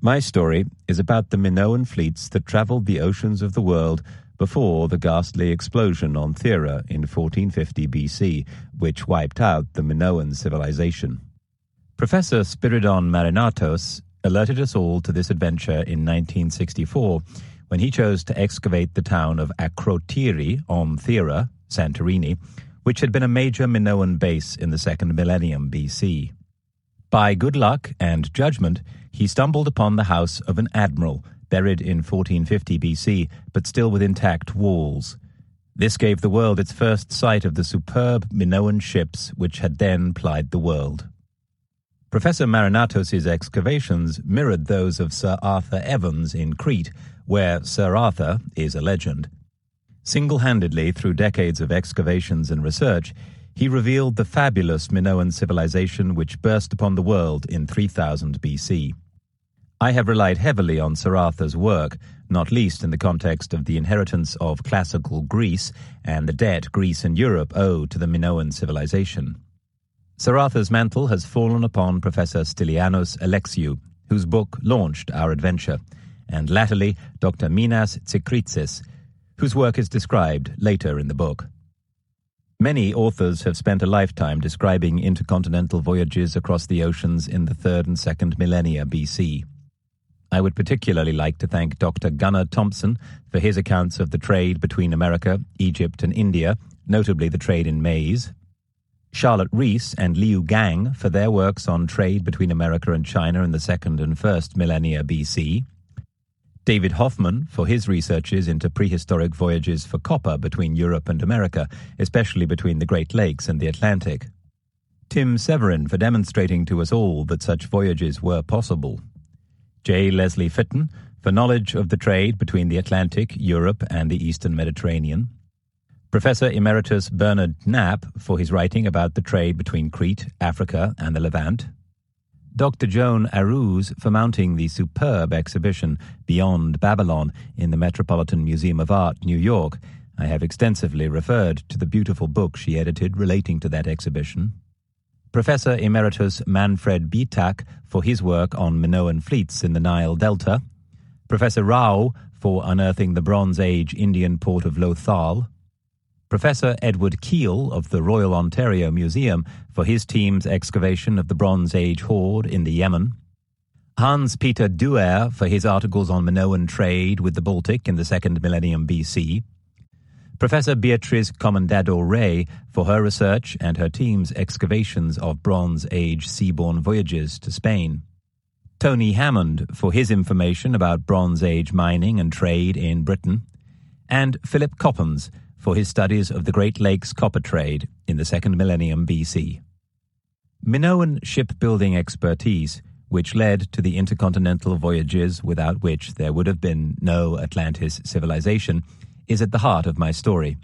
My story is about the Minoan fleets that travelled the oceans of the world before the ghastly explosion on Thera in 1450 BC, which wiped out the Minoan civilization. Professor Spiridon Marinatos alerted us all to this adventure in 1964 when he chose to excavate the town of Akrotiri on Thera, Santorini, which had been a major Minoan base in the second millennium BC. By good luck and judgment, he stumbled upon the house of an admiral, buried in 1450 BC, but still with intact walls. This gave the world its first sight of the superb Minoan ships which had then plied the world. Professor Marinatos' excavations mirrored those of Sir Arthur Evans in Crete, where Sir Arthur is a legend. Single-handedly, through decades of excavations and research, he revealed the fabulous Minoan civilization which burst upon the world in 3000 BC. I have relied heavily on Sir Arthur's work, not least in the context of the inheritance of classical Greece and the debt Greece and Europe owe to the Minoan civilization. Sir Arthur's mantle has fallen upon Professor Stylianos Alexiou, whose book launched our adventure, and latterly Dr. Minas Tsikritsis, whose work is described later in the book. Many authors have spent a lifetime describing intercontinental voyages across the oceans in the 3rd and 2nd millennia BC. I would particularly like to thank Dr. Gunnar Thompson for his accounts of the trade between America, Egypt, and India, notably the trade in maize, Charlotte Rees and Liu Gang for their works on trade between America and China in the 2nd and 1st millennia BC, David Hoffman for his researches into prehistoric voyages for copper between Europe and America, especially between the Great Lakes and the Atlantic, Tim Severin for demonstrating to us all that such voyages were possible, J. Leslie Fitton for knowledge of the trade between the Atlantic, Europe, and the Eastern Mediterranean, Professor Emeritus Bernard Knapp for his writing about the trade between Crete, Africa, and the Levant, Dr. Joan Aruz for mounting the superb exhibition Beyond Babylon in the Metropolitan Museum of Art, New York. I have extensively referred to the beautiful book she edited relating to that exhibition. Professor Emeritus Manfred Bitak for his work on Minoan fleets in the Nile Delta, Professor Rao for unearthing the Bronze Age Indian port of Lothal, Professor Edward Keel of the Royal Ontario Museum for his team's excavation of the Bronze Age hoard in the Yemen, Hans-Peter Duer for his articles on Minoan trade with the Baltic in the 2nd millennium BC, Professor Beatriz Comendador-Rey for her research and her team's excavations of Bronze Age seaborne voyages to Spain, Tony Hammond for his information about Bronze Age mining and trade in Britain, and Philip Coppens for his studies of the Great Lakes copper trade in the 2nd millennium BC. Minoan shipbuilding expertise, which led to the intercontinental voyages without which there would have been no Atlantis civilization, is at the heart of my story.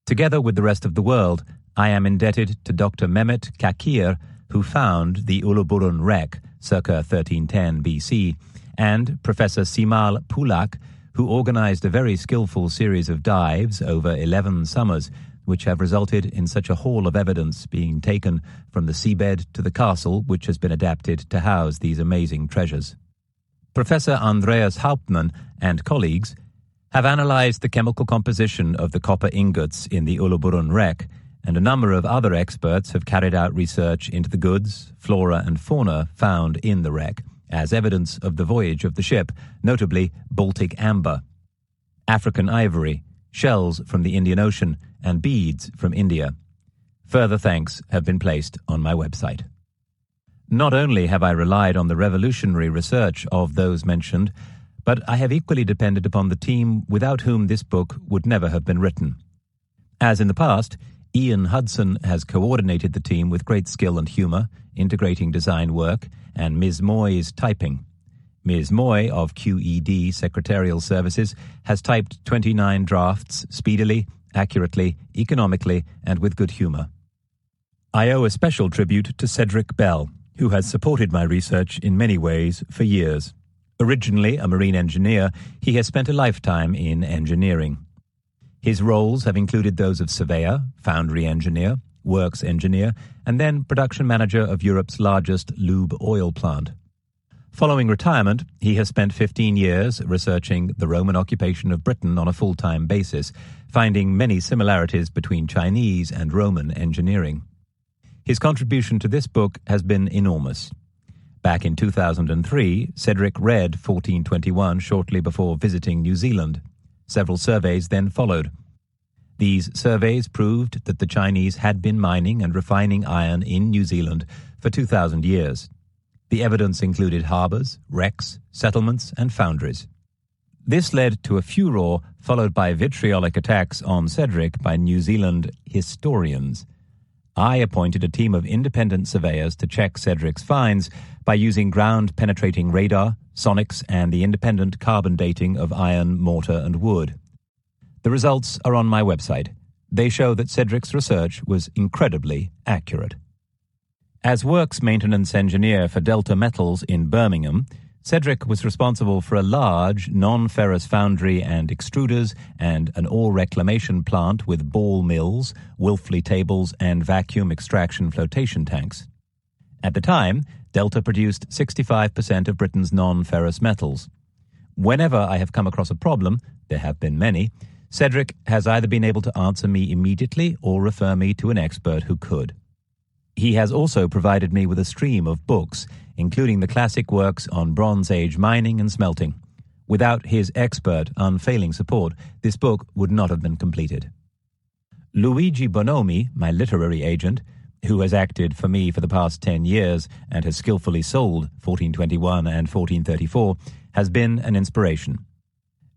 Together with the rest of the world, I am indebted to Dr. Mehmet Kakir, who found the Uluburun wreck circa 1310 BC, and Professor Simal Pulak, who organized a very skillful series of dives over 11 summers, which have resulted in such a haul of evidence being taken from the seabed to the castle which has been adapted to house these amazing treasures. Professor Andreas Hauptmann and colleagues have analyzed the chemical composition of the copper ingots in the Uluburun wreck, and a number of other experts have carried out research into the goods, flora and fauna found in the wreck, as evidence of the voyage of the ship, notably Baltic amber, African ivory, shells from the Indian Ocean, and beads from India. Further thanks have been placed on my website. Not only have I relied on the revolutionary research of those mentioned, but I have equally depended upon the team without whom this book would never have been written. As in the past, Ian Hudson has coordinated the team with great skill and humor, integrating design work, and Ms. Moy's typing. Ms. Moy of QED Secretarial Services has typed 29 drafts speedily, accurately, economically, and with good humor. I owe a special tribute to Cedric Bell, who has supported my research in many ways for years. Originally a marine engineer, he has spent a lifetime in engineering. His roles have included those of surveyor, foundry engineer, works engineer, and then production manager of Europe's largest lube oil plant. Following retirement, he has spent 15 years researching the Roman occupation of Britain on a full-time basis, finding many similarities between Chinese and Roman engineering. His contribution to this book has been enormous. Back in 2003, Cedric read 1421 shortly before visiting New Zealand. Several surveys then followed. These surveys proved that the Chinese had been mining and refining iron in New Zealand for 2,000 years. The evidence included harbours, wrecks, settlements, and foundries. This led to a furor followed by vitriolic attacks on Cedric by New Zealand historians. I appointed a team of independent surveyors to check Cedric's finds by using ground-penetrating radar, sonics, and the independent carbon dating of iron, mortar, and wood. The results are on my website. They show that Cedric's research was incredibly accurate. As works maintenance engineer for Delta Metals in Birmingham, Cedric was responsible for a large, non-ferrous foundry and extruders and an ore reclamation plant with ball mills, Wilfley tables, and vacuum extraction flotation tanks. At the time, Delta produced 65% of Britain's non-ferrous metals. Whenever I have come across a problem, there have been many, Cedric has either been able to answer me immediately or refer me to an expert who could. He has also provided me with a stream of books, including the classic works on Bronze Age mining and smelting. Without his expert, unfailing support, this book would not have been completed. Luigi Bonomi, my literary agent, who has acted for me for the past 10 years and has skillfully sold 1421 and 1434, has been an inspiration.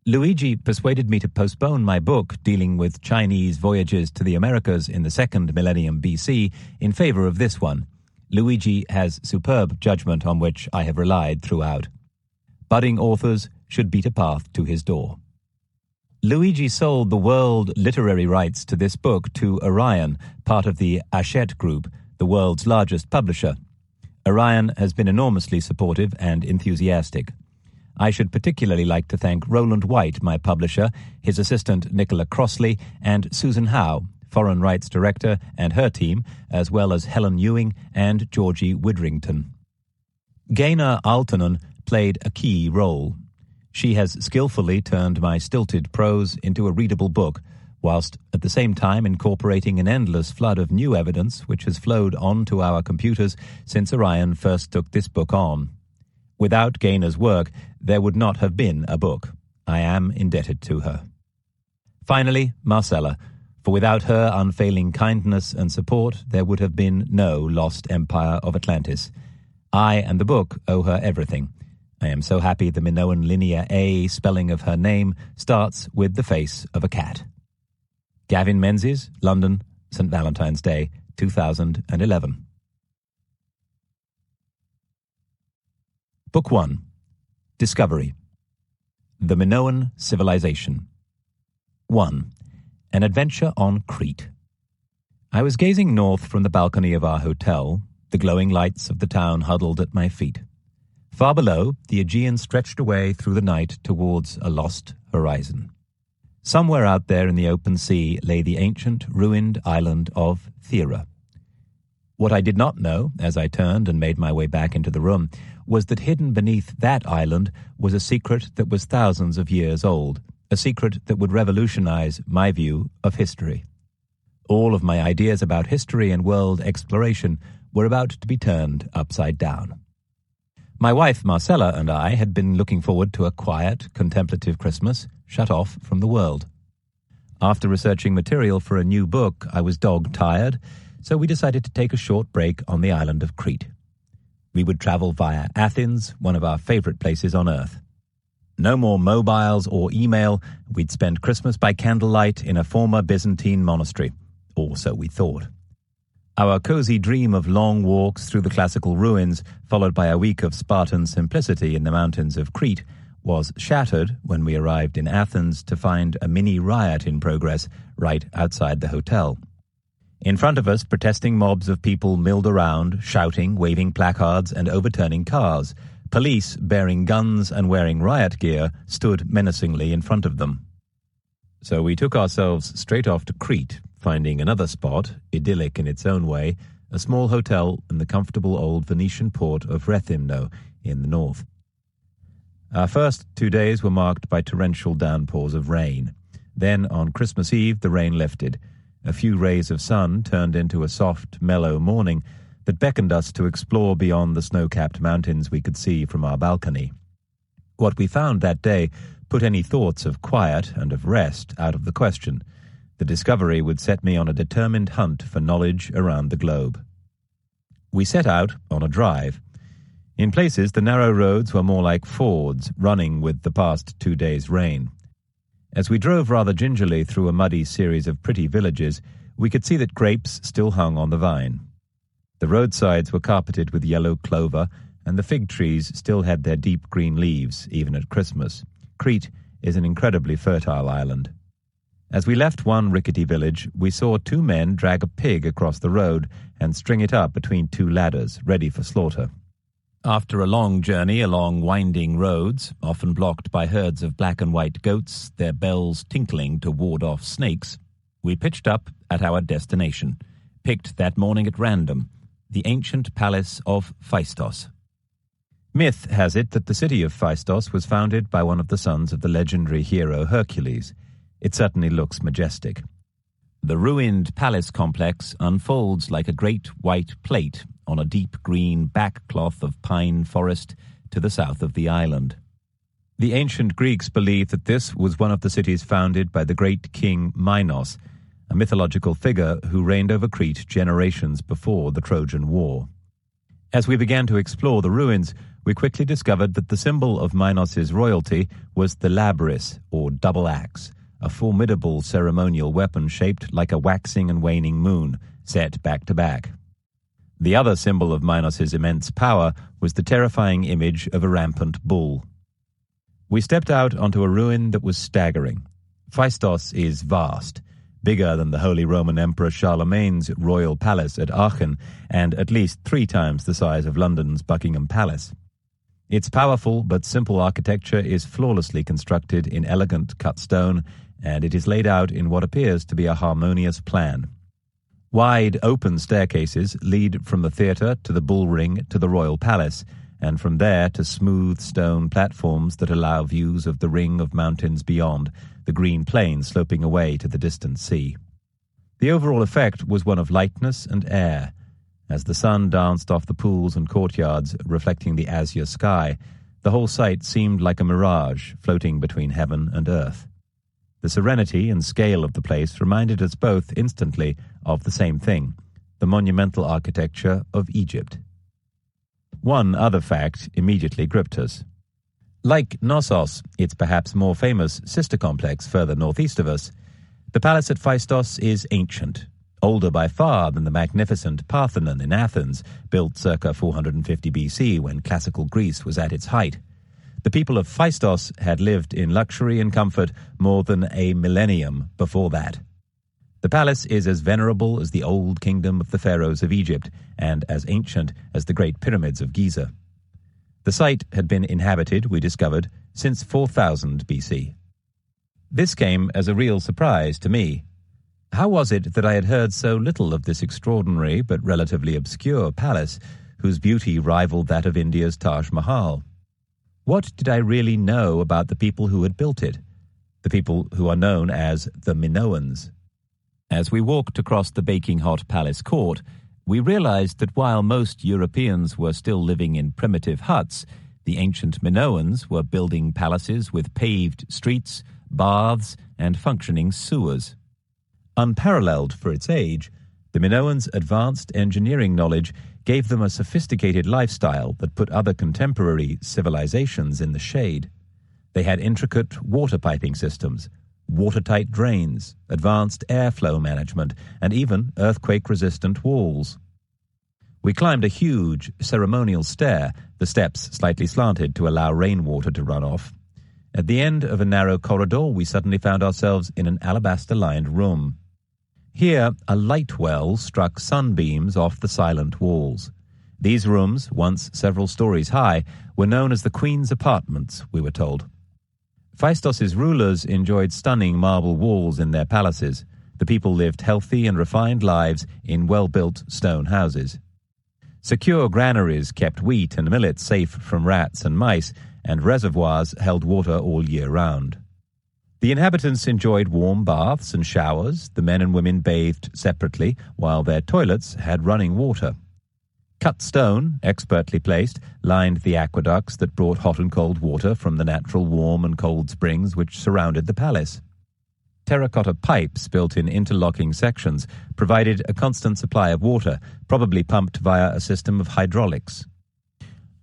Luigi persuaded me to postpone my book dealing with Chinese voyages to the Americas in the second millennium BC in favor of this one. Luigi has superb judgment on which I have relied throughout. Budding authors should beat a path to his door. Luigi sold the world literary rights to this book to Orion, part of the Hachette Group, the world's largest publisher. Orion has been enormously supportive and enthusiastic. I should particularly like to thank Roland White, my publisher, his assistant Nicola Crossley, and Susan Howe, Foreign Rights Director, and her team, as well as Helen Ewing and Georgie Widrington. Gaynor Altonen played a key role. She has skillfully turned my stilted prose into a readable book, whilst at the same time incorporating an endless flood of new evidence which has flowed onto our computers since Orion first took this book on. Without Gaynor's work, there would not have been a book. I am indebted to her. Finally, Marcella, for without her unfailing kindness and support, there would have been no lost empire of Atlantis. I and the book owe her everything. I am so happy the Minoan Linear A spelling of her name starts with the face of a cat. Gavin Menzies, London, St. Valentine's Day, 2011. Book 1. Discovery. The Minoan Civilization. 1. An Adventure on Crete. I was gazing north from the balcony of our hotel, the glowing lights of the town huddled at my feet. Far below, the Aegean stretched away through the night towards a lost horizon. Somewhere out there in the open sea lay the ancient, ruined island of Thera. What I did not know, as I turned and made my way back into the room, was that hidden beneath that island was a secret that was thousands of years old, a secret that would revolutionize my view of history. All of my ideas about history and world exploration were about to be turned upside down. My wife Marcella and I had been looking forward to a quiet, contemplative Christmas, shut off from the world. After researching material for a new book, I was dog-tired, so we decided to take a short break on the island of Crete. We would travel via Athens, one of our favorite places on Earth. No more mobiles or email, we'd spend Christmas by candlelight in a former Byzantine monastery, or so we thought. Our cozy dream of long walks through the classical ruins, followed by a week of Spartan simplicity in the mountains of Crete, was shattered when we arrived in Athens to find a mini riot in progress right outside the hotel. In front of us, protesting mobs of people milled around, shouting, waving placards, and overturning cars. Police, bearing guns and wearing riot gear, stood menacingly in front of them. So we took ourselves straight off to Crete, finding another spot, idyllic in its own way, a small hotel in the comfortable old Venetian port of Rethymno in the north. Our first 2 days were marked by torrential downpours of rain. Then, on Christmas Eve, the rain lifted. A few rays of sun turned into a soft, mellow morning that beckoned us to explore beyond the snow-capped mountains we could see from our balcony. What we found that day put any thoughts of quiet and of rest out of the question. The discovery would set me on a determined hunt for knowledge around the globe. We set out on a drive. In places, the narrow roads were more like fords, running with the past 2 days' rain. As we drove rather gingerly through a muddy series of pretty villages, we could see that grapes still hung on the vine. The roadsides were carpeted with yellow clover, and the fig trees still had their deep green leaves, even at Christmas. Crete is an incredibly fertile island. As we left one rickety village, we saw 2 men drag a pig across the road and string it up between 2 ladders, ready for slaughter. After a long journey along winding roads, often blocked by herds of black and white goats, their bells tinkling to ward off snakes, we pitched up at our destination, picked that morning at random, the ancient palace of Phaistos. Myth has it that the city of Phaistos was founded by one of the sons of the legendary hero Hercules. It certainly looks majestic. The ruined palace complex unfolds like a great white plate on a deep green backcloth of pine forest to the south of the island. The ancient Greeks believed that this was one of the cities founded by the great king Minos, a mythological figure who reigned over Crete generations before the Trojan War. As we began to explore the ruins, we quickly discovered that the symbol of Minos' royalty was the labrys, or double axe, a formidable ceremonial weapon shaped like a waxing and waning moon, set back to back. The other symbol of Minos' immense power was the terrifying image of a rampant bull. We stepped out onto a ruin that was staggering. Phaistos is vast, bigger than the Holy Roman Emperor Charlemagne's royal palace at Aachen, and at least 3 times the size of London's Buckingham Palace. Its powerful but simple architecture is flawlessly constructed in elegant cut stone, and it is laid out in what appears to be a harmonious plan. Wide, open staircases lead from the theatre to the bull ring to the royal palace, and from there to smooth stone platforms that allow views of the ring of mountains beyond, the green plain sloping away to the distant sea. The overall effect was one of lightness and air. As the sun danced off the pools and courtyards, reflecting the azure sky, the whole site seemed like a mirage floating between heaven and earth. The serenity and scale of the place reminded us both instantly of the same thing, the monumental architecture of Egypt. One other fact immediately gripped us. Like Knossos, its perhaps more famous sister complex further northeast of us, the palace at Phaistos is ancient, older by far than the magnificent Parthenon in Athens, built circa 450 BC when classical Greece was at its height. The people of Phaistos had lived in luxury and comfort more than a millennium before that. The palace is as venerable as the old kingdom of the pharaohs of Egypt and as ancient as the great pyramids of Giza. The site had been inhabited, we discovered, since 4000 BC. This came as a real surprise to me. How was it that I had heard so little of this extraordinary but relatively obscure palace, whose beauty rivaled that of India's Taj Mahal? What did I really know about the people who had built it, the people who are known as the Minoans? As we walked across the baking hot palace court, we realized that while most Europeans were still living in primitive huts, the ancient Minoans were building palaces with paved streets, baths, and functioning sewers. Unparalleled for its age, the Minoans' advanced engineering knowledge gave them a sophisticated lifestyle that put other contemporary civilizations in the shade. They had intricate water piping systems, watertight drains, advanced airflow management, and even earthquake-resistant walls. We climbed a huge ceremonial stair, the steps slightly slanted to allow rainwater to run off. At the end of a narrow corridor, we suddenly found ourselves in an alabaster-lined room. Here, a light well struck sunbeams off the silent walls. These rooms, once several stories high, were known as the Queen's apartments, we were told. Phaistos' rulers enjoyed stunning marble walls in their palaces. The people lived healthy and refined lives in well-built stone houses. Secure granaries kept wheat and millet safe from rats and mice, and reservoirs held water all year round. The inhabitants enjoyed warm baths and showers. The men and women bathed separately, while their toilets had running water. Cut stone, expertly placed, lined the aqueducts that brought hot and cold water from the natural warm and cold springs which surrounded the palace. Terracotta pipes built in interlocking sections provided a constant supply of water, probably pumped via a system of hydraulics.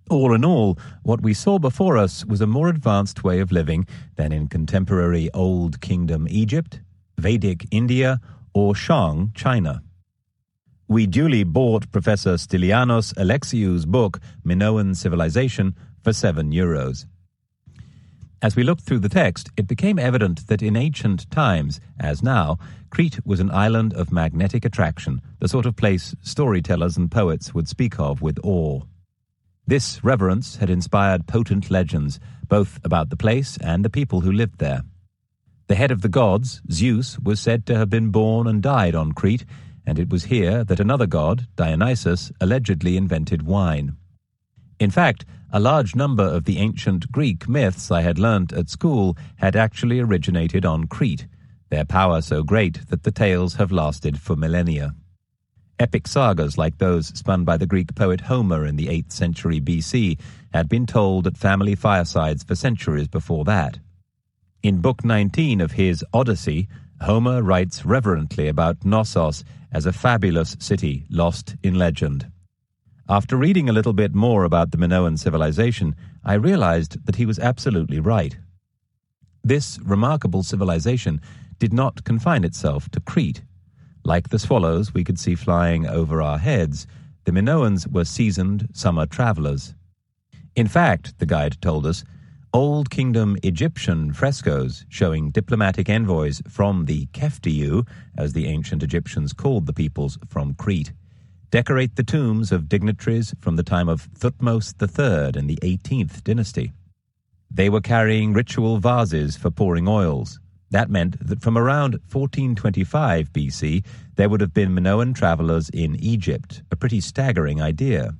All in all, what we saw before us was a more advanced way of living than in contemporary Old Kingdom Egypt, Vedic India, or Shang China. We duly bought Professor Stylianos Alexiou's book, Minoan Civilization, for €7. As we looked through the text, it became evident that in ancient times, as now, Crete was an island of magnetic attraction, the sort of place storytellers and poets would speak of with awe. This reverence had inspired potent legends, both about the place and the people who lived there. The head of the gods, Zeus, was said to have been born and died on Crete, and it was here that another god, Dionysus, allegedly invented wine. In fact, a large number of the ancient Greek myths I had learnt at school had actually originated on Crete, their power so great that the tales have lasted for millennia. Epic sagas like those spun by the Greek poet Homer in the 8th century BC had been told at family firesides for centuries before that. In Book 19 of his Odyssey, Homer writes reverently about Knossos as a fabulous city lost in legend. After reading a little bit more about the Minoan civilization, I realized that he was absolutely right. This remarkable civilization did not confine itself to Crete. Like the swallows we could see flying over our heads, the Minoans were seasoned summer travelers. In fact, the guide told us, Old Kingdom Egyptian frescoes showing diplomatic envoys from the Keftiu, as the ancient Egyptians called the peoples from Crete, decorate the tombs of dignitaries from the time of Thutmose III in the 18th dynasty. They were carrying ritual vases for pouring oils. That meant that from around 1425 BC, there would have been Minoan travelers in Egypt, a pretty staggering idea.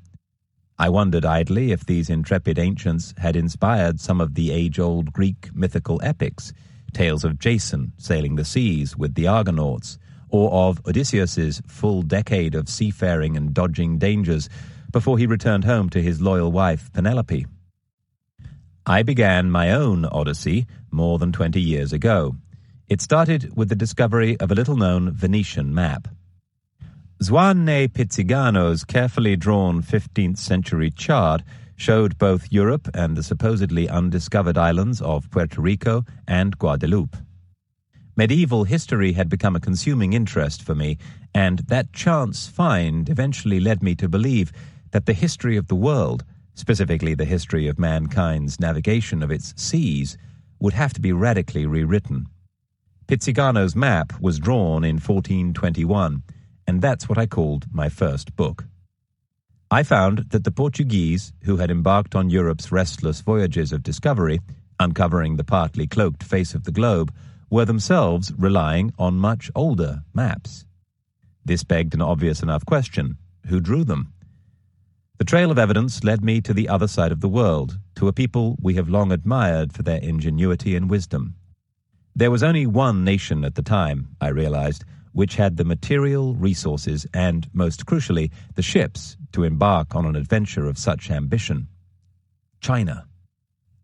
I wondered idly if these intrepid ancients had inspired some of the age-old Greek mythical epics, tales of Jason sailing the seas with the Argonauts, or of Odysseus's full decade of seafaring and dodging dangers before he returned home to his loyal wife Penelope. I began my own Odyssey more than 20 years ago. It started with the discovery of a little-known Venetian map. Zwane Pizzigano's carefully drawn 15th century chart showed both Europe and the supposedly undiscovered islands of Puerto Rico and Guadeloupe. Medieval history had become a consuming interest for me, and that chance find eventually led me to believe that the history of the world, specifically the history of mankind's navigation of its seas, would have to be radically rewritten. Pizzigano's map was drawn in 1421, and that's what I called my first book. I found that the Portuguese, who had embarked on Europe's restless voyages of discovery, uncovering the partly cloaked face of the globe, were themselves relying on much older maps. This begged an obvious enough question: who drew them? The trail of evidence led me to the other side of the world, to a people we have long admired for their ingenuity and wisdom. There was only one nation at the time, I realized, which had the material resources and, most crucially, the ships to embark on an adventure of such ambition: China.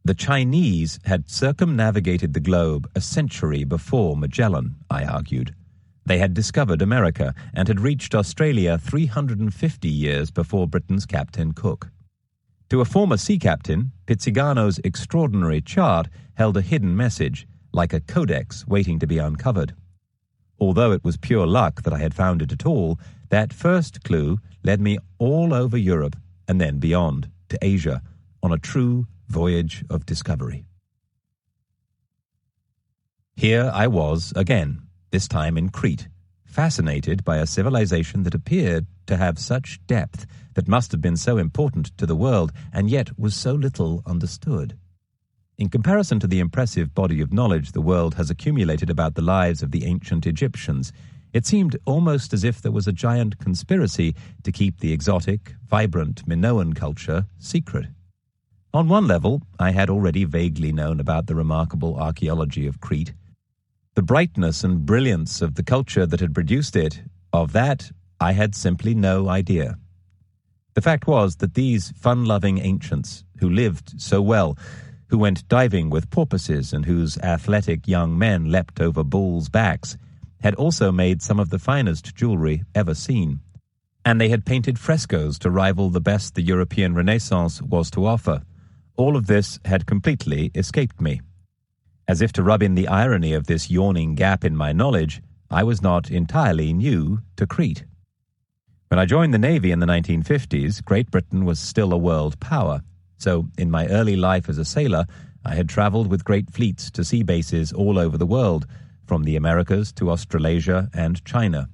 The Chinese had circumnavigated the globe a century before Magellan, I argued. They had discovered America and had reached Australia 350 years before Britain's Captain Cook. To a former sea captain, Pizzigano's extraordinary chart held a hidden message, like a codex waiting to be uncovered. Although it was pure luck that I had found it at all, that first clue led me all over Europe and then beyond, to Asia, on a true voyage of discovery. Here I was again, this time in Crete, fascinated by a civilization that appeared to have such depth, that must have been so important to the world, and yet was so little understood. In comparison to the impressive body of knowledge the world has accumulated about the lives of the ancient Egyptians, It seemed almost as if there was a giant conspiracy to keep the exotic, vibrant Minoan culture secret. On one level, I had already vaguely known about the remarkable archaeology of Crete. The brightness and brilliance of the culture that had produced it, of that I had simply no idea. The fact was that these fun-loving ancients, who lived so well, who went diving with porpoises and whose athletic young men leapt over bulls' backs, had also made some of the finest jewelry ever seen. And they had painted frescoes to rival the best the European Renaissance was to offer. All of this had completely escaped me. As if to rub in the irony of this yawning gap in my knowledge, I was not entirely new to Crete. When I joined the Navy in the 1950s, Great Britain was still a world power. So, in my early life as a sailor, I had traveled with great fleets to sea bases all over the world, from the Americas to Australasia and China.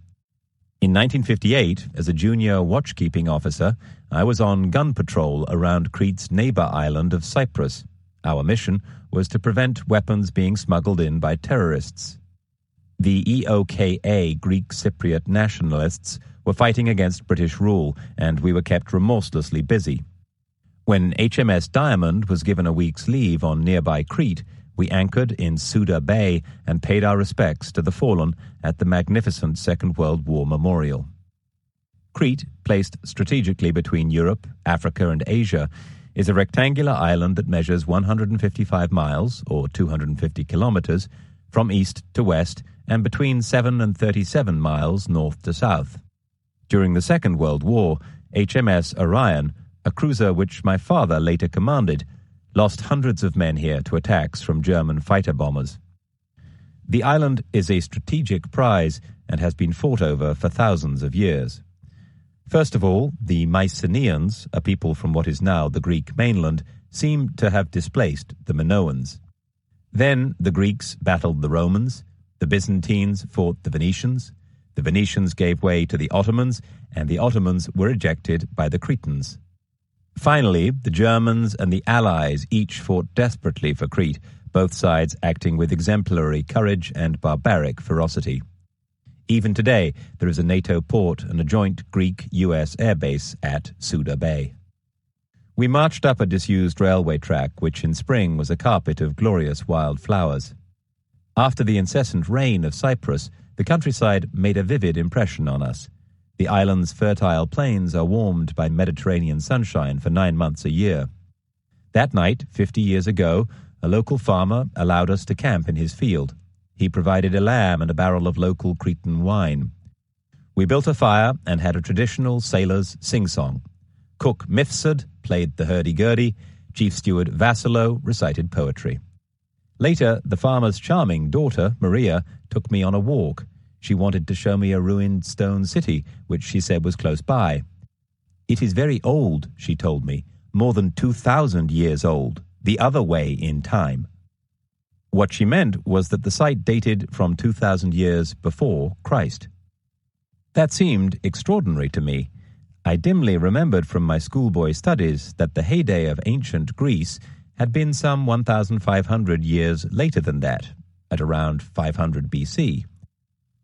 In 1958, as a junior watchkeeping officer, I was on gun patrol around Crete's neighbor island of Cyprus. Our mission was to prevent weapons being smuggled in by terrorists. The EOKA Greek Cypriot nationalists were fighting against British rule, and we were kept remorselessly busy. When HMS Diamond was given a week's leave on nearby Crete, we anchored in Suda Bay and paid our respects to the fallen at the magnificent Second World War Memorial. Crete, placed strategically between Europe, Africa, and Asia, is a rectangular island that measures 155 miles, or 250 kilometers, from east to west, and between 7 and 37 miles north to south. During the Second World War, HMS Orion, a cruiser which my father later commanded, lost hundreds of men here to attacks from German fighter bombers. The island is a strategic prize and has been fought over for thousands of years. First of all, the Mycenaeans, a people from what is now the Greek mainland, seem to have displaced the Minoans. Then the Greeks battled the Romans, the Byzantines fought the Venetians gave way to the Ottomans, and the Ottomans were ejected by the Cretans. Finally, the Germans and the Allies each fought desperately for Crete, both sides acting with exemplary courage and barbaric ferocity. Even today, there is a NATO port and a joint Greek-US airbase at Suda Bay. We marched up a disused railway track, which in spring was a carpet of glorious wild flowers. After the incessant rain of Cyprus, the countryside made a vivid impression on us. The island's fertile plains are warmed by Mediterranean sunshine for 9 months a year. That night, 50 years ago, a local farmer allowed us to camp in his field. He provided a lamb and a barrel of local Cretan wine. We built a fire and had a traditional sailor's sing-song. Cook Mifsud played the hurdy-gurdy, Chief Steward Vassilo recited poetry. Later, the farmer's charming daughter, Maria, took me on a walk. She wanted to show me a ruined stone city, which she said was close by. It is very old, she told me, more than 2,000 years old, the other way in time. What she meant was that the site dated from 2,000 years before Christ. That seemed extraordinary to me. I dimly remembered from my schoolboy studies that the heyday of ancient Greece had been some 1,500 years later than that, at around 500 BC.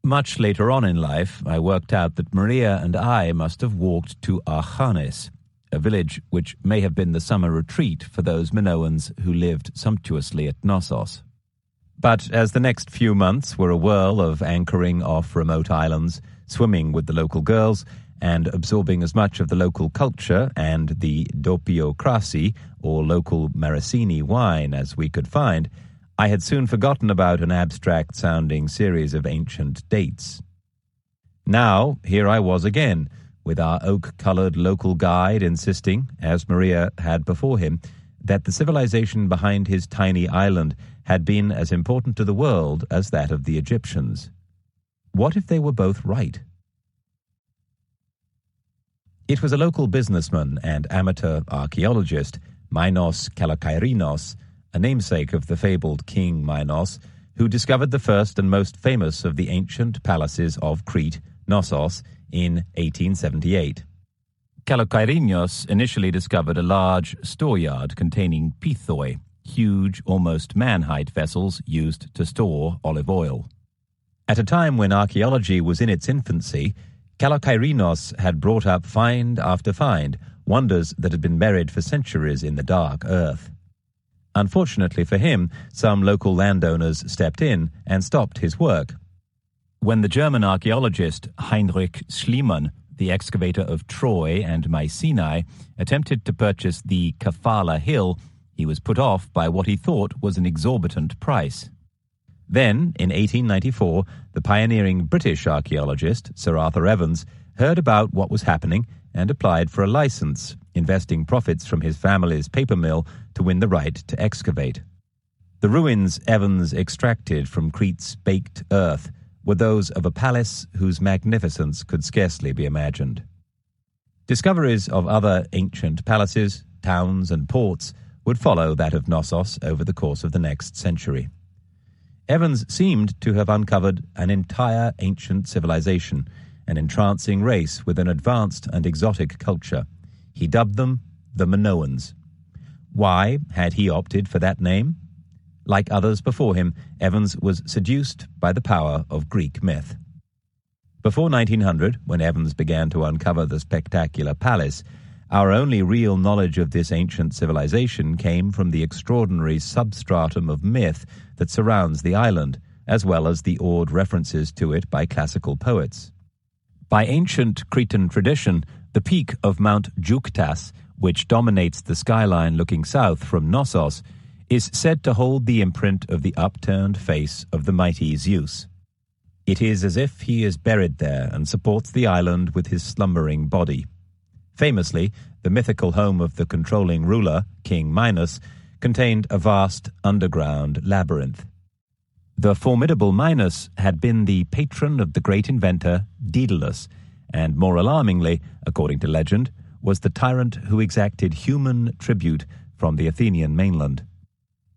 Much later on in life, I worked out that Maria and I must have walked to Archanes, a village which may have been the summer retreat for those Minoans who lived sumptuously at Knossos. But as the next few months were a whirl of anchoring off remote islands, swimming with the local girls, and absorbing as much of the local culture and the dopiokrasi, or local maraschino wine, as we could find, I had soon forgotten about an abstract-sounding series of ancient dates. Now, here I was again, with our oak-colored local guide insisting, as Maria had before him, that the civilization behind his tiny island had been as important to the world as that of the Egyptians. What if they were both right? It was a local businessman and amateur archaeologist, Minos Kalakairinos, a namesake of the fabled King Minos, who discovered the first and most famous of the ancient palaces of Crete, Knossos, in 1878. Kalakairinos initially discovered a large storeyard containing pithoi, huge, almost man-height vessels used to store olive oil. At a time when archaeology was in its infancy, Kalokairenos had brought up find after find, wonders that had been buried for centuries in the dark earth. Unfortunately for him, some local landowners stepped in and stopped his work. When the German archaeologist Heinrich Schliemann, the excavator of Troy and Mycenae, attempted to purchase the Kafala Hill, he was put off by what he thought was an exorbitant price. Then, in 1894, the pioneering British archaeologist, Sir Arthur Evans, heard about what was happening and applied for a license, investing profits from his family's paper mill to win the right to excavate. The ruins Evans extracted from Crete's baked earth were those of a palace whose magnificence could scarcely be imagined. Discoveries of other ancient palaces, towns, and ports would follow that of Knossos over the course of the next century. Evans seemed to have uncovered an entire ancient civilization, an entrancing race with an advanced and exotic culture. He dubbed them the Minoans. Why had he opted for that name? Like others before him, Evans was seduced by the power of Greek myth. Before 1900, when Evans began to uncover the spectacular palace, our only real knowledge of this ancient civilization came from the extraordinary substratum of myth that surrounds the island, as well as the odd references to it by classical poets. By ancient Cretan tradition, the peak of Mount Juktas, which dominates the skyline looking south from Knossos, is said to hold the imprint of the upturned face of the mighty Zeus. It is as if he is buried there and supports the island with his slumbering body. Famously, the mythical home of the controlling ruler, King Minos, contained a vast underground labyrinth. The formidable Minos had been the patron of the great inventor Daedalus, and more alarmingly, according to legend, was the tyrant who exacted human tribute from the Athenian mainland.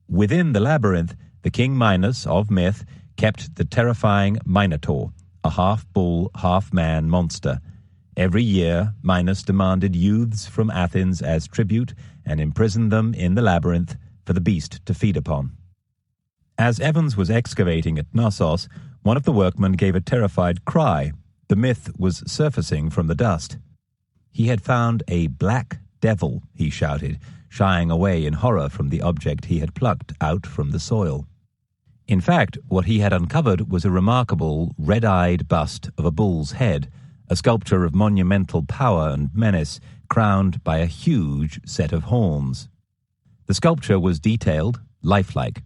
Within the labyrinth, the King Minos of myth kept the terrifying Minotaur, a half-bull, half-man monster. Every year, Minos demanded youths from Athens as tribute and imprisoned them in the labyrinth for the beast to feed upon. As Evans was excavating at Knossos, one of the workmen gave a terrified cry. The myth was surfacing from the dust. He had found a black devil, he shouted, shying away in horror from the object he had plucked out from the soil. In fact, what he had uncovered was a remarkable red-eyed bust of a bull's head, a sculpture of monumental power and menace, crowned by a huge set of horns. The sculpture was detailed, lifelike.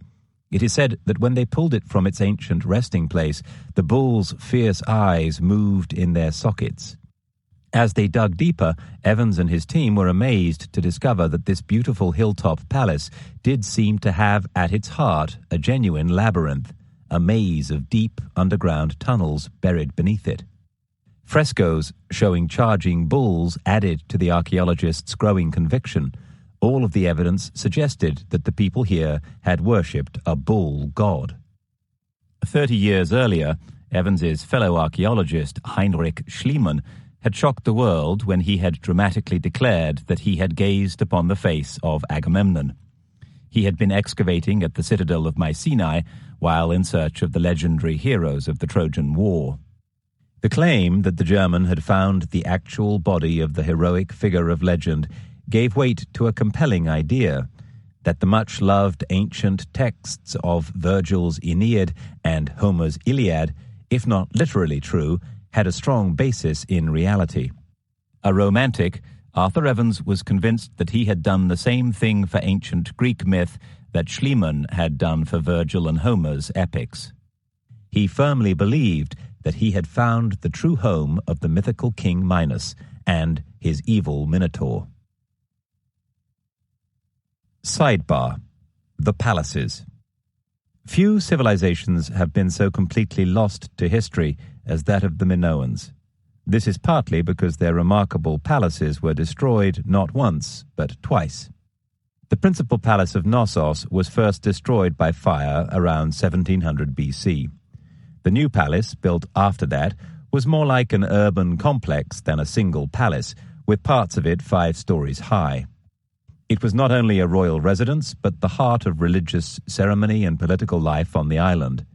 It is said that when they pulled it from its ancient resting place, the bull's fierce eyes moved in their sockets. As they dug deeper, Evans and his team were amazed to discover that this beautiful hilltop palace did seem to have at its heart a genuine labyrinth, a maze of deep underground tunnels buried beneath it. Frescoes showing charging bulls added to the archaeologists' growing conviction. All of the evidence suggested that the people here had worshipped a bull god. 30 years earlier, Evans's fellow archaeologist Heinrich Schliemann had shocked the world when he had dramatically declared that he had gazed upon the face of Agamemnon. He had been excavating at the citadel of Mycenae while in search of the legendary heroes of the Trojan War. The claim that the German had found the actual body of the heroic figure of legend gave weight to a compelling idea that the much-loved ancient texts of Virgil's Aeneid and Homer's Iliad, if not literally true, had a strong basis in reality. A romantic, Arthur Evans was convinced that he had done the same thing for ancient Greek myth that Schliemann had done for Virgil and Homer's epics. He firmly believed that he had found the true home of the mythical King Minos and his evil Minotaur. Sidebar: The Palaces. Few civilizations have been so completely lost to history as that of the Minoans. This is partly because their remarkable palaces were destroyed not once, but twice. The principal palace of Knossos was first destroyed by fire around 1700 BC. The new palace, built after that, was more like an urban complex than a single palace, with parts of it 5 stories high. It was not only a royal residence, but the heart of religious ceremony and political life on the island.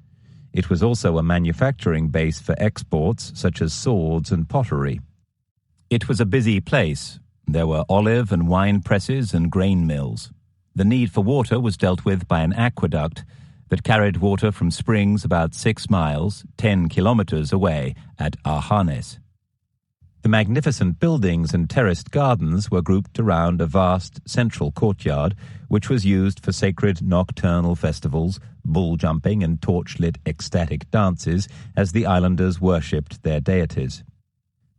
It was also a manufacturing base for exports such as swords and pottery. It was a busy place. There were olive and wine presses and grain mills. The need for water was dealt with by an aqueduct that carried water from springs about 6 miles, 10 kilometers away at Arhanes. The magnificent buildings and terraced gardens were grouped around a vast central courtyard, which was used for sacred nocturnal festivals, bull jumping and torch-lit ecstatic dances as the islanders worshipped their deities.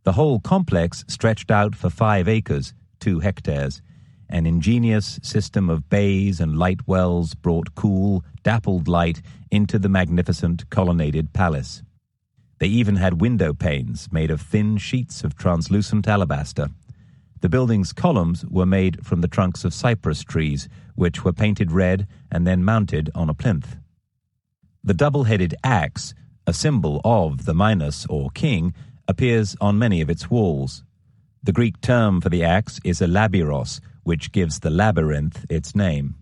The whole complex stretched out for 5 acres, 2 hectares. An ingenious system of bays and light wells brought cool, dappled light into the magnificent colonnaded palace. They even had window panes made of thin sheets of translucent alabaster. The building's columns were made from the trunks of cypress trees, which were painted red and then mounted on a plinth. The double-headed axe, a symbol of the Minos or king, appears on many of its walls. The Greek term for the axe is a labyros, which gives the labyrinth its name.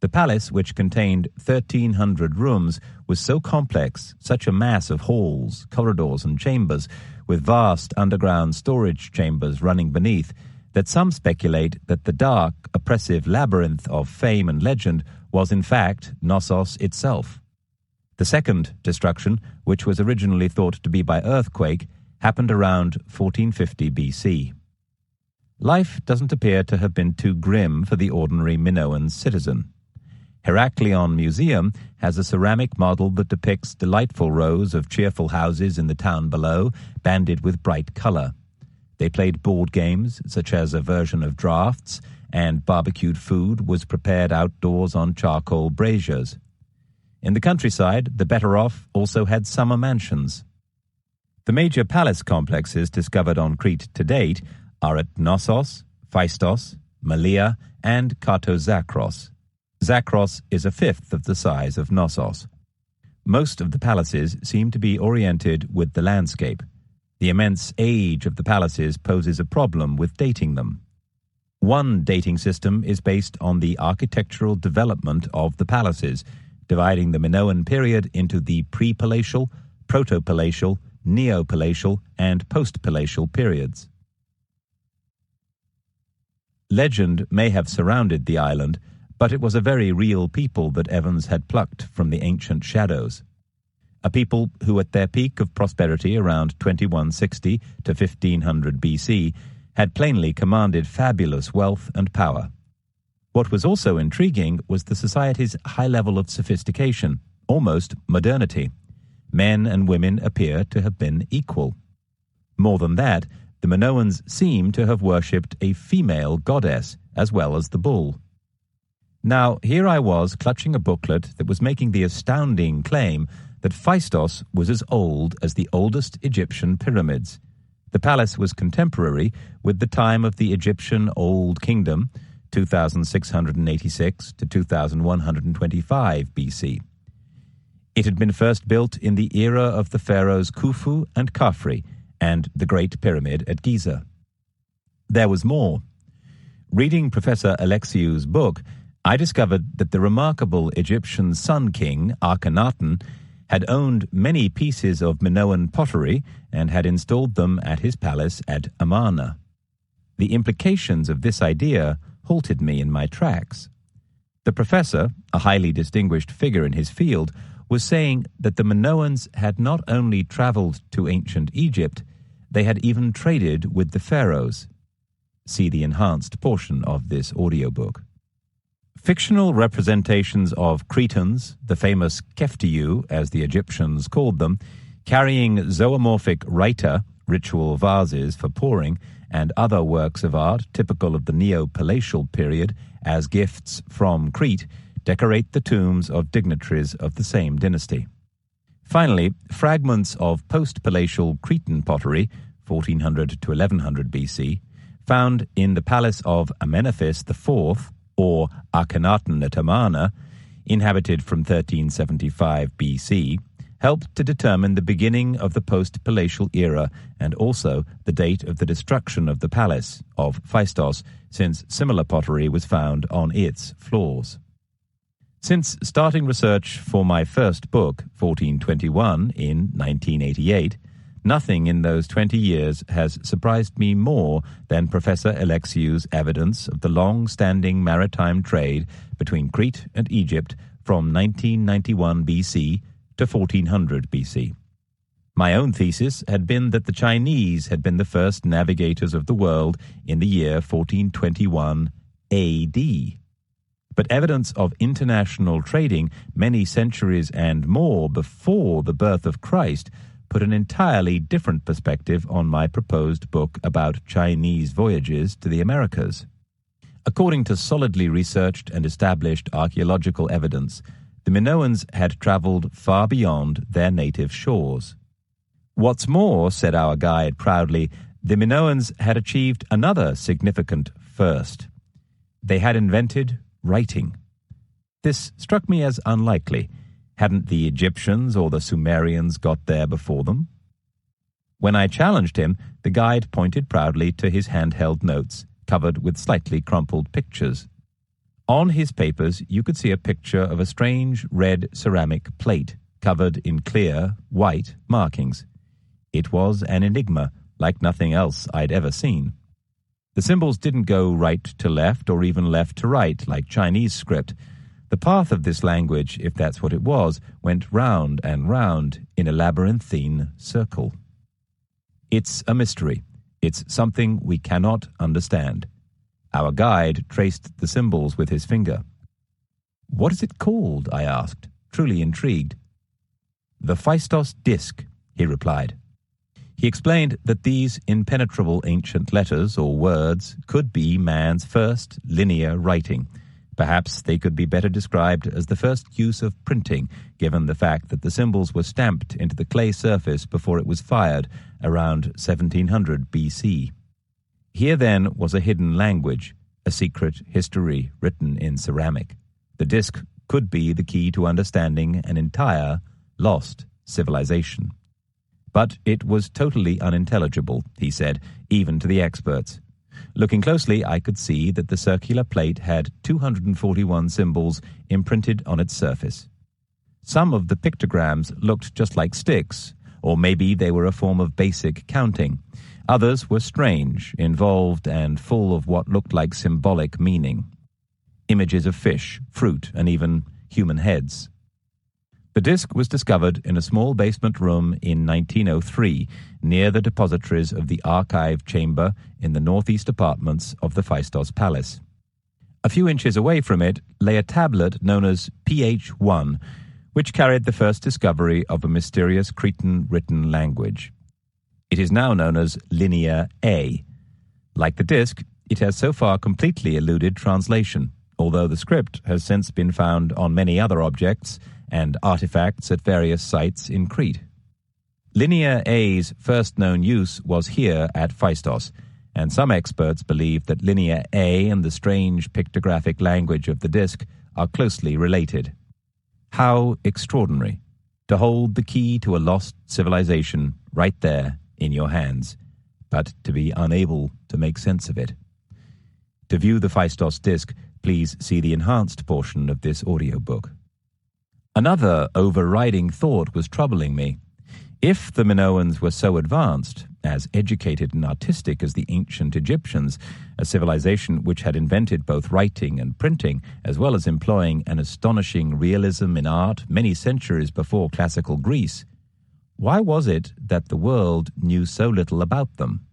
The palace, which contained 1,300 rooms, was so complex, such a mass of halls, corridors, and chambers, with vast underground storage chambers running beneath, that some speculate that the dark, oppressive labyrinth of fame and legend was in fact Knossos itself. The second destruction, which was originally thought to be by earthquake, happened around 1450 BC. Life doesn't appear to have been too grim for the ordinary Minoan citizen. Heraklion Museum has a ceramic model that depicts delightful rows of cheerful houses in the town below, banded with bright color. They played board games, such as a version of draughts, and barbecued food was prepared outdoors on charcoal braziers. In the countryside, the better off also had summer mansions. The major palace complexes discovered on Crete to date are at Knossos, Phaistos, Malea, and Kartozakros. Zakros is a fifth of the size of Knossos. Most of the palaces seem to be oriented with the landscape. The immense age of the palaces poses a problem with dating them. One dating system is based on the architectural development of the palaces, dividing the Minoan period into the pre-palatial, proto-palatial, neo-palatial, and post-palatial periods. Legend may have surrounded the island, but it was a very real people that Evans had plucked from the ancient shadows. A people who at their peak of prosperity around 2160 to 1500 BC had plainly commanded fabulous wealth and power. What was also intriguing was the society's high level of sophistication, almost modernity. Men and women appear to have been equal. More than that, the Minoans seem to have worshipped a female goddess as well as the bull. Now, here I was clutching a booklet that was making the astounding claim that Phaistos was as old as the oldest Egyptian pyramids. The palace was contemporary with the time of the Egyptian Old Kingdom, 2686 to 2125 BC. It had been first built in the era of the pharaohs Khufu and Khafre and the Great Pyramid at Giza. There was more. Reading Professor Alexiou's book, I discovered that the remarkable Egyptian sun king, Akhenaten, had owned many pieces of Minoan pottery and had installed them at his palace at Amarna. The implications of this idea halted me in my tracks. The professor, a highly distinguished figure in his field, was saying that the Minoans had not only traveled to ancient Egypt, they had even traded with the pharaohs. See the enhanced portion of this audiobook. Fictional representations of Cretans, the famous Keftiu, as the Egyptians called them, carrying zoomorphic raita, ritual vases for pouring, and other works of art typical of the Neo-Palatial period as gifts from Crete, decorate the tombs of dignitaries of the same dynasty. Finally, fragments of post-Palatial Cretan pottery, 1400 to 1100 BC, found in the palace of Amenephis IV, or Akhenaten at Amarna, inhabited from 1375 BC, helped to determine the beginning of the post-Palatial era and also the date of the destruction of the palace of Phaistos, since similar pottery was found on its floors. Since starting research for my first book, 1421, in 1988, nothing in those 20 years has surprised me more than Professor Alexiou's evidence of the long-standing maritime trade between Crete and Egypt from 1991 BC to 1400 BC. My own thesis had been that the Chinese had been the first navigators of the world in the year 1421 AD. But evidence of international trading many centuries and more before the birth of Christ put an entirely different perspective on my proposed book about Chinese voyages to the Americas. According to solidly researched and established archaeological evidence, the Minoans had traveled far beyond their native shores. What's more, said our guide proudly, the Minoans had achieved another significant first. They had invented writing. This struck me as unlikely. Hadn't the Egyptians or the Sumerians got there before them? When I challenged him, the guide pointed proudly to his handheld notes, covered with slightly crumpled pictures. On his papers, you could see a picture of a strange red ceramic plate, covered in clear, white markings. It was an enigma, like nothing else I'd ever seen. The symbols didn't go right to left or even left to right, like Chinese script. The path of this language, if that's what it was, went round and round in a labyrinthine circle. It's a mystery. It's something we cannot understand. Our guide traced the symbols with his finger. "What is it called?" I asked, truly intrigued. "The Phaistos disc," he replied. He explained that these impenetrable ancient letters or words could be man's first linear writing. Perhaps they could be better described as the first use of printing, given the fact that the symbols were stamped into the clay surface before it was fired around 1700 BC. Here then was a hidden language, a secret history written in ceramic. The disc could be the key to understanding an entire lost civilization. But it was totally unintelligible, he said, even to the experts. Looking closely, I could see that the circular plate had 241 symbols imprinted on its surface. Some of the pictograms looked just like sticks, or maybe they were a form of basic counting. Others were strange, involved, and full of what looked like symbolic meaning. Images of fish, fruit, and even human heads. The disc was discovered in a small basement room in 1903 near the depositories of the archive chamber in the northeast apartments of the Phaistos Palace. A few inches away from it lay a tablet known as PH1, which carried the first discovery of a mysterious Cretan written language. It is now known as Linear A. Like the disc, it has so far completely eluded translation, although the script has since been found on many other objects and artifacts at various sites in Crete. Linear A's first known use was here at Phaistos, and some experts believe that Linear A and the strange pictographic language of the disc are closely related. How extraordinary to hold the key to a lost civilization right there in your hands, but to be unable to make sense of it. To view the Phaistos disc, please see the enhanced portion of this audiobook. Another overriding thought was troubling me. If the Minoans were so advanced, as educated and artistic as the ancient Egyptians, a civilization which had invented both writing and printing, as well as employing an astonishing realism in art many centuries before classical Greece, why was it that the world knew so little about them?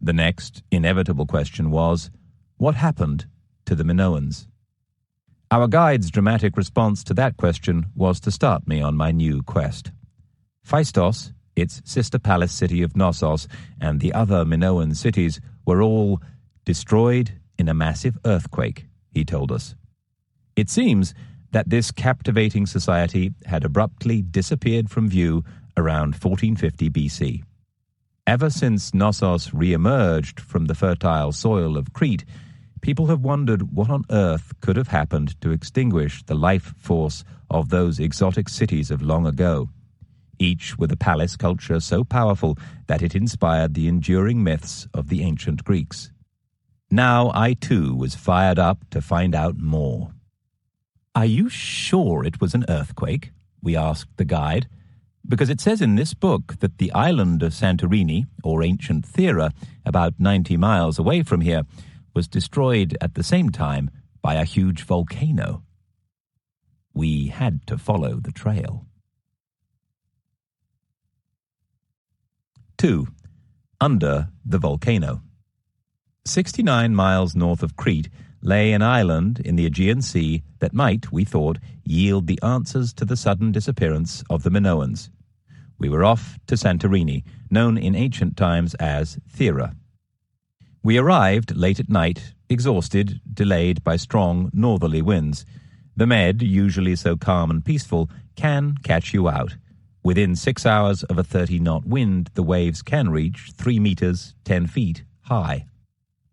The next inevitable question was, what happened to the Minoans? Our guide's dramatic response to that question was to start me on my new quest. Phaistos, its sister palace city of Knossos, and the other Minoan cities were all destroyed in a massive earthquake, he told us. It seems that this captivating society had abruptly disappeared from view around 1450 BC. Ever since Knossos re-emerged from the fertile soil of Crete, people have wondered what on earth could have happened to extinguish the life force of those exotic cities of long ago, each with a palace culture so powerful that it inspired the enduring myths of the ancient Greeks. Now I too was fired up to find out more. "Are you sure it was an earthquake?" we asked the guide, "because it says in this book that the island of Santorini, or ancient Thera, about 90 miles away from here, was destroyed at the same time by a huge volcano." We had to follow the trail. 2. Under the volcano. 69 miles north of Crete lay an island in the Aegean Sea that might, we thought, yield the answers to the sudden disappearance of the Minoans. We were off to Santorini, known in ancient times as Thera. We arrived late at night, exhausted, delayed by strong northerly winds. The Med, usually so calm and peaceful, can catch you out. Within 6 hours of a 30-knot wind, the waves can reach 3 meters, 10 feet high.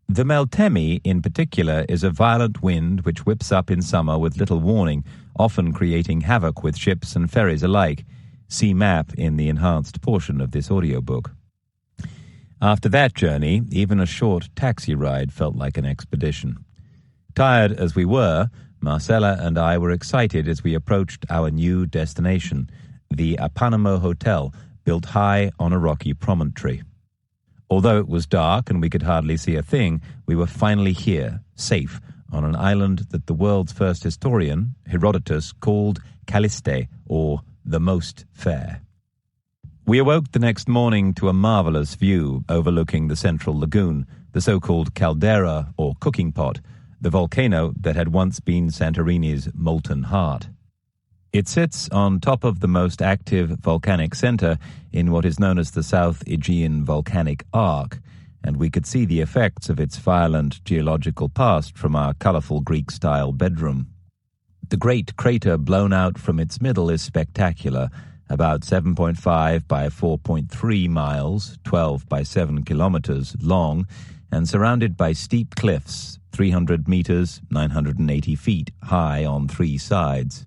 The Meltemi, in particular, is a violent wind which whips up in summer with little warning, often creating havoc with ships and ferries alike. See map in the enhanced portion of this audiobook. After that journey, even a short taxi ride felt like an expedition. Tired as we were, Marcella and I were excited as we approached our new destination, the Apanamo Hotel, built high on a rocky promontory. Although it was dark and we could hardly see a thing, we were finally here, safe, on an island that the world's first historian, Herodotus, called Calliste, or the Most Fair. We awoke the next morning to a marvelous view overlooking the central lagoon, the so-called caldera, or cooking pot, the volcano that had once been Santorini's molten heart. It sits on top of the most active volcanic center in what is known as the South Aegean Volcanic Arc, and we could see the effects of its violent geological past from our colorful Greek-style bedroom. The great crater blown out from its middle is spectacular, about 7.5 by 4.3 miles, 12 by 7 kilometers long, and surrounded by steep cliffs, 300 meters, 980 feet high on 3 sides.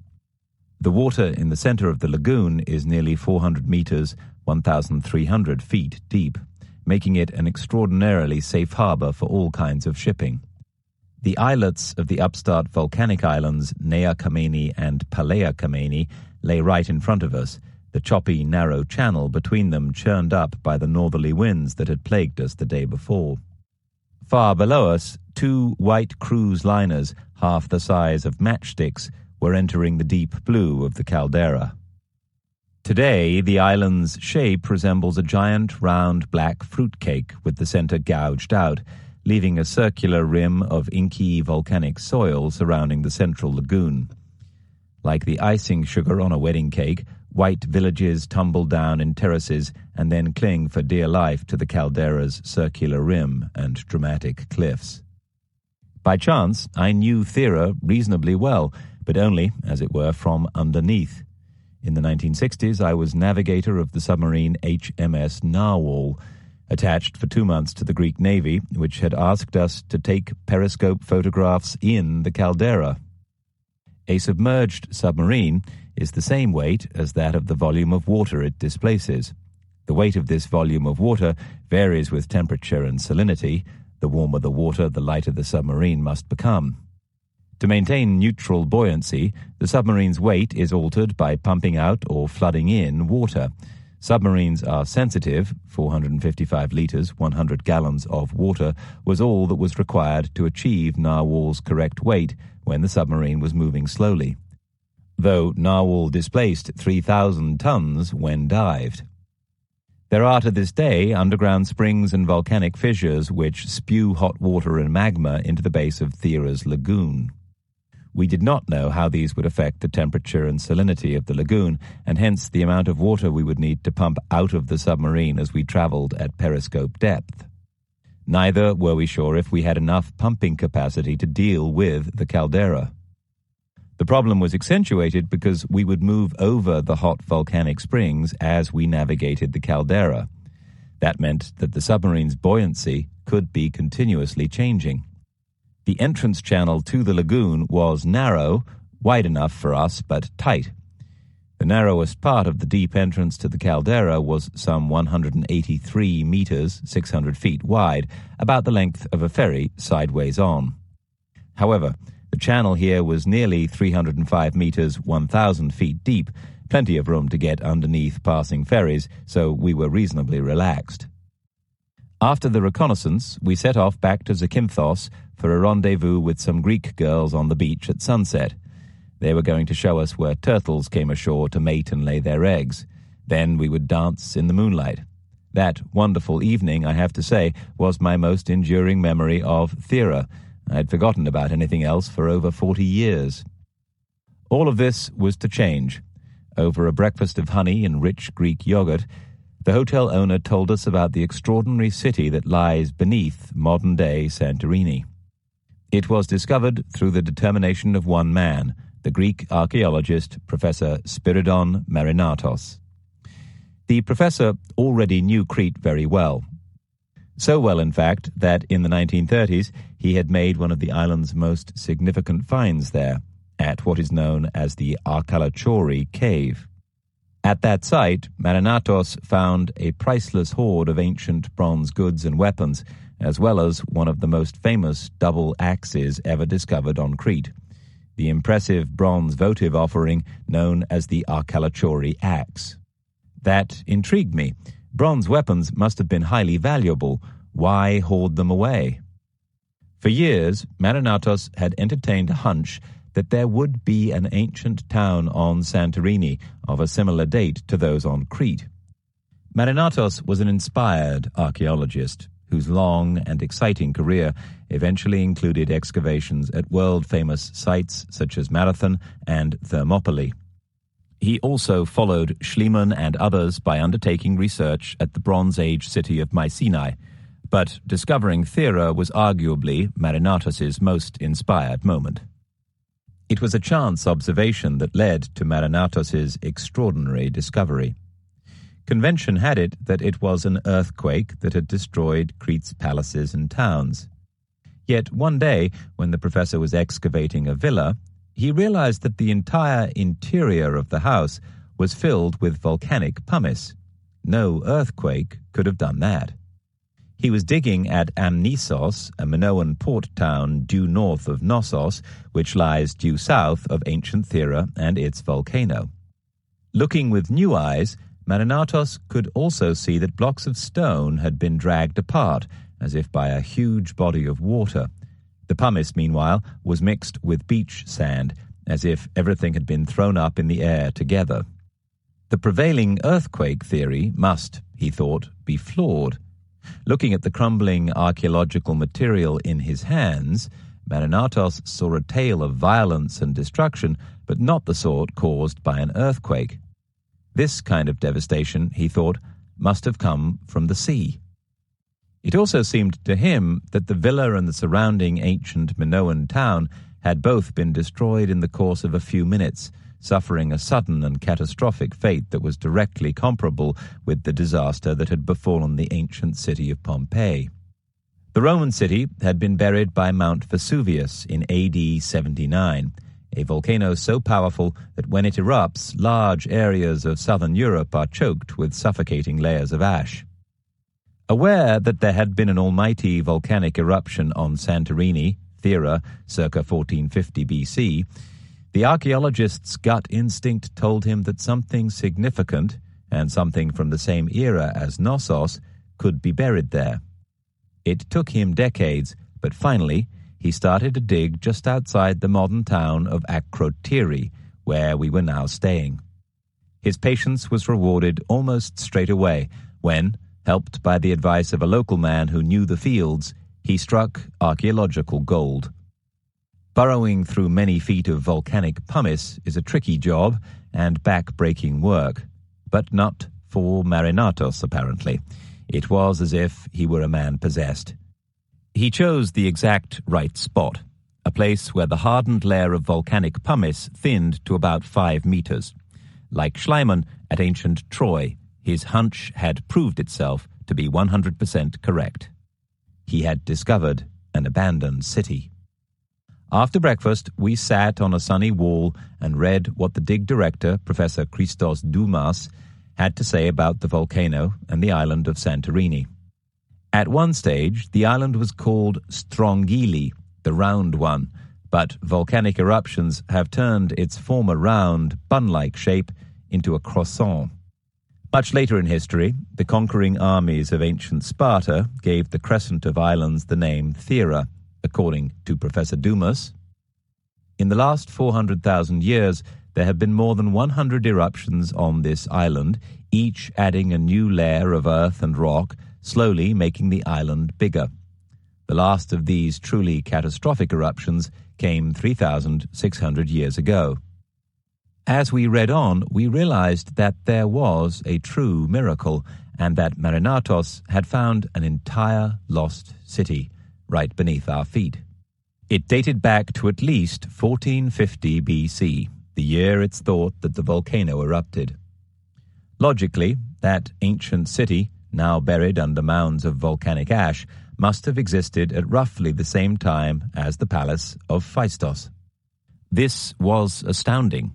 The water in the center of the lagoon is nearly 400 meters, 1,300 feet deep, making it an extraordinarily safe harbor for all kinds of shipping. The islets of the upstart volcanic islands Nea Kameni and Palea Kameni lay right in front of us, the choppy, narrow channel between them churned up by the northerly winds that had plagued us the day before. Far below us, 2 white cruise liners, half the size of matchsticks, were entering the deep blue of the caldera. Today, the island's shape resembles a giant round black fruitcake with the center gouged out, leaving a circular rim of inky volcanic soil surrounding the central lagoon. Like the icing sugar on a wedding cake, white villages tumble down in terraces and then cling for dear life to the caldera's circular rim and dramatic cliffs. By chance, I knew Thera reasonably well, but only, as it were, from underneath. In the 1960s, I was navigator of the submarine HMS Narwhal, attached for 2 months to the Greek Navy, which had asked us to take periscope photographs in the caldera. A submerged submarine is the same weight as that of the volume of water it displaces. The weight of this volume of water varies with temperature and salinity. The warmer the water, the lighter the submarine must become. To maintain neutral buoyancy, the submarine's weight is altered by pumping out or flooding in water. Submarines are sensitive. 455 liters, 100 gallons of water was all that was required to achieve Narwhal's correct weight when the submarine was moving slowly, though Narwhal displaced 3,000 tons when dived. There are to this day underground springs and volcanic fissures which spew hot water and magma into the base of Thera's lagoon. We did not know how these would affect the temperature and salinity of the lagoon, and hence the amount of water we would need to pump out of the submarine as we traveled at periscope depth. Neither were we sure if we had enough pumping capacity to deal with the caldera. The problem was accentuated because we would move over the hot volcanic springs as we navigated the caldera. That meant that the submarine's buoyancy could be continuously changing. The entrance channel to the lagoon was narrow, wide enough for us, but tight. The narrowest part of the deep entrance to the caldera was some 183 meters, 600 feet wide, about the length of a ferry sideways on. However, The channel here was nearly 305 meters, 1,000 feet deep, plenty of room to get underneath passing ferries, so we were reasonably relaxed. After the reconnaissance, we set off back to Zakynthos for a rendezvous with some Greek girls on the beach at sunset. They were going to show us where turtles came ashore to mate and lay their eggs. Then we would dance in the moonlight. That wonderful evening, I have to say, was my most enduring memory of Thera. I had forgotten about anything else for over 40 years. All of this was to change. Over a breakfast of honey and rich Greek yogurt, the hotel owner told us about the extraordinary city that lies beneath modern-day Santorini. It was discovered through the determination of one man, the Greek archaeologist Professor Spiridon Marinatos. The professor already knew Crete very well. So well, in fact, that in the 1930s he had made one of the island's most significant finds there, at what is known as the Arkalachori cave. At that site, Marinatos found a priceless hoard of ancient bronze goods and weapons, as well as one of the most famous double axes ever discovered on Crete, the impressive bronze votive offering known as the Arkalachori axe. That intrigued me. Bronze weapons must have been highly valuable. Why hoard them away? For years, Marinatos had entertained a hunch that there would be an ancient town on Santorini of a similar date to those on Crete. Marinatos was an inspired archaeologist whose long and exciting career eventually included excavations at world-famous sites such as Marathon and Thermopylae. He also followed Schliemann and others by undertaking research at the Bronze Age city of Mycenae, but discovering Thera was arguably Marinatos' most inspired moment. It was a chance observation that led to Marinatos' extraordinary discovery. Convention had it that it was an earthquake that had destroyed Crete's palaces and towns. Yet one day, when the professor was excavating a villa, he realized that the entire interior of the house was filled with volcanic pumice. No earthquake could have done that. He was digging at Amnisos, a Minoan port town due north of Knossos, which lies due south of ancient Thera and its volcano. Looking with new eyes, Marinatos could also see that blocks of stone had been dragged apart, as if by a huge body of water. The pumice, meanwhile, was mixed with beach sand, as if everything had been thrown up in the air together. The prevailing earthquake theory must, he thought, be flawed. Looking at the crumbling archaeological material in his hands, Marinatos saw a tale of violence and destruction, but not the sort caused by an earthquake. This kind of devastation, he thought, must have come from the sea. It also seemed to him that the villa and the surrounding ancient Minoan town had both been destroyed in the course of a few minutes, suffering a sudden and catastrophic fate that was directly comparable with the disaster that had befallen the ancient city of Pompeii. The Roman city had been buried by Mount Vesuvius in AD 79, a volcano so powerful that when it erupts, large areas of southern Europe are choked with suffocating layers of ash. Aware that there had been an almighty volcanic eruption on Santorini, Thera, circa 1450 BC, the archaeologist's gut instinct told him that something significant, and something from the same era as Knossos, could be buried there. It took him decades, but finally he started to dig just outside the modern town of Akrotiri, where we were now staying. His patience was rewarded almost straight away when, helped by the advice of a local man who knew the fields, he struck archaeological gold. Burrowing through many feet of volcanic pumice is a tricky job and back-breaking work, but not for Marinatos, apparently. It was as if he were a man possessed. He chose the exact right spot, a place where the hardened layer of volcanic pumice thinned to about 5 meters. Like Schliemann at ancient Troy, his hunch had proved itself to be 100% correct. He had discovered an abandoned city. After breakfast, we sat on a sunny wall and read what the dig director, Professor Christos Doumas, had to say about the volcano and the island of Santorini. At one stage, the island was called Strongili, the round one, but volcanic eruptions have turned its former round, bun-like shape into a croissant. Much later in history, the conquering armies of ancient Sparta gave the crescent of islands the name Thera, according to Professor Dumas. In the last 400,000 years, there have been more than 100 eruptions on this island, each adding a new layer of earth and rock, slowly making the island bigger. The last of these truly catastrophic eruptions came 3,600 years ago. As we read on, we realized that there was a true miracle, and that Marinatos had found an entire lost city right beneath our feet. It dated back to at least 1450 BC, the year it's thought that the volcano erupted. Logically, that ancient city, now buried under mounds of volcanic ash, must have existed at roughly the same time as the palace of Phaistos. This was astounding.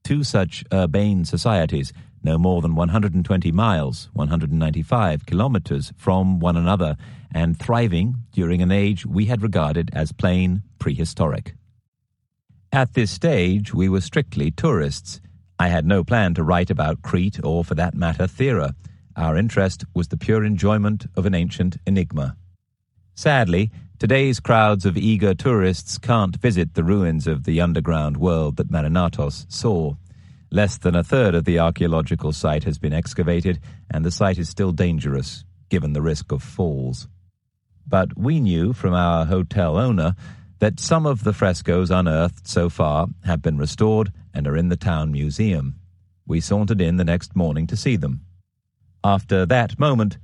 Two such urbane societies, no more than 120 miles, 195 kilometers from one another, and thriving during an age we had regarded as plain prehistoric. At this stage, we were strictly tourists. I had no plan to write about Crete or, for that matter, Thera. Our interest was the pure enjoyment of an ancient enigma. Sadly, today's crowds of eager tourists can't visit the ruins of the underground world that Marinatos saw. Less than a third of the archaeological site has been excavated, and the site is still dangerous, given the risk of falls. But we knew from our hotel owner that some of the frescoes unearthed so far have been restored and are in the town museum. We sauntered in the next morning to see them. After that moment,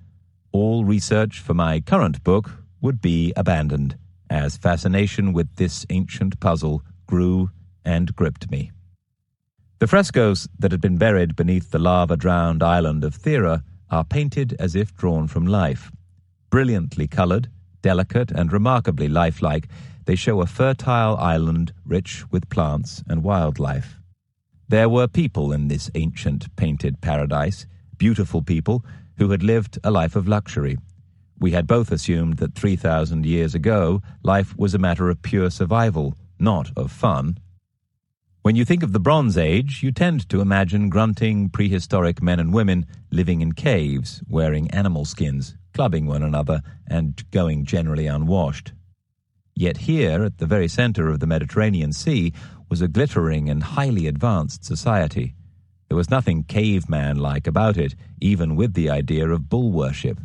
all research for my current book would be abandoned, as fascination with this ancient puzzle grew and gripped me. The frescoes that had been buried beneath the lava-drowned island of Thera are painted as if drawn from life. Brilliantly colored, delicate, and remarkably lifelike, they show a fertile island rich with plants and wildlife. There were people in this ancient painted paradise, beautiful people who had lived a life of luxury. We had both assumed that 3,000 years ago, life was a matter of pure survival, not of fun. When you think of the Bronze Age, you tend to imagine grunting prehistoric men and women living in caves, wearing animal skins, clubbing one another, and going generally unwashed. Yet here, at the very center of the Mediterranean Sea, was a glittering and highly advanced society. There was nothing caveman-like about it, even with the idea of bull worship.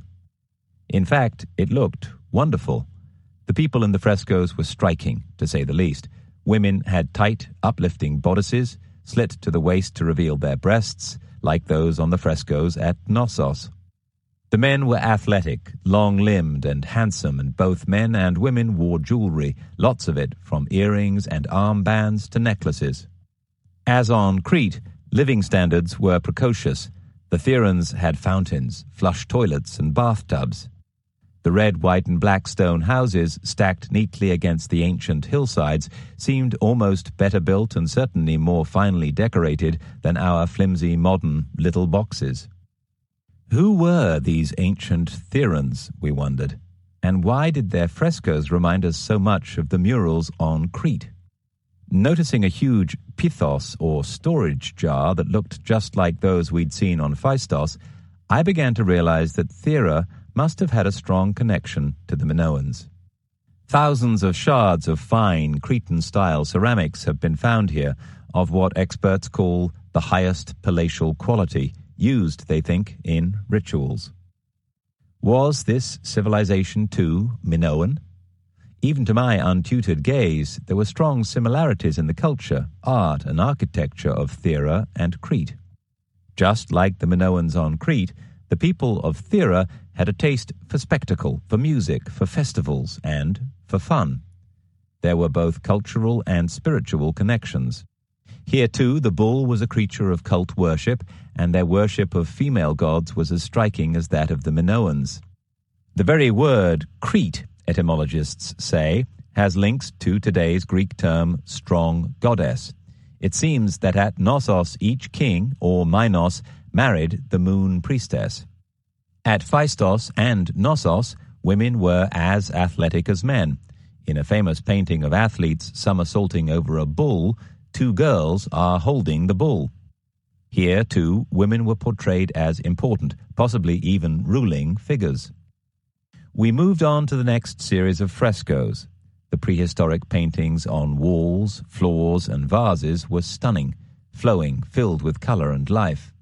In fact, it looked wonderful. The people in the frescoes were striking, to say the least. Women had tight, uplifting bodices, slit to the waist to reveal their breasts, like those on the frescoes at Knossos. The men were athletic, long-limbed, and handsome, and both men and women wore jewelry, lots of it, from earrings and armbands to necklaces. As on Crete, living standards were precocious. The Therans had fountains, flush toilets, and bathtubs. The red, white, and black stone houses, stacked neatly against the ancient hillsides, seemed almost better built and certainly more finely decorated than our flimsy modern little boxes. Who were these ancient Therans, we wondered, and why did their frescoes remind us so much of the murals on Crete? Noticing a huge pithos, or storage jar, that looked just like those we'd seen on Phaistos, I began to realize that Thera must have had a strong connection to the Minoans. Thousands of shards of fine Cretan-style ceramics have been found here, of what experts call the highest palatial quality, used, they think, in rituals. Was this civilization too Minoan? Even to my untutored gaze, there were strong similarities in the culture, art, and architecture of Thera and Crete. Just like the Minoans on Crete, the people of Thera had a taste for spectacle, for music, for festivals, and for fun. There were both cultural and spiritual connections. Here, too, the bull was a creature of cult worship, and their worship of female gods was as striking as that of the Minoans. The very word Crete, etymologists say, has links to today's Greek term strong goddess. It seems that at Knossos each king, or Minos, married the moon priestess. At Phaistos and Knossos, women were as athletic as men. In a famous painting of athletes somersaulting over a bull, two girls are holding the bull. Here, too, women were portrayed as important, possibly even ruling figures. We moved on to the next series of frescoes. The prehistoric paintings on walls, floors, and vases were stunning, flowing, filled with color and life.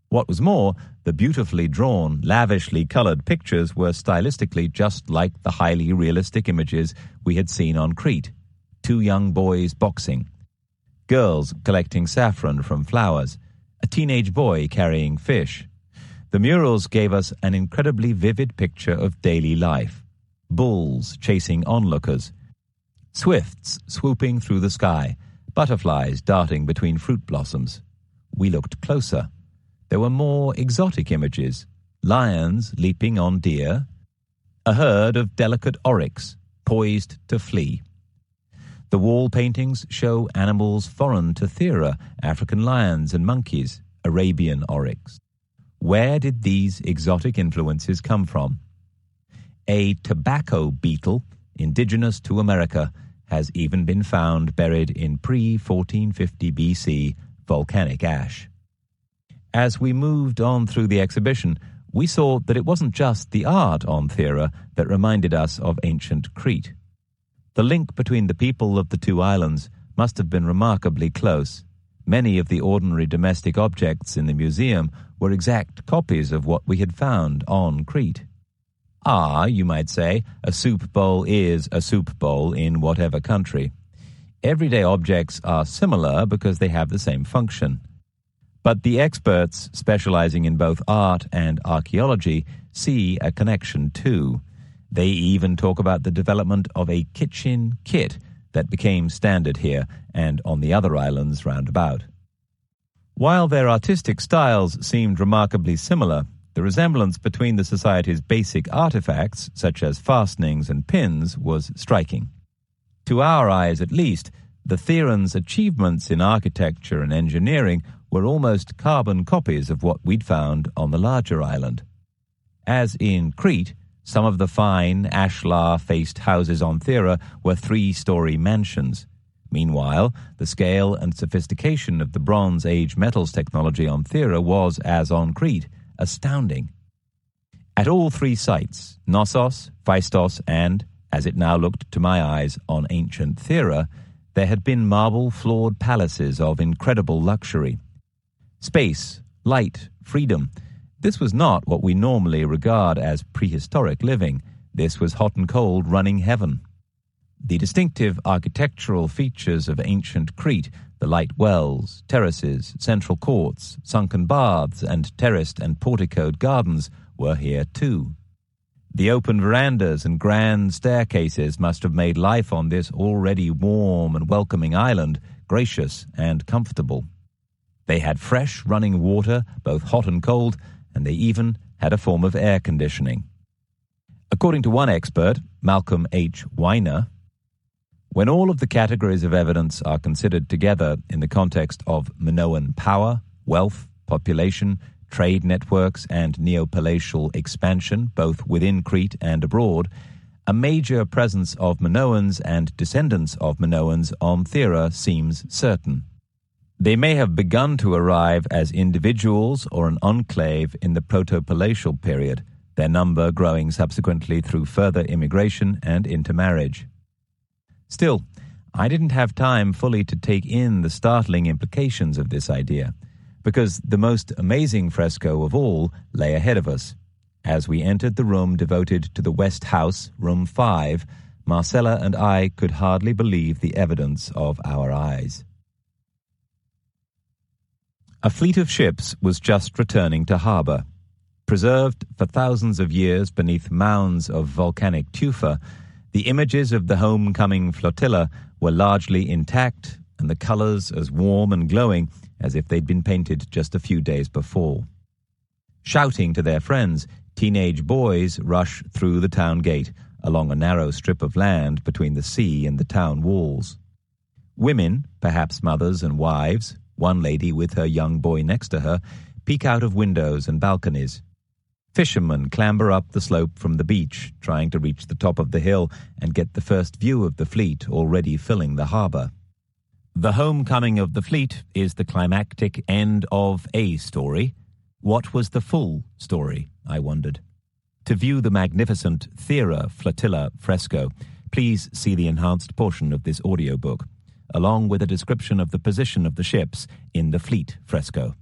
What was more, the beautifully drawn, lavishly colored pictures were stylistically just like the highly realistic images we had seen on Crete. Two young boys boxing, girls collecting saffron from flowers, a teenage boy carrying fish. The murals gave us an incredibly vivid picture of daily life. Bulls chasing onlookers, swifts swooping through the sky, butterflies darting between fruit blossoms. We looked closer. There were more exotic images, lions leaping on deer, a herd of delicate oryx poised to flee. The wall paintings show animals foreign to Thera, African lions and monkeys, Arabian oryx. Where did these exotic influences come from? A tobacco beetle, indigenous to America, has even been found buried in pre-1450 BC volcanic ash. As we moved on through the exhibition, we saw that it wasn't just the art on Thera that reminded us of ancient Crete. The link between the people of the two islands must have been remarkably close. Many of the ordinary domestic objects in the museum were exact copies of what we had found on Crete. You might say, a soup bowl is a soup bowl in whatever country. Everyday objects are similar because they have the same function. But the experts specializing in both art and archaeology see a connection too. They even talk about the development of a kitchen kit that became standard here and on the other islands round about. While their artistic styles seemed remarkably similar, the resemblance between the society's basic artifacts, such as fastenings and pins, was striking. To our eyes at least, the Therans' achievements in architecture and engineering were almost carbon copies of what we'd found on the larger island. As in Crete, some of the fine, ashlar-faced houses on Thera were 3-story mansions. Meanwhile, the scale and sophistication of the Bronze Age metals technology on Thera was, as on Crete, astounding. At all 3 sites, Knossos, Phaistos, and, as it now looked to my eyes, on ancient Thera, there had been marble-floored palaces of incredible luxury. Space, light, freedom. This was not what we normally regard as prehistoric living. This was hot and cold running heaven. The distinctive architectural features of ancient Crete, the light wells, terraces, central courts, sunken baths, and terraced and porticoed gardens were here too. The open verandas and grand staircases must have made life on this already warm and welcoming island gracious and comfortable. They had fresh running water, both hot and cold, and they even had a form of air conditioning. According to one expert, Malcolm H. Weiner, when all of the categories of evidence are considered together in the context of Minoan power, wealth, population, trade networks, and neo-palatial expansion, both within Crete and abroad, a major presence of Minoans and descendants of Minoans on Thera seems certain. They may have begun to arrive as individuals or an enclave in the proto-palatial period, their number growing subsequently through further immigration and intermarriage. Still, I didn't have time fully to take in the startling implications of this idea, because the most amazing fresco of all lay ahead of us. As we entered the room devoted to the West House, room 5, Marcella and I could hardly believe the evidence of our eyes. A fleet of ships was just returning to harbor. Preserved for thousands of years beneath mounds of volcanic tufa, the images of the homecoming flotilla were largely intact and the colors as warm and glowing as if they'd been painted just a few days before. Shouting to their friends, teenage boys rush through the town gate along a narrow strip of land between the sea and the town walls. Women, perhaps mothers and wives, one lady with her young boy next to her, peek out of windows and balconies. Fishermen clamber up the slope from the beach, trying to reach the top of the hill and get the first view of the fleet already filling the harbour. The homecoming of the fleet is the climactic end of a story. What was the full story, I wondered. To view the magnificent Thera Flotilla fresco, please see the enhanced portion of this audiobook, along with a description of the position of the ships in the fleet fresco.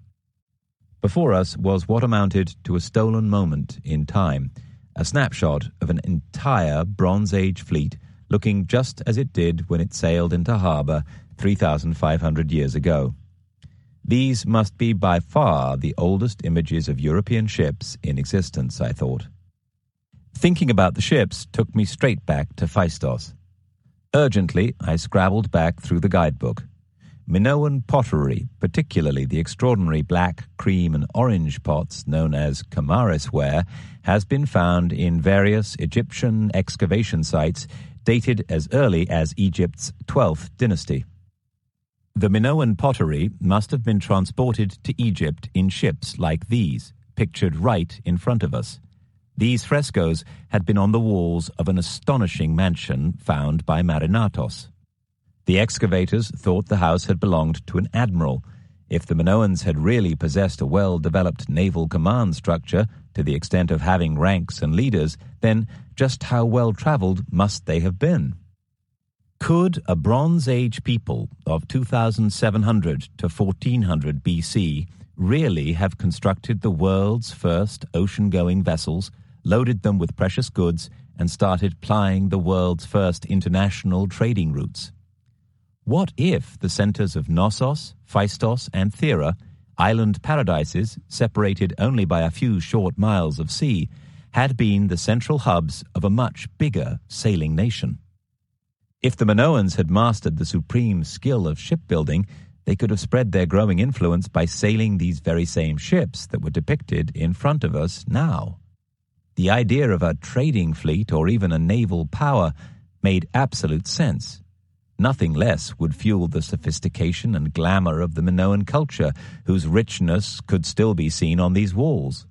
Before us was what amounted to a stolen moment in time, a snapshot of an entire Bronze Age fleet looking just as it did when it sailed into harbour 3,500 years ago. These must be by far the oldest images of European ships in existence, I thought. Thinking about the ships took me straight back to Phaistos. Urgently, I scrabbled back through the guidebook. Minoan pottery, particularly the extraordinary black, cream and orange pots known as Kamaris ware, has been found in various Egyptian excavation sites dated as early as Egypt's 12th dynasty. The Minoan pottery must have been transported to Egypt in ships like these, pictured right in front of us. These frescoes had been on the walls of an astonishing mansion found by Marinatos. The excavators thought the house had belonged to an admiral. If the Minoans had really possessed a well-developed naval command structure to the extent of having ranks and leaders, then just how well-travelled must they have been? Could a Bronze Age people of 2700 to 1400 BC really have constructed the world's first ocean-going vessels, loaded them with precious goods, and started plying the world's first international trading routes? What if the centers of Knossos, Phaistos, and Thera, island paradises separated only by a few short miles of sea, had been the central hubs of a much bigger sailing nation? If the Minoans had mastered the supreme skill of shipbuilding, they could have spread their growing influence by sailing these very same ships that were depicted in front of us now. The idea of a trading fleet or even a naval power made absolute sense. Nothing less would fuel the sophistication and glamour of the Minoan culture, whose richness could still be seen on these walls.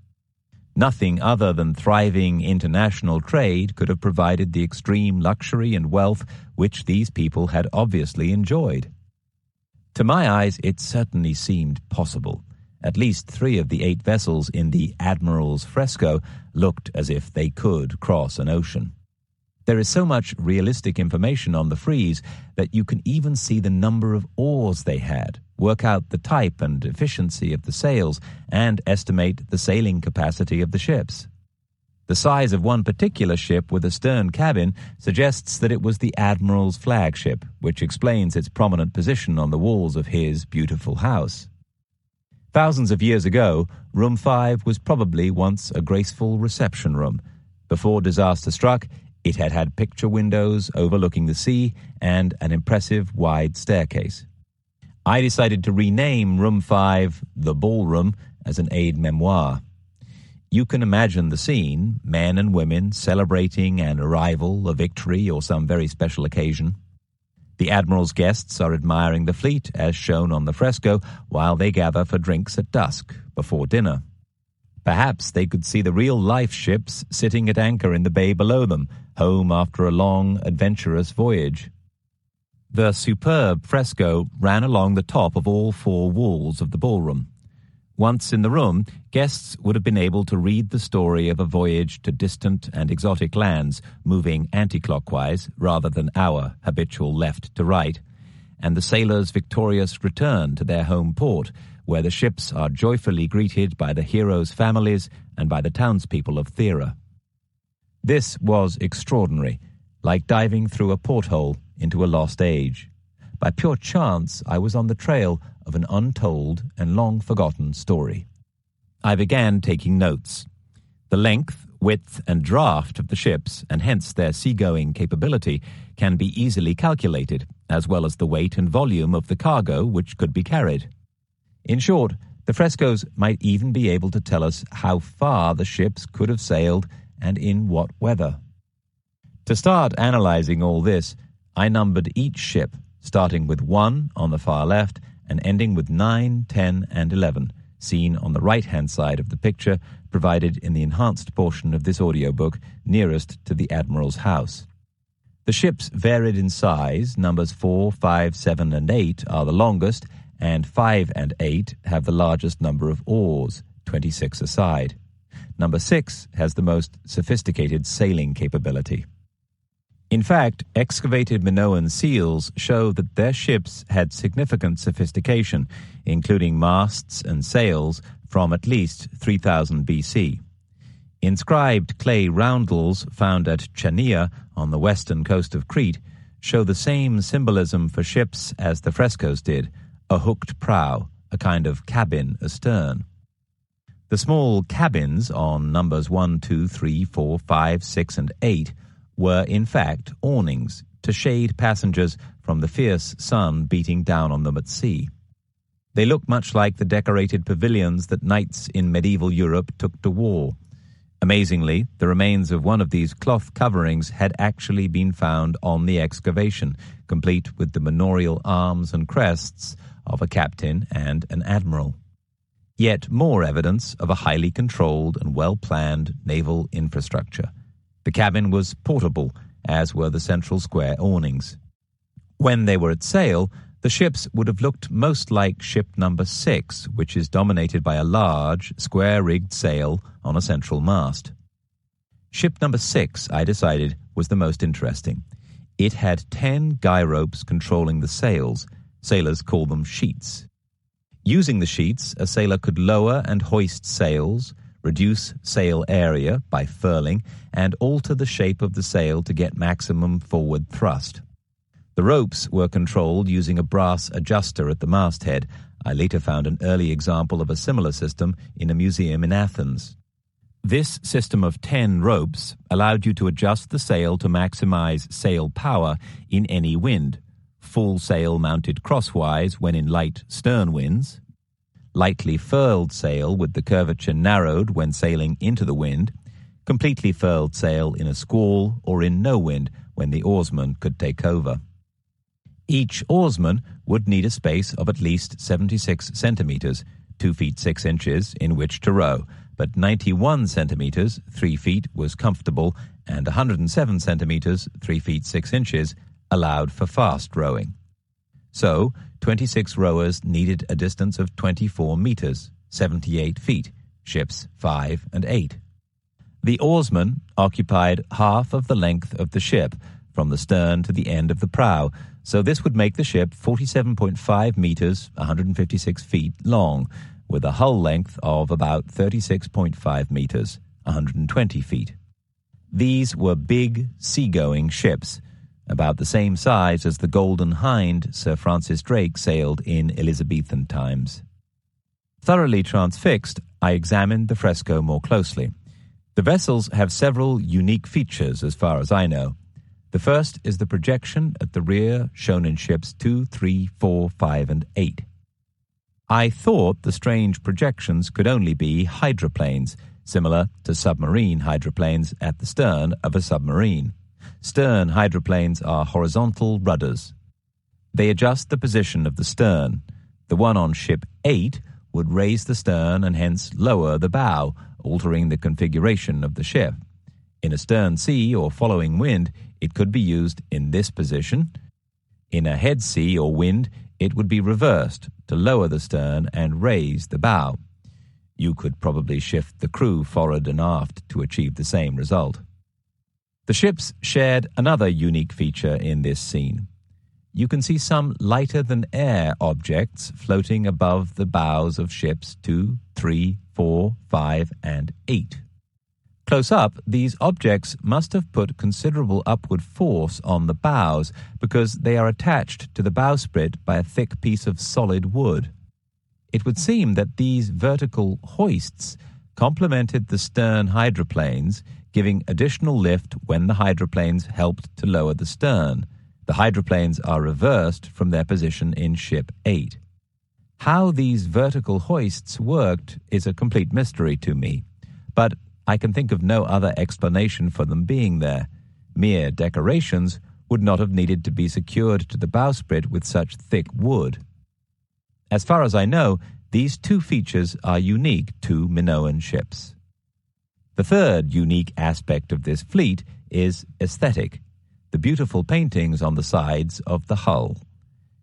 Nothing other than thriving international trade could have provided the extreme luxury and wealth which these people had obviously enjoyed. To my eyes, it certainly seemed possible. At least 3 of the 8 vessels in the Admiral's fresco looked as if they could cross an ocean. There is so much realistic information on the frieze that you can even see the number of oars they had, work out the type and efficiency of the sails, and estimate the sailing capacity of the ships. The size of one particular ship with a stern cabin suggests that it was the Admiral's flagship, which explains its prominent position on the walls of his beautiful house. Thousands of years ago, Room 5 was probably once a graceful reception room. Before disaster struck, it had had picture windows overlooking the sea and an impressive wide staircase. I decided to rename Room 5 the Ballroom as an aide-memoire. You can imagine the scene, men and women celebrating an arrival, a victory, or some very special occasion. The Admiral's guests are admiring the fleet as shown on the fresco while they gather for drinks at dusk before dinner. Perhaps they could see the real-life ships sitting at anchor in the bay below them, home after a long, adventurous voyage. The superb fresco ran along the top of all 4 walls of the ballroom. Once in the room, guests would have been able to read the story of a voyage to distant and exotic lands, moving anti-clockwise rather than our habitual left to right, and the sailors' victorious return to their home port, where the ships are joyfully greeted by the heroes' families and by the townspeople of Thera. This was extraordinary, like diving through a porthole into a lost age. By pure chance, I was on the trail of an untold and long-forgotten story. I began taking notes. The length, width, and draft of the ships, and hence their seagoing capability, can be easily calculated, as well as the weight and volume of the cargo which could be carried. In short, the frescoes might even be able to tell us how far the ships could have sailed and in what weather. To start analyzing all this, I numbered each ship, starting with 1 on the far left and ending with 9, 10, and 11, seen on the right-hand side of the picture provided in the enhanced portion of this audiobook nearest to the Admiral's house. The ships varied in size. Numbers 4, 5, 7, and 8 are the longest, and 5 and 8 have the largest number of oars, 26 aside. Number 6 has the most sophisticated sailing capability. In fact, excavated Minoan seals show that their ships had significant sophistication, including masts and sails, from at least 3000 BC. Inscribed clay roundels found at Chania on the western coast of Crete show the same symbolism for ships as the frescoes did, a hooked prow, a kind of cabin astern. The small cabins on numbers 1, 2, 3, 4, 5, 6, and 8 were in fact awnings to shade passengers from the fierce sun beating down on them at sea. They look much like the decorated pavilions that knights in medieval Europe took to war. Amazingly, the remains of one of these cloth coverings had actually been found on the excavation, complete with the manorial arms and crests of a captain and an admiral. Yet more evidence of a highly controlled and well-planned naval infrastructure. The cabin was portable, as were the central square awnings. When they were at sail, the ships would have looked most like ship number 6, which is dominated by a large, square-rigged sail on a central mast. Ship number 6, I decided, was the most interesting. It had 10 guy ropes controlling the sails. Sailors call them sheets. Using the sheets, a sailor could lower and hoist sails, reduce sail area by furling, and alter the shape of the sail to get maximum forward thrust. The ropes were controlled using a brass adjuster at the masthead. I later found an early example of a similar system in a museum in Athens. This system of 10 ropes allowed you to adjust the sail to maximize sail power in any wind. Full sail mounted crosswise when in light stern winds, lightly furled sail with the curvature narrowed when sailing into the wind, completely furled sail in a squall or in no wind when the oarsman could take over. Each oarsman would need a space of at least 76 centimeters, 2 feet 6 inches, in which to row, but 91 centimeters, 3 feet, was comfortable, and 107 centimeters, 3 feet 6 inches, allowed for fast rowing. So, 26 rowers needed a distance of 24 meters, 78 feet, ships 5 and 8. The oarsman occupied half of the length of the ship, from the stern to the end of the prow, so this would make the ship 47.5 meters, 156 feet long, with a hull length of about 36.5 meters, 120 feet. These were big, seagoing ships, about the same size as the Golden Hind Sir Francis Drake sailed in Elizabethan times. Thoroughly transfixed, I examined the fresco more closely. The vessels have several unique features as far as I know. The first is the projection at the rear shown in ships 2, 3, 4, 5, and 8. I thought the strange projections could only be hydroplanes, similar to submarine hydroplanes at the stern of a submarine. Stern hydroplanes are horizontal rudders. They adjust the position of the stern. The one on ship 8 would raise the stern and hence lower the bow, altering the configuration of the ship. In a stern sea or following wind, it could be used in this position. In a head sea or wind, it would be reversed to lower the stern and raise the bow. You could probably shift the crew forward and aft to achieve the same result. The ships shared another unique feature in this scene. You can see some lighter-than-air objects floating above the bows of ships 2, 3, 4, 5, and 8. Close up, these objects must have put considerable upward force on the bows because they are attached to the bowsprit by a thick piece of solid wood. It would seem that these vertical hoists complemented the stern hydroplanes, giving additional lift when the hydroplanes helped to lower the stern. The hydroplanes are reversed from their position in ship 8. How these vertical hoists worked is a complete mystery to me, but I can think of no other explanation for them being there. Mere decorations would not have needed to be secured to the bowsprit with such thick wood. As far as I know, These two features are unique to Minoan ships. The third unique aspect of this fleet is aesthetic, the beautiful paintings on the sides of the hull.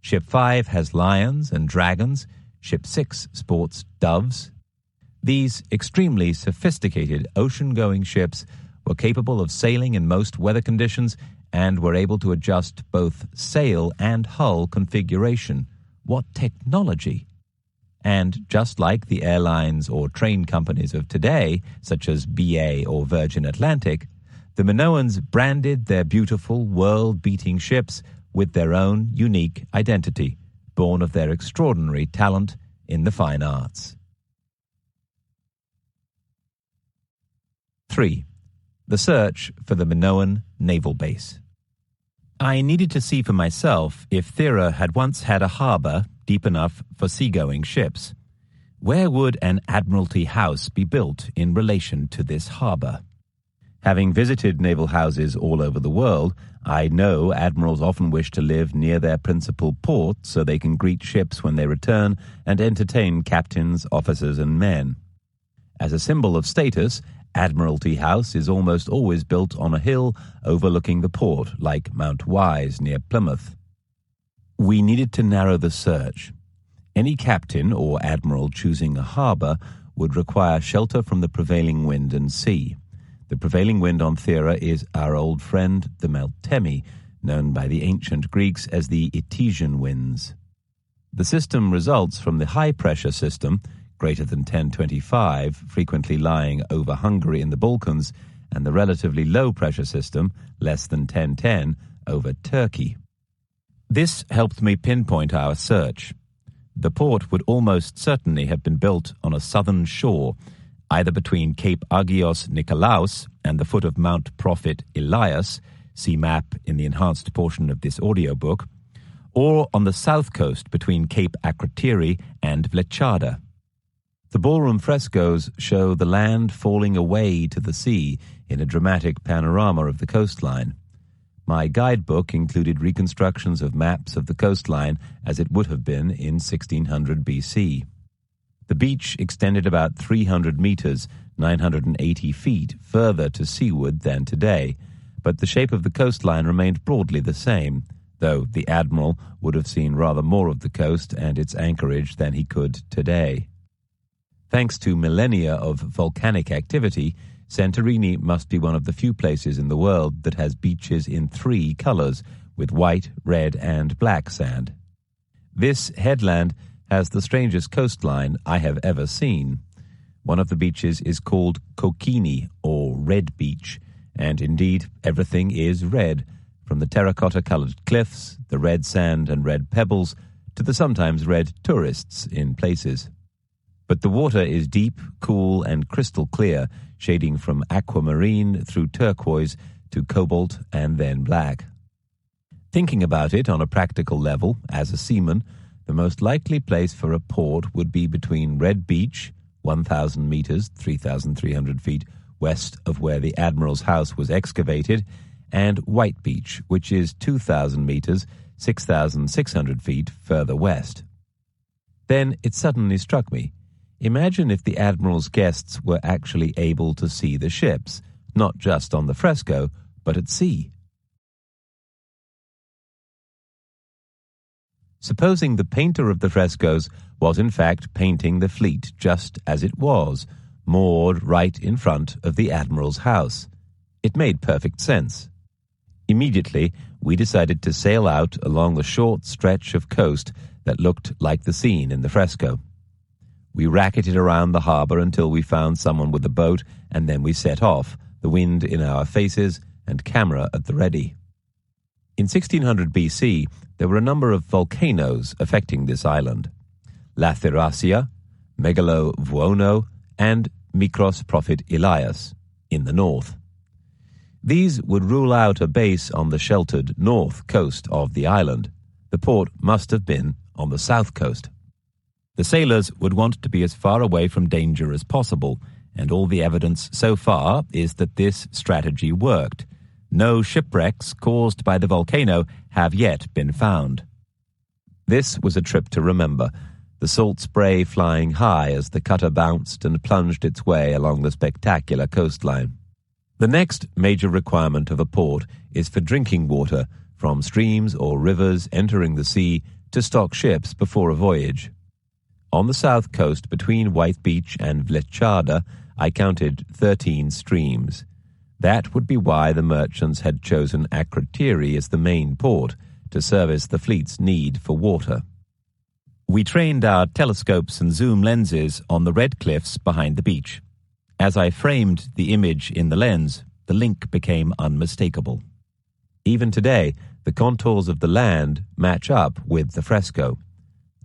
Ship 5 has lions and dragons, Ship 6 sports doves. These extremely sophisticated ocean-going ships were capable of sailing in most weather conditions and were able to adjust both sail and hull configuration. What technology! And just like the airlines or train companies of today, such as BA or Virgin Atlantic, the Minoans branded their beautiful, world-beating ships with their own unique identity, born of their extraordinary talent in the fine arts. 3. The search for the Minoan naval base. I needed to see for myself if Thera had once had a harbour deep enough for seagoing ships. Where would an admiralty house be built in relation to this harbour? Having visited naval houses all over the world, I know admirals often wish to live near their principal port so they can greet ships when they return and entertain captains, officers, and men. As a symbol of status, Admiralty House is almost always built on a hill overlooking the port, like Mount Wise near Plymouth. We needed to narrow the search. Any captain or admiral choosing a harbour would require shelter from the prevailing wind and sea. The prevailing wind on Thera is our old friend, the Meltemi, known by the ancient Greeks as the Etesian winds. The system results from the high-pressure system, greater than 1025, frequently lying over Hungary in the Balkans, and the relatively low-pressure system, less than 1010, over Turkey. This helped me pinpoint our search. The port would almost certainly have been built on a southern shore, either between Cape Agios Nikolaos and the foot of Mount Prophet Elias, see map in the enhanced portion of this audiobook, or on the south coast between Cape Akrotiri and Vlečada. The ballroom frescoes show the land falling away to the sea in a dramatic panorama of the coastline. My guidebook included reconstructions of maps of the coastline as it would have been in 1600 BC. The beach extended about 300 meters, 980 feet, further to seaward than today, but the shape of the coastline remained broadly the same, though the admiral would have seen rather more of the coast and its anchorage than he could today. Thanks to millennia of volcanic activity, Santorini must be one of the few places in the world that has beaches in 3 colors, with white, red, and black sand. This headland has the strangest coastline I have ever seen. One of the beaches is called Kokini, or Red Beach, and indeed everything is red, from the terracotta-colored cliffs, the red sand and red pebbles, to the sometimes red tourists in places. But the water is deep, cool, and crystal clear, shading from aquamarine through turquoise to cobalt and then black. Thinking about it on a practical level, as a seaman, the most likely place for a port would be between Red Beach, 1,000 meters, 3,300 feet, west of where the Admiral's house was excavated, and White Beach, which is 2,000 meters, 6,600 feet further west. Then it suddenly struck me. Imagine if the Admiral's guests were actually able to see the ships, not just on the fresco, but at sea. Supposing the painter of the frescoes was in fact painting the fleet just as it was, moored right in front of the Admiral's house. It made perfect sense. Immediately, we decided to sail out along the short stretch of coast that looked like the scene in the fresco. We racketed around the harbor until we found someone with a boat, and then we set off, the wind in our faces and camera at the ready. In 1600 BC, there were a number of volcanoes affecting this island: Lathirasia, Megalovuono, and Mikros Prophet Elias in the north. These would rule out a base on the sheltered north coast of the island. The port must have been on the south coast. The sailors would want to be as far away from danger as possible, and all the evidence so far is that this strategy worked. No shipwrecks caused by the volcano have yet been found. This was a trip to remember. the salt spray flying high as the cutter bounced and plunged its way along the spectacular coastline. The next major requirement of a port is for drinking water from streams or rivers entering the sea to stock ships before a voyage. On the south coast between White Beach and Vlečada, I counted 13 streams. That would be why the merchants had chosen Akrotiri as the main port to service the fleet's need for water. We trained our telescopes and zoom lenses on the red cliffs behind the beach. As I framed the image in the lens, the link became unmistakable. Even today, the contours of the land match up with the fresco.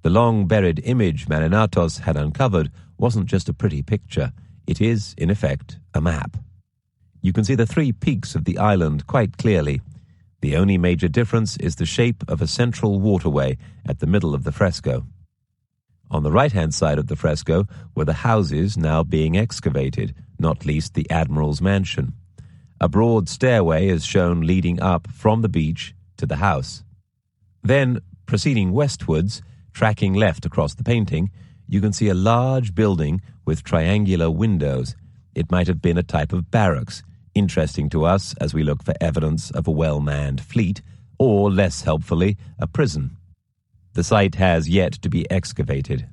The long-buried image Marinatos had uncovered wasn't just a pretty picture. It is, in effect, a map. You can see the 3 peaks of the island quite clearly. The only major difference is the shape of a central waterway at the middle of the fresco. On the right-hand side of the fresco were the houses now being excavated, not least the Admiral's mansion. A broad stairway is shown leading up from the beach to the house. Then, proceeding westwards, tracking left across the painting, you can see a large building with triangular windows. It might have been a type of barracks, interesting to us as we look for evidence of a well-manned fleet, or, less helpfully, a prison. The site has yet to be excavated.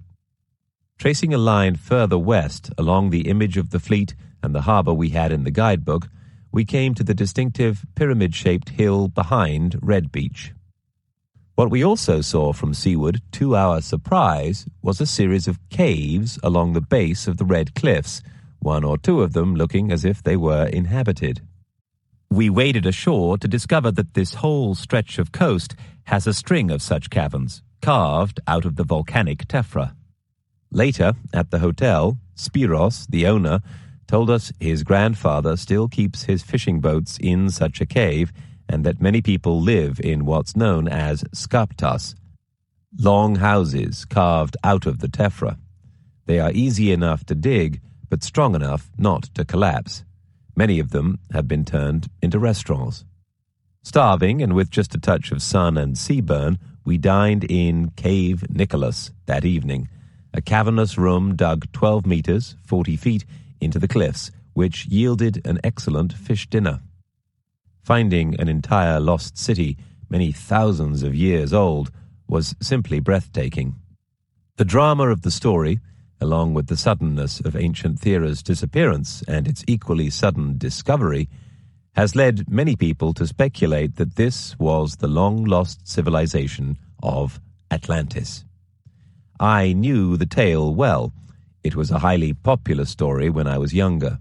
Tracing a line further west along the image of the fleet and the harbour we had in the guidebook, we came to the distinctive pyramid-shaped hill behind Red Beach. What we also saw from seaward, to our surprise, was a series of caves along the base of the red cliffs, 1 or 2 of them looking as if they were inhabited. We waded ashore to discover that this whole stretch of coast has a string of such caverns, carved out of the volcanic tephra. Later, at the hotel, Spiros, the owner, told us his grandfather still keeps his fishing boats in such a cave, and that many people live in what's known as skaptas, long houses carved out of the tephra. They are easy enough to dig, but strong enough not to collapse. Many of them have been turned into restaurants. Starving and with just a touch of sun and sea burn, we dined in Cave Nicholas that evening, a cavernous room dug 12 meters, 40 feet, into the cliffs, which yielded an excellent fish dinner. Finding an entire lost city, many thousands of years old, was simply breathtaking. The drama of the story, along with the suddenness of ancient Thera's disappearance and its equally sudden discovery, has led many people to speculate that this was the long-lost civilization of Atlantis. I knew the tale well. It was a highly popular story when I was younger.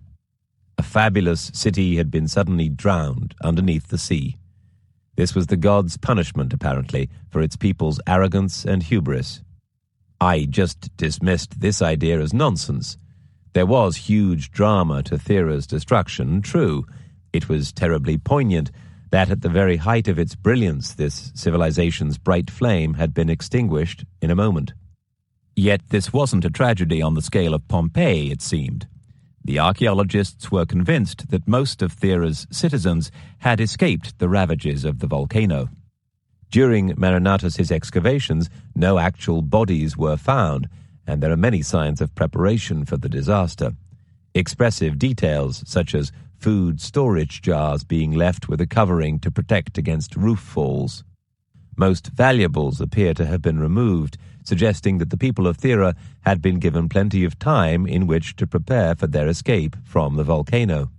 A fabulous city had been suddenly drowned underneath the sea. This was the gods' punishment, apparently, for its people's arrogance and hubris. I just dismissed this idea as nonsense. There was huge drama to Thera's destruction, true. It was terribly poignant that at the very height of its brilliance this civilization's bright flame had been extinguished in a moment. Yet this wasn't a tragedy on the scale of Pompeii, it seemed. The archaeologists were convinced that most of Thera's citizens had escaped the ravages of the volcano. During Marinatos' excavations, no actual bodies were found, and there are many signs of preparation for the disaster. Expressive details such as food storage jars being left with a covering to protect against roof falls. Most valuables appear to have been removed, suggesting that the people of Thera had been given plenty of time in which to prepare for their escape from the volcano.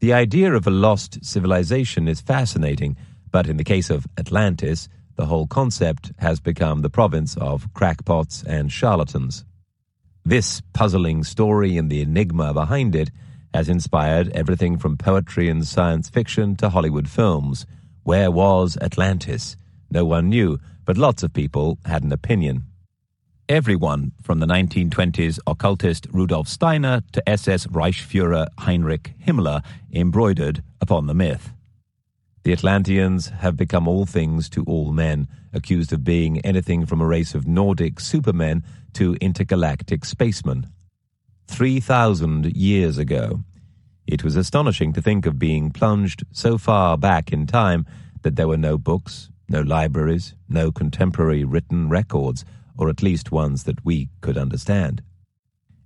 The idea of a lost civilization is fascinating, but in the case of Atlantis, the whole concept has become the province of crackpots and charlatans. This puzzling story and the enigma behind it has inspired everything from poetry and science fiction to Hollywood films. Where was Atlantis? No one knew, but lots of people had an opinion. Everyone, from the 1920s occultist Rudolf Steiner to SS Reichsfuhrer Heinrich Himmler, embroidered upon the myth. The Atlanteans have become all things to all men, accused of being anything from a race of Nordic supermen to intergalactic spacemen. 3,000 years ago. It was astonishing to think of being plunged so far back in time that there were no books, no libraries, no contemporary written records. or at least ones that we could understand.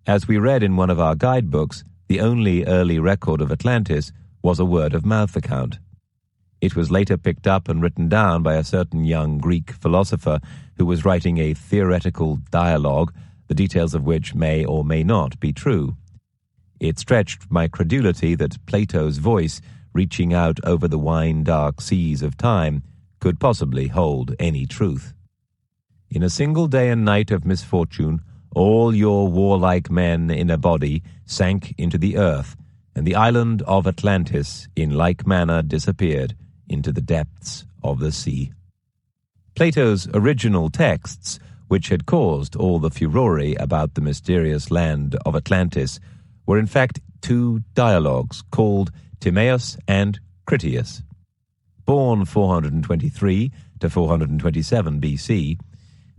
As we read in one of our guidebooks, the only early record of Atlantis was a word-of-mouth account. It was later picked up and written down by a certain young Greek philosopher who was writing a theoretical dialogue, the details of which may or may not be true. It stretched my credulity that Plato's voice, reaching out over the wine-dark seas of time, could possibly hold any truth. In a single day and night of misfortune, all your warlike men in a body sank into the earth, and the island of Atlantis in like manner disappeared into the depths of the sea. Plato's original texts, which had caused all the furore about the mysterious land of Atlantis, were in fact two dialogues called Timaeus and Critias. Born 423 to 427 BC,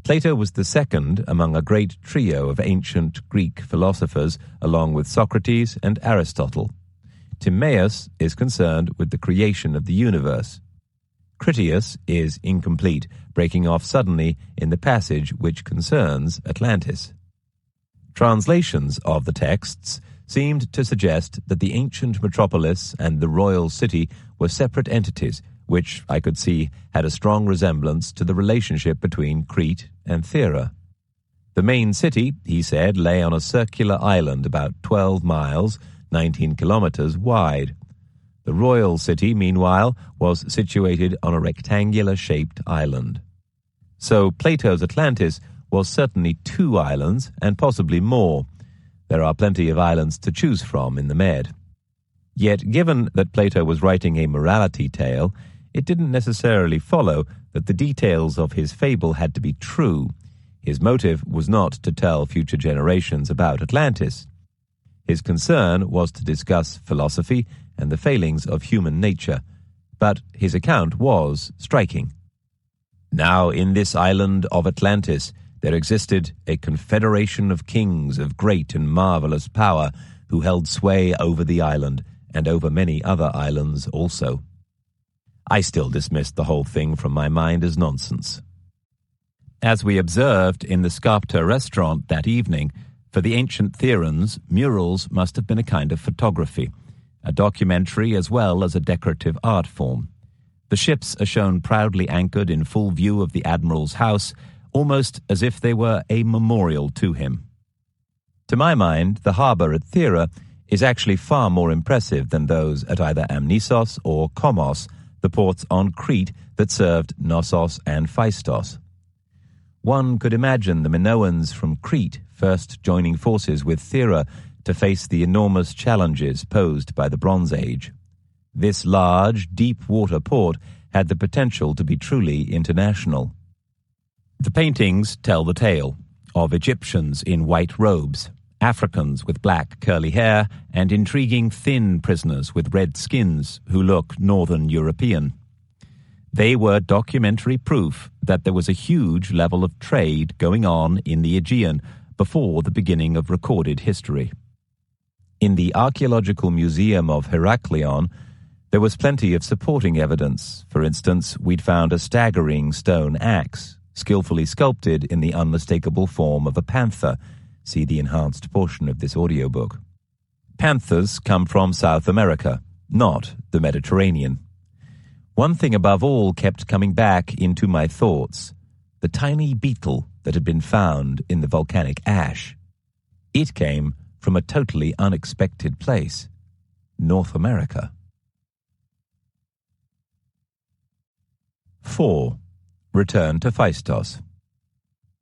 Plato was the second among a great trio of ancient Greek philosophers, along with Socrates and Aristotle. Timaeus is concerned with the creation of the universe. Critias is incomplete, breaking off suddenly in the passage which concerns Atlantis. Translations of the texts seemed to suggest that the ancient metropolis and the royal city were separate entities, which I could see had a strong resemblance to the relationship between Crete and Thera. The main city, he said, lay on a circular island about 12 miles, 19 kilometers wide. The royal city, meanwhile, was situated on a rectangular-shaped island. So Plato's Atlantis was certainly 2 islands, and possibly more. There are plenty of islands to choose from in the Med. Yet, given that Plato was writing a morality tale, it didn't necessarily follow that the details of his fable had to be true. His motive was not to tell future generations about Atlantis. His concern was to discuss philosophy and the failings of human nature, but his account was striking. Now in this island of Atlantis there existed a confederation of kings of great and marvelous power who held sway over the island and over many other islands also. I still dismissed the whole thing from my mind as nonsense. As we observed in the Scarpta restaurant that evening, for the ancient Therans, murals must have been a kind of photography, a documentary as well as a decorative art form. The ships are shown proudly anchored in full view of the admiral's house, almost as if they were a memorial to him. To my mind, the harbour at Thera is actually far more impressive than those at either Amnisos or Komos, the ports on Crete that served Knossos and Phaistos. One could imagine the Minoans from Crete first joining forces with Thera to face the enormous challenges posed by the Bronze Age. This large, deep-water port had the potential to be truly international. The paintings tell the tale of Egyptians in white robes, Africans with black curly hair, and intriguing thin prisoners with red skins who look Northern European. They were documentary proof that there was a huge level of trade going on in the Aegean before the beginning of recorded history. In the Archaeological Museum of Heraklion, there was plenty of supporting evidence. For instance, we'd found a staggering stone axe, skillfully sculpted in the unmistakable form of a panther. See the enhanced portion of this audiobook. Panthers come from South America, not the Mediterranean. One thing above all kept coming back into my thoughts: the tiny beetle that had been found in the volcanic ash. It came from a totally unexpected place, North America. 4. Return to Phaistos.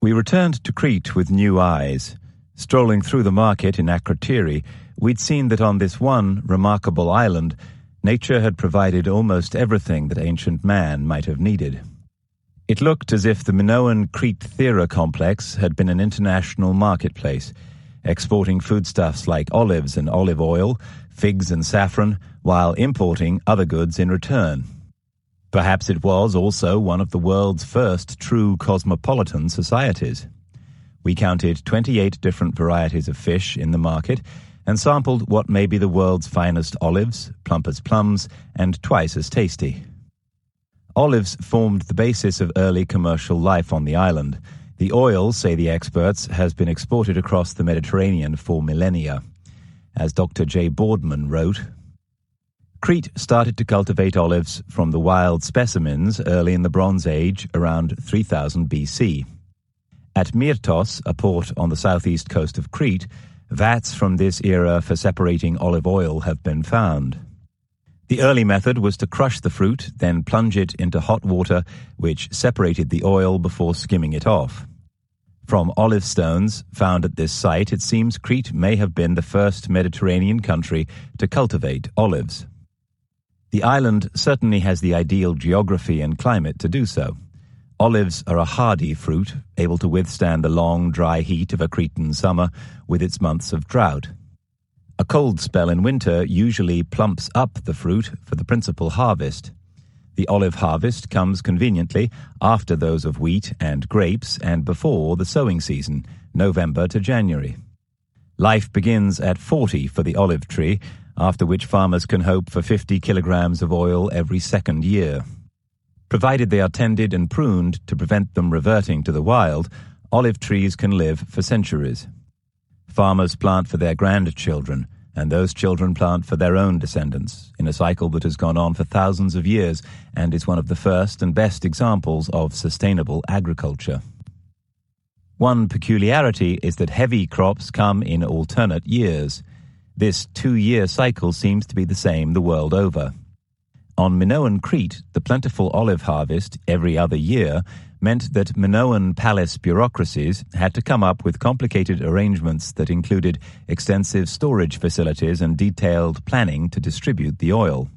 We returned to Crete with new eyes. Strolling through the market in Akrotiri, we'd seen that on this one remarkable island, nature had provided almost everything that ancient man might have needed. It looked as if the Minoan-Crete-Thera complex had been an international marketplace, exporting foodstuffs like olives and olive oil, figs and saffron, while importing other goods in return. Perhaps it was also one of the world's first true cosmopolitan societies. We counted 28 different varieties of fish in the market and sampled what may be the world's finest olives, plump as plums, and twice as tasty. Olives formed the basis of early commercial life on the island. The oil, say the experts, has been exported across the Mediterranean for millennia. As Dr. J. Boardman wrote, Crete started to cultivate olives from the wild specimens early in the Bronze Age, around 3000 BC. At Myrtos, a port on the southeast coast of Crete, vats from this era for separating olive oil have been found. The early method was to crush the fruit, then plunge it into hot water, which separated the oil before skimming it off. From olive stones found at this site, it seems Crete may have been the first Mediterranean country to cultivate olives. The island certainly has the ideal geography and climate to do so. Olives are a hardy fruit, able to withstand the long, dry heat of a Cretan summer with its months of drought. A cold spell in winter usually plumps up the fruit for the principal harvest. The olive harvest comes conveniently after those of wheat and grapes and before the sowing season, November to January. Life begins at 40 for the olive tree, after which farmers can hope for 50 kilograms of oil every second year. Provided they are tended and pruned to prevent them reverting to the wild, olive trees can live for centuries. Farmers plant for their grandchildren, and those children plant for their own descendants, in a cycle that has gone on for thousands of years and is one of the first and best examples of sustainable agriculture. One peculiarity is that heavy crops come in alternate years. This 2-year cycle seems to be the same the world over. On Minoan Crete, the plentiful olive harvest every other year meant that Minoan palace bureaucracies had to come up with complicated arrangements that included extensive storage facilities and detailed planning to distribute the oil.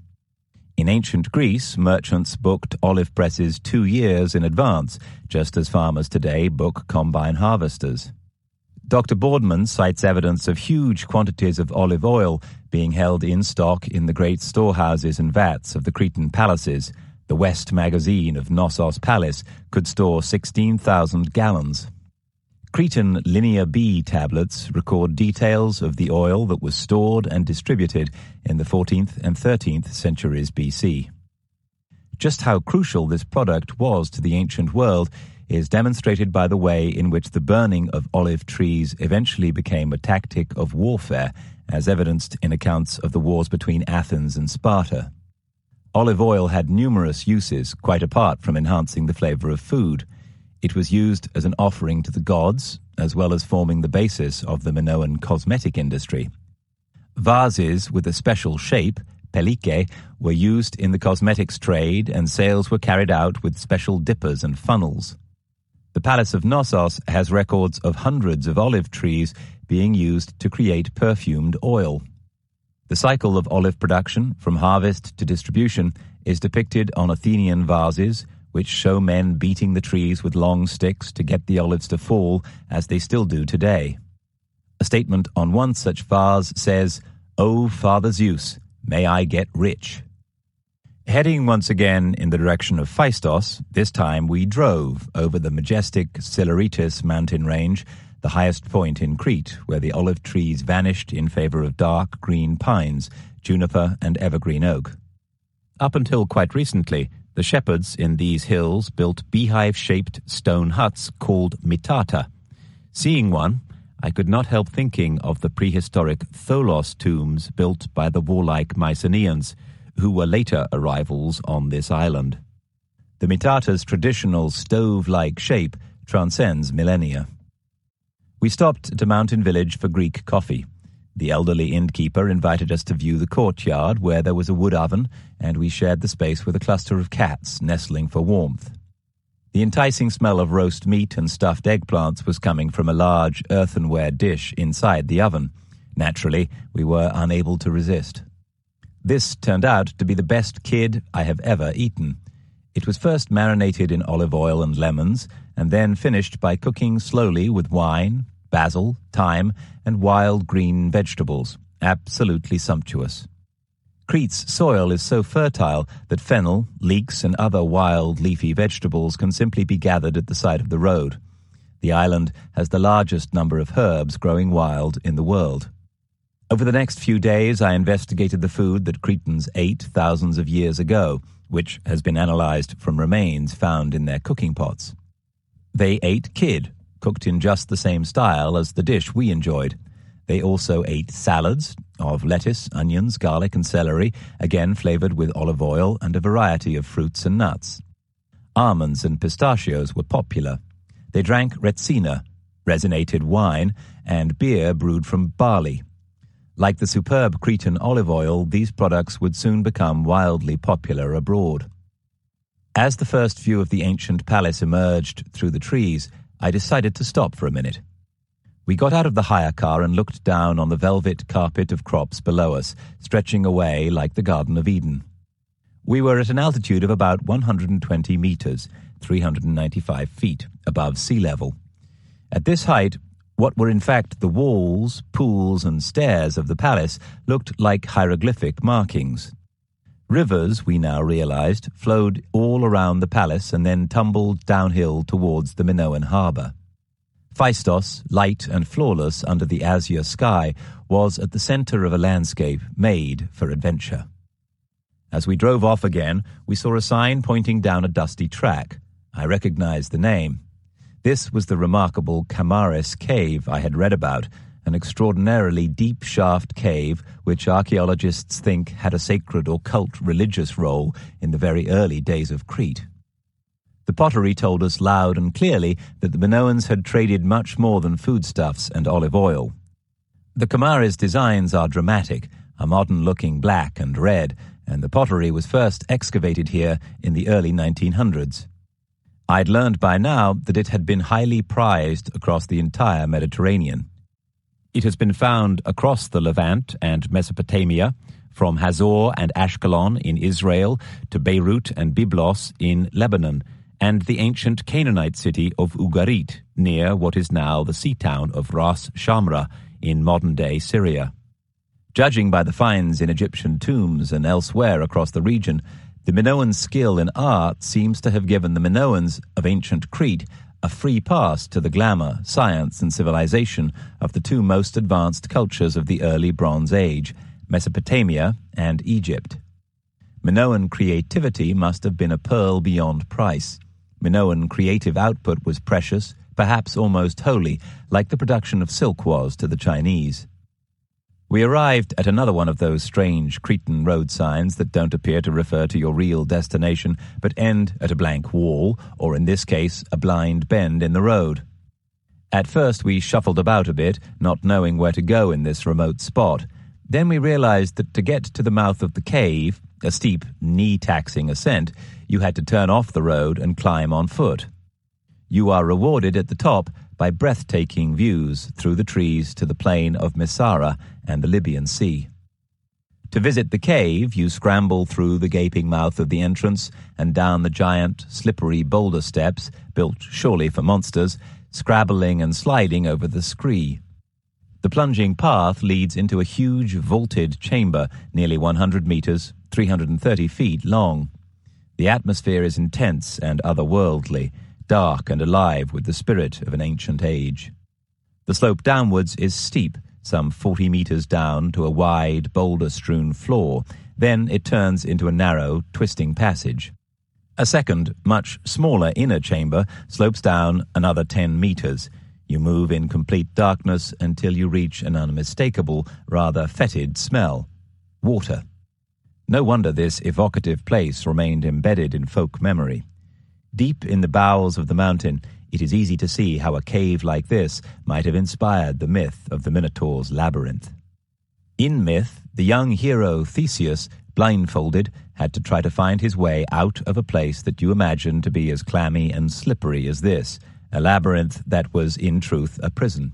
In ancient Greece, merchants booked olive presses 2 years in advance, just as farmers today book combine harvesters. Dr. Boardman cites evidence of huge quantities of olive oil being held in stock in the great storehouses and vats of the Cretan palaces. The West Magazine of Knossos Palace could store 16,000 gallons. Cretan Linear B tablets record details of the oil that was stored and distributed in the 14th and 13th centuries BC. Just how crucial this product was to the ancient world is demonstrated by the way in which the burning of olive trees eventually became a tactic of warfare, as evidenced in accounts of the wars between Athens and Sparta. Olive oil had numerous uses, quite apart from enhancing the flavor of food. It was used as an offering to the gods, as well as forming the basis of the Minoan cosmetic industry. Vases with a special shape, pelike, were used in the cosmetics trade, and sales were carried out with special dippers and funnels. The Palace of Knossos has records of hundreds of olive trees being used to create perfumed oil. The cycle of olive production, from harvest to distribution, is depicted on Athenian vases, which show men beating the trees with long sticks to get the olives to fall, as they still do today. A statement on one such vase says, "O Father Zeus, may I get rich." Heading once again in the direction of Phaistos, this time we drove over the majestic Siluritis mountain range, the highest point in Crete, where the olive trees vanished in favor of dark green pines, juniper and evergreen oak. Up until quite recently, the shepherds in these hills built beehive-shaped stone huts called mitata. Seeing one, I could not help thinking of the prehistoric Tholos tombs built by the warlike Mycenaeans, who were later arrivals on this island. The mitata's traditional stove-like shape transcends millennia. We stopped at a mountain village for Greek coffee. The elderly innkeeper invited us to view the courtyard, where there was a wood oven, and we shared the space with a cluster of cats nestling for warmth. The enticing smell of roast meat and stuffed eggplants was coming from a large earthenware dish inside the oven. Naturally, we were unable to resist. This turned out to be the best kid I have ever eaten. It was first marinated in olive oil and lemons, and then finished by cooking slowly with wine, basil, thyme, and wild green vegetables. Absolutely sumptuous. Crete's soil is so fertile that fennel, leeks, and other wild leafy vegetables can simply be gathered at the side of the road. The island has the largest number of herbs growing wild in the world. Over the next few days, I investigated the food that Cretans ate thousands of years ago, which has been analyzed from remains found in their cooking pots. They ate kid, cooked in just the same style as the dish we enjoyed. They also ate salads of lettuce, onions, garlic, and celery, again flavored with olive oil and a variety of fruits and nuts. Almonds and pistachios were popular. They drank retsina, resinated wine, and beer brewed from barley. Like the superb Cretan olive oil, these products would soon become wildly popular abroad. As the first view of the ancient palace emerged through the trees, I decided to stop for a minute. We got out of the hire car and looked down on the velvet carpet of crops below us, stretching away like the Garden of Eden. We were at an altitude of about 120 meters, 395 feet, above sea level. At this height, what were in fact the walls, pools, and stairs of the palace looked like hieroglyphic markings. Rivers, we now realized, flowed all around the palace and then tumbled downhill towards the Minoan harbour. Phaistos, light and flawless under the azure sky, was at the centre of a landscape made for adventure. As we drove off again, we saw a sign pointing down a dusty track. I recognized the name. This was the remarkable Camaris cave I had read about, an extraordinarily deep shaft cave which archaeologists think had a sacred or cult religious role in the very early days of Crete. The pottery told us loud and clearly that the Minoans had traded much more than foodstuffs and olive oil. The Camaris designs are dramatic, a modern-looking black and red, and the pottery was first excavated here in the early 1900s. I'd learned by now that it had been highly prized across the entire Mediterranean. It has been found across the Levant and Mesopotamia, from Hazor and Ashkelon in Israel to Beirut and Byblos in Lebanon, and the ancient Canaanite city of Ugarit, near what is now the sea town of Ras Shamra in modern-day Syria. Judging by the finds in Egyptian tombs and elsewhere across the region, the Minoan skill in art seems to have given the Minoans of ancient Crete a free pass to the glamour, science, and civilization of the two most advanced cultures of the early Bronze Age, Mesopotamia and Egypt. Minoan creativity must have been a pearl beyond price. Minoan creative output was precious, perhaps almost holy, like the production of silk was to the Chinese. We arrived at another one of those strange Cretan road signs that don't appear to refer to your real destination, but end at a blank wall, or in this case, a blind bend in the road. At first we shuffled about a bit, not knowing where to go in this remote spot. Then we realized that to get to the mouth of the cave, a steep, knee-taxing ascent, you had to turn off the road and climb on foot. You are rewarded at the top by breathtaking views through the trees to the plain of Messara and the Libyan Sea. To visit the cave, you scramble through the gaping mouth of the entrance and down the giant, slippery boulder steps, built surely for monsters, scrabbling and sliding over the scree. The plunging path leads into a huge vaulted chamber, nearly 100 meters, 330 feet long. The atmosphere is intense and otherworldly, dark and alive with the spirit of an ancient age. The slope downwards is steep, some 40 meters down to a wide, boulder-strewn floor. Then it turns into a narrow, twisting passage. A second, much smaller inner chamber slopes down another 10 meters. You move in complete darkness until you reach an unmistakable, rather fetid smell. Water. No wonder this evocative place remained embedded in folk memory. Deep in the bowels of the mountain, it is easy to see how a cave like this might have inspired the myth of the Minotaur's labyrinth. In myth, the young hero Theseus, blindfolded, had to try to find his way out of a place that you imagine to be as clammy and slippery as this, a labyrinth that was in truth a prison.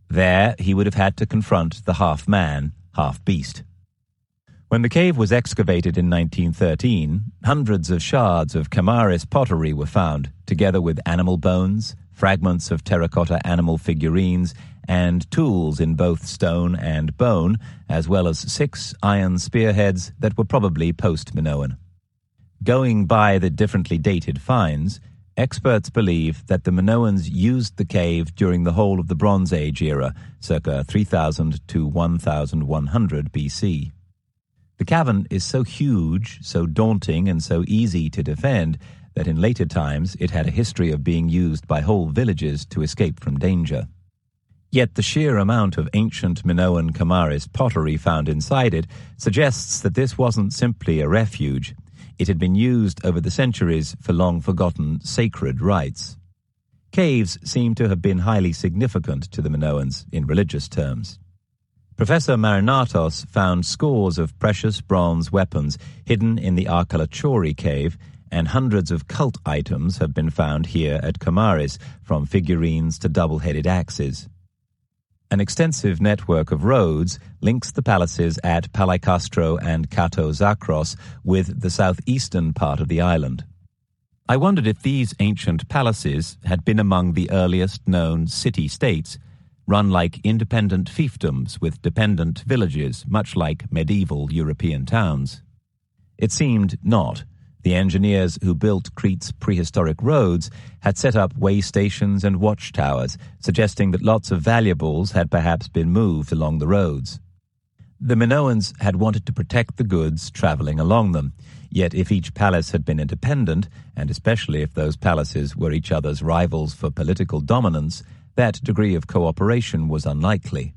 There he would have had to confront the half-man, half-beast. When the cave was excavated in 1913, hundreds of shards of Camaris pottery were found, together with animal bones, fragments of terracotta animal figurines, and tools in both stone and bone, as well as 6 iron spearheads that were probably post-Minoan. Going by the differently dated finds, experts believe that the Minoans used the cave during the whole of the Bronze Age era, circa 3000 to 1100 BC. The cavern is so huge, so daunting, and so easy to defend that in later times it had a history of being used by whole villages to escape from danger. Yet the sheer amount of ancient Minoan Kamaris pottery found inside it suggests that this wasn't simply a refuge. It had been used over the centuries for long-forgotten sacred rites. Caves seem to have been highly significant to the Minoans in religious terms. Professor Marinatos found scores of precious bronze weapons hidden in the Arkalachori cave, and hundreds of cult items have been found here at Kamaris, from figurines to double-headed axes. An extensive network of roads links the palaces at Palikastro and Kato Zakros with the southeastern part of the island. I wondered if these ancient palaces had been among the earliest known city-states, run like independent fiefdoms with dependent villages, much like medieval European towns. It seemed not. The engineers who built Crete's prehistoric roads had set up way stations and watchtowers, suggesting that lots of valuables had perhaps been moved along the roads. The Minoans had wanted to protect the goods traveling along them, yet if each palace had been independent, and especially if those palaces were each other's rivals for political dominance, that degree of cooperation was unlikely.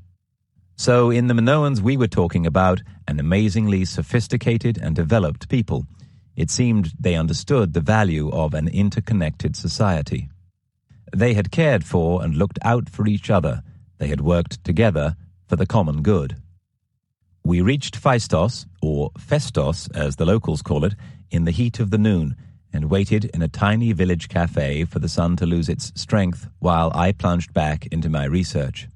So in the Minoans we were talking about an amazingly sophisticated and developed people. It seemed they understood the value of an interconnected society. They had cared for and looked out for each other. They had worked together for the common good. We reached Phaistos, or Festos as the locals call it, in the heat of the noon, and waited in a tiny village cafe for the sun to lose its strength while I plunged back into my research.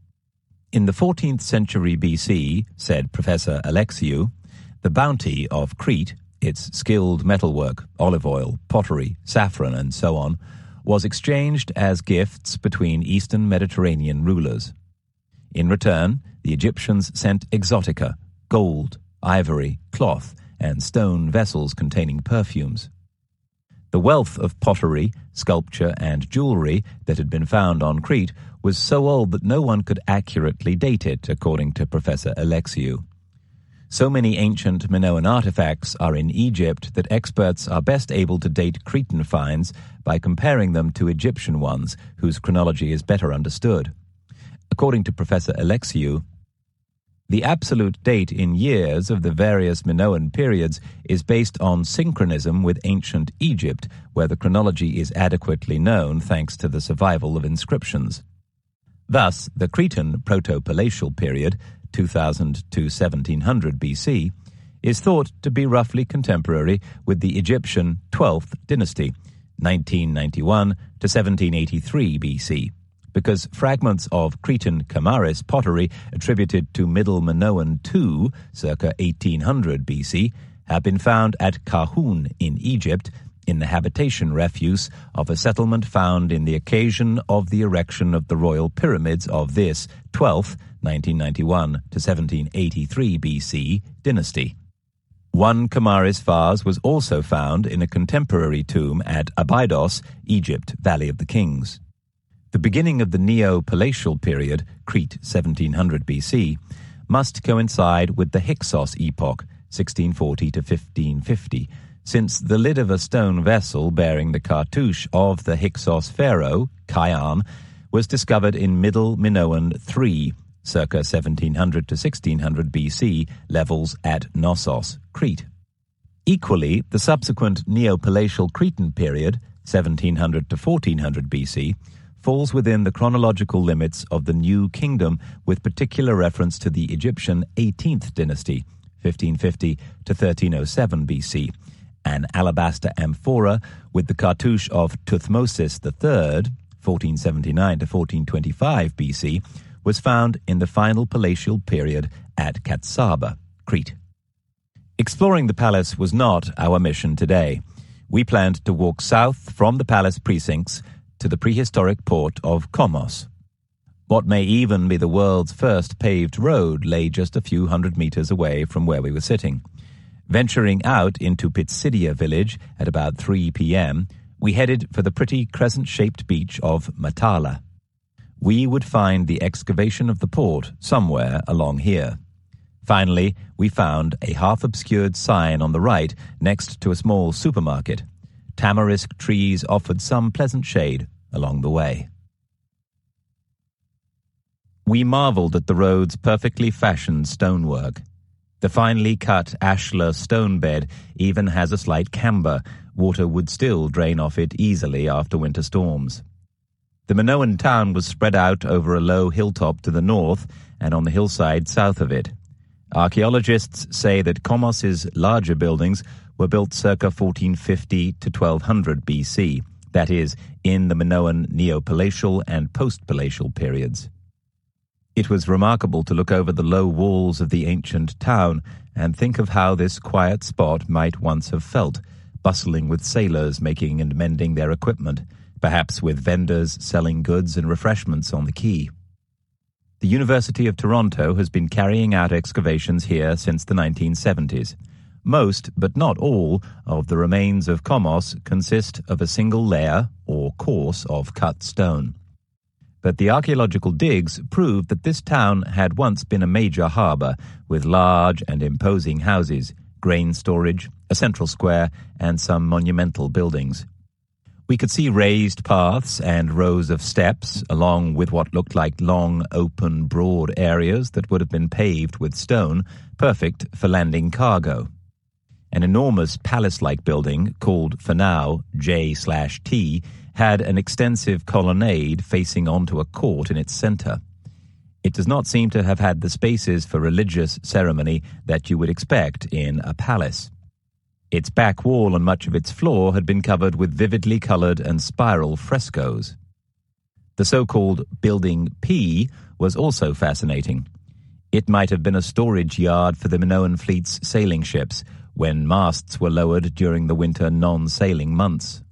In the 14th century BC, said Professor Alexiou, the bounty of Crete, its skilled metalwork, olive oil, pottery, saffron, and so on, was exchanged as gifts between Eastern Mediterranean rulers. In return, the Egyptians sent exotica, gold, ivory, cloth, and stone vessels containing perfumes. The wealth of pottery, sculpture, and jewelry that had been found on Crete was so old that no one could accurately date it, according to Professor Alexiou. So many ancient Minoan artifacts are in Egypt that experts are best able to date Cretan finds by comparing them to Egyptian ones, whose chronology is better understood. According to Professor Alexiou, the absolute date in years of the various Minoan periods is based on synchronism with ancient Egypt, where the chronology is adequately known thanks to the survival of inscriptions. Thus, the Cretan proto-palatial period, 2000 to 1700 BC, is thought to be roughly contemporary with the Egyptian 12th dynasty, 1991 to 1783 BC, because fragments of Cretan Kamaris pottery attributed to Middle Minoan II, circa 1800 BC, have been found at Kahun in Egypt, in the habitation refuse of a settlement found in the occasion of the erection of the royal pyramids of this 12th, 1991 to 1783 BC, dynasty. One Kamaris vase was also found in a contemporary tomb at Abydos, Egypt, Valley of the Kings. The beginning of the Neo-Palatial period, Crete 1700 BC, must coincide with the Hyksos epoch, 1640 to 1550, since the lid of a stone vessel bearing the cartouche of the Hyksos pharaoh, Kian, was discovered in Middle Minoan III, circa 1700 to 1600 BC, levels at Knossos, Crete. Equally, the subsequent Neo-Palatial Cretan period, 1700 to 1400 BC, falls within the chronological limits of the New Kingdom, with particular reference to the Egyptian 18th dynasty, 1550 to 1307 BC, an alabaster amphora with the cartouche of Thutmosis III, 1479 to 1425 BC, was found in the final palatial period at Katsaba, Crete. Exploring the palace was not our mission today. We planned to walk south from the palace precincts to the prehistoric port of Komos. What may even be the world's first paved road lay just a few hundred meters away from where we were sitting. Venturing out into Pisidia village at about 3 p.m., we headed for the pretty crescent-shaped beach of Matala. We would find the excavation of the port somewhere along here. Finally, we found a half-obscured sign on the right next to a small supermarket. tamarisk trees offered some pleasant shade along the way. We marveled at the road's perfectly fashioned stonework. The finely cut ashlar stone bed even has a slight camber. Water would still drain off it easily after winter storms. The Minoan town was spread out over a low hilltop to the north and on the hillside south of it. Archaeologists say that Komos's larger buildings were built circa 1450 to 1200 BC, that is, in the Minoan Neopalatial and Post-Palatial periods. It was remarkable to look over the low walls of the ancient town and think of how this quiet spot might once have felt, bustling with sailors making and mending their equipment, perhaps with vendors selling goods and refreshments on the quay. The University of Toronto has been carrying out excavations here since the 1970s. Most, but not all, of the remains of Komos consist of a single layer or course of cut stone. But the archaeological digs prove that this town had once been a major harbour with large and imposing houses, grain storage, a central square, and some monumental buildings. We could see raised paths and rows of steps, along with what looked like long, open, broad areas that would have been paved with stone, perfect for landing cargo. An enormous palace-like building, called for now J/T, had an extensive colonnade facing onto a court in its centre. It does not seem to have had the spaces for religious ceremony that you would expect in a palace. Its back wall and much of its floor had been covered with vividly coloured and spiral frescoes. The so-called Building P was also fascinating. It might have been a storage yard for the Minoan fleet's sailing ships, when masts were lowered during the winter non-sailing months.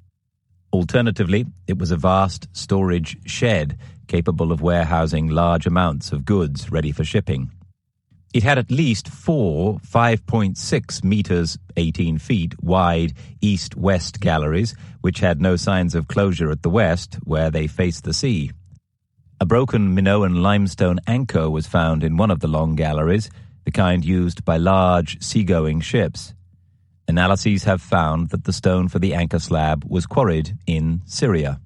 Alternatively, it was a vast storage shed capable of warehousing large amounts of goods ready for shipping. It had at least 4 5.6 meters, 18 feet, wide east-west galleries, which had no signs of closure at the west, where they faced the sea. A broken Minoan limestone anchor was found in one of the long galleries, the kind used by large seagoing ships. Analyses have found that the stone for the anchor slab was quarried in Syria.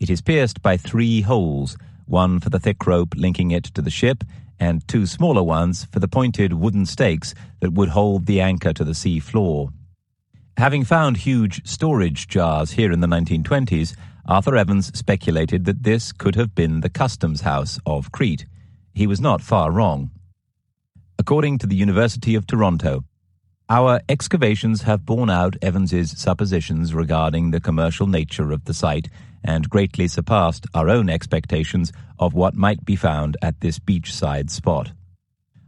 It is pierced by 3 holes, one for the thick rope linking it to the ship, and 2 smaller ones for the pointed wooden stakes that would hold the anchor to the sea floor. Having found huge storage jars here in the 1920s, Arthur Evans speculated that this could have been the customs house of Crete. He was not far wrong. According to the University of Toronto, our excavations have borne out Evans's suppositions regarding the commercial nature of the site and greatly surpassed our own expectations of what might be found at this beachside spot.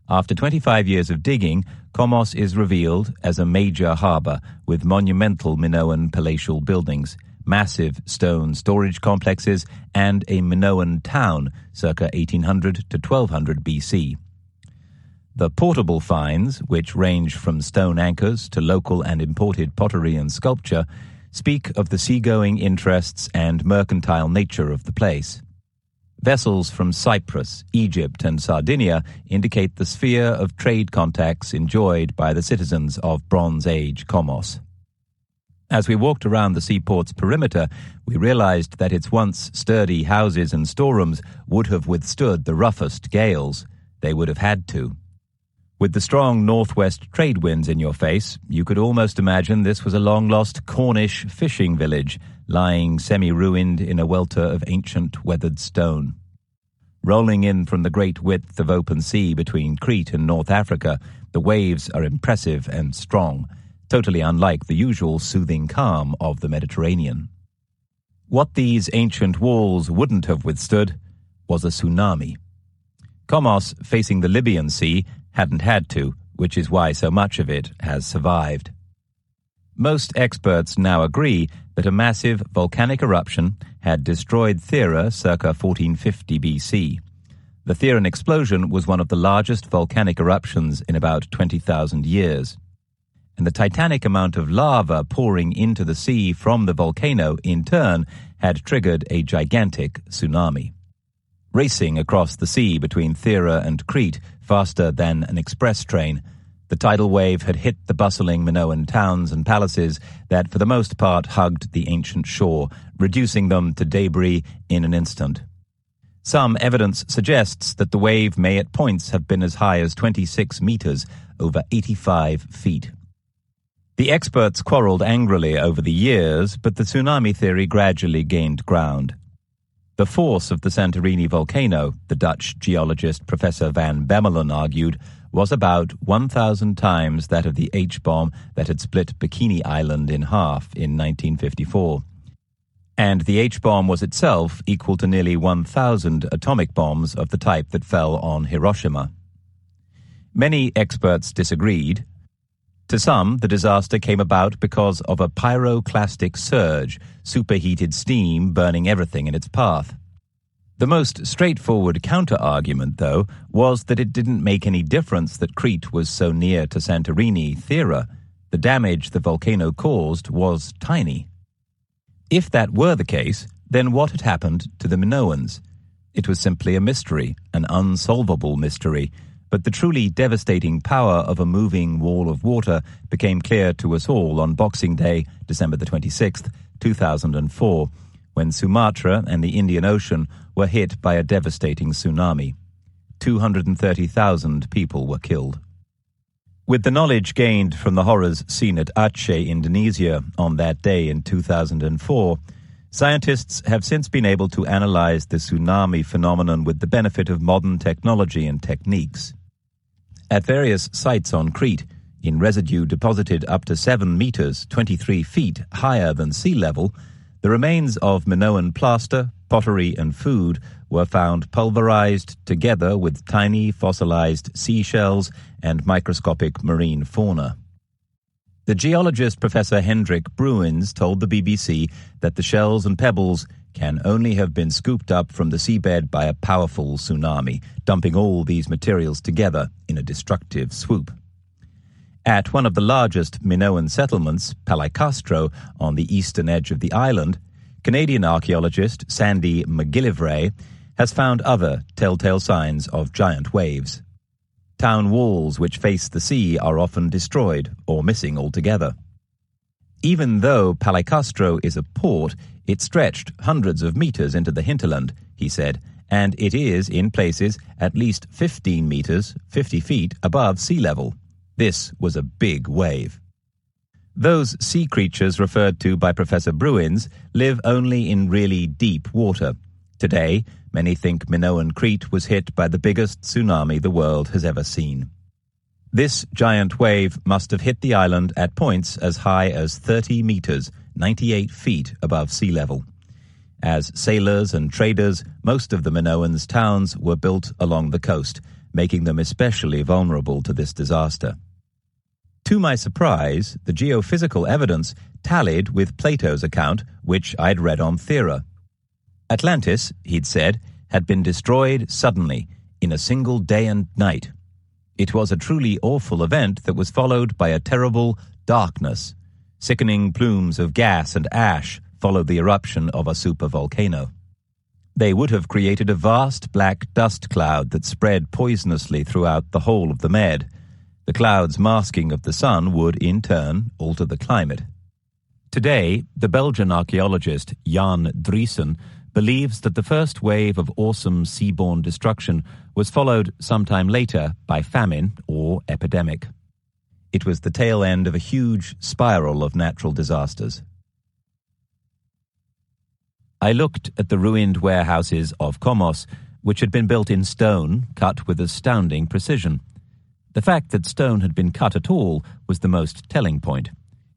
After 25 years of digging, Komos is revealed as a major harbour with monumental Minoan palatial buildings, massive stone storage complexes, and a Minoan town circa 1800 to 1200 BC. The portable finds, which range from stone anchors to local and imported pottery and sculpture, speak of the seagoing interests and mercantile nature of the place. Vessels from Cyprus, Egypt, and Sardinia indicate the sphere of trade contacts enjoyed by the citizens of Bronze Age Komos. As we walked around the seaport's perimeter, we realized that its once sturdy houses and storerooms would have withstood the roughest gales. They would have had to. With the strong northwest trade winds in your face, you could almost imagine this was a long-lost Cornish fishing village, lying semi-ruined in a welter of ancient weathered stone. Rolling in from the great width of open sea between Crete and North Africa, the waves are impressive and strong, totally unlike the usual soothing calm of the Mediterranean. What these ancient walls wouldn't have withstood was a tsunami. Komos, facing the Libyan Sea, hadn't had to, which is why so much of it has survived. Most experts now agree that a massive volcanic eruption had destroyed Thera circa 1450 BC. The Theran explosion was one of the largest volcanic eruptions in about 20,000 years. And the titanic amount of lava pouring into the sea from the volcano, in turn, had triggered a gigantic tsunami. Racing across the sea between Thera and Crete faster than an express train, The tidal wave had hit the bustling Minoan towns and palaces that for the most part hugged the ancient shore, reducing them to debris in an instant. Some evidence suggests that the wave may at points have been as high as 26 meters, over 85 feet. The experts quarreled angrily over the years, but the tsunami theory gradually gained ground. The force of the Santorini volcano, the Dutch geologist Professor van Bemmelen argued, was about 1,000 times that of the H-bomb that had split Bikini Island in half in 1954. And the H-bomb was itself equal to nearly 1,000 atomic bombs of the type that fell on Hiroshima. Many experts disagreed. To some, the disaster came about because of a pyroclastic surge, superheated steam burning everything in its path. The most straightforward counter-argument, though, was that it didn't make any difference that Crete was so near to Santorini, Thera. The damage the volcano caused was tiny. If that were the case, then what had happened to the Minoans? It was simply a mystery, an unsolvable mystery, but the truly devastating power of a moving wall of water became clear to us all on Boxing Day, December the 26th, 2004, when Sumatra and the Indian Ocean were hit by a devastating tsunami. 230,000 people were killed. With the knowledge gained from the horrors seen at Aceh, Indonesia, on that day in 2004, scientists have since been able to analyze the tsunami phenomenon with the benefit of modern technology and techniques. At various sites on Crete, in residue deposited up to 7 meters, 23 feet higher than sea level, the remains of Minoan plaster, pottery, and food were found pulverized together with tiny fossilized seashells and microscopic marine fauna. The geologist Professor Hendrik Bruins told the BBC that the shells and pebbles can only have been scooped up from the seabed by a powerful tsunami, dumping all these materials together in a destructive swoop. At one of the largest Minoan settlements, Palicastro, on the eastern edge of the island, Canadian archaeologist Sandy McGillivray has found other telltale signs of giant waves. Town walls which face the sea are often destroyed or missing altogether. Even though Palicastro is a port, it stretched hundreds of meters into the hinterland, he said, and it is, in places, at least 15 meters, 50 feet above sea level. This was a big wave. Those sea creatures referred to by Professor Bruins live only in really deep water. Today, many think Minoan Crete was hit by the biggest tsunami the world has ever seen. This giant wave must have hit the island at points as high as 30 meters, 98 feet above sea level. As sailors and traders, most of the Minoans' towns were built along the coast, making them especially vulnerable to this disaster. To my surprise, the geophysical evidence tallied with Plato's account, which I'd read on Thera. Atlantis, he'd said, had been destroyed suddenly, in a single day and night. It was a truly awful event that was followed by a terrible darkness. Sickening plumes of gas and ash followed the eruption of a supervolcano. They would have created a vast black dust cloud that spread poisonously throughout the whole of the Med. The cloud's masking of the sun would, in turn, alter the climate. Today, the Belgian archaeologist Jan Driessen believes that the first wave of awesome seaborne destruction was followed sometime later by famine or epidemic. It was the tail end of a huge spiral of natural disasters. I looked at the ruined warehouses of Komos, which had been built in stone, cut with astounding precision. The fact that stone had been cut at all was the most telling point.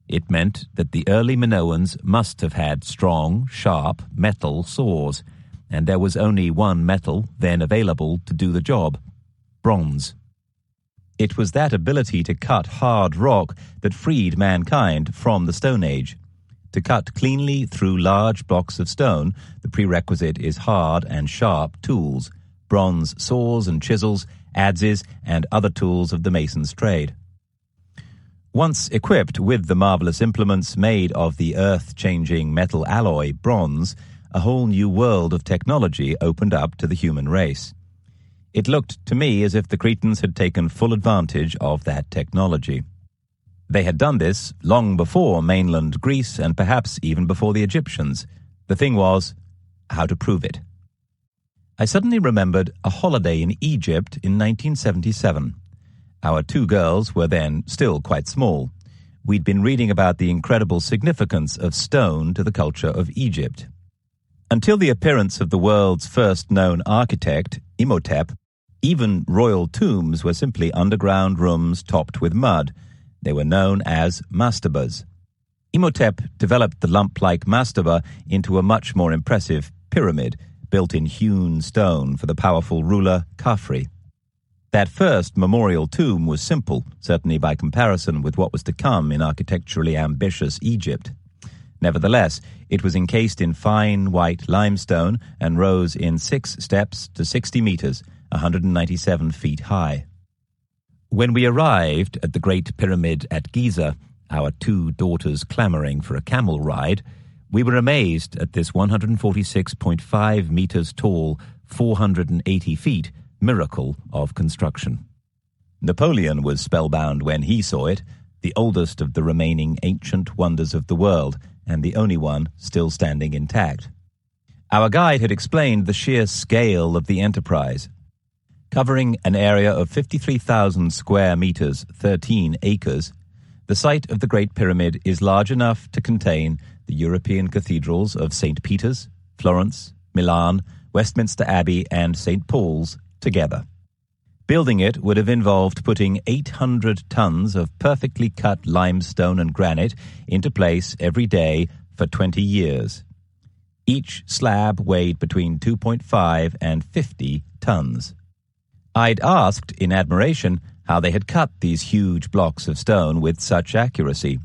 It meant that the early Minoans must have had strong, sharp metal saws, and there was only one metal then available to do the job: bronze. It was that ability to cut hard rock that freed mankind from the Stone Age. To cut cleanly through large blocks of stone, the prerequisite is hard and sharp tools: bronze saws and chisels, adzes, and other tools of the mason's trade. Once equipped with the marvelous implements made of the earth-changing metal alloy bronze, a whole new world of technology opened up to the human race. It looked to me as if the Cretans had taken full advantage of that technology. They had done this long before mainland Greece and perhaps even before the Egyptians. The thing was, how to prove it. I suddenly remembered a holiday in Egypt in 1977. Our two girls were then still quite small. We'd been reading about the incredible significance of stone to the culture of Egypt. Until the appearance of the world's first known architect, Imhotep, even royal tombs were simply underground rooms topped with mud. They were known as mastabas. Imhotep developed the lump-like mastaba into a much more impressive pyramid, built in hewn stone for the powerful ruler Khafre. That first memorial tomb was simple, certainly by comparison with what was to come in architecturally ambitious Egypt. Nevertheless, it was encased in fine white limestone and rose in 6 steps to 60 meters, 197 feet high. When we arrived at the Great Pyramid at Giza, our two daughters clamoring for a camel ride, we were amazed at this 146.5 meters tall, 480 feet miracle of construction. Napoleon was spellbound when he saw it, the oldest of the remaining ancient wonders of the world, and the only one still standing intact. Our guide had explained the sheer scale of the enterprise. Covering an area of 53,000 square meters, 13 acres, the site of the Great Pyramid is large enough to contain the European cathedrals of St. Peter's, Florence, Milan, Westminster Abbey, and St. Paul's together. Building it would have involved putting 800 tons of perfectly cut limestone and granite into place every day for 20 years. Each slab weighed between 2.5 and 50 tons. I'd asked in admiration how they had cut these huge blocks of stone with such accuracy.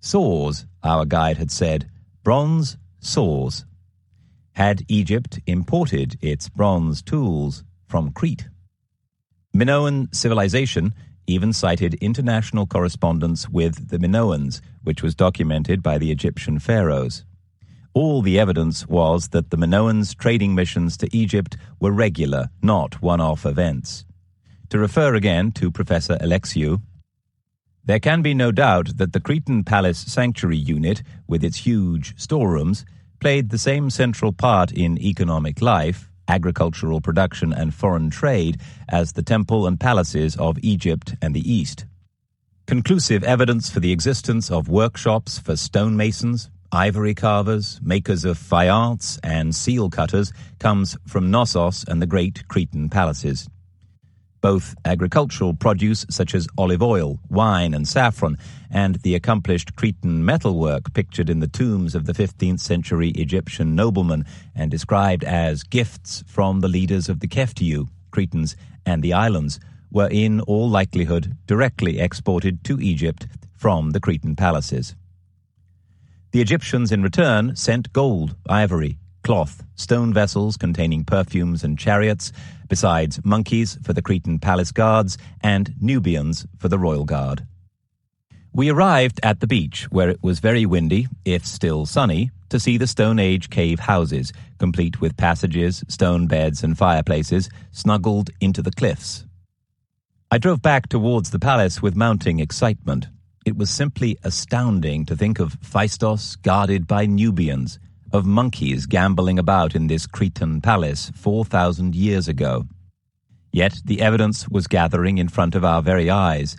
Saws, our guide had said, bronze saws. Had Egypt imported its bronze tools from Crete? Minoan civilization even cited international correspondence with the Minoans, which was documented by the Egyptian pharaohs. All the evidence was that the Minoans' trading missions to Egypt were regular, not one-off events. To refer again to Professor Alexiou, there can be no doubt that the Cretan Palace Sanctuary Unit, with its huge storerooms, played the same central part in economic life, agricultural production and foreign trade as the temple and palaces of Egypt and the East. Conclusive evidence for the existence of workshops for stonemasons, ivory carvers, makers of faience and seal cutters comes from Knossos and the great Cretan palaces. Both agricultural produce such as olive oil, wine and saffron, and the accomplished Cretan metalwork pictured in the tombs of the 15th century Egyptian noblemen and described as gifts from the leaders of the Keftiu, Cretans, and the islands, were in all likelihood directly exported to Egypt from the Cretan palaces. The Egyptians in return sent gold, ivory, cloth, stone vessels containing perfumes and chariots, besides monkeys for the Cretan palace guards and Nubians for the royal guard. We arrived at the beach, where it was very windy, if still sunny, to see the Stone Age cave houses, complete with passages, stone beds and fireplaces, snuggled into the cliffs. I drove back towards the palace with mounting excitement. It was simply astounding to think of Phaistos guarded by Nubians, of monkeys gambling about in this Cretan palace 4,000 years ago. Yet the evidence was gathering in front of our very eyes.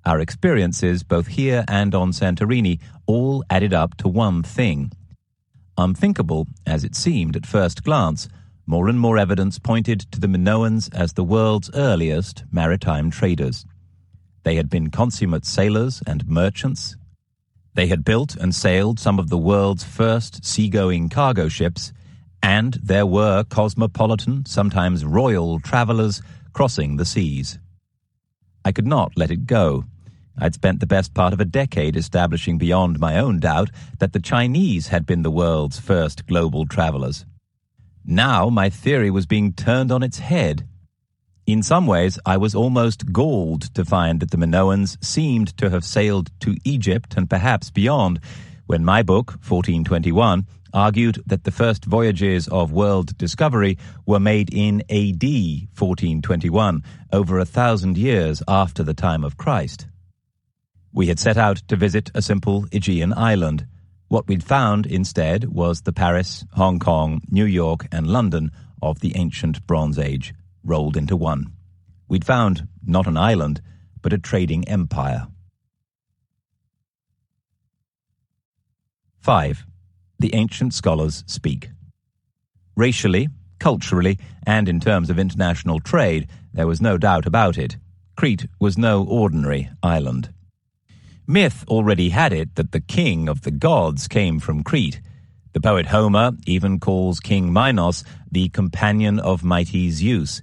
Our experiences, both here and on Santorini, all added up to one thing. Unthinkable as it seemed at first glance, more and more evidence pointed to the Minoans as the world's earliest maritime traders. They had been consummate sailors and merchants. They had built and sailed some of the world's first seagoing cargo ships, and there were cosmopolitan, sometimes royal travelers crossing the seas. I could not let it go. I'd spent the best part of a decade establishing beyond my own doubt that the Chinese had been the world's first global travelers. Now my theory was being turned on its head. In some ways, I was almost galled to find that the Minoans seemed to have sailed to Egypt and perhaps beyond, when my book, 1421, argued that the first voyages of world discovery were made in AD 1421, over 1,000 years after the time of Christ. We had set out to visit a simple Aegean island. What we'd found instead was the Paris, Hong Kong, New York, and London of the ancient Bronze Age, rolled into one. We'd found not an island, but a trading empire. 5. The ancient scholars speak. Racially, culturally, and in terms of international trade, there was no doubt about it. Crete was no ordinary island. Myth already had it that the king of the gods came from Crete. The poet Homer even calls King Minos the companion of mighty Zeus.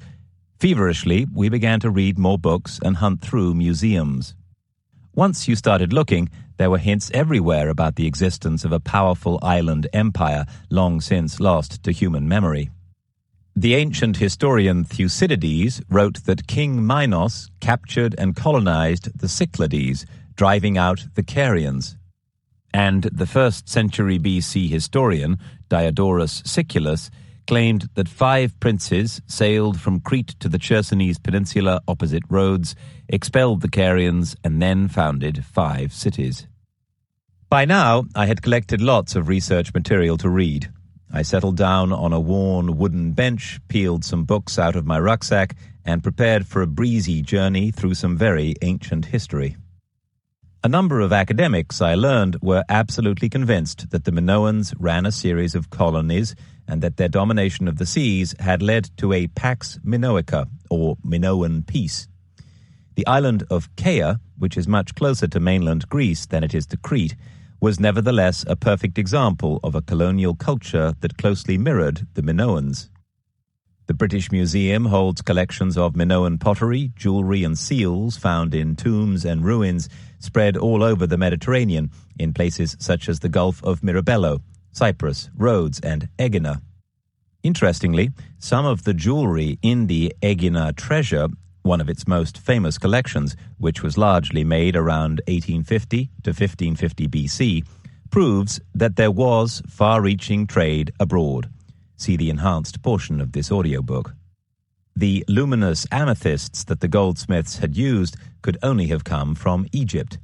Feverishly, we began to read more books and hunt through museums. Once you started looking, there were hints everywhere about the existence of a powerful island empire long since lost to human memory. The ancient historian Thucydides wrote that King Minos captured and colonized the Cyclades, driving out the Carians. And the 1st century BC historian Diodorus Siculus claimed that 5 princes sailed from Crete to the Chersonese Peninsula opposite Rhodes, expelled the Carians, and then founded 5 cities. By now, I had collected lots of research material to read. I settled down on a worn wooden bench, peeled some books out of my rucksack, and prepared for a breezy journey through some very ancient history. A number of academics, I learned, were absolutely convinced that the Minoans ran a series of colonies and that their domination of the seas had led to a Pax Minoica, or Minoan peace. The island of Chaia, which is much closer to mainland Greece than it is to Crete, was nevertheless a perfect example of a colonial culture that closely mirrored the Minoans. The British Museum holds collections of Minoan pottery, jewelry, and seals found in tombs and ruins spread all over the Mediterranean in places such as the Gulf of Mirabello, Cyprus, Rhodes, and Aegina. Interestingly, some of the jewelry in the Aegina treasure, one of its most famous collections, which was largely made around 1850 to 1550 BC, proves that there was far-reaching trade abroad. See the enhanced portion of this audiobook. The luminous amethysts that the goldsmiths had used could only have come from Egypt.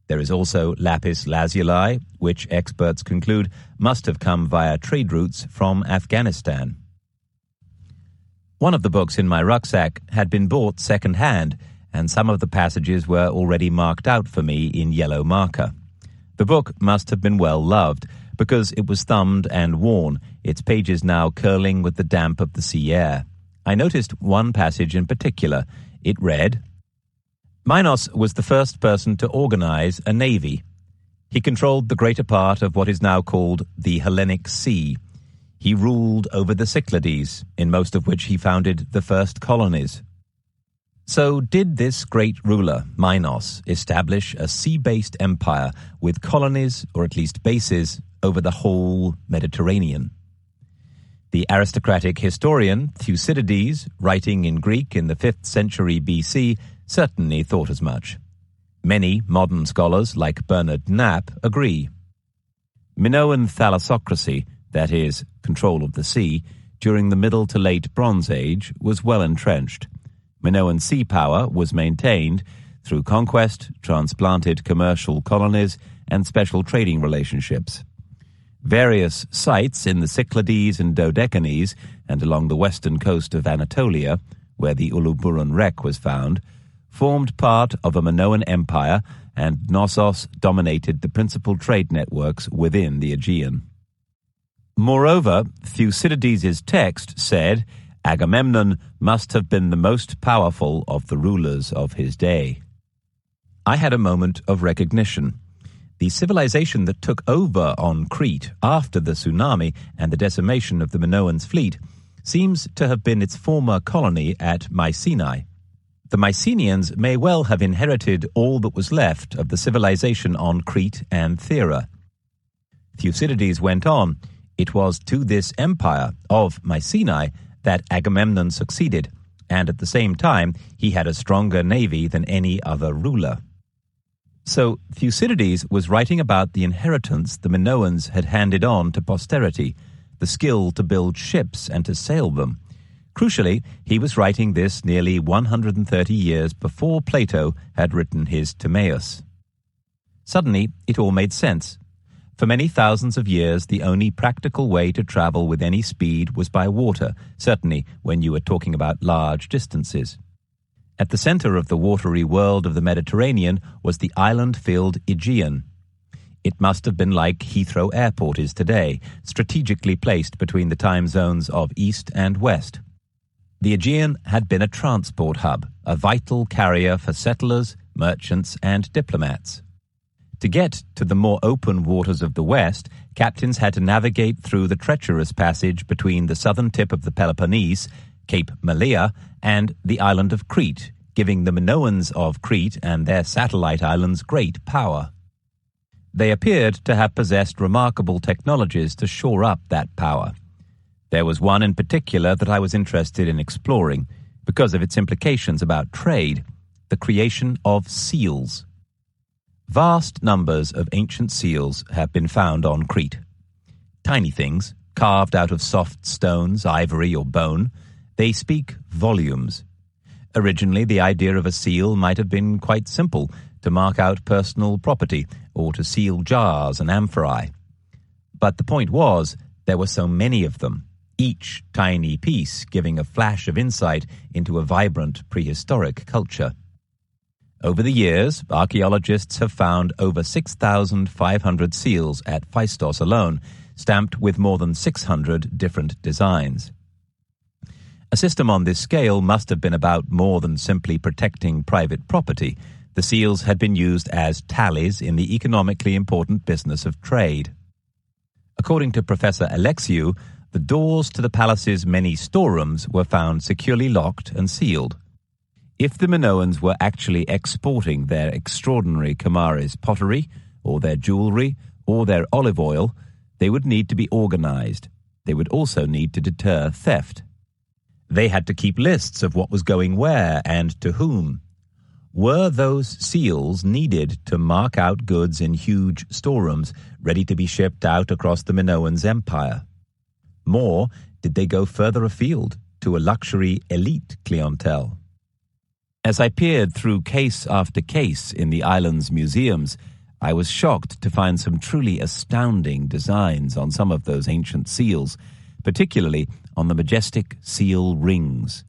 There is also lapis lazuli, which experts conclude must have come via trade routes from Afghanistan. One of the books in my rucksack had been bought second-hand, and some of the passages were already marked out for me in yellow marker. The book must have been well loved, because it was thumbed and worn, its pages now curling with the damp of the sea air. I noticed one passage in particular. It read, "Minos was the first person to organize a navy. He controlled the greater part of what is now called the Hellenic Sea. He ruled over the Cyclades, in most of which he founded the first colonies." So did this great ruler, Minos, establish a sea-based empire with colonies, or at least bases, over the whole Mediterranean? The aristocratic historian Thucydides, writing in Greek in the 5th century BC, certainly thought as much. Many modern scholars, like Bernard Knapp, agree. Minoan thalassocracy, that is, control of the sea, during the Middle to Late Bronze Age was well entrenched. Minoan sea power was maintained through conquest, transplanted commercial colonies, and special trading relationships. Various sites in the Cyclades and Dodecanese and along the western coast of Anatolia, where the Uluburun wreck was found, formed part of a Minoan empire, and Knossos dominated the principal trade networks within the Aegean. Moreover, Thucydides' text said Agamemnon must have been the most powerful of the rulers of his day. I had a moment of recognition. The civilization that took over on Crete after the tsunami and the decimation of the Minoans' fleet seems to have been its former colony at Mycenae. The Mycenaeans may well have inherited all that was left of the civilization on Crete and Thera. Thucydides went on, it was to this empire of Mycenae that Agamemnon succeeded, and at the same time he had a stronger navy than any other ruler. So Thucydides was writing about the inheritance the Minoans had handed on to posterity, the skill to build ships and to sail them. Crucially, he was writing this nearly 130 years before Plato had written his Timaeus. Suddenly, it all made sense. For many thousands of years, the only practical way to travel with any speed was by water, certainly when you were talking about large distances. At the center of the watery world of the Mediterranean was the island-filled Aegean. It must have been like Heathrow Airport is today, strategically placed between the time zones of East and West. The Aegean had been a transport hub, a vital carrier for settlers, merchants, and diplomats. To get to the more open waters of the West, captains had to navigate through the treacherous passage between the southern tip of the Peloponnese, Cape Malea, and the island of Crete, giving the Minoans of Crete and their satellite islands great power. They appeared to have possessed remarkable technologies to shore up that power. There was one in particular that I was interested in exploring, because of its implications about trade: the creation of seals. Vast numbers of ancient seals have been found on Crete. Tiny things, carved out of soft stones, ivory, or bone, they speak volumes. Originally, the idea of a seal might have been quite simple, to mark out personal property or to seal jars and amphorae. But the point was, there were so many of them, each tiny piece giving a flash of insight into a vibrant prehistoric culture. Over the years, archaeologists have found over 6,500 seals at Phaistos alone, stamped with more than 600 different designs. A system on this scale must have been about more than simply protecting private property. The seals had been used as tallies in the economically important business of trade. According to Professor Alexiou, the doors to the palace's many storerooms were found securely locked and sealed. If the Minoans were actually exporting their extraordinary Kamares pottery, or their jewelry, or their olive oil, they would need to be organized. They would also need to deter theft. They had to keep lists of what was going where and to whom. Were those seals needed to mark out goods in huge storerooms ready to be shipped out across the Minoans' empire? More, did they go further afield to a luxury elite clientele? As I peered through case after case in the island's museums, I was shocked to find some truly astounding designs on some of those ancient seals, particularly on the majestic seal rings.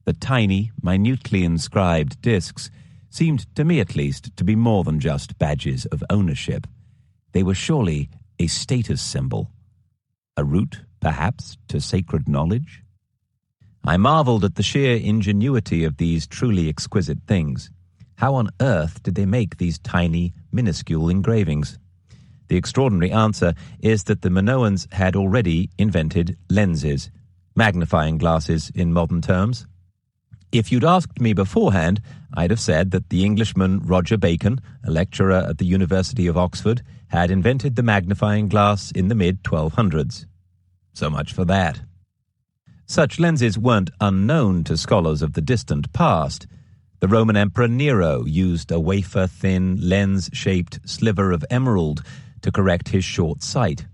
The tiny, minutely inscribed discs seemed, to me at least, to be more than just badges of ownership. They were surely a status symbol. A route, perhaps, to sacred knowledge? I marveled at the sheer ingenuity of these truly exquisite things. How on earth did they make these tiny, minuscule engravings? The extraordinary answer is that the Minoans had already invented lenses, magnifying glasses in modern terms. If you'd asked me beforehand, I'd have said that the Englishman Roger Bacon, a lecturer at the University of Oxford, had invented the magnifying glass in the mid-1200s. So much for that. Such lenses weren't unknown to scholars of the distant past. The Roman Emperor Nero used a wafer-thin, lens-shaped sliver of emerald to correct his short sight.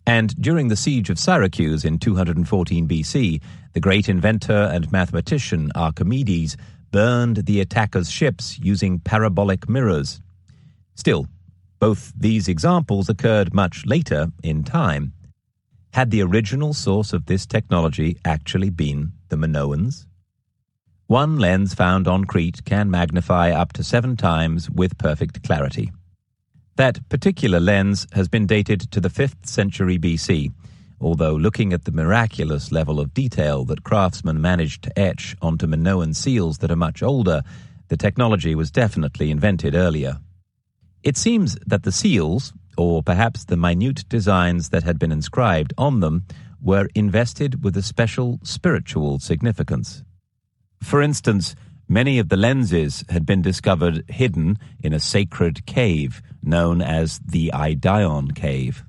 And during the siege of Syracuse in 214 BC, the great inventor and mathematician Archimedes burned the attackers' ships using parabolic mirrors. Still, both these examples occurred much later in time. Had the original source of this technology actually been the Minoans? One lens found on Crete can magnify up to 7 times with perfect clarity. That particular lens has been dated to the 5th century BC, although looking at the miraculous level of detail that craftsmen managed to etch onto Minoan seals that are much older, the technology was definitely invented earlier. It seems that the seals, or perhaps the minute designs that had been inscribed on them, were invested with a special spiritual significance. For instance, many of the lenses had been discovered hidden in a sacred cave known as the Idaeon Cave.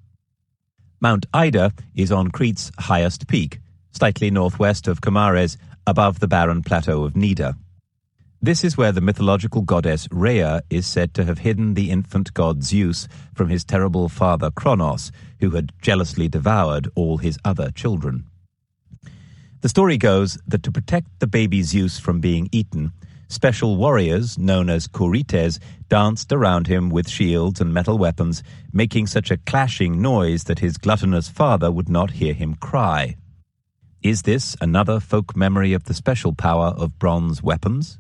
Mount Ida is on Crete's highest peak, slightly northwest of Kamares, above the barren plateau of Nida. This is where the mythological goddess Rhea is said to have hidden the infant god Zeus from his terrible father Kronos, who had jealously devoured all his other children. The story goes that to protect the baby Zeus from being eaten, special warriors, known as Kurites, danced around him with shields and metal weapons, making such a clashing noise that his gluttonous father would not hear him cry. Is this another folk memory of the special power of bronze weapons?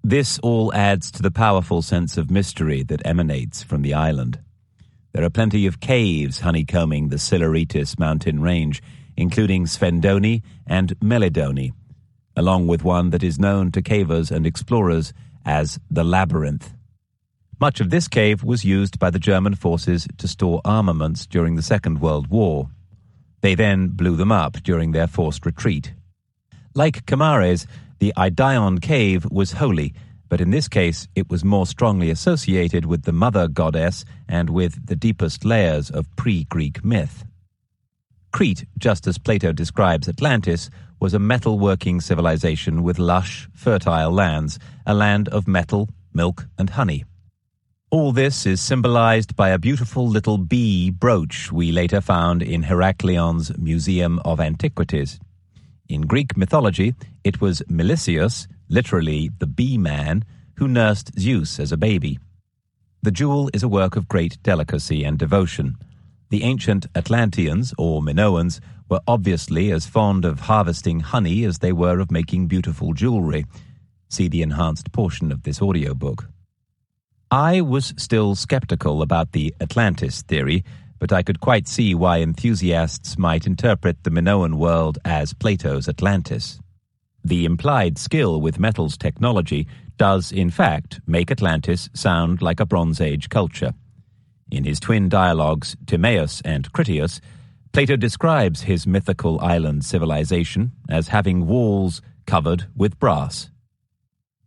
This all adds to the powerful sense of mystery that emanates from the island. There are plenty of caves honeycombing the Siluritis mountain range, including Sfendoni and Melidoni, along with one that is known to cavers and explorers as the Labyrinth. Much of this cave was used by the German forces to store armaments during the Second World War. They then blew them up during their forced retreat. Like Kamares, the Idion cave was holy, but in this case it was more strongly associated with the mother goddess and with the deepest layers of pre-Greek myth. Crete, just as Plato describes Atlantis, was a metal-working civilization with lush, fertile lands, a land of metal, milk, and honey. All this is symbolized by a beautiful little bee brooch we later found in Herakleon's Museum of Antiquities. In Greek mythology, it was Melicius, literally the bee man, who nursed Zeus as a baby. The jewel is a work of great delicacy and devotion. The ancient Atlanteans, or Minoans, were obviously as fond of harvesting honey as they were of making beautiful jewelry. See the enhanced portion of this audiobook. I was still skeptical about the Atlantis theory, but I could quite see why enthusiasts might interpret the Minoan world as Plato's Atlantis. The implied skill with metals technology does, in fact, make Atlantis sound like a Bronze Age culture. In his twin dialogues, Timaeus and Critias, Plato describes his mythical island civilization as having walls covered with brass.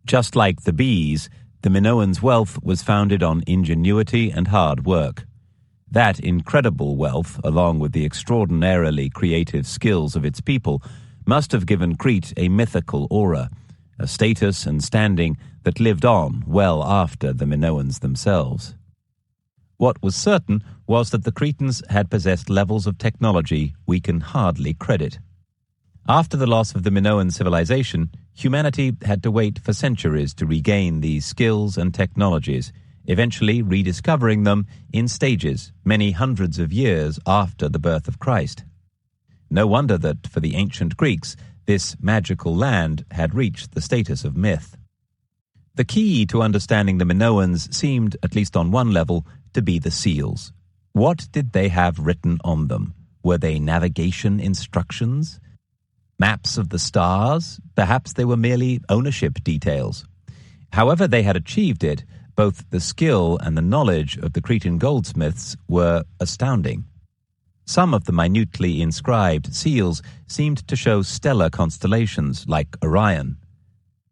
Just like the bees, the Minoans' wealth was founded on ingenuity and hard work. That incredible wealth, along with the extraordinarily creative skills of its people, must have given Crete a mythical aura, a status and standing that lived on well after the Minoans themselves. What was certain was that the Cretans had possessed levels of technology we can hardly credit. After the loss of the Minoan civilization, humanity had to wait for centuries to regain these skills and technologies, eventually rediscovering them in stages many hundreds of years after the birth of Christ. No wonder that, for the ancient Greeks, this magical land had reached the status of myth. The key to understanding the Minoans seemed, at least on one level, to be the seals. What did they have written on them? Were they navigation instructions? Maps of the stars? Perhaps they were merely ownership details. However they had achieved it, both the skill and the knowledge of the Cretan goldsmiths were astounding. Some of the minutely inscribed seals seemed to show stellar constellations like Orion.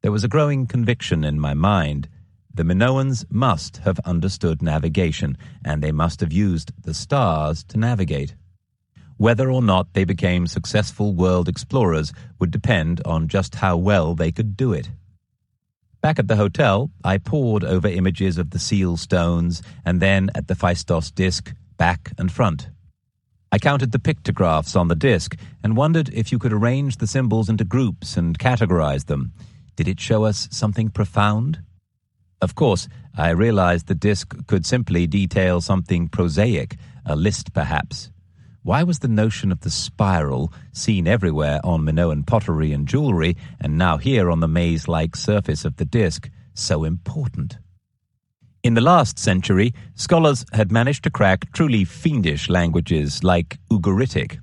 There was a growing conviction in my mind. The Minoans must have understood navigation, and they must have used the stars to navigate. Whether or not they became successful world explorers would depend on just how well they could do it. Back at the hotel, I pored over images of the seal stones and then at the Phaistos disc, back and front. I counted the pictographs on the disc and wondered if you could arrange the symbols into groups and categorize them. Did it show us something profound? Of course, I realized the disc could simply detail something prosaic, a list perhaps. Why was the notion of the spiral, seen everywhere on Minoan pottery and jewelry, and now here on the maze-like surface of the disc, so important? In the last century, scholars had managed to crack truly fiendish languages like Ugaritic.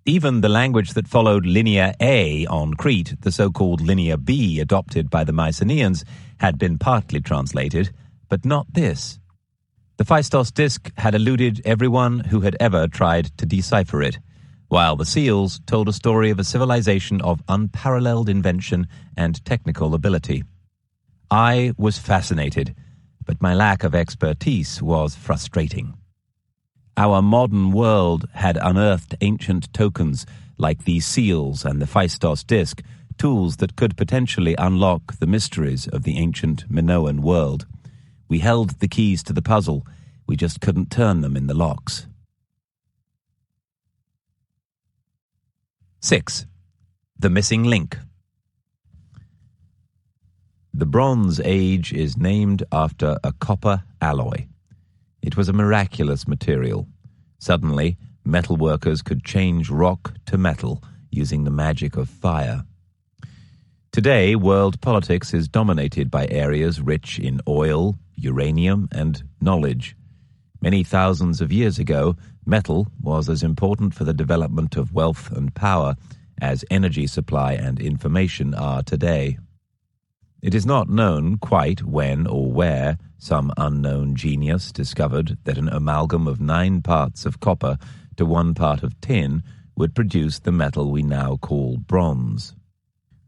Even the language that followed Linear A on Crete, the so-called Linear B adopted by the Mycenaeans, had been partly translated, but not this. The Phaistos disc had eluded everyone who had ever tried to decipher it, while the seals told a story of a civilization of unparalleled invention and technical ability. I was fascinated, but my lack of expertise was frustrating. Our modern world had unearthed ancient tokens like these seals and the Phaistos disc tools that could potentially unlock the mysteries of the ancient Minoan world. We held the keys to the puzzle, we just couldn't turn them in the locks. 6. The missing link. The Bronze Age is named after a copper alloy. It was a miraculous material. Suddenly, metalworkers could change rock to metal using the magic of fire. Today, world politics is dominated by areas rich in oil, uranium, and knowledge. Many thousands of years ago, metal was as important for the development of wealth and power as energy supply and information are today. It is not known quite when or where some unknown genius discovered that an amalgam of 9 parts of copper to 1 part of tin would produce the metal we now call bronze.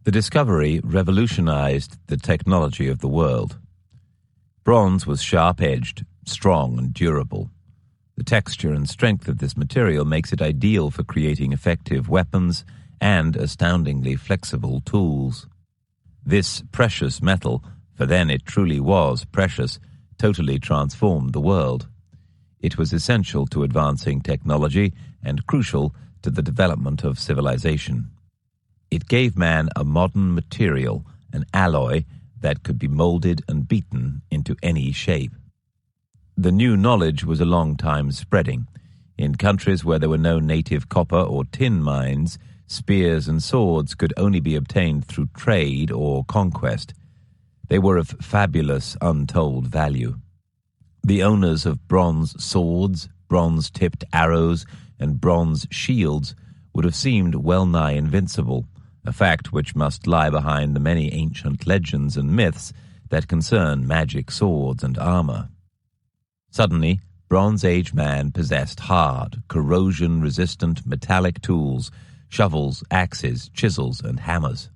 The discovery revolutionized the technology of the world. Bronze was sharp-edged, strong and durable. The texture and strength of this material makes it ideal for creating effective weapons and astoundingly flexible tools. This precious metal, for then it truly was precious, totally transformed the world. It was essential to advancing technology and crucial to the development of civilization. It gave man a modern material, an alloy that could be molded and beaten into any shape. The new knowledge was a long time spreading. In countries where there were no native copper or tin mines, spears and swords could only be obtained through trade or conquest. They were of fabulous, untold value. The owners of bronze swords, bronze-tipped arrows, and bronze shields would have seemed well-nigh invincible, a fact which must lie behind the many ancient legends and myths that concern magic swords and armor. Suddenly, Bronze Age man possessed hard, corrosion-resistant metallic tools, shovels, axes, chisels, and hammers.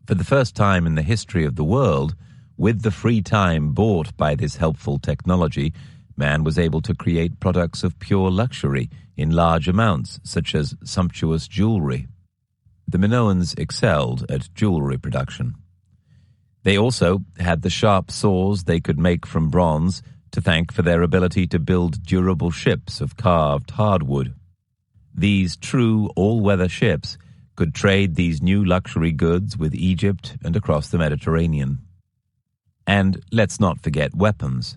For the first time in the history of the world, with the free time bought by this helpful technology, man was able to create products of pure luxury in large amounts, such as sumptuous jewelry. The Minoans excelled at jewelry production. They also had the sharp saws they could make from bronze to thank for their ability to build durable ships of carved hardwood. These true all-weather ships could trade these new luxury goods with Egypt and across the Mediterranean. And let's not forget weapons.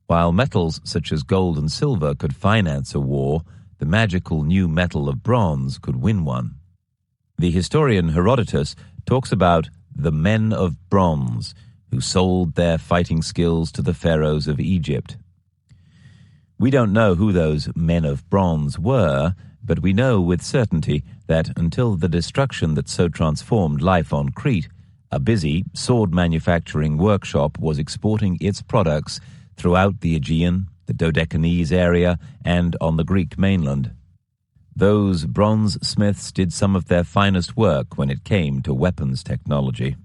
While metals such as gold and silver could finance a war, the magical new metal of bronze could win one. The historian Herodotus talks about the men of bronze who sold their fighting skills to the pharaohs of Egypt. We don't know who those men of bronze were, but we know with certainty that until the destruction that so transformed life on Crete, a busy sword-manufacturing workshop was exporting its products throughout the Aegean, the Dodecanese area, and on the Greek mainland. Those bronze smiths did some of their finest work when it came to weapons technology.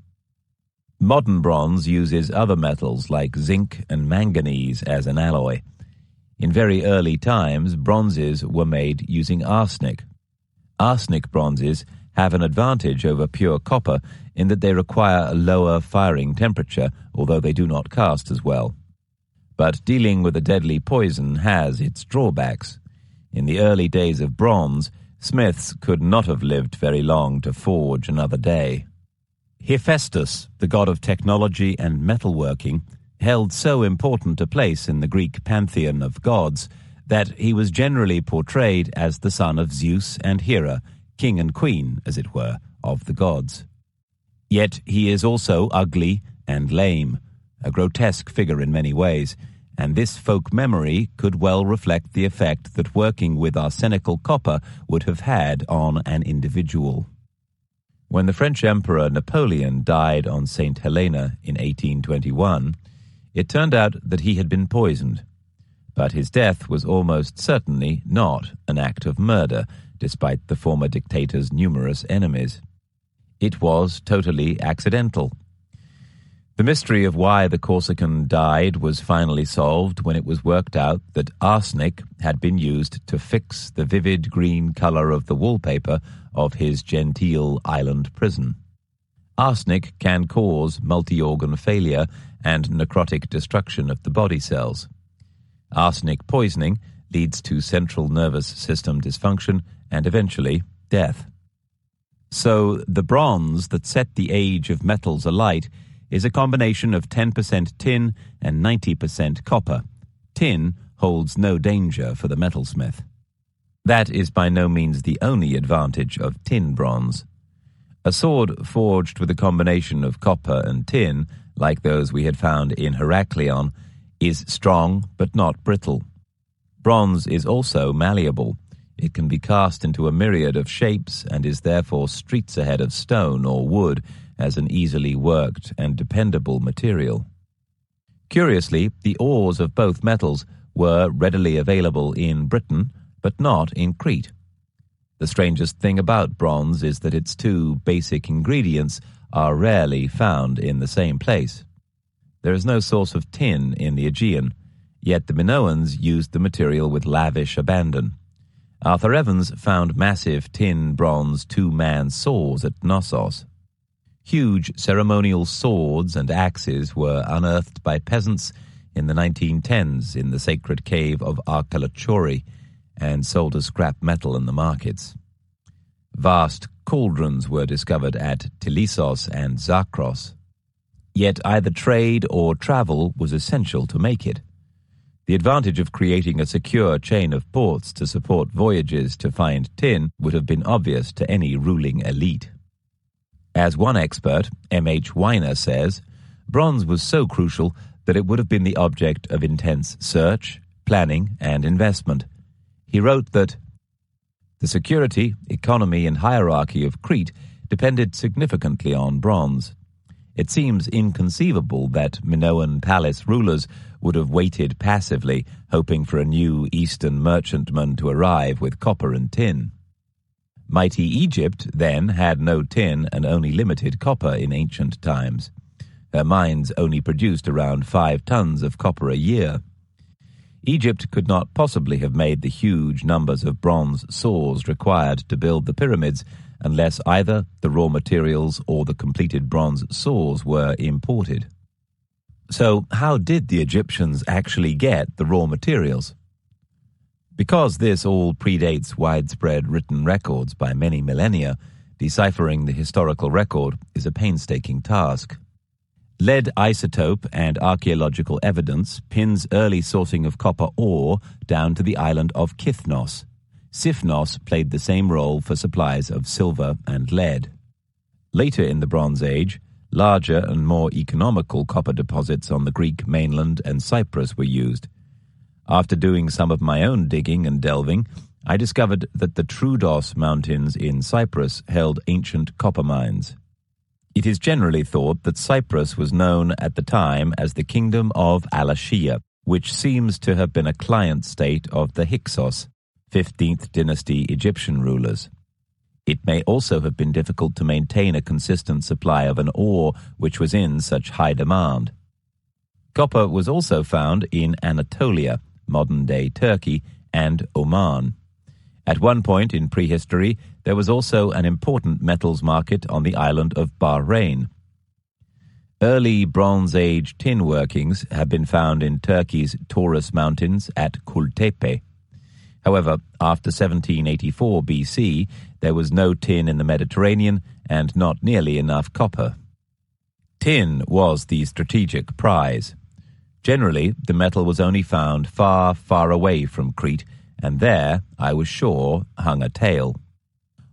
Modern bronze uses other metals like zinc and manganese as an alloy. In very early times, bronzes were made using arsenic. Arsenic bronzes have an advantage over pure copper in that they require a lower firing temperature, although they do not cast as well. But dealing with a deadly poison has its drawbacks. In the early days of bronze, smiths could not have lived very long to forge another day. Hephaestus, the god of technology and metalworking, held so important a place in the Greek pantheon of gods that he was generally portrayed as the son of Zeus and Hera, king and queen, as it were, of the gods. Yet he is also ugly and lame, a grotesque figure in many ways, and this folk memory could well reflect the effect that working with arsenical copper would have had on an individual. When the French Emperor Napoleon died on St. Helena in 1821, it turned out that he had been poisoned. But his death was almost certainly not an act of murder, despite the former dictator's numerous enemies. It was totally accidental. The mystery of why the Corsican died was finally solved when it was worked out that arsenic had been used to fix the vivid green color of the wallpaper of his genteel island prison. Arsenic can cause multi-organ failure and necrotic destruction of the body cells. Arsenic poisoning leads to central nervous system dysfunction and eventually death. So the bronze that set the age of metals alight is a combination of 10% tin and 90% copper. Tin holds no danger for the metalsmith. That is by no means the only advantage of tin bronze. A sword forged with a combination of copper and tin, like those we had found in Heraklion, is strong but not brittle. Bronze is also malleable. It can be cast into a myriad of shapes and is therefore streets ahead of stone or wood as an easily worked and dependable material. Curiously, the ores of both metals were readily available in Britain, but not in Crete. The strangest thing about bronze is that its two basic ingredients are rarely found in the same place. There is no source of tin in the Aegean, yet the Minoans used the material with lavish abandon. Arthur Evans found massive tin-bronze two-man saws at Knossos. Huge ceremonial swords and axes were unearthed by peasants in the 1910s in the sacred cave of Arkalachori and sold as scrap metal in the markets. Vast cauldrons were discovered at Tilissos and Zakros. Yet either trade or travel was essential to make it. The advantage of creating a secure chain of ports to support voyages to find tin would have been obvious to any ruling elite. As one expert, M.H. Weiner, says, bronze was so crucial that it would have been the object of intense search, planning, and investment. He wrote that the security, economy, and hierarchy of Crete depended significantly on bronze. It seems inconceivable that Minoan palace rulers would have waited passively, hoping for a new Eastern merchantman to arrive with copper and tin. Mighty Egypt, then, had no tin and only limited copper in ancient times. Her mines only produced around 5 tons of copper a year. Egypt could not possibly have made the huge numbers of bronze saws required to build the pyramids unless either the raw materials or the completed bronze saws were imported. So how did the Egyptians actually get the raw materials? Because this all predates widespread written records by many millennia, deciphering the historical record is a painstaking task. Lead isotope and archaeological evidence pins early sourcing of copper ore down to the island of Kithnos. Sifnos played the same role for supplies of silver and lead. Later in the Bronze Age, larger and more economical copper deposits on the Greek mainland and Cyprus were used. After doing some of my own digging and delving, I discovered that the Troodos Mountains in Cyprus held ancient copper mines. It is generally thought that Cyprus was known at the time as the Kingdom of Alashia, which seems to have been a client state of the Hyksos, 15th dynasty Egyptian rulers. It may also have been difficult to maintain a consistent supply of an ore which was in such high demand. Copper was also found in Anatolia, modern-day Turkey, and Oman. At one point in prehistory, there was also an important metals market on the island of Bahrain. Early Bronze Age tin workings have been found in Turkey's Taurus Mountains at Kultepe. However, after 1784 BC, there was no tin in the Mediterranean and not nearly enough copper. Tin was the strategic prize. Generally, the metal was only found far, far away from Crete, and there, I was sure, hung a tale.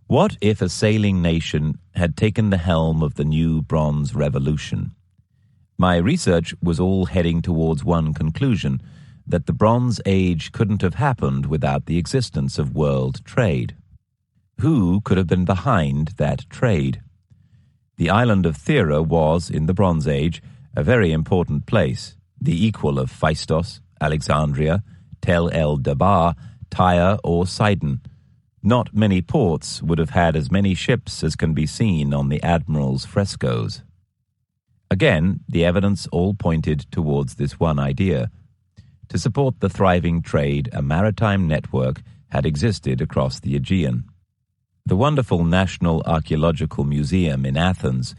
What if a sailing nation had taken the helm of the new Bronze Revolution? My research was all heading towards one conclusion, that the Bronze Age couldn't have happened without the existence of world trade. Who could have been behind that trade? The island of Thera was, in the Bronze Age, a very important place, the equal of Phaistos, Alexandria, Tel el-Dabar, Tyre or Sidon. Not many ports would have had as many ships as can be seen on the admiral's frescoes. Again, the evidence all pointed towards this one idea. To support the thriving trade, a maritime network had existed across the Aegean. The wonderful National Archaeological Museum in Athens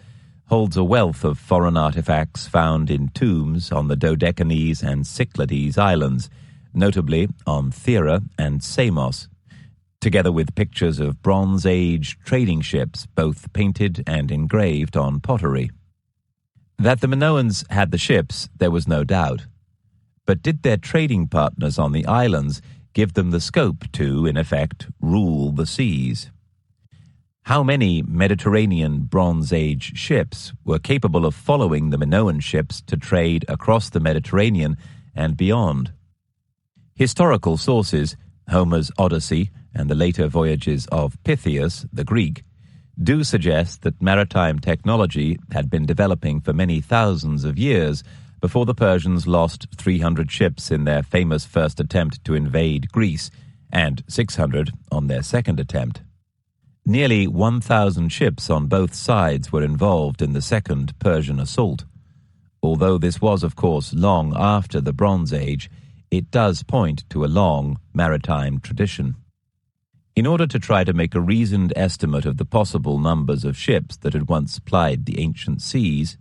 holds a wealth of foreign artifacts found in tombs on the Dodecanese and Cyclades islands, notably on Thera and Samos, together with pictures of Bronze Age trading ships, both painted and engraved on pottery. That the Minoans had the ships, there was no doubt. But did their trading partners on the islands give them the scope to, in effect, rule the seas? How many Mediterranean Bronze Age ships were capable of following the Minoan ships to trade across the Mediterranean and beyond? Historical sources, Homer's Odyssey and the later voyages of Pytheas, the Greek, do suggest that maritime technology had been developing for many thousands of years before the Persians lost 300 ships in their famous first attempt to invade Greece and 600 on their second attempt. Nearly 1,000 ships on both sides were involved in the second Persian assault. Although this was, of course, long after the Bronze Age, it does point to a long maritime tradition. In order to try to make a reasoned estimate of the possible numbers of ships that had once plied the ancient seas,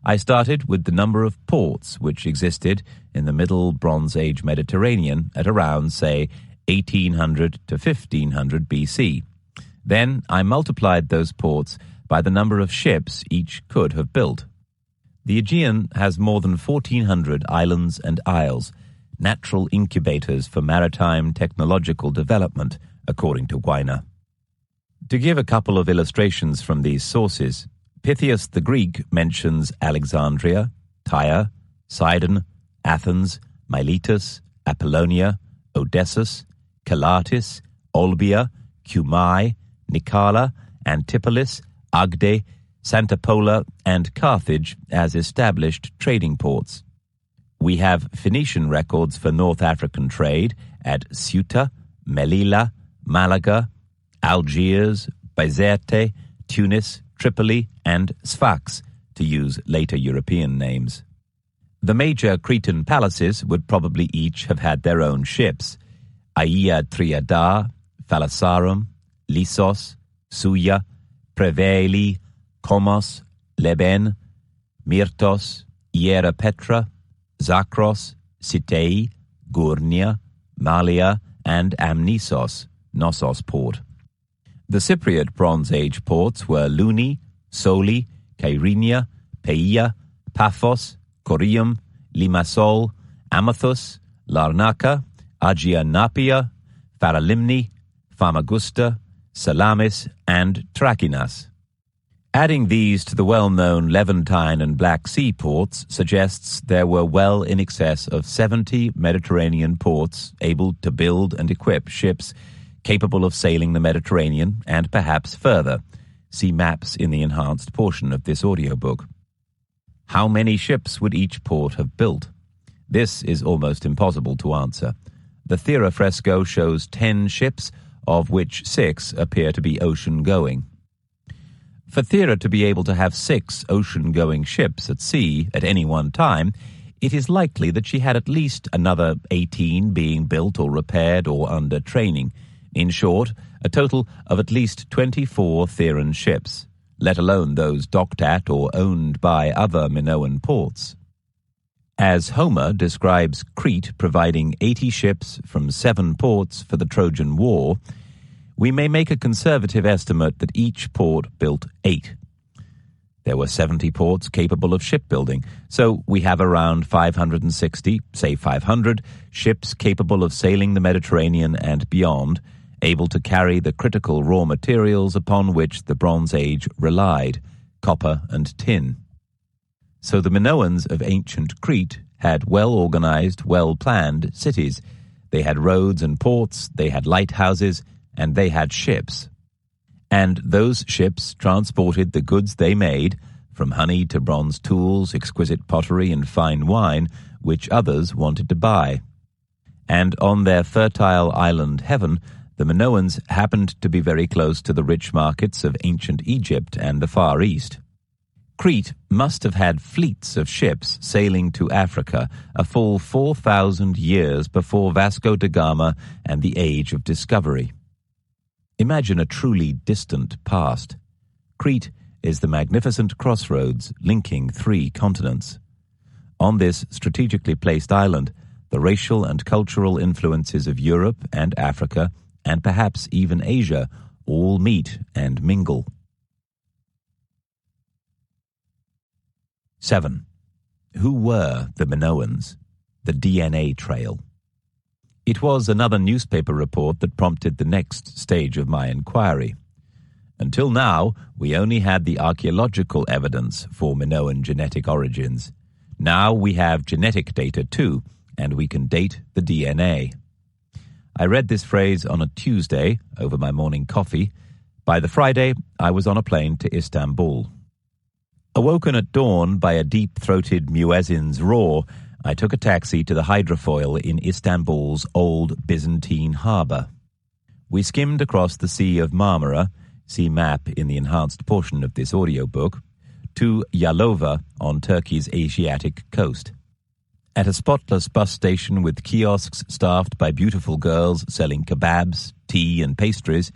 I started with the number of ports which existed in the Middle Bronze Age Mediterranean at around, say, 1800 to 1500 BC. Then I multiplied those ports by the number of ships each could have built. The Aegean has more than 1,400 islands and isles, natural incubators for maritime technological development, according to Weiner. To give a couple of illustrations from these sources, Pytheas the Greek mentions Alexandria, Tyre, Sidon, Athens, Miletus, Apollonia, Odessus, Calatis, Olbia, Cumae, Nicala, Antipolis, Agde, Santa Pola, and Carthage as established trading ports. We have Phoenician records for North African trade at Ceuta, Melilla, Malaga, Algiers, Bizerte, Tunis, Tripoli, and Sfax, to use later European names. The major Cretan palaces would probably each have had their own ships: Aia Triada, Phalassarum, Lissos, Suya, Preveli, Komos, Leben, Myrtos, Hierapetra, Zakros, Citei, Gurnia, Malia, and Amnisos, Knossos port. The Cypriot Bronze Age ports were Luni, Soli, Kyrenia, Peia, Paphos, Corium, Limassol, Amathus, Larnaca, Agia Napia, Paralimni, Famagusta, Salamis, and Trachinas. Adding these to the well-known Levantine and Black Sea ports suggests there were well in excess of 70 Mediterranean ports able to build and equip ships capable of sailing the Mediterranean and perhaps further. See maps in the enhanced portion of this audiobook. How many ships would each port have built? This is almost impossible to answer. The Thera fresco shows 10 ships, of which 6 appear to be ocean-going. For Thera to be able to have 6 ocean-going ships at sea at any one time, it is likely that she had at least another 18 being built or repaired or under training. In short, a total of at least 24 Theran ships, let alone those docked at or owned by other Minoan ports. As Homer describes Crete providing 80 ships from 7 ports for the Trojan War, we may make a conservative estimate that each port built 8. There were 70 ports capable of shipbuilding, so we have around 560, say 500, ships capable of sailing the Mediterranean and beyond, able to carry the critical raw materials upon which the Bronze Age relied, copper and tin. So the Minoans of ancient Crete had well-organized, well-planned cities. They had roads and ports, they had lighthouses, and they had ships. And those ships transported the goods they made, from honey to bronze tools, exquisite pottery, and fine wine, which others wanted to buy. And on their fertile island heaven, the Minoans happened to be very close to the rich markets of ancient Egypt and the Far East. Crete must have had fleets of ships sailing to Africa a full 4,000 years before Vasco da Gama and the Age of Discovery. Imagine a truly distant past. Crete is the magnificent crossroads linking 3 continents. On this strategically placed island, the racial and cultural influences of Europe and Africa, and perhaps even Asia, all meet and mingle. 7. Who were the Minoans? The DNA trail. It was another newspaper report that prompted the next stage of my inquiry. Until now, we only had the archaeological evidence for Minoan genetic origins. Now we have genetic data too, and we can date the DNA. I read this phrase on a Tuesday over my morning coffee. By the Friday, I was on a plane to Istanbul. Awoken at dawn by a deep-throated muezzin's roar, I took a taxi to the hydrofoil in Istanbul's old Byzantine harbour. We skimmed across the Sea of Marmara, see map in the enhanced portion of this audiobook, to Yalova on Turkey's Asiatic coast. At a spotless bus station with kiosks staffed by beautiful girls selling kebabs, tea and pastries,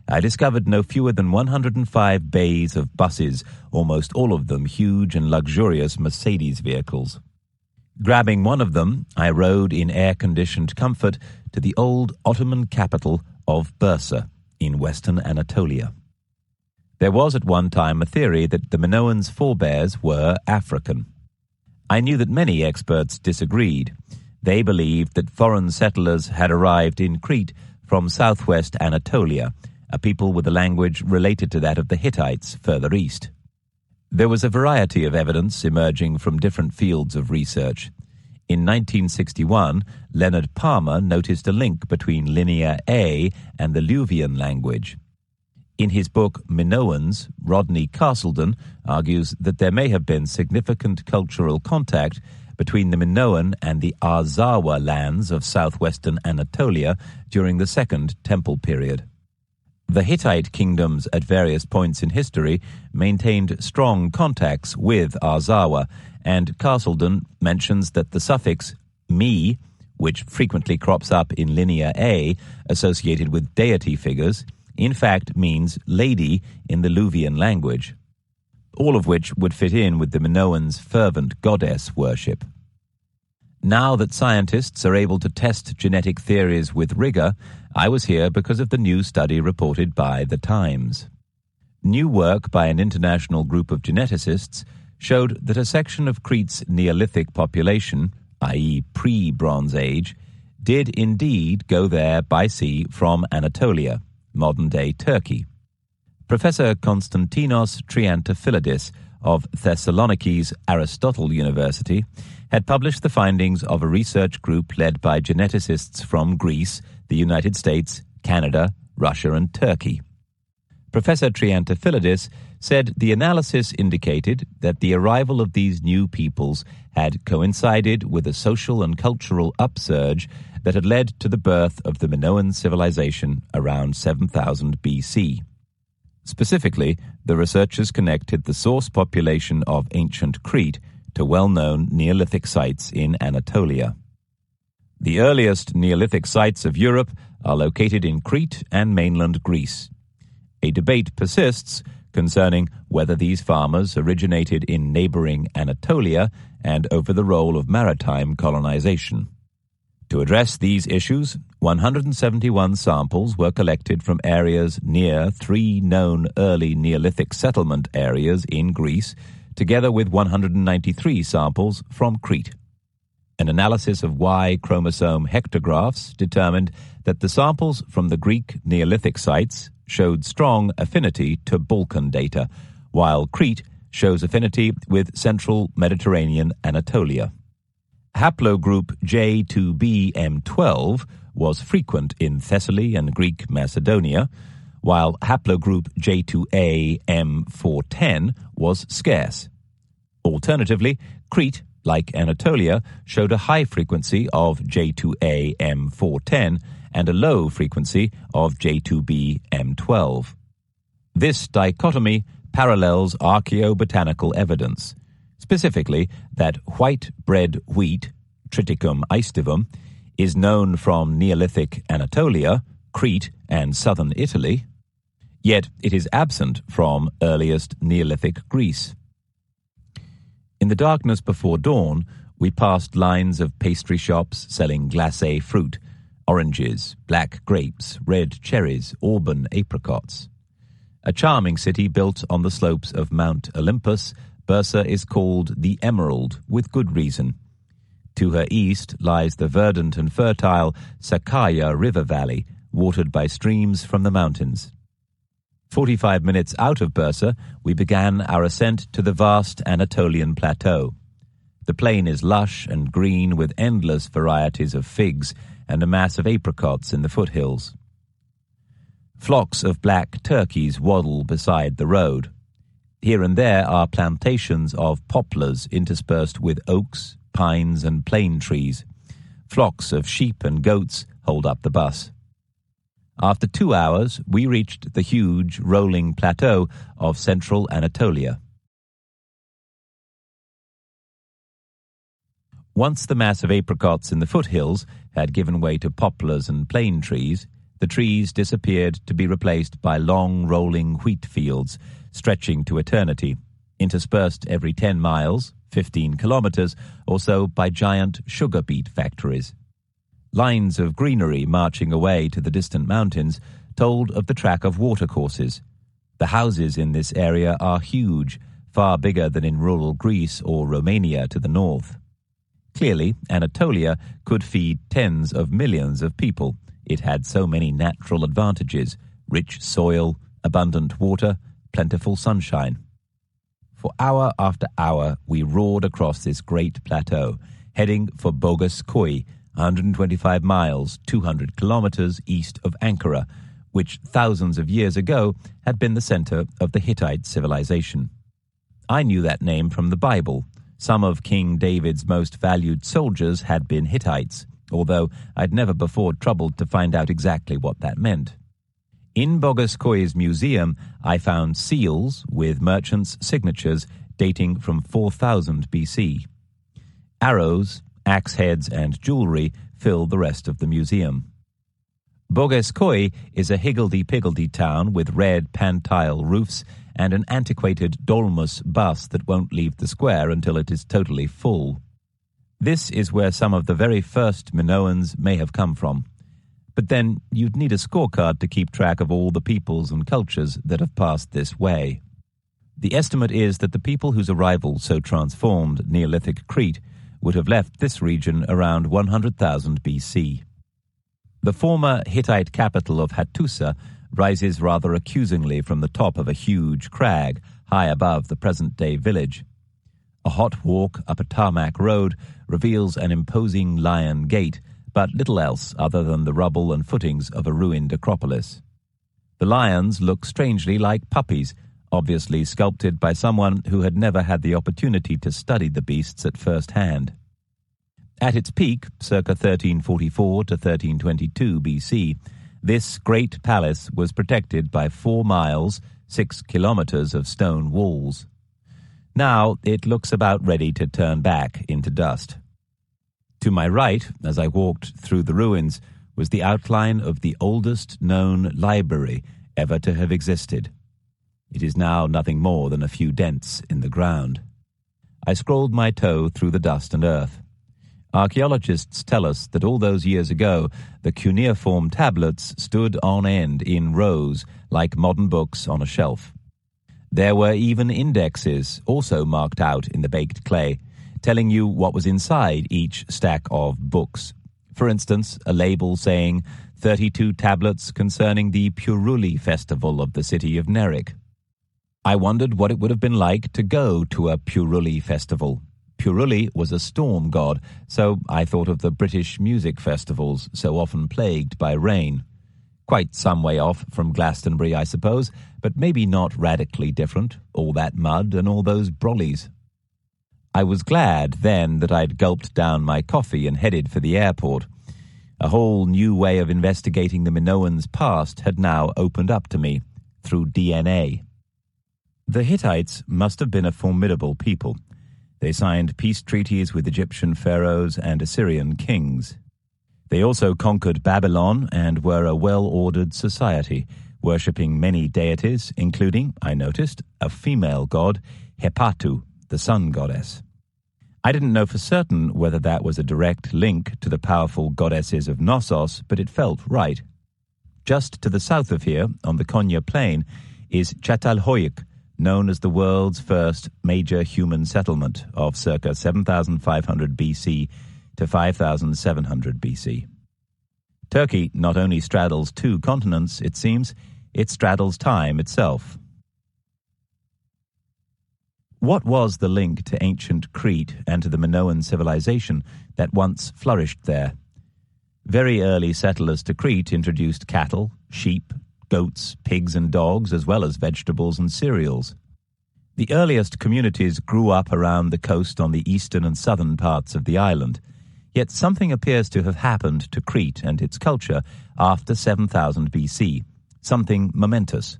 I discovered no fewer than 105 bays of buses, almost all of them huge and luxurious Mercedes vehicles. Grabbing one of them, I rode in air-conditioned comfort to the old Ottoman capital of Bursa in western Anatolia. There was at one time a theory that the Minoans' forebears were African. I knew that many experts disagreed. They believed that foreign settlers had arrived in Crete from southwest Anatolia, a people with a language related to that of the Hittites further east. There was a variety of evidence emerging from different fields of research. In 1961, Leonard Palmer noticed a link between Linear A and the Luvian language. In his book Minoans, Rodney Castleton argues that there may have been significant cultural contact between the Minoan and the Arzawa lands of southwestern Anatolia during the Second Temple period. The Hittite kingdoms at various points in history maintained strong contacts with Arzawa, and Castleton mentions that the suffix "me," which frequently crops up in Linear A, associated with deity figures, in fact means lady in the Luvian language, all of which would fit in with the Minoans' fervent goddess worship. Now that scientists are able to test genetic theories with rigor, I was here because of the new study reported by The Times. New work by an international group of geneticists showed that a section of Crete's Neolithic population, i.e. pre-Bronze Age, did indeed go there by sea from Anatolia, modern-day Turkey. Professor Konstantinos Triantafylidis of Thessaloniki's Aristotle University had published the findings of a research group led by geneticists from Greece, the United States, Canada, Russia and Turkey. Professor Triantafylidis said the analysis indicated that the arrival of these new peoples had coincided with a social and cultural upsurge that had led to the birth of the Minoan civilization around 7000 BC. Specifically, the researchers connected the source population of ancient Crete to well-known Neolithic sites in Anatolia. The earliest Neolithic sites of Europe are located in Crete and mainland Greece. A debate persists concerning whether these farmers originated in neighboring Anatolia and over the role of maritime colonization. To address these issues, 171 samples were collected from areas near 3 known early Neolithic settlement areas in Greece, together with 193 samples from Crete. An analysis of Y chromosome hectographs determined that the samples from the Greek Neolithic sites showed strong affinity to Balkan data, while Crete shows affinity with central Mediterranean Anatolia. Haplogroup J2B-M12 was frequent in Thessaly and Greek Macedonia, while haplogroup J2A-M410 was scarce. Alternatively, Crete, like Anatolia, showed a high frequency of J2A-M410 and a low frequency of J2B-M12. This dichotomy parallels archaeobotanical evidence, specifically that white bread wheat, Triticum aestivum, is known from Neolithic Anatolia, Crete, and southern Italy. Yet it is absent from earliest Neolithic Greece. In the darkness before dawn, we passed lines of pastry shops selling glacé fruit, oranges, black grapes, red cherries, auburn apricots. A charming city built on the slopes of Mount Olympus, Bursa is called the Emerald, with good reason. To her east lies the verdant and fertile Sakarya River Valley, watered by streams from the mountains. 45 minutes out of Bursa, we began our ascent to the vast Anatolian plateau. The plain is lush and green with endless varieties of figs and a mass of apricots in the foothills. Flocks of black turkeys waddle beside the road. Here and there are plantations of poplars interspersed with oaks, pines and plane trees. Flocks of sheep and goats hold up the bus. After 2 hours, we reached the huge, rolling plateau of central Anatolia. Once the mass of apricots in the foothills had given way to poplars and plane trees, the trees disappeared to be replaced by long, rolling wheat fields stretching to eternity, interspersed every 10 miles, 15 kilometers or so, by giant sugar beet factories. Lines of greenery marching away to the distant mountains told of the track of watercourses. The houses in this area are huge, far bigger than in rural Greece or Romania to the north. Clearly, Anatolia could feed tens of millions of people. It had so many natural advantages: rich soil, abundant water, plentiful sunshine. For hour after hour, we roared across this great plateau, heading for Bogus Koi, 125 miles, 200 kilometers east of Ankara, which thousands of years ago had been the center of the Hittite civilization. I knew that name from the Bible. Some of King David's most valued soldiers had been Hittites, although I'd never before troubled to find out exactly what that meant. In Bogus Koi's museum, I found seals with merchants' signatures dating from 4000 BC. Arrows, axe heads and jewelry fill the rest of the museum. Bogus Koi is a higgledy-piggledy town with red pan-tile roofs and an antiquated dolmus bus that won't leave the square until it is totally full. This is where some of the very first Minoans may have come from. But then you'd need a scorecard to keep track of all the peoples and cultures that have passed this way. The estimate is that the people whose arrival so transformed Neolithic Crete would have left this region around 100,000 BC. The former Hittite capital of Hattusa rises rather accusingly from the top of a huge crag high above the present-day village. A hot walk up a tarmac road reveals an imposing lion gate, but little else other than the rubble and footings of a ruined acropolis. The lions look strangely like puppies, obviously sculpted by someone who had never had the opportunity to study the beasts at first hand. At its peak, circa 1344 to 1322 BC, this great palace was protected by 4 miles, 6 kilometers of stone walls. Now it looks about ready to turn back into dust. To my right, as I walked through the ruins, was the outline of the oldest known library ever to have existed. It is now nothing more than a few dents in the ground. I scrolled my toe through the dust and earth. Archaeologists tell us that all those years ago, the cuneiform tablets stood on end in rows like modern books on a shelf. There were even indexes, also marked out in the baked clay, telling you what was inside each stack of books. For instance, a label saying 32 tablets concerning the Puruli festival of the city of Nerik. I wondered what it would have been like to go to a Puruli festival. Puruli was a storm god, so I thought of the British music festivals so often plagued by rain. Quite some way off from Glastonbury, I suppose, but maybe not radically different, all that mud and all those brollies. I was glad then that I'd gulped down my coffee and headed for the airport. A whole new way of investigating the Minoans' past had now opened up to me, through DNA. The Hittites must have been a formidable people. They signed peace treaties with Egyptian pharaohs and Assyrian kings. They also conquered Babylon and were a well-ordered society, worshipping many deities, including, I noticed, a female god, Hepatu, the sun goddess. I didn't know for certain whether that was a direct link to the powerful goddesses of Knossos, but it felt right. Just to the south of here, on the Konya plain, is Çatalhöyük, known as the world's first major human settlement of circa 7,500 BC to 5,700 BC. Turkey not only straddles two continents, it seems, it straddles time itself. What was the link to ancient Crete and to the Minoan civilization that once flourished there? Very early settlers to Crete introduced cattle, sheep, goats, pigs and dogs, as well as vegetables and cereals. The earliest communities grew up around the coast on the eastern and southern parts of the island, yet something appears to have happened to Crete and its culture after 7000 BC, something momentous.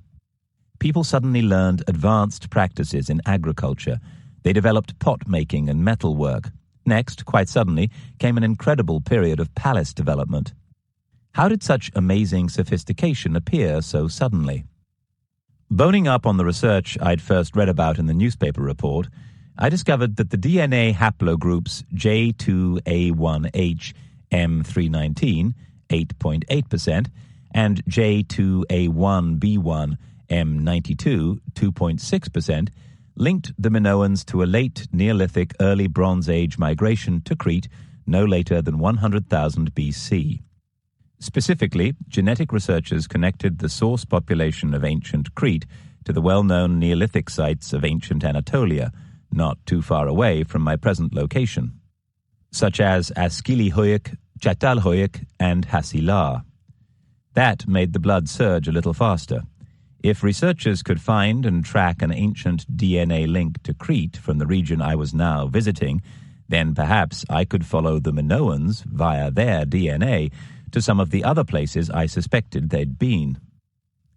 People suddenly learned advanced practices in agriculture. They developed pot-making and metalwork. Next, quite suddenly, came an incredible period of palace development. How did such amazing sophistication appear so suddenly? Boning up on the research I'd first read about in the newspaper report, I discovered that the DNA haplogroups J2A1H M319, 8.8%, and J2A1B1 M92, 2.6%, linked the Minoans to a late Neolithic early Bronze Age migration to Crete no later than 100,000 BC. Specifically, genetic researchers connected the source population of ancient Crete to the well-known Neolithic sites of ancient Anatolia, not too far away from my present location, such as Askilihöyük, Çatalhöyük, and Hasilar. That made the blood surge a little faster. If researchers could find and track an ancient DNA link to Crete from the region I was now visiting, then perhaps I could follow the Minoans via their DNA to some of the other places I suspected they'd been,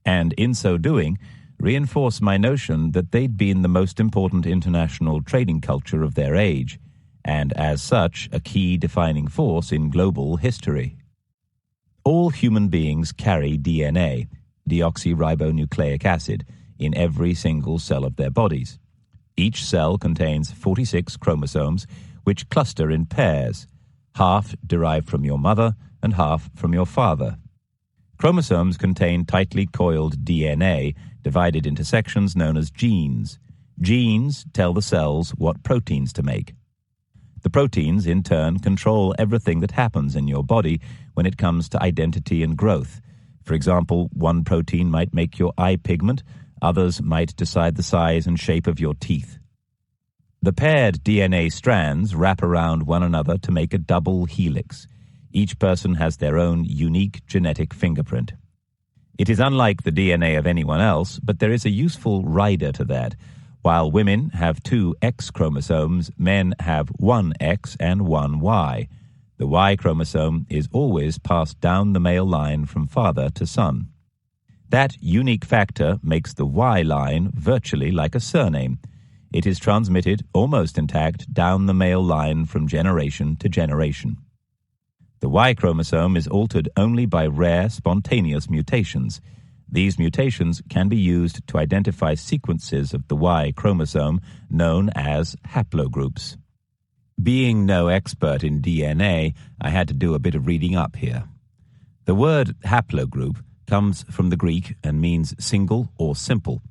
and in so doing, reinforce my notion that they'd been the most important international trading culture of their age, and as such a key defining force in global history. All human beings carry DNA, deoxyribonucleic acid, in every single cell of their bodies. Each cell contains 46 chromosomes, which cluster in pairs, half derived from your mother and half from your father. Chromosomes contain tightly coiled DNA divided into sections known as genes. Genes tell the cells what proteins to make. The proteins, in turn, control everything that happens in your body when it comes to identity and growth. For example, one protein might make your eye pigment, others might decide the size and shape of your teeth. The paired DNA strands wrap around one another to make a double helix. Each person has their own unique genetic fingerprint. It is unlike the DNA of anyone else, but there is a useful rider to that. While women have 2 X chromosomes, men have 1 X and 1 Y. The Y chromosome is always passed down the male line from father to son. That unique factor makes the Y line virtually like a surname. It is transmitted almost intact down the male line from generation to generation. The Y chromosome is altered only by rare, spontaneous mutations. These mutations can be used to identify sequences of the Y chromosome known as haplogroups. Being no expert in DNA, I had to do a bit of reading up here. The word haplogroup comes from the Greek and means single or simple.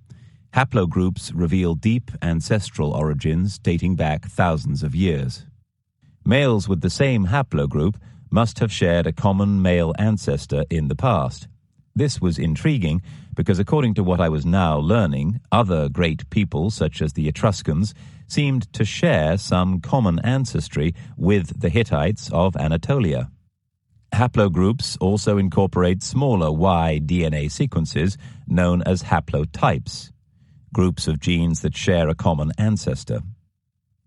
Haplogroups reveal deep ancestral origins dating back thousands of years. Males with the same haplogroup must have shared a common male ancestor in the past. This was intriguing because, according to what I was now learning, other great people, such as the Etruscans, seemed to share some common ancestry with the Hittites of Anatolia. Haplogroups also incorporate smaller Y DNA sequences known as haplotypes, groups of genes that share a common ancestor.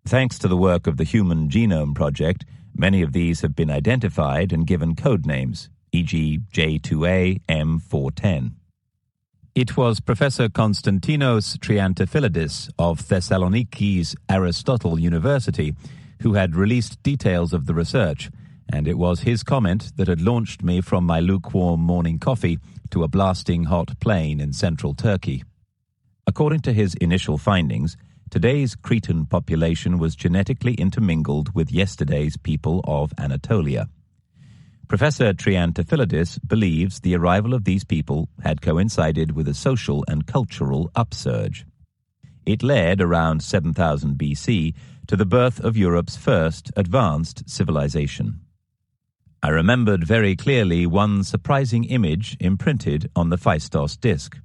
Thanks to the work of the Human Genome Project, many of these have been identified and given code names, e.g. J2A M410. It was Professor Konstantinos Triantafylidis of Thessaloniki's Aristotle University who had released details of the research, and it was his comment that had launched me from my lukewarm morning coffee to a blasting hot plain in central Turkey. According to his initial findings, today's Cretan population was genetically intermingled with yesterday's people of Anatolia. Professor Triantafylidis believes the arrival of these people had coincided with a social and cultural upsurge. It led, around 7000 BC, to the birth of Europe's first advanced civilization. I remembered very clearly one surprising image imprinted on the Phaistos disc.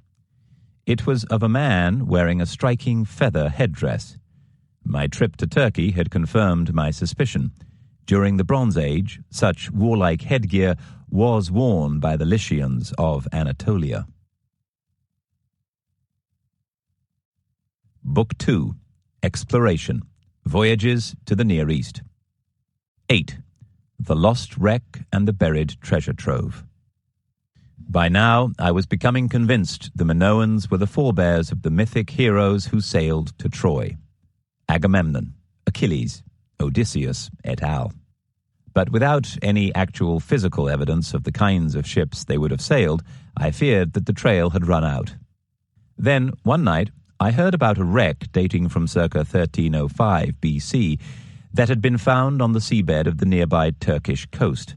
It was of a man wearing a striking feather headdress. My trip to Turkey had confirmed my suspicion. During the Bronze Age, such warlike headgear was worn by the Lycians of Anatolia. Book 2. Exploration. Voyages to the Near East. 8. The Lost Wreck and the Buried Treasure Trove. By now, I was becoming convinced the Minoans were the forebears of the mythic heroes who sailed to Troy. Agamemnon, Achilles, Odysseus, et al. But without any actual physical evidence of the kinds of ships they would have sailed, I feared that the trail had run out. Then, one night, I heard about a wreck dating from circa 1305 BC that had been found on the seabed of the nearby Turkish coast,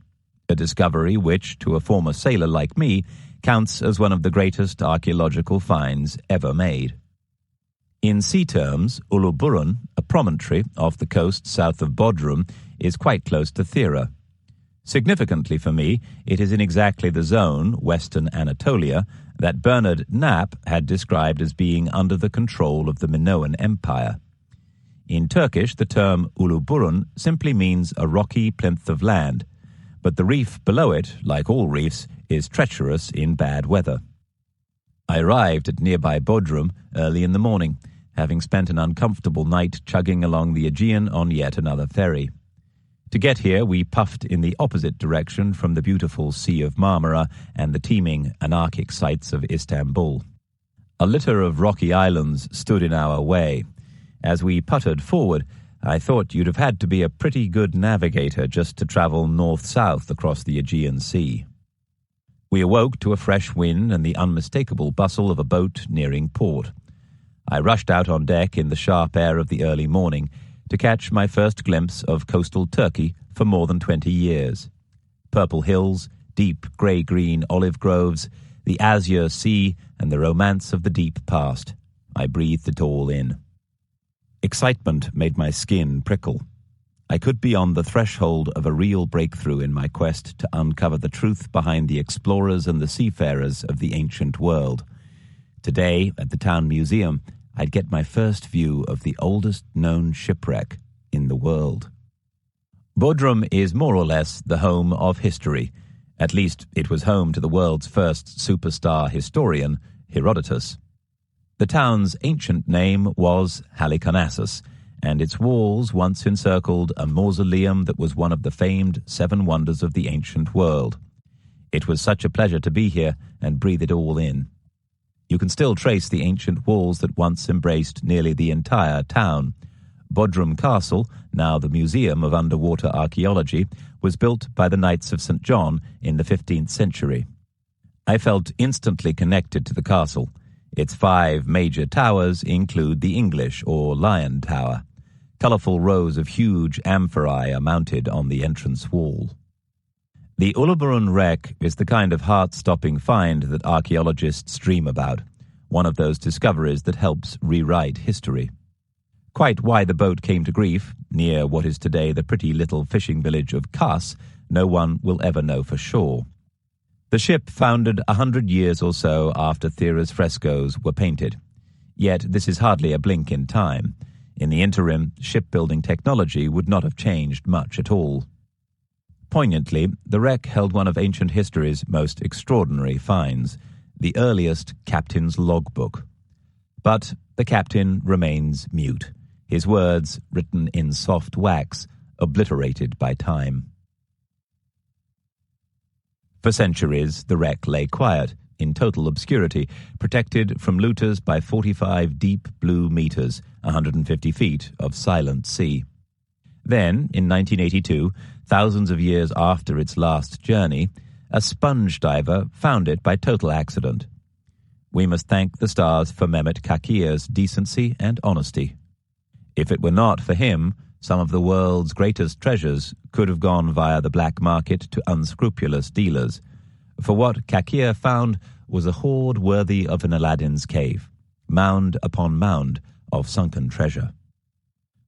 a discovery which, to a former sailor like me, counts as one of the greatest archaeological finds ever made. In sea terms, Uluburun, a promontory off the coast south of Bodrum, is quite close to Thera. Significantly for me, it is in exactly the zone, western Anatolia, that Bernard Knapp had described as being under the control of the Minoan Empire. In Turkish, the term Uluburun simply means a rocky plinth of land, but the reef below it, like all reefs, is treacherous in bad weather. I arrived at nearby Bodrum early in the morning, having spent an uncomfortable night chugging along the Aegean on yet another ferry. To get here, we puffed in the opposite direction from the beautiful Sea of Marmara and the teeming, anarchic sights of Istanbul. A litter of rocky islands stood in our way. As we puttered forward, I thought you'd have had to be a pretty good navigator just to travel north-south across the Aegean Sea. We awoke to a fresh wind and the unmistakable bustle of a boat nearing port. I rushed out on deck in the sharp air of the early morning to catch my first glimpse of coastal Turkey for more than 20 years. Purple hills, deep grey-green olive groves, the azure sea, and the romance of the deep past. I breathed it all in. Excitement made my skin prickle. I could be on the threshold of a real breakthrough in my quest to uncover the truth behind the explorers and the seafarers of the ancient world. Today, at the town museum, I'd get my first view of the oldest known shipwreck in the world. Bodrum is more or less the home of history. At least it was home to the world's first superstar historian, Herodotus. The town's ancient name was Halicarnassus, and its walls once encircled a mausoleum that was one of the famed 7 wonders of the ancient world. It was such a pleasure to be here and breathe it all in. You can still trace the ancient walls that once embraced nearly the entire town. Bodrum Castle, now the Museum of Underwater Archaeology, was built by the Knights of St. John in the 15th century. I felt instantly connected to the castle. Its 5 major towers include the English or Lion Tower. Colourful rows of huge amphorae are mounted on the entrance wall. The Uluburun wreck is the kind of heart-stopping find that archaeologists dream about, one of those discoveries that helps rewrite history. Quite why the boat came to grief, near what is today the pretty little fishing village of Kos, no one will ever know for sure. The ship foundered 100 years or so after Thera's frescoes were painted. Yet this is hardly a blink in time. In the interim, shipbuilding technology would not have changed much at all. Poignantly, the wreck held one of ancient history's most extraordinary finds, the earliest captain's logbook. But the captain remains mute, his words, written in soft wax, obliterated by time. For centuries, the wreck lay quiet, in total obscurity, protected from looters by 45 deep blue meters, 150 feet of silent sea. Then, in 1982, thousands of years after its last journey, a sponge diver found it by total accident. We must thank the stars for Mehmet Kakir's decency and honesty. If it were not for him, some of the world's greatest treasures could have gone via the black market to unscrupulous dealers. For what Kakir found was a hoard worthy of an Aladdin's cave, mound upon mound of sunken treasure.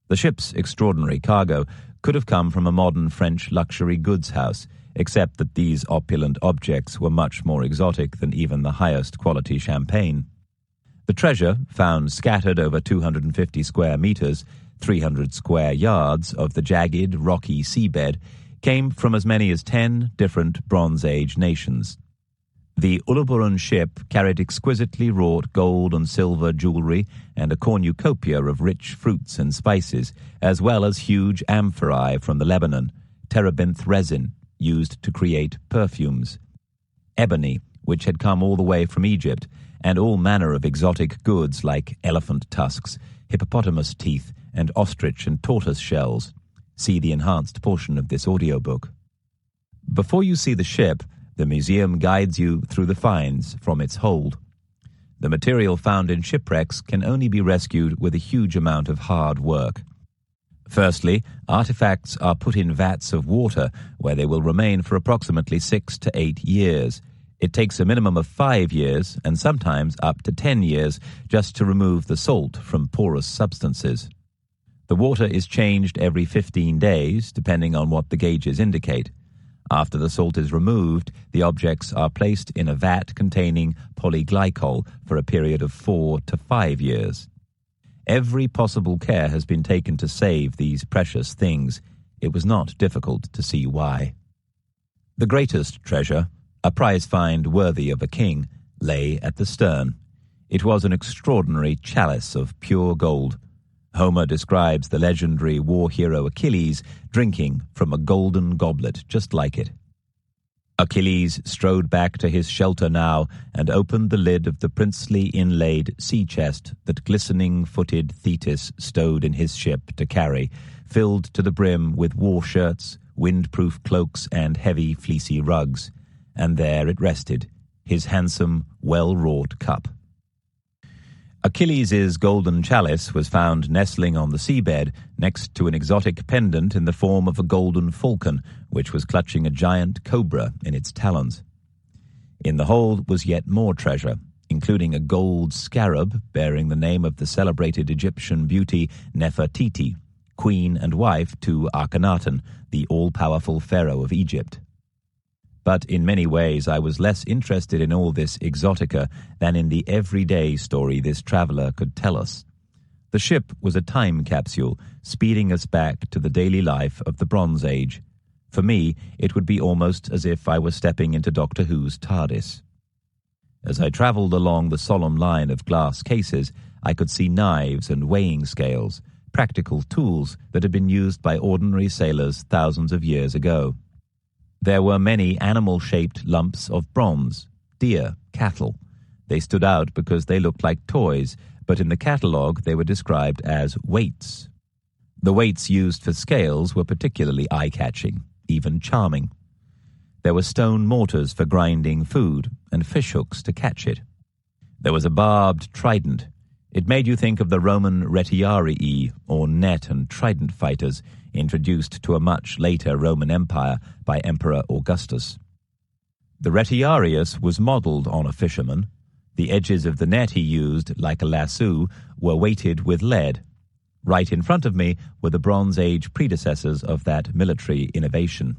The ship's extraordinary cargo could have come from a modern French luxury goods house, except that these opulent objects were much more exotic than even the highest quality champagne. The treasure, found scattered over 250 square meters, 300 square yards of the jagged, rocky seabed, came from as many as 10 different Bronze Age nations. The Uluburun ship carried exquisitely wrought gold and silver jewelry and a cornucopia of rich fruits and spices, as well as huge amphorae from the Lebanon, terebinth resin, used to create perfumes, ebony, which had come all the way from Egypt, and all manner of exotic goods like elephant tusks, hippopotamus teeth, and ostrich and tortoise shells. See the enhanced portion of this audiobook. Before you see the ship, the museum guides you through the finds from its hold. The material found in shipwrecks can only be rescued with a huge amount of hard work. Firstly, artifacts are put in vats of water where they will remain for approximately 6 to 8 years. It takes a minimum of 5 years and sometimes up to 10 years just to remove the salt from porous substances. The water is changed every 15 days, depending on what the gauges indicate. After the salt is removed, the objects are placed in a vat containing polyglycol for a period of 4 to 5 years. Every possible care has been taken to save these precious things. It was not difficult to see why. The greatest treasure, a prize find worthy of a king, lay at the stern. It was an extraordinary chalice of pure gold. Homer describes the legendary war hero Achilles drinking from a golden goblet just like it. Achilles strode back to his shelter now and opened the lid of the princely inlaid sea chest that glistening-footed Thetis stowed in his ship to carry, filled to the brim with war shirts, wind-proof cloaks, and heavy fleecy rugs. And there it rested, his handsome, well-wrought cup. Achilles' golden chalice was found nestling on the seabed next to an exotic pendant in the form of a golden falcon, which was clutching a giant cobra in its talons. In the hold was yet more treasure, including a gold scarab bearing the name of the celebrated Egyptian beauty Nefertiti, queen and wife to Akhenaten, the all-powerful pharaoh of Egypt. But in many ways I was less interested in all this exotica than in the everyday story this traveler could tell us. The ship was a time capsule, speeding us back to the daily life of the Bronze Age. For me, it would be almost as if I was stepping into Doctor Who's TARDIS. As I travelled along the solemn line of glass cases, I could see knives and weighing scales, practical tools that had been used by ordinary sailors thousands of years ago. There were many animal-shaped lumps of bronze, deer, cattle. They stood out because they looked like toys, but in the catalogue they were described as weights. The weights used for scales were particularly eye-catching, even charming. There were stone mortars for grinding food and fishhooks to catch it. There was a barbed trident. It made you think of the Roman retiarii, or net and trident fighters, introduced to a much later Roman Empire by Emperor Augustus. The retiarius was modelled on a fisherman. The edges of the net he used, like a lasso, were weighted with lead. Right in front of me were the Bronze Age predecessors of that military innovation.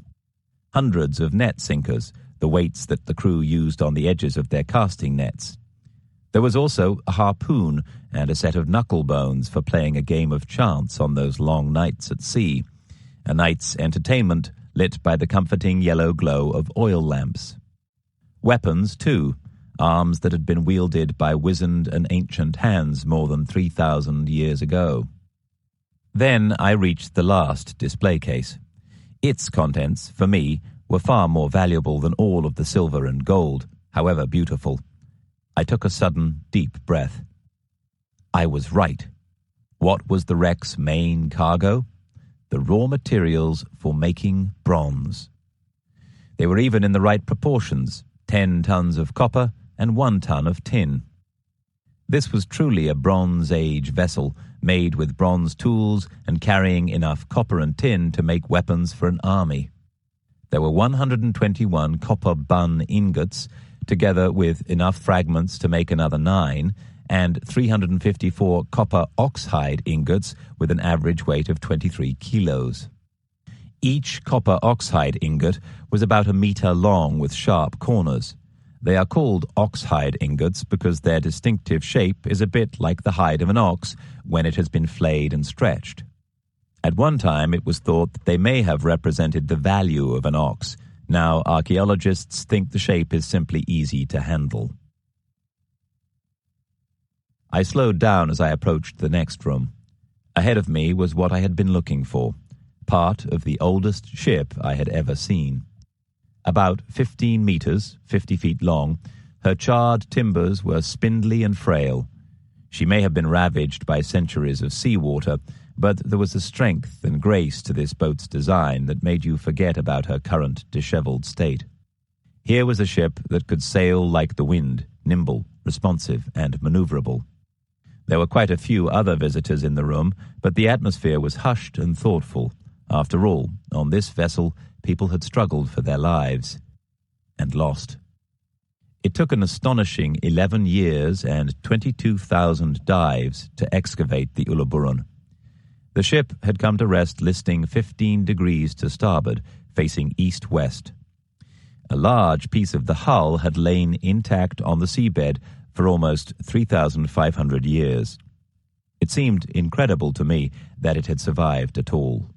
Hundreds of net sinkers, the weights that the crew used on the edges of their casting nets. There was also a harpoon and a set of knuckle bones for playing a game of chance on those long nights at sea, a night's entertainment lit by the comforting yellow glow of oil lamps. Weapons, too, arms that had been wielded by wizened and ancient hands more than 3,000 years ago. Then I reached the last display case. Its contents, for me, were far more valuable than all of the silver and gold, however beautiful. I took a sudden, deep breath. I was right. What was the wreck's main cargo? the raw materials for making bronze. They were even in the right proportions, 10 tons of copper and 1 ton of tin. This was truly a Bronze Age vessel, made with bronze tools and carrying enough copper and tin to make weapons for an army. There were 121 copper bun ingots, together with enough fragments to make another 9, and 354 copper oxhide ingots with an average weight of 23 kilos. Each copper oxhide ingot was about a meter long with sharp corners. They are called oxhide ingots because their distinctive shape is a bit like the hide of an ox when it has been flayed and stretched. At one time it was thought that they may have represented the value of an ox. Now archaeologists think the shape is simply easy to handle. I slowed down as I approached the next room. Ahead of me was what I had been looking for, part of the oldest ship I had ever seen. About 15 meters, 50 feet long, her charred timbers were spindly and frail. She may have been ravaged by centuries of seawater, but there was a strength and grace to this boat's design that made you forget about her current disheveled state. Here was a ship that could sail like the wind, nimble, responsive, and maneuverable. There were quite a few other visitors in the room, but the atmosphere was hushed and thoughtful. After all, on this vessel, people had struggled for their lives and lost. It took an astonishing 11 years and 22,000 dives to excavate the Uluburun. The ship had come to rest listing 15 degrees to starboard, facing east-west. A large piece of the hull had lain intact on the seabed for almost 3,500 years. It seemed incredible to me that it had survived at all.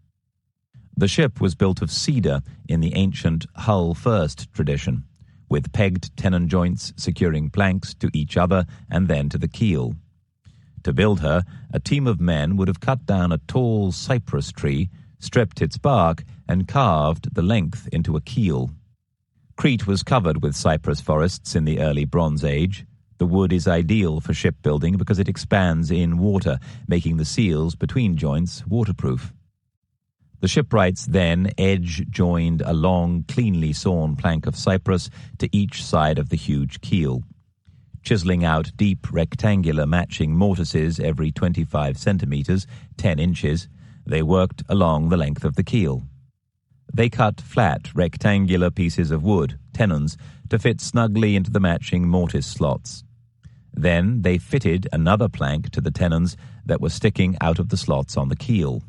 The ship was built of cedar in the ancient hull-first tradition, with pegged tenon joints securing planks to each other and then to the keel. To build her, a team of men would have cut down a tall cypress tree, stripped its bark, and carved the length into a keel. Crete was covered with cypress forests in the early Bronze Age. The wood is ideal for shipbuilding because it expands in water, making the seals between joints waterproof. The shipwrights then edge-joined a long, cleanly sawn plank of cypress to each side of the huge keel. Chiseling out deep rectangular matching mortises every 25 centimeters, 10 inches, they worked along the length of the keel. They cut flat, rectangular pieces of wood, tenons, to fit snugly into the matching mortise slots. Then they fitted another plank to the tenons that were sticking out of the slots on the keel.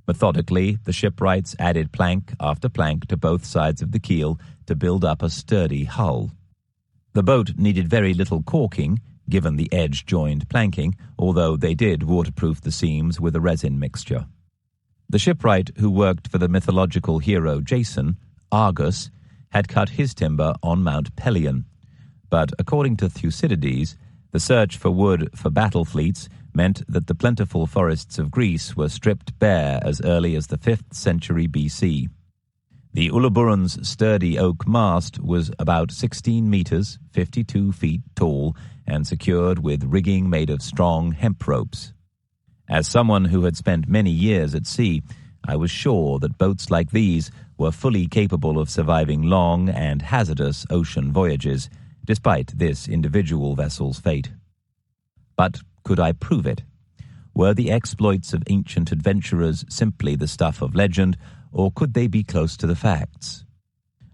Methodically, the shipwrights added plank after plank to both sides of the keel to build up a sturdy hull. The boat needed very little caulking, given the edge-joined planking, although they did waterproof the seams with a resin mixture. The shipwright who worked for the mythological hero Jason, Argus, had cut his timber on Mount Pelion. But according to Thucydides, the search for wood for battle fleets meant that the plentiful forests of Greece were stripped bare as early as the 5th century BC. The Uluburun's sturdy oak mast was about 16 meters, 52 feet tall, and secured with rigging made of strong hemp ropes. As someone who had spent many years at sea, I was sure that boats like these were fully capable of surviving long and hazardous ocean voyages, despite this individual vessel's fate. But could I prove it? Were the exploits of ancient adventurers simply the stuff of legend, or could they be close to the facts?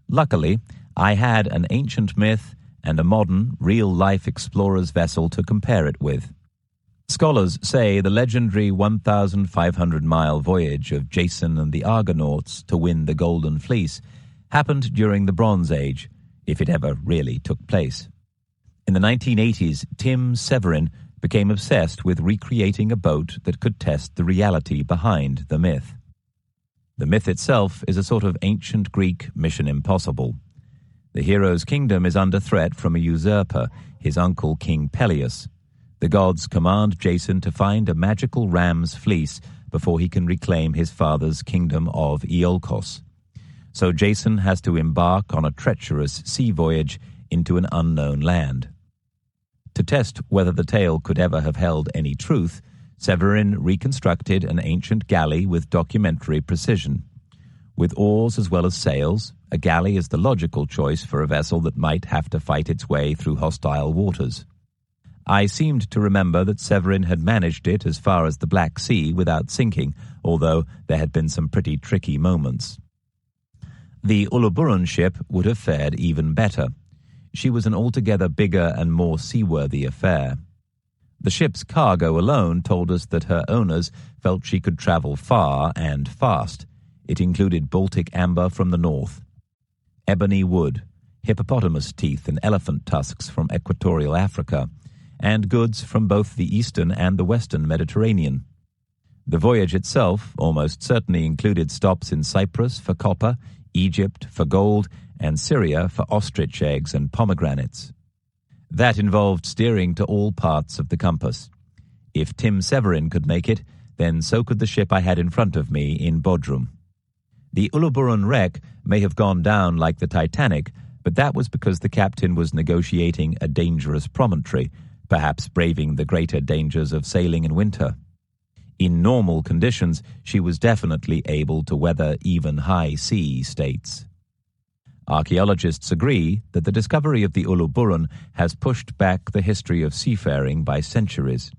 Luckily, I had an ancient myth and a modern, real-life explorer's vessel to compare it with. Scholars say the legendary 1,500-mile voyage of Jason and the Argonauts to win the Golden Fleece happened during the Bronze Age, if it ever really took place. In the 1980s, Tim Severin became obsessed with recreating a boat that could test the reality behind the myth. The myth itself is a sort of ancient Greek Mission Impossible. The hero's kingdom is under threat from a usurper, his uncle King Peleus. The gods command Jason to find a magical ram's fleece before he can reclaim his father's kingdom of Iolkos. So Jason has to embark on a treacherous sea voyage into an unknown land. To test whether the tale could ever have held any truth, Severin reconstructed an ancient galley with documentary precision. With oars as well as sails, a galley is the logical choice for a vessel that might have to fight its way through hostile waters. I seemed to remember that Severin had managed it as far as the Black Sea without sinking, although there had been some pretty tricky moments. The Uluburun ship would have fared even better. She was an altogether bigger and more seaworthy affair. The ship's cargo alone told us that her owners felt she could travel far and fast. It included Baltic amber from the north, ebony wood, hippopotamus teeth and elephant tusks from equatorial Africa, and goods from both the eastern and the western Mediterranean. The voyage itself almost certainly included stops in Cyprus for copper, Egypt for gold, and Syria for ostrich eggs and pomegranates. That involved steering to all parts of the compass. If Tim Severin could make it, then so could the ship I had in front of me in Bodrum. The Uluburun wreck may have gone down like the Titanic, but that was because the captain was negotiating a dangerous promontory, perhaps braving the greater dangers of sailing in winter. In normal conditions, she was definitely able to weather even high sea states. Archaeologists agree that the discovery of the Uluburun has pushed back the history of seafaring by centuries.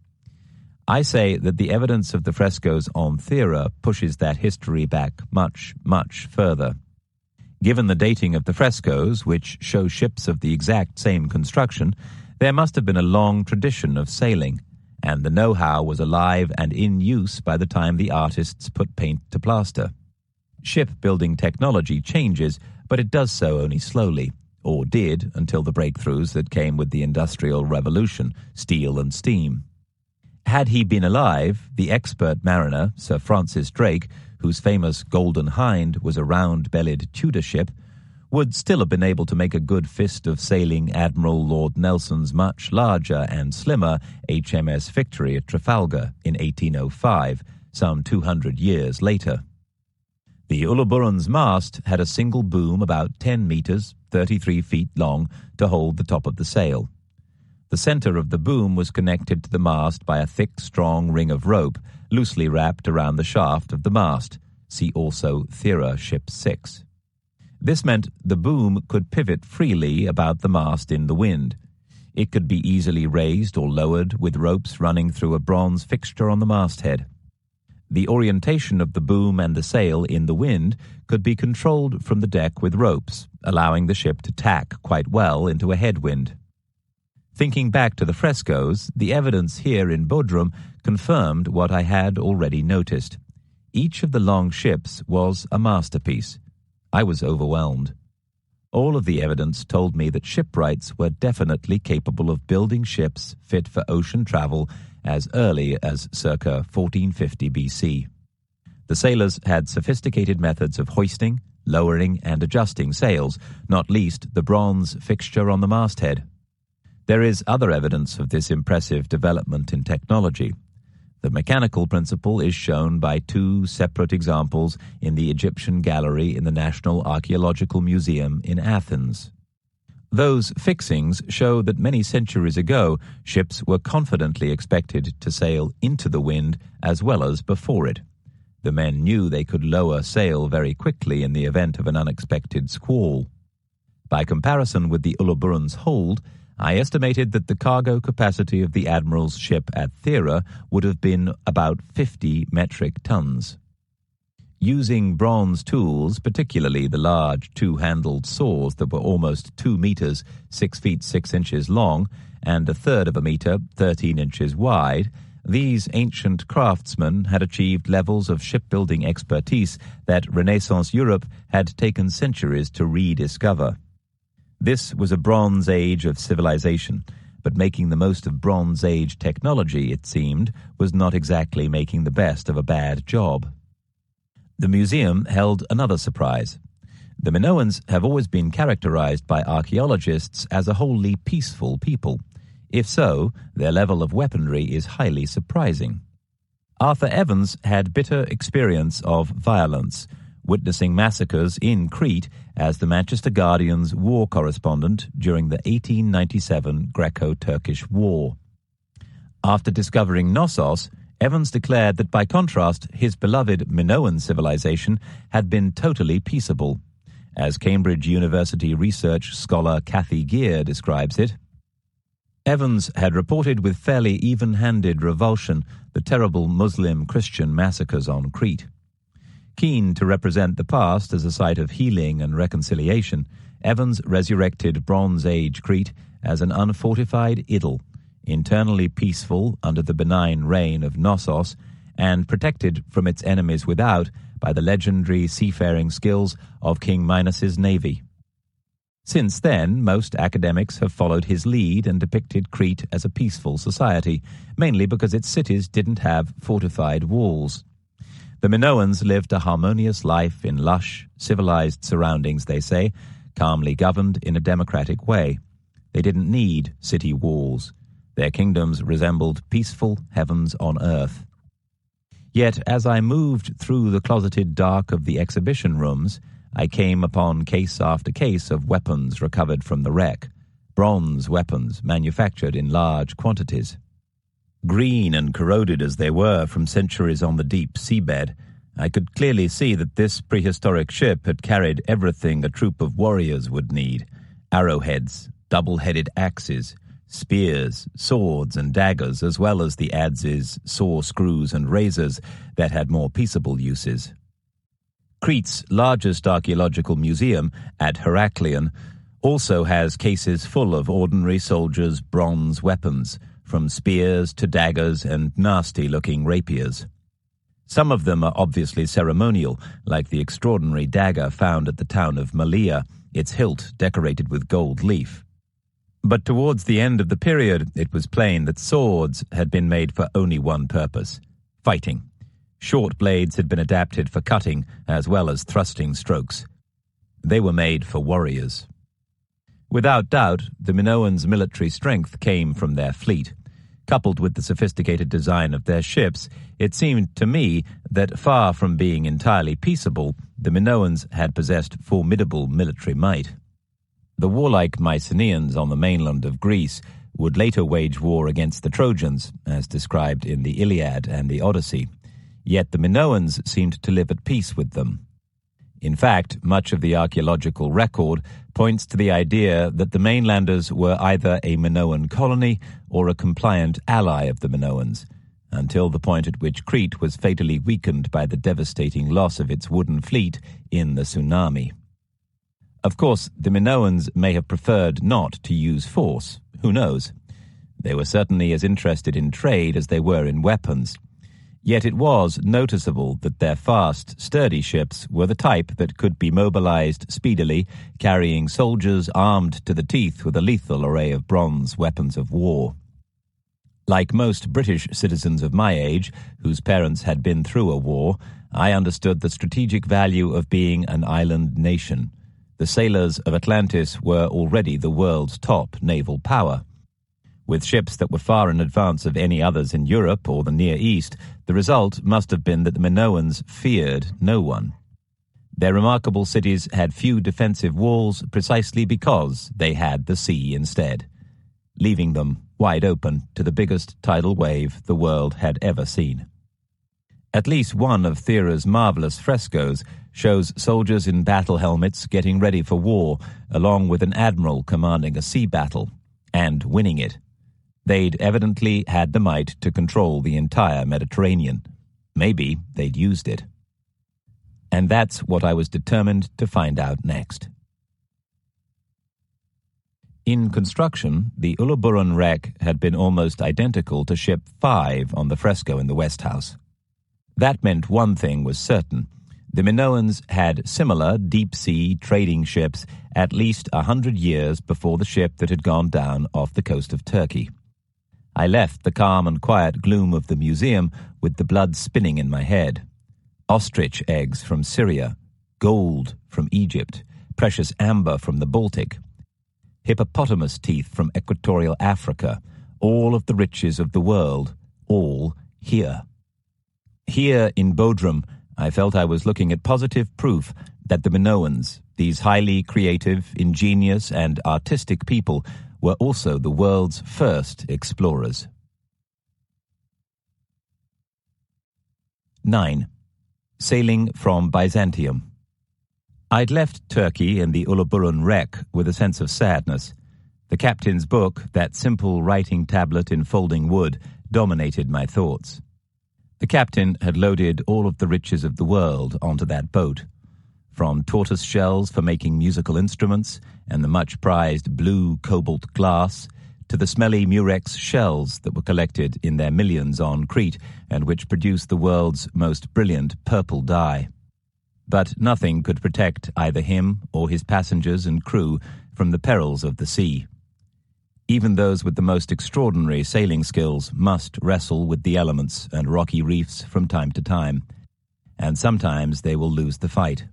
I say that the evidence of the frescoes on Thera pushes that history back much, much further. Given the dating of the frescoes, which show ships of the exact same construction, there must have been a long tradition of sailing, and the know-how was alive and in use by the time the artists put paint to plaster. Shipbuilding technology changes, but it does so only slowly, or did until the breakthroughs that came with the Industrial Revolution, steel and steam. Had he been alive, the expert mariner, Sir Francis Drake, whose famous Golden Hind was a round-bellied Tudor ship, would still have been able to make a good fist of sailing Admiral Lord Nelson's much larger and slimmer HMS Victory at Trafalgar in 1805, some 200 years later. The Uluburun's mast had a single boom about 10 meters, 33 feet long, to hold the top of the sail. The center of the boom was connected to the mast by a thick, strong ring of rope, loosely wrapped around the shaft of the mast. See also Thera Ship 6. This meant the boom could pivot freely about the mast in the wind. It could be easily raised or lowered with ropes running through a bronze fixture on the masthead. The orientation of the boom and the sail in the wind could be controlled from the deck with ropes, allowing the ship to tack quite well into a headwind. Thinking back to the frescoes, the evidence here in Bodrum confirmed what I had already noticed. Each of the long ships was a masterpiece. I was overwhelmed. All of the evidence told me that shipwrights were definitely capable of building ships fit for ocean travel as early as circa 1450 BC. The sailors had sophisticated methods of hoisting, lowering, and adjusting sails, not least the bronze fixture on the masthead. There is other evidence of this impressive development in technology. The mechanical principle is shown by two separate examples in the Egyptian gallery in the National Archaeological Museum in Athens. Those fixings show that many centuries ago, ships were confidently expected to sail into the wind as well as before it. The men knew they could lower sail very quickly in the event of an unexpected squall. By comparison with the Uluburun's hold, I estimated that the cargo capacity of the Admiral's ship at Thera would have been about 50 metric tons. Using bronze tools, particularly the large two-handled saws that were almost 2 meters, 6 feet 6 inches long, and a third of a meter, 13 inches wide, these ancient craftsmen had achieved levels of shipbuilding expertise that Renaissance Europe had taken centuries to rediscover. This was a Bronze Age of civilization, but making the most of Bronze Age technology, it seemed, was not exactly making the best of a bad job. The museum held another surprise. The Minoans have always been characterized by archaeologists as a wholly peaceful people. If so, their level of weaponry is highly surprising. Arthur Evans had bitter experience of violence, witnessing massacres in Crete as the Manchester Guardian's war correspondent during the 1897 Greco-Turkish War. After discovering Knossos, Evans declared that by contrast, his beloved Minoan civilization had been totally peaceable. As Cambridge University research scholar Kathy Gear describes it, Evans had reported with fairly even-handed revulsion the terrible Muslim-Christian massacres on Crete. Keen to represent the past as a site of healing and reconciliation, Evans resurrected Bronze Age Crete as an unfortified idyll, internally peaceful under the benign reign of Knossos, and protected from its enemies without by the legendary seafaring skills of King Minos's navy. Since then, most academics have followed his lead and depicted Crete as a peaceful society, mainly because its cities didn't have fortified walls. The Minoans lived a harmonious life in lush, civilized surroundings, they say, calmly governed in a democratic way. They didn't need city walls. Their kingdoms resembled peaceful heavens on earth. Yet, as I moved through the closeted dark of the exhibition rooms, I came upon case after case of weapons recovered from the wreck, bronze weapons manufactured in large quantities. Green and corroded as they were from centuries on the deep seabed, I could clearly see that this prehistoric ship had carried everything a troop of warriors would need: arrowheads, double-headed axes, spears, swords, and daggers, as well as the adzes, saw screws, and razors that had more peaceable uses. Crete's largest archaeological museum at Heraklion also has cases full of ordinary soldiers' bronze weapons, from spears to daggers and nasty-looking rapiers. Some of them are obviously ceremonial, like the extraordinary dagger found at the town of Malea, its hilt decorated with gold leaf. But towards the end of the period, it was plain that swords had been made for only one purpose: fighting. Short blades had been adapted for cutting as well as thrusting strokes. They were made for warriors. Without doubt, the Minoans' military strength came from their fleet. Coupled with the sophisticated design of their ships, it seemed to me that far from being entirely peaceable, the Minoans had possessed formidable military might. The warlike Mycenaeans on the mainland of Greece would later wage war against the Trojans, as described in the Iliad and the Odyssey, yet the Minoans seemed to live at peace with them. In fact, much of the archaeological record points to the idea that the mainlanders were either a Minoan colony or a compliant ally of the Minoans, until the point at which Crete was fatally weakened by the devastating loss of its wooden fleet in the tsunami. Of course, the Minoans may have preferred not to use force. Who knows? They were certainly as interested in trade as they were in weapons. Yet it was noticeable that their fast, sturdy ships were the type that could be mobilized speedily, carrying soldiers armed to the teeth with a lethal array of bronze weapons of war. Like most British citizens of my age, whose parents had been through a war, I understood the strategic value of being an island nation. The sailors of Atlantis were already the world's top naval power. With ships that were far in advance of any others in Europe or the Near East, the result must have been that the Minoans feared no one. Their remarkable cities had few defensive walls precisely because they had the sea instead, leaving them wide open to the biggest tidal wave the world had ever seen. At least one of Thera's marvelous frescoes shows soldiers in battle helmets getting ready for war, along with an admiral commanding a sea battle, and winning it. They'd evidently had the might to control the entire Mediterranean. Maybe they'd used it. And that's what I was determined to find out next. In construction, the Uluburun wreck had been almost identical to Ship 5 on the fresco in the West House. That meant one thing was certain. The Minoans had similar deep-sea trading ships at least 100 years before the ship that had gone down off the coast of Turkey. I left the calm and quiet gloom of the museum with the blood spinning in my head. Ostrich eggs from Syria, gold from Egypt, precious amber from the Baltic, hippopotamus teeth from equatorial Africa, all of the riches of the world, all here. Here in Bodrum, I felt I was looking at positive proof that the Minoans, these highly creative, ingenious, and artistic people, were also the world's first explorers. 9. Sailing from Byzantium. I'd left Turkey in the Uluburun wreck with a sense of sadness. The captain's book, that simple writing tablet in folding wood, dominated my thoughts. The captain had loaded all of the riches of the world onto that boat, from tortoise shells for making musical instruments and the much-prized blue cobalt glass to the smelly murex shells that were collected in their millions on Crete and which produced the world's most brilliant purple dye. But nothing could protect either him or his passengers and crew from the perils of the sea. Even those with the most extraordinary sailing skills must wrestle with the elements and rocky reefs from time to time, and sometimes they will lose the fight.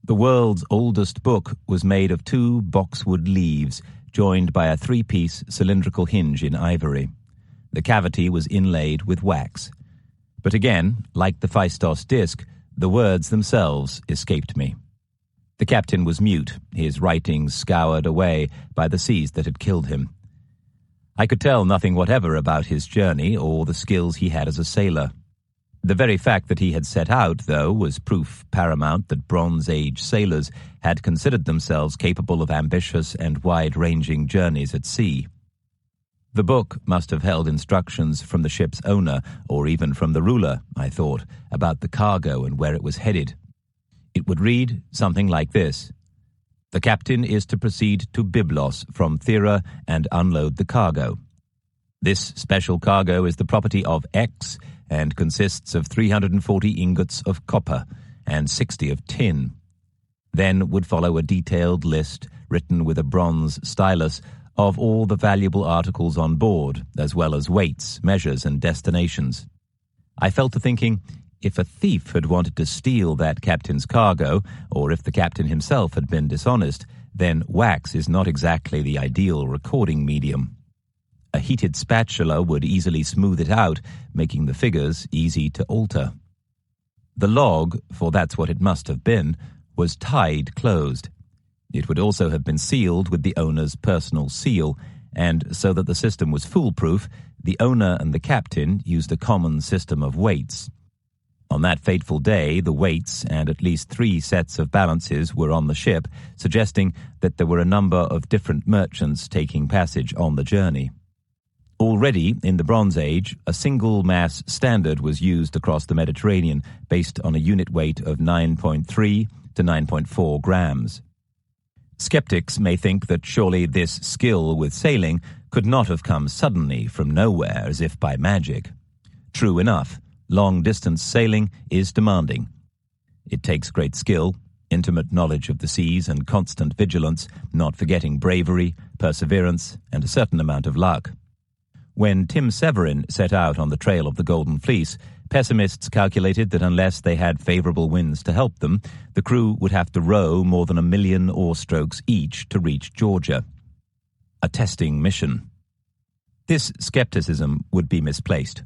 The world's oldest book was made of 2 boxwood leaves joined by a 3-piece cylindrical hinge in ivory. The cavity was inlaid with wax. But again, like the Phaistos disc, the words themselves escaped me. The captain was mute, his writings scoured away by the seas that had killed him. I could tell nothing whatever about his journey or the skills he had as a sailor. The very fact that he had set out, though, was proof paramount that Bronze Age sailors had considered themselves capable of ambitious and wide-ranging journeys at sea. The book must have held instructions from the ship's owner, or even from the ruler, I thought, about the cargo and where it was headed. It would read something like this: "The captain is to proceed to Byblos from Thera and unload the cargo. This special cargo is the property of X and consists of 340 ingots of copper and 60 of tin." Then would follow a detailed list, written with a bronze stylus, of all the valuable articles on board, as well as weights, measures, and destinations. I fell to thinking, if a thief had wanted to steal that captain's cargo, or if the captain himself had been dishonest, then wax is not exactly the ideal recording medium. A heated spatula would easily smooth it out, making the figures easy to alter. The log, for that's what it must have been, was tied closed. It would also have been sealed with the owner's personal seal, and so that the system was foolproof, the owner and the captain used a common system of weights. On that fateful day, the weights and at least 3 sets of balances were on the ship, suggesting that there were a number of different merchants taking passage on the journey. Already, in the Bronze Age, a single-mass standard was used across the Mediterranean based on a unit weight of 9.3 to 9.4 grams. Skeptics may think that surely this skill with sailing could not have come suddenly from nowhere as if by magic. True enough, long-distance sailing is demanding. It takes great skill, intimate knowledge of the seas and constant vigilance, not forgetting bravery, perseverance, and a certain amount of luck. When Tim Severin set out on the trail of the Golden Fleece, pessimists calculated that unless they had favorable winds to help them, the crew would have to row more than 1 million oar strokes each to reach Georgia. A testing mission. This skepticism would be misplaced.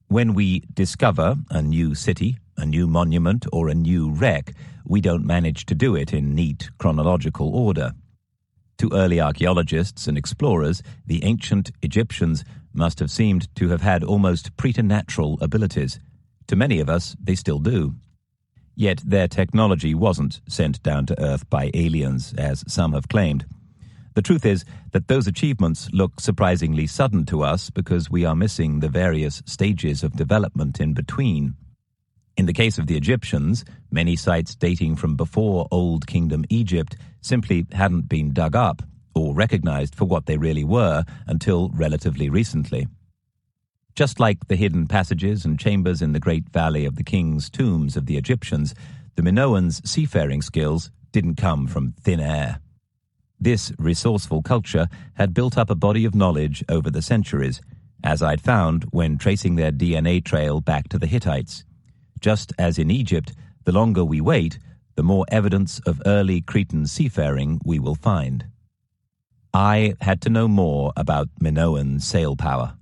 When we discover a new city, a new monument, or a new wreck, we don't manage to do it in neat chronological order. To early archaeologists and explorers, the ancient Egyptians must have seemed to have had almost preternatural abilities. To many of us, they still do. Yet their technology wasn't sent down to Earth by aliens, as some have claimed. The truth is that those achievements look surprisingly sudden to us because we are missing the various stages of development in between. In the case of the Egyptians, many sites dating from before Old Kingdom Egypt simply hadn't been dug up or recognized for what they really were until relatively recently. Just like the hidden passages and chambers in the Great Valley of the King's Tombs of the Egyptians, the Minoans' seafaring skills didn't come from thin air. This resourceful culture had built up a body of knowledge over the centuries, as I'd found when tracing their DNA trail back to the Hittites. Just as in Egypt, the longer we wait, the more evidence of early Cretan seafaring we will find. I had to know more about Minoan sail power.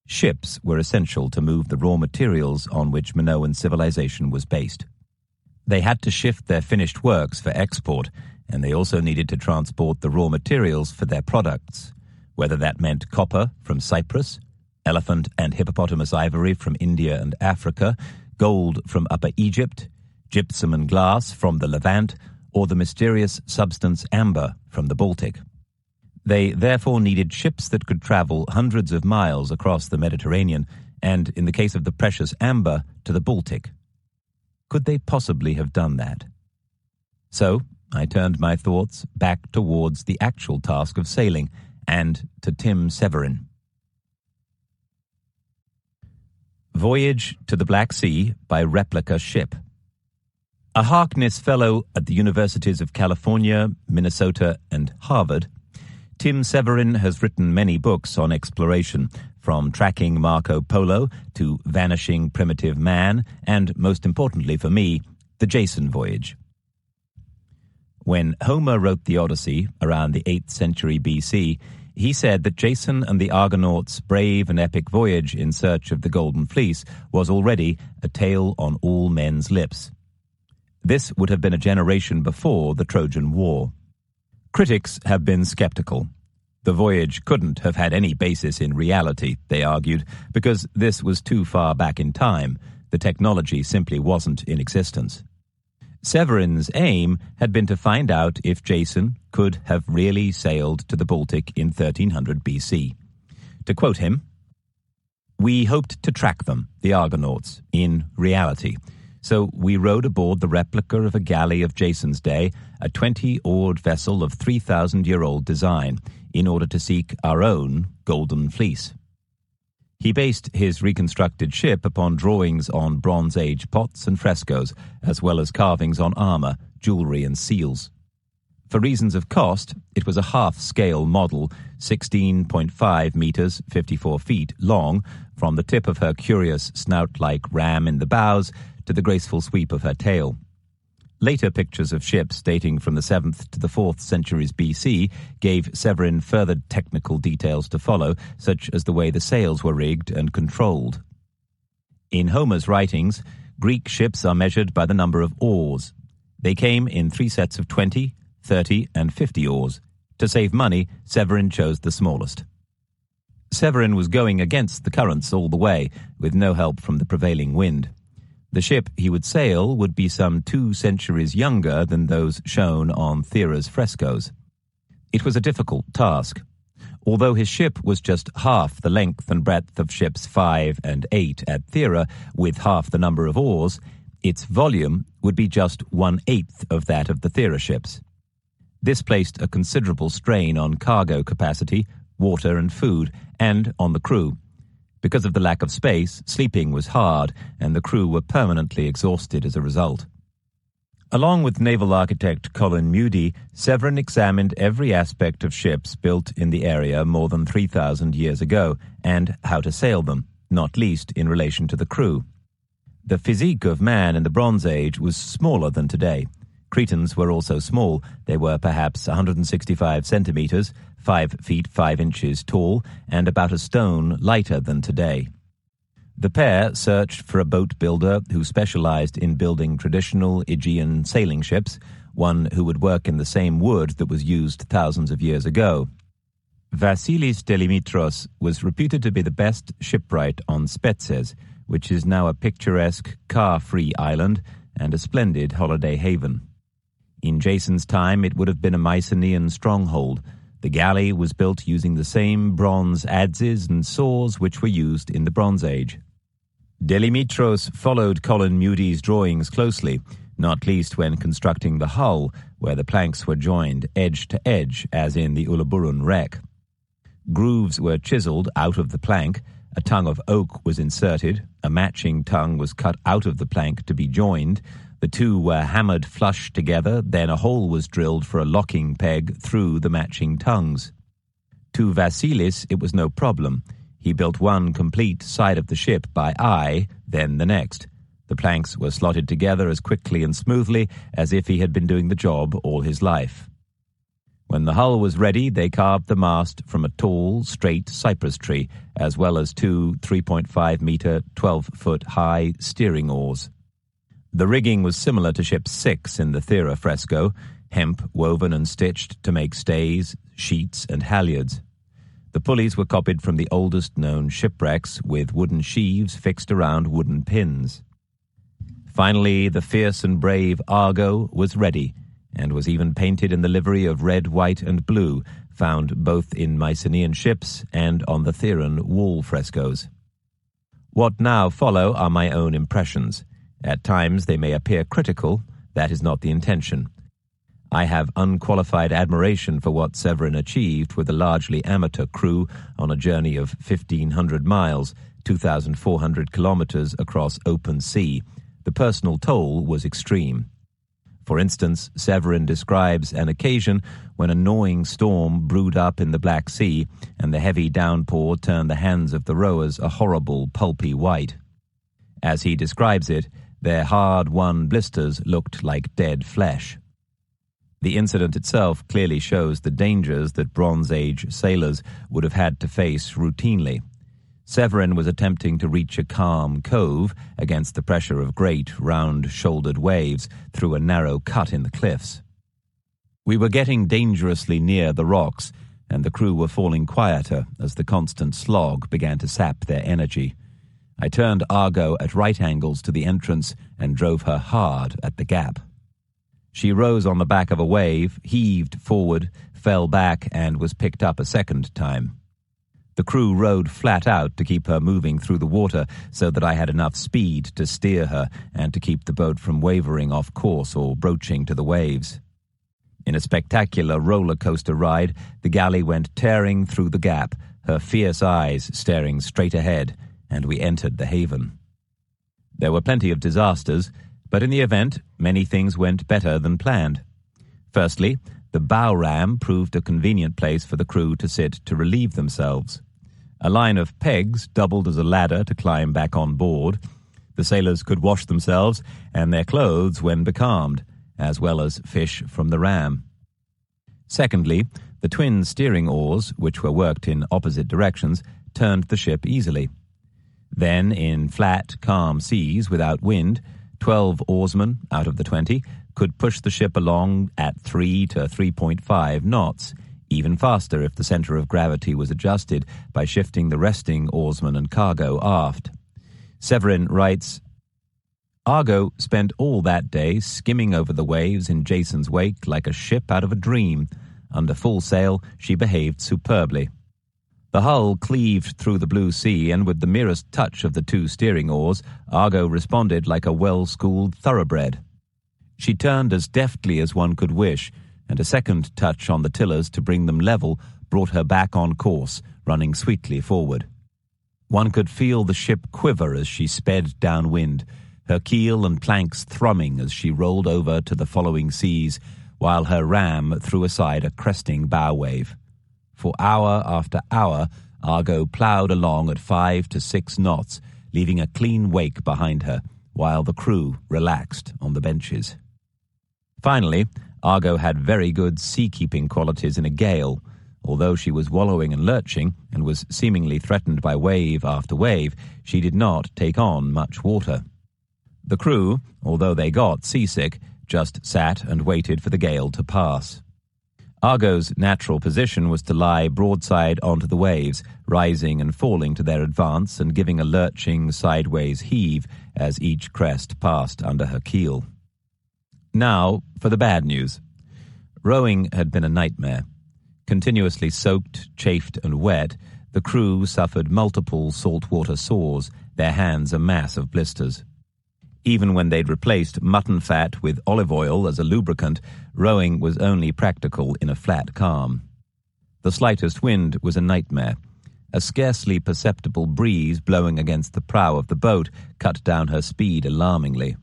Ships were essential to move the raw materials on which Minoan civilization was based. They had to shift their finished works for export, and they also needed to transport the raw materials for their products, whether that meant copper from Cyprus, elephant and hippopotamus ivory from India and Africa, gold from Upper Egypt, gypsum and glass from the Levant, or the mysterious substance amber from the Baltic. They therefore needed ships that could travel hundreds of miles across the Mediterranean and, in the case of the precious amber, to the Baltic. Could they possibly have done that? So I turned my thoughts back towards the actual task of sailing and to Tim Severin. Voyage to the Black Sea by Replica Ship. A Harkness Fellow at the Universities of California, Minnesota, and Harvard, Tim Severin has written many books on exploration, from Tracking Marco Polo to Vanishing Primitive Man, and, most importantly for me, The Jason Voyage. When Homer wrote the Odyssey around the 8th century BC, he said that Jason and the Argonauts' brave and epic voyage in search of the Golden Fleece was already a tale on all men's lips. This would have been a generation before the Trojan War. Critics have been skeptical. The voyage couldn't have had any basis in reality, they argued, because this was too far back in time. The technology simply wasn't in existence. Severin's aim had been to find out if Jason could have really sailed to the Baltic in 1300 BC. To quote him, "We hoped to track them, the Argonauts, in reality. So we rowed aboard the replica of a galley of Jason's day, a 20-oared vessel of 3,000-year-old design, in order to seek our own Golden Fleece." He based his reconstructed ship upon drawings on Bronze Age pots and frescoes, as well as carvings on armor, jewelry, and seals. For reasons of cost, it was a half-scale model, 16.5 meters, 54 feet, long, from the tip of her curious snout-like ram in the bows to the graceful sweep of her tail. Later pictures of ships dating from the 7th to the 4th centuries BC gave Severin further technical details to follow, such as the way the sails were rigged and controlled. In Homer's writings, Greek ships are measured by the number of oars. They came in 3 sets of 20, 30, and 50 oars. To save money, Severin chose the smallest. Severin was going against the currents all the way, with no help from the prevailing wind. The ship he would sail would be some 2 centuries younger than those shown on Thera's frescoes. It was a difficult task. Although his ship was just half the length and breadth of ships 5 and 8 at Thera, with half the number of oars, its volume would be just 1/8 of that of the Thera ships. This placed a considerable strain on cargo capacity, water and food, and on the crew. Because of the lack of space, sleeping was hard, and the crew were permanently exhausted as a result. Along with naval architect Colin Mudie, Severin examined every aspect of ships built in the area more than 3,000 years ago, and how to sail them, not least in relation to the crew. The physique of man in the Bronze Age was smaller than today. Cretans were also small. They were perhaps 165 centimeters, 5 feet 5 inches tall, and about a stone lighter than today. The pair searched for a boat builder who specialized in building traditional Aegean sailing ships, one who would work in the same wood that was used thousands of years ago. Vasilis Delimitros was reputed to be the best shipwright on Spetses, which is now a picturesque, car-free island and a splendid holiday haven. In Jason's time, it would have been a Mycenaean stronghold. The galley was built using the same bronze adzes and saws which were used in the Bronze Age. Delimitros followed Colin Mudie's drawings closely, not least when constructing the hull, where the planks were joined edge to edge, as in the Uluburun wreck. Grooves were chiseled out of the plank, a tongue of oak was inserted, a matching tongue was cut out of the plank to be joined, the two were hammered flush together, then a hole was drilled for a locking peg through the matching tongues. To Vasilis, it was no problem. He built one complete side of the ship by eye, then the next. The planks were slotted together as quickly and smoothly as if he had been doing the job all his life. When the hull was ready, they carved the mast from a tall, straight cypress tree, as well as 2 3.5-meter, 12-foot-high steering oars. The rigging was similar to ship 6 in the Thera fresco, hemp woven and stitched to make stays, sheets, and halyards. The pulleys were copied from the oldest known shipwrecks with wooden sheaves fixed around wooden pins. Finally, the fierce and brave Argo was ready, and was even painted in the livery of red, white, and blue, found both in Mycenaean ships and on the Theron wall frescoes. What now follow are my own impressions. At times they may appear critical. That is not the intention. I have unqualified admiration for what Severin achieved with a largely amateur crew on a journey of 1,500 miles, 2,400 kilometers across open sea. The personal toll was extreme. For instance, Severin describes an occasion when a gnawing storm brewed up in the Black Sea and the heavy downpour turned the hands of the rowers a horrible, pulpy white. As he describes it, their hard-won blisters looked like dead flesh. The incident itself clearly shows the dangers that Bronze Age sailors would have had to face routinely. Severin was attempting to reach a calm cove against the pressure of great, round-shouldered waves through a narrow cut in the cliffs. We were getting dangerously near the rocks, and the crew were falling quieter as the constant slog began to sap their energy. I turned Argo at right angles to the entrance and drove her hard at the gap. She rose on the back of a wave, heaved forward, fell back, and was picked up a second time. The crew rowed flat out to keep her moving through the water so that I had enough speed to steer her and to keep the boat from wavering off course or broaching to the waves. In a spectacular roller coaster ride, the galley went tearing through the gap, her fierce eyes staring straight ahead, and we entered the haven. There were plenty of disasters, but in the event, many things went better than planned. Firstly, the bow ram proved a convenient place for the crew to sit to relieve themselves. A line of pegs doubled as a ladder to climb back on board. The sailors could wash themselves and their clothes when becalmed, as well as fish from the ram. Secondly, the twin steering oars, which were worked in opposite directions, turned the ship easily. Then, in flat, calm seas without wind, 12 oarsmen out of the 20 could push the ship along at 3 to 3.5 knots, even faster if the center of gravity was adjusted by shifting the resting oarsmen and cargo aft. Severin writes, Argo spent all that day skimming over the waves in Jason's wake like a ship out of a dream. Under full sail, she behaved superbly. The hull cleaved through the blue sea, and with the merest touch of the 2 steering oars, Argo responded like a well-schooled thoroughbred. She turned as deftly as one could wish, and a second touch on the tillers to bring them level brought her back on course, running sweetly forward. One could feel the ship quiver as she sped downwind, her keel and planks thrumming as she rolled over to the following seas, while her ram threw aside a cresting bow wave. For hour after hour, Argo ploughed along at 5 to 6 knots, leaving a clean wake behind her, while the crew relaxed on the benches. Finally, Argo had very good sea-keeping qualities in a gale. Although she was wallowing and lurching, and was seemingly threatened by wave after wave, she did not take on much water. The crew, although they got seasick, just sat and waited for the gale to pass. Argo's natural position was to lie broadside onto the waves, rising and falling to their advance and giving a lurching sideways heave as each crest passed under her keel. Now for the bad news. Rowing had been a nightmare. Continuously soaked, chafed and wet, the crew suffered multiple saltwater sores, their hands a mass of blisters. Even when they'd replaced mutton fat with olive oil as a lubricant, rowing was only practical in a flat calm. The slightest wind was a nightmare. A scarcely perceptible breeze blowing against the prow of the boat cut down her speed alarmingly.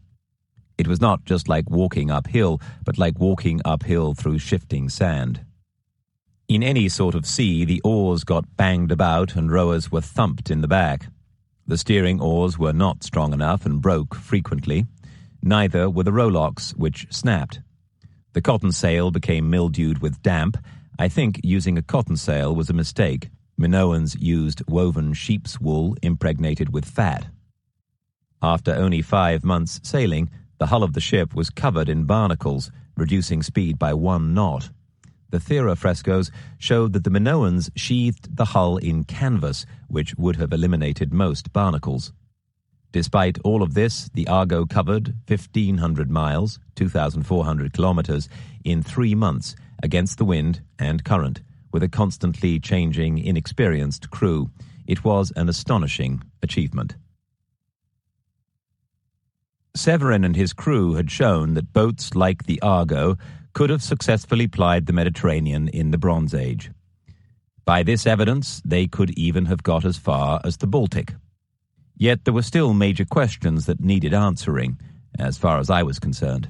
It was not just like walking uphill, but like walking uphill through shifting sand. In any sort of sea, the oars got banged about and rowers were thumped in the back. The steering oars were not strong enough and broke frequently. Neither were the rowlocks, which snapped. The cotton sail became mildewed with damp. I think using a cotton sail was a mistake. Minoans used woven sheep's wool impregnated with fat. After only 5 months sailing, the hull of the ship was covered in barnacles, reducing speed by 1 knot. The Thera frescoes showed that the Minoans sheathed the hull in canvas, which would have eliminated most barnacles. Despite all of this, the Argo covered 1,500 miles, 2,400 kilometers, in 3 months against the wind and current, with a constantly changing, inexperienced crew. It was an astonishing achievement. Severin and his crew had shown that boats like the Argo could have successfully plied the Mediterranean in the Bronze Age. By this evidence, they could even have got as far as the Baltic. Yet there were still major questions that needed answering, as far as I was concerned.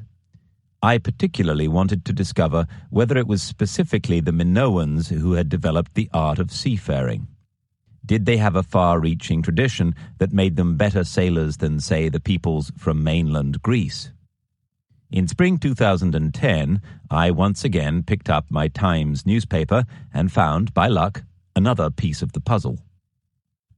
I particularly wanted to discover whether it was specifically the Minoans who had developed the art of seafaring. Did they have a far-reaching tradition that made them better sailors than, say, the peoples from mainland Greece? In spring 2010, I once again picked up my Times newspaper and found, by luck, another piece of the puzzle.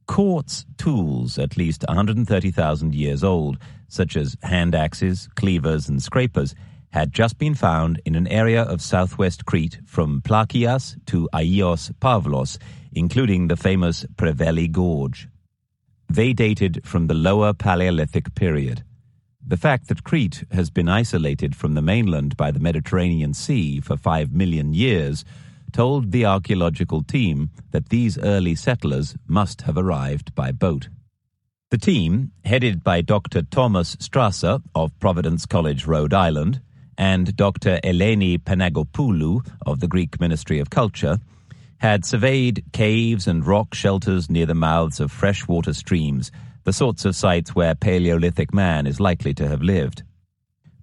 Quartz tools, at least 130,000 years old, such as hand axes, cleavers, and scrapers, had just been found in an area of southwest Crete from Plakias to Aios Pavlos, including the famous Preveli Gorge. They dated from the Lower Paleolithic period. The fact that Crete has been isolated from the mainland by the Mediterranean Sea for 5 million years told the archaeological team that these early settlers must have arrived by boat. The team, headed by Dr. Thomas Strasser of Providence College, Rhode Island, and Dr. Eleni Panagopoulou of the Greek Ministry of Culture, had surveyed caves and rock shelters near the mouths of freshwater streams, the sorts of sites where Paleolithic man is likely to have lived.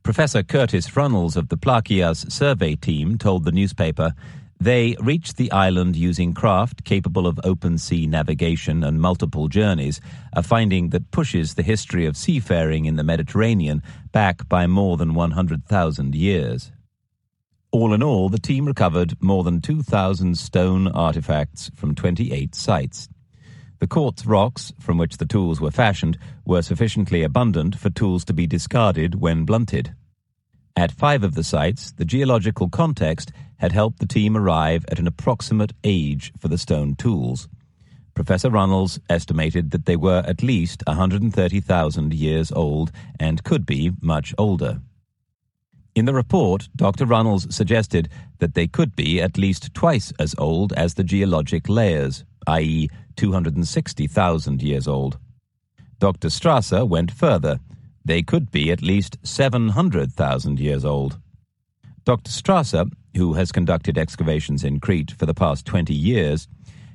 Professor Curtis Runnels of the Plakias survey team told the newspaper they reached the island using craft capable of open-sea navigation and multiple journeys, a finding that pushes the history of seafaring in the Mediterranean back by more than 100,000 years. All in all, the team recovered more than 2,000 stone artifacts from 28 sites. The quartz rocks from which the tools were fashioned were sufficiently abundant for tools to be discarded when blunted. At 5 of the sites, the geological context had helped the team arrive at an approximate age for the stone tools. Professor Runnels estimated that they were at least 130,000 years old and could be much older. In the report, Dr. Runnels suggested that they could be at least twice as old as the geologic layers, i.e. 260,000 years old. Dr. Strasser went further. They could be at least 700,000 years old. Dr. Strasser, who has conducted excavations in Crete for the past 20 years,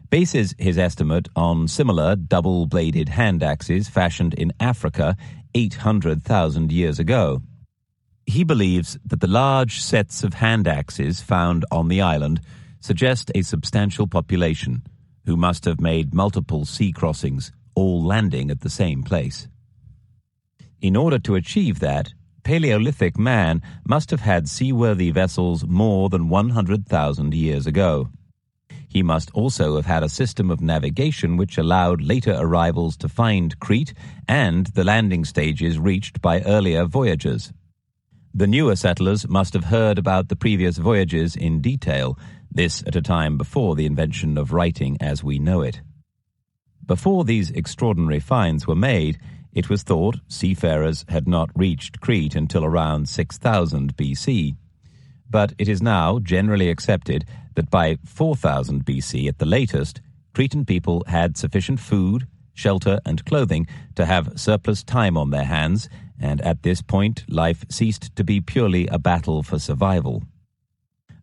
bases his estimate on similar double-bladed hand axes fashioned in Africa 800,000 years ago. He believes that the large sets of hand axes found on the island suggest a substantial population who must have made multiple sea crossings, all landing at the same place. In order to achieve that, Paleolithic man must have had seaworthy vessels more than 100,000 years ago. He must also have had a system of navigation which allowed later arrivals to find Crete and the landing stages reached by earlier voyagers. The newer settlers must have heard about the previous voyages in detail, this at a time before the invention of writing as we know it. Before these extraordinary finds were made, it was thought seafarers had not reached Crete until around 6000 BC. But it is now generally accepted that by 4000 BC at the latest, Cretan people had sufficient food, shelter, and clothing to have surplus time on their hands, and at this point life ceased to be purely a battle for survival.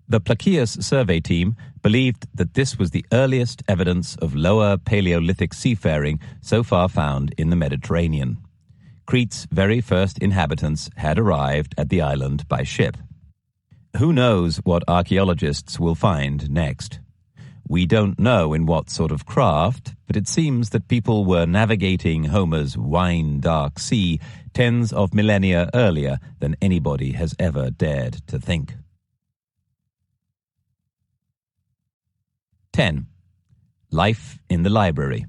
The Plakias survey team believed that this was the earliest evidence of lower Paleolithic seafaring so far found in the Mediterranean. Crete's very first inhabitants had arrived at the island by ship. Who knows what archaeologists will find next? We don't know in what sort of craft, but it seems that people were navigating Homer's wine-dark sea tens of millennia earlier than anybody has ever dared to think. 10. Life in the library.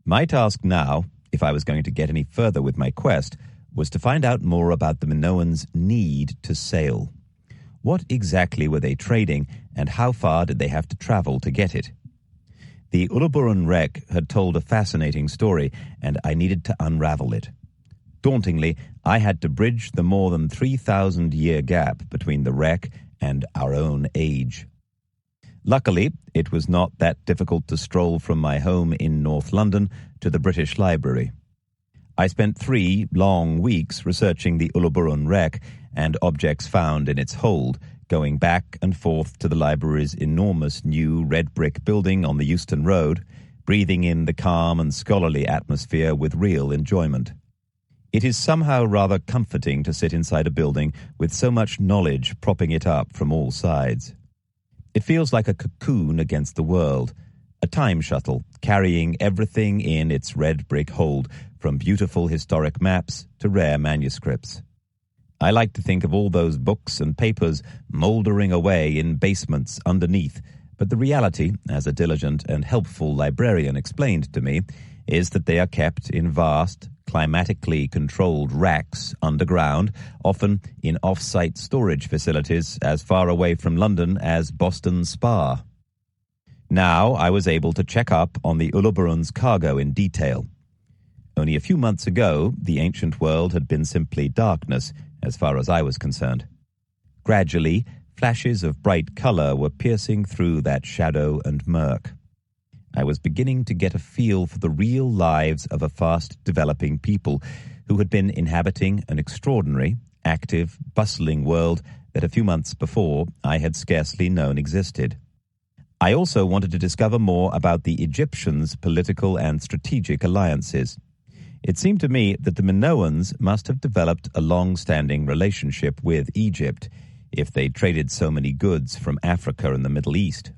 My task now, if I was going to get any further with my quest, was to find out more about the Minoans' need to sail. What exactly were they trading, and how far did they have to travel to get it? The Uluburun wreck had told a fascinating story, and I needed to unravel it. Dauntingly, I had to bridge the more than 3,000-year gap between the wreck and our own age. Luckily, it was not that difficult to stroll from my home in North London to the British Library. I spent 3 long weeks researching the Uluburun wreck and objects found in its hold, going back and forth to the library's enormous new red brick building on the Euston Road, breathing in the calm and scholarly atmosphere with real enjoyment. It is somehow rather comforting to sit inside a building with so much knowledge propping it up from all sides. It feels like a cocoon against the world, a time shuttle carrying everything in its red brick hold, from beautiful historic maps to rare manuscripts. I like to think of all those books and papers mouldering away in basements underneath, but the reality, as a diligent and helpful librarian explained to me, is that they are kept in vast, climatically controlled racks underground, often in off-site storage facilities as far away from London as Boston Spa. Now I was able to check up on the Uluburun's cargo in detail. Only a few months ago, the ancient world had been simply darkness, as far as I was concerned. Gradually, flashes of bright color were piercing through that shadow and murk. I was beginning to get a feel for the real lives of a fast-developing people who had been inhabiting an extraordinary, active, bustling world that a few months before I had scarcely known existed. I also wanted to discover more about the Egyptians' political and strategic alliances. It seemed to me that the Minoans must have developed a long-standing relationship with Egypt if they traded so many goods from Africa and the Middle East.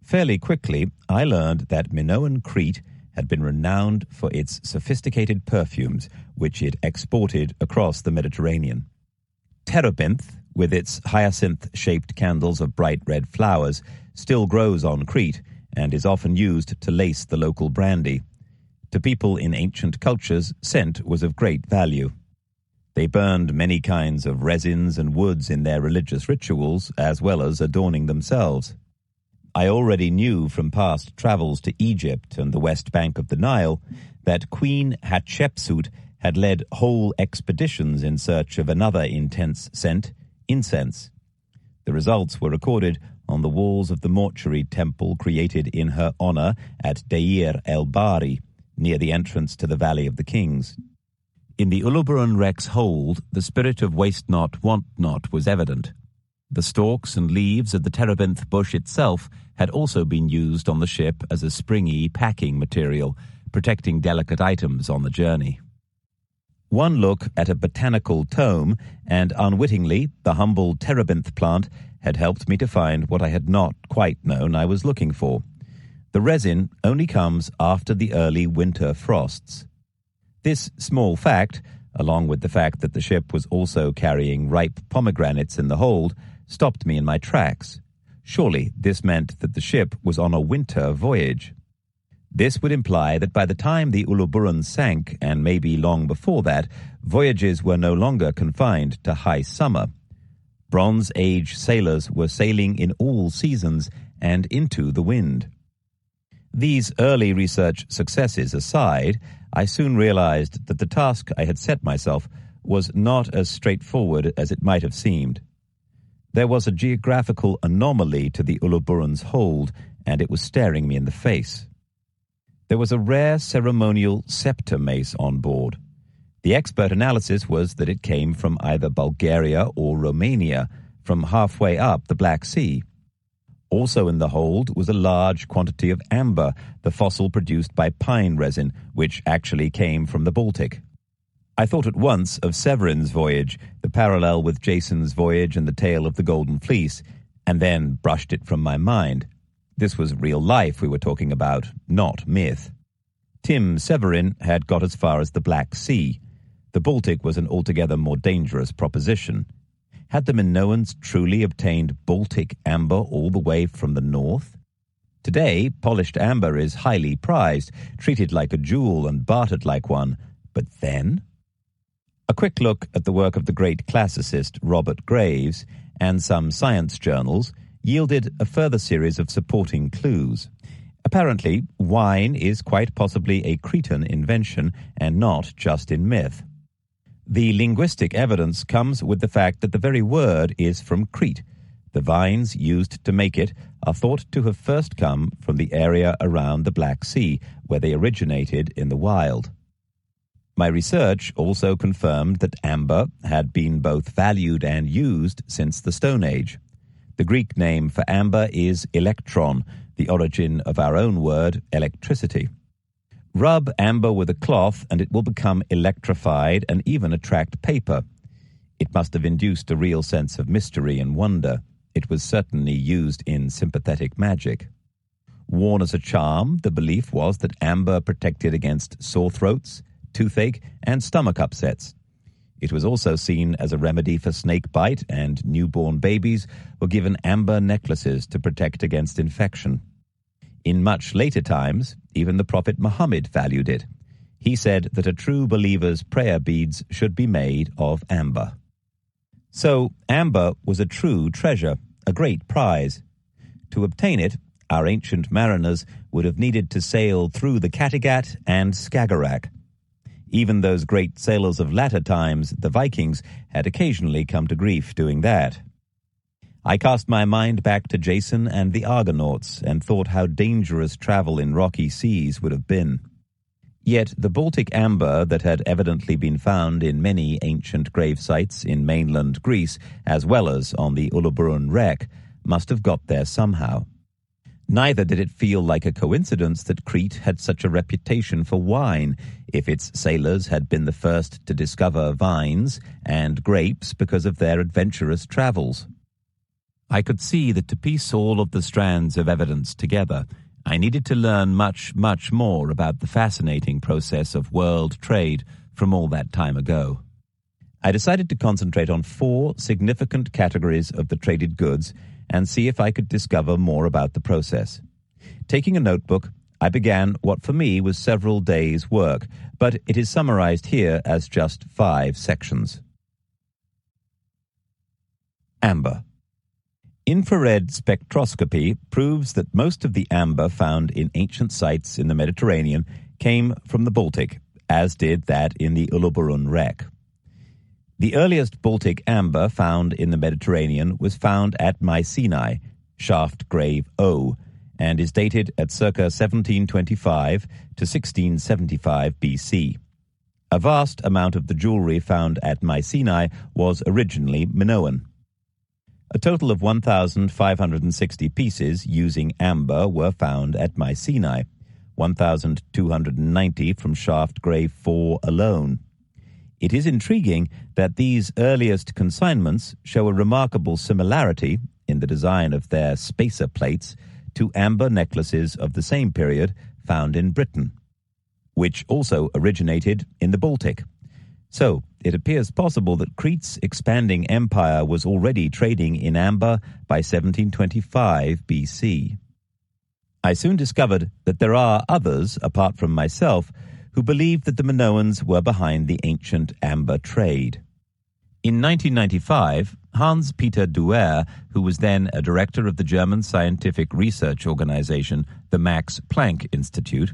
Fairly quickly, I learned that Minoan Crete had been renowned for its sophisticated perfumes, which it exported across the Mediterranean. Terebinth, with its hyacinth-shaped candles of bright red flowers, still grows on Crete and is often used to lace the local brandy. To people in ancient cultures, scent was of great value. They burned many kinds of resins and woods in their religious rituals, as well as adorning themselves. I already knew from past travels to Egypt and the west bank of the Nile that Queen Hatshepsut had led whole expeditions in search of another intense scent, incense. The results were recorded on the walls of the mortuary temple created in her honor at Deir el-Bahri, near the entrance to the Valley of the Kings. In the Uluburun wreck's hold, the spirit of waste not, want not was evident. The stalks and leaves of the terebinth bush itself had also been used on the ship as a springy packing material, protecting delicate items on the journey. One look at a botanical tome, and unwittingly, the humble terebinth plant had helped me to find what I had not quite known I was looking for. The resin only comes after the early winter frosts. This small fact, along with the fact that the ship was also carrying ripe pomegranates in the hold, stopped me in my tracks. Surely this meant that the ship was on a winter voyage. This would imply that by the time the Uluburun sank, and maybe long before that, voyages were no longer confined to high summer. Bronze Age sailors were sailing in all seasons and into the wind. These early research successes aside, I soon realized that the task I had set myself was not as straightforward as it might have seemed. There was a geographical anomaly to the Uluburun's hold, and it was staring me in the face. There was a rare ceremonial scepter mace on board. The expert analysis was that it came from either Bulgaria or Romania, from halfway up the Black Sea. Also in the hold was a large quantity of amber, the fossil produced by pine resin, which actually came from the Baltic. I thought at once of Severin's voyage, the parallel with Jason's voyage and the tale of the Golden Fleece, and then brushed it from my mind. This was real life we were talking about, not myth. Tim Severin had got as far as the Black Sea. The Baltic was an altogether more dangerous proposition. Had the Minoans truly obtained Baltic amber all the way from the north? Today, polished amber is highly prized, treated like a jewel and bartered like one. But then? A quick look at the work of the great classicist Robert Graves and some science journals yielded a further series of supporting clues. Apparently, wine is quite possibly a Cretan invention and not just in myth. The linguistic evidence comes with the fact that the very word is from Crete. The vines used to make it are thought to have first come from the area around the Black Sea, where they originated in the wild. My research also confirmed that amber had been both valued and used since the Stone Age. The Greek name for amber is electron, the origin of our own word, electricity. Rub amber with a cloth and it will become electrified and even attract paper. It must have induced a real sense of mystery and wonder. It was certainly used in sympathetic magic. Worn as a charm, the belief was that amber protected against sore throats, toothache, and stomach upsets. It was also seen as a remedy for snake bite, and newborn babies were given amber necklaces to protect against infection. In much later times, even the Prophet Muhammad valued it. He said that a true believer's prayer beads should be made of amber. So, amber was a true treasure, a great prize. To obtain it, our ancient mariners would have needed to sail through the Kattegat and Skagerrak. Even those great sailors of latter times, the Vikings, had occasionally come to grief doing that. I cast my mind back to Jason and the Argonauts and thought how dangerous travel in rocky seas would have been. Yet the Baltic amber that had evidently been found in many ancient grave sites in mainland Greece, as well as on the Uluburun wreck, must have got there somehow. Neither did it feel like a coincidence that Crete had such a reputation for wine, if its sailors had been the first to discover vines and grapes because of their adventurous travels. I could see that to piece all of the strands of evidence together, I needed to learn much, much more about the fascinating process of world trade from all that time ago. I decided to concentrate on 4 significant categories of the traded goods and see if I could discover more about the process. Taking a notebook, I began what for me was several days' work, but it is summarized here as just 5 sections. Amber. Infrared spectroscopy proves that most of the amber found in ancient sites in the Mediterranean came from the Baltic, as did that in the Uluburun wreck. The earliest Baltic amber found in the Mediterranean was found at Mycenae, Shaft Grave O, and is dated at circa 1725 to 1675 BC. A vast amount of the jewelry found at Mycenae was originally Minoan. A total of 1,560 pieces using amber were found at Mycenae, 1,290 from Shaft Grave 4 alone. It is intriguing that these earliest consignments show a remarkable similarity in the design of their spacer plates to amber necklaces of the same period found in Britain, which also originated in the Baltic. So, it appears possible that Crete's expanding empire was already trading in amber by 1725 BC. I soon discovered that there are others, apart from myself, who believed that the Minoans were behind the ancient amber trade. In 1995, Hans-Peter Duer, who was then a director of the German scientific research organization, the Max Planck Institute,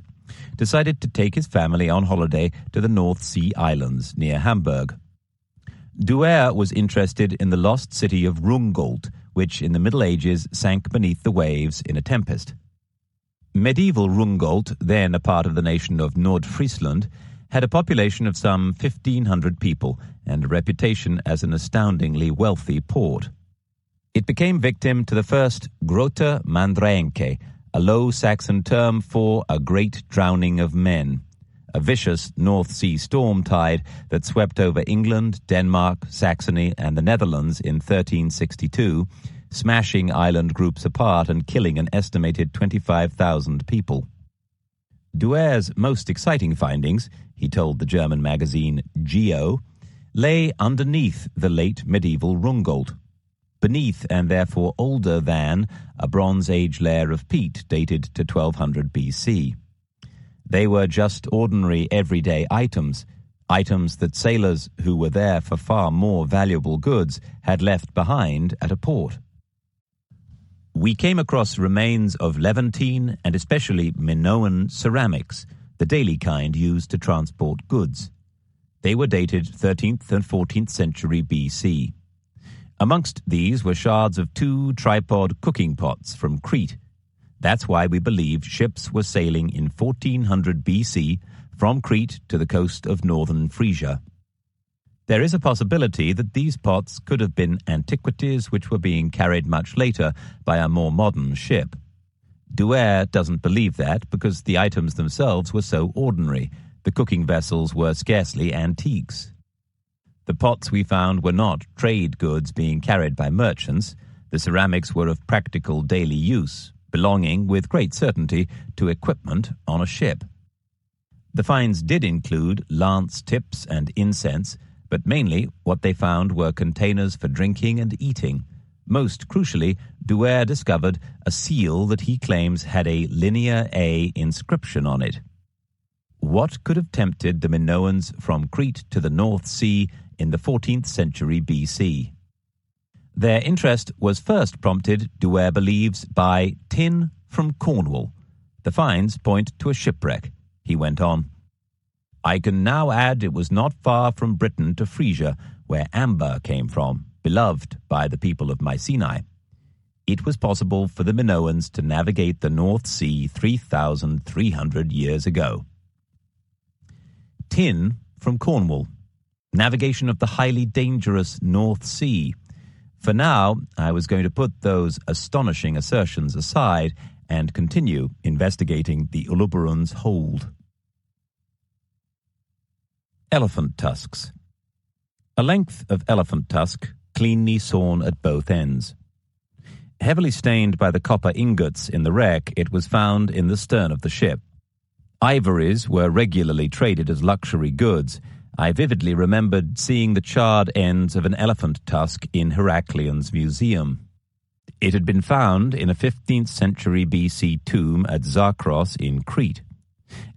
decided to take his family on holiday to the North Sea Islands near Hamburg. Duer was interested in the lost city of Rungholt, which in the Middle Ages sank beneath the waves in a tempest. Medieval Rungholt, then a part of the nation of Nordfriesland, had a population of some 1,500 people and a reputation as an astoundingly wealthy port. It became victim to the first Grote Mandränke, a Low Saxon term for a great drowning of men, a vicious North Sea storm tide that swept over England, Denmark, Saxony, and the Netherlands in 1362, smashing island groups apart and killing an estimated 25,000 people. Duer's most exciting findings, he told the German magazine Geo, lay underneath the late medieval Rungholt, beneath and therefore older than a Bronze Age layer of peat dated to 1200 BC. They were just ordinary everyday items that sailors who were there for far more valuable goods had left behind at a port. We came across remains of Levantine and especially Minoan ceramics, the daily kind used to transport goods. They were dated 13th and 14th century BC. Amongst these were shards of 2 tripod cooking pots from Crete. That's why we believe ships were sailing in 1400 BC from Crete to the coast of northern Frisia. There is a possibility that these pots could have been antiquities which were being carried much later by a more modern ship. Douer doesn't believe that because the items themselves were so ordinary. The cooking vessels were scarcely antiques. The pots we found were not trade goods being carried by merchants. The ceramics were of practical daily use, belonging with great certainty to equipment on a ship. The finds did include lance tips and incense, but mainly what they found were containers for drinking and eating. Most crucially, Douer discovered a seal that he claims had a linear A inscription on it. What could have tempted the Minoans from Crete to the North Sea in the 14th century BC? Their interest was first prompted, Douer believes, by tin from Cornwall. The finds point to a shipwreck. He went on, "I can now add it was not far from Britain to Frisia, where amber came from, beloved by the people of Mycenae. It was possible for the Minoans to navigate the North Sea 3,300 years ago." Tin from Cornwall. Navigation of the highly dangerous North Sea. For now, I was going to put those astonishing assertions aside and continue investigating the Uluburun's hold. Elephant tusks. A length of elephant tusk, cleanly sawn at both ends. Heavily stained by the copper ingots in the wreck, it was found in the stern of the ship. Ivories were regularly traded as luxury goods. I vividly remembered seeing the charred ends of an elephant tusk in Heracleon's museum. It had been found in a 15th century BC tomb at Zakros in Crete.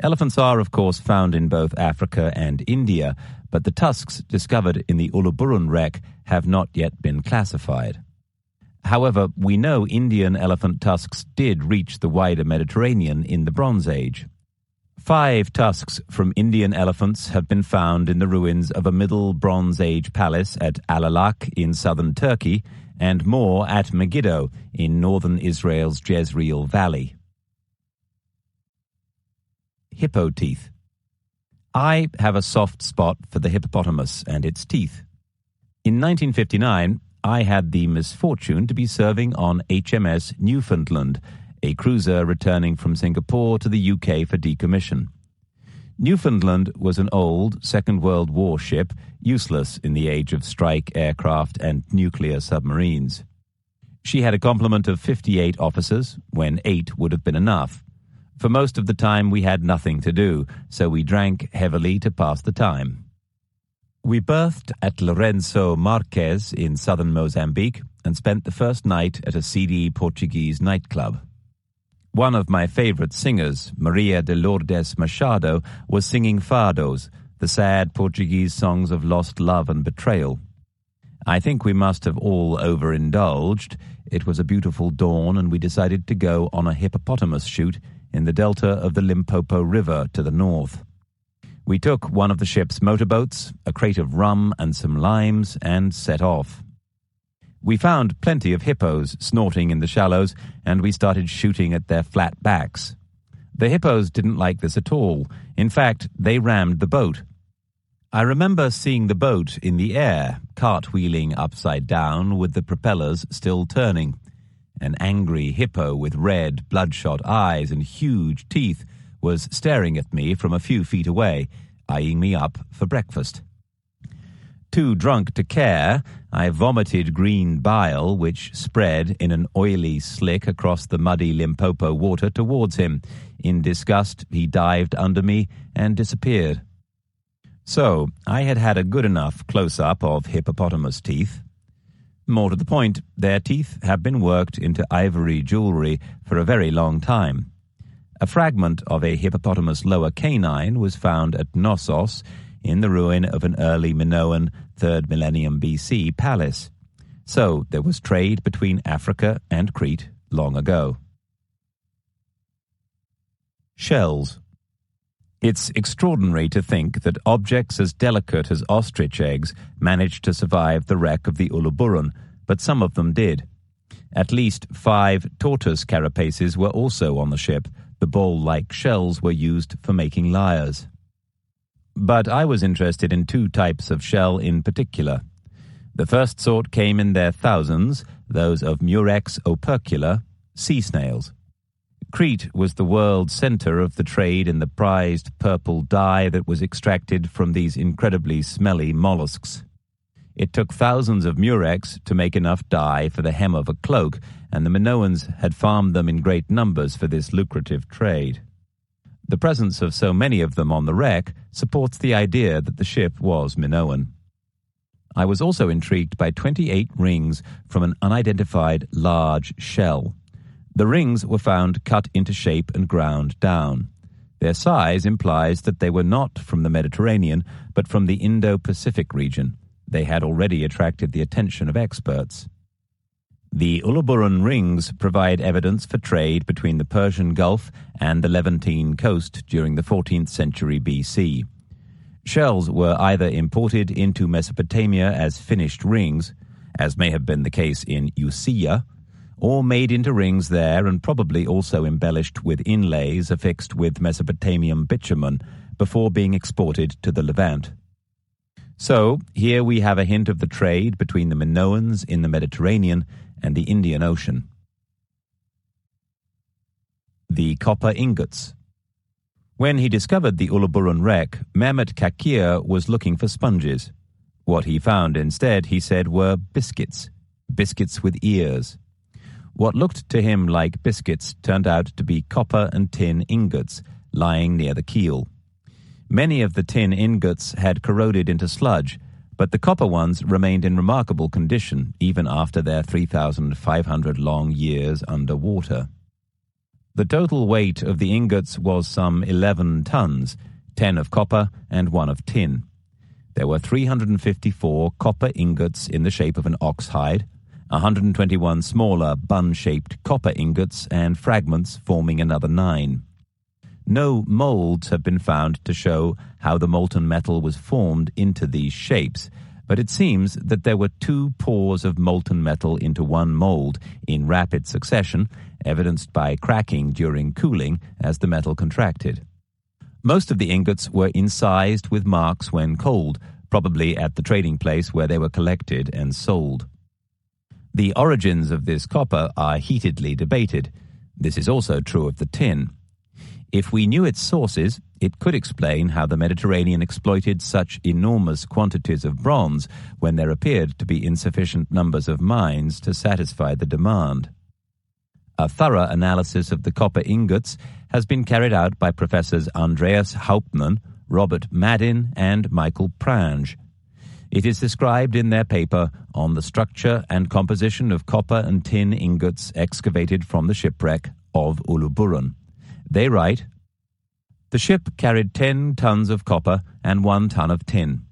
Elephants are, of course, found in both Africa and India, but the tusks discovered in the Uluburun wreck have not yet been classified. However, we know Indian elephant tusks did reach the wider Mediterranean in the Bronze Age. 5 tusks from Indian elephants have been found in the ruins of a Middle Bronze Age palace at Alalak in southern Turkey, and more at Megiddo in northern Israel's Jezreel Valley. Hippo teeth. I have a soft spot for the hippopotamus and its teeth. In 1959, I had the misfortune to be serving on HMS Newfoundland, a cruiser returning from Singapore to the UK for decommission. Newfoundland was an old Second World War ship, useless in the age of strike aircraft and nuclear submarines. She had a complement of 58 officers, when 8 would have been enough. For most of the time we had nothing to do, so we drank heavily to pass the time. We berthed at Lourenço Marques in southern Mozambique and spent the first night at a seedy Portuguese nightclub. One of my favorite singers, Maria de Lourdes Machado, was singing fados, the sad Portuguese songs of lost love and betrayal. I think we must have all overindulged. It was a beautiful dawn and we decided to go on a hippopotamus shoot in the delta of the Limpopo River to the north. We took one of the ship's motorboats, a crate of rum and some limes, and set off. We found plenty of hippos snorting in the shallows, and we started shooting at their flat backs. The hippos didn't like this at all. In fact, they rammed the boat. I remember seeing the boat in the air, cartwheeling upside down with the propellers still turning. An angry hippo with red, bloodshot eyes and huge teeth was staring at me from a few feet away, eyeing me up for breakfast. Too drunk to care, I vomited green bile which spread in an oily slick across the muddy Limpopo water towards him. In disgust, he dived under me and disappeared. So, I had had a good enough close-up of hippopotamus teeth. More to the point, their teeth have been worked into ivory jewelry for a very long time. A fragment of a hippopotamus lower canine was found at Knossos in the ruin of an early Minoan 3rd millennium BC palace. So there was trade between Africa and Crete, long ago. Shells. It's extraordinary to think that objects as delicate as ostrich eggs managed to survive the wreck of the Uluburun, but some of them did. At least 5 tortoise carapaces were also on the ship. The ball-like shells were used for making lyres. But I was interested in 2 types of shell in particular. The first sort came in their thousands, those of Murex opercula, sea snails. Crete was the world center of the trade in the prized purple dye that was extracted from these incredibly smelly mollusks. It took thousands of murex to make enough dye for the hem of a cloak, and the Minoans had farmed them in great numbers for this lucrative trade. The presence of so many of them on the wreck supports the idea that the ship was Minoan. I was also intrigued by 28 rings from an unidentified large shell. The rings were found cut into shape and ground down. Their size implies that they were not from the Mediterranean, but from the Indo-Pacific region. They had already attracted the attention of experts. The Uluburun rings provide evidence for trade between the Persian Gulf and the Levantine coast during the 14th century BC. Shells were either imported into Mesopotamia as finished rings, as may have been the case in Usia, or made into rings there and probably also embellished with inlays affixed with Mesopotamian bitumen before being exported to the Levant. So, here we have a hint of the trade between the Minoans in the Mediterranean and the Indian Ocean. The copper ingots. When he discovered the Uluburun wreck, Mehmet Kakir was looking for sponges. What he found instead, he said, were biscuits with ears. What looked to him like biscuits turned out to be copper and tin ingots lying near the keel. Many of the tin ingots had corroded into sludge, but the copper ones remained in remarkable condition even after their 3,500 long years under water. The total weight of the ingots was some 11 tons, 10 of copper and 1 of tin. There were 354 copper ingots in the shape of an ox hide, 121 smaller bun-shaped copper ingots, and fragments forming another 9. No molds have been found to show how the molten metal was formed into these shapes, but it seems that there were 2 pours of molten metal into one mold in rapid succession, evidenced by cracking during cooling as the metal contracted. Most of the ingots were incised with marks when cold, probably at the trading place where they were collected and sold. The origins of this copper are heatedly debated. This is also true of the tin. If we knew its sources, it could explain how the Mediterranean exploited such enormous quantities of bronze when there appeared to be insufficient numbers of mines to satisfy the demand. A thorough analysis of the copper ingots has been carried out by Professors Andreas Hauptmann, Robert Madin, and Michael Prange. It is described in their paper on the structure and composition of copper and tin ingots excavated from the shipwreck of Uluburun. They write, "The ship carried 10 tons of copper and 1 ton of tin.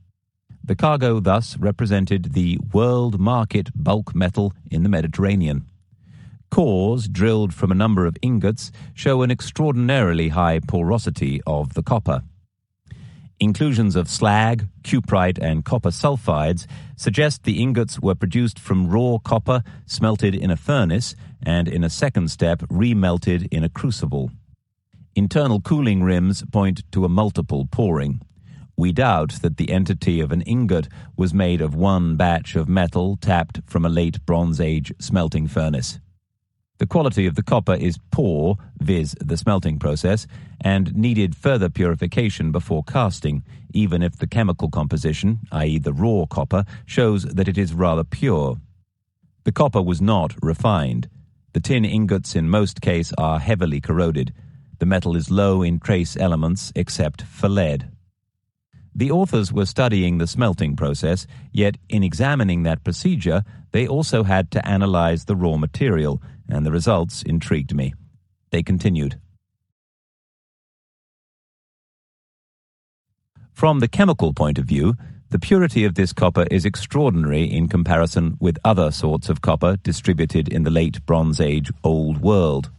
The cargo thus represented the world market bulk metal in the Mediterranean. Cores drilled from a number of ingots show an extraordinarily high porosity of the copper. Inclusions of slag, cuprite, and copper sulfides suggest the ingots were produced from raw copper smelted in a furnace and in a second step remelted in a crucible. Internal cooling rims point to a multiple pouring. We doubt that the entity of an ingot was made of one batch of metal tapped from a late Bronze Age smelting furnace. The quality of the copper is poor, viz. The smelting process, and needed further purification before casting, even if the chemical composition, i.e. the raw copper, shows that it is rather pure. The copper was not refined. The tin ingots in most cases are heavily corroded. The metal is low in trace elements except for lead." The authors were studying the smelting process, yet in examining that procedure, they also had to analyze the raw material, and the results intrigued me. They continued. From the chemical point of view, The purity of this copper is extraordinary in comparison with other sorts of copper distributed in the late Bronze Age Old World.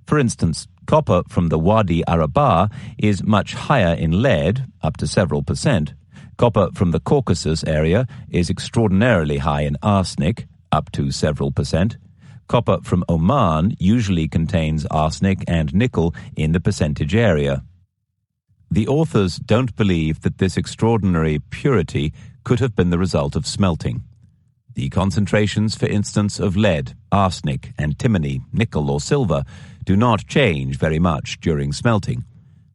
For instance, copper from the Wadi Arabah is much higher in lead, up to several percent. Copper from the Caucasus area is extraordinarily high in arsenic, up to several percent. Copper from Oman usually contains arsenic and nickel in the percentage area. The authors don't believe that this extraordinary purity could have been the result of smelting. The concentrations, for instance, of lead, arsenic, antimony, nickel or silver do not change very much during smelting.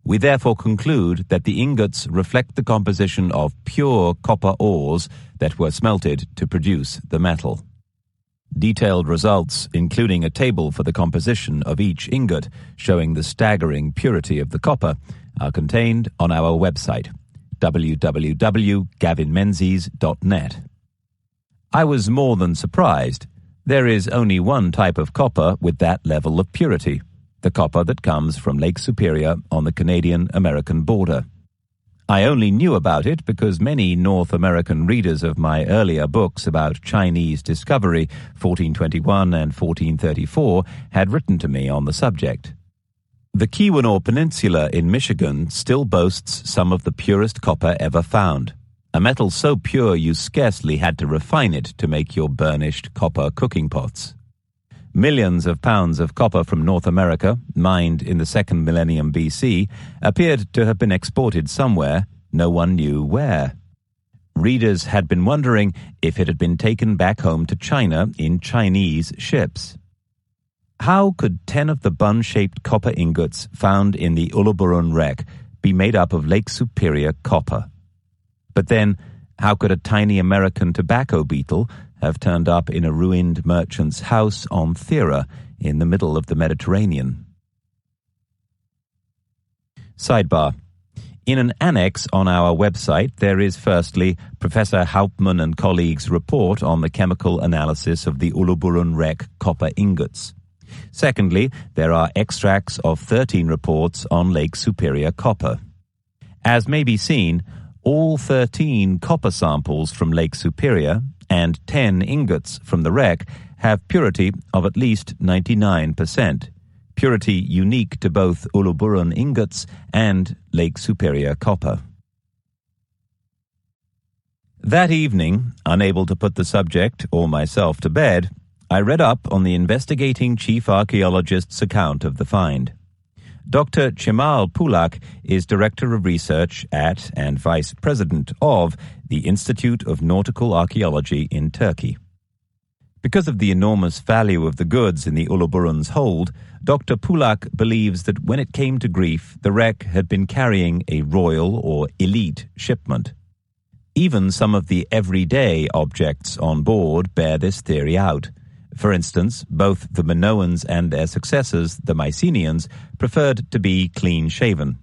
We therefore conclude that the ingots reflect the composition of pure copper ores that were smelted to produce the metal. Detailed results, including a table for the composition of each ingot showing the staggering purity of the copper, are contained on our website, www.gavinmenzies.net. I was more than surprised. There is only one type of copper with that level of purity, the copper that comes from Lake Superior on the Canadian-American border. I only knew about it because many North American readers of my earlier books about Chinese discovery, 1421 and 1434, had written to me on the subject. The Keweenaw Peninsula in Michigan still boasts some of the purest copper ever found, a metal so pure you scarcely had to refine it to make your burnished copper cooking pots. Millions of pounds of copper from North America, mined in the second millennium BC, appeared to have been exported somewhere, no one knew where. Readers had been wondering if it had been taken back home to China in Chinese ships. How could 10 of the bun-shaped copper ingots found in the Uluburun wreck be made up of Lake Superior copper? But then, how could a tiny American tobacco beetle have turned up in a ruined merchant's house on Thera in the middle of the Mediterranean? Sidebar. In an annex on our website, there is firstly Professor Hauptmann and colleagues' report on the chemical analysis of the Uluburun wreck copper ingots. Secondly, there are extracts of 13 reports on Lake Superior copper. As may be seen, all 13 copper samples from Lake Superior and 10 ingots from the wreck have purity of at least 99%, purity unique to both Uluburun ingots and Lake Superior copper. That evening, unable to put the subject or myself to bed, I read up on the investigating chief archaeologist's account of the find. Dr. Cemal Pulak is Director of Research at and Vice President of the Institute of Nautical Archaeology in Turkey. Because of the enormous value of the goods in the Uluburun's hold, Dr. Pulak believes that when it came to grief, the wreck had been carrying a royal or elite shipment. Even some of the everyday objects on board bear this theory out. For instance, both the Minoans and their successors, the Mycenaeans, preferred to be clean-shaven.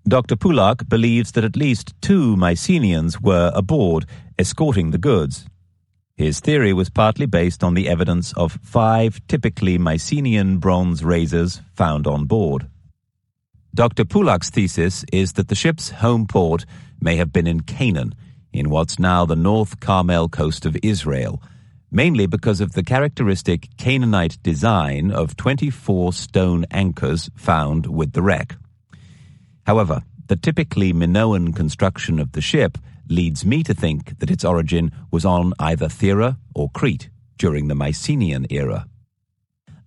Dr. Pulak believes that at least 2 Mycenaeans were aboard, escorting the goods. His theory was partly based on the evidence of 5 typically Mycenaean bronze razors found on board. Dr. Pulak's thesis is that the ship's home port may have been in Canaan, in what's now the North Carmel coast of Israel, mainly because of the characteristic Canaanite design of 24 stone anchors found with the wreck. However, the typically Minoan construction of the ship leads me to think that its origin was on either Thera or Crete during the Mycenaean era.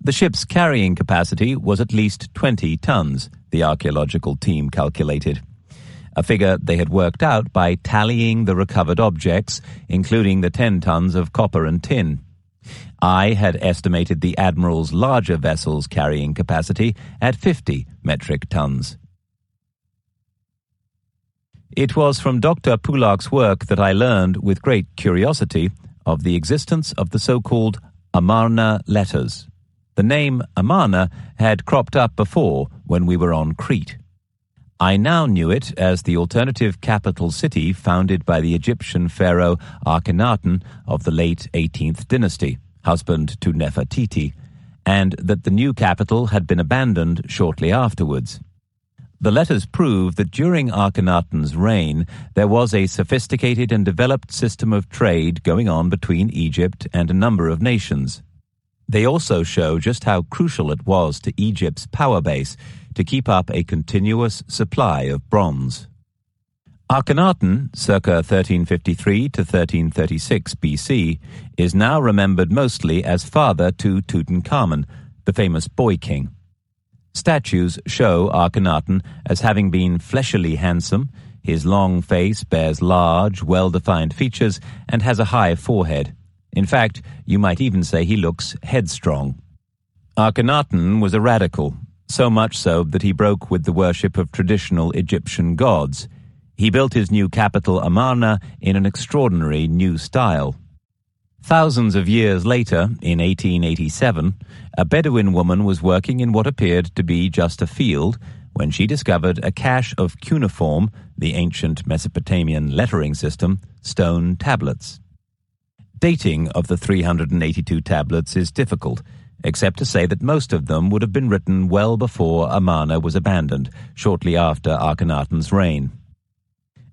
The ship's carrying capacity was at least 20 tons, the archaeological team calculated, a figure they had worked out by tallying the recovered objects, including the 10 tons of copper and tin. I had estimated the Admiral's larger vessel's carrying capacity at 50 metric tons. It was from Dr. Pulak's work that I learned with great curiosity of the existence of the so-called Amarna letters. The name Amarna had cropped up before when we were on Crete. I now knew it as the alternative capital city founded by the Egyptian pharaoh Akhenaten of the late 18th dynasty, husband to Nefertiti, and that the new capital had been abandoned shortly afterwards. The letters prove that during Akhenaten's reign, there was a sophisticated and developed system of trade going on between Egypt and a number of nations. They also show just how crucial it was to Egypt's power base to keep up a continuous supply of bronze. Akhenaten, circa 1353 to 1336 BC, is now remembered mostly as father to Tutankhamun, the famous boy king. Statues show Akhenaten as having been fleshily handsome. His long face bears large, well-defined features and has a high forehead. In fact, you might even say he looks headstrong. Akhenaten was a radical, so much so that he broke with the worship of traditional Egyptian gods. He built his new capital Amarna in an extraordinary new style. Thousands of years later, in 1887, a Bedouin woman was working in what appeared to be just a field when she discovered a cache of cuneiform, the ancient Mesopotamian lettering system, stone tablets. Dating of the 382 tablets is difficult, except to say that most of them would have been written well before Amarna was abandoned, shortly after Akhenaten's reign.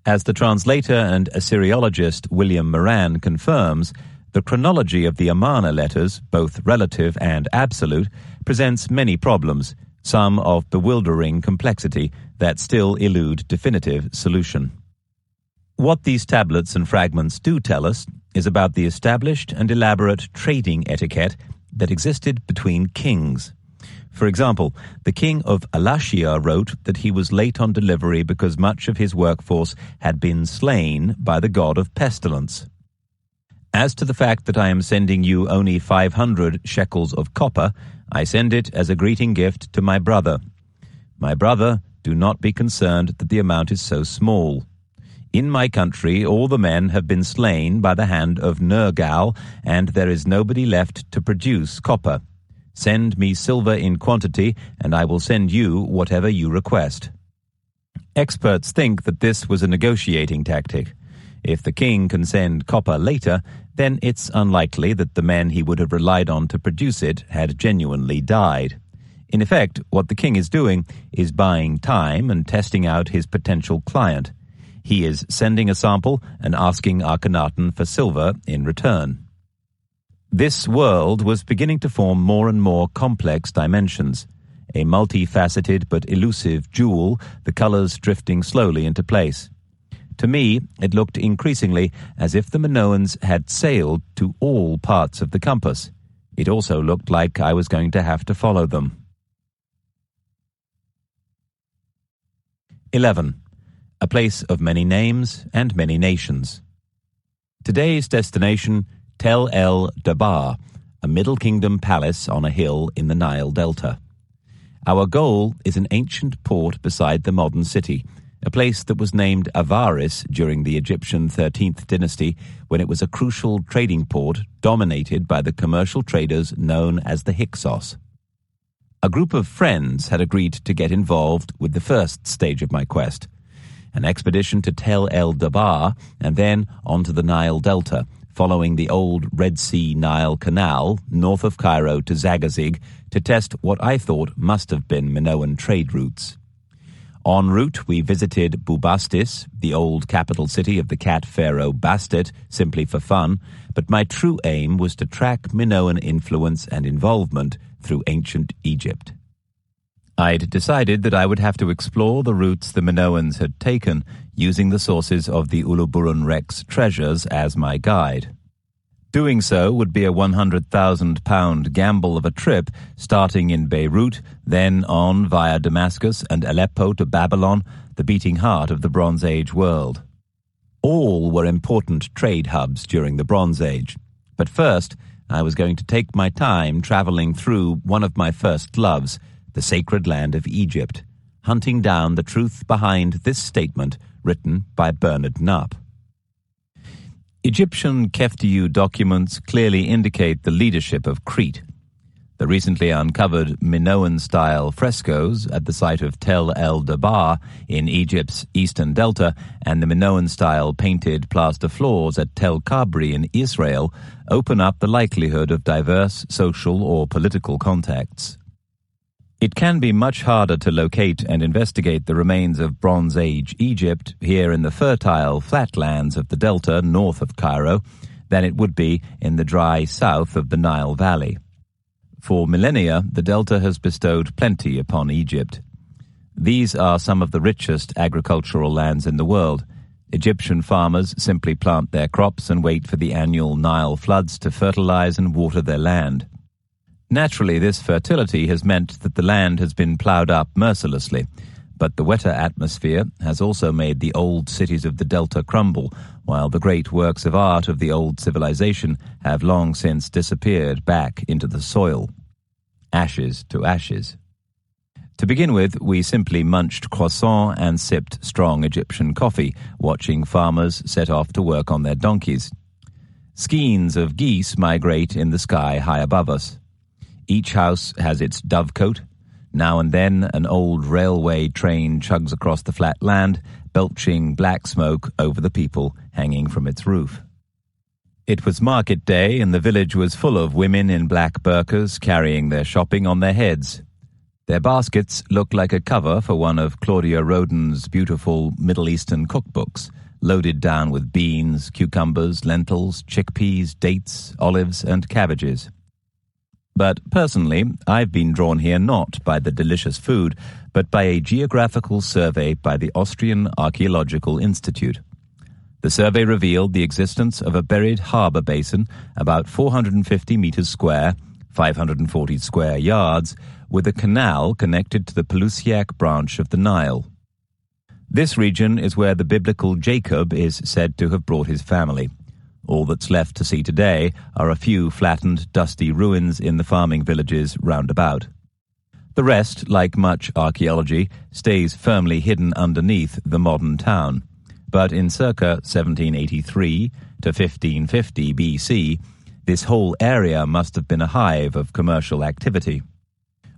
As the translator and Assyriologist William Moran confirms, the chronology of the Amarna letters, both relative and absolute, presents many problems, some of bewildering complexity that still elude definitive solution. What these tablets and fragments do tell us is about the established and elaborate trading etiquette that existed between kings. For example, the king of Alashia wrote that he was late on delivery because much of his workforce had been slain by the god of pestilence. As to the fact that I am sending you only 500 shekels of copper, I send it as a greeting gift to my brother. My brother, do not be concerned that the amount is so small. In my country, all the men have been slain by the hand of Nergal, and there is nobody left to produce copper. Send me silver in quantity, and I will send you whatever you request. Experts think that this was a negotiating tactic. If the king can send copper later, then it's unlikely that the men he would have relied on to produce it had genuinely died. In effect, what the king is doing is buying time and testing out his potential client. He is sending a sample and asking Akhenaten for silver in return. This world was beginning to form more and more complex dimensions. A multifaceted but elusive jewel, the colors drifting slowly into place. To me, it looked increasingly as if the Minoans had sailed to all parts of the compass. It also looked like I was going to have to follow them. 11. A place of many names and many nations. Today's destination, Tel El Dabar, a Middle Kingdom palace on a hill in the Nile Delta. Our goal is an ancient port beside the modern city, a place that was named Avaris during the Egyptian 13th dynasty when it was a crucial trading port dominated by the commercial traders known as the Hyksos. A group of friends had agreed to get involved with the first stage of my quest, an expedition to Tel El Dabar and then onto the Nile Delta, following the old Red Sea Nile Canal north of Cairo to Zagazig to test what I thought must have been Minoan trade routes. En route, we visited Bubastis, the old capital city of the cat pharaoh Bastet, simply for fun, but my true aim was to track Minoan influence and involvement through ancient Egypt. I'd decided that I would have to explore the routes the Minoans had taken, using the sources of the Uluburun Rex treasures as my guide. Doing so would be a £100,000 gamble of a trip, starting in Beirut, then on via Damascus and Aleppo to Babylon, the beating heart of the Bronze Age world. All were important trade hubs during the Bronze Age. But first, I was going to take my time traveling through one of my first loves, the sacred land of Egypt, hunting down the truth behind this statement written by Bernard Knapp. Egyptian Keftiu documents clearly indicate the leadership of Crete. The recently uncovered Minoan-style frescoes at the site of Tel El Dabar in Egypt's eastern delta and the Minoan-style painted plaster floors at Tel Kabri in Israel open up the likelihood of diverse social or political contexts. It can be much harder to locate and investigate the remains of Bronze Age Egypt here in the fertile flatlands of the delta north of Cairo than it would be in the dry south of the Nile Valley. For millennia, the delta has bestowed plenty upon Egypt. These are some of the richest agricultural lands in the world. Egyptian farmers simply plant their crops and wait for the annual Nile floods to fertilize and water their land. Naturally, this fertility has meant that the land has been plowed up mercilessly, but the wetter atmosphere has also made the old cities of the delta crumble, while the great works of art of the old civilization have long since disappeared back into the soil. Ashes to ashes. To begin with, we simply munched croissant and sipped strong Egyptian coffee, watching farmers set off to work on their donkeys. Skeins of geese migrate in the sky high above us. Each house has its dovecote. Now and then an old railway train chugs across the flat land, belching black smoke over the people hanging from its roof. It was market day, and the village was full of women in black burqas carrying their shopping on their heads. Their baskets looked like a cover for one of Claudia Roden's beautiful Middle Eastern cookbooks, loaded down with beans, cucumbers, lentils, chickpeas, dates, olives, and cabbages. But personally, I've been drawn here not by the delicious food, but by a geographical survey by the Austrian Archaeological Institute. The survey revealed the existence of a buried harbour basin about 450 metres square, 540 square yards, with a canal connected to the Pelusiac branch of the Nile. This region is where the biblical Jacob is said to have brought his family. All that's left to see today are a few flattened, dusty ruins in the farming villages round about. The rest, like much archaeology, stays firmly hidden underneath the modern town. But in circa 1783 to 1550 BC, this whole area must have been a hive of commercial activity.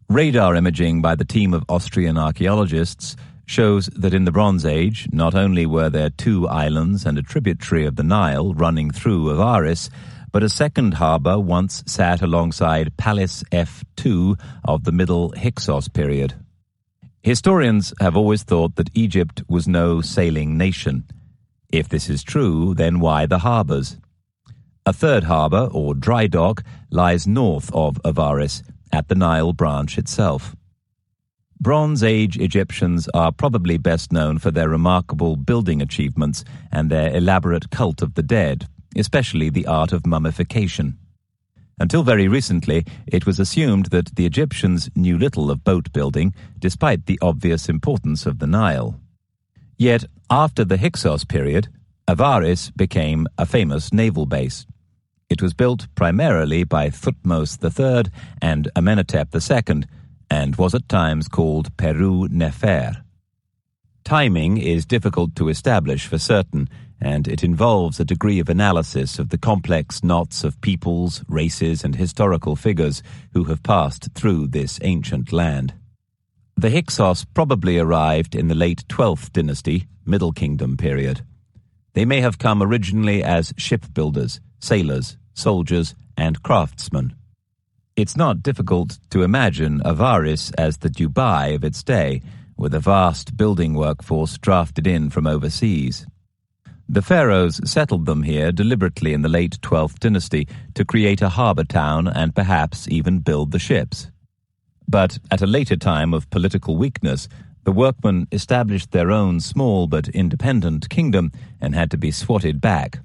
Radar imaging by the team of Austrian archaeologists shows that in the Bronze Age, not only were there 2 islands and a tributary of the Nile running through Avaris, but a second harbour once sat alongside Palace F2 of the Middle Hyksos period. Historians have always thought that Egypt was no sailing nation. If this is true, then why the harbours? A third harbour, or dry dock, lies north of Avaris, at the Nile branch itself. Bronze Age Egyptians are probably best known for their remarkable building achievements and their elaborate cult of the dead, especially the art of mummification. Until very recently, it was assumed that the Egyptians knew little of boat building, despite the obvious importance of the Nile. Yet, after the Hyksos period, Avaris became a famous naval base. It was built primarily by Thutmose III and Amenhotep II, and was at times called Peru Nefer. Timing is difficult to establish for certain, and it involves a degree of analysis of the complex knots of peoples, races, and historical figures who have passed through this ancient land. The Hyksos probably arrived in the late 12th dynasty, Middle Kingdom period. They may have come originally as shipbuilders, sailors, soldiers, and craftsmen. It's not difficult to imagine Avaris as the Dubai of its day, with a vast building workforce drafted in from overseas. The pharaohs settled them here deliberately in the late 12th dynasty to create a harbour town and perhaps even build the ships. But at a later time of political weakness, the workmen established their own small but independent kingdom and had to be swatted back.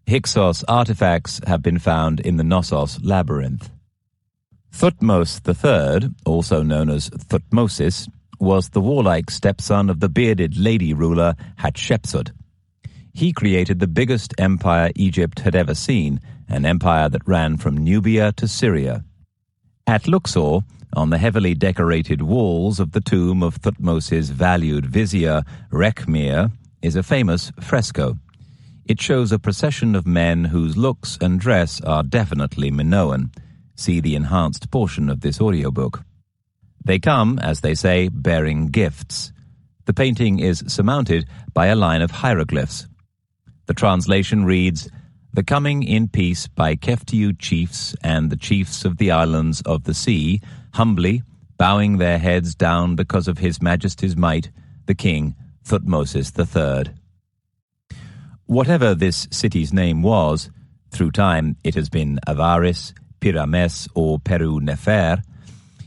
Hyksos artifacts have been found in the Knossos labyrinth. Thutmose III, also known as Thutmosis, was the warlike stepson of the bearded lady ruler Hatshepsut. He created the biggest empire Egypt had ever seen, an empire that ran from Nubia to Syria. At Luxor, on the heavily decorated walls of the tomb of Thutmose's valued vizier Rekhmir, is a famous fresco. It shows a procession of men whose looks and dress are definitely Minoan. See the enhanced portion of this audiobook. They come, as they say, bearing gifts. The painting is surmounted by a line of hieroglyphs. The translation reads, "The coming in peace by Keftiu chiefs and the chiefs of the islands of the sea, humbly, bowing their heads down because of His Majesty's might, the King Thutmosis III. Whatever this city's name was, through time it has been Avaris, Pyrames, or Peru Nefer.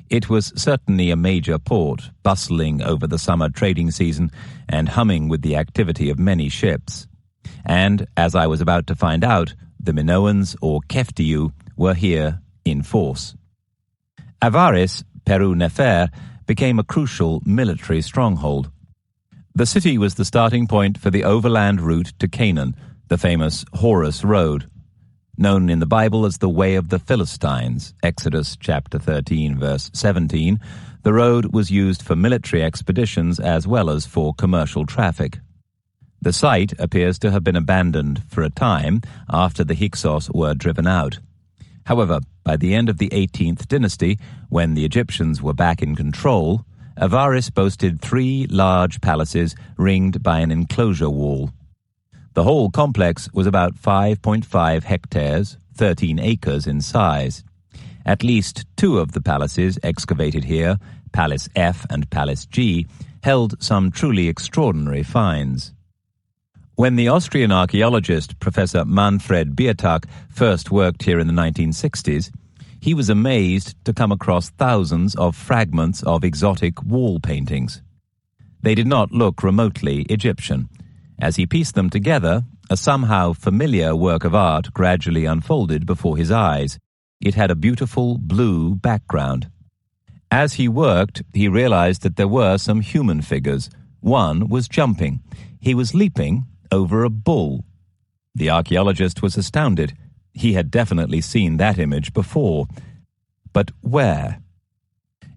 It was certainly a major port, bustling over the summer trading season and humming with the activity of many ships. And, as I was about to find out, the Minoans, or Keftiu, were here in force. Avaris, Peru Nefer, became a crucial military stronghold. The city was the starting point for the overland route to Canaan, the famous Horus Road. Known in the Bible as the Way of the Philistines, Exodus chapter 13, verse 17, the road was used for military expeditions as well as for commercial traffic. The site appears to have been abandoned for a time after the Hyksos were driven out. However, by the end of the 18th dynasty, when the Egyptians were back in control, Avaris boasted 3 large palaces ringed by an enclosure wall. The whole complex was about 5.5 hectares, 13 acres in size. At least 2 of the palaces excavated here, Palace F and Palace G, held some truly extraordinary finds. When the Austrian archaeologist Professor Manfred Biertak first worked here in the 1960s, he was amazed to come across thousands of fragments of exotic wall paintings. They did not look remotely Egyptian. As he pieced them together, a somehow familiar work of art gradually unfolded before his eyes. It had a beautiful blue background. As he worked, he realized that there were some human figures. One was jumping. He was leaping over a bull. The archaeologist was astounded. He had definitely seen that image before. But where?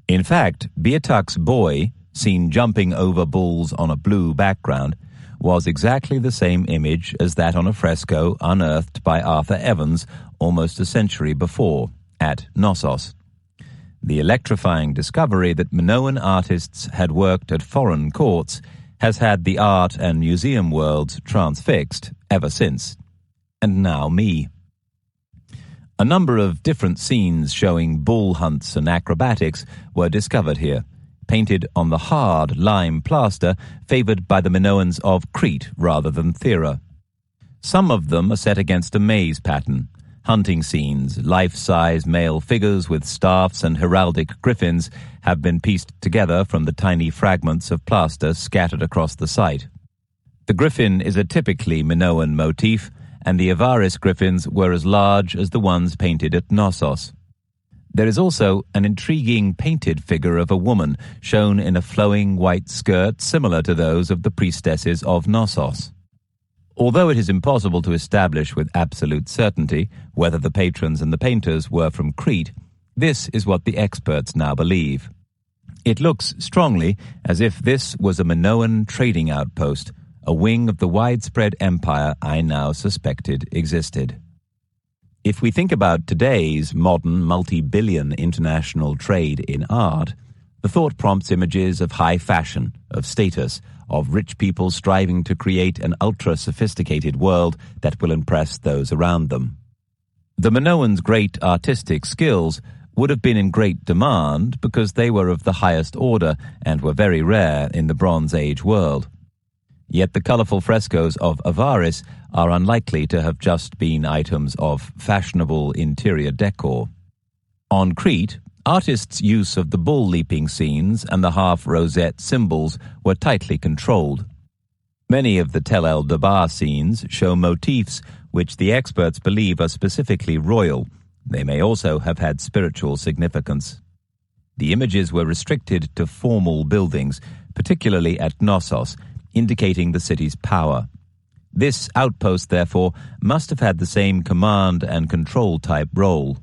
In fact, Biertak's boy, seen jumping over bulls on a blue background, was exactly the same image as that on a fresco unearthed by Arthur Evans almost a century before, at Knossos. The electrifying discovery that Minoan artists had worked at foreign courts has had the art and museum worlds transfixed ever since. And now me. A number of different scenes showing bull hunts and acrobatics were discovered here, painted on the hard lime plaster favored by the Minoans of Crete rather than Thera. Some of them are set against a maze pattern. Hunting scenes, life-size male figures with staffs and heraldic griffins have been pieced together from the tiny fragments of plaster scattered across the site. The griffin is a typically Minoan motif, and the Avaris griffins were as large as the ones painted at Knossos. There is also an intriguing painted figure of a woman shown in a flowing white skirt similar to those of the priestesses of Knossos. Although it is impossible to establish with absolute certainty whether the patrons and the painters were from Crete, this is what the experts now believe. It looks strongly as if this was a Minoan trading outpost, a wing of the widespread empire I now suspected existed. If we think about today's modern multi-billion international trade in art, the thought prompts images of high fashion, of status, of rich people striving to create an ultra-sophisticated world that will impress those around them. The Minoans' great artistic skills would have been in great demand because they were of the highest order and were very rare in the Bronze Age world. Yet the colorful frescoes of Avaris are unlikely to have just been items of fashionable interior decor. On Crete, artists' use of the bull-leaping scenes and the half-rosette symbols were tightly controlled. Many of the Tel el-Dabar scenes show motifs which the experts believe are specifically royal. They may also have had spiritual significance. The images were restricted to formal buildings, particularly at Knossos, indicating the city's power. This outpost, therefore, must have had the same command and control type role.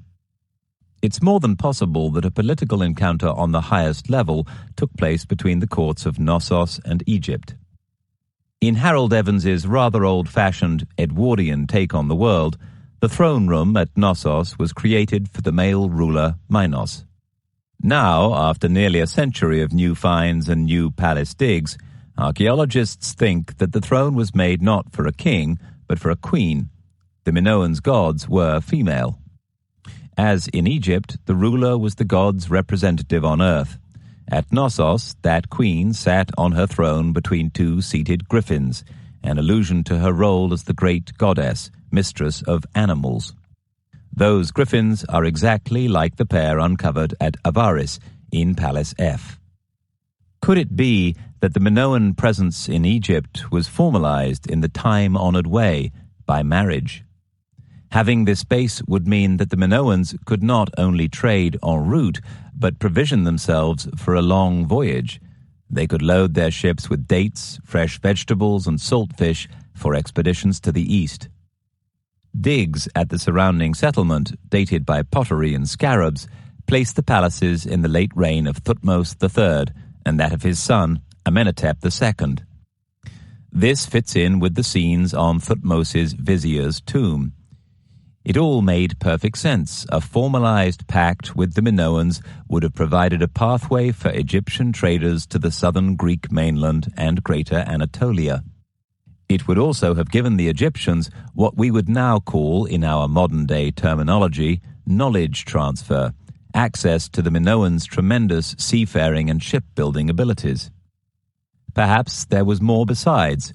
It's more than possible that a political encounter on the highest level took place between the courts of Knossos and Egypt. In Harold Evans's rather old-fashioned Edwardian take on the world, the throne room at Knossos was created for the male ruler Minos. Now, after nearly a century of new finds and new palace digs, archaeologists think that the throne was made not for a king, but for a queen. The Minoans' gods were female. As in Egypt, the ruler was the god's representative on earth. At Knossos, that queen sat on her throne between two seated griffins, an allusion to her role as the great goddess, mistress of animals. Those griffins are exactly like the pair uncovered at Avaris in Palace F. Could it be that the Minoan presence in Egypt was formalized in the time-honored way by marriage? Having this base would mean that the Minoans could not only trade en route, but provision themselves for a long voyage. They could load their ships with dates, fresh vegetables, and salt fish for expeditions to the east. Digs at the surrounding settlement, dated by pottery and scarabs, placed the palaces in the late reign of Thutmose III and that of his son, Amenhotep II. This fits in with the scenes on Thutmose's vizier's tomb. It all made perfect sense. A formalized pact with the Minoans would have provided a pathway for Egyptian traders to the southern Greek mainland and Greater Anatolia. It would also have given the Egyptians what we would now call, in our modern-day terminology, knowledge transfer, access to the Minoans' tremendous seafaring and shipbuilding abilities. Perhaps there was more besides.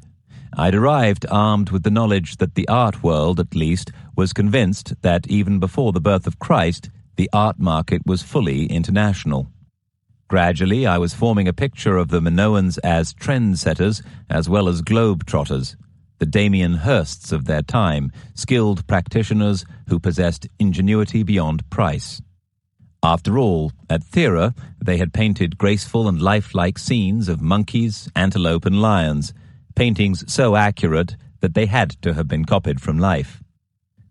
I'd arrived armed with the knowledge that the art world, at least, was convinced that even before the birth of Christ, the art market was fully international. Gradually, I was forming a picture of the Minoans as trendsetters as well as globe-trotters, the Damien Hirsts of their time, skilled practitioners who possessed ingenuity beyond price. After all, at Thera, they had painted graceful and lifelike scenes of monkeys, antelope, and lions, paintings so accurate that they had to have been copied from life.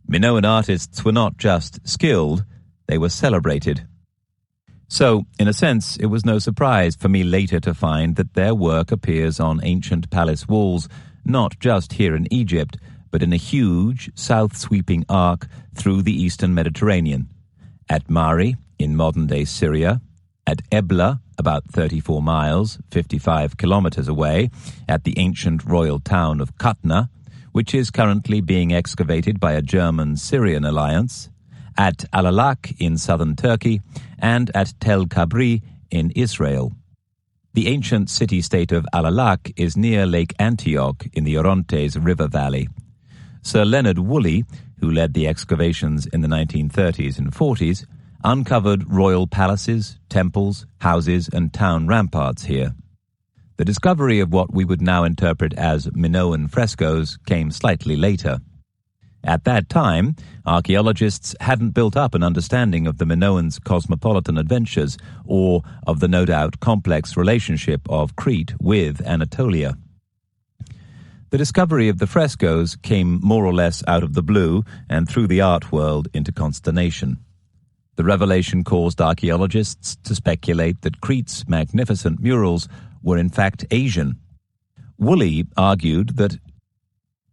Minoan artists were not just skilled, they were celebrated. So, in a sense, it was no surprise for me later to find that their work appears on ancient palace walls, not just here in Egypt, but in a huge, south-sweeping arc through the eastern Mediterranean. At Mari, in modern-day Syria, at Ebla, about 34 miles, 55 kilometers away, at the ancient royal town of Katna, which is currently being excavated by a German-Syrian alliance, at Alalak in southern Turkey, and at Tel Kabri in Israel. The ancient city-state of Alalak is near Lake Antioch in the Orontes River Valley. Sir Leonard Woolley, who led the excavations in the 1930s and 40s, uncovered royal palaces, temples, houses, and town ramparts here. The discovery of what we would now interpret as Minoan frescoes came slightly later. At that time, archaeologists hadn't built up an understanding of the Minoans' cosmopolitan adventures or of the no doubt complex relationship of Crete with Anatolia. The discovery of the frescoes came more or less out of the blue and threw the art world into consternation. The revelation caused archaeologists to speculate that Crete's magnificent murals were in fact Asian. Woolley argued that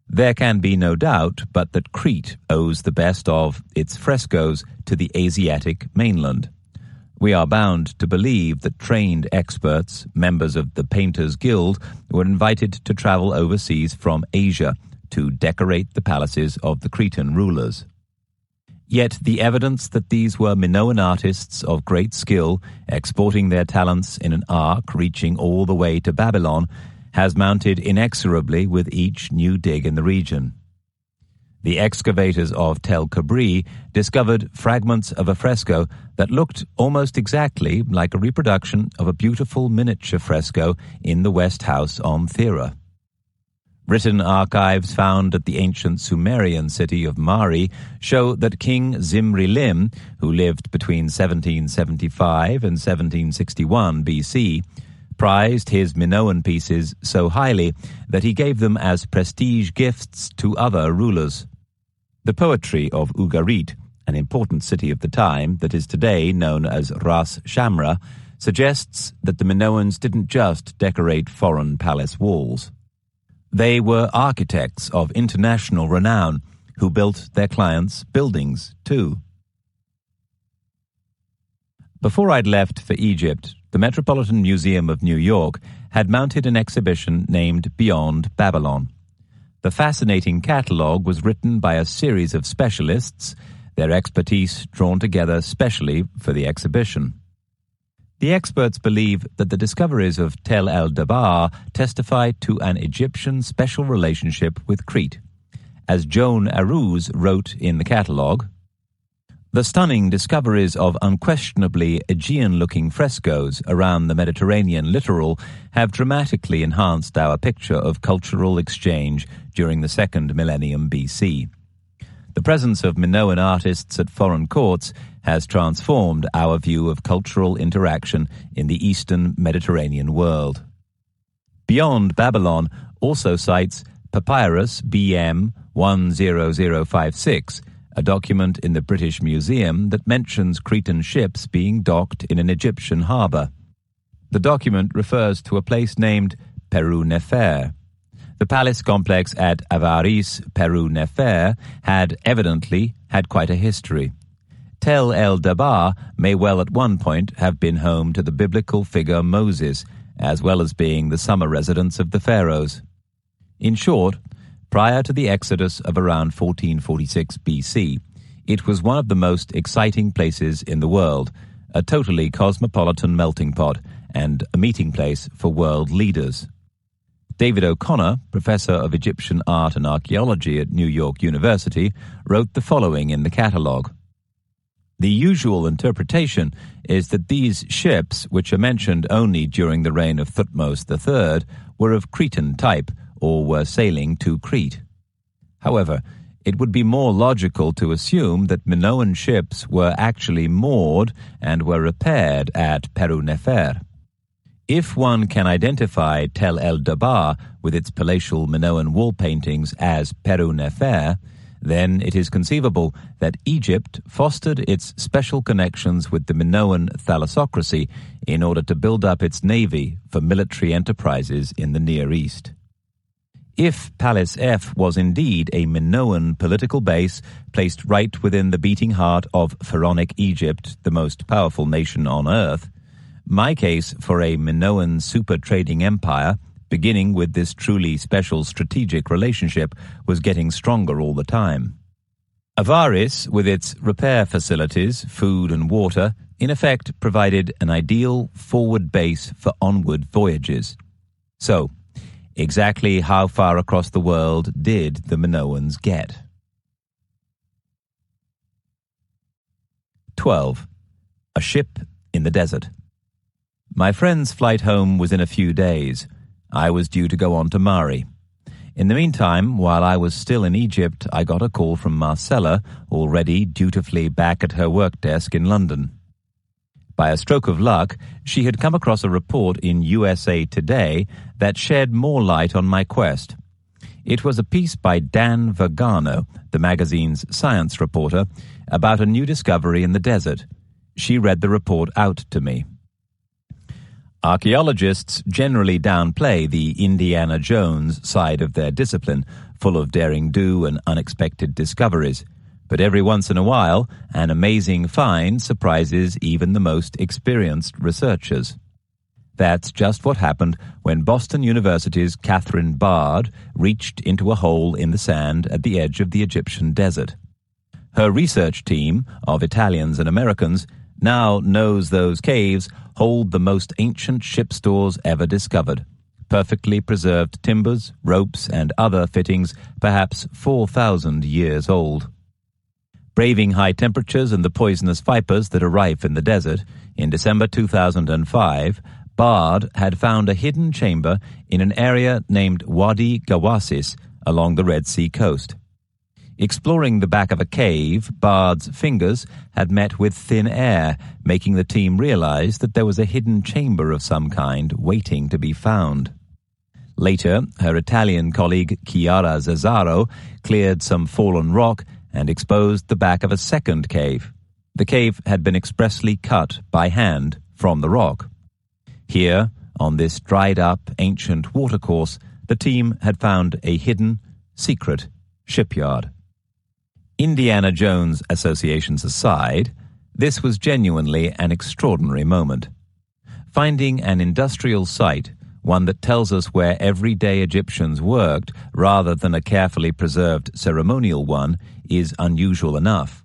there can be no doubt but that Crete owes the best of its frescoes to the Asiatic mainland. We are bound to believe that trained experts, members of the Painters Guild, were invited to travel overseas from Asia to decorate the palaces of the Cretan rulers. Yet the evidence that these were Minoan artists of great skill, exporting their talents in an arc reaching all the way to Babylon, has mounted inexorably with each new dig in the region. The excavators of Tel Kabri discovered fragments of a fresco that looked almost exactly like a reproduction of a beautiful miniature fresco in the West House on Thera. Written archives found at the ancient Sumerian city of Mari show that King Zimri-Lim, who lived between 1775 and 1761 BC, prized his Minoan pieces so highly that he gave them as prestige gifts to other rulers. The poetry of Ugarit, an important city of the time that is today known as Ras Shamra, suggests that the Minoans didn't just decorate foreign palace walls. They were architects of international renown who built their clients' buildings too. Before I'd left for Egypt, the Metropolitan Museum of New York had mounted an exhibition named Beyond Babylon. The fascinating catalogue was written by a series of specialists, their expertise drawn together specially for the exhibition. The experts believe that the discoveries of Tel el-Dabar testify to an Egyptian special relationship with Crete. As Joan Arrouz wrote in the catalogue, "The stunning discoveries of unquestionably Aegean-looking frescoes around the Mediterranean littoral have dramatically enhanced our picture of cultural exchange during the second millennium BC. The presence of Minoan artists at foreign courts has transformed our view of cultural interaction in the eastern Mediterranean world." Beyond Babylon also cites Papyrus BM 10056, a document in the British Museum that mentions Cretan ships being docked in an Egyptian harbour. The document refers to a place named Peru Nefer. The palace complex at Avaris, Peru Nefer, had evidently had quite a history. Tel el-Dabar may well at one point have been home to the biblical figure Moses, as well as being the summer residence of the pharaohs. In short, prior to the exodus of around 1446 BC, it was one of the most exciting places in the world, a totally cosmopolitan melting pot and a meeting place for world leaders. David O'Connor, professor of Egyptian art and archaeology at New York University, wrote the following in the catalogue. "The usual interpretation is that these ships, which are mentioned only during the reign of Thutmose III, were of Cretan type or were sailing to Crete. However, it would be more logical to assume that Minoan ships were actually moored and were repaired at Peru Nefer. If one can identify Tel el-Dabar with its palatial Minoan wall paintings as Peru Nefer, then it is conceivable that Egypt fostered its special connections with the Minoan thalassocracy in order to build up its navy for military enterprises in the Near East. If Palace F was indeed a Minoan political base placed right within the beating heart of pharaonic Egypt, the most powerful nation on earth, my case for a Minoan super-trading empire, beginning with this truly special strategic relationship, was getting stronger all the time. Avaris, with its repair facilities, food and water, in effect provided an ideal forward base for onward voyages. So, exactly how far across the world did the Minoans get? 12. A ship in the desert. My friend's flight home was in a few days. I was due to go on to Mari. In the meantime, while I was still in Egypt, I got a call from Marcella, already dutifully back at her work desk in London. By a stroke of luck, she had come across a report in USA Today that shed more light on my quest. It was a piece by Dan Vergano, the magazine's science reporter, about a new discovery in the desert. She read the report out to me. Archaeologists generally downplay the Indiana Jones side of their discipline, full of daring-do and unexpected discoveries. But every once in a while, an amazing find surprises even the most experienced researchers. That's just what happened when Boston University's Catherine Bard reached into a hole in the sand at the edge of the Egyptian desert. Her research team of Italians and Americans now knows those caves hold the most ancient ship stores ever discovered. Perfectly preserved timbers, ropes, and other fittings, perhaps 4,000 years old. Braving high temperatures and the poisonous vipers that are rife in the desert, in December 2005, Bard had found a hidden chamber in an area named Wadi Gawasis along the Red Sea coast. Exploring the back of a cave, Bard's fingers had met with thin air, making the team realize that there was a hidden chamber of some kind waiting to be found. Later, her Italian colleague Chiara Zazzaro cleared some fallen rock and exposed the back of a second cave. The cave had been expressly cut by hand from the rock. Here, on this dried-up ancient watercourse, the team had found a hidden, secret shipyard. Indiana Jones associations aside, this was genuinely an extraordinary moment. Finding an industrial site, one that tells us where everyday Egyptians worked rather than a carefully preserved ceremonial one, is unusual enough.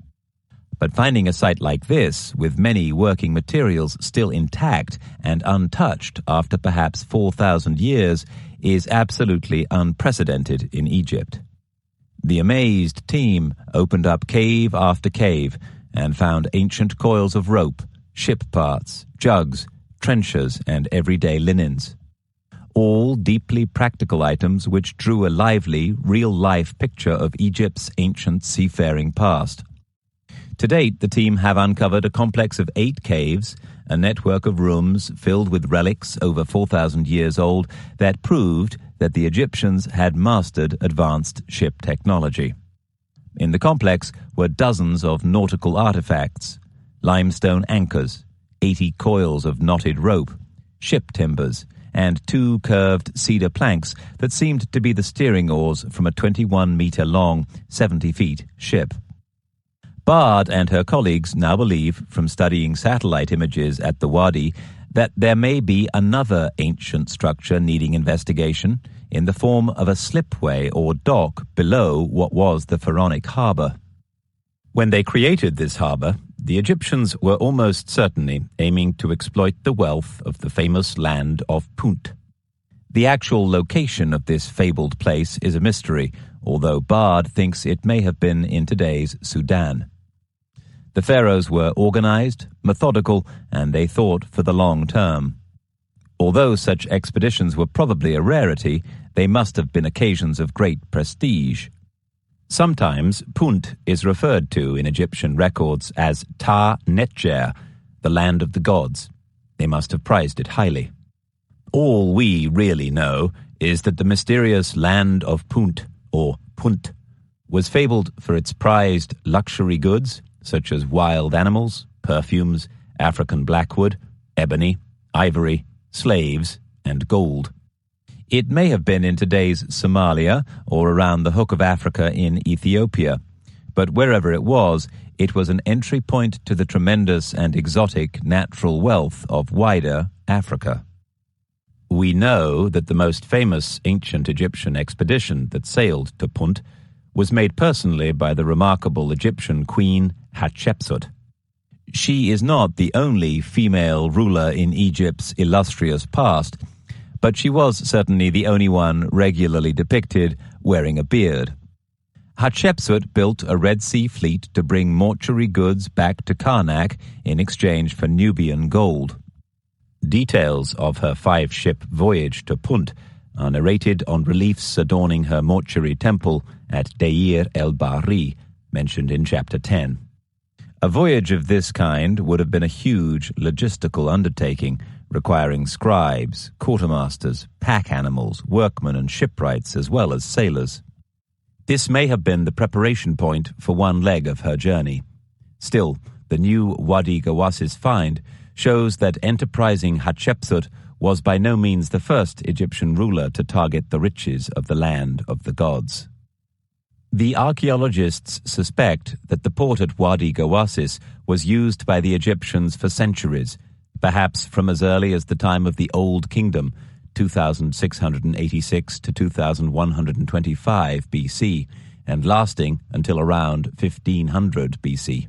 But finding a site like this, with many working materials still intact and untouched after perhaps 4,000 years, is absolutely unprecedented in Egypt. The amazed team opened up cave after cave and found ancient coils of rope, ship parts, jugs, trenchers, and everyday linens. All deeply practical items which drew a lively, real-life picture of Egypt's ancient seafaring past. To date, the team have uncovered a complex of 8 caves, a network of rooms filled with relics over 4,000 years old that proved that the Egyptians had mastered advanced ship technology. In the complex were dozens of nautical artifacts, limestone anchors, 80 coils of knotted rope, ship timbers, and 2 curved cedar planks that seemed to be the steering oars from a 21-meter-long, 70-feet ship. Bard and her colleagues now believe, from studying satellite images at the Wadi, that there may be another ancient structure needing investigation in the form of a slipway or dock below what was the pharaonic harbour. When they created this harbour, the Egyptians were almost certainly aiming to exploit the wealth of the famous land of Punt. The actual location of this fabled place is a mystery, although Bard thinks it may have been in today's Sudan. The pharaohs were organized, methodical, and they thought for the long term. Although such expeditions were probably a rarity, they must have been occasions of great prestige. Sometimes Punt is referred to in Egyptian records as Ta Netjer, the land of the gods. They must have prized it highly. All we really know is that the mysterious land of Punt, or Punt, was fabled for its prized luxury goods, such as wild animals, perfumes, African blackwood, ebony, ivory, slaves, and gold. It may have been in today's Somalia or around the Hook of Africa in Ethiopia, but wherever it was an entry point to the tremendous and exotic natural wealth of wider Africa. We know that the most famous ancient Egyptian expedition that sailed to Punt was made personally by the remarkable Egyptian queen Hatshepsut. She is not the only female ruler in Egypt's illustrious past, but she was certainly the only one regularly depicted wearing a beard. Hatshepsut built a Red Sea fleet to bring mortuary goods back to Karnak in exchange for Nubian gold. Details of her 5-ship voyage to Punt are narrated on reliefs adorning her mortuary temple at Deir el-Bahri, mentioned in Chapter 10. A voyage of this kind would have been a huge logistical undertaking, requiring scribes, quartermasters, pack animals, workmen and shipwrights, as well as sailors. This may have been the preparation point for one leg of her journey. Still, the new Wadi Gawassis find shows that enterprising Hatshepsut was by no means the first Egyptian ruler to target the riches of the land of the gods. The archaeologists suspect that the port at Wadi Gawassis was used by the Egyptians for centuries, perhaps from as early as the time of the Old Kingdom, 2686 to 2125 BC, and lasting until around 1500 BC.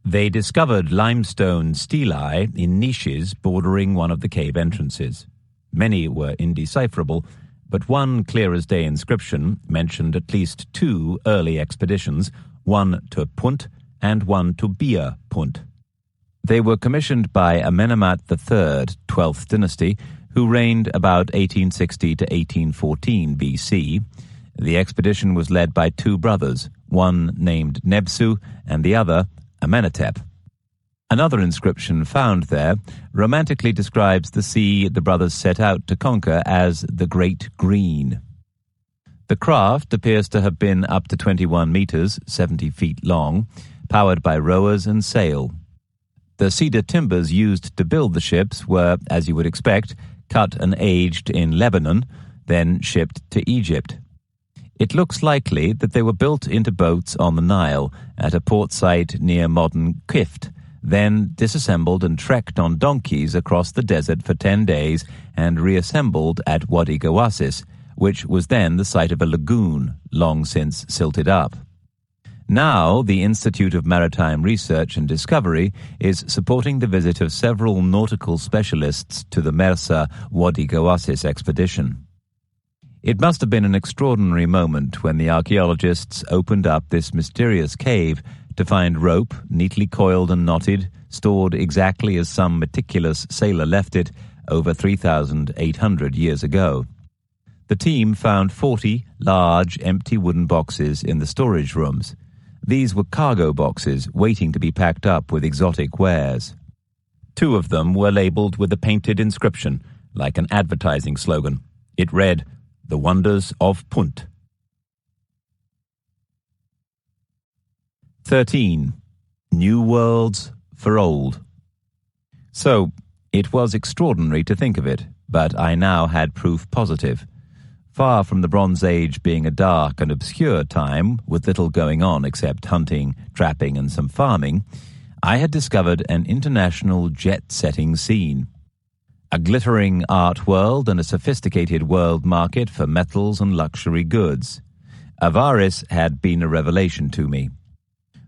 They discovered limestone stelae in niches bordering one of the cave entrances. Many were indecipherable, but one clear-as-day inscription mentioned at least 2 early expeditions, one to Punt and one to Bir Punt. They were commissioned by Amenemhat III, 12th dynasty, who reigned about 1860 to 1814 BC. The expedition was led by 2 brothers, one named Nebsu and the other Amenhotep. Another inscription found there romantically describes the sea the brothers set out to conquer as the Great Green. The craft appears to have been up to 21 meters, 70 feet long, powered by rowers and sail. The cedar timbers used to build the ships were, as you would expect, cut and aged in Lebanon, then shipped to Egypt. It looks likely that they were built into boats on the Nile at a port site near modern Kift, then disassembled and trekked on donkeys across the desert for 10 days and reassembled at Wadi Gawassis, which was then the site of a lagoon, long since silted up. Now, the Institute of Maritime Research and Discovery is supporting the visit of several nautical specialists to the Mersa Wadi Oasis expedition. It must have been an extraordinary moment when the archaeologists opened up this mysterious cave to find rope, neatly coiled and knotted, stored exactly as some meticulous sailor left it over 3,800 years ago. The team found 40 large, empty wooden boxes in the storage rooms. These were cargo boxes waiting to be packed up with exotic wares. 2 of them were labeled with a painted inscription, like an advertising slogan. It read, "The Wonders of Punt." 13. New Worlds for Old. So, it was extraordinary to think of it, but I now had proof positive. Far from the Bronze Age being a dark and obscure time, with little going on except hunting, trapping, and some farming, I had discovered an international jet-setting scene. A glittering art world and a sophisticated world market for metals and luxury goods. Avaris had been a revelation to me.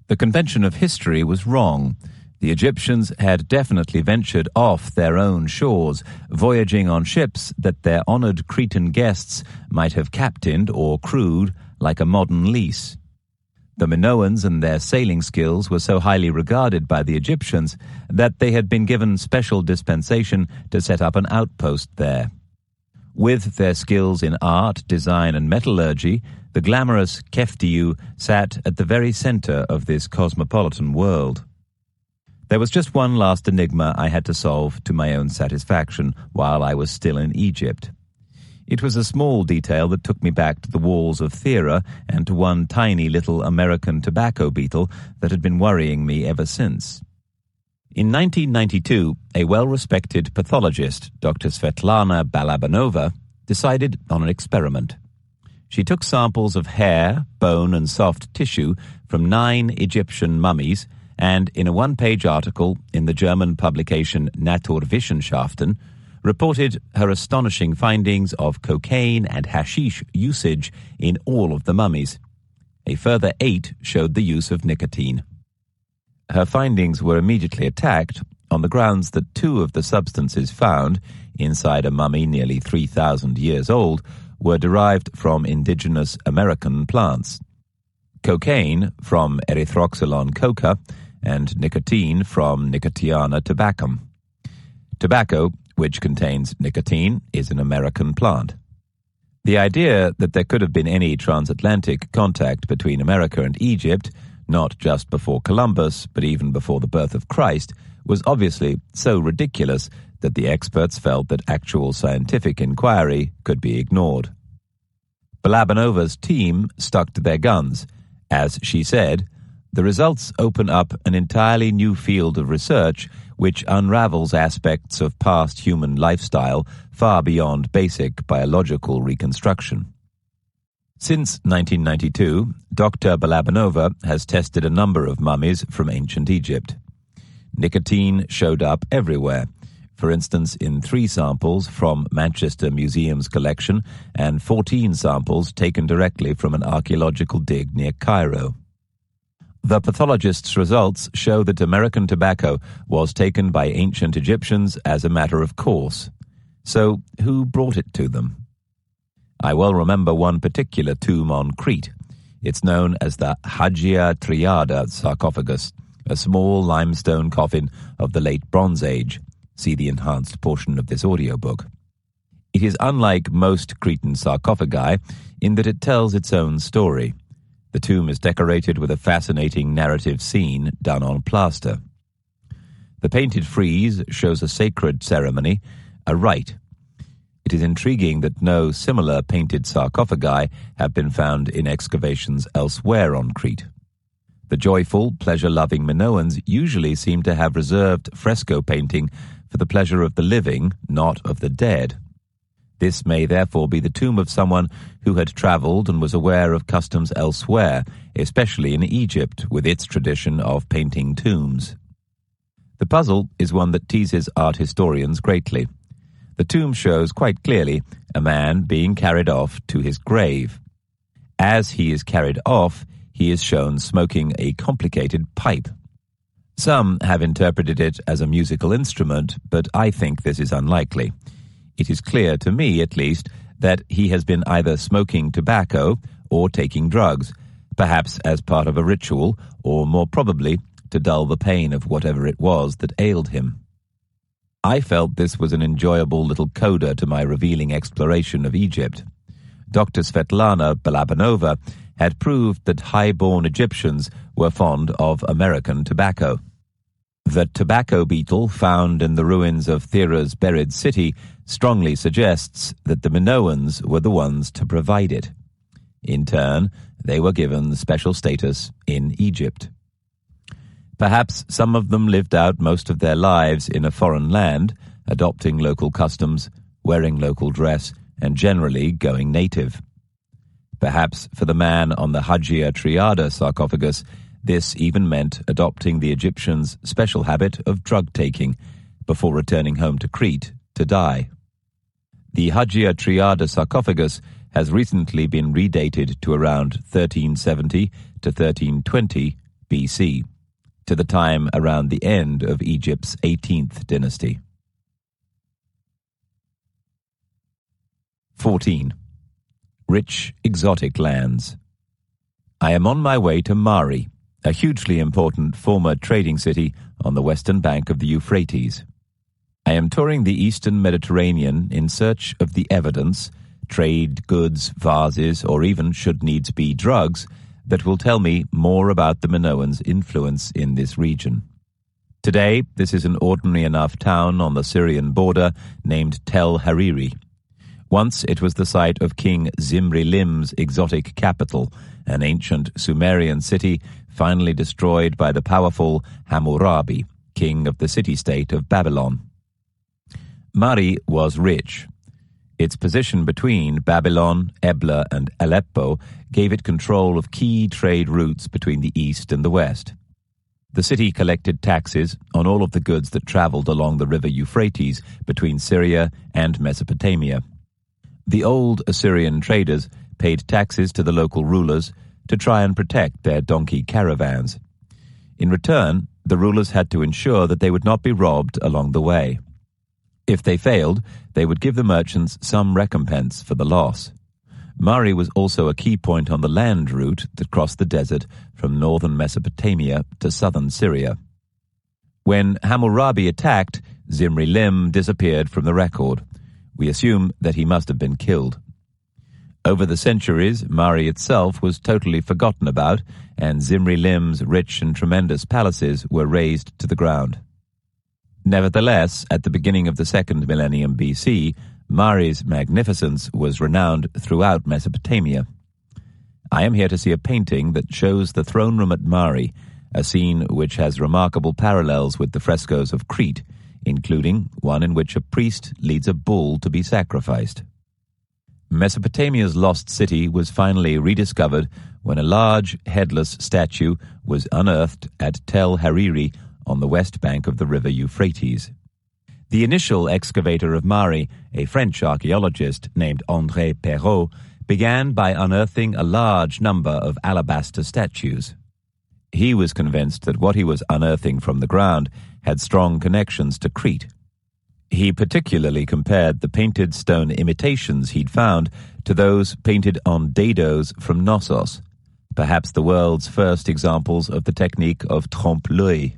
The convention of history was wrong. The Egyptians had definitely ventured off their own shores, voyaging on ships that their honored Cretan guests might have captained or crewed like a modern lease. The Minoans and their sailing skills were so highly regarded by the Egyptians that they had been given special dispensation to set up an outpost there. With their skills in art, design, and metallurgy, the glamorous Keftiu sat at the very center of this cosmopolitan world. There was just one last enigma I had to solve to my own satisfaction while I was still in Egypt. It was a small detail that took me back to the walls of Thera and to one tiny little American tobacco beetle that had been worrying me ever since. In 1992, a well-respected pathologist, Dr. Svetlana Balabanova, decided on an experiment. She took samples of hair, bone, and soft tissue from 9 Egyptian mummies and, in a one-page article in the German publication Naturwissenschaften, reported her astonishing findings of cocaine and hashish usage in all of the mummies. A further 8 showed the use of nicotine. Her findings were immediately attacked on the grounds that 2 of the substances found inside a mummy nearly 3,000 years old were derived from indigenous American plants. Cocaine from Erythroxylon coca and nicotine from Nicotiana tabacum. Tobacco, which contains nicotine, is an American plant. The idea that there could have been any transatlantic contact between America and Egypt, not just before Columbus, but even before the birth of Christ, was obviously so ridiculous that the experts felt that actual scientific inquiry could be ignored. Balabanova's team stuck to their guns. As she said, the results open up an entirely new field of research which unravels aspects of past human lifestyle far beyond basic biological reconstruction. Since 1992, Dr. Balabanova has tested a number of mummies from ancient Egypt. Nicotine showed up everywhere, for instance in 3 samples from Manchester Museum's collection and 14 samples taken directly from an archaeological dig near Cairo. The pathologist's results show that American tobacco was taken by ancient Egyptians as a matter of course. So, who brought it to them? I well remember one particular tomb on Crete. It's known as the Hagia Triada sarcophagus, a small limestone coffin of the late Bronze Age. See the enhanced portion of this audiobook. It is unlike most Cretan sarcophagi in that it tells its own story. The tomb is decorated with a fascinating narrative scene done on plaster. The painted frieze shows a sacred ceremony, a rite. It is intriguing that no similar painted sarcophagi have been found in excavations elsewhere on Crete. The joyful, pleasure-loving Minoans usually seem to have reserved fresco painting for the pleasure of the living, not of the dead. This may therefore be the tomb of someone who had traveled and was aware of customs elsewhere, especially in Egypt, with its tradition of painting tombs. The puzzle is one that teases art historians greatly. The tomb shows quite clearly a man being carried off to his grave. As he is carried off, he is shown smoking a complicated pipe. Some have interpreted it as a musical instrument, but I think this is unlikely. It is clear, to me at least, that he has been either smoking tobacco or taking drugs, perhaps as part of a ritual, or more probably to dull the pain of whatever it was that ailed him. I felt this was an enjoyable little coda to my revealing exploration of Egypt. Dr. Svetlana Balabanova had proved that high-born Egyptians were fond of American tobacco. The tobacco beetle found in the ruins of Thera's buried city strongly suggests that the Minoans were the ones to provide it. In turn, they were given special status in Egypt. Perhaps some of them lived out most of their lives in a foreign land, adopting local customs, wearing local dress, and generally going native. Perhaps for the man on the Hagia Triada sarcophagus, this even meant adopting the Egyptians' special habit of drug-taking before returning home to Crete to die. The Hagia Triada sarcophagus has recently been redated to around 1370 to 1320 BC, to the time around the end of Egypt's 18th dynasty. 14. Rich exotic lands. I am on my way to Mari, a hugely important former trading city on the western bank of the Euphrates. I am touring the eastern Mediterranean in search of the evidence, trade goods, vases, or even, should needs be, drugs, that will tell me more about the Minoans' influence in this region. Today, this is an ordinary enough town on the Syrian border named Tel Hariri. Once it was the site of King Zimri-Lim's exotic capital, an ancient Sumerian city finally destroyed by the powerful Hammurabi, king of the city-state of Babylon. Mari was rich. Its position between Babylon, Ebla, and Aleppo gave it control of key trade routes between the east and the west. The city collected taxes on all of the goods that traveled along the river Euphrates between Syria and Mesopotamia. The old Assyrian traders paid taxes to the local rulers to try and protect their donkey caravans. In return, the rulers had to ensure that they would not be robbed along the way. If they failed, they would give the merchants some recompense for the loss. Mari was also a key point on the land route that crossed the desert from northern Mesopotamia to southern Syria. When Hammurabi attacked, Zimri-Lim disappeared from the record. We assume that he must have been killed. Over the centuries, Mari itself was totally forgotten about, and Zimri-Lim's rich and tremendous palaces were razed to the ground. Nevertheless, at the beginning of the second millennium BC, Mari's magnificence was renowned throughout Mesopotamia. I am here to see a painting that shows the throne room at Mari, a scene which has remarkable parallels with the frescoes of Crete, including one in which a priest leads a bull to be sacrificed. Mesopotamia's lost city was finally rediscovered when a large, headless statue was unearthed at Tel Hariri on the west bank of the river Euphrates. The initial excavator of Mari, a French archaeologist named André Perrault, began by unearthing a large number of alabaster statues. He was convinced that what he was unearthing from the ground had strong connections to Crete. He particularly compared the painted stone imitations he'd found to those painted on dados from Knossos, perhaps the world's first examples of the technique of trompe-l'œil.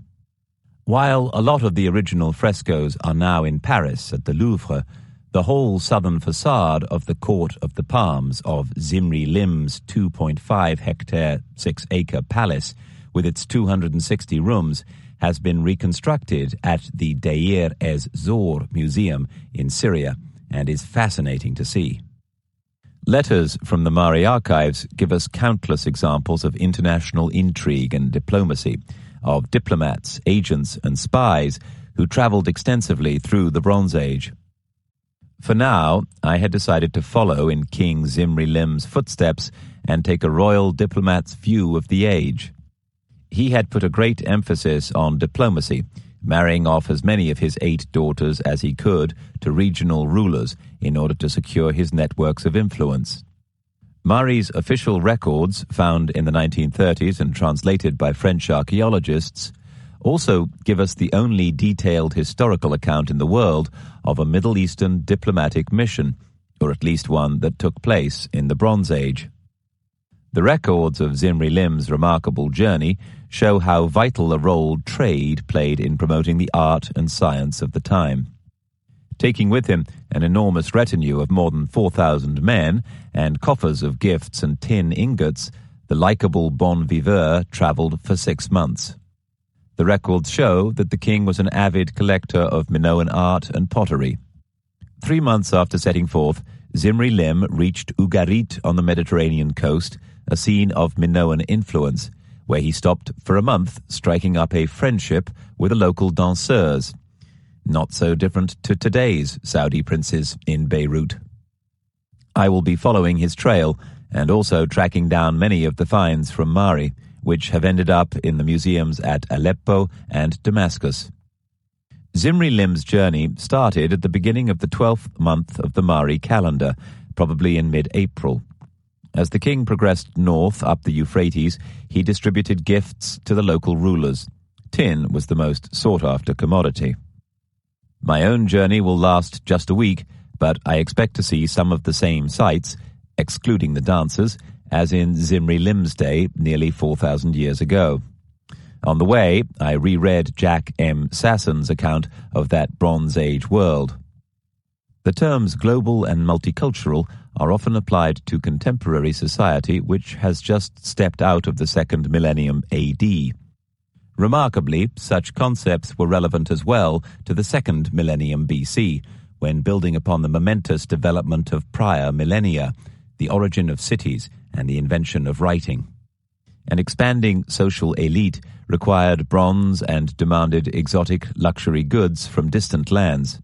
While a lot of the original frescoes are now in Paris at the Louvre, the whole southern facade of the Court of the Palms of Zimri-Lim's 2.5-hectare, 6-acre palace, with its 260 rooms, has been reconstructed at the Deir ez-Zor Museum in Syria and is fascinating to see. Letters from the Mari archives give us countless examples of international intrigue and diplomacy, of diplomats, agents, and spies who traveled extensively through the Bronze Age. For now, I had decided to follow in King Zimri-Lim's footsteps and take a royal diplomat's view of the age. He had put a great emphasis on diplomacy, marrying off as many of his 8 daughters as he could to regional rulers in order to secure his networks of influence. Mari's official records, found in the 1930s and translated by French archaeologists, also give us the only detailed historical account in the world of a Middle Eastern diplomatic mission, or at least one that took place in the Bronze Age. The records of Zimri Lim's remarkable journey show how vital a role trade played in promoting the art and science of the time. Taking with him an enormous retinue of more than 4,000 men and coffers of gifts and tin ingots, the likable bon viveur travelled for 6 months. The records show that the king was an avid collector of Minoan art and pottery. 3 months after setting forth, Zimri Lim reached Ugarit on the Mediterranean coast, a scene of Minoan influence, where he stopped for a month, striking up a friendship with the local danseurs. Not so different to today's Saudi princes in Beirut. I will be following his trail and also tracking down many of the finds from Mari, which have ended up in the museums at Aleppo and Damascus. Zimri Lim's journey started at the beginning of the 12th month of the Mari calendar, probably in mid-April. As the king progressed north up the Euphrates, he distributed gifts to the local rulers. Tin was the most sought-after commodity. My own journey will last just a week, but I expect to see some of the same sights, excluding the dancers, as in Zimri Lim's day nearly 4,000 years ago. On the way, I reread Jack M. Sassen's account of that Bronze Age world. The terms global and multicultural are often applied to contemporary society which has just stepped out of the second millennium AD. Remarkably, such concepts were relevant as well to the second millennium BC, when building upon the momentous development of prior millennia, the origin of cities and the invention of writing. An expanding social elite required bronze and demanded exotic luxury goods from distant lands.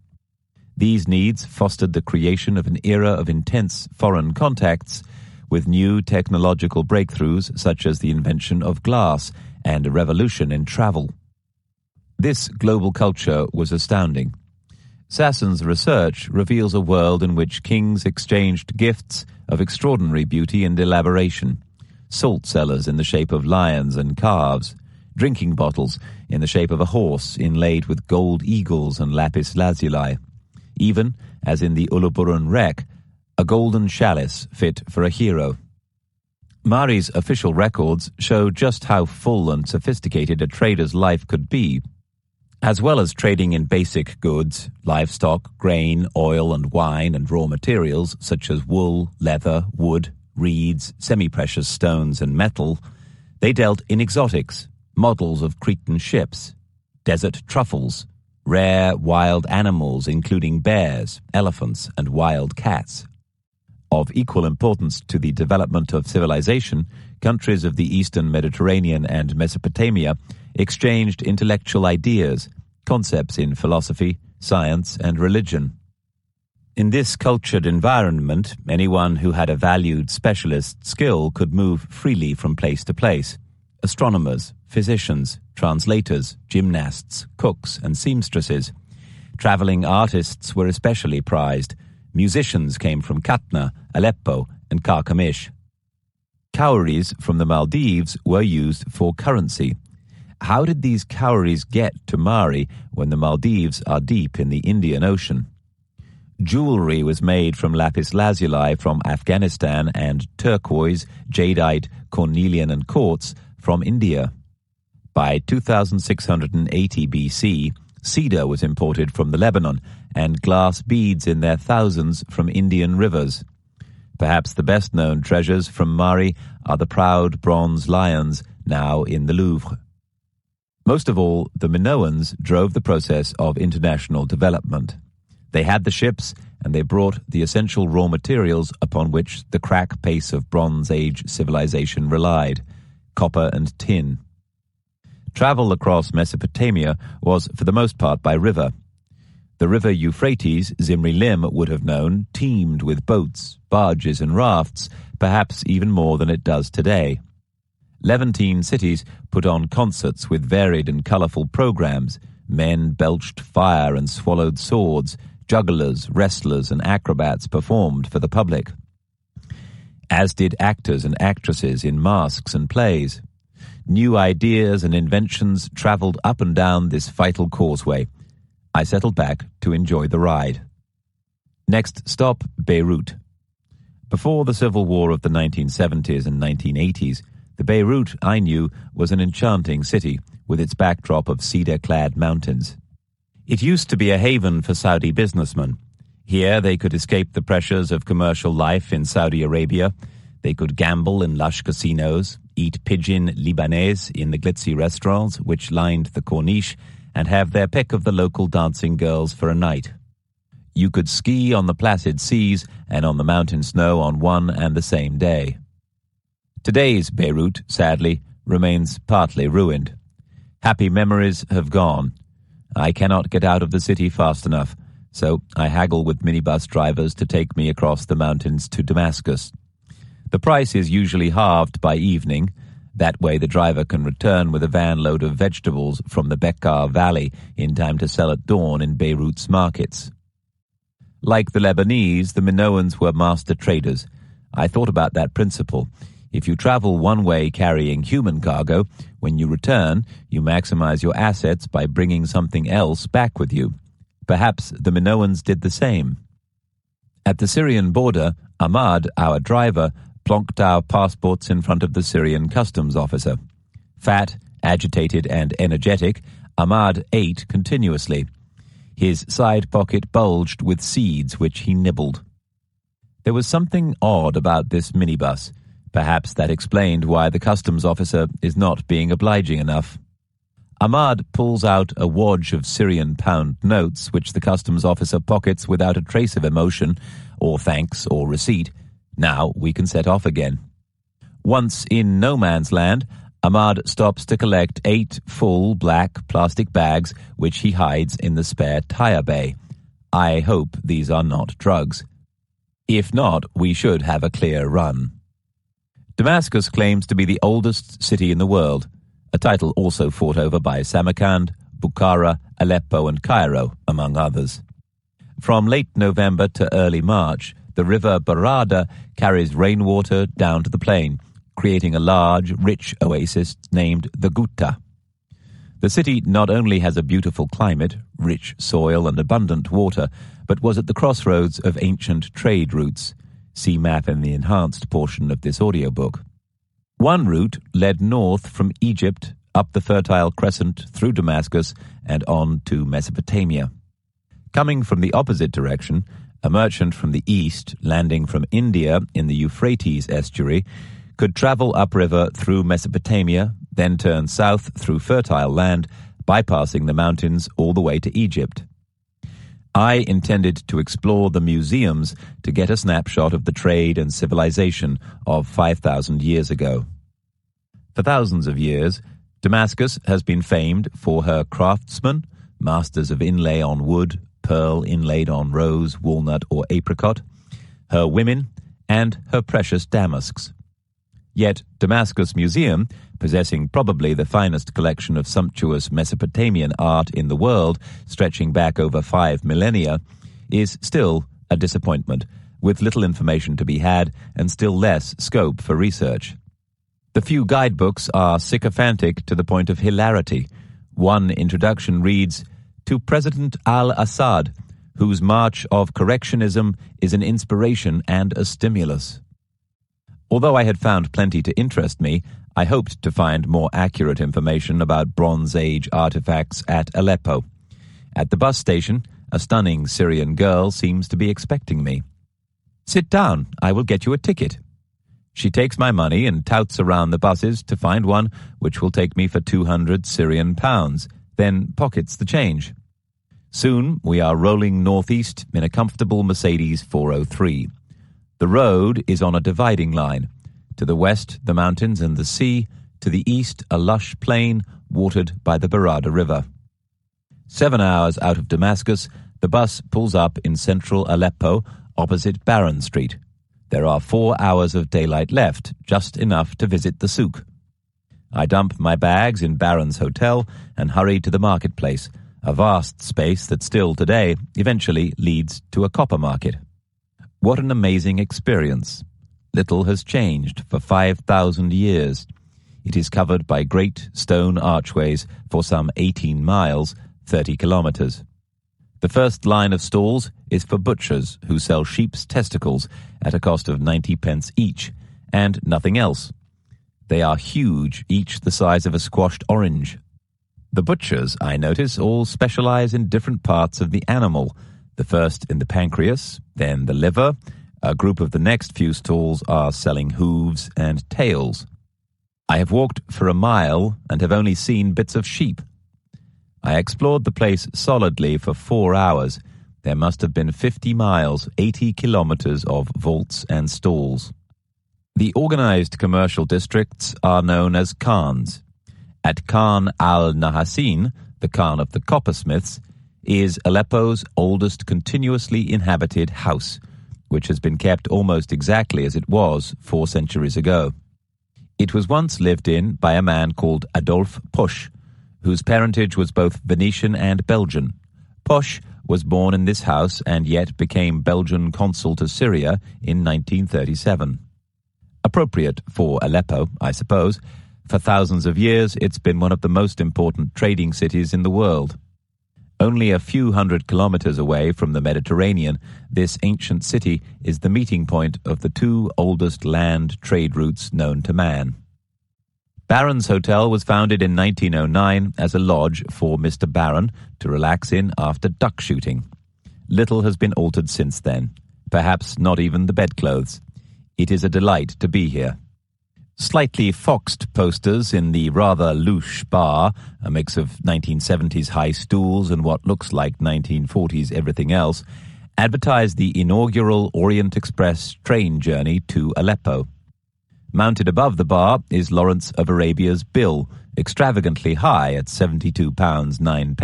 These needs fostered the creation of an era of intense foreign contacts, with new technological breakthroughs such as the invention of glass and a revolution in travel. This global culture was astounding. Sassen's research reveals a world in which kings exchanged gifts of extraordinary beauty and elaboration, salt cellars in the shape of lions and calves, drinking bottles in the shape of a horse inlaid with gold eagles and lapis lazuli, even, as in the Uluburun wreck, a golden chalice fit for a hero. Mari's official records show just how full and sophisticated a trader's life could be. As well as trading in basic goods, livestock, grain, oil and wine and raw materials such as wool, leather, wood, reeds, semi-precious stones and metal, they dealt in exotics, models of Cretan ships, desert truffles, rare wild animals including bears, elephants and wild cats. Of equal importance to the development of civilization, countries of the Eastern Mediterranean and Mesopotamia exchanged intellectual ideas, concepts in philosophy, science, and religion. In this cultured environment, anyone who had a valued specialist skill could move freely from place to place. Astronomers, physicians, translators, gymnasts, cooks, and seamstresses. Traveling artists were especially prized. Musicians came from Katna, Aleppo, and Karkamish. Cowries from the Maldives were used for currency. How did these cowries get to Mari when the Maldives are deep in the Indian Ocean? Jewelry was made from lapis lazuli from Afghanistan and turquoise, jadeite, cornelian, and quartz from India. By 2680 BC, cedar was imported from the Lebanon, and glass beads in their thousands from Indian rivers. Perhaps the best-known treasures from Mari are the proud bronze lions now in the Louvre. Most of all, the Minoans drove the process of international development. They had the ships, and they brought the essential raw materials upon which the crack pace of Bronze Age civilization relied: copper and tin. Travel across Mesopotamia was for the most part by river. The river Euphrates, Zimri Lim would have known, teemed with boats, barges and rafts, perhaps even more than it does today. Levantine cities put on concerts with varied and colorful programs. Men belched fire and swallowed swords. Jugglers, wrestlers, and acrobats performed for the public. as did actors and actresses in masks and plays. New ideas and inventions travelled up and down this vital causeway. I settled back to enjoy the ride. Next stop, Beirut. Before the civil war of the 1970s and 1980s, the Beirut I knew was an enchanting city with its backdrop of cedar-clad mountains. It used to be a haven for Saudi businessmen. Here they could escape the pressures of commercial life in Saudi Arabia. They could gamble in lush casinos, eat pigeon Libanese in the glitzy restaurants which lined the Corniche, and have their pick of the local dancing girls for a night. You could ski on the placid seas and on the mountain snow on one and the same day. Today's Beirut, sadly, remains partly ruined. Happy memories have gone. I cannot get out of the city fast enough, so I haggle with minibus drivers to take me across the mountains to Damascus. The price is usually halved by evening. That way the driver can return with a van load of vegetables from the Bekaa Valley in time to sell at dawn in Beirut's markets. Like the Lebanese, the Minoans were master traders. I thought about that principle. If you travel one way carrying human cargo, when you return, you maximize your assets by bringing something else back with you. Perhaps the Minoans did the same. At the Syrian border, Ahmad, our driver, plonked our passports in front of the Syrian customs officer. Fat, agitated, and energetic, Ahmad ate continuously. His side pocket bulged with seeds which he nibbled. There was something odd about this minibus. Perhaps that explained why the customs officer is not being obliging enough. Ahmad pulls out a wad of Syrian pound notes which the customs officer pockets without a trace of emotion, or thanks, or receipt. Now we can set off again. Once in no man's land, Ahmad stops to collect 8 full black plastic bags which he hides in the spare tire bay. I hope these are not drugs. If not, we should have a clear run. Damascus claims to be the oldest city in the world, a title also fought over by Samarkand, Bukhara, Aleppo and Cairo, among others. From late November to early March, the river Barada carries rainwater down to the plain, creating a large, rich oasis named the Ghouta. The city not only has a beautiful climate, rich soil and abundant water, but was at the crossroads of ancient trade routes. See map in the enhanced portion of this audiobook. One route led north from Egypt, up the Fertile Crescent, through Damascus, and on to Mesopotamia. Coming from the opposite direction, a merchant from the east, landing from India in the Euphrates estuary, could travel upriver through Mesopotamia, then turn south through fertile land, bypassing the mountains all the way to Egypt. I intended to explore the museums to get a snapshot of the trade and civilization of 5,000 years ago. For thousands of years, Damascus has been famed for her craftsmen, masters of inlay on wood, pearl inlaid on rose, walnut, or apricot, her women, and her precious damasks. Yet Damascus Museum, possessing probably the finest collection of sumptuous Mesopotamian art in the world, stretching back over 5 millennia, is still a disappointment, with little information to be had and still less scope for research. The few guidebooks are sycophantic to the point of hilarity. One introduction reads, "To President al-Assad, whose march of correctionism is an inspiration and a stimulus." Although I had found plenty to interest me, I hoped to find more accurate information about Bronze Age artifacts at Aleppo. At the bus station, a stunning Syrian girl seems to be expecting me. "Sit down, I will get you a ticket." She takes my money and touts around the buses to find one which will take me for 200 Syrian pounds, then pockets the change. Soon we are rolling northeast in a comfortable Mercedes 403. The road is on a dividing line. To the west, the mountains and the sea. To the east, a lush plain watered by the Barada River. 7 hours out of Damascus, the bus pulls up in central Aleppo, opposite Baron Street. There are 4 hours of daylight left, just enough to visit the souk. I dump my bags in Baron's hotel and hurry to the marketplace, a vast space that still today eventually leads to a copper market. What an amazing experience. Little has changed for 5,000 years. It is covered by great stone archways for some 18 miles, 30 kilometers. The first line of stalls is for butchers who sell sheep's testicles at a cost of 90 pence each, and nothing else. They are huge, each the size of a squashed orange. The butchers, I notice, all specialize in different parts of the animal, the first in the pancreas, then the liver. A group of the next few stalls are selling hooves and tails. I have walked for a mile and have only seen bits of sheep. I explored the place solidly for 4 hours. There must have been 50 miles, 80 kilometers of vaults and stalls. The organized commercial districts are known as khans. At Khan al-Nahasin, the Khan of the coppersmiths, is Aleppo's oldest continuously inhabited house, which has been kept almost exactly as it was 4 centuries ago. It was once lived in by a man called Adolphe Poche, whose parentage was both Venetian and Belgian. Poche was born in this house and yet became Belgian consul to Syria in 1937. Appropriate for Aleppo, I suppose. For thousands of years, it's been one of the most important trading cities in the world. Only a few hundred kilometers away from the Mediterranean, this ancient city is the meeting point of the 2 oldest land trade routes known to man. Barron's Hotel was founded in 1909 as a lodge for Mr. Barron to relax in after duck shooting. Little has been altered since then, perhaps not even the bedclothes. It is a delight to be here. Slightly foxed posters in the rather louche bar, a mix of 1970s high stools and what looks like 1940s everything else, advertise the inaugural Orient Express train journey to Aleppo. Mounted above the bar is Lawrence of Arabia's bill, extravagantly high at £72 9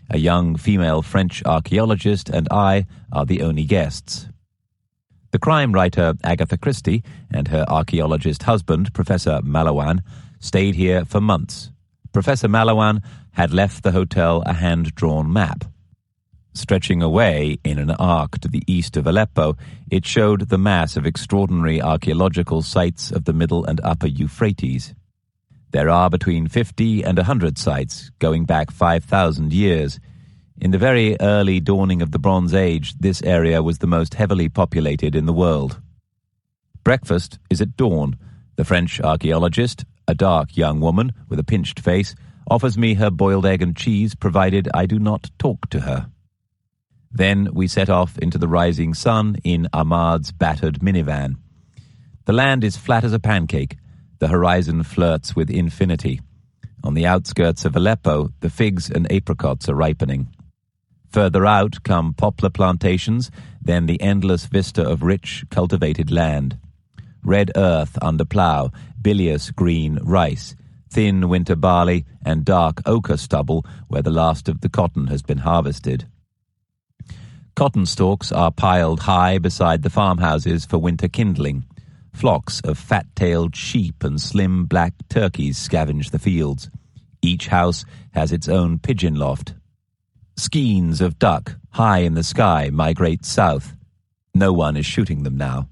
A young female French archaeologist and I are the only guests. The crime writer Agatha Christie and her archaeologist husband, Professor Malawan, stayed here for months. Professor Malawan had left the hotel a hand-drawn map. Stretching away in an arc to the east of Aleppo, it showed the mass of extraordinary archaeological sites of the middle and upper Euphrates. There are between 50 and 100 sites, going back 5,000 years. In the very early dawning of the Bronze Age, this area was the most heavily populated in the world. Breakfast is at dawn. The French archaeologist, a dark young woman with a pinched face, offers me her boiled egg and cheese, provided I do not talk to her. Then we set off into the rising sun in Ahmad's battered minivan. The land is flat as a pancake. The horizon flirts with infinity. On the outskirts of Aleppo, the figs and apricots are ripening. Further out come poplar plantations, then the endless vista of rich, cultivated land. Red earth under plough, bilious green rice, thin winter barley, and dark ochre stubble where the last of the cotton has been harvested. Cotton stalks are piled high beside the farmhouses for winter kindling. Flocks of fat-tailed sheep and slim black turkeys scavenge the fields. Each house has its own pigeon loft. Skeins of duck, high in the sky, migrate south. No one is shooting them now.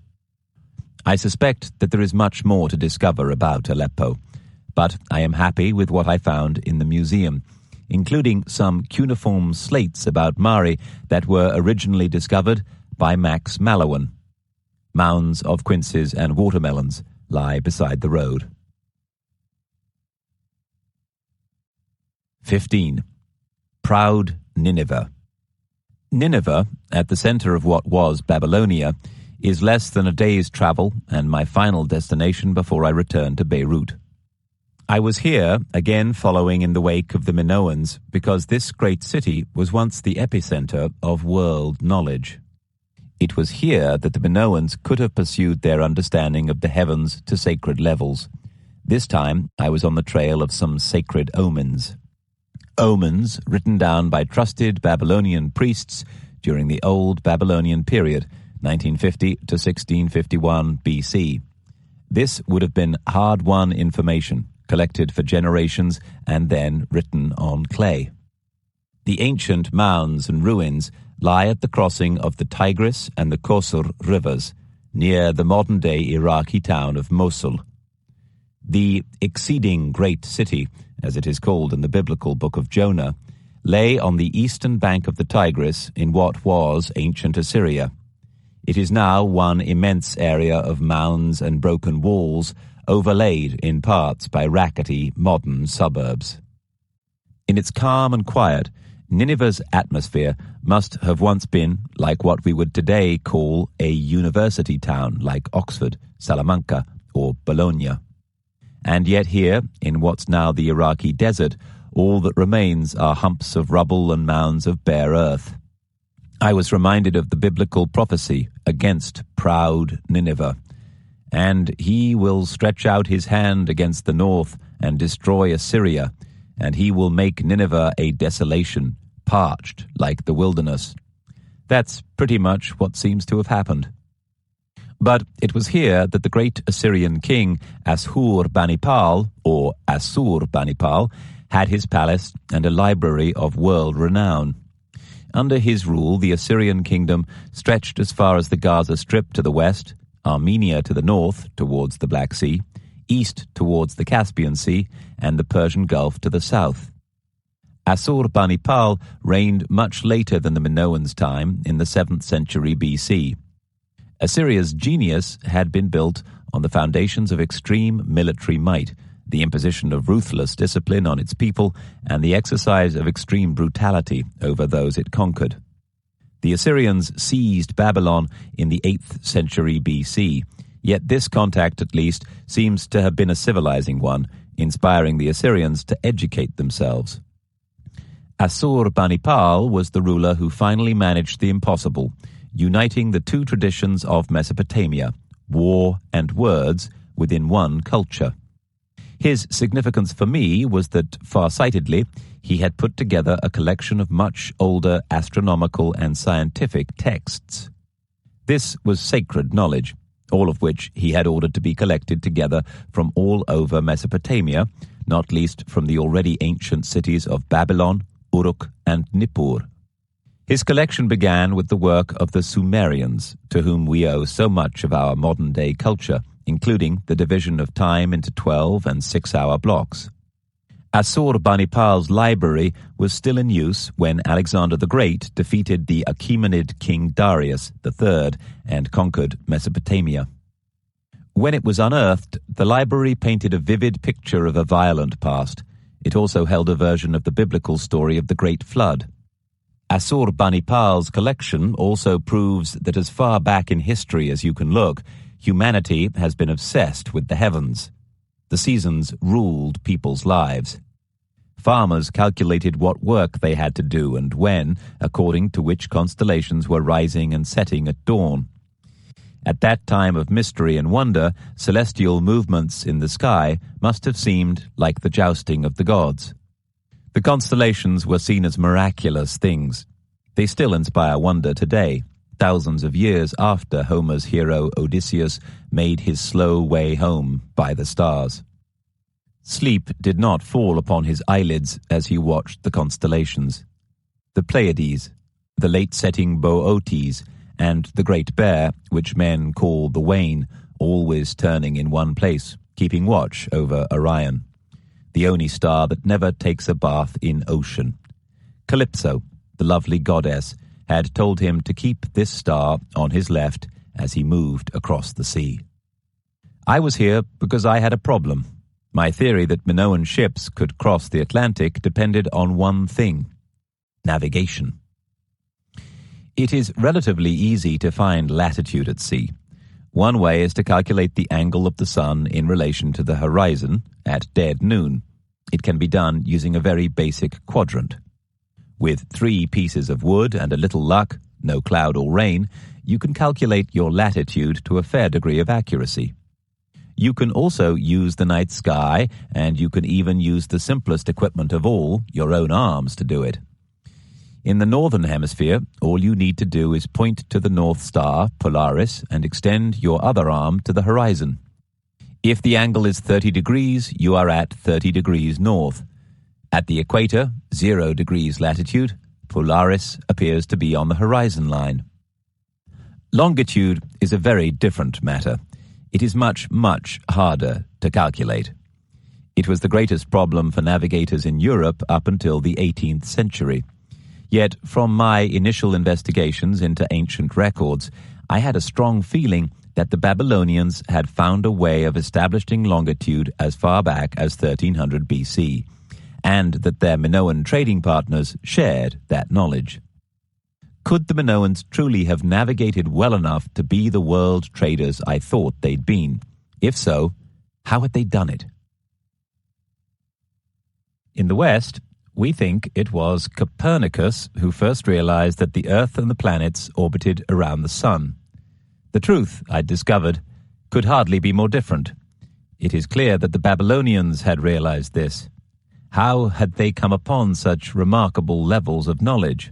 I suspect that there is much more to discover about Aleppo, but I am happy with what I found in the museum, including some cuneiform slates about Mari that were originally discovered by Max Mallowan. Mounds of quinces and watermelons lie beside the road. 15. Proud Nineveh. Nineveh, at the center of what was Babylonia, is less than a day's travel and my final destination before I return to Beirut. I was here, again following in the wake of the Minoans, because this great city was once the epicenter of world knowledge. It was here that the Minoans could have pursued their understanding of the heavens to sacred levels. This time, I was on the trail of some sacred omens. Omens written down by trusted Babylonian priests during the Old Babylonian period, 1950 to 1651 BC. This would have been hard-won information, collected for generations and then written on clay. The ancient mounds and ruins lie at the crossing of the Tigris and the Kosur rivers, near the modern-day Iraqi town of Mosul. The exceeding great city, as it is called in the biblical book of Jonah, lay on the eastern bank of the Tigris in what was ancient Assyria. It is now one immense area of mounds and broken walls, overlaid in parts by rackety modern suburbs. In its calm and quiet, Nineveh's atmosphere must have once been like what we would today call a university town, like Oxford, Salamanca, or Bologna. And yet here, in what's now the Iraqi desert, all that remains are humps of rubble and mounds of bare earth. I was reminded of the biblical prophecy against proud Nineveh. And he will stretch out his hand against the north and destroy Assyria, and he will make Nineveh a desolation, parched like the wilderness. That's pretty much what seems to have happened. But it was here that the great Assyrian king Ashur-banipal, or Assur-banipal, had his palace and a library of world renown. Under his rule, the Assyrian kingdom stretched as far as the Gaza Strip to the west, Armenia to the north towards the Black Sea, east towards the Caspian Sea, and the Persian Gulf to the south. Assur-banipal reigned much later than the Minoans' time, in the 7th century BC. Assyria's genius had been built on the foundations of extreme military might, the imposition of ruthless discipline on its people, and the exercise of extreme brutality over those it conquered. The Assyrians seized Babylon in the 8th century BC, yet this contact at least seems to have been a civilizing one, inspiring the Assyrians to educate themselves. Assur-banipal was the ruler who finally managed the impossible, uniting the two traditions of Mesopotamia, war and words, within one culture. His significance for me was that, far-sightedly, he had put together a collection of much older astronomical and scientific texts. This was sacred knowledge, all of which he had ordered to be collected together from all over Mesopotamia, not least from the already ancient cities of Babylon, Uruk, and Nippur. His collection began with the work of the Sumerians, to whom we owe so much of our modern-day culture, including the division of time into 12- and 6-hour blocks. Assur-banipal's library was still in use when Alexander the Great defeated the Achaemenid king Darius III and conquered Mesopotamia. When it was unearthed, the library painted a vivid picture of a violent past. It also held a version of the biblical story of the Great Flood. Assur-banipal's collection also proves that as far back in history as you can look, humanity has been obsessed with the heavens. The seasons ruled people's lives. Farmers calculated what work they had to do and when, according to which constellations were rising and setting at dawn. At that time of mystery and wonder, celestial movements in the sky must have seemed like the jousting of the gods. The constellations were seen as miraculous things. They still inspire wonder today, thousands of years after Homer's hero Odysseus made his slow way home by the stars. Sleep did not fall upon his eyelids as he watched the constellations. The Pleiades, the late-setting Boötes, and the Great Bear, which men call the Wain, always turning in one place, keeping watch over Orion, the only star that never takes a bath in ocean. Calypso, the lovely goddess, had told him to keep this star on his left as he moved across the sea. I was here because I had a problem. My theory that Minoan ships could cross the Atlantic depended on one thing: navigation. It is relatively easy to find latitude at sea. One way is to calculate the angle of the sun in relation to the horizon at dead noon. It can be done using a very basic quadrant. With 3 pieces of wood and a little luck, no cloud or rain, you can calculate your latitude to a fair degree of accuracy. You can also use the night sky, and you can even use the simplest equipment of all, your own arms, to do it. In the northern hemisphere, all you need to do is point to the North Star, Polaris, and extend your other arm to the horizon. If the angle is 30 degrees, you are at 30 degrees north. At the equator, 0 degrees latitude, Polaris appears to be on the horizon line. Longitude is a very different matter. It is much, much harder to calculate. It was the greatest problem for navigators in Europe up until the 18th century. Yet, from my initial investigations into ancient records, I had a strong feeling that the Babylonians had found a way of establishing longitude as far back as 1300 BC, and that their Minoan trading partners shared that knowledge. Could the Minoans truly have navigated well enough to be the world traders I thought they'd been? If so, how had they done it? In the West, we think it was Copernicus who first realized that the Earth and the planets orbited around the Sun. The truth, I discovered, could hardly be more different. It is clear that the Babylonians had realized this. How had they come upon such remarkable levels of knowledge?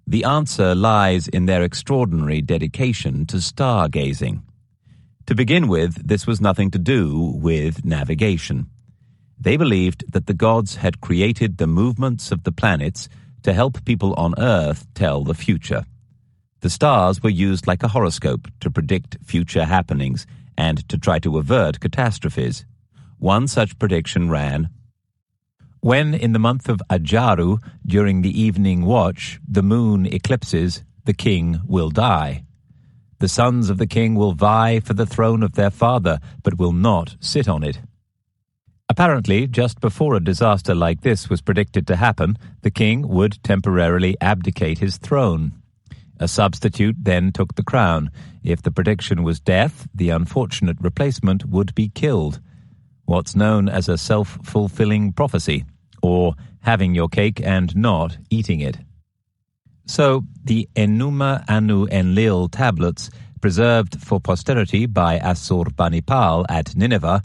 The answer lies in their extraordinary dedication to stargazing. To begin with, this was nothing to do with navigation. They believed that the gods had created the movements of the planets to help people on Earth tell the future. The stars were used like a horoscope to predict future happenings and to try to avert catastrophes. One such prediction ran, "When in the month of Ajaru, during the evening watch, the moon eclipses, the king will die. The sons of the king will vie for the throne of their father, but will not sit on it." Apparently, just before a disaster like this was predicted to happen, the king would temporarily abdicate his throne. A substitute then took the crown. If the prediction was death, the unfortunate replacement would be killed. What's known as a self-fulfilling prophecy, or having your cake and not eating it. So, the Enuma Anu Enlil tablets, preserved for posterity by Assurbanipal at Nineveh,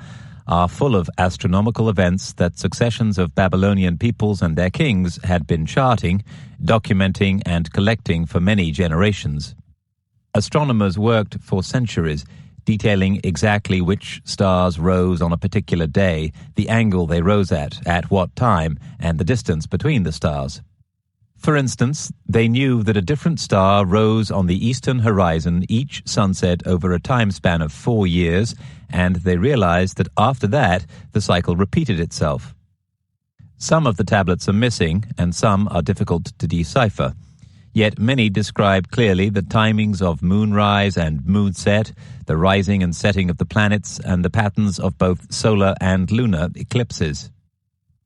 are full of astronomical events that successions of Babylonian peoples and their kings had been charting, documenting, and collecting for many generations. Astronomers worked for centuries, detailing exactly which stars rose on a particular day, the angle they rose at what time, and the distance between the stars. For instance, they knew that a different star rose on the eastern horizon each sunset over a time span of 4 years, and they realized that after that, the cycle repeated itself. Some of the tablets are missing, and some are difficult to decipher. Yet many describe clearly the timings of moonrise and moonset, the rising and setting of the planets, and the patterns of both solar and lunar eclipses.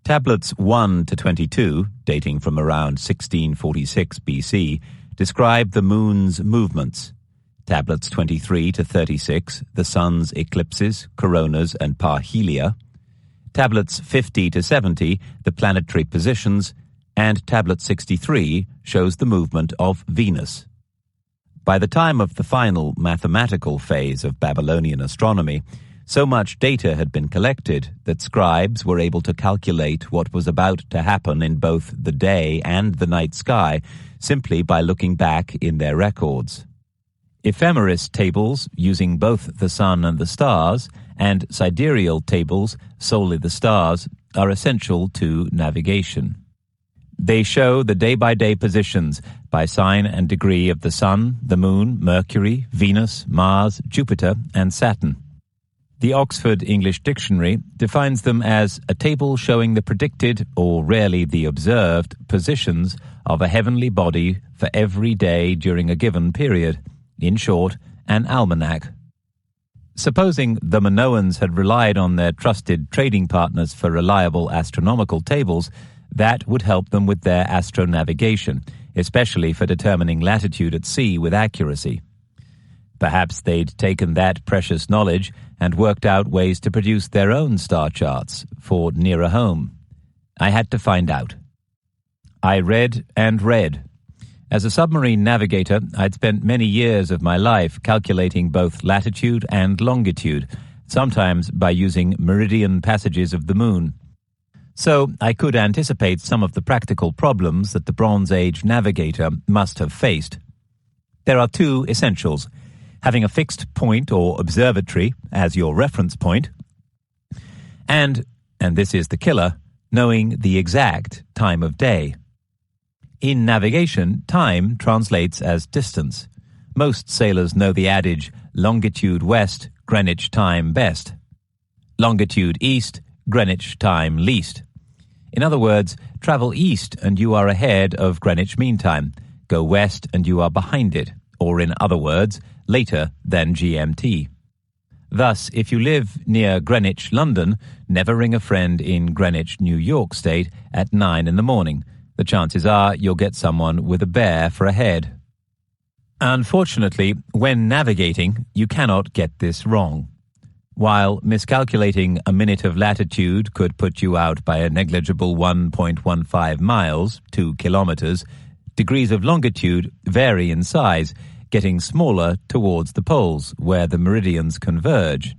Tablets 1 to 22, dating from around 1646 BC, describe the moon's movements. Tablets 23 to 36, the sun's eclipses, coronas, and parhelia. Tablets 50 to 70, the planetary positions, and tablet 63 shows the movement of Venus. By the time of the final mathematical phase of Babylonian astronomy, so much data had been collected that scribes were able to calculate what was about to happen in both the day and the night sky simply by looking back in their records. Ephemeris tables, using both the sun and the stars, and sidereal tables, solely the stars, are essential to navigation. They show the day-by-day positions by sign and degree of the sun, the moon, Mercury, Venus, Mars, Jupiter, and Saturn. The Oxford English Dictionary defines them as a table showing the predicted, or rarely the observed, positions of a heavenly body for every day during a given period. In short, an almanac. Supposing the Minoans had relied on their trusted trading partners for reliable astronomical tables, that would help them with their astronavigation, especially for determining latitude at sea with accuracy. Perhaps they'd taken that precious knowledge and worked out ways to produce their own star charts for nearer home. I had to find out. I read and read. As a submarine navigator, I'd spent many years of my life calculating both latitude and longitude, sometimes by using meridian passages of the moon. So I could anticipate some of the practical problems that the Bronze Age navigator must have faced. There are two essentials: having a fixed point or observatory as your reference point, and this is the killer, knowing the exact time of day. In navigation, time translates as distance. Most sailors know the adage, longitude west, Greenwich time best. Longitude east, Greenwich time least. In other words, travel east and you are ahead of Greenwich Mean Time. Go west and you are behind it, or in other words, later than GMT. Thus, if you live near Greenwich, London, never ring a friend in Greenwich, New York State at 9 in the morning. The chances are you'll get someone with a bear for a head. Unfortunately, when navigating, you cannot get this wrong. While miscalculating a minute of latitude could put you out by a negligible 1.15 miles, 2 kilometers, degrees of longitude vary in size, getting smaller towards the poles, where the meridians converge.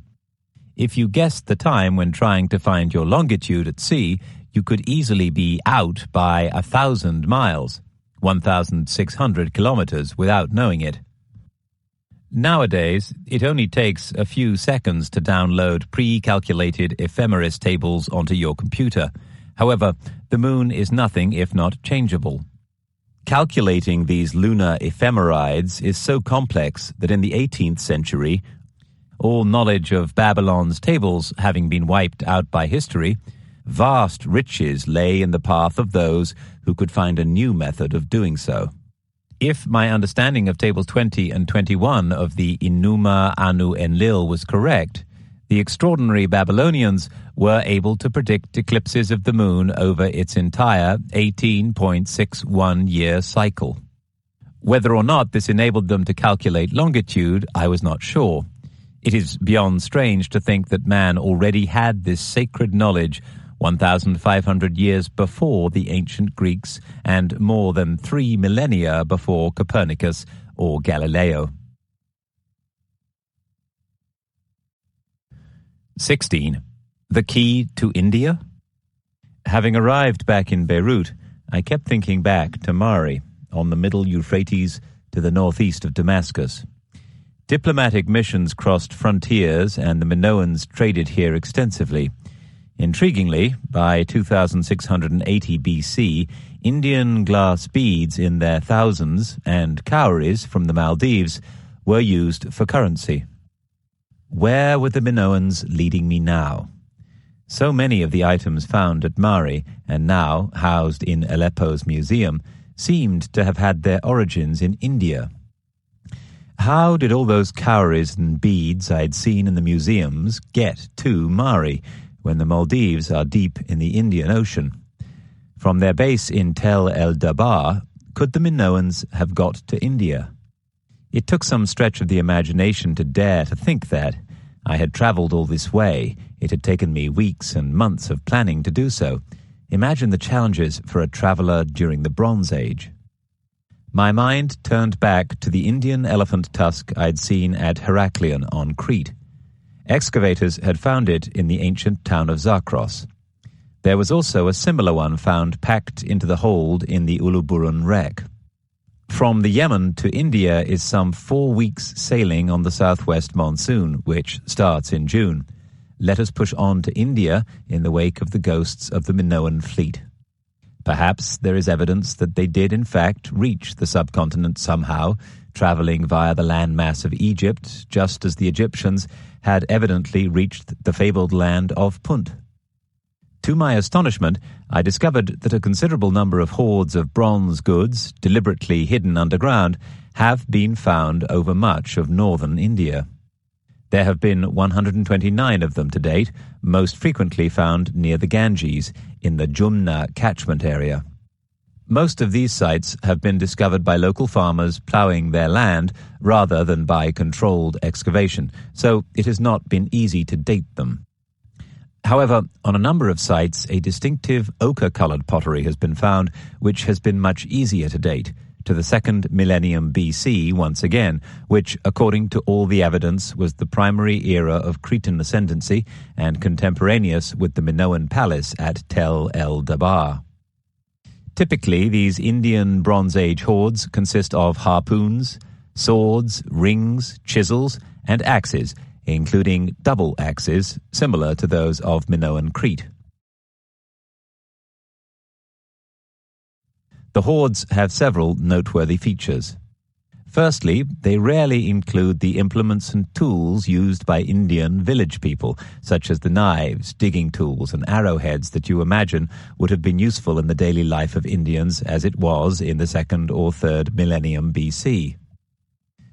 If you guessed the time when trying to find your longitude at sea, you could easily be out by 1,000 miles, 1,600 kilometers, without knowing it. Nowadays, it only takes a few seconds to download pre-calculated ephemeris tables onto your computer. However, the moon is nothing if not changeable. Calculating these lunar ephemerides is so complex that in the 18th century, all knowledge of Babylon's tables having been wiped out by history, vast riches lay in the path of those who could find a new method of doing so. If my understanding of tables 20 and 21 of the Enuma Anu Enlil was correct, the extraordinary Babylonians were able to predict eclipses of the moon over its entire 18.61-year cycle. Whether or not this enabled them to calculate longitude, I was not sure. It is beyond strange to think that man already had this sacred knowledge 1,500 years before the ancient Greeks and more than 3 millennia before Copernicus or Galileo. 16. The key to India? Having arrived back in Beirut, I kept thinking back to Mari, on the middle Euphrates to the northeast of Damascus. Diplomatic missions crossed frontiers and the Minoans traded here extensively. Intriguingly, by 2680 BC, Indian glass beads in their thousands and cowries from the Maldives were used for currency. Where were the Minoans leading me now? So many of the items found at Mari and now housed in Aleppo's museum seemed to have had their origins in India. How did all those cowries and beads I'd seen in the museums get to Mari when the Maldives are deep in the Indian Ocean? From their base in Tel El Dabar, could the Minoans have got to India? It took some stretch of the imagination to dare to think that. I had traveled all this way. It had taken me weeks and months of planning to do so. Imagine the challenges for a traveler during the Bronze Age. My mind turned back to the Indian elephant tusk I'd seen at Heraklion on Crete. Excavators had found it in the ancient town of Zakros. There was also a similar one found packed into the hold in the Uluburun wreck. From the Yemen to India is some 4 weeks sailing on the southwest monsoon, which starts in June. Let us push on to India in the wake of the ghosts of the Minoan fleet. Perhaps there is evidence that they did in fact reach the subcontinent somehow, traveling via the landmass of Egypt, just as the Egyptians had evidently reached the fabled land of Punt. To my astonishment, I discovered that a considerable number of hoards of bronze goods, deliberately hidden underground, have been found over much of northern India. There have been 129 of them to date, most frequently found near the Ganges, in the Jumna catchment area. Most of these sites have been discovered by local farmers ploughing their land rather than by controlled excavation, so it has not been easy to date them. However, on a number of sites, a distinctive ochre-colored pottery has been found, which has been much easier to date, to the 2nd millennium BC once again, which, according to all the evidence, was the primary era of Cretan ascendancy and contemporaneous with the Minoan palace at Tel El Dabar. Typically, these Indian Bronze Age hoards consist of harpoons, swords, rings, chisels, and axes, including double axes, similar to those of Minoan Crete. The hoards have several noteworthy features. Firstly, they rarely include the implements and tools used by Indian village people, such as the knives, digging tools, and arrowheads that you imagine would have been useful in the daily life of Indians as it was in the 2nd or 3rd millennium BC.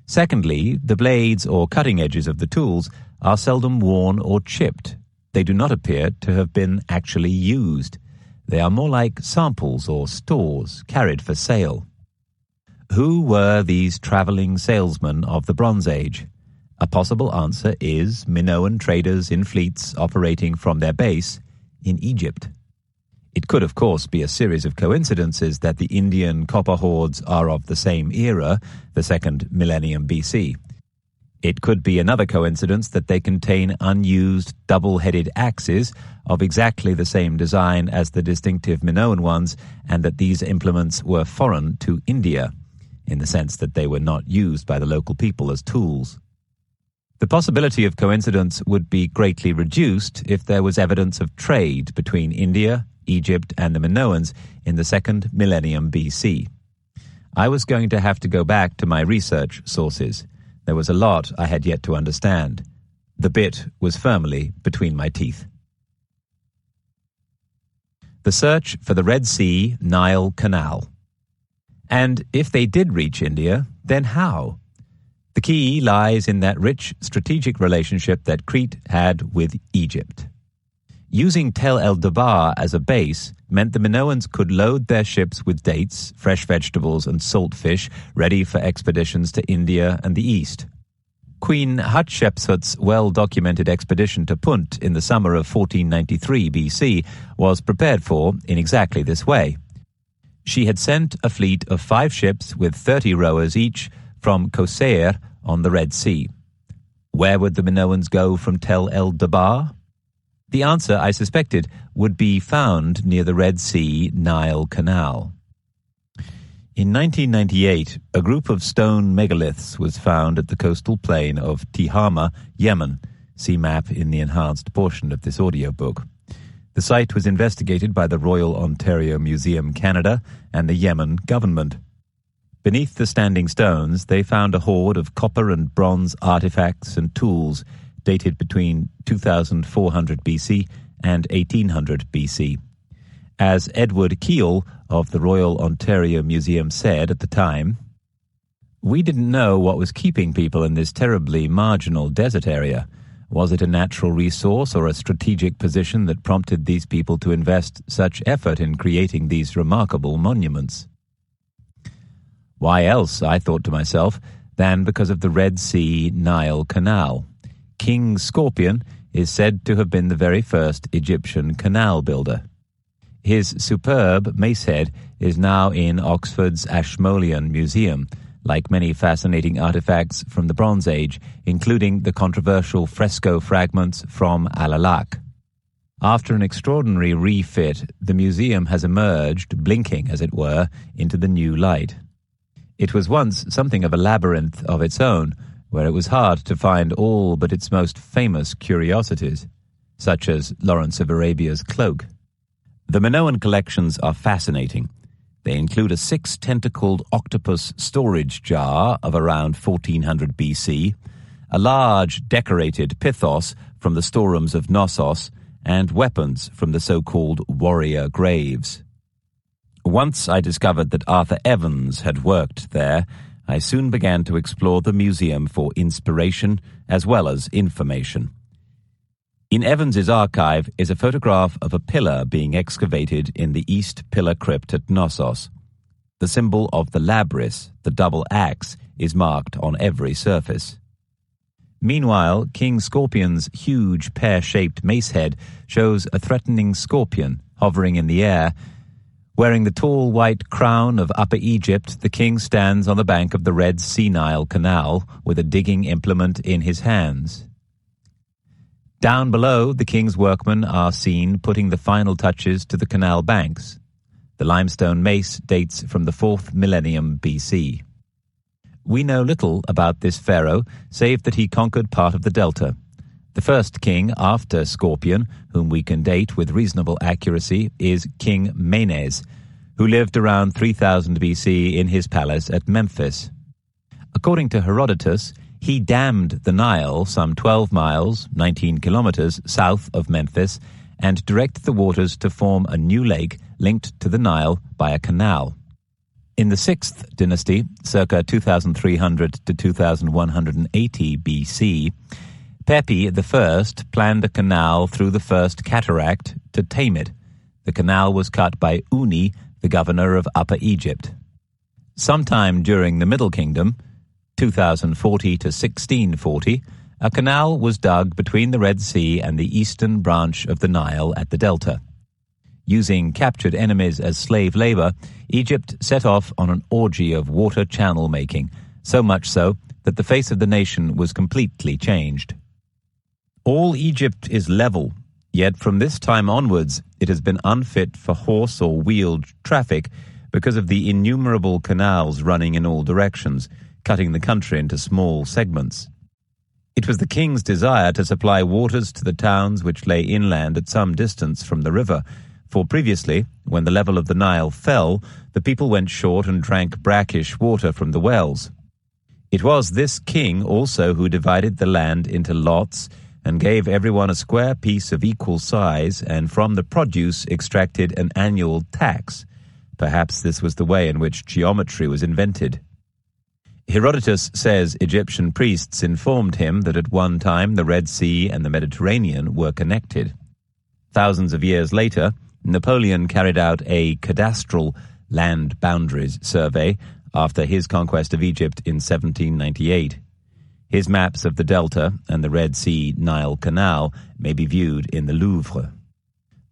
Secondly, the blades or cutting edges of the tools are seldom worn or chipped. They do not appear to have been actually used. They are more like samples or stores carried for sale. Who were these traveling salesmen of the Bronze Age? A possible answer is Minoan traders in fleets operating from their base in Egypt. It could, of course, be a series of coincidences that the Indian copper hoards are of the same era, the 2nd millennium BC. It could be another coincidence that they contain unused double-headed axes of exactly the same design as the distinctive Minoan ones, and that these implements were foreign to India, in the sense that they were not used by the local people as tools. The possibility of coincidence would be greatly reduced if there was evidence of trade between India, Egypt, and the Minoans in the 2nd millennium BC. I was going to have to go back to my research sources. There was a lot I had yet to understand. The bit was firmly between my teeth. The search for the Red Sea-Nile Canal. And if they did reach India, then how? The key lies in that rich strategic relationship that Crete had with Egypt. Using Tel el-Dabar as a base meant the Minoans could load their ships with dates, fresh vegetables, and salt fish ready for expeditions to India and the East. Queen Hatshepsut's well-documented expedition to Punt in the summer of 1493 BC was prepared for in exactly this way. She had sent a fleet of 5 ships with 30 rowers each from Qusair on the Red Sea. Where would the Minoans go from Tel el-Dabar? The answer, I suspected, would be found near the Red Sea-Nile Canal. In 1998, a group of stone megaliths was found at the coastal plain of Tihama, Yemen. See map in the enhanced portion of this audiobook. The site was investigated by the Royal Ontario Museum Canada and the Yemen government. Beneath the standing stones, they found a hoard of copper and bronze artifacts and tools dated between 2400 BC and 1800 BC. As Edward Keel of the Royal Ontario Museum said at the time, "We didn't know what was keeping people in this terribly marginal desert area. Was it a natural resource or a strategic position that prompted these people to invest such effort in creating these remarkable monuments?" Why else, I thought to myself, than because of the Red Sea-Nile Canal. King Scorpion is said to have been the very first Egyptian canal builder. His superb mace head is now in Oxford's Ashmolean Museum, like many fascinating artifacts from the Bronze Age, including the controversial fresco fragments from Al-Alaq. After an extraordinary refit, the museum has emerged, blinking as it were, into the new light. It was once something of a labyrinth of its own, where it was hard to find all but its most famous curiosities, such as Lawrence of Arabia's cloak. The Minoan collections are fascinating. They include a 6-tentacled octopus storage jar of around 1400 BC, a large decorated pithos from the storerooms of Knossos, and weapons from the so-called warrior graves. Once I discovered that Arthur Evans had worked there, I soon began to explore the museum for inspiration as well as information. In Evans's archive is a photograph of a pillar being excavated in the East Pillar Crypt at Knossos. The symbol of the labrys, the double axe, is marked on every surface. Meanwhile, King Scorpion's huge pear-shaped mace head shows a threatening scorpion hovering in the air. Wearing the tall white crown of Upper Egypt, the king stands on the bank of the Red Sea-Nile Canal with a digging implement in his hands. Down below, the king's workmen are seen putting the final touches to the canal banks. The limestone mace dates from the 4th millennium BC. We know little about this pharaoh, save that he conquered part of the delta. The first king after Scorpion, whom we can date with reasonable accuracy, is King Menes, who lived around 3000 BC in his palace at Memphis. According to Herodotus, he dammed the Nile some 12 miles, 19 kilometers, south of Memphis and directed the waters to form a new lake linked to the Nile by a canal. In the 6th dynasty, circa 2300 to 2180 BC, Pepi I planned a canal through the first cataract to tame it. The canal was cut by Uni, the governor of Upper Egypt. Sometime during the Middle Kingdom, 2040 to 1640, a canal was dug between the Red Sea and the eastern branch of the Nile at the delta. Using captured enemies as slave labor, Egypt set off on an orgy of water channel making, so much so that the face of the nation was completely changed. All Egypt is level, yet from this time onwards it has been unfit for horse or wheeled traffic because of the innumerable canals running in all directions, cutting the country into small segments. It was the king's desire to supply waters to the towns which lay inland at some distance from the river, for previously, when the level of the Nile fell, the people went short and drank brackish water from the wells. It was this king also who divided the land into lots and gave everyone a square piece of equal size, and from the produce extracted an annual tax. Perhaps this was the way in which geometry was invented. Herodotus says Egyptian priests informed him that at one time the Red Sea and the Mediterranean were connected. Thousands of years later, Napoleon carried out a cadastral land boundaries survey after his conquest of Egypt in 1798. His maps of the Delta and the Red Sea-Nile Canal may be viewed in the Louvre.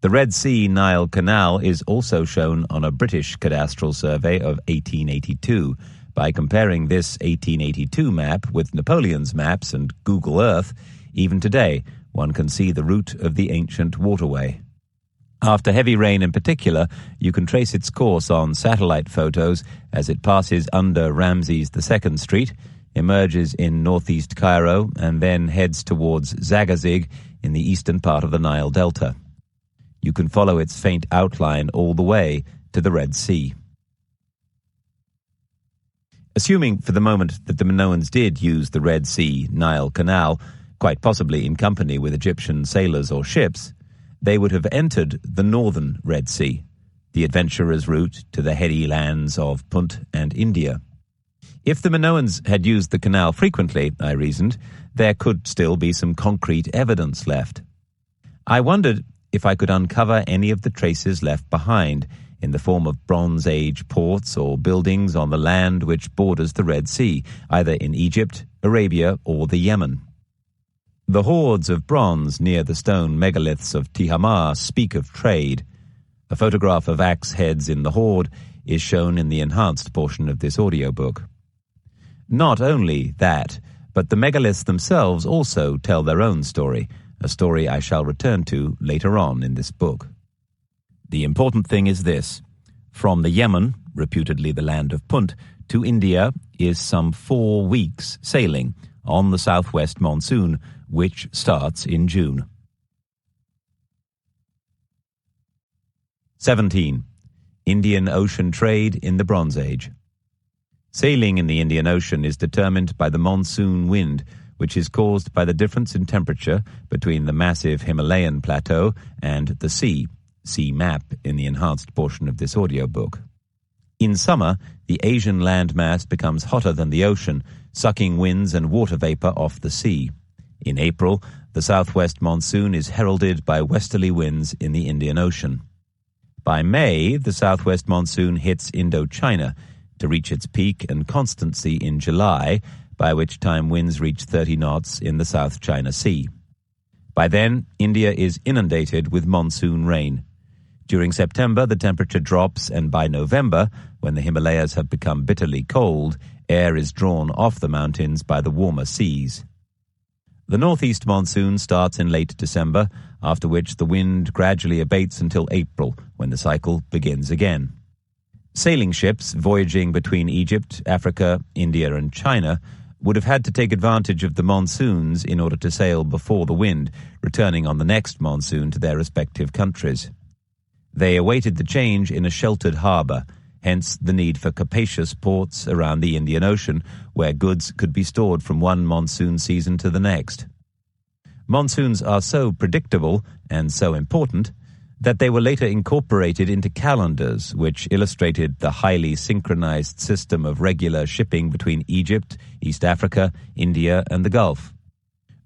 The Red Sea-Nile Canal is also shown on a British cadastral survey of 1882. By comparing this 1882 map with Napoleon's maps and Google Earth, even today one can see the route of the ancient waterway. After heavy rain in particular, you can trace its course on satellite photos as it passes under Ramses II Street, emerges in northeast Cairo, and then heads towards Zagazig in the eastern part of the Nile Delta. You can follow its faint outline all the way to the Red Sea. Assuming for the moment that the Minoans did use the Red Sea-Nile Canal, quite possibly in company with Egyptian sailors or ships, they would have entered the northern Red Sea, the adventurers' route to the heady lands of Punt and India. If the Minoans had used the canal frequently, I reasoned, there could still be some concrete evidence left. I wondered if I could uncover any of the traces left behind in the form of Bronze Age ports or buildings on the land which borders the Red Sea, either in Egypt, Arabia, or the Yemen. The hoards of bronze near the stone megaliths of Tihamar speak of trade. A photograph of axe heads in the hoard is shown in the enhanced portion of this audiobook. Not only that, but the megaliths themselves also tell their own story, a story I shall return to later on in this book. The important thing is this. From the Yemen, reputedly the land of Punt, to India is some 4 weeks sailing on the southwest monsoon, which starts in June. 17. Indian Ocean trade in the Bronze Age. Sailing in the Indian Ocean is determined by the monsoon wind, which is caused by the difference in temperature between the massive Himalayan plateau and the sea. See map in the enhanced portion of this audiobook. In summer, the Asian landmass becomes hotter than the ocean, sucking winds and water vapor off the sea. In April, the southwest monsoon is heralded by westerly winds in the Indian Ocean. By May, the southwest monsoon hits Indochina, to reach its peak and constancy in July, by which time winds reach 30 knots in the South China Sea. By then, India is inundated with monsoon rain. During September, the temperature drops, and by November, when the Himalayas have become bitterly cold, air is drawn off the mountains by the warmer seas. The northeast monsoon starts in late December, after which the wind gradually abates until April, when the cycle begins again. Sailing ships voyaging between Egypt, Africa, India, and China would have had to take advantage of the monsoons in order to sail before the wind, returning on the next monsoon to their respective countries. They awaited the change in a sheltered harbour, hence the need for capacious ports around the Indian Ocean where goods could be stored from one monsoon season to the next. Monsoons are so predictable and so important that they were later incorporated into calendars which illustrated the highly synchronized system of regular shipping between Egypt, East Africa, India, and the Gulf.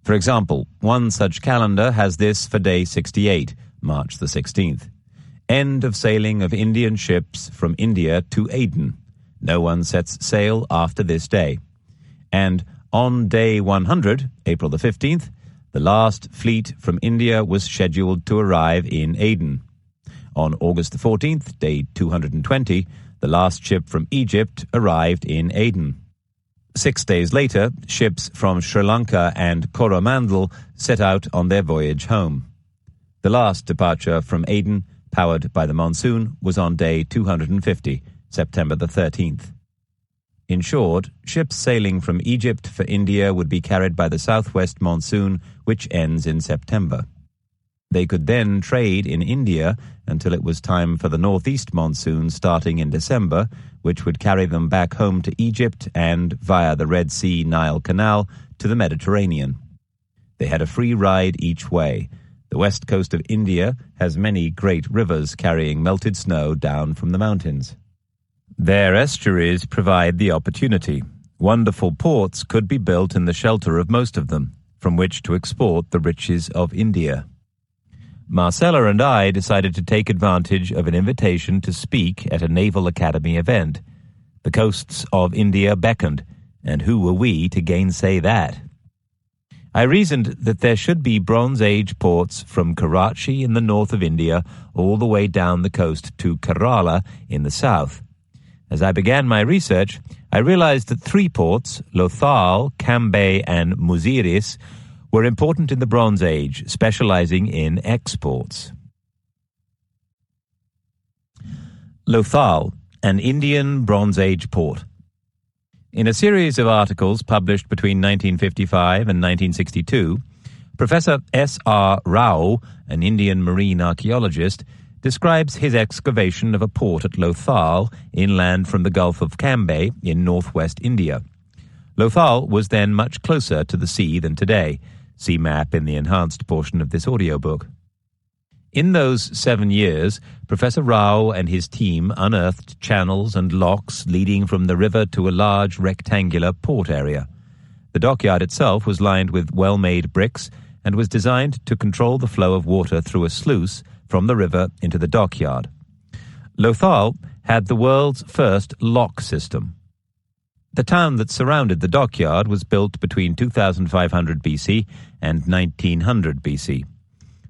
For example, one such calendar has this for day 68, March the 16th. End of sailing of Indian ships from India to Aden. No one sets sail after this day. And on day 100, April the 15th, the last fleet from India was scheduled to arrive in Aden. On August the 14th, day 220, the last ship from Egypt arrived in Aden. 6 days later, ships from Sri Lanka and Coromandel set out on their voyage home. The last departure from Aden, powered by the monsoon, was on day 250, September the 13th. In short, ships sailing from Egypt for India would be carried by the southwest monsoon, which ends in September. They could then trade in India until it was time for the northeast monsoon starting in December, which would carry them back home to Egypt and, via the Red Sea-Nile Canal, to the Mediterranean. They had a free ride each way. The west coast of India has many great rivers carrying melted snow down from the mountains. Their estuaries provide the opportunity. Wonderful ports could be built in the shelter of most of them, from which to export the riches of India. Marcella and I decided to take advantage of an invitation to speak at a Naval Academy event. The coasts of India beckoned, and who were we to gainsay that? I reasoned that there should be Bronze Age ports from Karachi in the north of India all the way down the coast to Kerala in the south. As I began my research, I realized that 3 ports, Lothal, Cambay, and Muziris, were important in the Bronze Age, specializing in exports. Lothal, an Indian Bronze Age port. In a series of articles published between 1955 and 1962, Professor S.R. Rao, an Indian marine archaeologist, describes his excavation of a port at Lothal, inland from the Gulf of Cambay in northwest India. Lothal was then much closer to the sea than today. See map in the enhanced portion of this audiobook. In those 7 years, Professor Rao and his team unearthed channels and locks leading from the river to a large rectangular port area. The dockyard itself was lined with well-made bricks and was designed to control the flow of water through a sluice from the river into the dockyard. Lothal had the world's first lock system. The town that surrounded the dockyard was built between 2500 BC and 1900 BC.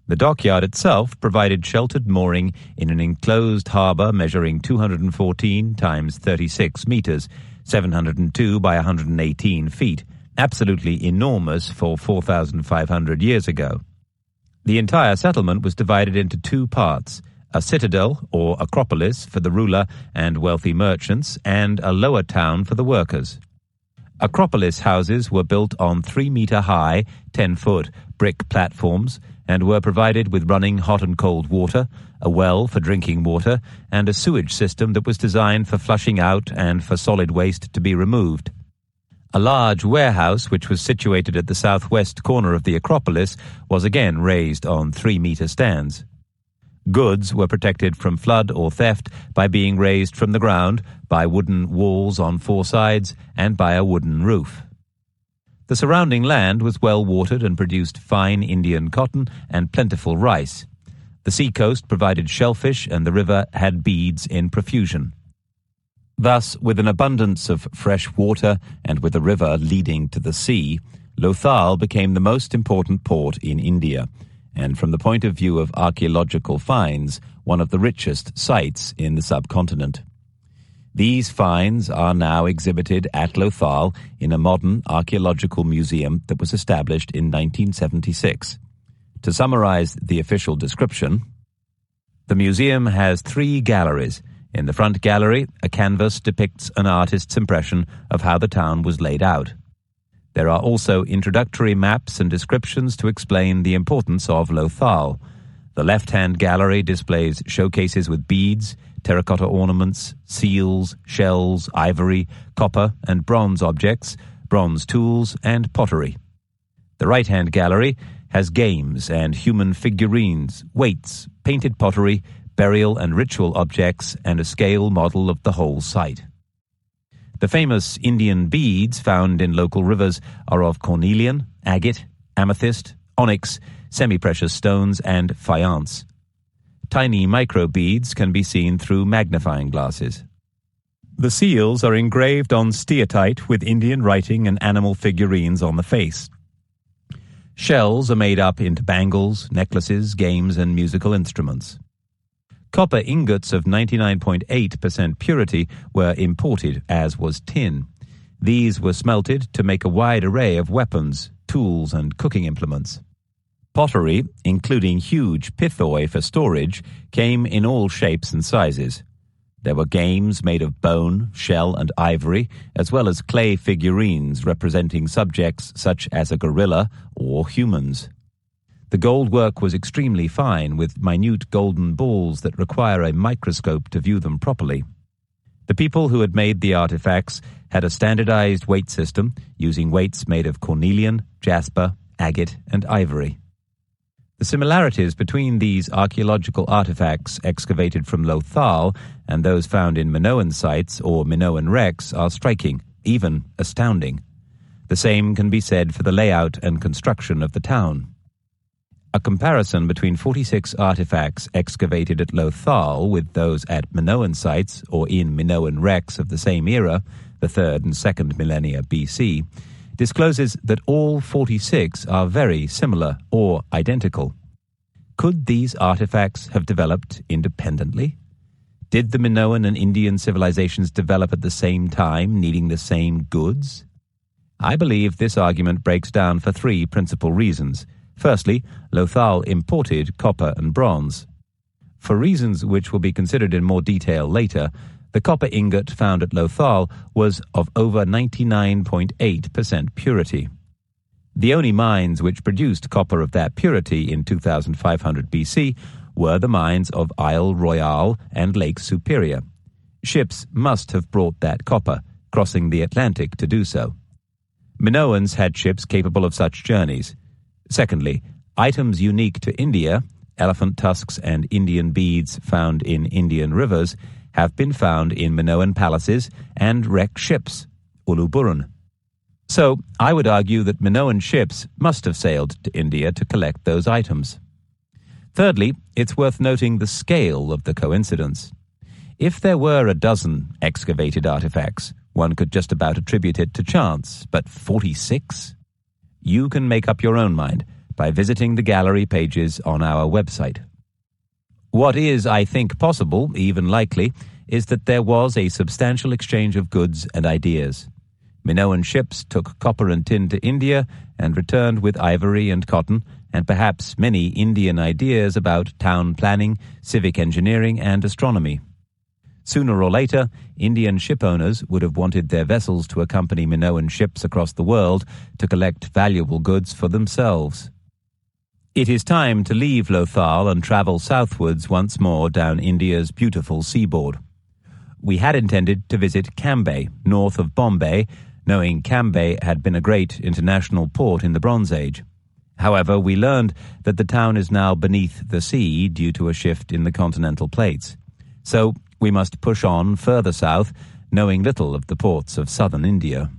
The dockyard itself provided sheltered mooring in an enclosed harbour measuring 214 times 36 meters, 702 by 118 feet, absolutely enormous for 4,500 years ago. The entire settlement was divided into 2 parts, a citadel or acropolis for the ruler and wealthy merchants, and a lower town for the workers. Acropolis houses were built on 3-meter-high, 10-foot brick platforms and were provided with running hot and cold water, a well for drinking water, and a sewage system that was designed for flushing out and for solid waste to be removed. A large warehouse, which was situated at the southwest corner of the Acropolis, was again raised on 3-meter stands. Goods were protected from flood or theft by being raised from the ground, by wooden walls on 4 sides, and by a wooden roof. The surrounding land was well watered and produced fine Indian cotton and plentiful rice. The seacoast provided shellfish, and the river had beads in profusion. Thus, with an abundance of fresh water and with a river leading to the sea, Lothal became the most important port in India, and from the point of view of archaeological finds, one of the richest sites in the subcontinent. These finds are now exhibited at Lothal in a modern archaeological museum that was established in 1976. To summarize the official description, the museum has 3 galleries. In the front gallery, a canvas depicts an artist's impression of how the town was laid out. There are also introductory maps and descriptions to explain the importance of Lothal. The left-hand gallery displays showcases with beads, terracotta ornaments, seals, shells, ivory, copper and bronze objects, bronze tools and pottery. The right-hand gallery has games and human figurines, weights, painted pottery, burial and ritual objects, and a scale model of the whole site. The famous Indian beads found in local rivers are of cornelian, agate, amethyst, onyx, semi-precious stones, and faience. Tiny micro-beads can be seen through magnifying glasses. The seals are engraved on steatite with Indian writing and animal figurines on the face. Shells are made up into bangles, necklaces, games, and musical instruments. Copper ingots of 99.8% purity were imported, as was tin. These were smelted to make a wide array of weapons, tools, and cooking implements. Pottery, including huge pithoi for storage, came in all shapes and sizes. There were games made of bone, shell, and ivory, as well as clay figurines representing subjects such as a gorilla or humans. The gold work was extremely fine, with minute golden balls that require a microscope to view them properly. The people who had made the artifacts had a standardized weight system, using weights made of cornelian, jasper, agate, and ivory. The similarities between these archaeological artifacts excavated from Lothal and those found in Minoan sites or Minoan wrecks are striking, even astounding. The same can be said for the layout and construction of the town. A comparison between 46 artifacts excavated at Lothal with those at Minoan sites or in Minoan wrecks of the same era, the 3rd and 2nd millennia BC, discloses that all 46 are very similar or identical. Could these artifacts have developed independently? Did the Minoan and Indian civilizations develop at the same time, needing the same goods? I believe this argument breaks down for 3 principal reasons. Firstly, Lothal imported copper and bronze. For reasons which will be considered in more detail later, the copper ingot found at Lothal was of over 99.8% purity. The only mines which produced copper of that purity in 2500 BC were the mines of Isle Royale and Lake Superior. Ships must have brought that copper, crossing the Atlantic to do so. Minoans had ships capable of such journeys. Secondly, items unique to India, elephant tusks and Indian beads found in Indian rivers, have been found in Minoan palaces and wrecked ships, Uluburun. So, I would argue that Minoan ships must have sailed to India to collect those items. Thirdly, it's worth noting the scale of the coincidence. If there were a dozen excavated artifacts, one could just about attribute it to chance, but 46? You can make up your own mind by visiting the gallery pages on our website. What is, I think, possible, even likely, is that there was a substantial exchange of goods and ideas. Minoan ships took copper and tin to India and returned with ivory and cotton, and perhaps many Indian ideas about town planning, civic engineering, and astronomy. Sooner or later, Indian shipowners would have wanted their vessels to accompany Minoan ships across the world to collect valuable goods for themselves. It is time to leave Lothal and travel southwards once more down India's beautiful seaboard. We had intended to visit Cambay, north of Bombay, knowing Cambay had been a great international port in the Bronze Age. However, we learned that the town is now beneath the sea due to a shift in the continental plates. So we must push on further south, knowing little of the ports of southern India.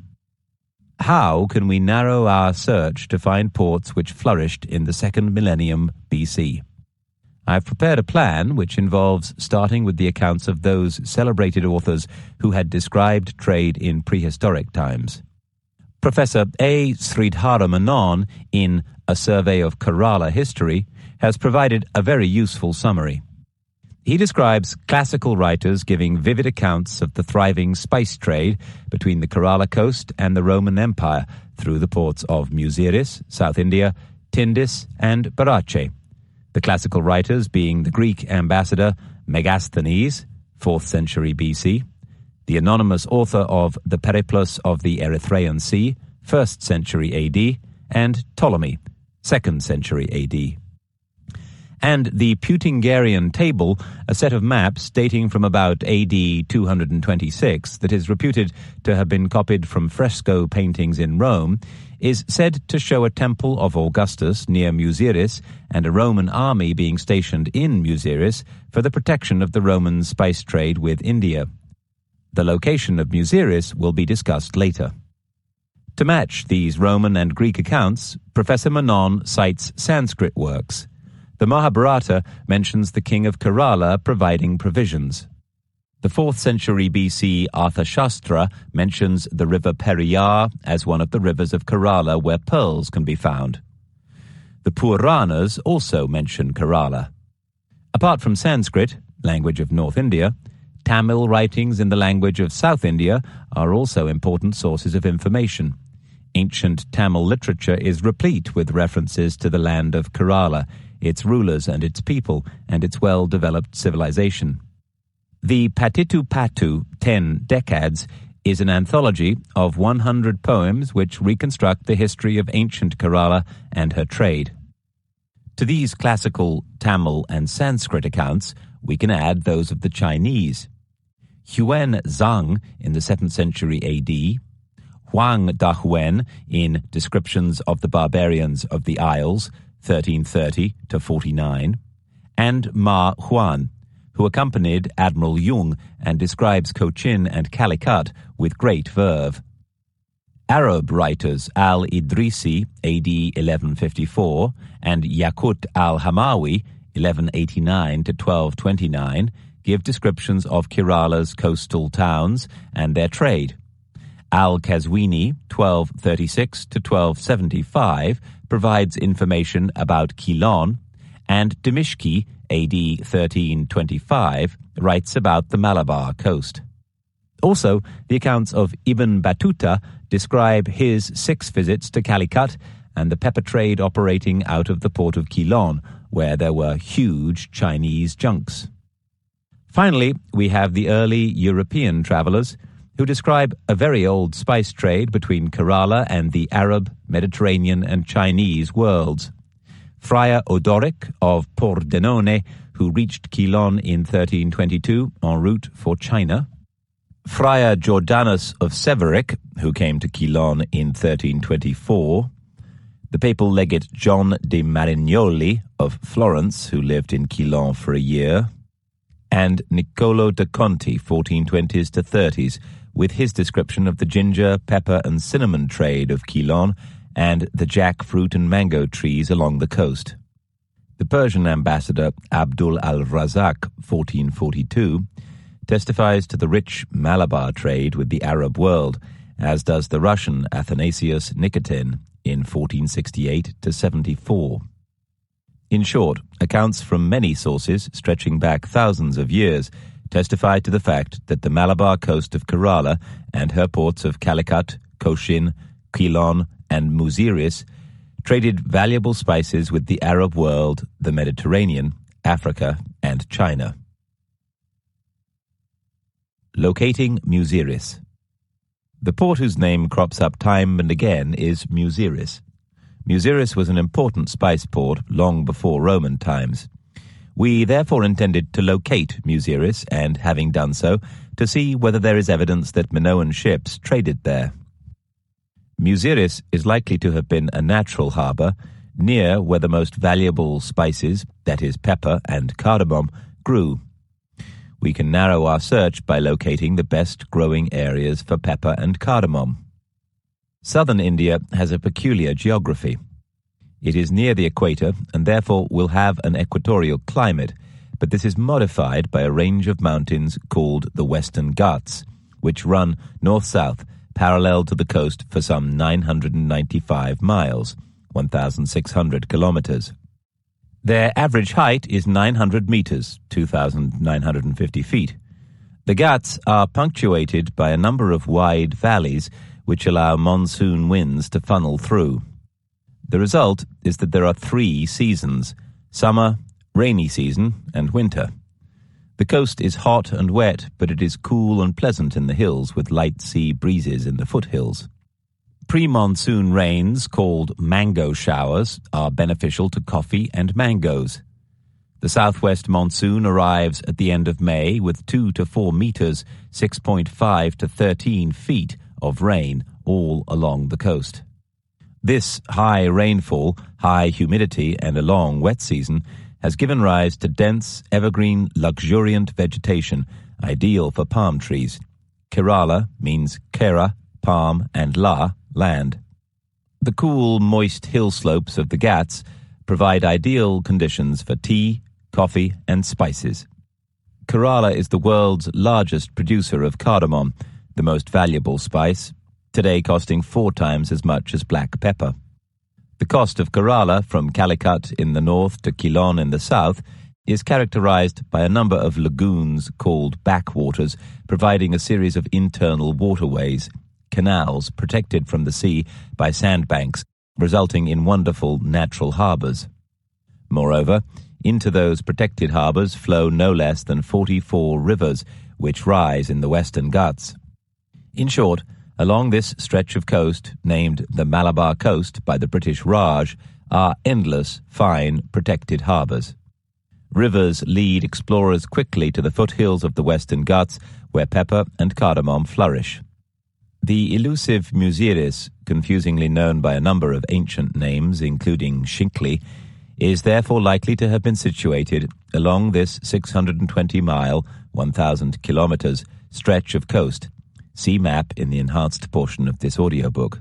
How can we narrow our search to find ports which flourished in the 2nd millennium BC? I've prepared a plan which involves starting with the accounts of those celebrated authors who had described trade in prehistoric times. Professor A. Sridhara Menon, in A Survey of Kerala History, has provided a very useful summary. He describes classical writers giving vivid accounts of the thriving spice trade between the Kerala coast and the Roman Empire through the ports of Muziris, South India, Tindis, and Barache. The classical writers being the Greek ambassador Megasthenes, 4th century BC, the anonymous author of The Periplus of the Erythraean Sea, 1st century AD, and Ptolemy, 2nd century AD. and the Peutingerian Table, a set of maps dating from about AD 226 that is reputed to have been copied from fresco paintings in Rome, is said to show a temple of Augustus near Muziris and a Roman army being stationed in Muziris for the protection of the Roman spice trade with India. The location of Muziris will be discussed later. To match these Roman and Greek accounts, Professor Menon cites Sanskrit works. The Mahabharata mentions the king of Kerala providing provisions. The 4th century BC Arthashastra mentions the river Periyar as one of the rivers of Kerala where pearls can be found. The Puranas also mention Kerala. Apart from Sanskrit, language of North India, Tamil writings in the language of South India are also important sources of information. Ancient Tamil literature is replete with references to the land of Kerala, its rulers and its people, and its well-developed civilization. The Patitu Patu 10 Decades is an anthology of 100 poems which reconstruct the history of ancient Kerala and her trade. To these classical Tamil and Sanskrit accounts, we can add those of the Chinese. Huan Zhang in the 7th century AD, Huang Dahuan in Descriptions of the Barbarians of the Isles, 1330 to 49, and Ma Huan, who accompanied Admiral Jung and describes Cochin and Calicut with great verve. Arab writers al-Idrisi, AD 1154, and Yaqut al-Hamawi, 1189 to 1229, give descriptions of Kerala's coastal towns and their trade. Al-Kazwini, 1236 to 1275, provides information about Ceylon, and Dimishki, AD 1325, writes about the Malabar coast. Also, the accounts of Ibn Battuta describe his 6 visits to Calicut and the pepper trade operating out of the port of Ceylon, where there were huge Chinese junks. Finally, we have the early European travelers who describe a very old spice trade between Kerala and the Arab, Mediterranean and Chinese worlds. Friar Odoric of Pordenone, who reached Ceylon in 1322 en route for China. Friar Jordanus of Severick, who came to Ceylon in 1324. The papal legate John de Marignoli of Florence, who lived in Ceylon for a year. And Niccolo da Conti, 1420s to 30s, with his description of the ginger, pepper and cinnamon trade of Ceylon and the jackfruit and mango trees along the coast. The Persian ambassador Abdul al-Razak, 1442, testifies to the rich Malabar trade with the Arab world, as does the Russian Athanasius Nikitin in 1468 to 74. In short, accounts from many sources stretching back thousands of years testify to the fact that the Malabar coast of Kerala and her ports of Calicut, Cochin, Ceylon, and Muziris traded valuable spices with the Arab world, the Mediterranean, Africa, and China. Locating Muziris. The port whose name crops up time and again is Muziris. Muziris was an important spice port long before Roman times. We therefore intended to locate Muziris and, having done so, to see whether there is evidence that Minoan ships traded there. Muziris is likely to have been a natural harbour near where the most valuable spices, that is pepper and cardamom, grew. We can narrow our search by locating the best growing areas for pepper and cardamom. Southern India has a peculiar geography. It is near the equator and therefore will have an equatorial climate, but this is modified by a range of mountains called the Western Ghats, which run north-south parallel to the coast for some 995 miles, 1,600 kilometers. Their average height is 900 meters, 2,950 feet. The Ghats are punctuated by a number of wide valleys which allow monsoon winds to funnel through. The result is that there are 3 seasons: summer, rainy season, and winter. The coast is hot and wet, but it is cool and pleasant in the hills with light sea breezes in the foothills. Pre-monsoon rains, called mango showers, are beneficial to coffee and mangoes. The southwest monsoon arrives at the end of May with 2 to 4 meters, 6.5 to 13 feet of rain all along the coast. This high rainfall, high humidity, and a long wet season has given rise to dense, evergreen, luxuriant vegetation, ideal for palm trees. Kerala means Kera, palm, and La, land. The cool, moist hill slopes of the Ghats provide ideal conditions for tea, coffee, and spices. Kerala is the world's largest producer of cardamom, the most valuable spice, today costing 4 times as much as black pepper. The coast of Kerala, from Calicut in the north to Ceylon in the south, is characterized by a number of lagoons called backwaters, providing a series of internal waterways, canals protected from the sea by sandbanks, resulting in wonderful natural harbors. Moreover, into those protected harbors flow no less than 44 rivers, which rise in the western Ghats. In short, along this stretch of coast, named the Malabar Coast by the British Raj, are endless, fine, protected harbors. Rivers lead explorers quickly to the foothills of the western Ghats, where pepper and cardamom flourish. The elusive Muziris, confusingly known by a number of ancient names, including Shinkli, is therefore likely to have been situated along this 620-mile, 1,000 kilometers, stretch of coast. See map in the enhanced portion of this audiobook.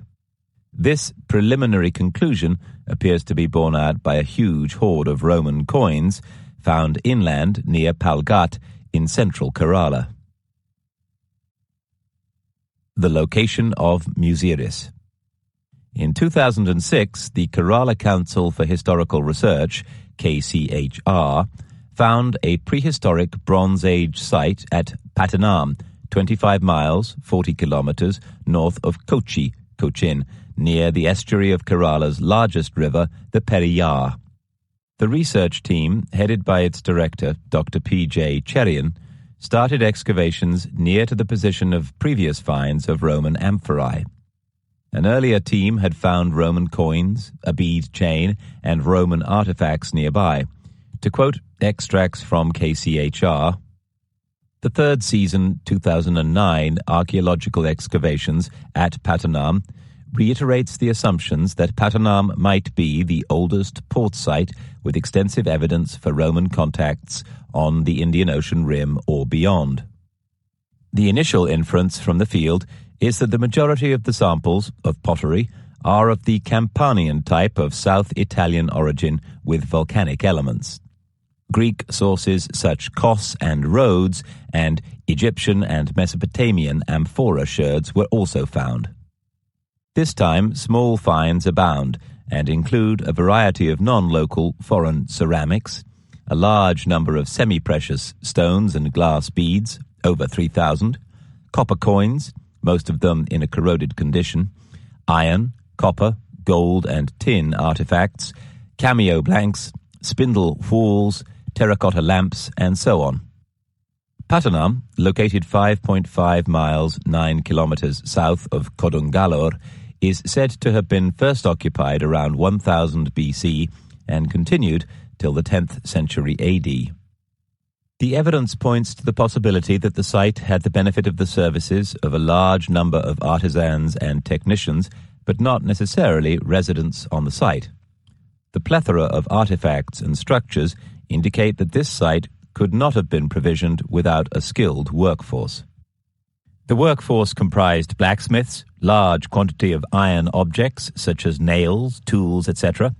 This preliminary conclusion appears to be borne out by a huge hoard of Roman coins found inland near Palghat in central Kerala. The location of Muziris. In 2006, the Kerala Council for Historical Research, KCHR, found a prehistoric Bronze Age site at Pattanam, 25 miles, 40 kilometers, north of Kochi, Cochin, near the estuary of Kerala's largest river, the Periyar. The research team, headed by its director, Dr. P.J. Cherian, started excavations near to the position of previous finds of Roman amphorae. An earlier team had found Roman coins, a bead chain, and Roman artifacts nearby. To quote extracts from KCHR, the third season 2009 archaeological excavations at Pattanam reiterates the assumptions that Pattanam might be the oldest port site with extensive evidence for Roman contacts on the Indian Ocean rim or beyond. The initial inference from the field is that the majority of the samples of pottery are of the Campanian type of South Italian origin with volcanic elements. Greek sources such Kos and Rhodes and Egyptian and Mesopotamian amphora sherds were also found. This time, small finds abound and include a variety of non-local foreign ceramics, a large number of semi-precious stones and glass beads, over 3,000, copper coins, most of them in a corroded condition, iron, copper, gold, and tin artifacts, cameo blanks, spindle whorls, terracotta lamps, and so on. Pattanam, located 5.5 miles, 9 kilometers south of Kodungalur, is said to have been first occupied around 1000 BC and continued till the 10th century AD. The evidence points to the possibility that the site had the benefit of the services of a large number of artisans and technicians, but not necessarily residents on the site. The plethora of artifacts and structures indicate that this site could not have been provisioned without a skilled workforce. The workforce comprised blacksmiths, large quantity of iron objects such as nails, tools, etc.,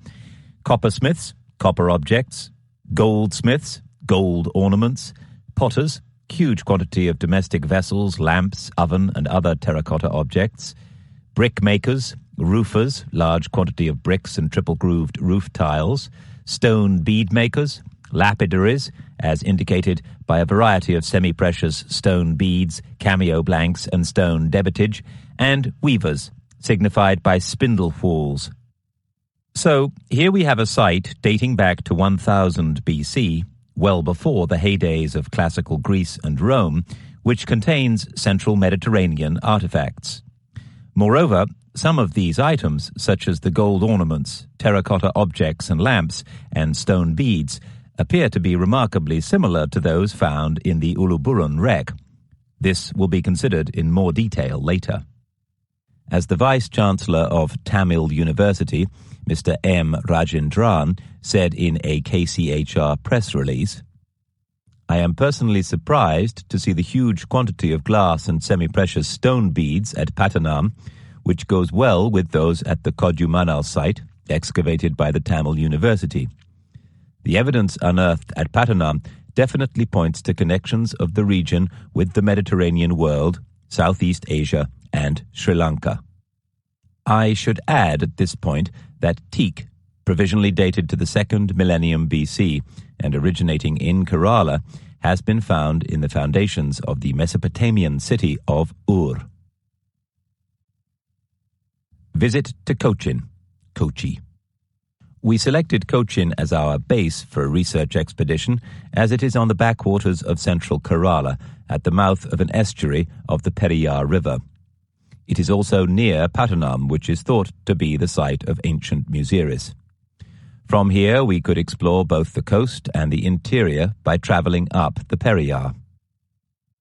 coppersmiths, copper objects, goldsmiths, gold ornaments, potters, huge quantity of domestic vessels, lamps, oven, and other terracotta objects, brick makers, roofers, large quantity of bricks and triple-grooved roof tiles, stone bead makers, lapidaries, as indicated by a variety of semi-precious stone beads, cameo blanks, and stone debitage, and weavers, signified by spindle whorls. So, here we have a site dating back to 1000 BC, well before the heydays of classical Greece and Rome, which contains central Mediterranean artifacts. Moreover, some of these items, such as the gold ornaments, terracotta objects and lamps, and stone beads, appear to be remarkably similar to those found in the Uluburun wreck. This will be considered in more detail later. As the Vice-Chancellor of Tamil University, Mr. M. Rajendran, said in a KCHR press release, "I am personally surprised to see the huge quantity of glass and semi-precious stone beads at Pattanam, which goes well with those at the Kodumanal site, excavated by the Tamil University. The evidence unearthed at Pattanam definitely points to connections of the region with the Mediterranean world, Southeast Asia, and Sri Lanka." I should add at this point that teak, provisionally dated to the 2nd millennium BC and originating in Kerala, has been found in the foundations of the Mesopotamian city of Ur. Visit to Cochin, Kochi. We selected Cochin as our base for a research expedition as it is on the backwaters of central Kerala at the mouth of an estuary of the Periyar River. It is also near Pattanam, which is thought to be the site of ancient Muziris. From here we could explore both the coast and the interior by travelling up the Periyar.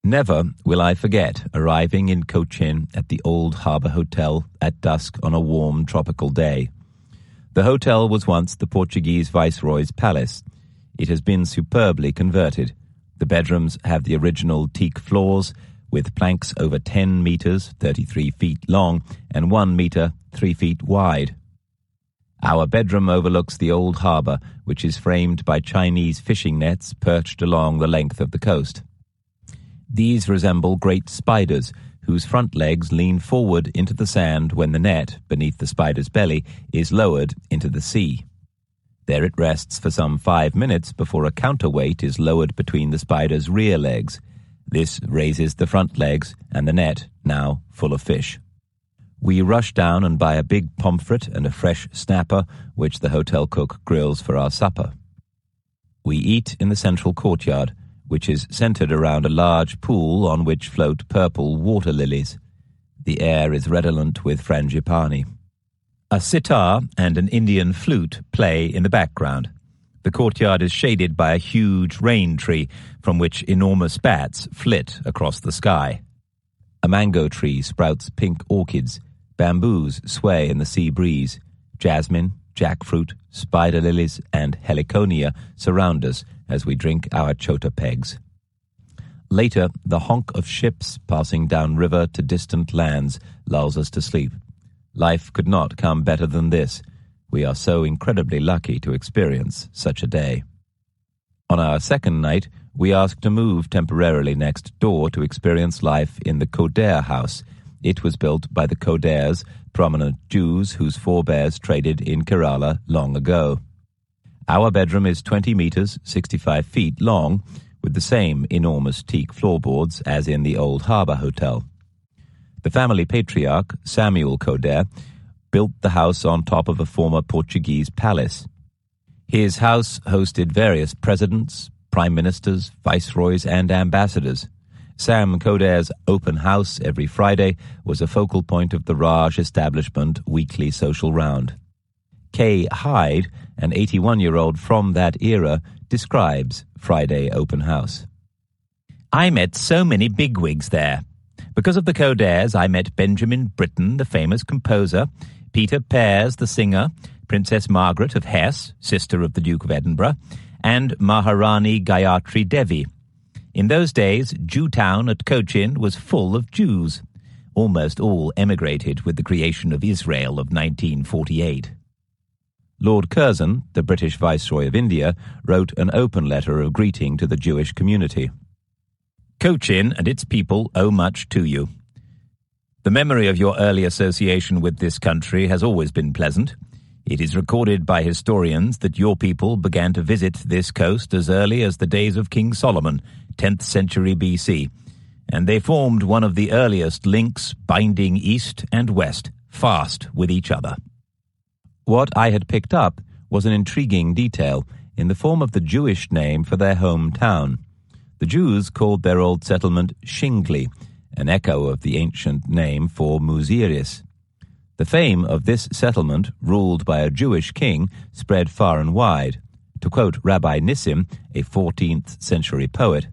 Never will I forget arriving in Cochin at the Old Harbour Hotel at dusk on a warm tropical day. The hotel was once the Portuguese Viceroy's palace. It has been superbly converted. The bedrooms have the original teak floors, with planks over 10 metres, 33 feet long, and 1 metre, 3 feet wide. Our bedroom overlooks the old harbour, which is framed by Chinese fishing nets perched along the length of the coast. These resemble great spiders, whose front legs lean forward into the sand when the net, beneath the spider's belly, is lowered into the sea. There it rests for some 5 minutes before a counterweight is lowered between the spider's rear legs. This raises the front legs and the net, now full of fish. We rush down and buy a big pomfret and a fresh snapper, which the hotel cook grills for our supper. We eat in the central courtyard, which is centred around a large pool on which float purple water lilies. The air is redolent with frangipani. A sitar and an Indian flute play in the background. The courtyard is shaded by a huge rain tree from which enormous bats flit across the sky. A mango tree sprouts pink orchids. Bamboos sway in the sea breeze. Jasmine, jackfruit, spider lilies, and heliconia surround us as we drink our chota pegs. Later, the honk of ships passing down river to distant lands lulls us to sleep. Life could not come better than this. We are so incredibly lucky to experience such a day. On our second night, we asked to move temporarily next door to experience life in the Kodair house. It was built by the Kodairs, prominent Jews whose forebears traded in Kerala long ago. Our bedroom is 20 metres, 65 feet long, with the same enormous teak floorboards as in the Old Harbour Hotel. The family patriarch, Samuel Kodair, built the house on top of a former Portuguese palace. His house hosted various presidents, prime ministers, viceroys, and ambassadors. Sam Kodair's open house every Friday was a focal point of the Raj establishment weekly social round. Kay Hyde, an 81-year-old from that era, describes Friday open house. "I met so many bigwigs there. Because of the Kodairs, I met Benjamin Britten, the famous composer, Peter Pears, the singer, Princess Margaret of Hesse, sister of the Duke of Edinburgh, and Maharani Gayatri Devi. In those days, Jewtown at Cochin was full of Jews. Almost all emigrated with the creation of Israel of 1948. Lord Curzon, the British Viceroy of India, wrote an open letter of greeting to the Jewish community. Cochin and its people owe much to you. The memory of your early association with this country has always been pleasant. It is recorded by historians that your people began to visit this coast as early as the days of King Solomon, 10th century BC, and they formed one of the earliest links binding east and west, fast with each other." What I had picked up was an intriguing detail in the form of the Jewish name for their hometown. The Jews called their old settlement Shingli, an echo of the ancient name for Muziris. The fame of this settlement, ruled by a Jewish king, spread far and wide. To quote Rabbi Nissim, a 14th century poet,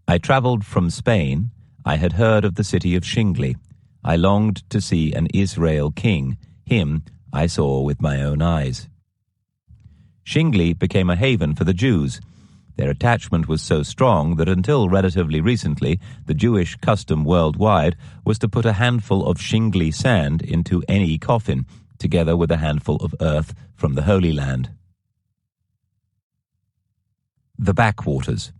"I travelled from Spain. I had heard of the city of Shingli. I longed to see an Israel king. Him I saw with my own eyes." Shingli became a haven for the Jews. Their attachment was so strong that until relatively recently, the Jewish custom worldwide was to put a handful of shingly sand into any coffin, together with a handful of earth from the Holy Land. The backwaters.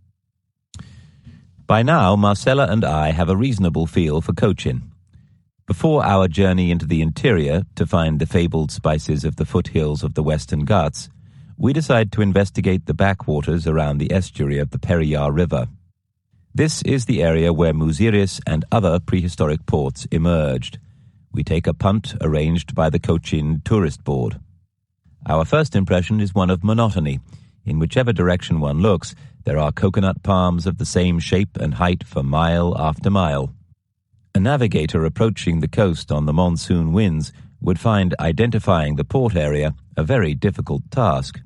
By now, Marcella and I have a reasonable feel for Cochin. Before our journey into the interior to find the fabled spices of the foothills of the Western Ghats, we decide to investigate the backwaters around the estuary of the Periyar River. This is the area where Muziris and other prehistoric ports emerged. We take a punt arranged by the Cochin Tourist Board. Our first impression is one of monotony. In whichever direction one looks, there are coconut palms of the same shape and height for mile after mile. A navigator approaching the coast on the monsoon winds would find identifying the port area a very difficult task.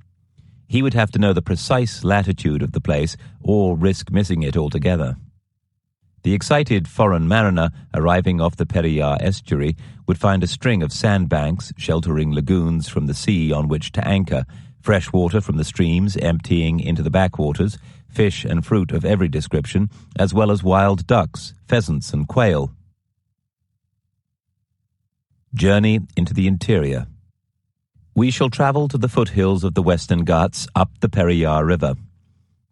He would have to know the precise latitude of the place or risk missing it altogether. The excited foreign mariner arriving off the Periyar estuary would find a string of sandbanks sheltering lagoons from the sea on which to anchor, fresh water from the streams emptying into the backwaters, fish and fruit of every description, as well as wild ducks, pheasants and quail. Journey into the interior. We shall travel to the foothills of the Western Ghats up the Periyar River.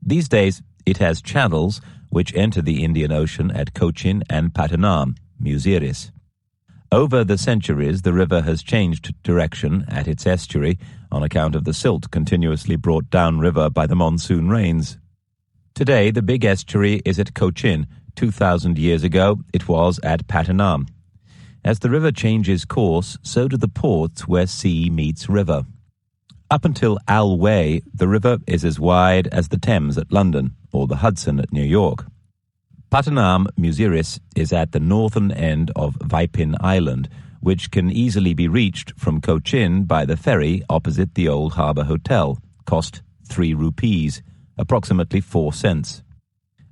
These days it has channels which enter the Indian Ocean at Cochin and Pattanam, Muziris. Over the centuries, the river has changed direction at its estuary on account of the silt continuously brought downriver by the monsoon rains. Today, the big estuary is at Cochin. 2,000 years ago, it was at Pattanam. As the river changes course, so do the ports where sea meets river. Up until Al Way, the river is as wide as the Thames at London or the Hudson at New York. Pattanam Muziris is at the northern end of Vaipin Island, which can easily be reached from Cochin by the ferry opposite the old harbour hotel, cost 3 rupees, approximately 4 cents.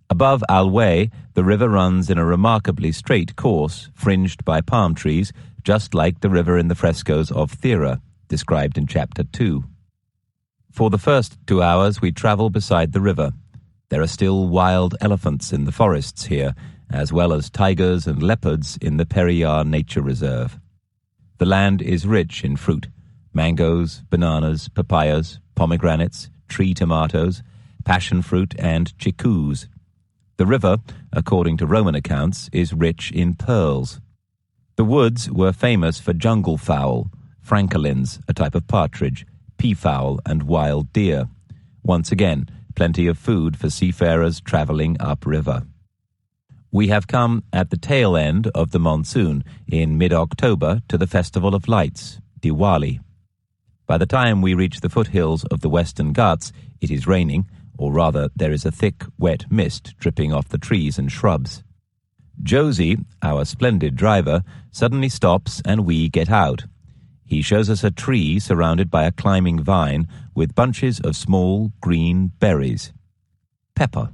Above Al Way, the river runs in a remarkably straight course, fringed by palm trees, just like the river in the frescoes of Thera, described in Chapter 2. For the first 2 hours we travel beside the river. There are still wild elephants in the forests here, as well as tigers and leopards in the Periyar Nature Reserve. The land is rich in fruit: mangoes, bananas, papayas, pomegranates, tree tomatoes, passion fruit, and chikkus. The river, according to Roman accounts, is rich in pearls. The woods were famous for jungle fowl, francolins, a type of partridge, peafowl, and wild deer. Once again, plenty of food for seafarers travelling upriver. We have come at the tail end of the monsoon in mid-October to the Festival of Lights, Diwali. By the time we reach the foothills of the Western Ghats, it is raining, or rather there is a thick, wet mist dripping off the trees and shrubs. Josie, our splendid driver, suddenly stops and we get out. He shows us a tree surrounded by a climbing vine with bunches of small green berries. Pepper.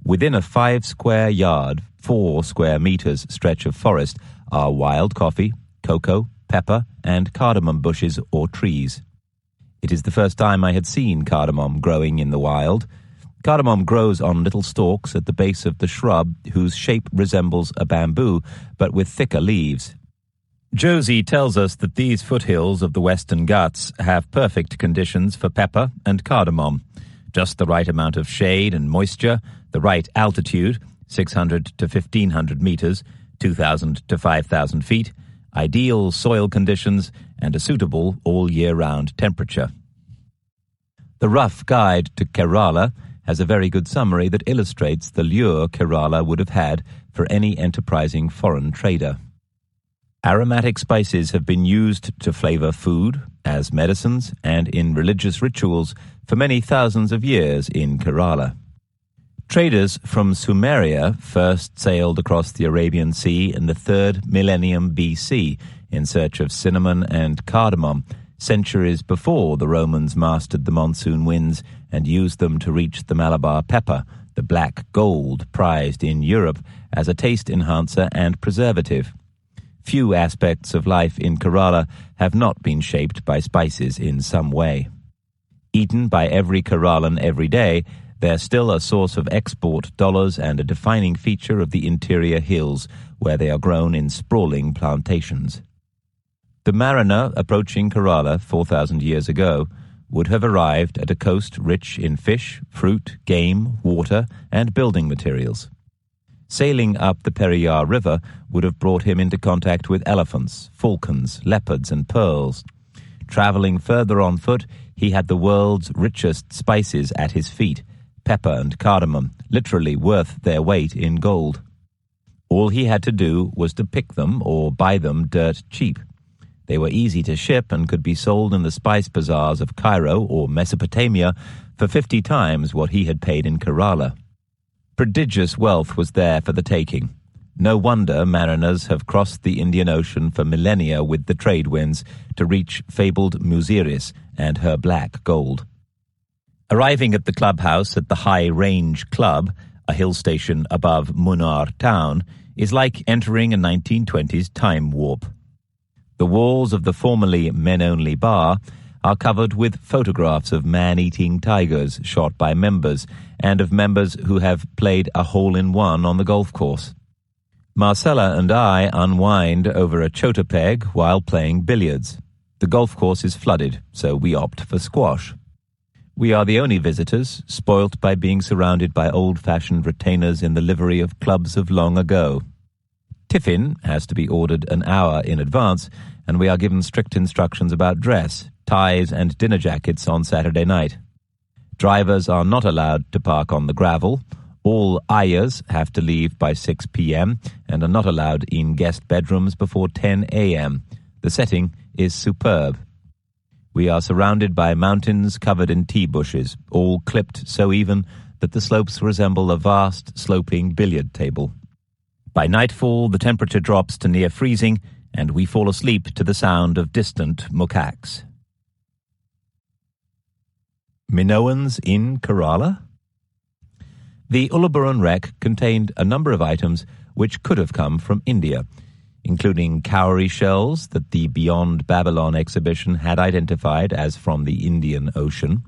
Within a 5 square yard, 4 square meters stretch of forest are wild coffee, cocoa, pepper, and cardamom bushes or trees. It is the first time I had seen cardamom growing in the wild. Cardamom grows on little stalks at the base of the shrub whose shape resembles a bamboo, but with thicker leaves. Josie tells us that these foothills of the Western Ghats have perfect conditions for pepper and cardamom. Just the right amount of shade and moisture, the right altitude, 600 to 1,500 meters, 2,000 to 5,000 feet, ideal soil conditions, and a suitable all-year-round temperature. The rough guide to Kerala has a very good summary that illustrates the lure Kerala would have had for any enterprising foreign trader. Aromatic spices have been used to flavor food, as medicines, and in religious rituals for many thousands of years in Kerala. Traders from Sumeria first sailed across the Arabian Sea in the 3rd millennium BC in search of cinnamon and cardamom, centuries before the Romans mastered the monsoon winds and used them to reach the Malabar pepper, the black gold prized in Europe as a taste enhancer and preservative. Few aspects of life in Kerala have not been shaped by spices in some way. Eaten by every Keralan every day, they're still a source of export dollars and a defining feature of the interior hills, where they are grown in sprawling plantations. The mariner approaching Kerala 4,000 years ago would have arrived at a coast rich in fish, fruit, game, water, and building materials. Sailing up the Periyar River would have brought him into contact with elephants, falcons, leopards, and pearls. Traveling further on foot, he had the world's richest spices at his feet, pepper and cardamom, literally worth their weight in gold. All he had to do was to pick them or buy them dirt cheap. They were easy to ship and could be sold in the spice bazaars of Cairo or Mesopotamia for 50 times what he had paid in Kerala. Prodigious wealth was there for the taking. No wonder mariners have crossed the Indian Ocean for millennia with the trade winds to reach fabled Muziris and her black gold. Arriving at the clubhouse at the High Range Club, a hill station above Munnar town, is like entering a 1920s time warp. The walls of the formerly men-only bar are covered with photographs of man-eating tigers shot by members and of members who have played a hole-in-one on the golf course. Marcella and I unwind over a chota peg while playing billiards. The golf course is flooded, so we opt for squash. We are the only visitors, spoilt by being surrounded by old-fashioned retainers in the livery of clubs of long ago. Tiffin has to be ordered an hour in advance, and we are given strict instructions about dress, ties and dinner jackets on Saturday night. Drivers are not allowed to park on the gravel. All ayahs have to leave by 6 p.m. and are not allowed in guest bedrooms before 10 a.m. The setting is superb. We are surrounded by mountains covered in tea bushes, all clipped so even that the slopes resemble a vast sloping billiard table. By nightfall, the temperature drops to near freezing, and we fall asleep to the sound of distant mukaks. Minoans in Kerala? The Uluburun wreck contained a number of items which could have come from India, including cowrie shells that the Beyond Babylon exhibition had identified as from the Indian Ocean.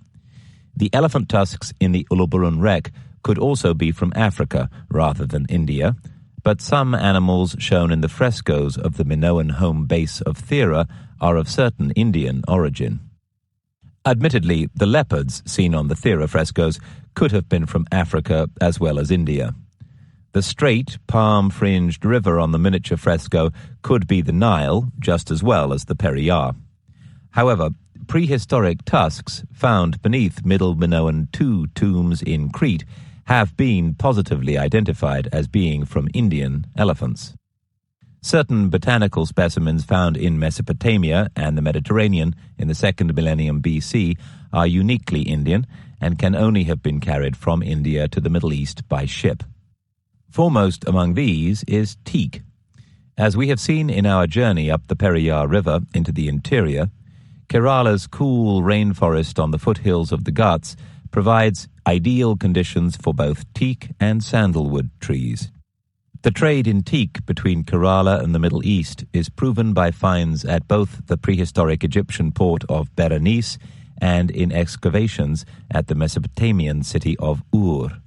The elephant tusks in the Uluburun wreck could also be from Africa rather than India, but some animals shown in the frescoes of the Minoan home base of Thera are of certain Indian origin. Admittedly, the leopards seen on the Thera frescoes could have been from Africa as well as India. The straight, palm-fringed river on the miniature fresco could be the Nile just as well as the Periyar. However, prehistoric tusks found beneath Middle Minoan II tombs in Crete have been positively identified as being from Indian elephants. Certain botanical specimens found in Mesopotamia and the Mediterranean in the 2nd millennium BC are uniquely Indian and can only have been carried from India to the Middle East by ship. Foremost among these is teak. As we have seen in our journey up the Periyar River into the interior, Kerala's cool rainforest on the foothills of the Ghats provides ideal conditions for both teak and sandalwood trees. The trade in teak between Kerala and the Middle East is proven by finds at both the prehistoric Egyptian port of Berenice and in excavations at the Mesopotamian city of Ur.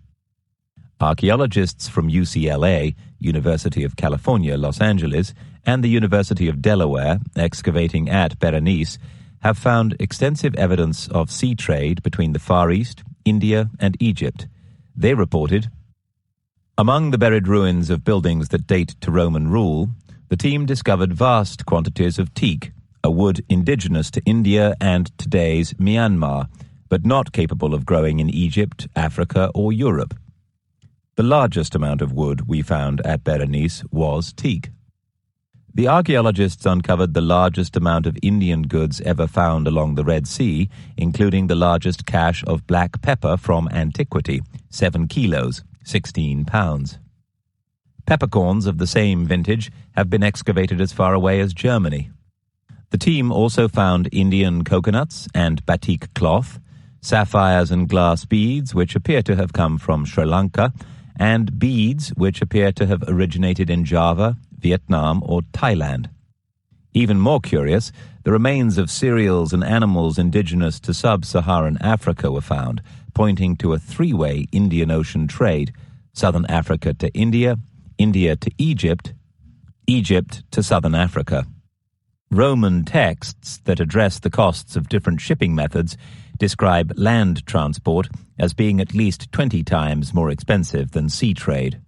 Archaeologists from UCLA, University of California, Los Angeles, and the University of Delaware, excavating at Berenice, have found extensive evidence of sea trade between the Far East, India, and Egypt. They reported, among the buried ruins of buildings that date to Roman rule, the team discovered vast quantities of teak, a wood indigenous to India and today's Myanmar, but not capable of growing in Egypt, Africa, or Europe. The largest amount of wood we found at Berenice was teak. The archaeologists uncovered the largest amount of Indian goods ever found along the Red Sea, including the largest cache of black pepper from antiquity, 7 kilos, 16 pounds. Peppercorns of the same vintage have been excavated as far away as Germany. The team also found Indian coconuts and batik cloth, sapphires and glass beads which appear to have come from Sri Lanka, and beads which appear to have originated in Java, Vietnam, or Thailand. Even more curious, the remains of cereals and animals indigenous to sub-Saharan Africa were found, pointing to a three-way Indian Ocean trade: Southern Africa to India, India to Egypt, Egypt to Southern Africa. Roman texts that address the costs of different shipping methods describe land transport as being at least 20 times more expensive than sea trade.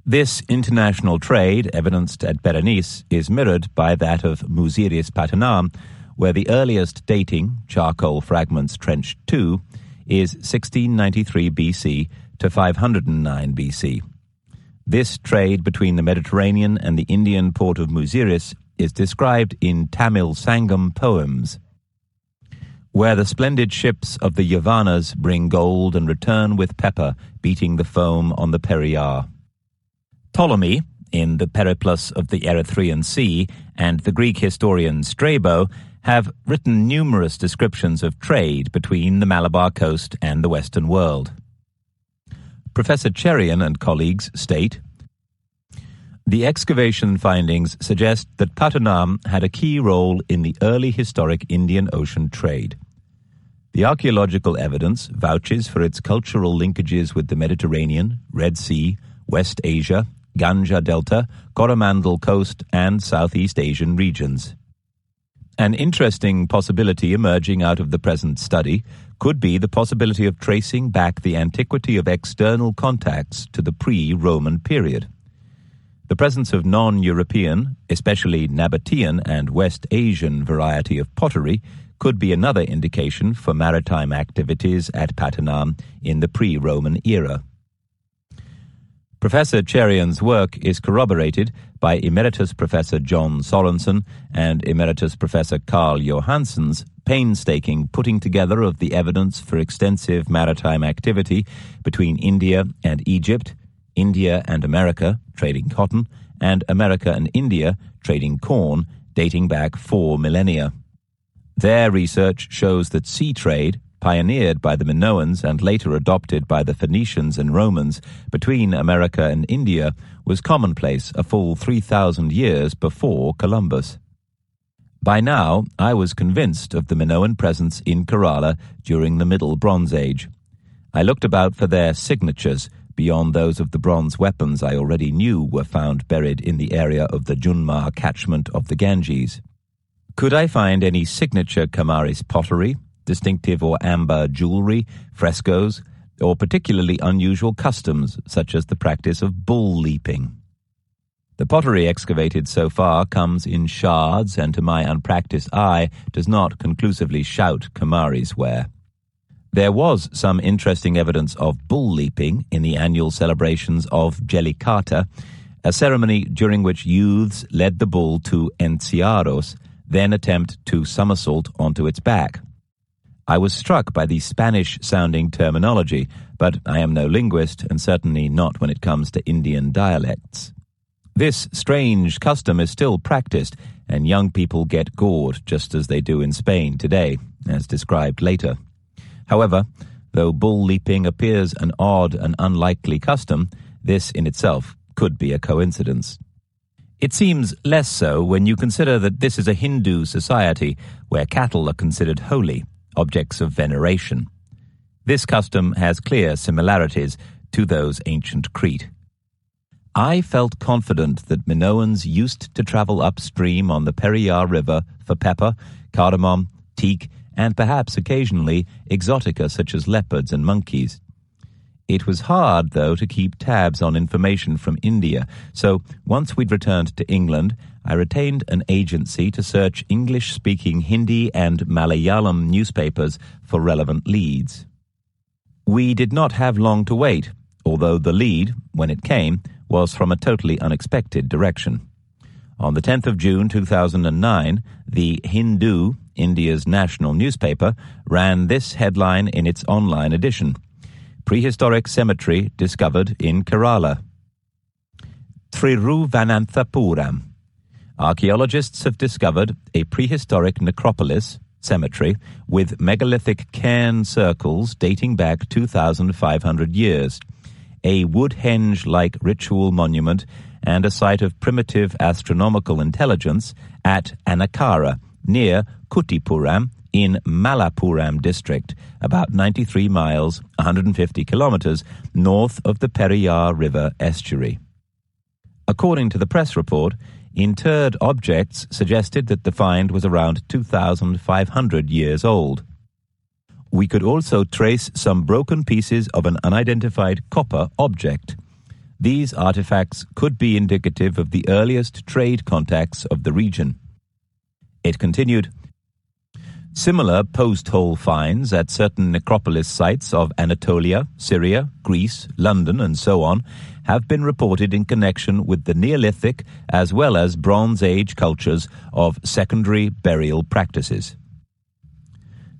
This international trade, evidenced at Berenice, is mirrored by that of Muziris Patanam, where the earliest dating, charcoal fragments trench 2, is 1693 BC to 509 BC. This trade between the Mediterranean and the Indian port of Muziris is described in Tamil Sangam poems, where the splendid ships of the Yavanas bring gold and return with pepper, beating the foam on the Periyar. Ptolemy, in the Periplus of the Erythraean Sea, and the Greek historian Strabo have written numerous descriptions of trade between the Malabar coast and the Western world. Professor Cherian and colleagues state, "The excavation findings suggest that Patanam had a key role in the early historic Indian Ocean trade. The archaeological evidence vouches for its cultural linkages with the Mediterranean, Red Sea, West Asia, Ganga Delta, Coromandel Coast, and Southeast Asian regions. An interesting possibility emerging out of the present study could be the possibility of tracing back the antiquity of external contacts to the pre-Roman period. The presence of non-European, especially Nabatean and West Asian variety of pottery could be another indication for maritime activities at Patanam in the pre-Roman era." Professor Cherian's work is corroborated by Emeritus Professor John Sorensen and Emeritus Professor Carl Johansson's painstaking putting together of the evidence for extensive maritime activity between India and Egypt, India and America, trading cotton, and America and India, trading corn, dating back 4 millennia. Their research shows that sea trade, pioneered by the Minoans and later adopted by the Phoenicians and Romans between America and India, was commonplace a full 3,000 years before Columbus. By now, I was convinced of the Minoan presence in Kerala during the Middle Bronze Age. I looked about for their signatures, beyond those of the bronze weapons I already knew were found buried in the area of the Junmar catchment of the Ganges. Could I find any signature Kamaris pottery, distinctive or amber jewelry, frescoes, or particularly unusual customs such as the practice of bull leaping? The pottery excavated so far comes in shards and to my unpracticed eye does not conclusively shout Kamaris ware. There was some interesting evidence of bull leaping in the annual celebrations of Jellicata, a ceremony during which youths led the bull to enciados, then attempt to somersault onto its back. I was struck by the Spanish-sounding terminology, but I am no linguist and certainly not when it comes to Indian dialects. This strange custom is still practiced, and young people get gored just as they do in Spain today, as described later. However, though bull leaping appears an odd and unlikely custom, this in itself could be a coincidence. It seems less so when you consider that this is a Hindu society where cattle are considered holy, objects of veneration. This custom has clear similarities to those ancient Crete. I felt confident that Minoans used to travel upstream on the Periyar River for pepper, cardamom, teak, and perhaps occasionally exotica such as leopards and monkeys. It was hard, though, to keep tabs on information from India, so once we'd returned to England, I retained an agency to search English-speaking Hindi and Malayalam newspapers for relevant leads. We did not have long to wait, although the lead, when it came, was from a totally unexpected direction. On the 10th of June 2009, the Hindu, India's national newspaper, ran this headline in its online edition: Prehistoric cemetery discovered in Kerala. Thiruvananthapuram. Archaeologists have discovered a prehistoric necropolis cemetery with megalithic cairn circles dating back 2,500 years, a Woodhenge-like ritual monument, and a site of primitive astronomical intelligence at Anakara, near Kuttipuram in Malappuram district, about 93 miles, 150 kilometers north of the Periyar River estuary. According to the press report, interred objects suggested that the find was around 2,500 years old. We could also trace some broken pieces of an unidentified copper object. These artifacts could be indicative of the earliest trade contacts of the region. It continued, similar post-hole finds at certain necropolis sites of Anatolia, Syria, Greece, London, and so on have been reported in connection with the Neolithic as well as Bronze Age cultures of secondary burial practices.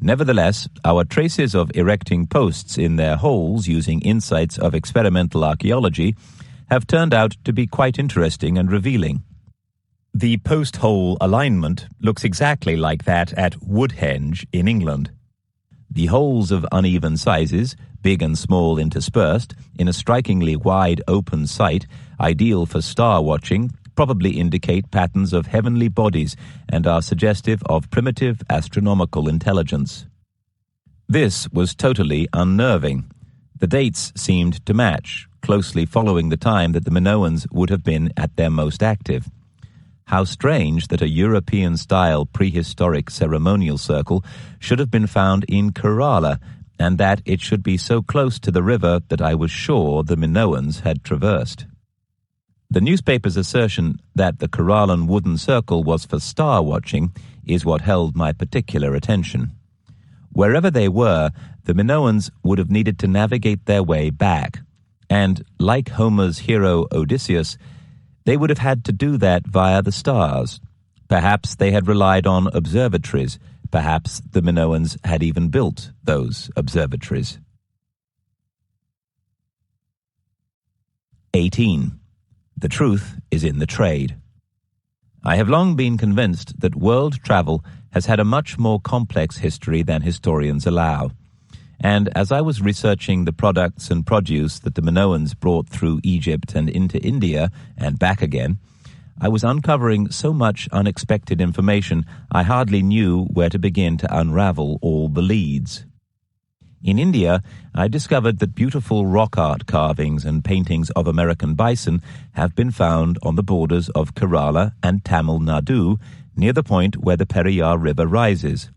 Nevertheless, our traces of erecting posts in their holes using insights of experimental archaeology have turned out to be quite interesting and revealing. The post-hole alignment looks exactly like that at Woodhenge in England. The holes of uneven sizes, big and small interspersed, in a strikingly wide open site, ideal for star watching, probably indicate patterns of heavenly bodies and are suggestive of primitive astronomical intelligence. This was totally unnerving. The dates seemed to match, closely following the time that the Minoans would have been at their most active. How strange that a European-style prehistoric ceremonial circle should have been found in Kerala, and that it should be so close to the river that I was sure the Minoans had traversed. The newspaper's assertion that the Keralan wooden circle was for star watching is what held my particular attention. Wherever they were, the Minoans would have needed to navigate their way back, and, like Homer's hero Odysseus, they would have had to do that via the stars. Perhaps they had relied on observatories. Perhaps the Minoans had even built those observatories. 18. The truth is in the trade. I have long been convinced that world travel has had a much more complex history than historians allow. And as I was researching the products and produce that the Minoans brought through Egypt and into India and back again, I was uncovering so much unexpected information I hardly knew where to begin to unravel all the leads. In India, I discovered that beautiful rock art carvings and paintings of American bison have been found on the borders of Kerala and Tamil Nadu, near the point where the Periyar River rises.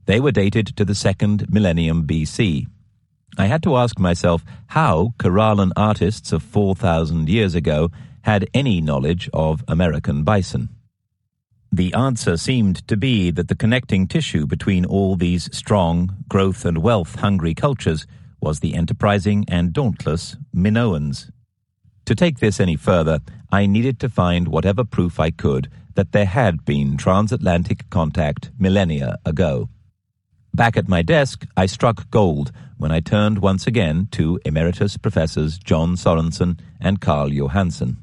They were dated to the 2nd millennium BC. I had to ask myself how Keralan artists of 4,000 years ago had any knowledge of American bison. The answer seemed to be that the connecting tissue between all these strong, growth and wealth-hungry cultures was the enterprising and dauntless Minoans. To take this any further, I needed to find whatever proof I could that there had been transatlantic contact millennia ago. Back at my desk, I struck gold when I turned once again to Emeritus Professors John Sorensen and Carl Johansson.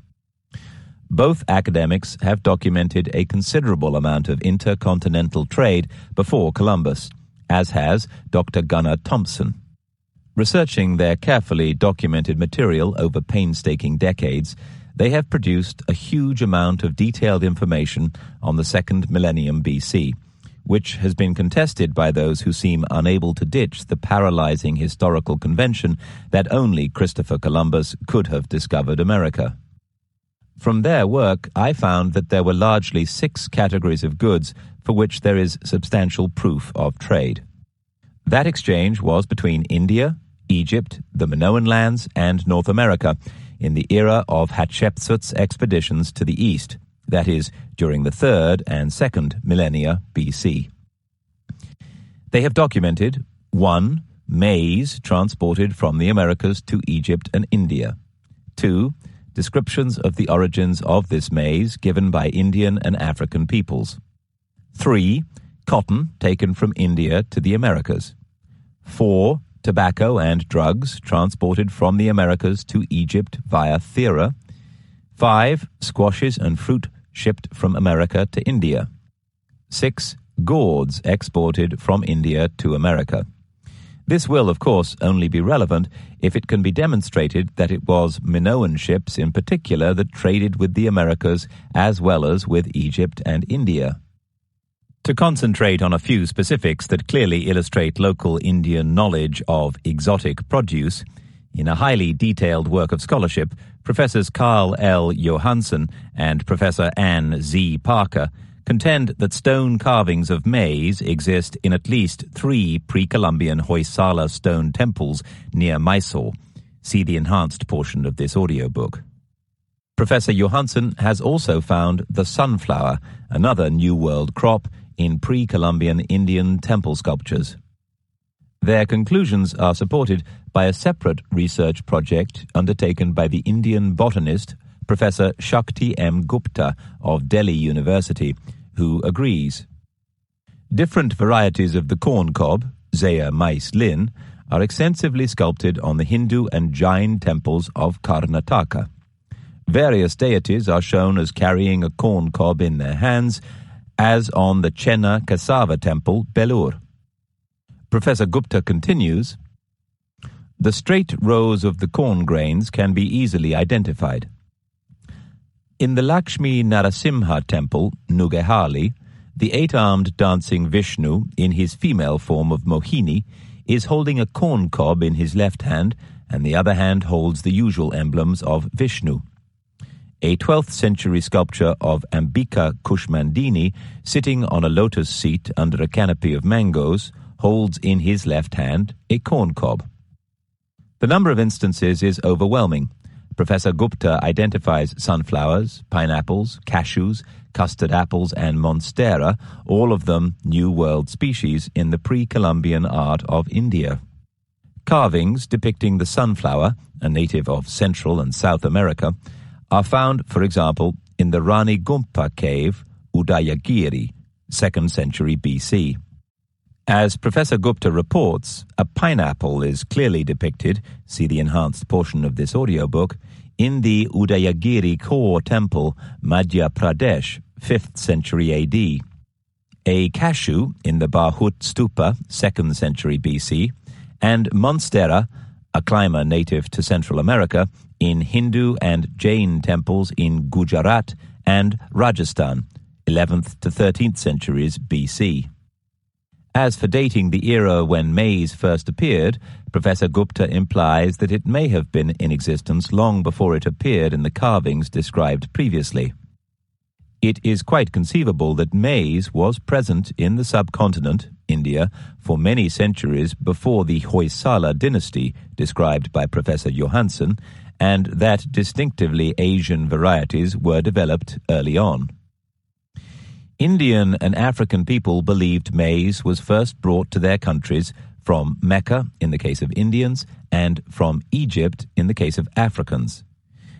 Both academics have documented a considerable amount of intercontinental trade before Columbus, as has Dr. Gunnar Thompson. Researching their carefully documented material over painstaking decades, they have produced a huge amount of detailed information on the 2nd millennium BC, which has been contested by those who seem unable to ditch the paralyzing historical convention that only Christopher Columbus could have discovered America. From their work, I found that there were largely 6 categories of goods for which there is substantial proof of trade. That exchange was between India, Egypt, the Minoan lands, and North America in the era of Hatshepsut's expeditions to the east, that is, during the 3rd and 2nd millennia BC. They have documented 1. Maize transported from the Americas to Egypt and India. 2. Descriptions of the origins of this maize given by Indian and African peoples. 3. Cotton taken from India to the Americas. 4. Tobacco and drugs transported from the Americas to Egypt via Thera. 5. Squashes and fruit shipped from America to India. 6. Gourds exported from India to America. This will, of course, only be relevant if it can be demonstrated that it was Minoan ships in particular that traded with the Americas as well as with Egypt and India. To concentrate on a few specifics that clearly illustrate local Indian knowledge of exotic produce, in a highly detailed work of scholarship, Professors Carl L. Johansson and Professor Anne Z. Parker contend that stone carvings of maize exist in at least 3 pre-Columbian Hoysala stone temples near Mysore. See the enhanced portion of this audiobook. Professor Johansson has also found the sunflower, another New World crop, in pre-Columbian Indian temple sculptures. Their conclusions are supported by a separate research project undertaken by the Indian botanist Professor Shakti M. Gupta of Delhi University, who agrees. Different varieties of the corn cob, Zea mais lin, are extensively sculpted on the Hindu and Jain temples of Karnataka. Various deities are shown as carrying a corn cob in their hands, as on the Chenna Cassava temple, Belur. Professor Gupta continues, the straight rows of the corn grains can be easily identified. In the Lakshmi Narasimha temple, Nugehali, the 8-armed dancing Vishnu, in his female form of Mohini, is holding a corn cob in his left hand, and the other hand holds the usual emblems of Vishnu. A 12th century sculpture of Ambika Kushmandini, sitting on a lotus seat under a canopy of mangoes, holds in his left hand a corn cob. The number of instances is overwhelming. Professor Gupta identifies sunflowers, pineapples, cashews, custard apples, and monstera, all of them New World species in the pre-Columbian art of India. Carvings depicting the sunflower, a native of Central and South America, are found, for example, in the Rani Gumpa cave, Udayagiri, 2nd century BC. As Professor Gupta reports, a pineapple is clearly depicted, see the enhanced portion of this audiobook, in the Udayagiri core temple, Madhya Pradesh, 5th century AD. A cashew in the Bahut Stupa, 2nd century BC, and monstera, a climber native to Central America, in Hindu and Jain temples in Gujarat and Rajasthan, 11th to 13th centuries BC. As for dating the era when maize first appeared, Professor Gupta implies that it may have been in existence long before it appeared in the carvings described previously. It is quite conceivable that maize was present in the subcontinent, India, for many centuries before the Hoysala dynasty described by Professor Johansson, and that distinctively Asian varieties were developed early on. Indian and African people believed maize was first brought to their countries from Mecca in the case of Indians and from Egypt in the case of Africans.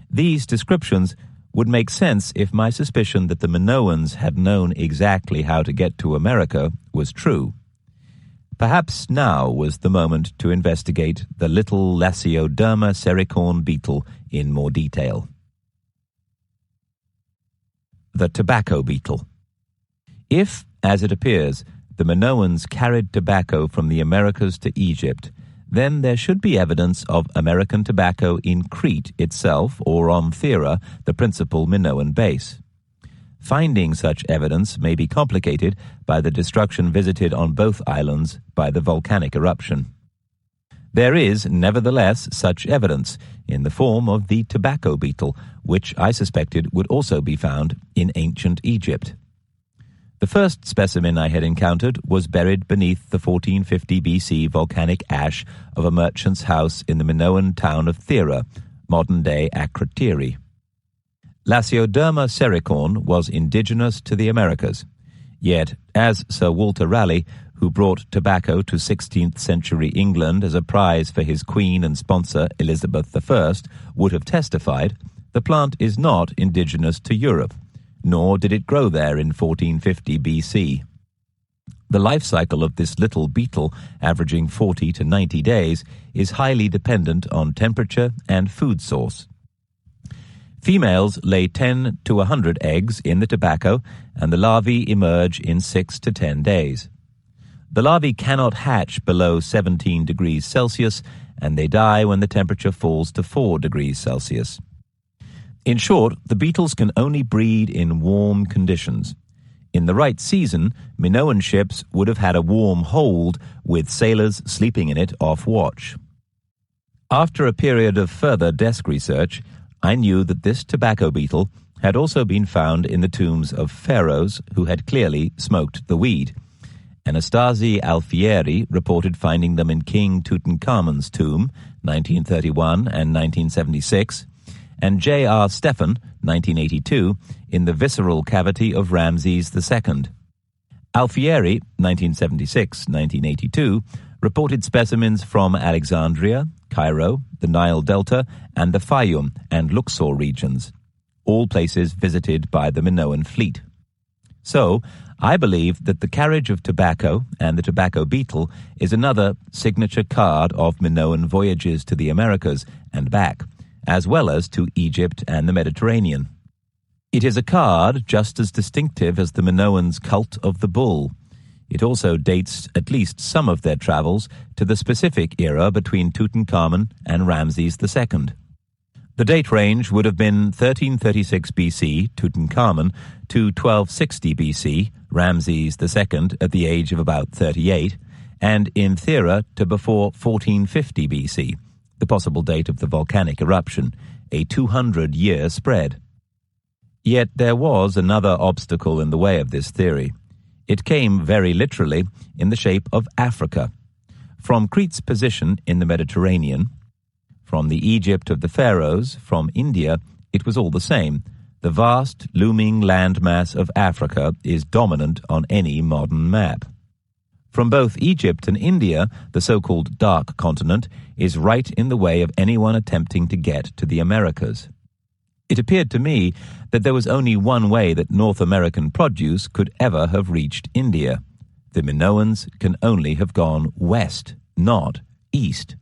These descriptions would make sense if my suspicion that the Minoans had known exactly how to get to America was true. Perhaps now was the moment to investigate the little Lasioderma sericorn beetle in more detail. The tobacco beetle. If, as it appears, the Minoans carried tobacco from the Americas to Egypt, then there should be evidence of American tobacco in Crete itself or on Thera, the principal Minoan base. Finding such evidence may be complicated by the destruction visited on both islands by the volcanic eruption. There is, nevertheless, such evidence in the form of the tobacco beetle, which I suspected would also be found in ancient Egypt. The first specimen I had encountered was buried beneath the 1450 BC volcanic ash of a merchant's house in the Minoan town of Thera, modern-day Akrotiri. Lasioderma sericorn was indigenous to the Americas, yet, as Sir Walter Raleigh, who brought tobacco to 16th century England as a prize for his queen and sponsor Elizabeth I, would have testified, the plant is not indigenous to Europe, nor did it grow there in 1450 BC. The life cycle of this little beetle, averaging 40 to 90 days, is highly dependent on temperature and food source. Females lay 10 to 100 eggs in the tobacco, and the larvae emerge in 6 to 10 days. The larvae cannot hatch below 17 degrees Celsius, and they die when the temperature falls to 4 degrees Celsius. In short, the beetles can only breed in warm conditions. In the right season, Minoan ships would have had a warm hold, with sailors sleeping in it off watch. After a period of further desk research, I knew that this tobacco beetle had also been found in the tombs of pharaohs who had clearly smoked the weed. Anastasi Alfieri reported finding them in King Tutankhamun's tomb, 1931 and 1976, and J.R. Stephan, 1982, in the visceral cavity of Ramses II. Alfieri, 1976-1982, reported specimens from Alexandria, Cairo, the Nile Delta, and the Fayum and Luxor regions, all places visited by the Minoan fleet. So, I believe that the carriage of tobacco and the tobacco beetle is another signature card of Minoan voyages to the Americas and back, as well as to Egypt and the Mediterranean. It is a card just as distinctive as the Minoans' cult of the bull. It also dates at least some of their travels to the specific era between Tutankhamun and Ramses II. The date range would have been 1336 BC, Tutankhamun, to 1260 BC, Ramses II at the age of about 38, and in Thera to before 1450 BC, the possible date of the volcanic eruption, a 200-year spread. Yet there was another obstacle in the way of this theory. It came very literally in the shape of Africa. From Crete's position in the Mediterranean, from the Egypt of the pharaohs, from India, it was all the same. The vast, looming landmass of Africa is dominant on any modern map. From both Egypt and India, the so-called Dark Continent is right in the way of anyone attempting to get to the Americas. It appeared to me that there was only one way that North American produce could ever have reached India. The Minoans can only have gone west, not east.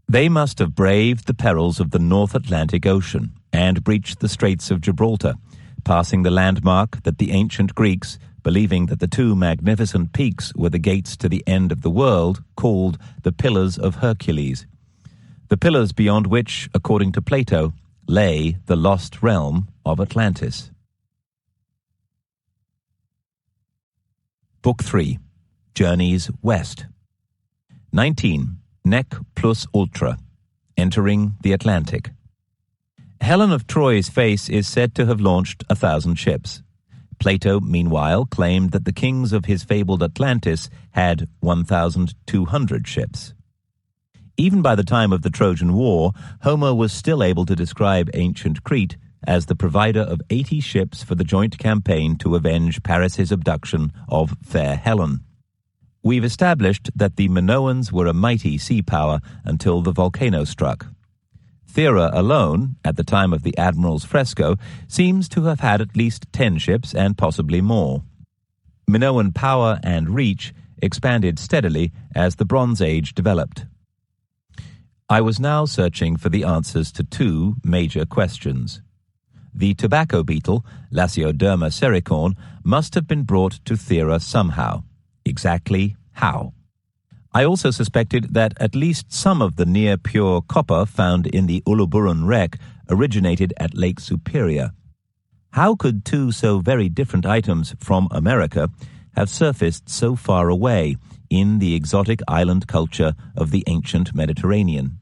They must have braved the perils of the North Atlantic Ocean and breached the Straits of Gibraltar, passing the landmark that the ancient Greeks, believing that the two magnificent peaks were the gates to the end of the world, called the Pillars of Hercules. The pillars beyond which, according to Plato, lay the lost realm of Atlantis. Book 3. Journeys West. 19. Nec plus ultra. Entering the Atlantic. Helen of Troy's face is said to have launched 1,000 ships. Plato, meanwhile, claimed that the kings of his fabled Atlantis had 1,200 ships. Even by the time of the Trojan War, Homer was still able to describe ancient Crete as the provider of 80 ships for the joint campaign to avenge Paris's abduction of fair Helen. We've established that the Minoans were a mighty sea power until the volcano struck. Thera alone, at the time of the Admiral's fresco, seems to have had at least 10 ships and possibly more. Minoan power and reach expanded steadily as the Bronze Age developed. I was now searching for the answers to two major questions. The tobacco beetle, Lasioderma sericorn, must have been brought to Thera somehow. Exactly how? I also suspected that at least some of the near-pure copper found in the Uluburun wreck originated at Lake Superior. How could two so very different items from America have surfaced so far away in the exotic island culture of the ancient Mediterranean?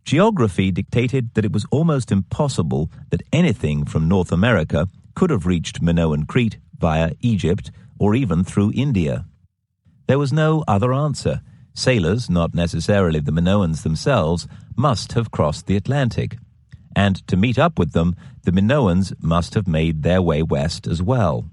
Geography dictated that it was almost impossible that anything from North America could have reached Minoan Crete via Egypt or even through India. There was no other answer. Sailors, not necessarily the Minoans themselves, must have crossed the Atlantic. And to meet up with them, the Minoans must have made their way west as well.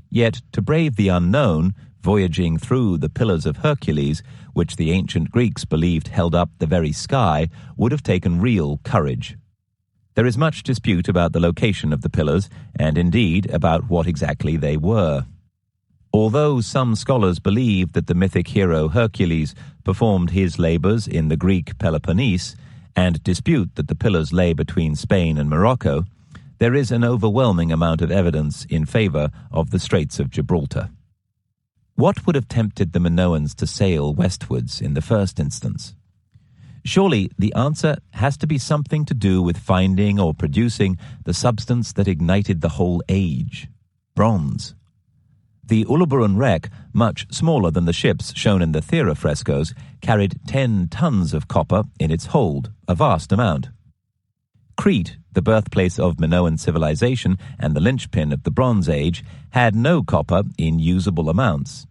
Yet, to brave the unknown, voyaging through the Pillars of Hercules, which the ancient Greeks believed held up the very sky, would have taken real courage. There is much dispute about the location of the pillars, and indeed about what exactly they were. Although some scholars believe that the mythic hero Hercules performed his labors in the Greek Peloponnese, and dispute that the pillars lay between Spain and Morocco, there is an overwhelming amount of evidence in favor of the Straits of Gibraltar. What would have tempted the Minoans to sail westwards in the first instance? Surely the answer has to be something to do with finding or producing the substance that ignited the whole age: bronze. The Uluburun wreck, much smaller than the ships shown in the Thera frescoes, carried 10 tons of copper in its hold, a vast amount. Crete, the birthplace of Minoan civilization and the linchpin of the Bronze Age, had no copper in usable amounts.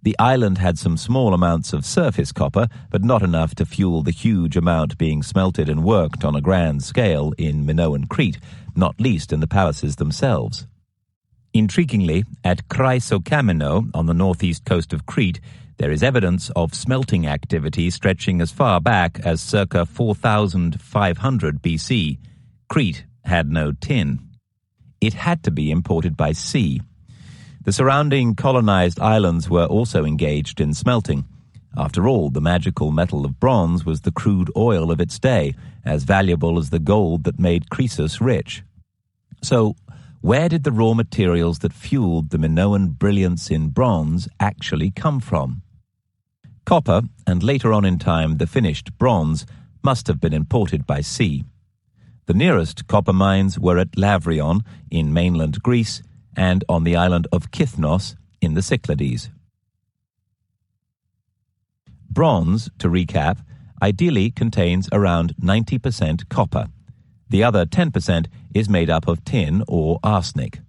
The island had some small amounts of surface copper, but not enough to fuel the huge amount being smelted and worked on a grand scale in Minoan Crete, not least in the palaces themselves. Intriguingly, at Chrysokamino, on the northeast coast of Crete, there is evidence of smelting activity stretching as far back as circa 4,500 BC. Crete had no tin. It had to be imported by sea. The surrounding colonized islands were also engaged in smelting. After all, the magical metal of bronze was the crude oil of its day, as valuable as the gold that made Croesus rich. So, where did the raw materials that fueled the Minoan brilliance in bronze actually come from? Copper, and later on in time the finished bronze, must have been imported by sea. The nearest copper mines were at Lavrion in mainland Greece and on the island of Kithnos in the Cyclades. Bronze, to recap, ideally contains around 90% copper. The other 10% is made up of tin or arsenic.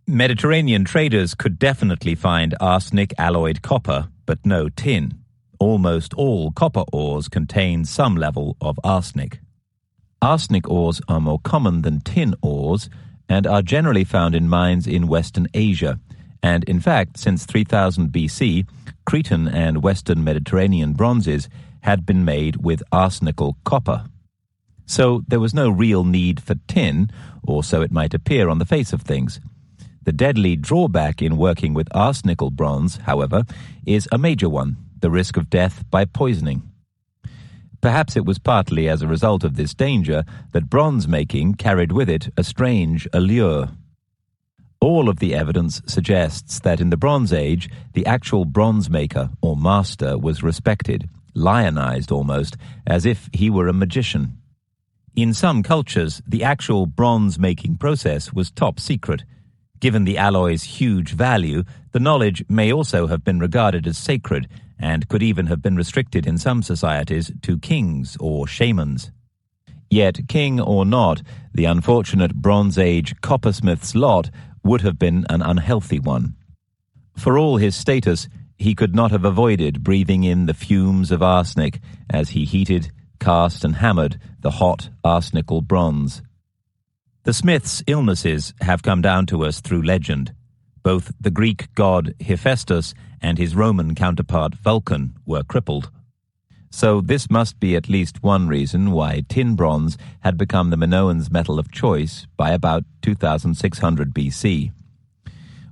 Mediterranean traders could definitely find arsenic-alloyed copper, but no tin. Almost all copper ores contain some level of arsenic. Arsenic ores are more common than tin ores and are generally found in mines in Western Asia. And in fact, since 3000 BC, Cretan and Western Mediterranean bronzes had been made with arsenical copper. So there was no real need for tin, or so it might appear on the face of things. The deadly drawback in working with arsenical bronze, however, is a major one: the risk of death by poisoning. Perhaps it was partly as a result of this danger that bronze making carried with it a strange allure. All of the evidence suggests that in the Bronze Age, the actual bronze maker or master was respected, lionized almost, as if he were a magician. In some cultures, the actual bronze-making process was top secret. Given the alloy's huge value, the knowledge may also have been regarded as sacred and could even have been restricted in some societies to kings or shamans. Yet, king or not, the unfortunate Bronze Age coppersmith's lot would have been an unhealthy one. For all his status, he could not have avoided breathing in the fumes of arsenic as he heated, cast and hammered the hot arsenical bronze. The smith's illnesses have come down to us through legend. Both the Greek god Hephaestus and his Roman counterpart Vulcan were crippled. So this must be at least one reason why tin bronze had become the Minoans' metal of choice by about 2600 BC.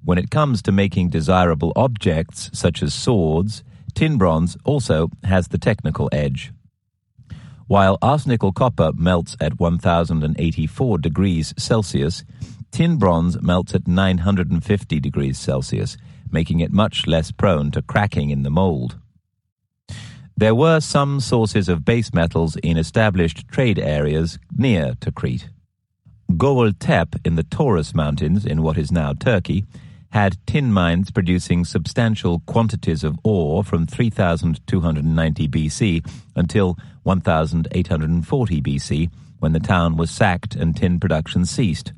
When it comes to making desirable objects such as swords, tin bronze also has the technical edge. While arsenical copper melts at 1084 degrees Celsius, tin bronze melts at 950 degrees Celsius, making it much less prone to cracking in the mold. There were some sources of base metals in established trade areas near to Crete. Göbekli Tepe in the Taurus Mountains in what is now Turkey had tin mines producing substantial quantities of ore from 3290 BC until 1840 BC, when the town was sacked and tin production ceased.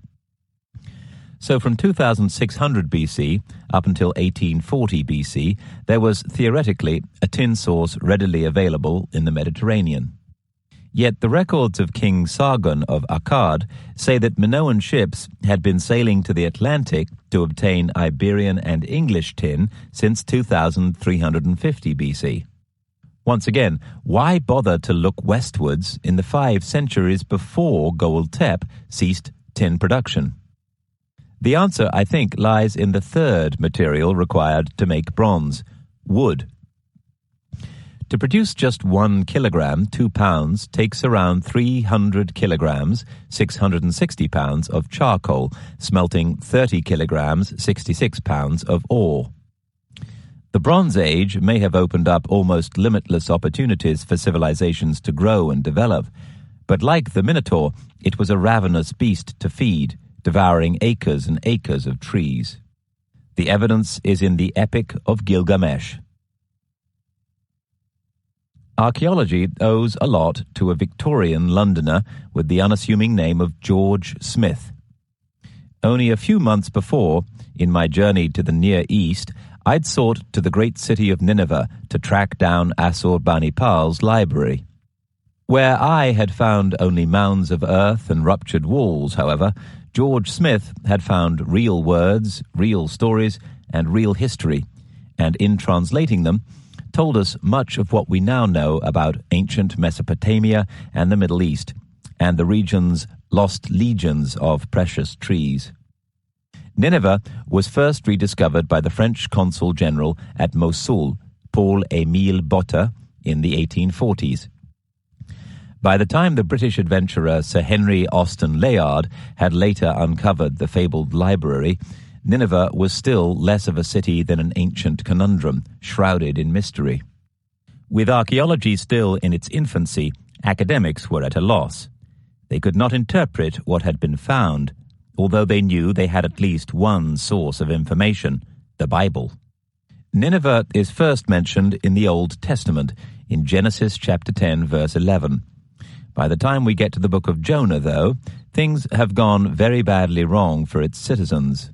So from 2600 BC up until 1840 BC, there was theoretically a tin source readily available in the Mediterranean. Yet the records of King Sargon of Akkad say that Minoan ships had been sailing to the Atlantic to obtain Iberian and English tin since 2350 BC. Once again, why bother to look westwards in the 5 centuries before Göbekli Tepe ceased tin production? The answer, I think, lies in the third material required to make bronze: wood. To produce just 1 kilogram, 2 pounds, takes around 300 kilograms, 660 pounds of charcoal, smelting 30 kilograms, 66 pounds of ore. The Bronze Age may have opened up almost limitless opportunities for civilizations to grow and develop, but like the Minotaur, it was a ravenous beast to feed, devouring acres and acres of trees. The evidence is in the Epic of Gilgamesh. Archaeology owes a lot to a Victorian Londoner with the unassuming name of George Smith. Only a few months before, in my journey to the Near East, I'd sought to the great city of Nineveh to track down Assurbanipal's library. Where I had found only mounds of earth and ruptured walls, however, George Smith had found real words, real stories, and real history, and in translating them, told us much of what we now know about ancient Mesopotamia and the Middle East, and the region's lost legions of precious trees. Nineveh was first rediscovered by the French consul general at Mosul, Paul-Émile Botta, in the 1840s. By the time the British adventurer Sir Henry Austen Layard had later uncovered the fabled library, Nineveh was still less of a city than an ancient conundrum, shrouded in mystery. With archaeology still in its infancy, academics were at a loss. They could not interpret what had been found, although they knew they had at least one source of information, the Bible. Nineveh is first mentioned in the Old Testament, in Genesis chapter 10, verse 11. By the time we get to the book of Jonah, though, things have gone very badly wrong for its citizens.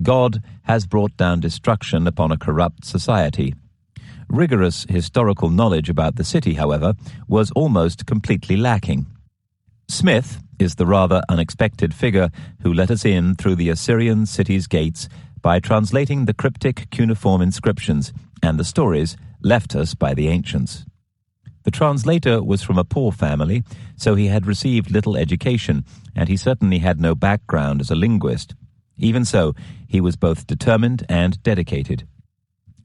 God has brought down destruction upon a corrupt society. Rigorous historical knowledge about the city, however, was almost completely lacking. Smith is the rather unexpected figure who let us in through the Assyrian city's gates by translating the cryptic cuneiform inscriptions and the stories left us by the ancients. The translator was from a poor family, so he had received little education, and he certainly had no background as a linguist. Even so, he was both determined and dedicated.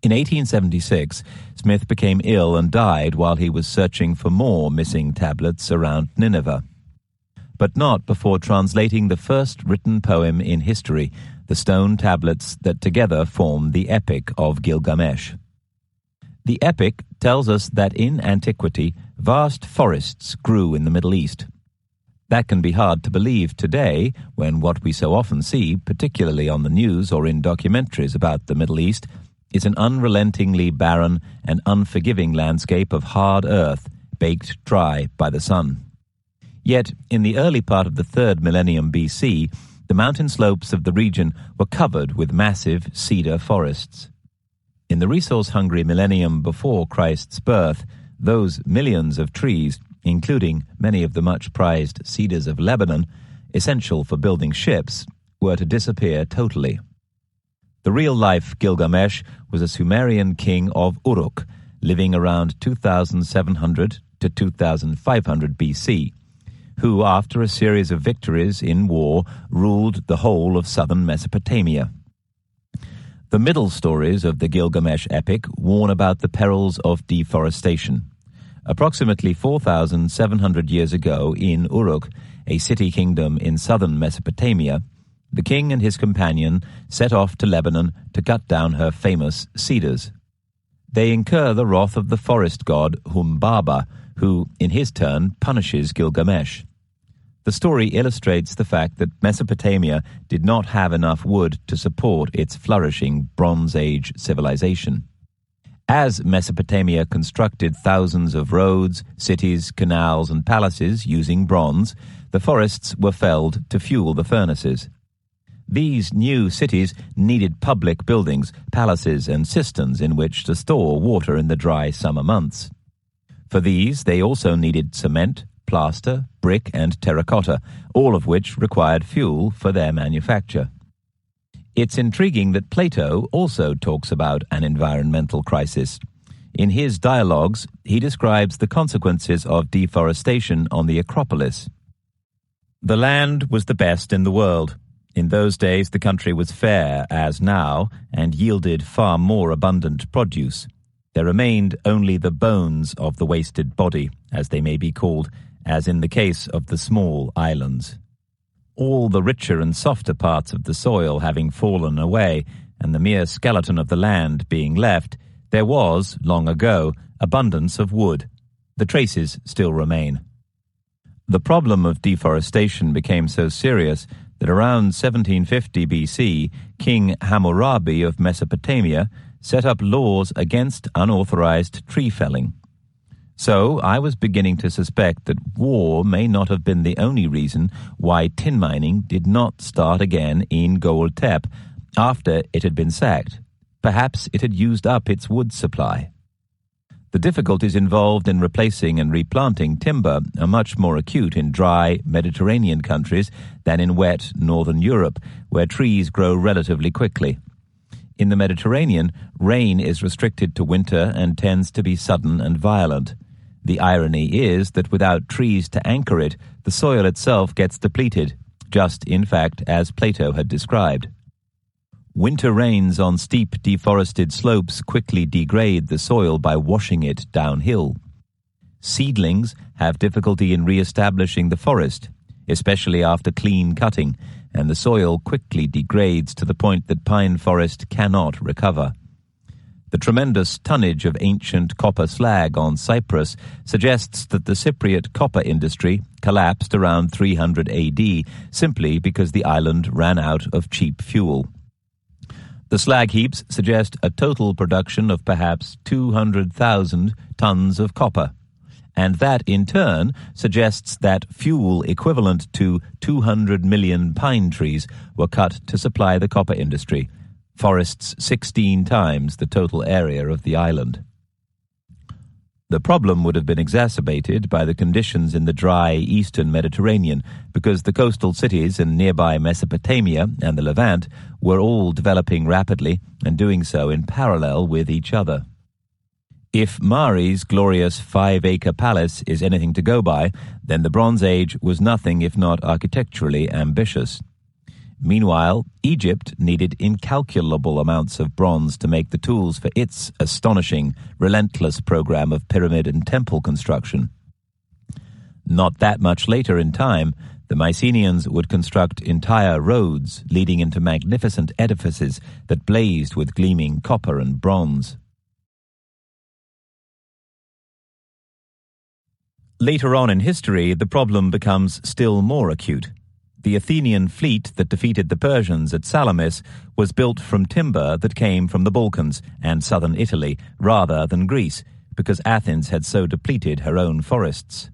In 1876, Smith became ill and died while he was searching for more missing tablets around Nineveh. But not before translating the first written poem in history, the stone tablets that together form the Epic of Gilgamesh. The Epic tells us that in antiquity, vast forests grew in the Middle East. That can be hard to believe today when what we so often see, particularly on the news or in documentaries about the Middle East, is an unrelentingly barren and unforgiving landscape of hard earth baked dry by the sun. Yet, in the early part of the 3rd millennium BC, the mountain slopes of the region were covered with massive cedar forests. In the resource-hungry millennium before Christ's birth, those millions of trees, including many of the much-prized cedars of Lebanon, essential for building ships, were to disappear totally. The real-life Gilgamesh was a Sumerian king of Uruk, living around 2700 to 2500 BC, who, after a series of victories in war, ruled the whole of southern Mesopotamia. The middle stories of the Gilgamesh epic warn about the perils of deforestation. Approximately 4,700 years ago in Uruk, a city kingdom in southern Mesopotamia, the king and his companion set off to Lebanon to cut down her famous cedars. They incur the wrath of the forest god Humbaba, who, in his turn, punishes Gilgamesh. The story illustrates the fact that Mesopotamia did not have enough wood to support its flourishing Bronze Age civilization. As Mesopotamia constructed thousands of roads, cities, canals, and palaces using bronze, the forests were felled to fuel the furnaces. These new cities needed public buildings, palaces, and cisterns in which to store water in the dry summer months. For these, they also needed cement, plaster, brick, and terracotta, all of which required fuel for their manufacture. It's intriguing that Plato also talks about an environmental crisis. In his dialogues, he describes the consequences of deforestation on the Acropolis. The land was the best in the world. In those days, the country was fair as now and yielded far more abundant produce. There remained only the bones of the wasted body, as they may be called, as in the case of the small islands. All the richer and softer parts of the soil having fallen away, and the mere skeleton of the land being left, there was, long ago, abundance of wood. The traces still remain. The problem of deforestation became so serious that around 1750 BC, King Hammurabi of Mesopotamia set up laws against unauthorized tree felling. So I was beginning to suspect that war may not have been the only reason why tin mining did not start again in Göbekli Tepe after it had been sacked. Perhaps it had used up its wood supply. The difficulties involved in replacing and replanting timber are much more acute in dry Mediterranean countries than in wet northern Europe, where trees grow relatively quickly. In the Mediterranean, rain is restricted to winter and tends to be sudden and violent. The irony is that without trees to anchor it, the soil itself gets depleted, just in fact as Plato had described. Winter rains on steep deforested slopes quickly degrade the soil by washing it downhill. Seedlings have difficulty in re-establishing the forest, especially after clean cutting, and the soil quickly degrades to the point that pine forest cannot recover. The tremendous tonnage of ancient copper slag on Cyprus suggests that the Cypriot copper industry collapsed around 300 AD simply because the island ran out of cheap fuel. The slag heaps suggest a total production of perhaps 200,000 tons of copper, and that in turn suggests that fuel equivalent to 200 million pine trees were cut to supply the copper industry, forests 16 times the total area of the island. The problem would have been exacerbated by the conditions in the dry eastern Mediterranean, because the coastal cities in nearby Mesopotamia and the Levant were all developing rapidly and doing so in parallel with each other. If Mari's glorious 5-acre palace is anything to go by, then the Bronze Age was nothing if not architecturally ambitious. Meanwhile, Egypt needed incalculable amounts of bronze to make the tools for its astonishing, relentless program of pyramid and temple construction. Not that much later in time, the Mycenaeans would construct entire roads leading into magnificent edifices that blazed with gleaming copper and bronze. Later on in history, the problem becomes still more acute. The Athenian fleet that defeated the Persians at Salamis was built from timber that came from the Balkans and southern Italy rather than Greece, because Athens had so depleted her own forests.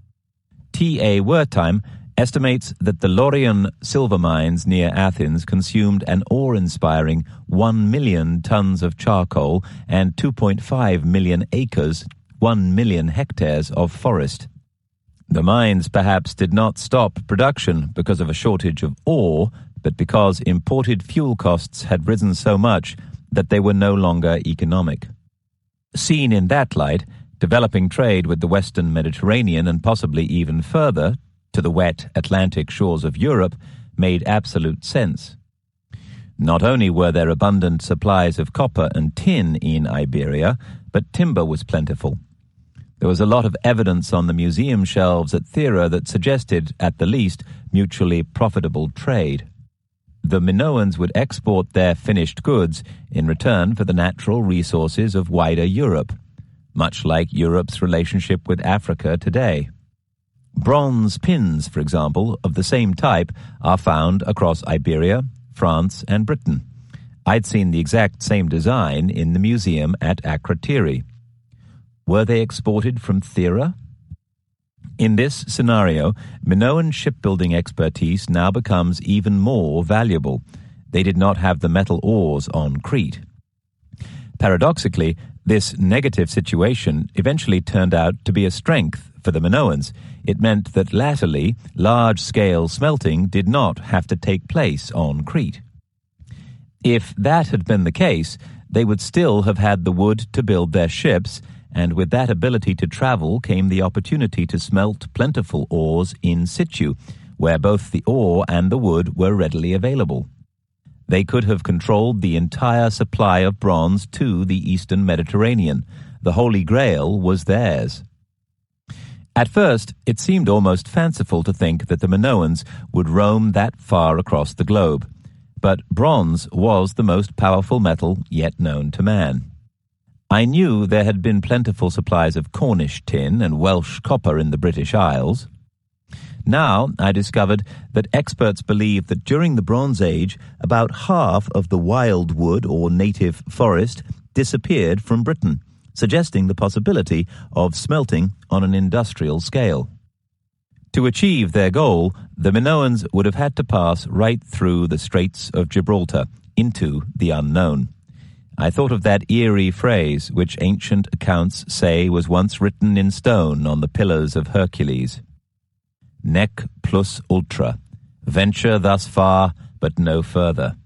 T.A. Wertheim estimates that the Laurian silver mines near Athens consumed an awe-inspiring 1 million tons of charcoal and 2.5 million acres, 1 million hectares of forest. The mines perhaps did not stop production because of a shortage of ore, but because imported fuel costs had risen so much that they were no longer economic. Seen in that light, developing trade with the western Mediterranean and possibly even further, to the wet Atlantic shores of Europe, made absolute sense. Not only were there abundant supplies of copper and tin in Iberia, but timber was plentiful. There was a lot of evidence on the museum shelves at Thera that suggested, at the least, mutually profitable trade. The Minoans would export their finished goods in return for the natural resources of wider Europe, much like Europe's relationship with Africa today. Bronze pins, for example, of the same type are found across Iberia, France, and Britain. I'd seen the exact same design in the museum at Akrotiri. Were they exported from Thera? In this scenario, Minoan shipbuilding expertise now becomes even more valuable. They did not have the metal ores on Crete. Paradoxically, this negative situation eventually turned out to be a strength for the Minoans. It meant that latterly, large-scale smelting did not have to take place on Crete. If that had been the case, they would still have had the wood to build their ships, and with that ability to travel came the opportunity to smelt plentiful ores in situ, where both the ore and the wood were readily available. They could have controlled the entire supply of bronze to the eastern Mediterranean, the Holy Grail was theirs. At first, it seemed almost fanciful to think that the Minoans would roam that far across the globe, but bronze was the most powerful metal yet known to man. I knew there had been plentiful supplies of Cornish tin and Welsh copper in the British Isles. Now I discovered that experts believe that during the Bronze Age, about half of the wild wood or native forest disappeared from Britain, suggesting the possibility of smelting on an industrial scale. To achieve their goal, the Minoans would have had to pass right through the Straits of Gibraltar into the unknown. I thought of that eerie phrase which ancient accounts say was once written in stone on the pillars of Hercules. Nec plus ultra. Venture thus far, but no further.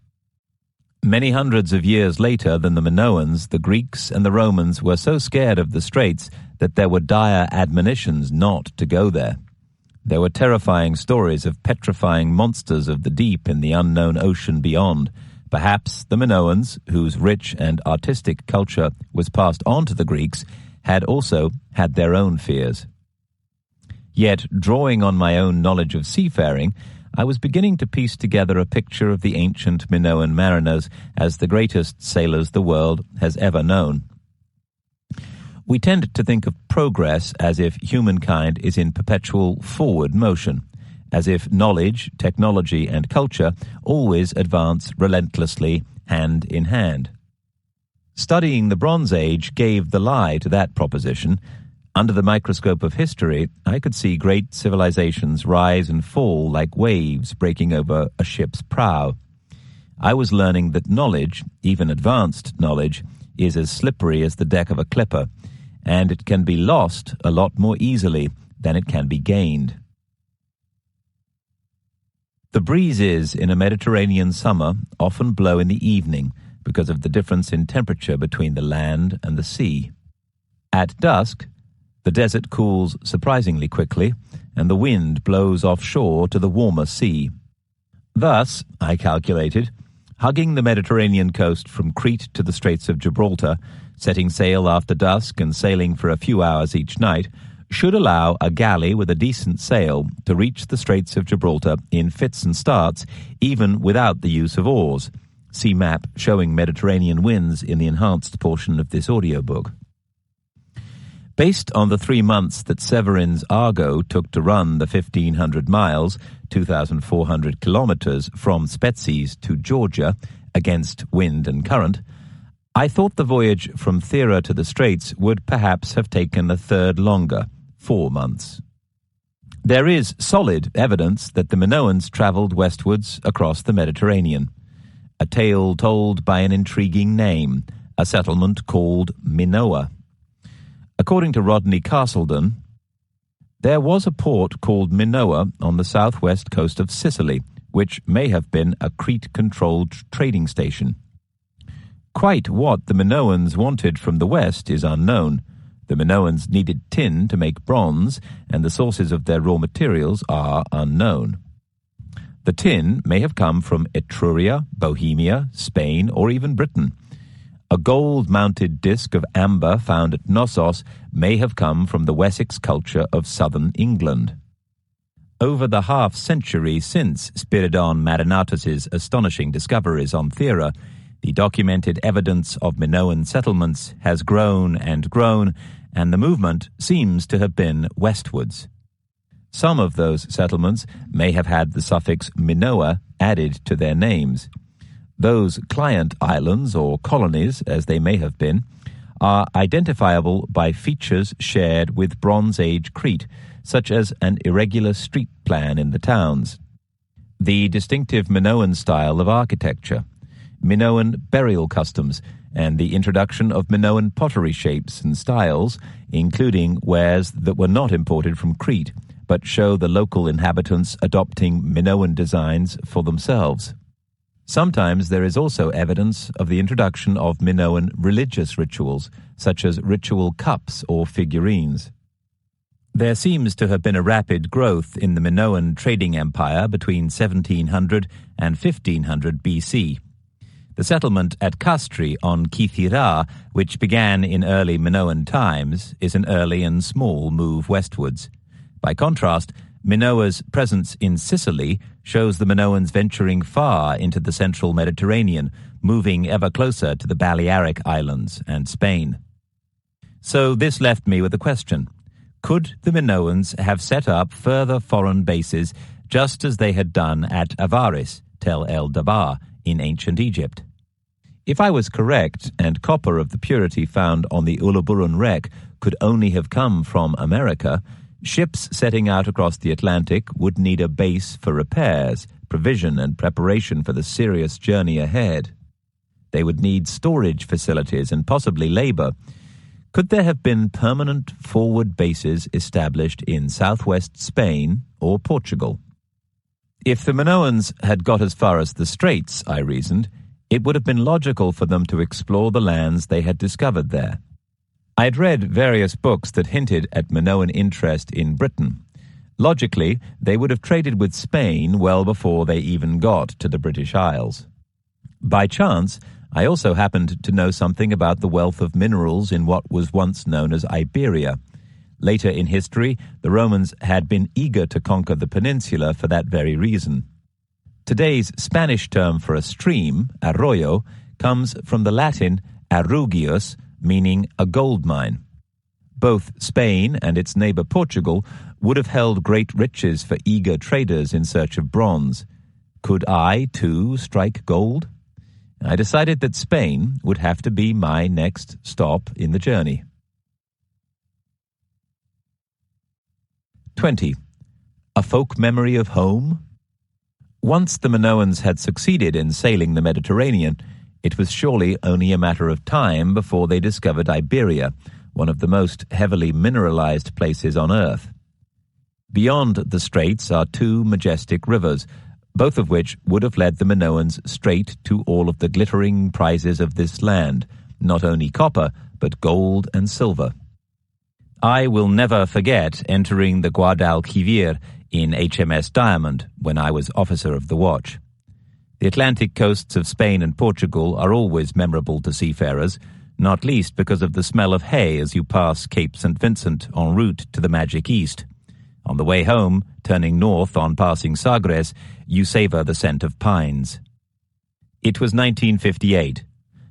Many hundreds of years later than the Minoans, the Greeks and the Romans were so scared of the straits that there were dire admonitions not to go there. There were terrifying stories of petrifying monsters of the deep in the unknown ocean beyond. Perhaps the Minoans, whose rich and artistic culture was passed on to the Greeks, had also had their own fears. Yet, drawing on my own knowledge of seafaring, I was beginning to piece together a picture of the ancient Minoan mariners as the greatest sailors the world has ever known. We tend to think of progress as if humankind is in perpetual forward motion, as if knowledge, technology, and culture always advance relentlessly hand in hand. Studying the Bronze Age gave the lie to that proposition. Under the microscope of history, I could see great civilizations rise and fall like waves breaking over a ship's prow. I was learning that knowledge, even advanced knowledge, is as slippery as the deck of a clipper, and it can be lost a lot more easily than it can be gained. The breezes in a Mediterranean summer often blow in the evening because of the difference in temperature between the land and the sea. At dusk, the desert cools surprisingly quickly, and the wind blows offshore to the warmer sea. Thus, I calculated, hugging the Mediterranean coast from Crete to the Straits of Gibraltar, setting sail after dusk and sailing for a few hours each night, should allow a galley with a decent sail to reach the Straits of Gibraltar in fits and starts, even without the use of oars. See map showing Mediterranean winds in the enhanced portion of this audiobook. Based on the 3 months that Severin's Argo took to run the 1,500 miles, 2,400 kilometers from Spetses to Georgia against wind and current, I thought the voyage from Thera to the Straits would perhaps have taken a third longer, 4 months. There is solid evidence that the Minoans traveled westwards across the Mediterranean. A tale told by an intriguing name, a settlement called Minoa. According to Rodney Castledon, there was a port called Minoa on the southwest coast of Sicily, which may have been a Crete-controlled trading station. Quite what the Minoans wanted from the west is unknown. The Minoans needed tin to make bronze, and the sources of their raw materials are unknown. The tin may have come from Etruria, Bohemia, Spain, or even Britain. A gold-mounted disc of amber found at Knossos may have come from the Wessex culture of southern England. Over the half-century since Spiridon Marinatus's astonishing discoveries on Thera, the documented evidence of Minoan settlements has grown, and the movement seems to have been westwards. Some of those settlements may have had the suffix Minoa added to their names. Those client islands, or colonies as they may have been, are identifiable by features shared with Bronze Age Crete, such as an irregular street plan in the towns, the distinctive Minoan style of architecture, Minoan burial customs, and the introduction of Minoan pottery shapes and styles, including wares that were not imported from Crete, but show the local inhabitants adopting Minoan designs for themselves. Sometimes there is also evidence of the introduction of Minoan religious rituals, such as ritual cups or figurines. There seems to have been a rapid growth in the Minoan trading empire between 1700 and 1500 BC. The settlement at Castri on Kithira, which began in early Minoan times, is an early and small move westwards. By contrast, Minoa's presence in Sicily shows the Minoans venturing far into the central Mediterranean, moving ever closer to the Balearic Islands and Spain. So this left me with a question. Could the Minoans have set up further foreign bases just as they had done at Avaris, Tel El Dabar, in ancient Egypt? If I was correct, and copper of the purity found on the Uluburun wreck could only have come from America, ships setting out across the Atlantic would need a base for repairs, provision, and preparation for the serious journey ahead. They would need storage facilities and possibly labor. Could there have been permanent forward bases established in southwest Spain or Portugal? If the Minoans had got as far as the Straits, I reasoned, it would have been logical for them to explore the lands they had discovered there. I had read various books that hinted at Minoan interest in Britain. Logically, they would have traded with Spain well before they even got to the British Isles. By chance, I also happened to know something about the wealth of minerals in what was once known as Iberia. Later in history, the Romans had been eager to conquer the peninsula for that very reason. Today's Spanish term for a stream, arroyo, comes from the Latin arrugius, meaning a gold mine. Both Spain and its neighbor Portugal would have held great riches for eager traders in search of bronze. Could I, too, strike gold? I decided that Spain would have to be my next stop in the journey. 20. A folk memory of home? Once the Minoans had succeeded in sailing the Mediterranean, it was surely only a matter of time before they discovered Iberia, one of the most heavily mineralized places on Earth. Beyond the straits are two majestic rivers, both of which would have led the Minoans straight to all of the glittering prizes of this land, not only copper, but gold and silver. I will never forget entering the Guadalquivir in HMS Diamond when I was officer of the watch. The Atlantic coasts of Spain and Portugal are always memorable to seafarers, not least because of the smell of hay as you pass Cape St. Vincent en route to the Magic East. On the way home, turning north on passing Sagres, you savor the scent of pines. It was 1958.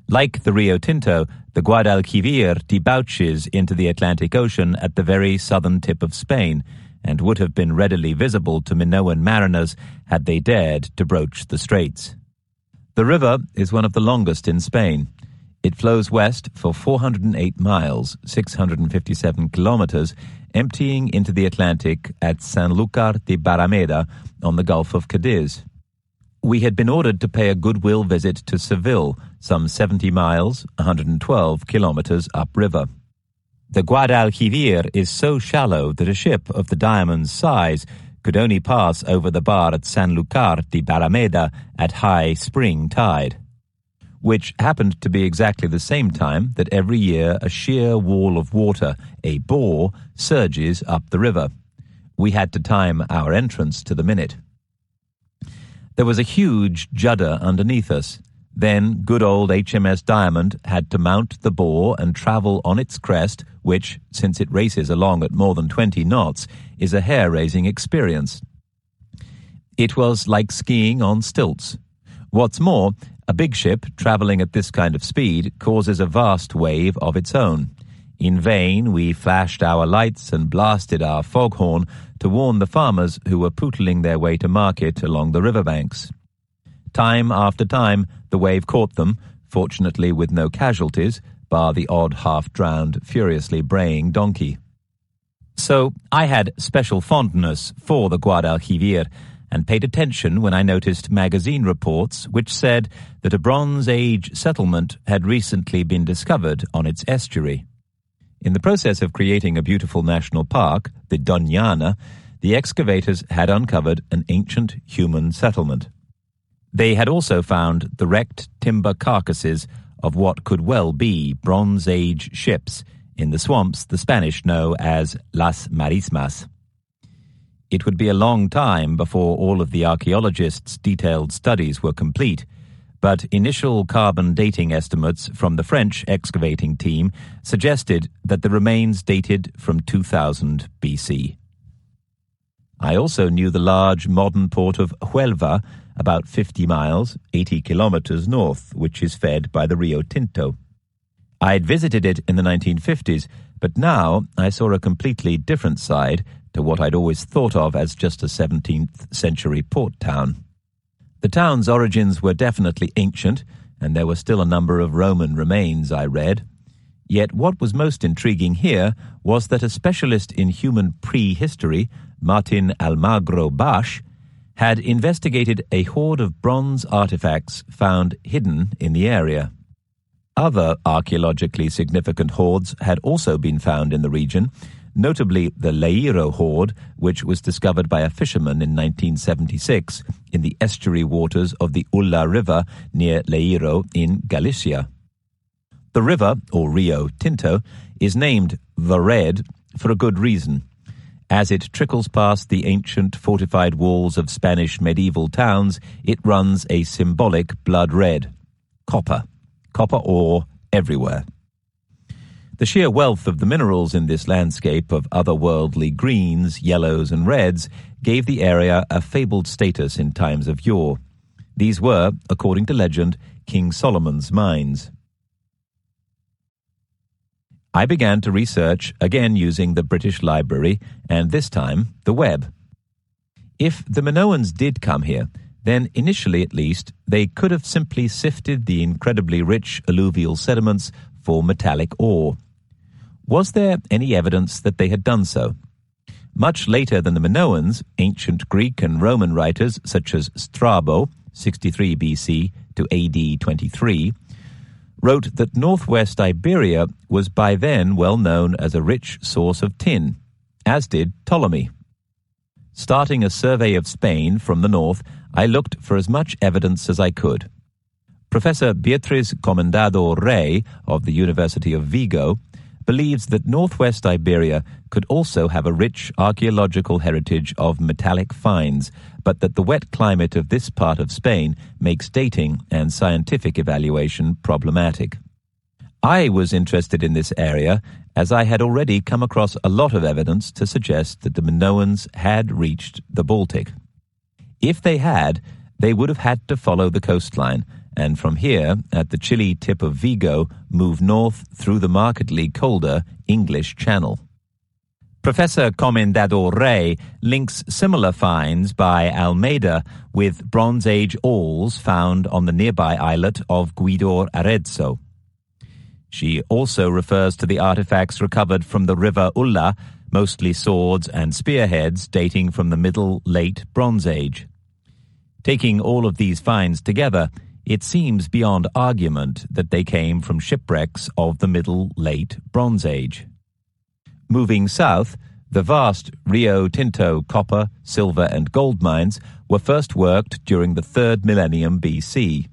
Like the Rio Tinto, the Guadalquivir debouches into the Atlantic Ocean at the very southern tip of Spain, and would have been readily visible to Minoan mariners had they dared to broach the straits. The river is one of the longest in Spain. It flows west for 408 miles, 657 kilometers, emptying into the Atlantic at Sanlúcar de Barrameda on the Gulf of Cadiz. We had been ordered to pay a goodwill visit to Seville, some 70 miles, 112 kilometers upriver. The Guadalquivir is so shallow that a ship of the Diamond's size could only pass over the bar at Sanlúcar de Barrameda at high spring tide, which happened to be exactly the same time that every year a sheer wall of water, a bore, surges up the river. We had to time our entrance to the minute. There was a huge judder underneath us. Then good old HMS Diamond had to mount the bore and travel on its crest, which, since it races along at more than 20 knots, is a hair-raising experience. It was like skiing on stilts. What's more, a big ship traveling at this kind of speed causes a vast wave of its own. In vain we flashed our lights and blasted our foghorn to warn the farmers who were pootling their way to market along the riverbanks. Time after time, the wave caught them, fortunately with no casualties, bar the odd half-drowned, furiously braying donkey. So I had special fondness for the Guadalquivir, and paid attention when I noticed magazine reports which said that a Bronze Age settlement had recently been discovered on its estuary. In the process of creating a beautiful national park, the Doñana, the excavators had uncovered an ancient human settlement. They had also found the wrecked timber carcasses of what could well be Bronze Age ships in the swamps the Spanish know as Las Marismas. It would be a long time before all of the archaeologists' detailed studies were complete, but initial carbon dating estimates from the French excavating team suggested that the remains dated from 2000 BC. I also knew the large modern port of Huelva, about 50 miles, 80 kilometers north, which is fed by the Rio Tinto. I'd visited it in the 1950s, but now I saw a completely different side to what I'd always thought of as just a 17th century port town. The town's origins were definitely ancient, and there were still a number of Roman remains, I read. Yet what was most intriguing here was that a specialist in human prehistory, Martin Almagro Basch, had investigated a hoard of bronze artifacts found hidden in the area. Other archaeologically significant hoards had also been found in the region, notably the Leiro hoard, which was discovered by a fisherman in 1976 in the estuary waters of the Ulla River near Leiro in Galicia. The river, or Rio Tinto, is named the Red for a good reason. As it trickles past the ancient fortified walls of Spanish medieval towns, it runs a symbolic blood red. Copper ore everywhere. The sheer wealth of the minerals in this landscape of otherworldly greens, yellows, and reds gave the area a fabled status in times of yore. These were, according to legend, King Solomon's mines. I began to research, again using the British Library, and this time the web. If the Minoans did come here, then initially at least, they could have simply sifted the incredibly rich alluvial sediments for metallic ore. Was there any evidence that they had done so? Much later than the Minoans, ancient Greek and Roman writers such as Strabo, 63 BC to AD 23, wrote that northwest Iberia was by then well known as a rich source of tin, as did Ptolemy. Starting a survey of Spain from the north, I looked for as much evidence as I could. Professor Beatriz Comendador Rey of the University of Vigo believes that northwest Iberia could also have a rich archaeological heritage of metallic finds, but that the wet climate of this part of Spain makes dating and scientific evaluation problematic. I was interested in this area as I had already come across a lot of evidence to suggest that the Minoans had reached the Baltic. If they had, they would have had to follow the coastline, and from here, at the chilly tip of Vigo, move north through the markedly colder English Channel. Professor Comendador Rey links similar finds by Almeida with Bronze Age awls found on the nearby islet of Guidor Arezzo. She also refers to the artifacts recovered from the River Ulla, mostly swords and spearheads dating from the Middle-Late Bronze Age. Taking all of these finds together, it seems beyond argument that they came from shipwrecks of the Middle-Late Bronze Age. Moving south, the vast Rio Tinto copper, silver, and gold mines were first worked during the 3rd millennium BC.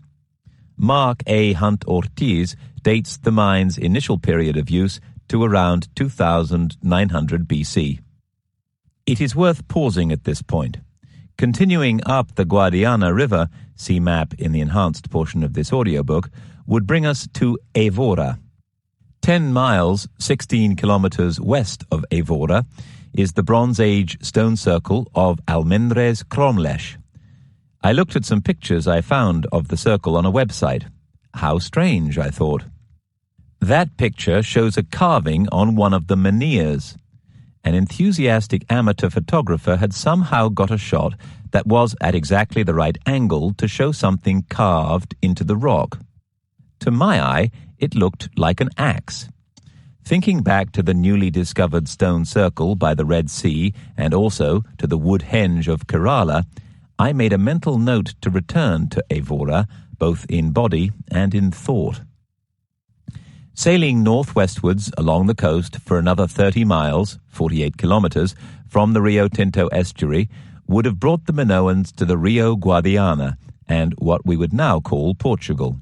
Mark A. Hunt Ortiz dates the mine's initial period of use to around 2900 BC. It is worth pausing at this point. Continuing up the Guadiana River, see map in the enhanced portion of this audiobook, would bring us to Evora. 10 miles, 16 kilometers west of Evora, is the Bronze Age stone circle of Almendres Cromlech. I looked at some pictures I found of the circle on a website. How strange, I thought. That picture shows a carving on one of the menhirs. An enthusiastic amateur photographer had somehow got a shot that was at exactly the right angle to show something carved into the rock. To my eye, it looked like an axe. Thinking back to the newly discovered stone circle by the Red Sea and also to the wood henge of Kerala, I made a mental note to return to Evora, both in body and in thought. Sailing northwestwards along the coast for another 30 miles, 48 kilometers, from the Rio Tinto estuary would have brought the Minoans to the Rio Guadiana and what we would now call Portugal.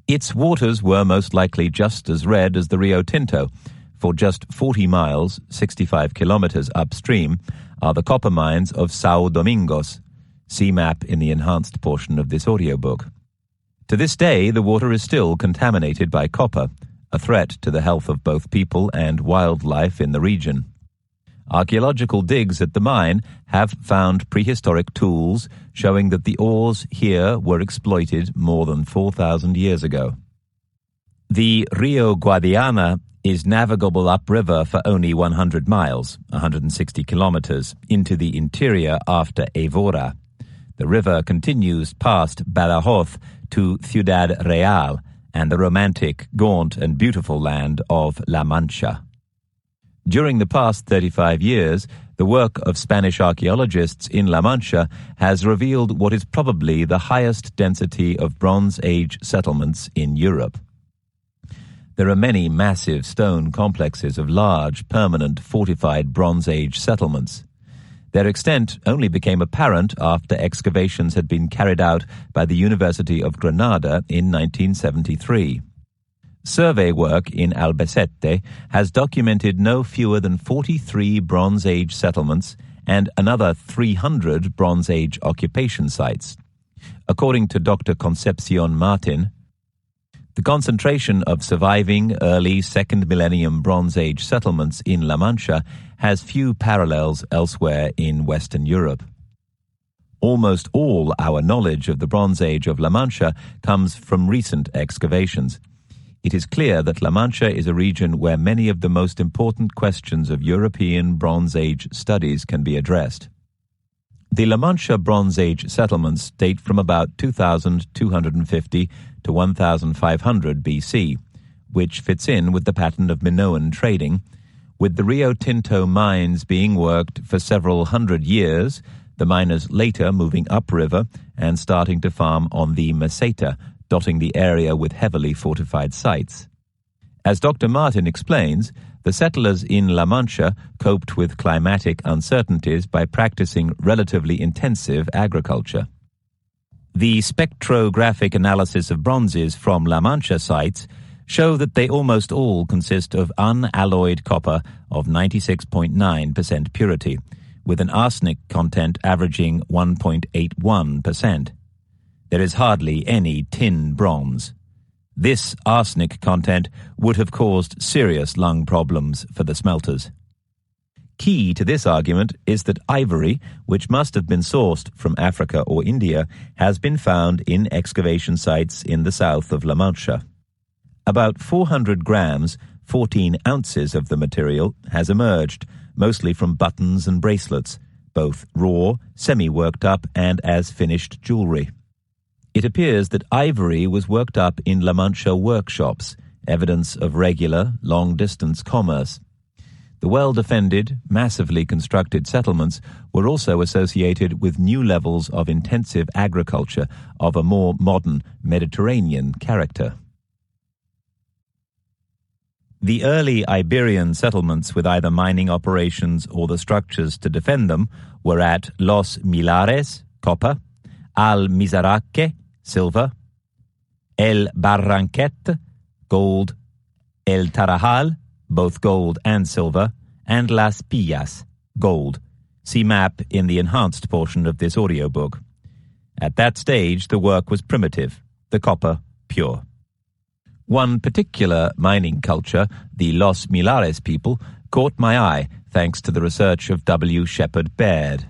Its waters were most likely just as red as the Rio Tinto. For just 40 miles, 65 kilometers upstream, are the copper mines of São Domingos. See map in the enhanced portion of this audiobook. To this day, the water is still contaminated by copper, a threat to the health of both people and wildlife in the region. Archaeological digs at the mine have found prehistoric tools showing that the ores here were exploited more than 4,000 years ago. The Rio Guadiana is navigable upriver for only 100 miles, 160 kilometers, into the interior after Evora. The river continues past Badajoz to Ciudad Real and the romantic, gaunt and beautiful land of La Mancha. During the past 35 years, the work of Spanish archaeologists in La Mancha has revealed what is probably the highest density of Bronze Age settlements in Europe. There are many massive stone complexes of large, permanent, fortified Bronze Age settlements. Their extent only became apparent after excavations had been carried out by the University of Granada in 1973. Survey work in Albacete has documented no fewer than 43 Bronze Age settlements and another 300 Bronze Age occupation sites. According to Dr. Concepcion Martin, the concentration of surviving early second millennium Bronze Age settlements in La Mancha has few parallels elsewhere in Western Europe. Almost all our knowledge of the Bronze Age of La Mancha comes from recent excavations. It is clear that La Mancha is a region where many of the most important questions of European Bronze Age studies can be addressed. The La Mancha Bronze Age settlements date from about 2,250 to 1,500 BC, which fits in with the pattern of Minoan trading, with the Rio Tinto mines being worked for several hundred years, the miners later moving upriver and starting to farm on the meseta, dotting the area with heavily fortified sites. As Dr. Martin explains, the settlers in La Mancha coped with climatic uncertainties by practicing relatively intensive agriculture. The spectrographic analysis of bronzes from La Mancha sites show that they almost all consist of unalloyed copper of 96.9% purity, with an arsenic content averaging 1.81%. There is hardly any tin bronze. This arsenic content would have caused serious lung problems for the smelters. Key to this argument is that ivory, which must have been sourced from Africa or India, has been found in excavation sites in the south of La Mancha. About 400 grams, 14 ounces of the material has emerged, mostly from buttons and bracelets, both raw, semi-worked up, and as finished jewelry. It appears that ivory was worked up in La Mancha workshops, evidence of regular, long-distance commerce. The well-defended, massively constructed settlements were also associated with new levels of intensive agriculture of a more modern Mediterranean character. The early Iberian settlements with either mining operations or the structures to defend them were at Los Milares, copper, Al Mizaraque, silver, El Barranquet, gold, El Tarajal, both gold and silver, and Las Pillas, gold. See map in the enhanced portion of this audiobook. At that stage, the work was primitive, the copper pure. One particular mining culture, the Los Milares people, caught my eye thanks to the research of W. Shepard Baird.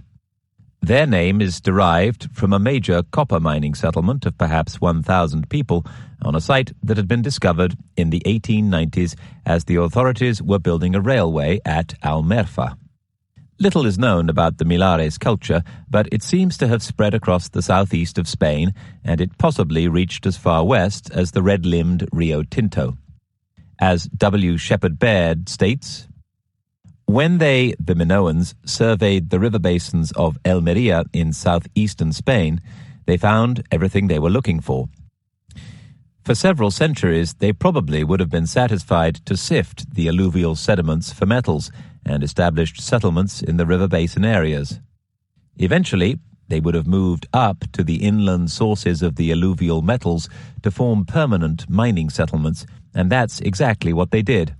Their name is derived from a major copper mining settlement of perhaps 1,000 people on a site that had been discovered in the 1890s as the authorities were building a railway at Almerfa. Little is known about the Milares culture, but it seems to have spread across the southeast of Spain, and it possibly reached as far west as the red-limbed Rio Tinto. As W. Shepard Baird states, when they, the Minoans, surveyed the river basins of Almeria in southeastern Spain, they found everything they were looking for. For several centuries, they probably would have been satisfied to sift the alluvial sediments for metals and established settlements in the river basin areas. Eventually, they would have moved up to the inland sources of the alluvial metals to form permanent mining settlements, and that's exactly what they did.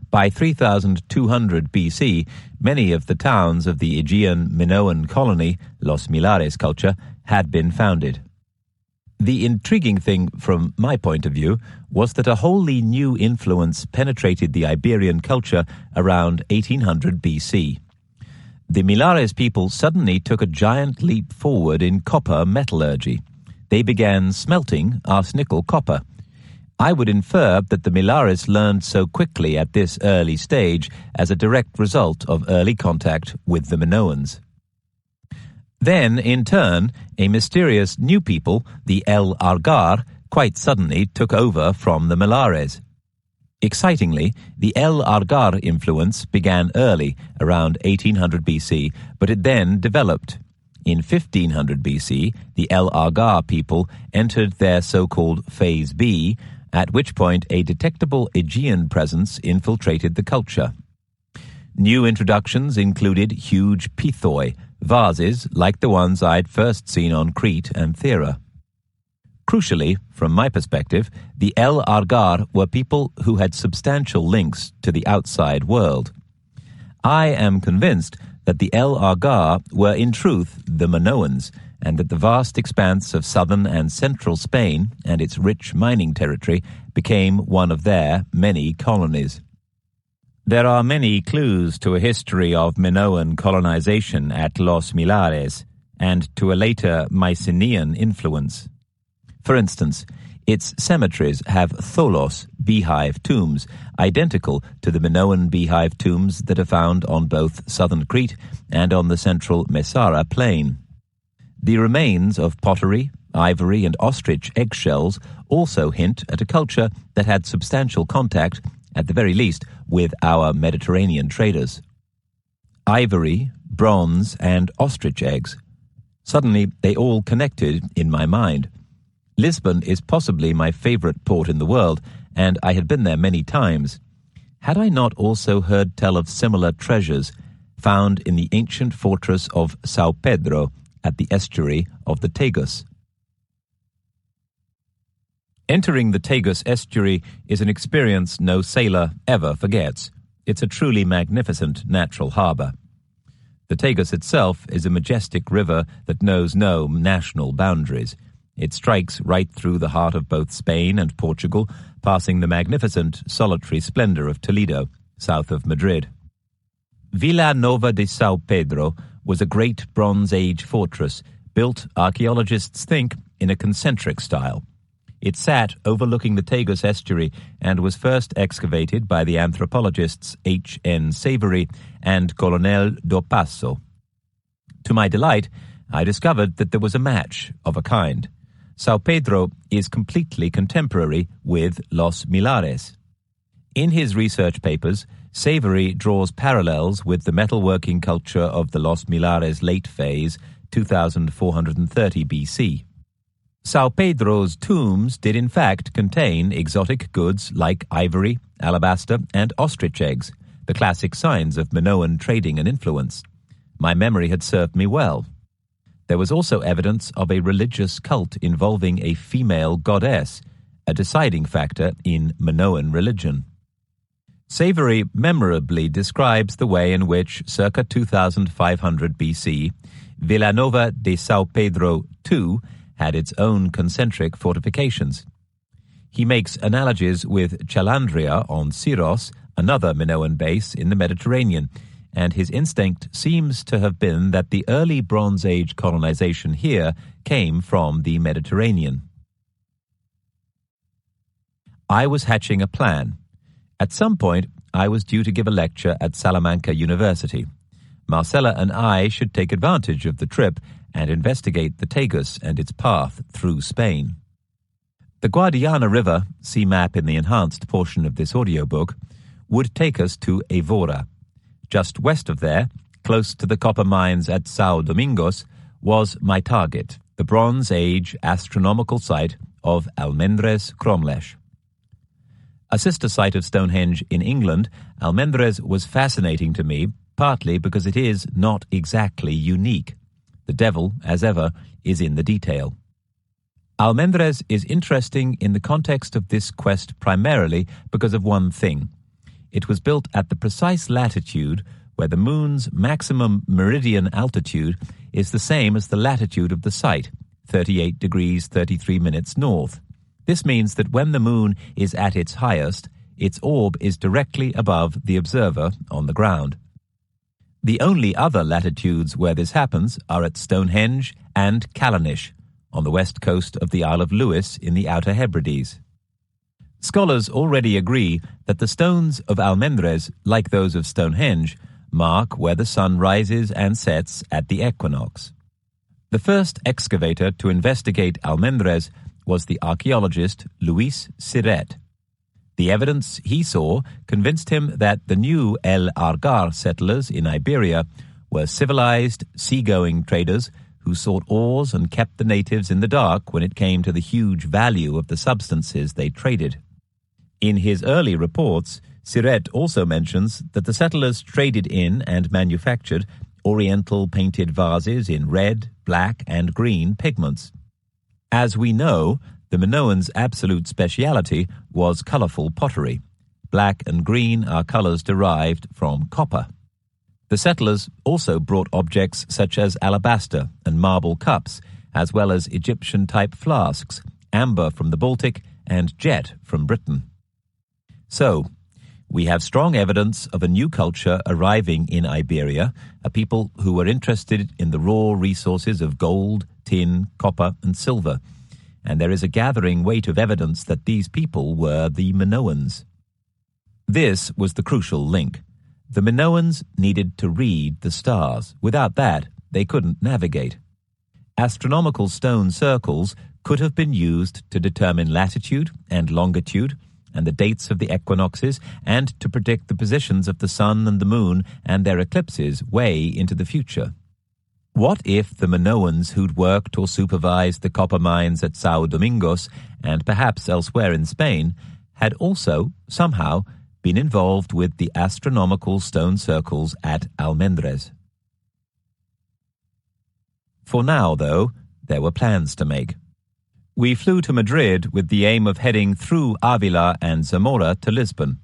By 3200 BC, many of the towns of the Aegean Minoan colony, Los Milares culture, had been founded. The intriguing thing from my point of view was that a wholly new influence penetrated the Iberian culture around 1800 BC. The Millares people suddenly took a giant leap forward in copper metallurgy. They began smelting arsenical copper. I would infer that the Millares learned so quickly at this early stage as a direct result of early contact with the Minoans. Then, in turn, a mysterious new people, the El Argar, quite suddenly took over from the Millares. Excitingly, the El Argar influence began early, around 1800 BC, but it then developed. In 1500 BC, the El Argar people entered their so-called Phase B, at which point a detectable Aegean presence infiltrated the culture. New introductions included huge pithoi, vases like the ones I'd first seen on Crete and Thera. Crucially, from my perspective, the El Argar were people who had substantial links to the outside world. I am convinced that the El Argar were in truth the Minoans, and that the vast expanse of southern and central Spain and its rich mining territory became one of their many colonies. There are many clues to a history of Minoan colonization at Los Millares and to a later Mycenaean influence. For instance, its cemeteries have tholos, beehive tombs, identical to the Minoan beehive tombs that are found on both southern Crete and on the central Messara plain. The remains of pottery, ivory, and ostrich eggshells also hint at a culture that had substantial contact, at the very least, with our Mediterranean traders. Ivory, bronze, and ostrich eggs. Suddenly, they all connected in my mind. Lisbon is possibly my favorite port in the world, and I had been there many times. Had I not also heard tell of similar treasures found in the ancient fortress of São Pedro at the estuary of the Tagus? Entering the Tagus estuary is an experience no sailor ever forgets. It's a truly magnificent natural harbour. The Tagus itself is a majestic river that knows no national boundaries. It strikes right through the heart of both Spain and Portugal, passing the magnificent solitary splendour of Toledo, south of Madrid. Vila Nova de São Pedro was a great Bronze Age fortress, built, archaeologists think, in a concentric style. It sat overlooking the Tagus estuary and was first excavated by the anthropologists H. N. Savory and Coronel do Passo. To my delight, I discovered that there was a match of a kind. São Pedro is completely contemporary with Los Millares. In his research papers, Savory draws parallels with the metalworking culture of the Los Millares late phase, 2430 BC. São Pedro's tombs did in fact contain exotic goods like ivory, alabaster, and ostrich eggs, the classic signs of Minoan trading and influence. My memory had served me well. There was also evidence of a religious cult involving a female goddess, a deciding factor in Minoan religion. Savory memorably describes the way in which, circa 2500 BC, Villanova de São Pedro II had its own concentric fortifications. He makes analogies with Chalandria on Syros, another Minoan base in the Mediterranean, and his instinct seems to have been that the early Bronze Age colonization here came from the Mediterranean. I was hatching a plan. At some point, I was due to give a lecture at Salamanca University. Marcella and I should take advantage of the trip and investigate the Tagus and its path through Spain. The Guadiana River, see map in the enhanced portion of this audiobook, would take us to Evora. Just west of there, close to the copper mines at São Domingos, was my target, the Bronze Age astronomical site of Almendres Cromlech. A sister site of Stonehenge in England, Almendres was fascinating to me, partly because it is not exactly unique. The devil, as ever, is in the detail. Almendres is interesting in the context of this quest primarily because of one thing. It was built at the precise latitude where the moon's maximum meridian altitude is the same as the latitude of the site, 38 degrees 33 minutes north. This means that when the moon is at its highest, its orb is directly above the observer on the ground. The only other latitudes where this happens are at Stonehenge and Callanish, on the west coast of the Isle of Lewis in the Outer Hebrides. Scholars already agree that the stones of Almendres, like those of Stonehenge, mark where the sun rises and sets at the equinox. The first excavator to investigate Almendres was the archaeologist Luis Siret. The evidence he saw convinced him that the new El Argar settlers in Iberia were civilized, seagoing traders who sought ores and kept the natives in the dark when it came to the huge value of the substances they traded. In his early reports, Siret also mentions that the settlers traded in and manufactured oriental painted vases in red, black, and green pigments. As we know, the Minoans' absolute speciality was colorful pottery. Black and green are colors derived from copper. The settlers also brought objects such as alabaster and marble cups, as well as Egyptian-type flasks, amber from the Baltic, and jet from Britain. So, we have strong evidence of a new culture arriving in Iberia, a people who were interested in the raw resources of gold, tin, copper, and silver, and there is a gathering weight of evidence that these people were the Minoans. This was the crucial link. The Minoans needed to read the stars. Without that, they couldn't navigate. Astronomical stone circles could have been used to determine latitude and longitude and the dates of the equinoxes and to predict the positions of the sun and the moon and their eclipses way into the future. What if the Minoans who'd worked or supervised the copper mines at São Domingos and perhaps elsewhere in Spain had also, somehow, been involved with the astronomical stone circles at Almendres? For now, though, there were plans to make. We flew to Madrid with the aim of heading through Avila and Zamora to Lisbon.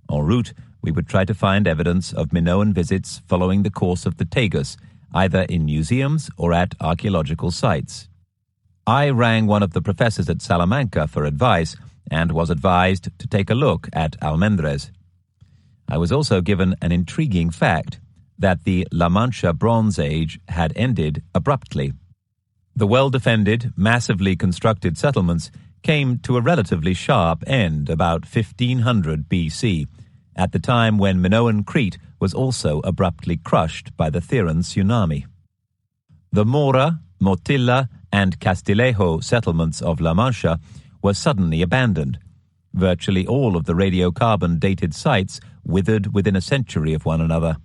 En route, we would try to find evidence of Minoan visits following the course of the Tagus, either in museums or at archaeological sites. I rang one of the professors at Salamanca for advice and was advised to take a look at Almendres. I was also given an intriguing fact that the La Mancha Bronze Age had ended abruptly. The well-defended, massively constructed settlements came to a relatively sharp end about 1500 BC, at the time when Minoan Crete was also abruptly crushed by the Theran tsunami. The Mora, Motilla, and Castillejo settlements of La Mancha were suddenly abandoned. Virtually all of the radiocarbon-dated sites withered within a century of one another.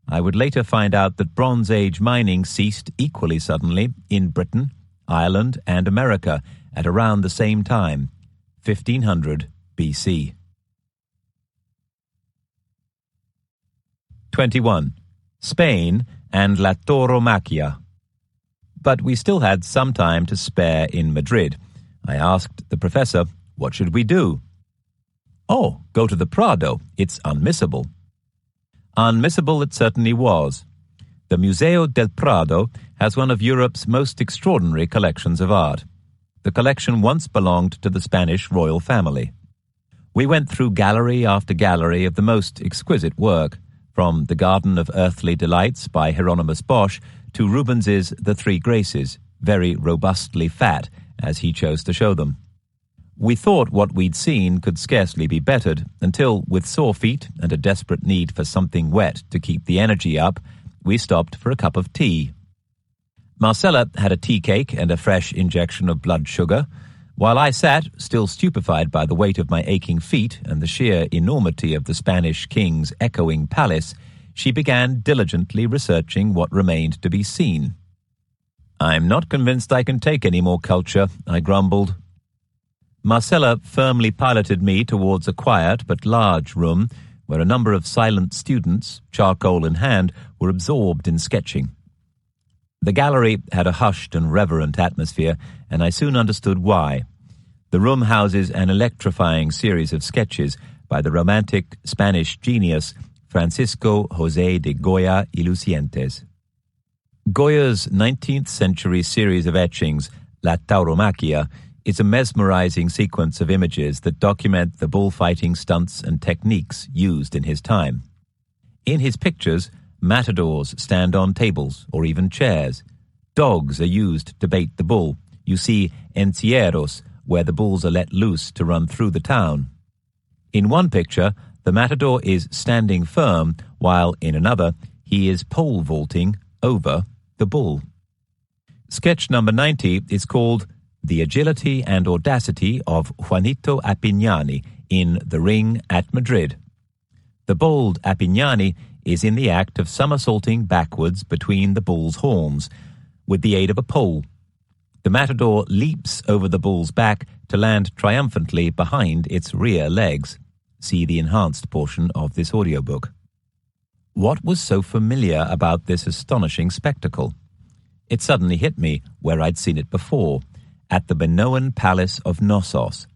I would later find out that Bronze Age mining ceased equally suddenly in Britain, Ireland, and America at around the same time, 1500 BC. 21. Spain and La Tauromaquia. But we still had some time to spare in Madrid. I asked the professor, what should we do? Oh, go to the Prado. It's unmissable. Unmissable it certainly was. The Museo del Prado has one of Europe's most extraordinary collections of art. The collection once belonged to the Spanish royal family. We went through gallery after gallery of the most exquisite work, from The Garden of Earthly Delights by Hieronymus Bosch to Rubens's The Three Graces, very robustly fat, as he chose to show them. We thought what we'd seen could scarcely be bettered until, with sore feet and a desperate need for something wet to keep the energy up, we stopped for a cup of tea. Marcella had a tea cake and a fresh injection of blood sugar, while I sat, still stupefied by the weight of my aching feet and the sheer enormity of the Spanish king's echoing palace. She began diligently researching what remained to be seen. "I'm not convinced I can take any more culture," I grumbled. Marcella firmly piloted me towards a quiet but large room where a number of silent students, charcoal in hand, were absorbed in sketching. The gallery had a hushed and reverent atmosphere, and I soon understood why. The room houses an electrifying series of sketches by the romantic Spanish genius Francisco José de Goya y Lucientes. Goya's 19th century series of etchings, La Tauromaquia, is a mesmerizing sequence of images that document the bullfighting stunts and techniques used in his time. In his pictures, matadors stand on tables or even chairs. Dogs are used to bait the bull. You see encierros, where the bulls are let loose to run through the town. In one picture, the matador is standing firm, while in another, he is pole vaulting over the bull. Sketch number 90 is called The Agility and Audacity of Juanito Apignani in The Ring at Madrid. The bold Apignani is in the act of somersaulting backwards between the bull's horns, with the aid of a pole. The matador leaps over the bull's back to land triumphantly behind its rear legs. See the enhanced portion of this audiobook. What was so familiar about this astonishing spectacle? It suddenly hit me where I'd seen it before, at the Minoan Palace of Knossos.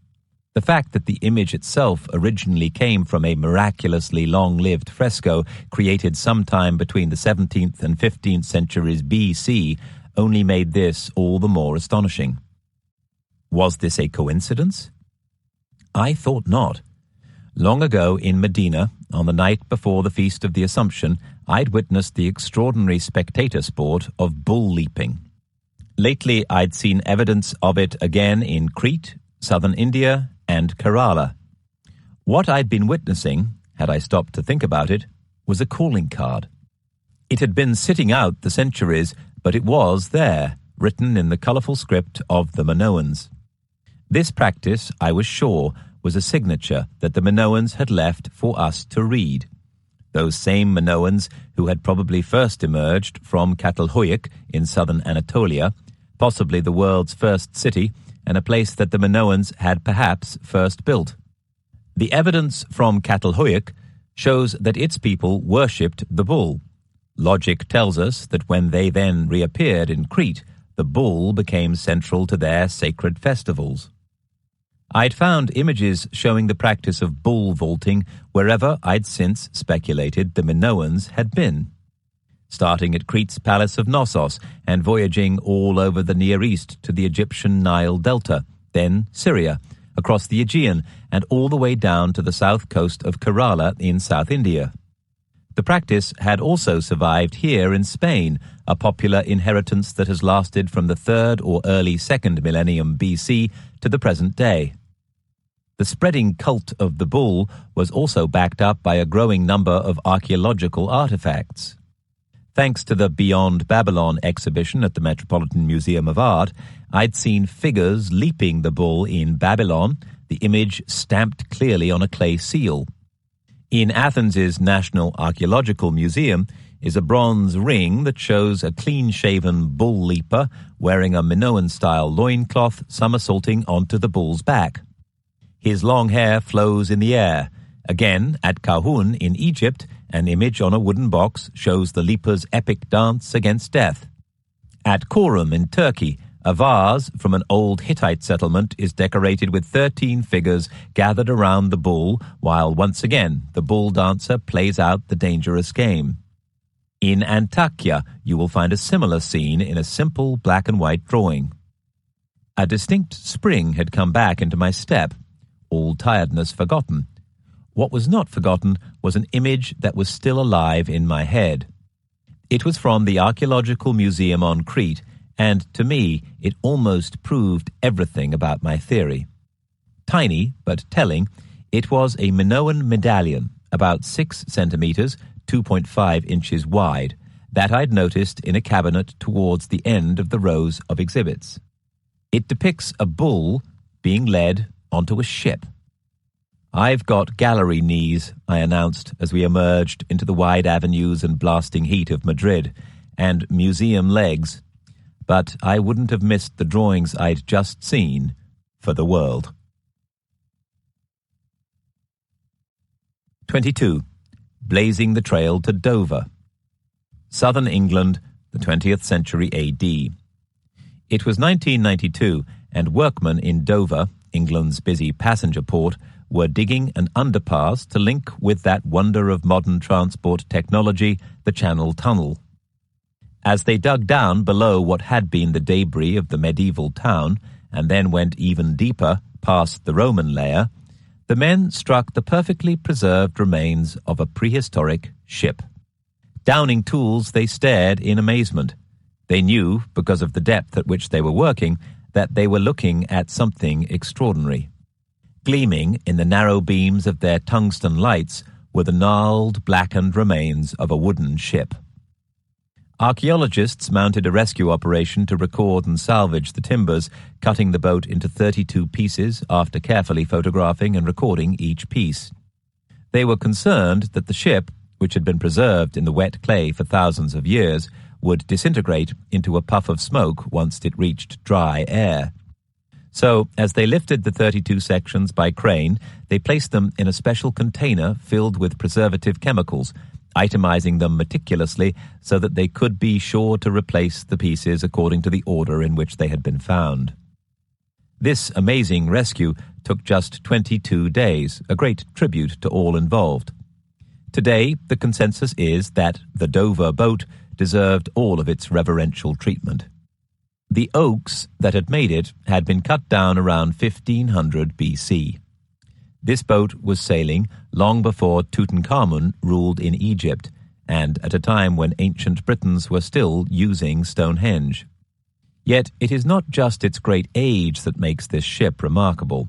The fact that the image itself originally came from a miraculously long-lived fresco created sometime between the 17th and 15th centuries BC only made this all the more astonishing. Was this a coincidence? I thought not. Long ago in Medina, on the night before the Feast of the Assumption, I'd witnessed the extraordinary spectator sport of bull leaping. Lately, I'd seen evidence of it again in Crete, southern India, and Kerala. What I'd been witnessing, had I stopped to think about it, was a calling card. It had been sitting out the centuries, but it was there, written in the colourful script of the Minoans. This practice, I was sure, was a signature that the Minoans had left for us to read. Those same Minoans who had probably first emerged from Catalhoyuk in southern Anatolia, possibly the world's first city, and a place that the Minoans had perhaps first built. The evidence from Catalhoyuk shows that its people worshipped the bull. Logic tells us that when they then reappeared in Crete, the bull became central to their sacred festivals. I'd found images showing the practice of bull vaulting wherever I'd since speculated the Minoans had been. Starting at Crete's Palace of Knossos and voyaging all over the Near East to the Egyptian Nile Delta, then Syria, across the Aegean, and all the way down to the south coast of Kerala in South India. The practice had also survived here in Spain, a popular inheritance that has lasted from the 3rd or early 2nd millennium BC to the present day. The spreading cult of the bull was also backed up by a growing number of archaeological artifacts. Thanks to the Beyond Babylon exhibition at the Metropolitan Museum of Art, I'd seen figures leaping the bull in Babylon, the image stamped clearly on a clay seal. In Athens's National Archaeological Museum is a bronze ring that shows a clean-shaven bull leaper wearing a Minoan-style loincloth somersaulting onto the bull's back. His long hair flows in the air. Again, at Kahun in Egypt, an image on a wooden box shows the leaper's epic dance against death. At Qorum in Turkey, a vase from an old Hittite settlement is decorated with 13 figures gathered around the bull, while once again the bull dancer plays out the dangerous game. In Antakya, you will find a similar scene in a simple black and white drawing. A distinct spring had come back into my step, all tiredness forgotten. What was not forgotten was an image that was still alive in my head. It was from the Archaeological Museum on Crete, and to me it almost proved everything about my theory. Tiny, but telling, it was a Minoan medallion, about 6 centimeters, 2.5 inches wide, that I'd noticed in a cabinet towards the end of the rows of exhibits. It depicts a bull being led onto a ship. "I've got gallery knees," I announced as we emerged into the wide avenues and blasting heat of Madrid, "and museum legs. But I wouldn't have missed the drawings I'd just seen for the world." 22. Blazing the Trail to Dover. Southern England, the 20th century AD. It was 1992, and workmen in Dover, England's busy passenger port, were digging an underpass to link with that wonder of modern transport technology, the Channel Tunnel. As they dug down below what had been the debris of the medieval town and then went even deeper past the Roman layer, the men struck the perfectly preserved remains of a prehistoric ship. Downing tools, they stared in amazement. They knew, because of the depth at which they were working, that they were looking at something extraordinary. Gleaming in the narrow beams of their tungsten lights were the gnarled, blackened remains of a wooden ship. Archaeologists mounted a rescue operation to record and salvage the timbers, cutting the boat into 32 pieces after carefully photographing and recording each piece. They were concerned that the ship, which had been preserved in the wet clay for thousands of years, would disintegrate into a puff of smoke once it reached dry air. So, as they lifted the 32 sections by crane, they placed them in a special container filled with preservative chemicals, itemizing them meticulously so that they could be sure to replace the pieces according to the order in which they had been found. This amazing rescue took just 22 days, a great tribute to all involved. Today, the consensus is that the Dover boat deserved all of its reverential treatment. The oaks that had made it had been cut down around 1500 BC. This boat was sailing long before Tutankhamun ruled in Egypt, and at a time when ancient Britons were still using Stonehenge. Yet it is not just its great age that makes this ship remarkable.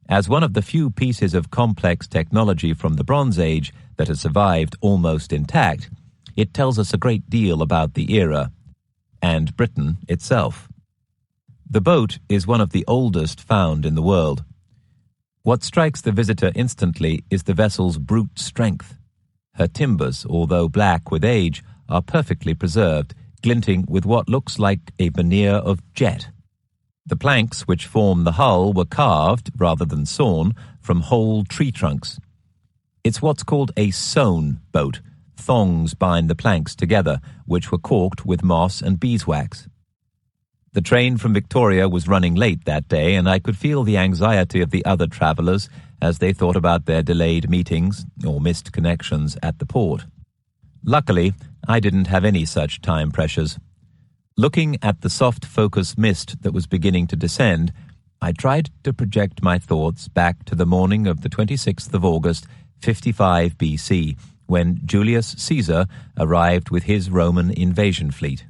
As one of the few pieces of complex technology from the Bronze Age that has survived almost intact, it tells us a great deal about the era, and Britain itself. The boat is one of the oldest found in the world. What strikes the visitor instantly is the vessel's brute strength. Her timbers, although black with age, are perfectly preserved, glinting with what looks like a veneer of jet. The planks which form the hull were carved, rather than sawn, from whole tree trunks. It's what's called a sewn boat. Thongs bind the planks together, which were caulked with moss and beeswax. The train from Victoria was running late that day, and I could feel the anxiety of the other travellers as they thought about their delayed meetings or missed connections at the port. Luckily, I didn't have any such time pressures. Looking at the soft focus mist that was beginning to descend, I tried to project my thoughts back to the morning of the 26th of August, 55 BC, when Julius Caesar arrived with his Roman invasion fleet.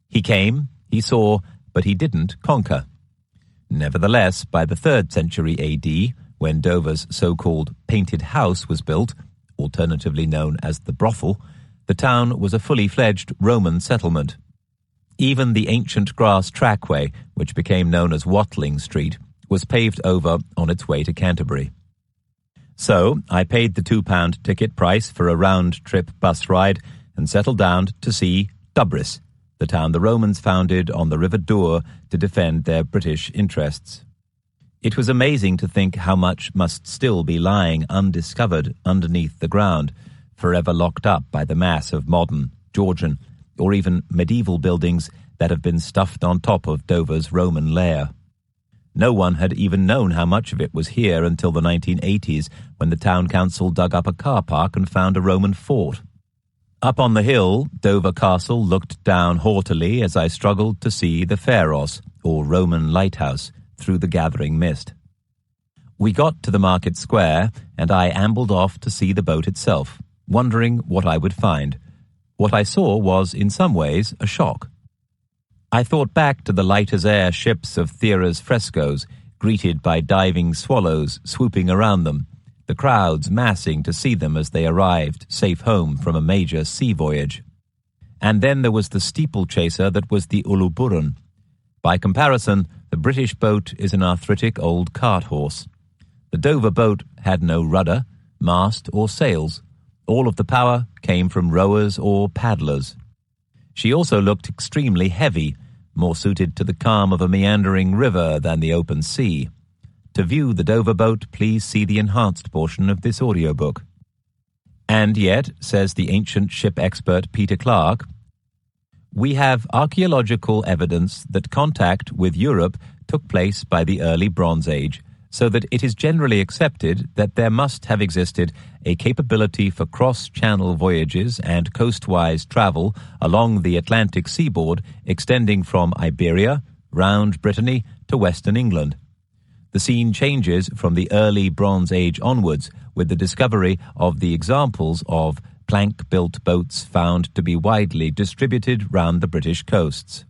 He came, he saw, but he didn't conquer. Nevertheless, by the 3rd century AD, when Dover's so-called painted house was built, alternatively known as the brothel, the town was a fully-fledged Roman settlement. Even the ancient grass trackway, which became known as Watling Street, was paved over on its way to Canterbury. So I paid the £2 ticket price for a round-trip bus ride and settled down to see Dubris, the town the Romans founded on the River Dour to defend their British interests. It was amazing to think how much must still be lying undiscovered underneath the ground, forever locked up by the mass of modern, Georgian, or even medieval buildings that have been stuffed on top of Dover's Roman lair. No one had even known how much of it was here until the 1980s, when the town council dug up a car park and found a Roman fort. Up on the hill, Dover Castle looked down haughtily as I struggled to see the Pharos, or Roman lighthouse, through the gathering mist. We got to the market square, and I ambled off to see the boat itself, wondering what I would find. What I saw was, in some ways, a shock. I thought back to the light-as-air ships of Thera's frescoes, greeted by diving swallows swooping around them, the crowds massing to see them as they arrived safe home from a major sea voyage. And then there was the steeplechaser that was the Uluburun. By comparison, the British boat is an arthritic old cart horse. The Dover boat had no rudder, mast, or sails. All of the power came from rowers or paddlers. She also looked extremely heavy, more suited to the calm of a meandering river than the open sea. To view the Dover boat, please see the enhanced portion of this audiobook. And yet, says the ancient ship expert Peter Clark, we have archaeological evidence that contact with Europe took place by the early Bronze Age, so that it is generally accepted that there must have existed a capability for cross-channel voyages and coastwise travel along the Atlantic seaboard extending from Iberia, round Brittany to western England. The scene changes from the early Bronze Age onwards with the discovery of the examples of plank-built boats found to be widely distributed round the British coasts.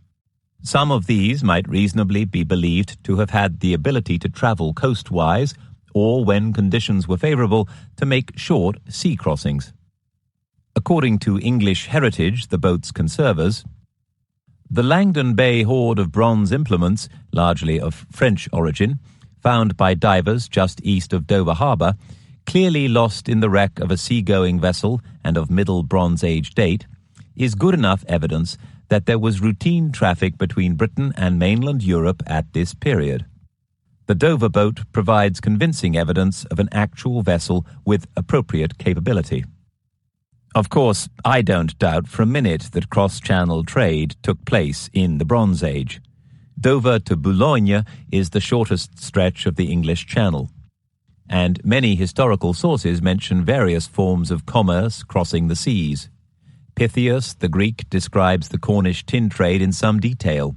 Some of these might reasonably be believed to have had the ability to travel coastwise, or when conditions were favourable, to make short sea crossings. According to English Heritage, the boat's conservers, the Langdon Bay hoard of bronze implements, largely of French origin, found by divers just east of Dover Harbour, clearly lost in the wreck of a seagoing vessel and of Middle Bronze Age date, is good enough evidence that there was routine traffic between Britain and mainland Europe at this period. The Dover boat provides convincing evidence of an actual vessel with appropriate capability. Of course, I don't doubt for a minute that cross-channel trade took place in the Bronze Age. Dover to Boulogne is the shortest stretch of the English Channel, and many historical sources mention various forms of commerce crossing the seas. Pythias, the Greek, describes the Cornish tin trade in some detail.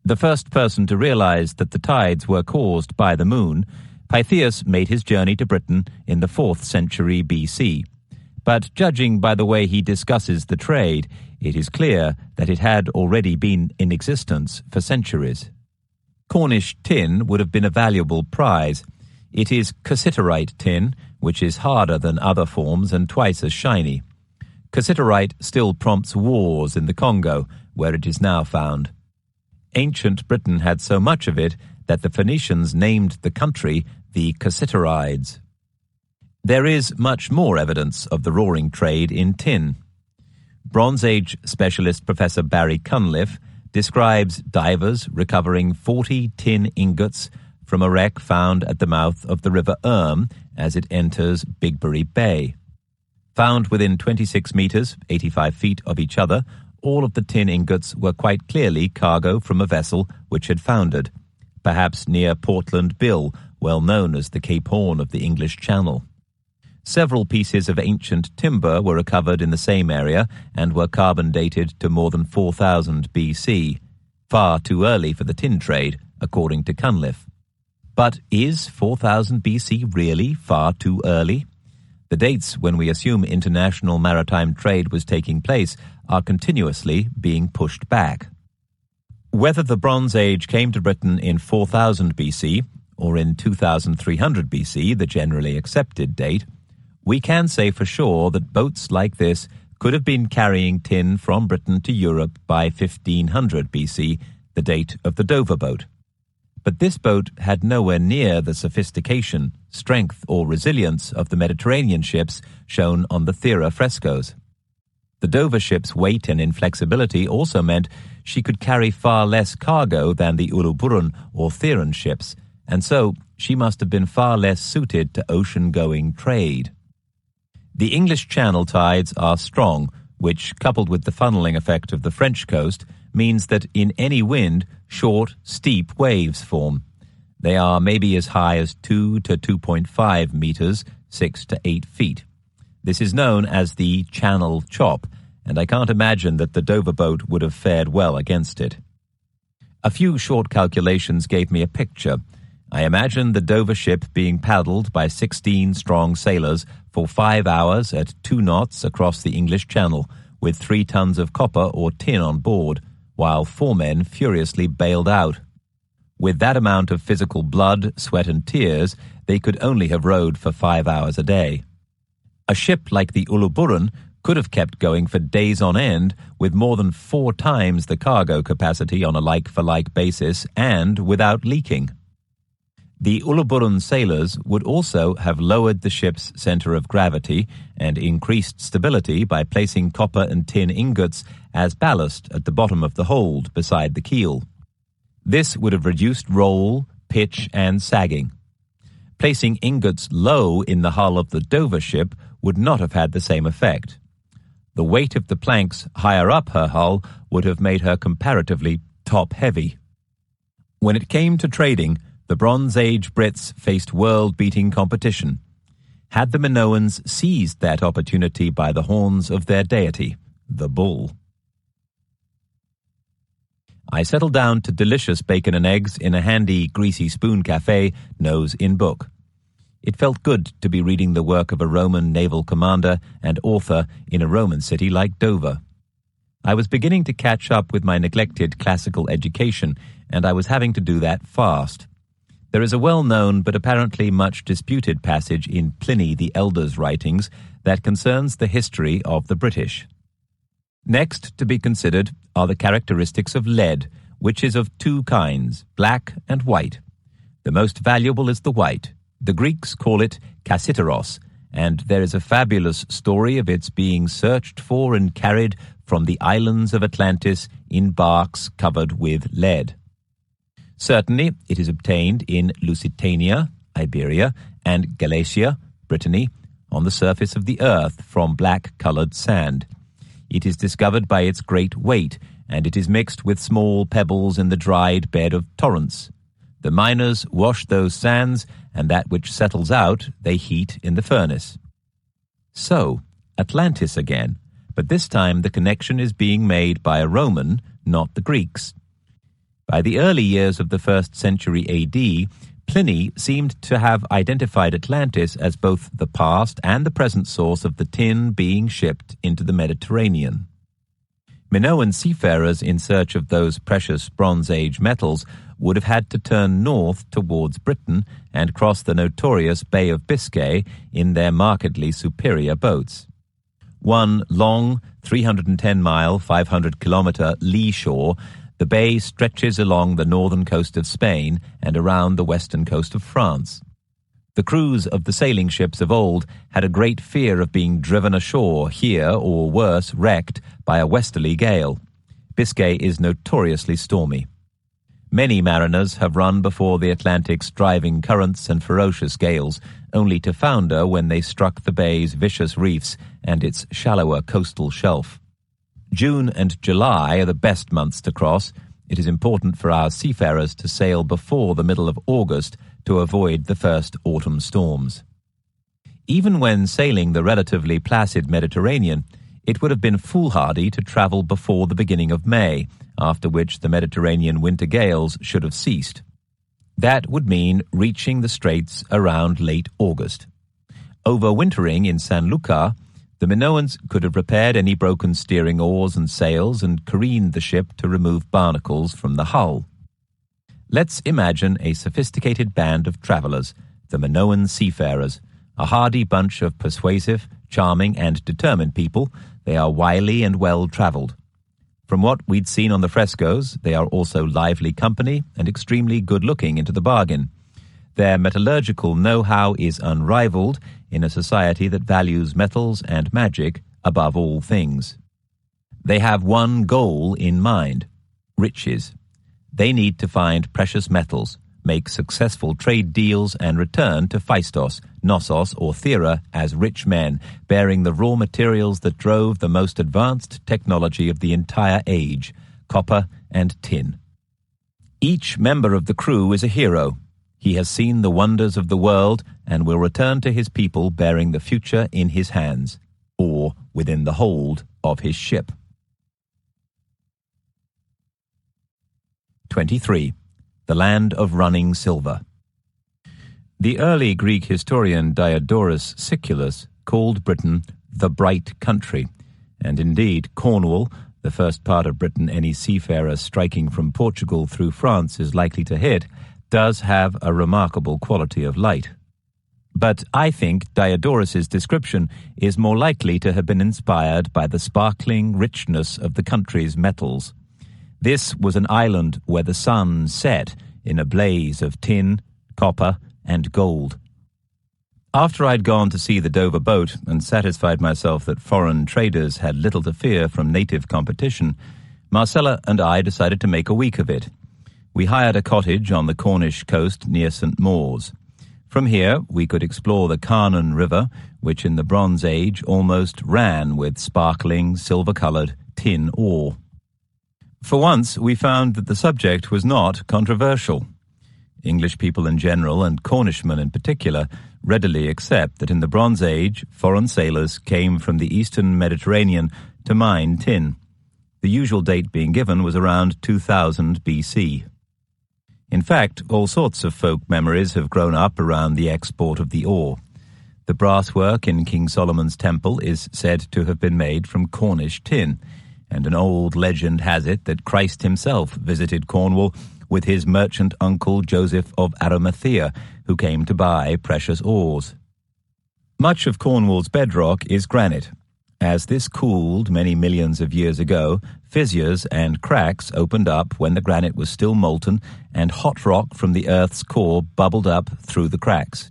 The first person to realize that the tides were caused by the moon, Pythias made his journey to Britain in the 4th century BC. But judging by the way he discusses the trade, it is clear that it had already been in existence for centuries. Cornish tin would have been a valuable prize. It is cassiterite tin, which is harder than other forms and twice as shiny. Cassiterite still prompts wars in the Congo, where it is now found. Ancient Britain had so much of it that the Phoenicians named the country the Cassiterides. There is much more evidence of the roaring trade in tin. Bronze Age specialist Professor Barry Cunliffe describes divers recovering 40 tin ingots from a wreck found at the mouth of the River Erm as it enters Bigbury Bay. Found within 26 metres, 85 feet of each other, all of the tin ingots were quite clearly cargo from a vessel which had foundered, perhaps near Portland Bill, well known as the Cape Horn of the English Channel. Several pieces of ancient timber were recovered in the same area and were carbon dated to more than 4000 BC, far too early for the tin trade, according to Cunliffe. But is 4000 BC really far too early? The dates when we assume international maritime trade was taking place are continuously being pushed back. Whether the Bronze Age came to Britain in 4000 BC or in 2300 BC, the generally accepted date, we can say for sure that boats like this could have been carrying tin from Britain to Europe by 1500 BC, the date of the Dover boat. But this boat had nowhere near the sophistication, strength, or resilience of the Mediterranean ships shown on the Thera frescoes. The Dover ship's weight and inflexibility also meant she could carry far less cargo than the Uluburun or Theran ships, and so she must have been far less suited to ocean-going trade. The English Channel tides are strong, which, coupled with the funneling effect of the French coast, means that in any wind, short, steep waves form. They are maybe as high as 2 to 2.5 meters, 6 to 8 feet. This is known as the Channel Chop, and I can't imagine that the Dover boat would have fared well against it. A few short calculations gave me a picture. I imagine the Dover ship being paddled by 16 strong sailors for 5 hours at 2 knots across the English Channel, with 3 tons of copper or tin on board, while 4 men furiously bailed out. With that amount of physical blood, sweat and tears, they could only have rowed for 5 hours a day. A ship like the Uluburun could have kept going for days on end with more than 4 times the cargo capacity on a like-for-like basis and without leaking. The Uluburun sailors would also have lowered the ship's center of gravity and increased stability by placing copper and tin ingots as ballast at the bottom of the hold beside the keel. This would have reduced roll, pitch, and sagging. Placing ingots low in the hull of the Dover ship would not have had the same effect. The weight of the planks higher up her hull would have made her comparatively top-heavy. When it came to trading, the Bronze Age Brits faced world-beating competition. Had the Minoans seized that opportunity by the horns of their deity, the bull? I settled down to delicious bacon and eggs in a handy greasy spoon cafe, nose in book. It felt good to be reading the work of a Roman naval commander and author in a Roman city like Dover. I was beginning to catch up with my neglected classical education, and I was having to do that fast. There is a well-known but apparently much disputed passage in Pliny the Elder's writings that concerns the history of the British. Next to be considered are the characteristics of lead, which is of two kinds, black and white. The most valuable is the white. The Greeks call it cassiteros, and there is a fabulous story of its being searched for and carried from the islands of Atlantis in barks covered with lead. Certainly, it is obtained in Lusitania, Iberia, and Galatia, Brittany, on the surface of the earth from black-colored sand. It is discovered by its great weight, and it is mixed with small pebbles in the dried bed of torrents. The miners wash those sands, and that which settles out they heat in the furnace. So, Atlantis again, but this time the connection is being made by a Roman, not the Greeks. By the early years of the 1st century AD, Pliny seemed to have identified Atlantis as both the past and the present source of the tin being shipped into the Mediterranean. Minoan seafarers in search of those precious Bronze Age metals would have had to turn north towards Britain and cross the notorious Bay of Biscay in their markedly superior boats. One long, 310-mile, 500-kilometer lee shore, the bay stretches along the northern coast of Spain and around the western coast of France. The crews of the sailing ships of old had a great fear of being driven ashore here, or worse, wrecked by a westerly gale. Biscay is notoriously stormy. Many mariners have run before the Atlantic's driving currents and ferocious gales, only to founder when they struck the bay's vicious reefs and its shallower coastal shelf. June and July are the best months to cross. It is important for our seafarers to sail before the middle of August to avoid the first autumn storms. Even when sailing the relatively placid Mediterranean, it would have been foolhardy to travel before the beginning of May, after which the Mediterranean winter gales should have ceased. That would mean reaching the straits around late August. Overwintering in San Lucar, the Minoans could have repaired any broken steering oars and sails and careened the ship to remove barnacles from the hull. Let's imagine a sophisticated band of travelers, the Minoan seafarers, a hardy bunch of persuasive, charming, and determined people. They are wily and well-traveled. From what we'd seen on the frescoes, they are also lively company and extremely good-looking into the bargain. Their metallurgical know-how is unrivaled in a society that values metals and magic above all things. They have one goal in mind: riches. They need to find precious metals, make successful trade deals, and return to Phaistos, Knossos, or Thera as rich men, bearing the raw materials that drove the most advanced technology of the entire age, copper and tin. Each member of the crew is a hero. He has seen the wonders of the world and will return to his people bearing the future in his hands, or within the hold of his ship. 23. The Land of Running Silver. The early Greek historian Diodorus Siculus called Britain the Bright Country, and indeed Cornwall, the first part of Britain any seafarer striking from Portugal through France is likely to hit, does have a remarkable quality of light. But I think Diodorus's description is more likely to have been inspired by the sparkling richness of the country's metals. This was an island where the sun set in a blaze of tin, copper, and gold. After I'd gone to see the Dover boat and satisfied myself that foreign traders had little to fear from native competition, Marcella and I decided to make a week of it. We hired a cottage on the Cornish coast near St. Mawes. From here, we could explore the Carnon River, which in the Bronze Age almost ran with sparkling, silver-coloured tin ore. For once, we found that the subject was not controversial. English people in general, and Cornishmen in particular, readily accept that in the Bronze Age, foreign sailors came from the eastern Mediterranean to mine tin. The usual date being given was around 2000 BC. In fact, all sorts of folk memories have grown up around the export of the ore. The brasswork in King Solomon's temple is said to have been made from Cornish tin, and an old legend has it that Christ himself visited Cornwall with his merchant uncle Joseph of Arimathea, who came to buy precious ores. Much of Cornwall's bedrock is granite. As this cooled many millions of years ago, fissures and cracks opened up when the granite was still molten, and hot rock from the Earth's core bubbled up through the cracks.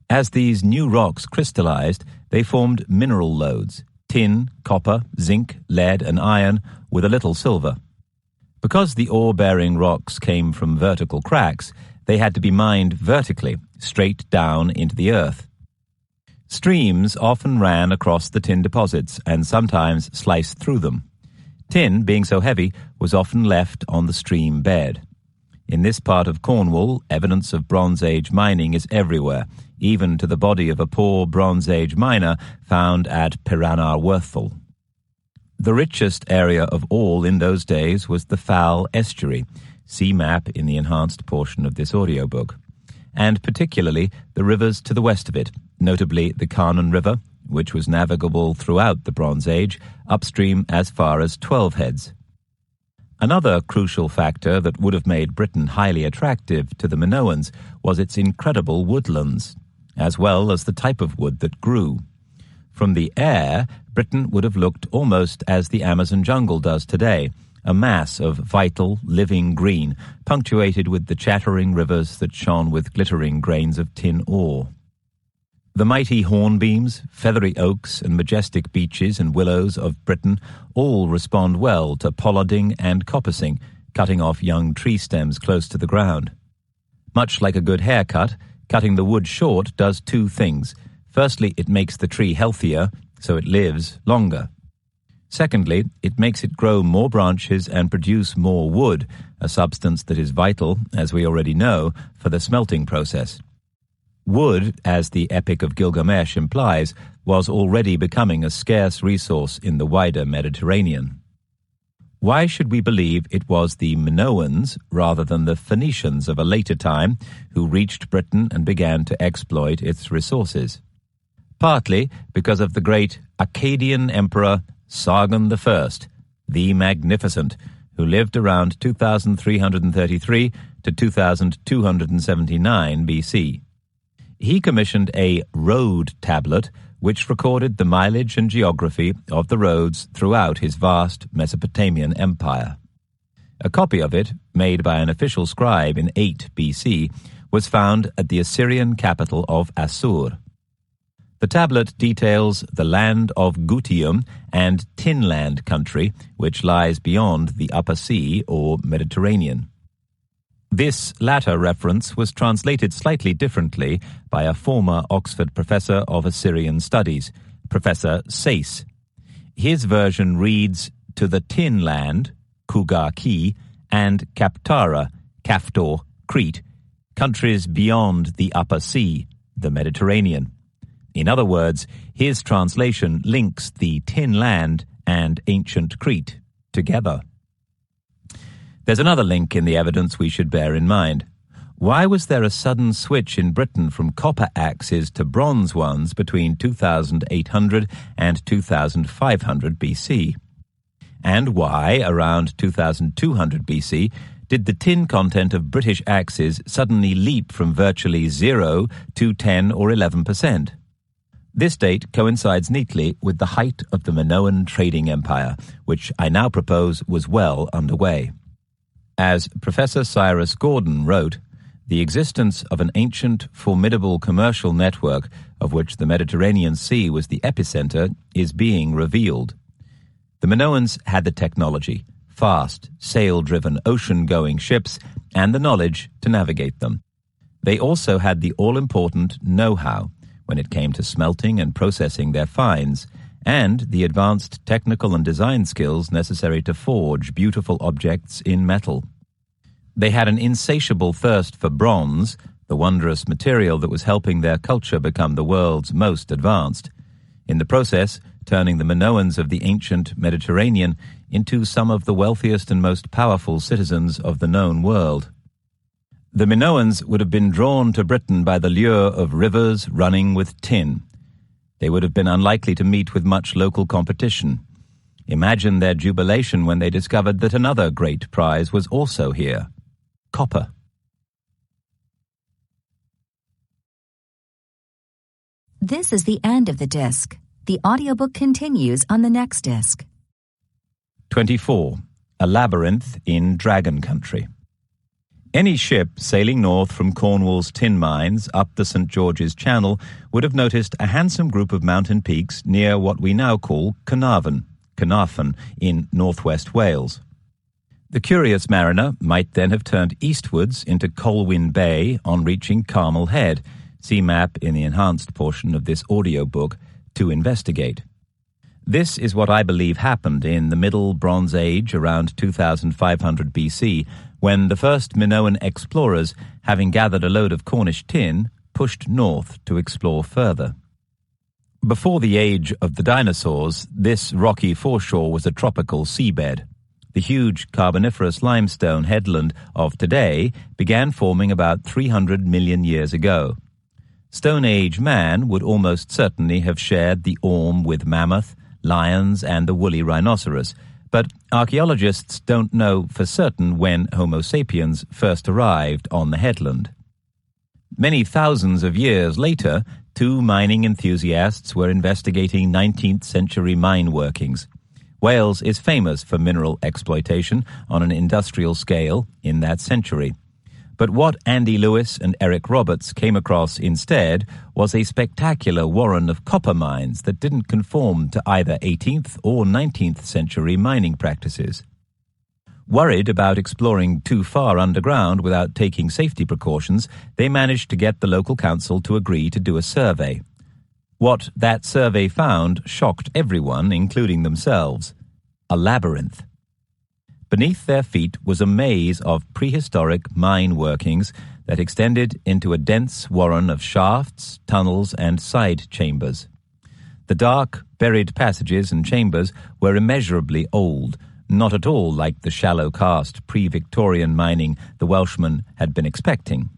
As these new rocks crystallized, they formed mineral lodes: tin, copper, zinc, lead, and iron, with a little silver. Because the ore-bearing rocks came from vertical cracks, they had to be mined vertically, straight down into the earth. Streams often ran across the tin deposits and sometimes sliced through them. Tin, being so heavy, was often left on the stream bed. In this part of Cornwall, evidence of Bronze Age mining is everywhere, even to the body of a poor Bronze Age miner found at Piranarworthal. The richest area of all in those days was the Fal Estuary, see map in the enhanced portion of this audiobook, and particularly the rivers to the west of it, notably the Carnon River, which was navigable throughout the Bronze Age, upstream as far as 12 heads. Another crucial factor that would have made Britain highly attractive to the Minoans was its incredible woodlands, as well as the type of wood that grew. From the air, Britain would have looked almost as the Amazon jungle does today, a mass of vital, living green, punctuated with the chattering rivers that shone with glittering grains of tin ore. The mighty hornbeams, feathery oaks, and majestic beeches and willows of Britain all respond well to pollarding and coppicing, cutting off young tree stems close to the ground. Much like a good haircut, cutting the wood short does two things. Firstly, it makes the tree healthier, so it lives longer. Secondly, it makes it grow more branches and produce more wood, a substance that is vital, as we already know, for the smelting process. Wood, as the Epic of Gilgamesh implies, was already becoming a scarce resource in the wider Mediterranean. Why should we believe it was the Minoans, rather than the Phoenicians of a later time, who reached Britain and began to exploit its resources? Partly because of the great Akkadian emperor Sargon I, the Magnificent, who lived around 2333 to 2279 BC. He commissioned a road tablet which recorded the mileage and geography of the roads throughout his vast Mesopotamian empire. A copy of it, made by an official scribe in 8 BC, was found at the Assyrian capital of Assur. The tablet details the land of Gutium and Tinland country, which lies beyond the Upper Sea or Mediterranean. This latter reference was translated slightly differently by a former Oxford professor of Assyrian studies, Professor Sayce. His version reads, "To the Tinland, Kugarki, and Kaptara, Kaftor, Crete, countries beyond the Upper Sea, the Mediterranean." In other words, his translation links the Tinland and ancient Crete together. There's another link in the evidence we should bear in mind. Why was there a sudden switch in Britain from copper axes to bronze ones between 2800 and 2500 BC? And why, around 2200 BC, did the tin content of British axes suddenly leap from virtually 0 to 10 or 11%? This date coincides neatly with the height of the Minoan trading empire, which I now propose was well underway. As Professor Cyrus Gordon wrote, the existence of an ancient, formidable commercial network of which the Mediterranean Sea was the epicenter is being revealed. The Minoans had the technology, fast, sail-driven, ocean-going ships, and the knowledge to navigate them. They also had the all-important know-how when it came to smelting and processing their finds, and the advanced technical and design skills necessary to forge beautiful objects in metal. They had an insatiable thirst for bronze, the wondrous material that was helping their culture become the world's most advanced. In the process, turning the Minoans of the ancient Mediterranean into some of the wealthiest and most powerful citizens of the known world. The Minoans would have been drawn to Britain by the lure of rivers running with tin. They would have been unlikely to meet with much local competition. Imagine their jubilation when they discovered that another great prize was also here: copper. This is the end of the disc. The audiobook continues on the next disc. 24. A Labyrinth in Dragon Country. Any ship sailing north from Cornwall's tin mines up the St. George's Channel would have noticed a handsome group of mountain peaks near what we now call Carnarvon in northwest Wales. The curious mariner might then have turned eastwards into Colwyn Bay on reaching Carmel Head, see map in the enhanced portion of this audiobook, to investigate. This is what I believe happened in the Middle Bronze Age around 2500 BC, when the first Minoan explorers, having gathered a load of Cornish tin, pushed north to explore further. Before the age of the dinosaurs, this rocky foreshore was a tropical seabed. The huge Carboniferous limestone headland of today began forming about 300 million years ago. Stone Age man would almost certainly have shared the Orme with mammoth, lions, and the woolly rhinoceros, but archaeologists don't know for certain when Homo sapiens first arrived on the headland. Many thousands of years later, two mining enthusiasts were investigating 19th century mine workings. Wales is famous for mineral exploitation on an industrial scale in that century. But what Andy Lewis and Eric Roberts came across instead was a spectacular warren of copper mines that didn't conform to either 18th or 19th century mining practices. Worried about exploring too far underground without taking safety precautions, they managed to get the local council to agree to do a survey. What that survey found shocked everyone, including themselves: a labyrinth. Beneath their feet was a maze of prehistoric mine workings that extended into a dense warren of shafts, tunnels, and side chambers. The dark, buried passages and chambers were immeasurably old, not at all like the shallow-cast pre-Victorian mining the Welshmen had been expecting.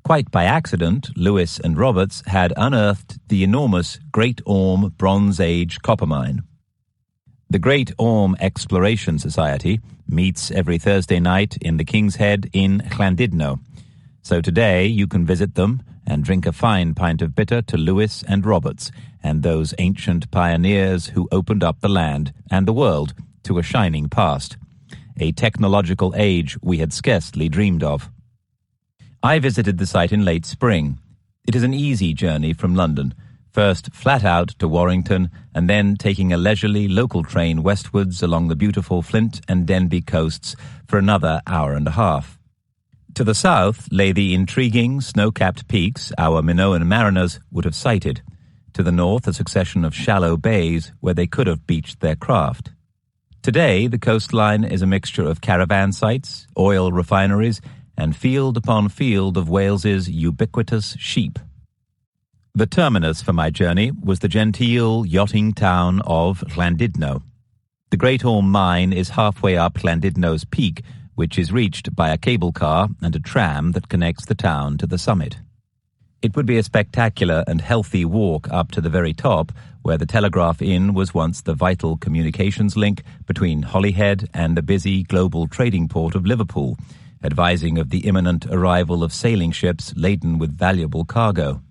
Quite by accident, Lewis and Roberts had unearthed the enormous Great Orme Bronze Age copper mine. The Great Orme Exploration Society meets every Thursday night in the King's Head in Llandudno. So today you can visit them and drink a fine pint of bitter to Lewis and Roberts and those ancient pioneers who opened up the land and the world to a shining past, a technological age we had scarcely dreamed of. I visited the site in late spring. It is an easy journey from London, first flat out to Warrington and then taking a leisurely local train westwards along the beautiful Flint and Denbigh coasts for another hour and a half. To the south lay the intriguing snow-capped peaks our Minoan mariners would have sighted. To the north, a succession of shallow bays where they could have beached their craft. Today, the coastline is a mixture of caravan sites, oil refineries, and field upon field of Wales's ubiquitous sheep. The terminus for my journey was the genteel yachting town of Llandudno. The Great Orme mine is halfway up Llandudno's peak, which is reached by a cable car and a tram that connects the town to the summit. It would be a spectacular and healthy walk up to the very top, where the Telegraph Inn was once the vital communications link between Holyhead and the busy global trading port of Liverpool, advising of the imminent arrival of sailing ships laden with valuable cargo.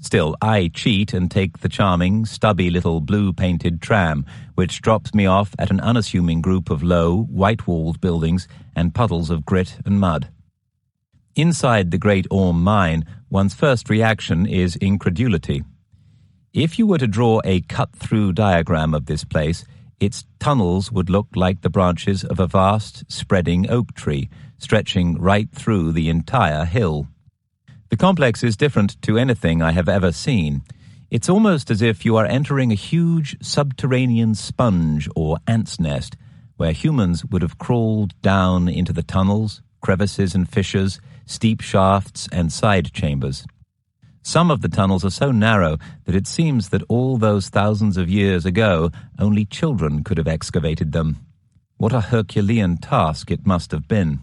Still, I cheat and take the charming, stubby little blue-painted tram, which drops me off at an unassuming group of low, white-walled buildings and puddles of grit and mud. Inside the Great Orme mine, one's first reaction is incredulity. If you were to draw a cut-through diagram of this place, its tunnels would look like the branches of a vast, spreading oak tree, stretching right through the entire hill. The complex is different to anything I have ever seen. It's almost as if you are entering a huge subterranean sponge or ant's nest, where humans would have crawled down into the tunnels, crevices and fissures, steep shafts and side chambers. Some of the tunnels are so narrow that it seems that all those thousands of years ago only children could have excavated them. What a Herculean task it must have been.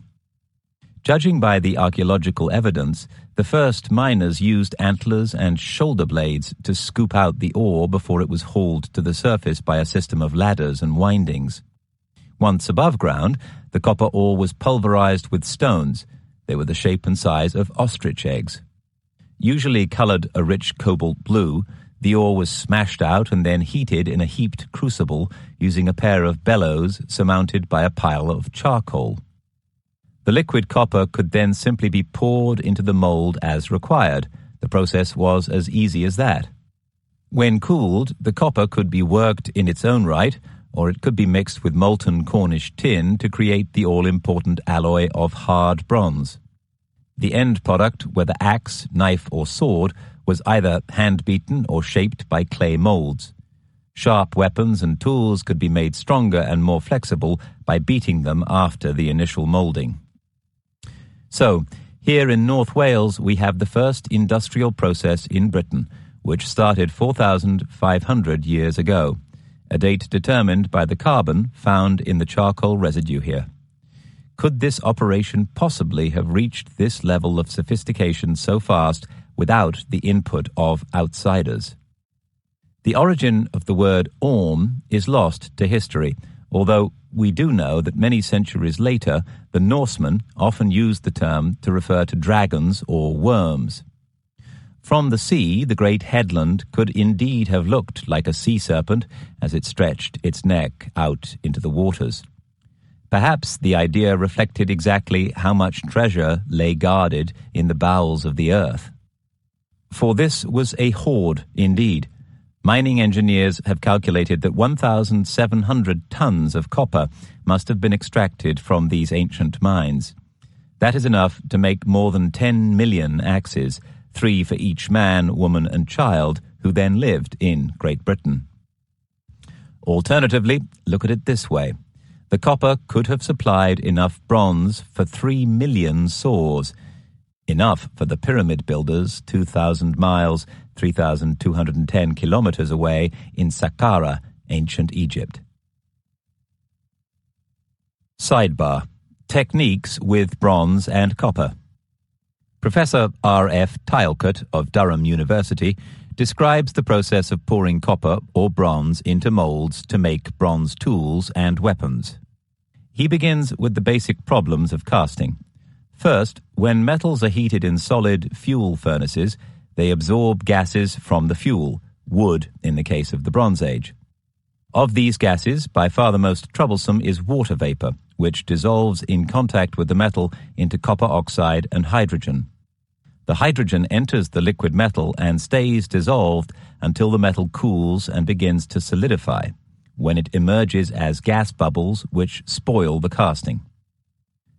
Judging by the archaeological evidence, the first miners used antlers and shoulder blades to scoop out the ore before it was hauled to the surface by a system of ladders and windings. Once above ground, the copper ore was pulverized with stones. They were the shape and size of ostrich eggs. Usually colored a rich cobalt blue, the ore was smashed out and then heated in a heaped crucible using a pair of bellows surmounted by a pile of charcoal. The liquid copper could then simply be poured into the mold as required. The process was as easy as that. When cooled, the copper could be worked in its own right, or it could be mixed with molten Cornish tin to create the all-important alloy of hard bronze. The end product, whether axe, knife, or sword, was either hand-beaten or shaped by clay molds. Sharp weapons and tools could be made stronger and more flexible by beating them after the initial molding. So, here in North Wales we have the first industrial process in Britain, which started 4,500 years ago, a date determined by the carbon found in the charcoal residue here. Could this operation possibly have reached this level of sophistication so fast without the input of outsiders? The origin of the word orm is lost to history, although we do know that many centuries later the Norsemen often used the term to refer to dragons or worms. From the sea, the great headland could indeed have looked like a sea serpent as it stretched its neck out into the waters. Perhaps the idea reflected exactly how much treasure lay guarded in the bowels of the earth. For this was a hoard indeed. Mining engineers have calculated that 1,700 tons of copper must have been extracted from these ancient mines. That is enough to make more than 10 million axes, 3 for each man, woman, and child who then lived in Great Britain. Alternatively, look at it this way. The copper could have supplied enough bronze for 3 million saws, enough for the pyramid builders 2,000 miles, 3,210 kilometers away in Saqqara, ancient Egypt. Sidebar: Techniques with bronze and copper. Professor R.F. Tylcott of Durham University describes the process of pouring copper or bronze into molds to make bronze tools and weapons. He begins with the basic problems of casting. First, when metals are heated in solid fuel furnaces, they absorb gases from the fuel, wood in the case of the Bronze Age. Of these gases, by far the most troublesome is water vapor, which dissolves in contact with the metal into copper oxide and hydrogen. The hydrogen enters the liquid metal and stays dissolved until the metal cools and begins to solidify, when it emerges as gas bubbles which spoil the casting.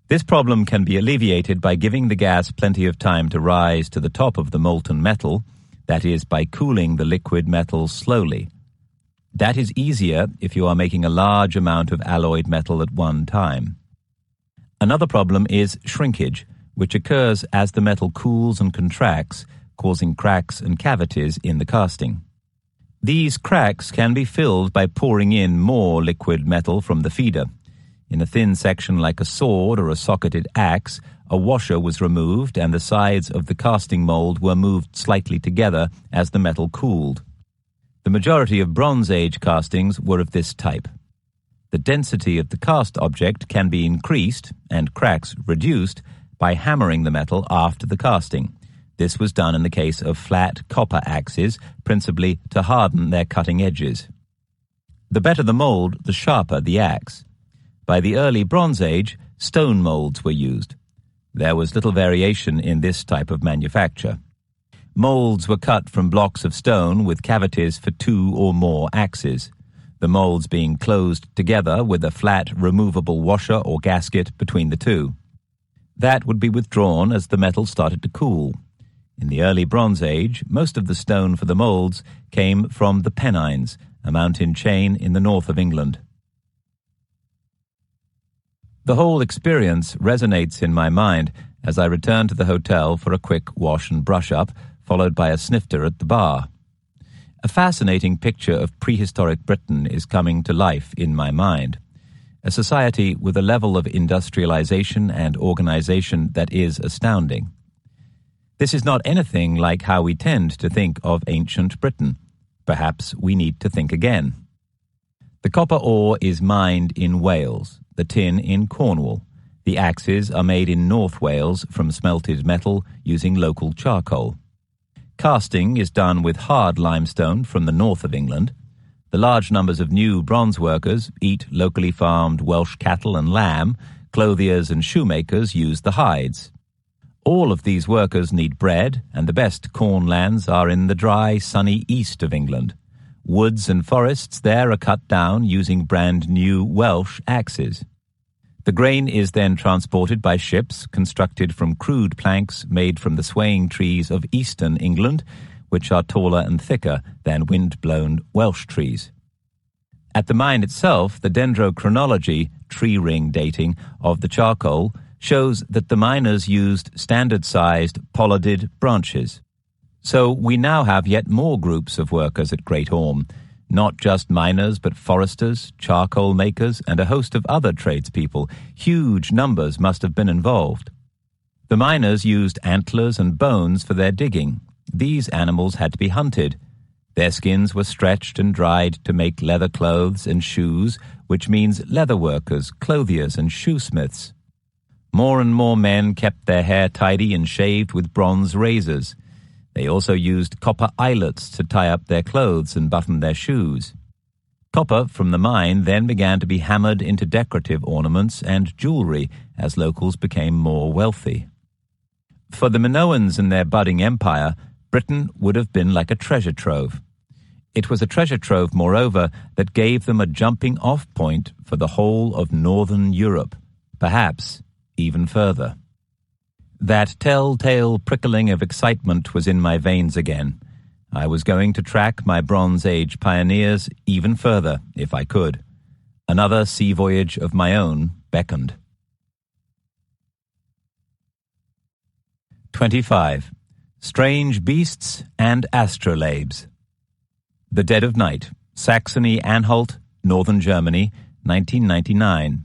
This problem can be alleviated by giving the gas plenty of time to rise to the top of the molten metal, that is, by cooling the liquid metal slowly. That is easier if you are making a large amount of alloyed metal at one time. Another problem is shrinkage, which occurs as the metal cools and contracts, causing cracks and cavities in the casting. These cracks can be filled by pouring in more liquid metal from the feeder. In a thin section like a sword or a socketed axe, a washer was removed and the sides of the casting mold were moved slightly together as the metal cooled. The majority of Bronze Age castings were of this type. The density of the cast object can be increased and cracks reduced by hammering the metal after the casting. This was done in the case of flat copper axes, principally to harden their cutting edges. The better the mold, the sharper the axe. By the early Bronze Age, stone molds were used. There was little variation in this type of manufacture. Molds were cut from blocks of stone with cavities for 2 or more axes, the molds being closed together with a flat, removable washer or gasket between the two. That would be withdrawn as the metal started to cool. In the early Bronze Age, most of the stone for the molds came from the Pennines, a mountain chain in the north of England. The whole experience resonates in my mind as I return to the hotel for a quick wash and brush-up, followed by a snifter at the bar. A fascinating picture of prehistoric Britain is coming to life in my mind. A society with a level of industrialization and organization that is astounding. This is not anything like how we tend to think of ancient Britain. Perhaps we need to think again. The copper ore is mined in Wales, the tin in Cornwall. The axes are made in North Wales from smelted metal using local charcoal. Casting is done with hard limestone from the north of England. The large numbers of new bronze workers eat locally farmed Welsh cattle and lamb. Clothiers and shoemakers use the hides. All of these workers need bread, and the best corn lands are in the dry, sunny east of England. Woods and forests there are cut down using brand new Welsh axes. The grain is then transported by ships constructed from crude planks made from the swaying trees of eastern England, which are taller and thicker than wind-blown Welsh trees. At the mine itself, the dendrochronology, tree ring dating, of the charcoal shows that the miners used standard-sized pollarded branches. So we now have yet more groups of workers at Great Orme, not just miners but foresters, charcoal makers, and a host of other tradespeople. Huge numbers must have been involved. The miners used antlers and bones for their digging. These animals had to be hunted. Their skins were stretched and dried to make leather clothes and shoes, which means leather workers, clothiers, and shoesmiths. More and more men kept their hair tidy and shaved with bronze razors. They also used copper eyelets to tie up their clothes and button their shoes. Copper from the mine then began to be hammered into decorative ornaments and jewelry as locals became more wealthy. For the Minoans and their budding empire, Britain would have been like a treasure trove. It was a treasure trove, moreover, that gave them a jumping-off point for the whole of northern Europe, perhaps even further. That telltale prickling of excitement was in my veins again. I was going to track my Bronze Age pioneers even further, if I could. Another sea voyage of my own beckoned. 25. Strange Beasts and Astrolabes. The Dead of Night, Saxony-Anhalt, Northern Germany, 1999.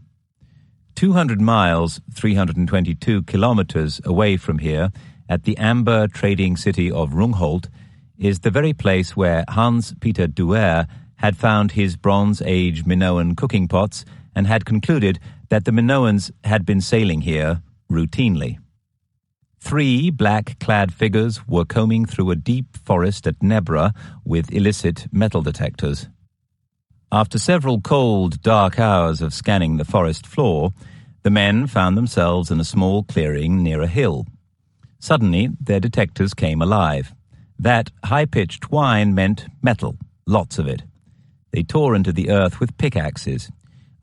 200 miles, 322 kilometers away from here, at the amber trading city of Rungholt, is the very place where Hans-Peter Duer had found his Bronze Age Minoan cooking pots and had concluded that the Minoans had been sailing here routinely. 3 black-clad figures were combing through a deep forest at Nebra with illicit metal detectors. After several cold, dark hours of scanning the forest floor, the men found themselves in a small clearing near a hill. Suddenly, their detectors came alive. That high-pitched whine meant metal, lots of it. They tore into the earth with pickaxes.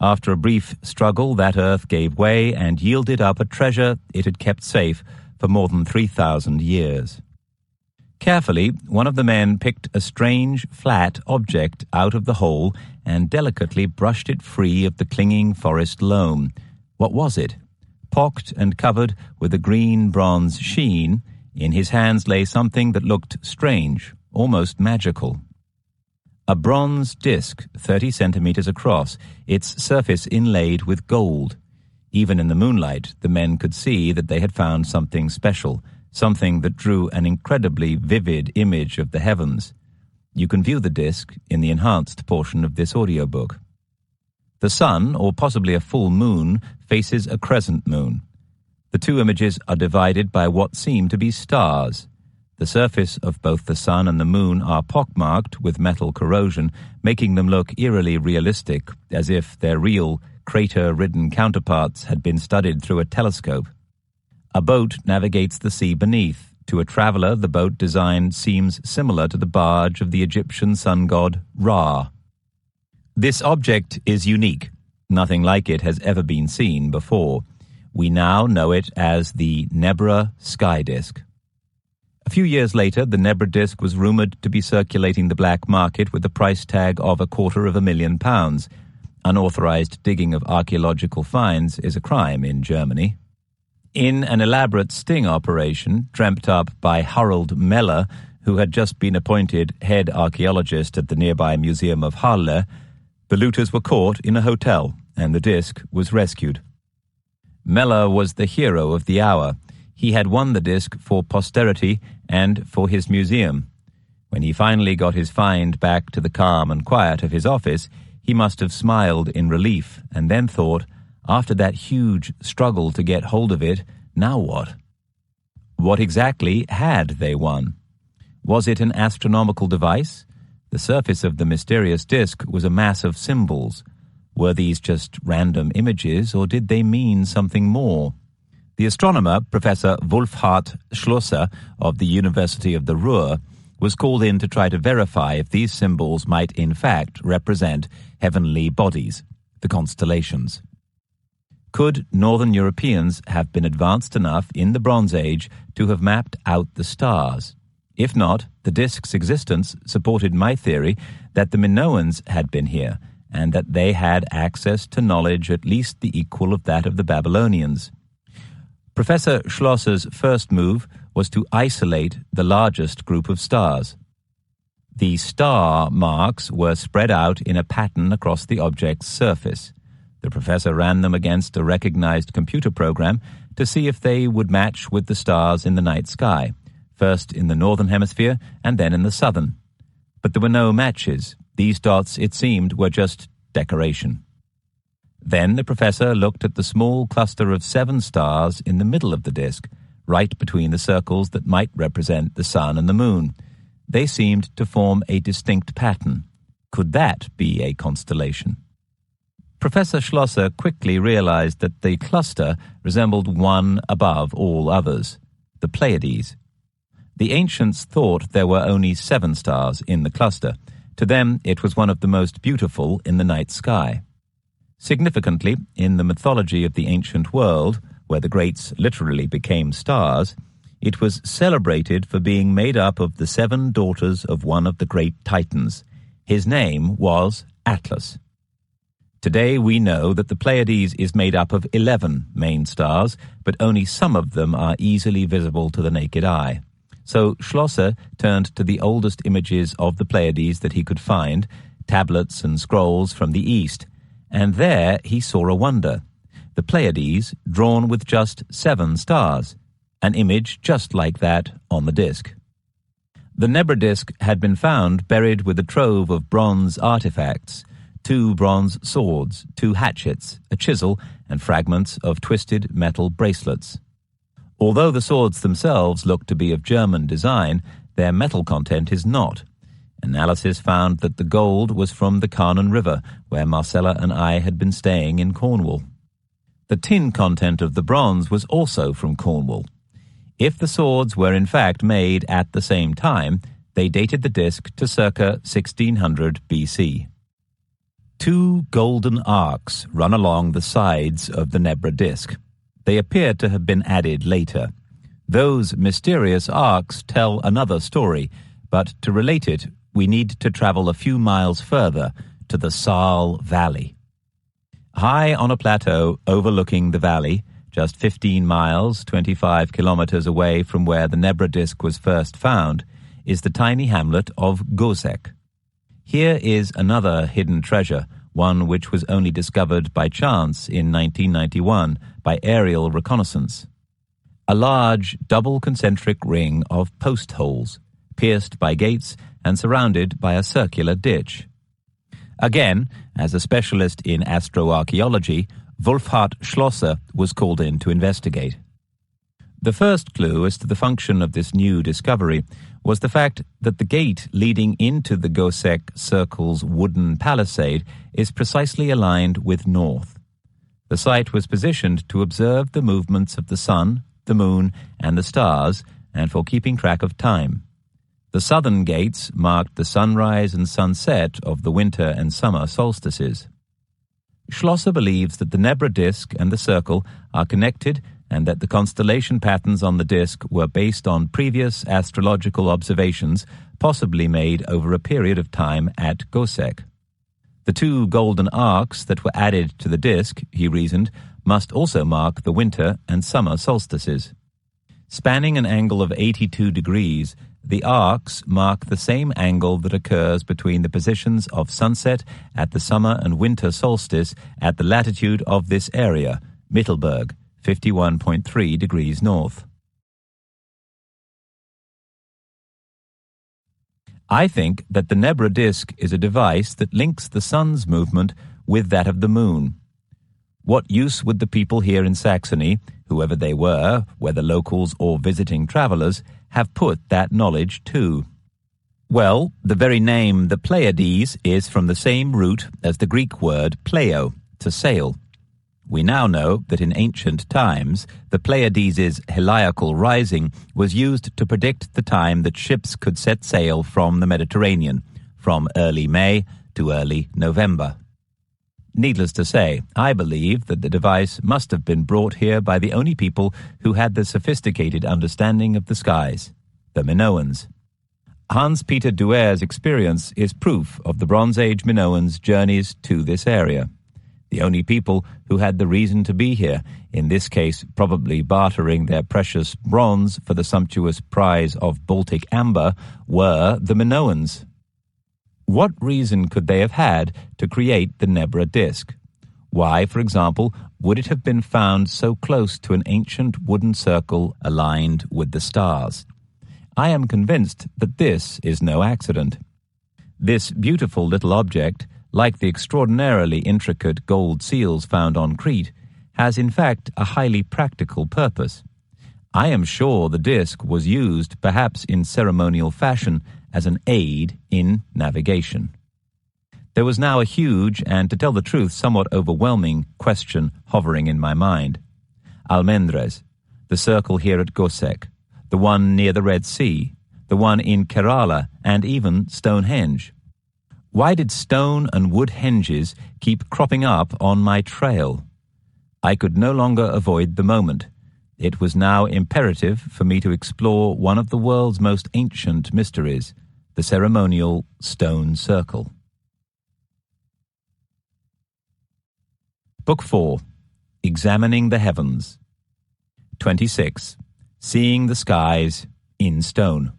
After a brief struggle, that earth gave way and yielded up a treasure it had kept safe for more than 3,000 years. Carefully, one of the men picked a strange, flat object out of the hole and delicately brushed it free of the clinging forest loam. What was it? Pocked and covered with a green-bronze sheen, in his hands lay something that looked strange, almost magical. A bronze disc, 30 centimeters across, its surface inlaid with gold. Even in the moonlight, the men could see that they had found something special, something that drew an incredibly vivid image of the heavens. You can view the disc in the enhanced portion of this audiobook. The sun, or possibly a full moon, faces a crescent moon. The two images are divided by what seem to be stars. The surface of both the sun and the moon are pockmarked with metal corrosion, making them look eerily realistic, as if their real, crater-ridden counterparts had been studied through a telescope. A boat navigates the sea beneath. To a traveler, the boat design seems similar to the barge of the Egyptian sun god Ra. This object is unique. Nothing like it has ever been seen before. We now know it as the Nebra Sky Disk. A few years later, the Nebra disk was rumored to be circulating the black market with a price tag of £250,000. Unauthorized digging of archaeological finds is a crime in Germany. In an elaborate sting operation dreamt up by Harold Meller, who had just been appointed head archaeologist at the nearby Museum of Halle, the looters were caught in a hotel and the disc was rescued. Meller was the hero of the hour. He had won the disc for posterity and for his museum. When he finally got his find back to the calm and quiet of his office, he must have smiled in relief and then thought, after that huge struggle to get hold of it, now what? What exactly had they won? Was it an astronomical device? The surface of the mysterious disk was a mass of symbols. Were these just random images, or did they mean something more? The astronomer, Professor Wolfhard Schlosser of the University of the Ruhr, was called in to try to verify if these symbols might in fact represent heavenly bodies, the constellations. Could Northern Europeans have been advanced enough in the Bronze Age to have mapped out the stars? If not, the disk's existence supported my theory that the Minoans had been here, and that they had access to knowledge at least the equal of that of the Babylonians. Professor Schlosser's first move was to isolate the largest group of stars. The star marks were spread out in a pattern across the object's surface. The professor ran them against a recognized computer program to see if they would match with the stars in the night sky, first in the northern hemisphere and then in the southern. But there were no matches. These dots, it seemed, were just decoration. Then the professor looked at the small cluster of 7 stars in the middle of the disk, right between the circles that might represent the sun and the moon. They seemed to form a distinct pattern. Could that be a constellation? Professor Schlosser quickly realized that the cluster resembled one above all others, the Pleiades. The ancients thought there were only 7 stars in the cluster. To them, it was one of the most beautiful in the night sky. Significantly, in the mythology of the ancient world, where the greats literally became stars, it was celebrated for being made up of the 7 daughters of one of the great titans. His name was Atlas. Today we know that the Pleiades is made up of 11 main stars, but only some of them are easily visible to the naked eye. So Schlosser turned to the oldest images of the Pleiades that he could find, tablets and scrolls from the east, and there he saw a wonder. The Pleiades drawn with just 7 stars, an image just like that on the disk. The Nebra disk had been found buried with a trove of bronze artifacts, 2 bronze swords, 2 hatchets, a chisel, and fragments of twisted metal bracelets. Although the swords themselves look to be of German design, their metal content is not. Analysis found that the gold was from the Carnon River, where Marcella and I had been staying in Cornwall. The tin content of the bronze was also from Cornwall. If the swords were in fact made at the same time, they dated the disk to circa 1600 BC. 2 golden arcs run along the sides of the Nebra disk. They appear to have been added later. Those mysterious arcs tell another story, but to relate it, we need to travel a few miles further to the Saal Valley. High on a plateau overlooking the valley, just 15 miles, 25 kilometers away from where the Nebra disk was first found, is the tiny hamlet of Gosek. Here is another hidden treasure, one which was only discovered by chance in 1991 by aerial reconnaissance. A large double concentric ring of post holes, pierced by gates and surrounded by a circular ditch. Again, as a specialist in astroarchaeology, Wolfhard Schlosser was called in to investigate. The first clue as to the function of this new discovery was the fact that the gate leading into the Gosek Circle's wooden palisade is precisely aligned with north. The site was positioned to observe the movements of the sun, the moon, and the stars, and for keeping track of time. The southern gates marked the sunrise and sunset of the winter and summer solstices. Schlosser believes that the Nebra disk and the circle are connected and that the constellation patterns on the disk were based on previous astrological observations, possibly made over a period of time at Gosek. The 2 golden arcs that were added to the disk, he reasoned, must also mark the winter and summer solstices. Spanning an angle of 82 degrees, the arcs mark the same angle that occurs between the positions of sunset at the summer and winter solstice at the latitude of this area, Mittelberg, 51.3 degrees north. I think that the Nebra disk is a device that links the sun's movement with that of the moon. What use would the people here in Saxony, whoever they were, whether locals or visiting travelers, have put that knowledge to? Well, the very name the Pleiades is from the same root as the Greek word pleo, to sail. We now know that in ancient times, the Pleiades' heliacal rising was used to predict the time that ships could set sail from the Mediterranean, from early May to early November. Needless to say, I believe that the device must have been brought here by the only people who had the sophisticated understanding of the skies, the Minoans. Hans-Peter Duer's experience is proof of the Bronze Age Minoans' journeys to this area. The only people who had the reason to be here, in this case probably bartering their precious bronze for the sumptuous prize of Baltic amber, were the Minoans. What reason could they have had to create the Nebra disk? Why, for example, would it have been found so close to an ancient wooden circle aligned with the stars? I am convinced that this is no accident. This beautiful little object, like the extraordinarily intricate gold seals found on Crete, has in fact a highly practical purpose. I am sure the disk was used, perhaps in ceremonial fashion, as an aid in navigation. There was now a huge and, to tell the truth, somewhat overwhelming question hovering in my mind. Almendres, the circle here at Gossec, the one near the Red Sea, the one in Kerala, and even Stonehenge. Why did stone and wood henges keep cropping up on my trail? I could no longer avoid the moment. It was now imperative for me to explore one of the world's most ancient mysteries, the ceremonial stone circle. Book 4. Examining the Heavens. 26. Seeing the Skies in Stone.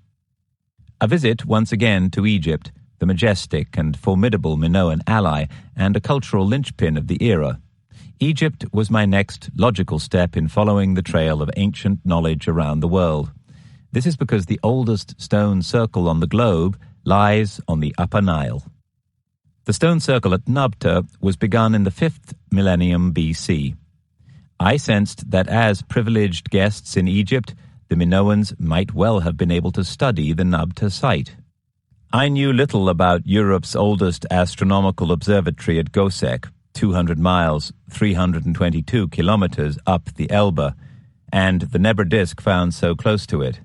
A visit once again to Egypt, the majestic and formidable Minoan ally and a cultural linchpin of the era. Egypt was my next logical step in following the trail of ancient knowledge around the world. This is because the oldest stone circle on the globe lies on the Upper Nile. The stone circle at Nubta was begun in the 5th millennium BC. I sensed that as privileged guests in Egypt, the Minoans might well have been able to study the Nubta site. I knew little about Europe's oldest astronomical observatory at Gossec, 200 miles, 322 kilometers up the Elbe, and the Nebra disk found so close to it.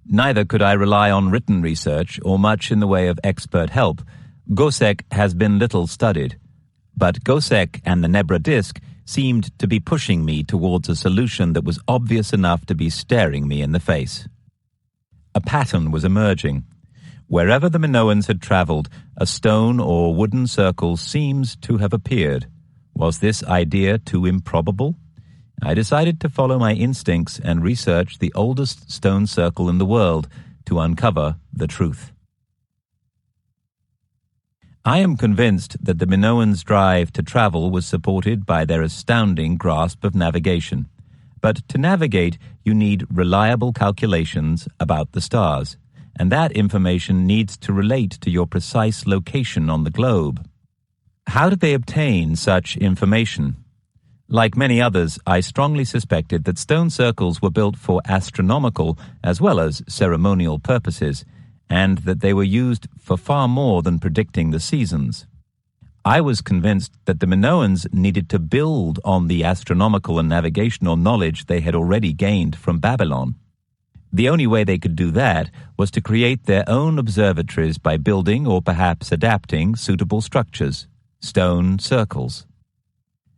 Neither could I rely on written research or much in the way of expert help. Gossec has been little studied, but Gossec and the Nebra disk seemed to be pushing me towards a solution that was obvious enough to be staring me in the face. A pattern was emerging. Wherever the Minoans had traveled, a stone or wooden circle seems to have appeared. Was this idea too improbable? I decided to follow my instincts and research the oldest stone circle in the world to uncover the truth. I am convinced that the Minoans' drive to travel was supported by their astounding grasp of navigation. But to navigate, you need reliable calculations about the stars, and that information needs to relate to your precise location on the globe. How did they obtain such information? Like many others, I strongly suspected that stone circles were built for astronomical as well as ceremonial purposes, and that they were used for far more than predicting the seasons. I was convinced that the Minoans needed to build on the astronomical and navigational knowledge they had already gained from Babylon. The only way they could do that was to create their own observatories by building or perhaps adapting suitable structures, stone circles.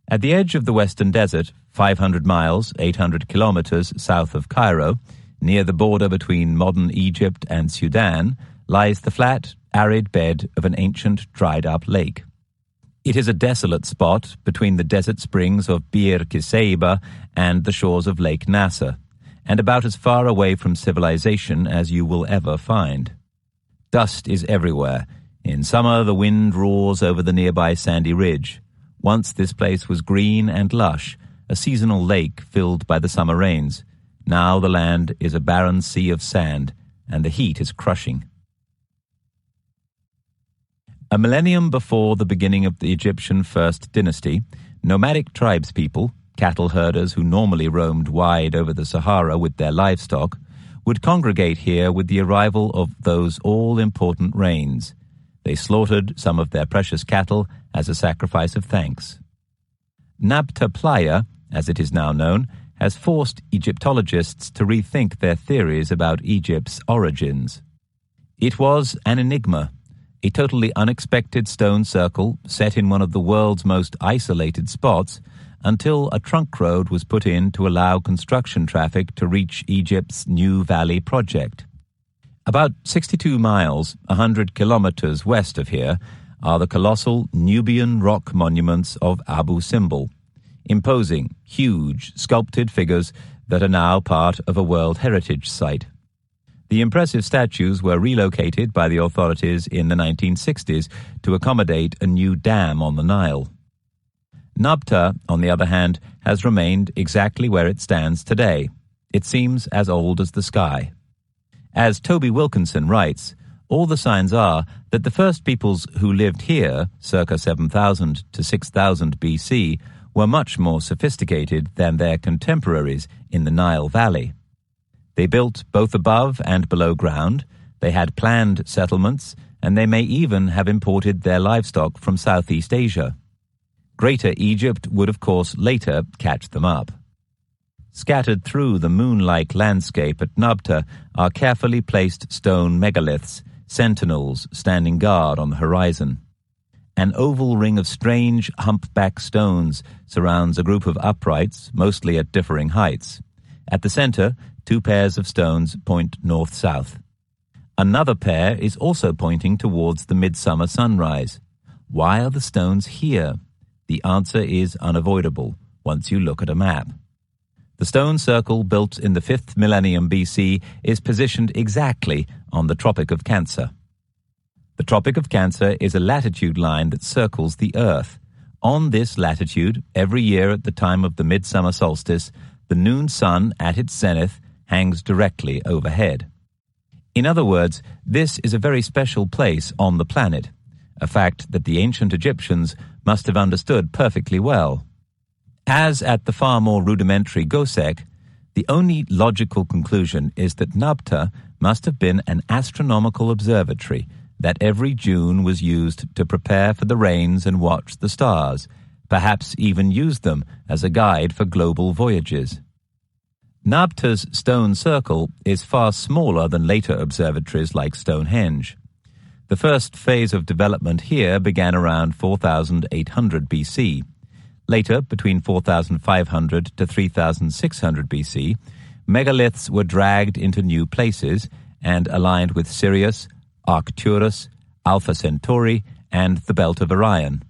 At the edge of the Western Desert, 500 miles, 800 kilometers south of Cairo, near the border between modern Egypt and Sudan, lies the flat, arid bed of an ancient dried-up lake. It is a desolate spot between the desert springs of Bir Kiseiba and the shores of Lake Nasser, and about as far away from civilization as you will ever find. Dust is everywhere. In summer, the wind roars over the nearby sandy ridge. Once this place was green and lush, a seasonal lake filled by the summer rains. Now the land is a barren sea of sand, and the heat is crushing. A millennium before the beginning of the Egyptian First Dynasty, nomadic tribespeople, cattle herders who normally roamed wide over the Sahara with their livestock, would congregate here with the arrival of those all-important rains. They slaughtered some of their precious cattle as a sacrifice of thanks. Nabta Playa, as it is now known, has forced Egyptologists to rethink their theories about Egypt's origins. It was an enigma, a totally unexpected stone circle set in one of the world's most isolated spots, until a trunk road was put in to allow construction traffic to reach Egypt's New Valley project. About 62 miles, 100 kilometers west of here, are the colossal Nubian rock monuments of Abu Simbel, imposing, huge, sculpted figures that are now part of a World Heritage Site. The impressive statues were relocated by the authorities in the 1960s to accommodate a new dam on the Nile. Nabta, on the other hand, has remained exactly where it stands today. It seems as old as the sky. As Toby Wilkinson writes, all the signs are that the first peoples who lived here, circa 7,000 to 6,000 BC, were much more sophisticated than their contemporaries in the Nile Valley. They built both above and below ground, they had planned settlements, and they may even have imported their livestock from Southeast Asia. Greater Egypt would, of course, later catch them up. Scattered through the moon-like landscape at Nabta are carefully placed stone megaliths, sentinels standing guard on the horizon. An oval ring of strange humpback stones surrounds a group of uprights, mostly at differing heights. At the center, 2 pairs of stones point north-south. Another pair is also pointing towards the midsummer sunrise. Why are the stones here? The answer is unavoidable once you look at a map. The stone circle built in the 5th millennium BC is positioned exactly on the Tropic of Cancer. The Tropic of Cancer is a latitude line that circles the Earth. On this latitude, every year at the time of the midsummer solstice, the noon sun at its zenith hangs directly overhead. In other words, this is a very special place on the planet, a fact that the ancient Egyptians must have understood perfectly well. As at the far more rudimentary Gosek, the only logical conclusion is that Nabta must have been an astronomical observatory that every June was used to prepare for the rains and watch the stars, perhaps even used them as a guide for global voyages. Nabta's stone circle is far smaller than later observatories like Stonehenge. The first phase of development here began around 4,800 BC. Later, between 4,500 to 3,600 BC, megaliths were dragged into new places and aligned with Sirius, Arcturus, Alpha Centauri, and the Belt of Orion.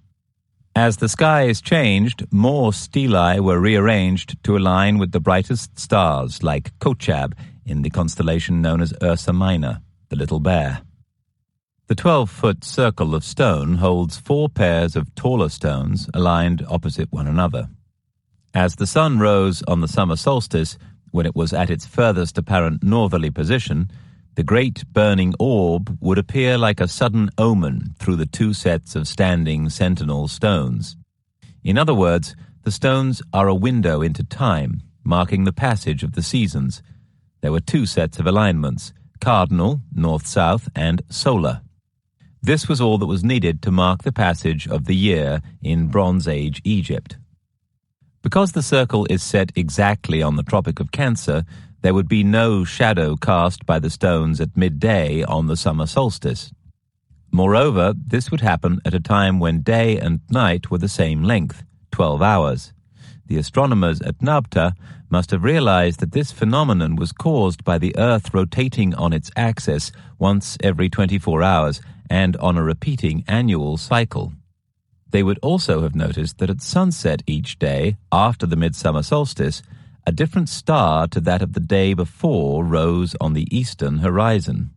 As the skies changed, more stelae were rearranged to align with the brightest stars like Kochab in the constellation known as Ursa Minor, the Little Bear. The 12-foot circle of stone holds 4 pairs of taller stones aligned opposite one another. As the sun rose on the summer solstice, when it was at its furthest apparent northerly position, the great burning orb would appear like a sudden omen through the 2 sets of standing sentinel stones. In other words, the stones are a window into time, marking the passage of the seasons. There were 2 sets of alignments, cardinal, north-south, and solar. This was all that was needed to mark the passage of the year in Bronze Age Egypt. Because the circle is set exactly on the Tropic of Cancer, there would be no shadow cast by the stones at midday on the summer solstice. Moreover, this would happen at a time when day and night were the same length, 12 hours. The astronomers at Nabta must have realized that this phenomenon was caused by the Earth rotating on its axis once every 24 hours and on a repeating annual cycle. They would also have noticed that at sunset each day, after the midsummer solstice, a different star to that of the day before rose on the eastern horizon.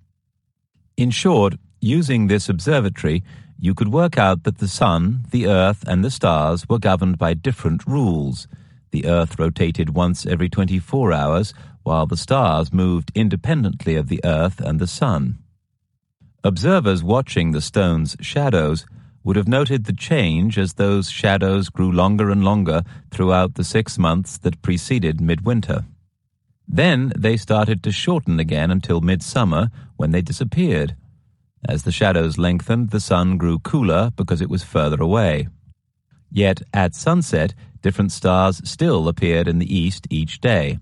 In short, using this observatory, you could work out that the sun, the earth, and the stars were governed by different rules. The earth rotated once every 24 hours, while the stars moved independently of the earth and the sun. Observers watching the stone's shadows would have noted the change as those shadows grew longer and longer throughout the 6 months that preceded midwinter. Then they started to shorten again until midsummer, when they disappeared. As the shadows lengthened, the sun grew cooler because it was further away. Yet at sunset, different stars still appeared in the east each day.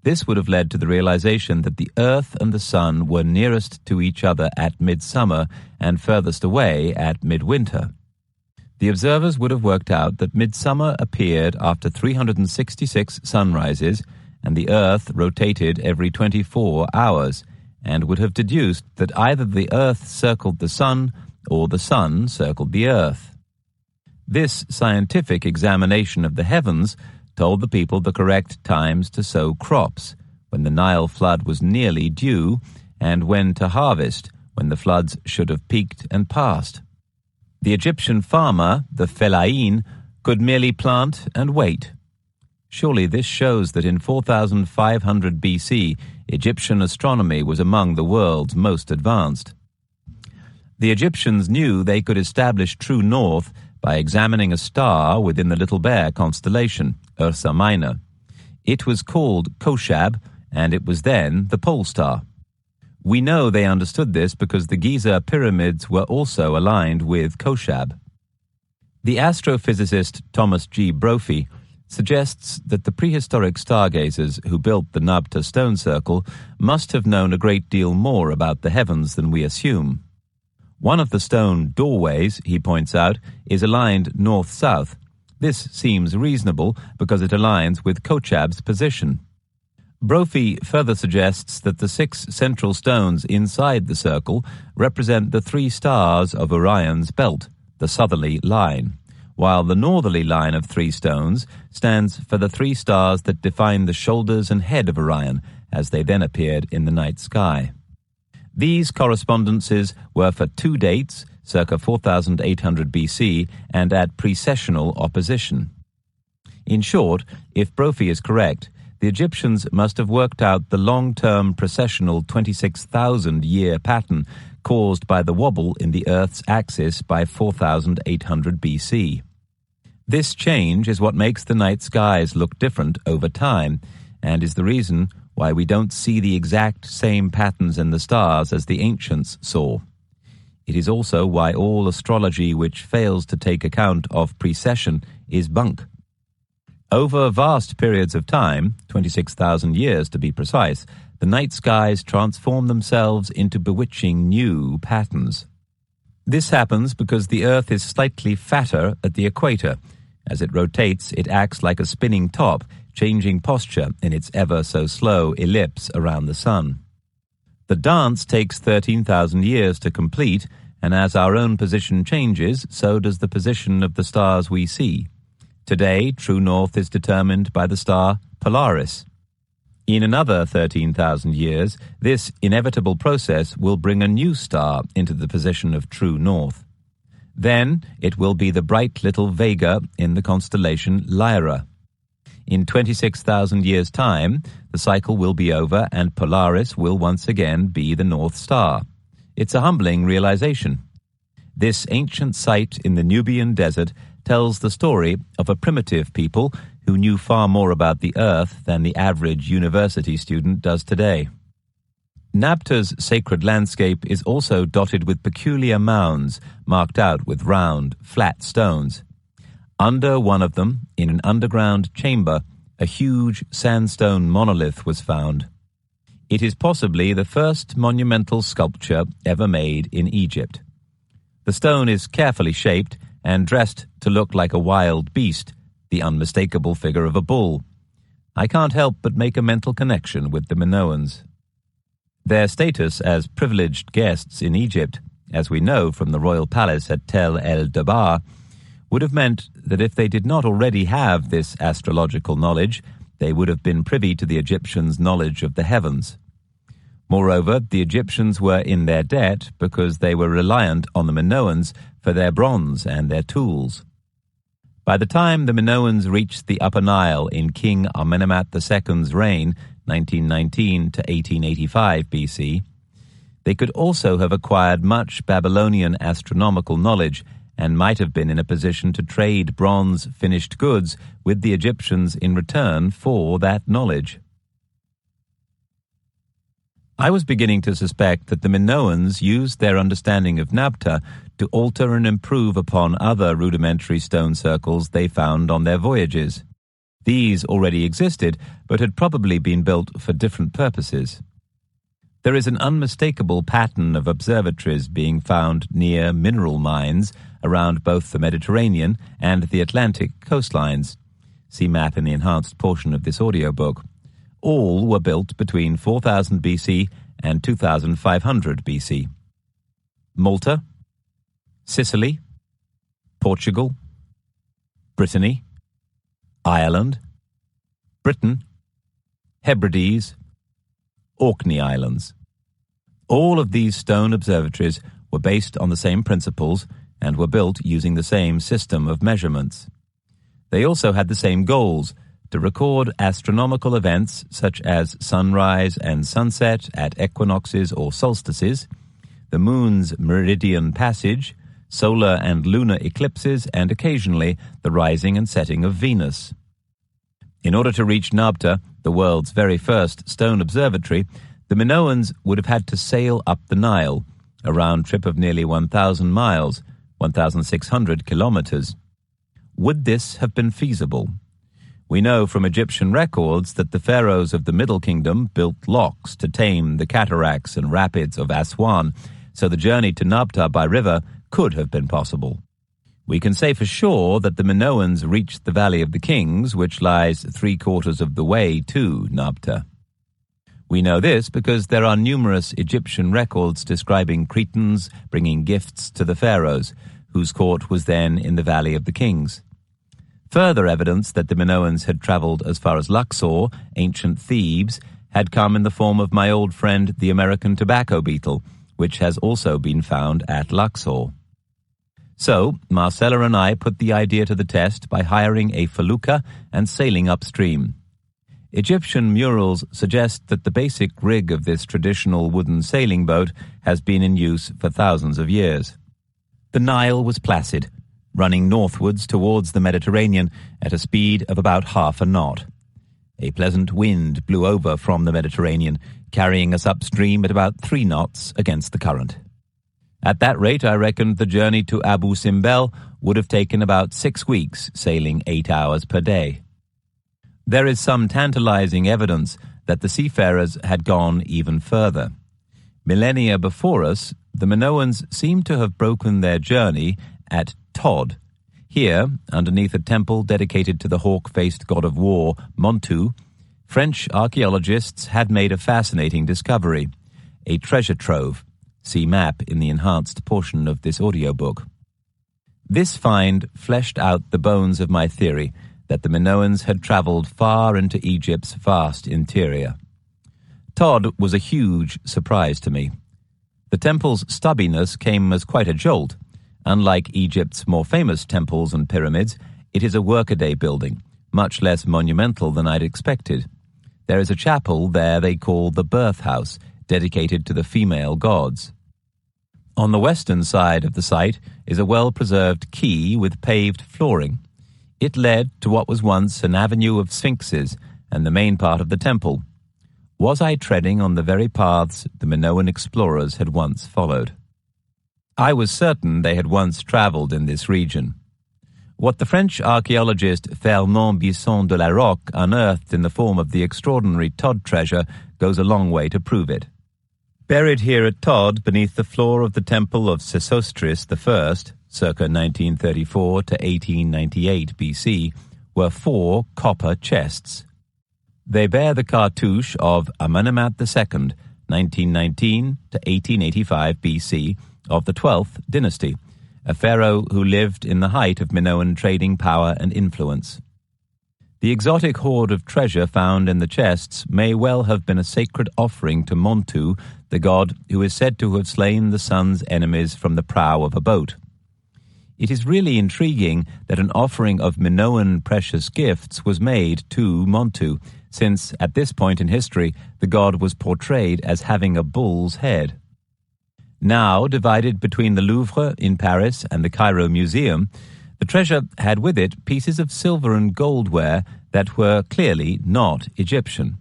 This would have led to the realization that the earth and the sun were nearest to each other at midsummer and furthest away at midwinter. The observers would have worked out that midsummer appeared after 366 sunrises, and the earth rotated every 24 hours, and would have deduced that either the earth circled the sun or the sun circled the earth. This scientific examination of the heavens told the people the correct times to sow crops, when the Nile flood was nearly due, and when to harvest, when the floods should have peaked and passed. The Egyptian farmer, the fellahin, could merely plant and wait. Surely this shows that in 4500 BC, Egyptian astronomy was among the world's most advanced. The Egyptians knew they could establish true north by examining a star within the Little Bear constellation, Ursa Minor. It was called Koshab, and it was then the pole star. We know they understood this because the Giza pyramids were also aligned with Koshab. The astrophysicist Thomas G. Brophy suggests that the prehistoric stargazers who built the Nabta stone circle must have known a great deal more about the heavens than we assume. One of the stone doorways, he points out, is aligned north-south. This seems reasonable because it aligns with Kochab's position. Brophy further suggests that the 6 central stones inside the circle represent the 3 stars of Orion's belt, the southerly line, while the northerly line of 3 stones stands for the 3 stars that define the shoulders and head of Orion, as they then appeared in the night sky. These correspondences were for 2 dates, circa 4800 BC, and at precessional opposition. In short, if Brophy is correct, the Egyptians must have worked out the long-term precessional 26,000-year pattern caused by the wobble in the Earth's axis by 4800 BC. This change is what makes the night skies look different over time, and is the reason why we don't see the exact same patterns in the stars as the ancients saw. It is also why all astrology which fails to take account of precession is bunk. Over vast periods of time, 26,000 years to be precise, the night skies transform themselves into bewitching new patterns. This happens because the Earth is slightly fatter at the equator. As it rotates, it acts like a spinning top, changing posture in its ever-so-slow ellipse around the sun. The dance takes 13,000 years to complete, and as our own position changes, so does the position of the stars we see. Today, true north is determined by the star Polaris. In another 13,000 years, this inevitable process will bring a new star into the position of true north. Then it will be the bright little Vega in the constellation Lyra. In 26,000 years' time, the cycle will be over and Polaris will once again be the North Star. It's a humbling realization. This ancient site in the Nubian desert tells the story of a primitive people who knew far more about the Earth than the average university student does today. Nabta's sacred landscape is also dotted with peculiar mounds marked out with round, flat stones. Under one of them, in an underground chamber, a huge sandstone monolith was found. It is possibly the first monumental sculpture ever made in Egypt. The stone is carefully shaped and dressed to look like a wild beast, the unmistakable figure of a bull. I can't help but make a mental connection with the Minoans. Their status as privileged guests in Egypt, as we know from the royal palace at Tel el-Dabar, would have meant that if they did not already have this astrological knowledge, they would have been privy to the Egyptians' knowledge of the heavens. Moreover, the Egyptians were in their debt because they were reliant on the Minoans for their bronze and their tools. By the time the Minoans reached the Upper Nile in King Amenemhat II's reign, 1919 to 1885 BC, they could also have acquired much Babylonian astronomical knowledge and might have been in a position to trade bronze finished goods with the Egyptians in return for that knowledge. I was beginning to suspect that the Minoans used their understanding of Nabta to alter and improve upon other rudimentary stone circles they found on their voyages. These already existed, but had probably been built for different purposes. There is an unmistakable pattern of observatories being found near mineral mines around both the Mediterranean and the Atlantic coastlines. See map in the enhanced portion of this audiobook. All were built between 4000 BC and 2500 BC. Malta, Sicily, Portugal, Brittany, Ireland, Britain, Hebrides, Orkney Islands. All of these stone observatories were based on the same principles and were built using the same system of measurements. They also had the same goals: to record astronomical events such as sunrise and sunset at equinoxes or solstices, the moon's meridian passage, solar and lunar eclipses, and occasionally the rising and setting of Venus. In order to reach Nabta, the world's very first stone observatory, the Minoans would have had to sail up the Nile, a round trip of nearly 1,000 miles, 1,600 kilometers. Would this have been feasible? We know from Egyptian records that the pharaohs of the Middle Kingdom built locks to tame the cataracts and rapids of Aswan, so the journey to Nabta by river could have been possible. We can say for sure that the Minoans reached the Valley of the Kings, which lies 3/4 of the way to Nabta. We know this because there are numerous Egyptian records describing Cretans bringing gifts to the pharaohs, whose court was then in the Valley of the Kings. Further evidence that the Minoans had traveled as far as Luxor, ancient Thebes, had come in the form of my old friend the American tobacco beetle, which has also been found at Luxor. So, Marcella and I put the idea to the test by hiring a felucca and sailing upstream. Egyptian murals suggest that the basic rig of this traditional wooden sailing boat has been in use for thousands of years. The Nile was placid, running northwards towards the Mediterranean at a speed of about half a knot. A pleasant wind blew over from the Mediterranean, carrying us upstream at about 3 knots against the current. At that rate, I reckoned the journey to Abu Simbel would have taken about 6 weeks, sailing 8 hours per day. There is some tantalizing evidence that the seafarers had gone even further. Millennia before us, the Minoans seem to have broken their journey at Tod. Here, underneath a temple dedicated to the hawk-faced god of war, Montu, French archaeologists had made a fascinating discovery: a treasure trove. See map in the enhanced portion of this audiobook. This find fleshed out the bones of my theory that the Minoans had traveled far into Egypt's vast interior. Tod was a huge surprise to me. The temple's stubbiness came as quite a jolt. Unlike Egypt's more famous temples and pyramids, it is a workaday building, much less monumental than I'd expected. There is a chapel there they call the Birth House, dedicated to the female gods. On the western side of the site is a well-preserved quay with paved flooring. It led to what was once an avenue of sphinxes and the main part of the temple. Was I treading on the very paths the Minoan explorers had once followed? I was certain they had once travelled in this region. What the French archaeologist Fernand Bisson de la Roque unearthed in the form of the extraordinary Tod treasure goes a long way to prove it. Buried here at Tod, beneath the floor of the temple of Sesostris I, circa 1934 to 1898 BC, were 4 copper chests. They bear the cartouche of Amenemhat II, 1919 to 1885 BC, of the 12th dynasty, a pharaoh who lived in the height of Minoan trading power and influence. The exotic hoard of treasure found in the chests may well have been a sacred offering to Montu, the god who is said to have slain the sun's enemies from the prow of a boat. It is really intriguing that an offering of Minoan precious gifts was made to Montu, since at this point in history the god was portrayed as having a bull's head. Now divided between the Louvre in Paris and the Cairo Museum, the treasure had with it pieces of silver and goldware that were clearly not Egyptian.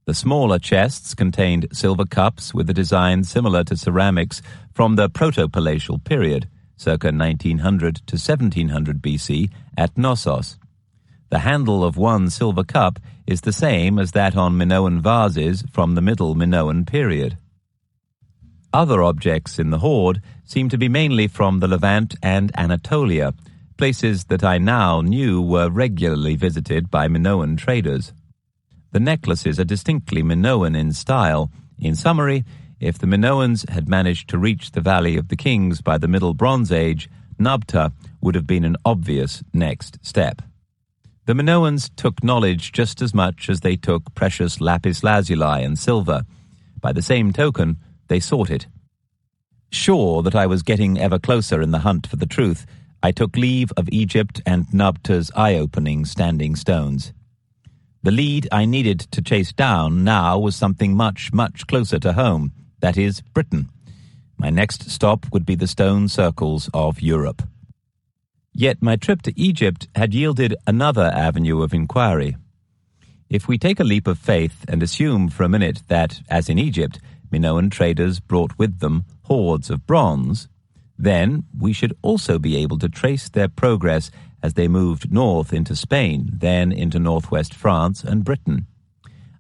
The smaller chests contained silver cups with a design similar to ceramics from the proto-palatial period, circa 1900 to 1700 BC, at Knossos. The handle of one silver cup is the same as that on Minoan vases from the Middle Minoan period. Other objects in the hoard seem to be mainly from the Levant and Anatolia, places that I now knew were regularly visited by Minoan traders. The necklaces are distinctly Minoan in style. In summary, if the Minoans had managed to reach the Valley of the Kings by the Middle Bronze Age, Nabta would have been an obvious next step. The Minoans took knowledge just as much as they took precious lapis lazuli and silver. By the same token, they sought it. Sure that I was getting ever closer in the hunt for the truth, I took leave of Egypt and Nabta's eye-opening standing stones. The lead I needed to chase down now was something much, much closer to home, that is, Britain. My next stop would be the stone circles of Europe. Yet my trip to Egypt had yielded another avenue of inquiry. If we take a leap of faith and assume for a minute that, as in Egypt, Minoan traders brought with them hoards of bronze, then we should also be able to trace their progress as they moved north into Spain, then into northwest France and Britain.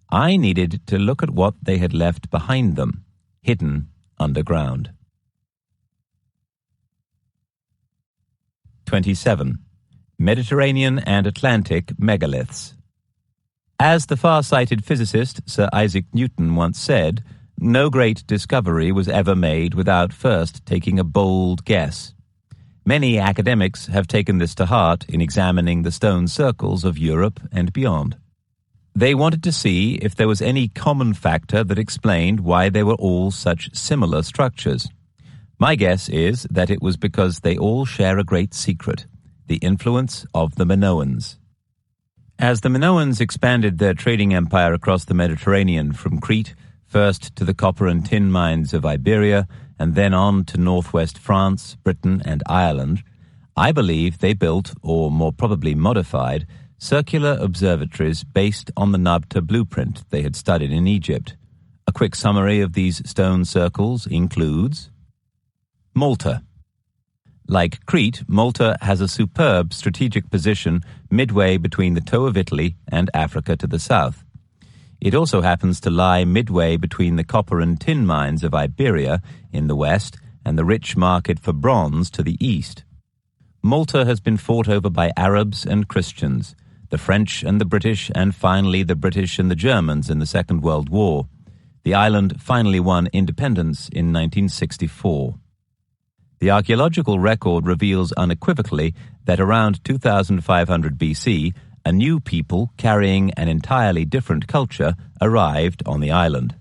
I needed to look at what they had left behind them, hidden underground. 27. Mediterranean and Atlantic megaliths. As the far-sighted physicist Sir Isaac Newton once said, no great discovery was ever made without first taking a bold guess. Many academics have taken this to heart in examining the stone circles of Europe and beyond. They wanted to see if there was any common factor that explained why they were all such similar structures. My guess is that it was because they all share a great secret, the influence of the Minoans. As the Minoans expanded their trading empire across the Mediterranean from Crete, first to the copper and tin mines of Iberia, and then on to northwest France, Britain, and Ireland, I believe they built, or more probably modified, circular observatories based on the Nabta blueprint they had studied in Egypt. A quick summary of these stone circles includes Malta. Like Crete, Malta has a superb strategic position midway between the toe of Italy and Africa to the south. It also happens to lie midway between the copper and tin mines of Iberia in the west and the rich market for bronze to the east. Malta has been fought over by Arabs and Christians, the French and the British, and finally the British and the Germans in the Second World War. The island finally won independence in 1964. The archaeological record reveals unequivocally that around 2500 BC, a new people carrying an entirely different culture arrived on the island.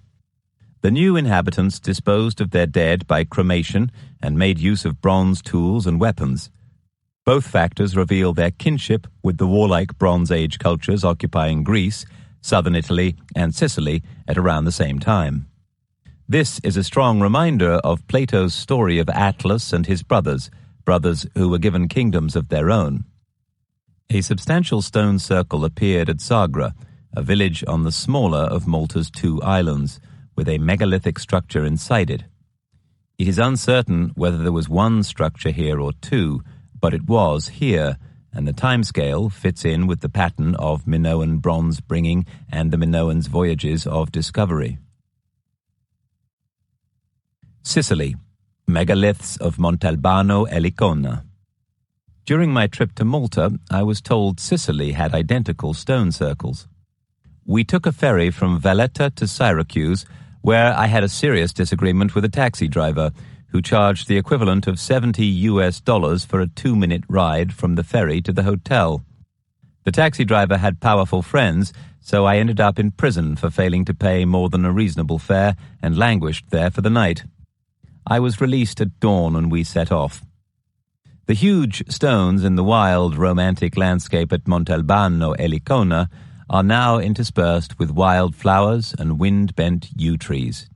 The new inhabitants disposed of their dead by cremation and made use of bronze tools and weapons. Both factors reveal their kinship with the warlike Bronze Age cultures occupying Greece, southern Italy, and Sicily at around the same time. This is a strong reminder of Plato's story of Atlas and his brothers who were given kingdoms of their own. A substantial stone circle appeared at Sagra, a village on the smaller of Malta's two islands, with a megalithic structure inside it. It is uncertain whether there was one structure here or two, but it was here, and the timescale fits in with the pattern of Minoan bronze bringing and the Minoans' voyages of discovery. Sicily, megaliths of Montalbano e Licona. During my trip to Malta, I was told Sicily had identical stone circles. We took a ferry from Valletta to Syracuse, where I had a serious disagreement with a taxi driver, who charged the equivalent of $70 for a 2-minute ride from the ferry to the hotel. The taxi driver had powerful friends, so I ended up in prison for failing to pay more than a reasonable fare and languished there for the night. I was released at dawn and we set off. The huge stones in the wild, romantic landscape at Montalbano e Licona are now interspersed with wild flowers and wind-bent yew trees.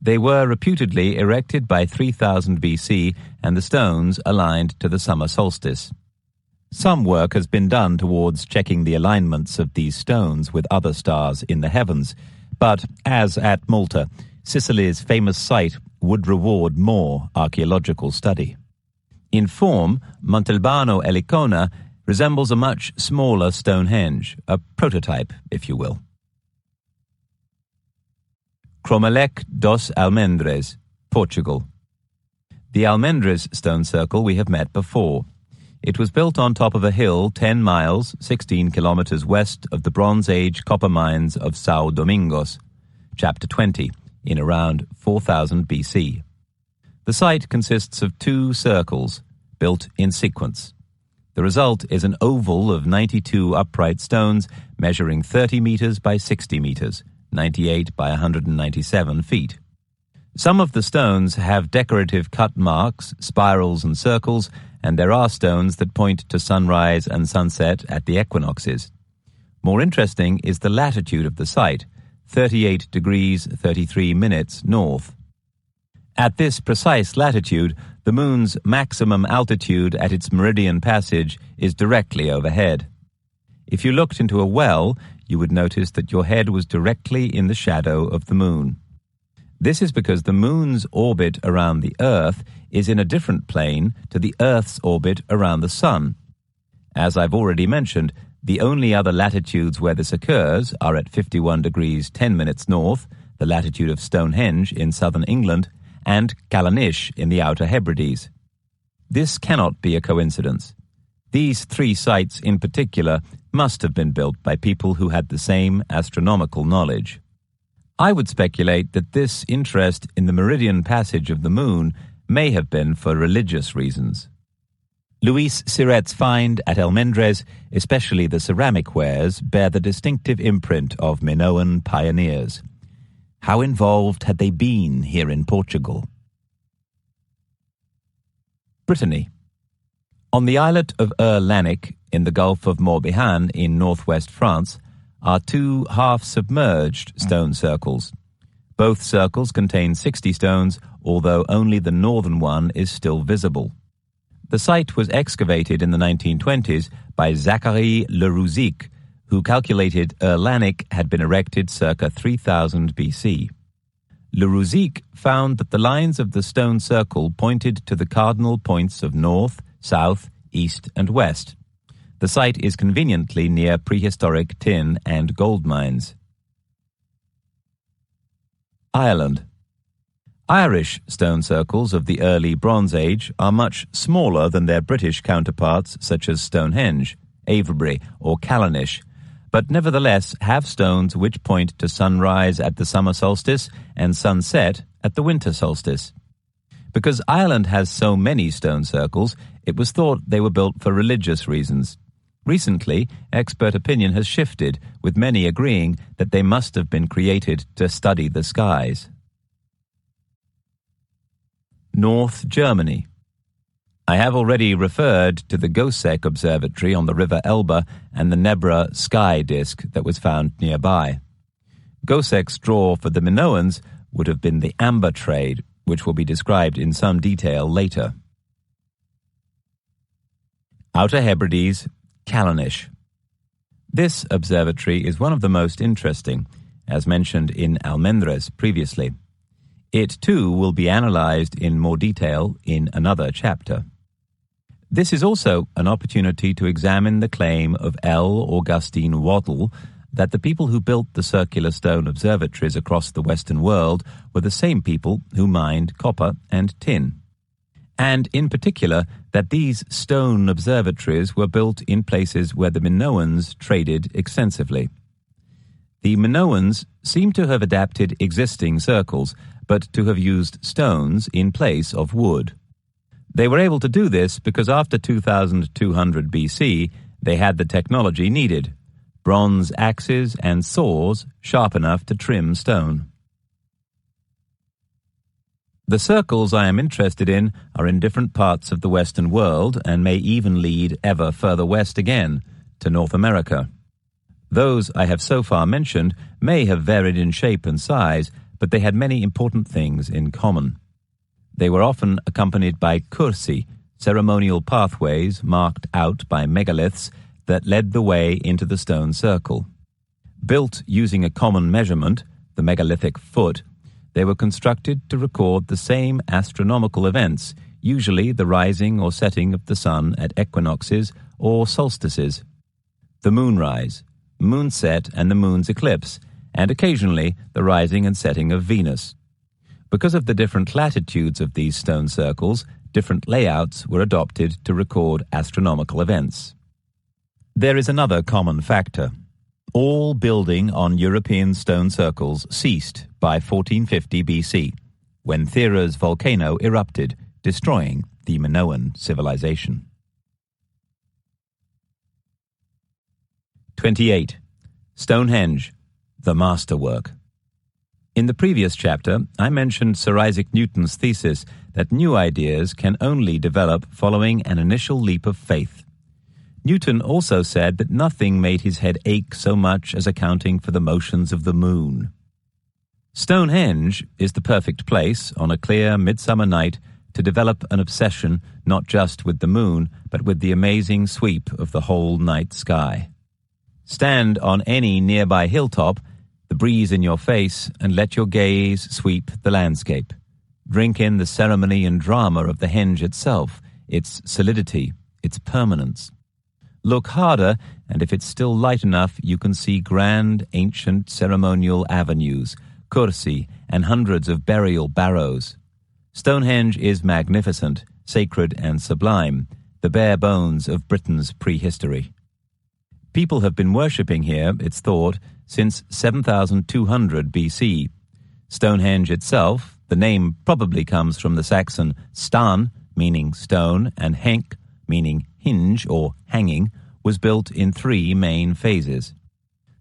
They were reputedly erected by 3000 BC and the stones aligned to the summer solstice. Some work has been done towards checking the alignments of these stones with other stars in the heavens, but, as at Malta, Sicily's famous site would reward more archaeological study. In form, Montalbano e Licona resembles a much smaller Stonehenge, a prototype, if you will. Cromalec dos Almendres, Portugal. The Almendres stone circle we have met before. It was built on top of a hill 10 miles, 16 kilometers west of the Bronze Age copper mines of São Domingos, Chapter 20, in around 4000 BC. The site consists of 2 circles, built in sequence. The result is an oval of 92 upright stones measuring 30 meters by 60 meters, 98 by 197 feet. Some of the stones have decorative cut marks, spirals and circles, and there are stones that point to sunrise and sunset at the equinoxes. More interesting is the latitude of the site, 38 degrees 33 minutes north. At this precise latitude, the moon's maximum altitude at its meridian passage is directly overhead. If you looked into a well, you would notice that your head was directly in the shadow of the moon. This is because the moon's orbit around the Earth is in a different plane to the Earth's orbit around the sun. As I've already mentioned, the only other latitudes where this occurs are at 51 degrees 10 minutes north, the latitude of Stonehenge in southern England, and Callanish in the Outer Hebrides. This cannot be a coincidence. These 3 sites in particular must have been built by people who had the same astronomical knowledge. I would speculate that this interest in the meridian passage of the moon may have been for religious reasons. Luis Siret's find at Almendres, especially the ceramic wares, bear the distinctive imprint of Minoan pioneers. How involved had they been here in Portugal? Brittany. On the islet of Lannick in the Gulf of Morbihan in northwest France are 2 half-submerged stone circles. Both circles contain 60 stones, although only the northern one is still visible. The site was excavated in the 1920s by Zachary Le Rouzic, who calculated Lannick had been erected circa 3000 BC. Le Rouzic found that the lines of the stone circle pointed to the cardinal points of north, south, east, and west. The site is conveniently near prehistoric tin and gold mines. Ireland. Irish stone circles of the early Bronze Age are much smaller than their British counterparts such as Stonehenge, Avebury, or Callanish, but nevertheless have stones which point to sunrise at the summer solstice and sunset at the winter solstice. Because Ireland has so many stone circles, it was thought they were built for religious reasons. Recently, expert opinion has shifted, with many agreeing that they must have been created to study the skies. North Germany. I have already referred to the Goseck Observatory on the River Elbe and the Nebra sky disk that was found nearby. Goseck's draw for the Minoans would have been the amber trade, which will be described in some detail later. Outer Hebrides, Callanish. This observatory is one of the most interesting, as mentioned in Almendres previously. It, too, will be analyzed in more detail in another chapter. This is also an opportunity to examine the claim of L. Augustine Waddell that the people who built the circular stone observatories across the Western world were the same people who mined copper and tin. And in particular, that these stone observatories were built in places where the Minoans traded extensively. The Minoans seem to have adapted existing circles, but to have used stones in place of wood. They were able to do this because after 2200 BC, they had the technology needed: bronze axes and saws sharp enough to trim stone. The circles I am interested in are in different parts of the Western world and may even lead ever further west again, to North America. Those I have so far mentioned may have varied in shape and size, but they had many important things in common. They were often accompanied by cursi, ceremonial pathways marked out by megaliths that led the way into the stone circle. Built using a common measurement, the megalithic foot, they were constructed to record the same astronomical events, usually the rising or setting of the sun at equinoxes or solstices, the moonrise, moonset and the moon's eclipse, and occasionally the rising and setting of Venus. Because of the different latitudes of these stone circles, different layouts were adopted to record astronomical events. There is another common factor. All building on European stone circles ceased by 1450 BC, when Thera's volcano erupted, destroying the Minoan civilization. 28. Stonehenge, the masterwork. In the previous chapter, I mentioned Sir Isaac Newton's thesis that new ideas can only develop following an initial leap of faith. Newton also said that nothing made his head ache so much as accounting for the motions of the moon. Stonehenge is the perfect place on a clear midsummer night to develop an obsession not just with the moon, but with the amazing sweep of the whole night sky. Stand on any nearby hilltop, the breeze in your face, and let your gaze sweep the landscape. Drink in the ceremony and drama of the henge itself, its solidity, its permanence. Look harder, and if it's still light enough, you can see grand, ancient ceremonial avenues, cursi, and hundreds of burial barrows. Stonehenge is magnificent, sacred and sublime, the bare bones of Britain's prehistory. People have been worshipping here, it's thought, since 7200 BC. Stonehenge itself, the name probably comes from the Saxon stan, meaning stone, and henk, meaning hinge or hanging, was built in 3 main phases.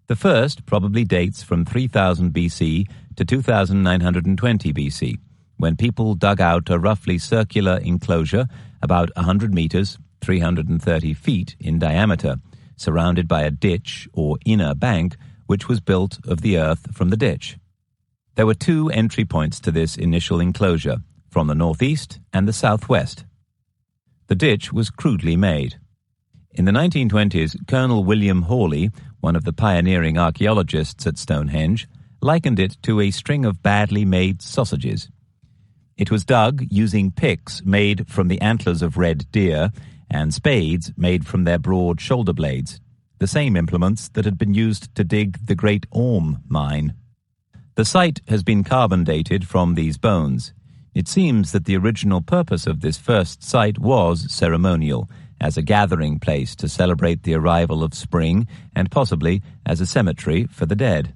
The first probably dates from 3000 BC to 2920 BC, when people dug out a roughly circular enclosure about 100 meters, 330 feet in diameter, surrounded by a ditch or inner bank which was built of the earth from the ditch. There were 2 entry points to this initial enclosure, from the northeast and the southwest. The ditch was crudely made. In the 1920s, Colonel William Hawley, one of the pioneering archaeologists at Stonehenge, likened it to a string of badly made sausages. It was dug using picks made from the antlers of red deer and spades made from their broad shoulder blades, the same implements that had been used to dig the Great Orme mine. The site has been carbon dated from these bones. It seems that the original purpose of this first site was ceremonial, as a gathering place to celebrate the arrival of spring and possibly as a cemetery for the dead.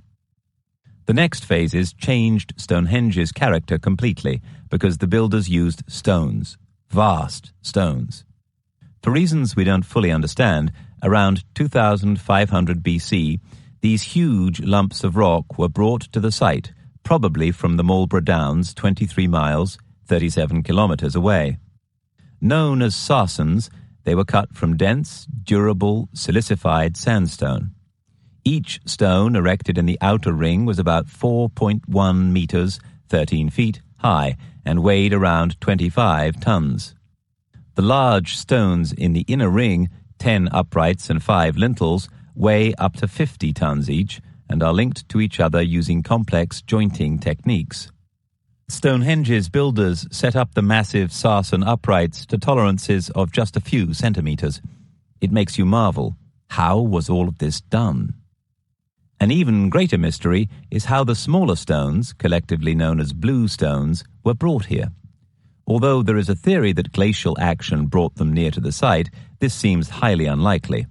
The next phases changed Stonehenge's character completely because the builders used stones, vast stones. For reasons we don't fully understand, around 2500 BC, these huge lumps of rock were brought to the site, probably from the Marlborough Downs, 23 miles, 37 kilometers away. Known as sarsens, they were cut from dense, durable, silicified sandstone. Each stone erected in the outer ring was about 4.1 meters, 13 feet, high, and weighed around 25 tons. The large stones in the inner ring, 10 uprights and 5 lintels, weigh up to 50 tons each and are linked to each other using complex jointing techniques. Stonehenge's builders set up the massive sarsen uprights to tolerances of just a few centimeters. It makes you marvel, how was all of this done? An even greater mystery is how the smaller stones, collectively known as blue stones, were brought here. Although there is a theory that glacial action brought them near to the site, this seems highly unlikely.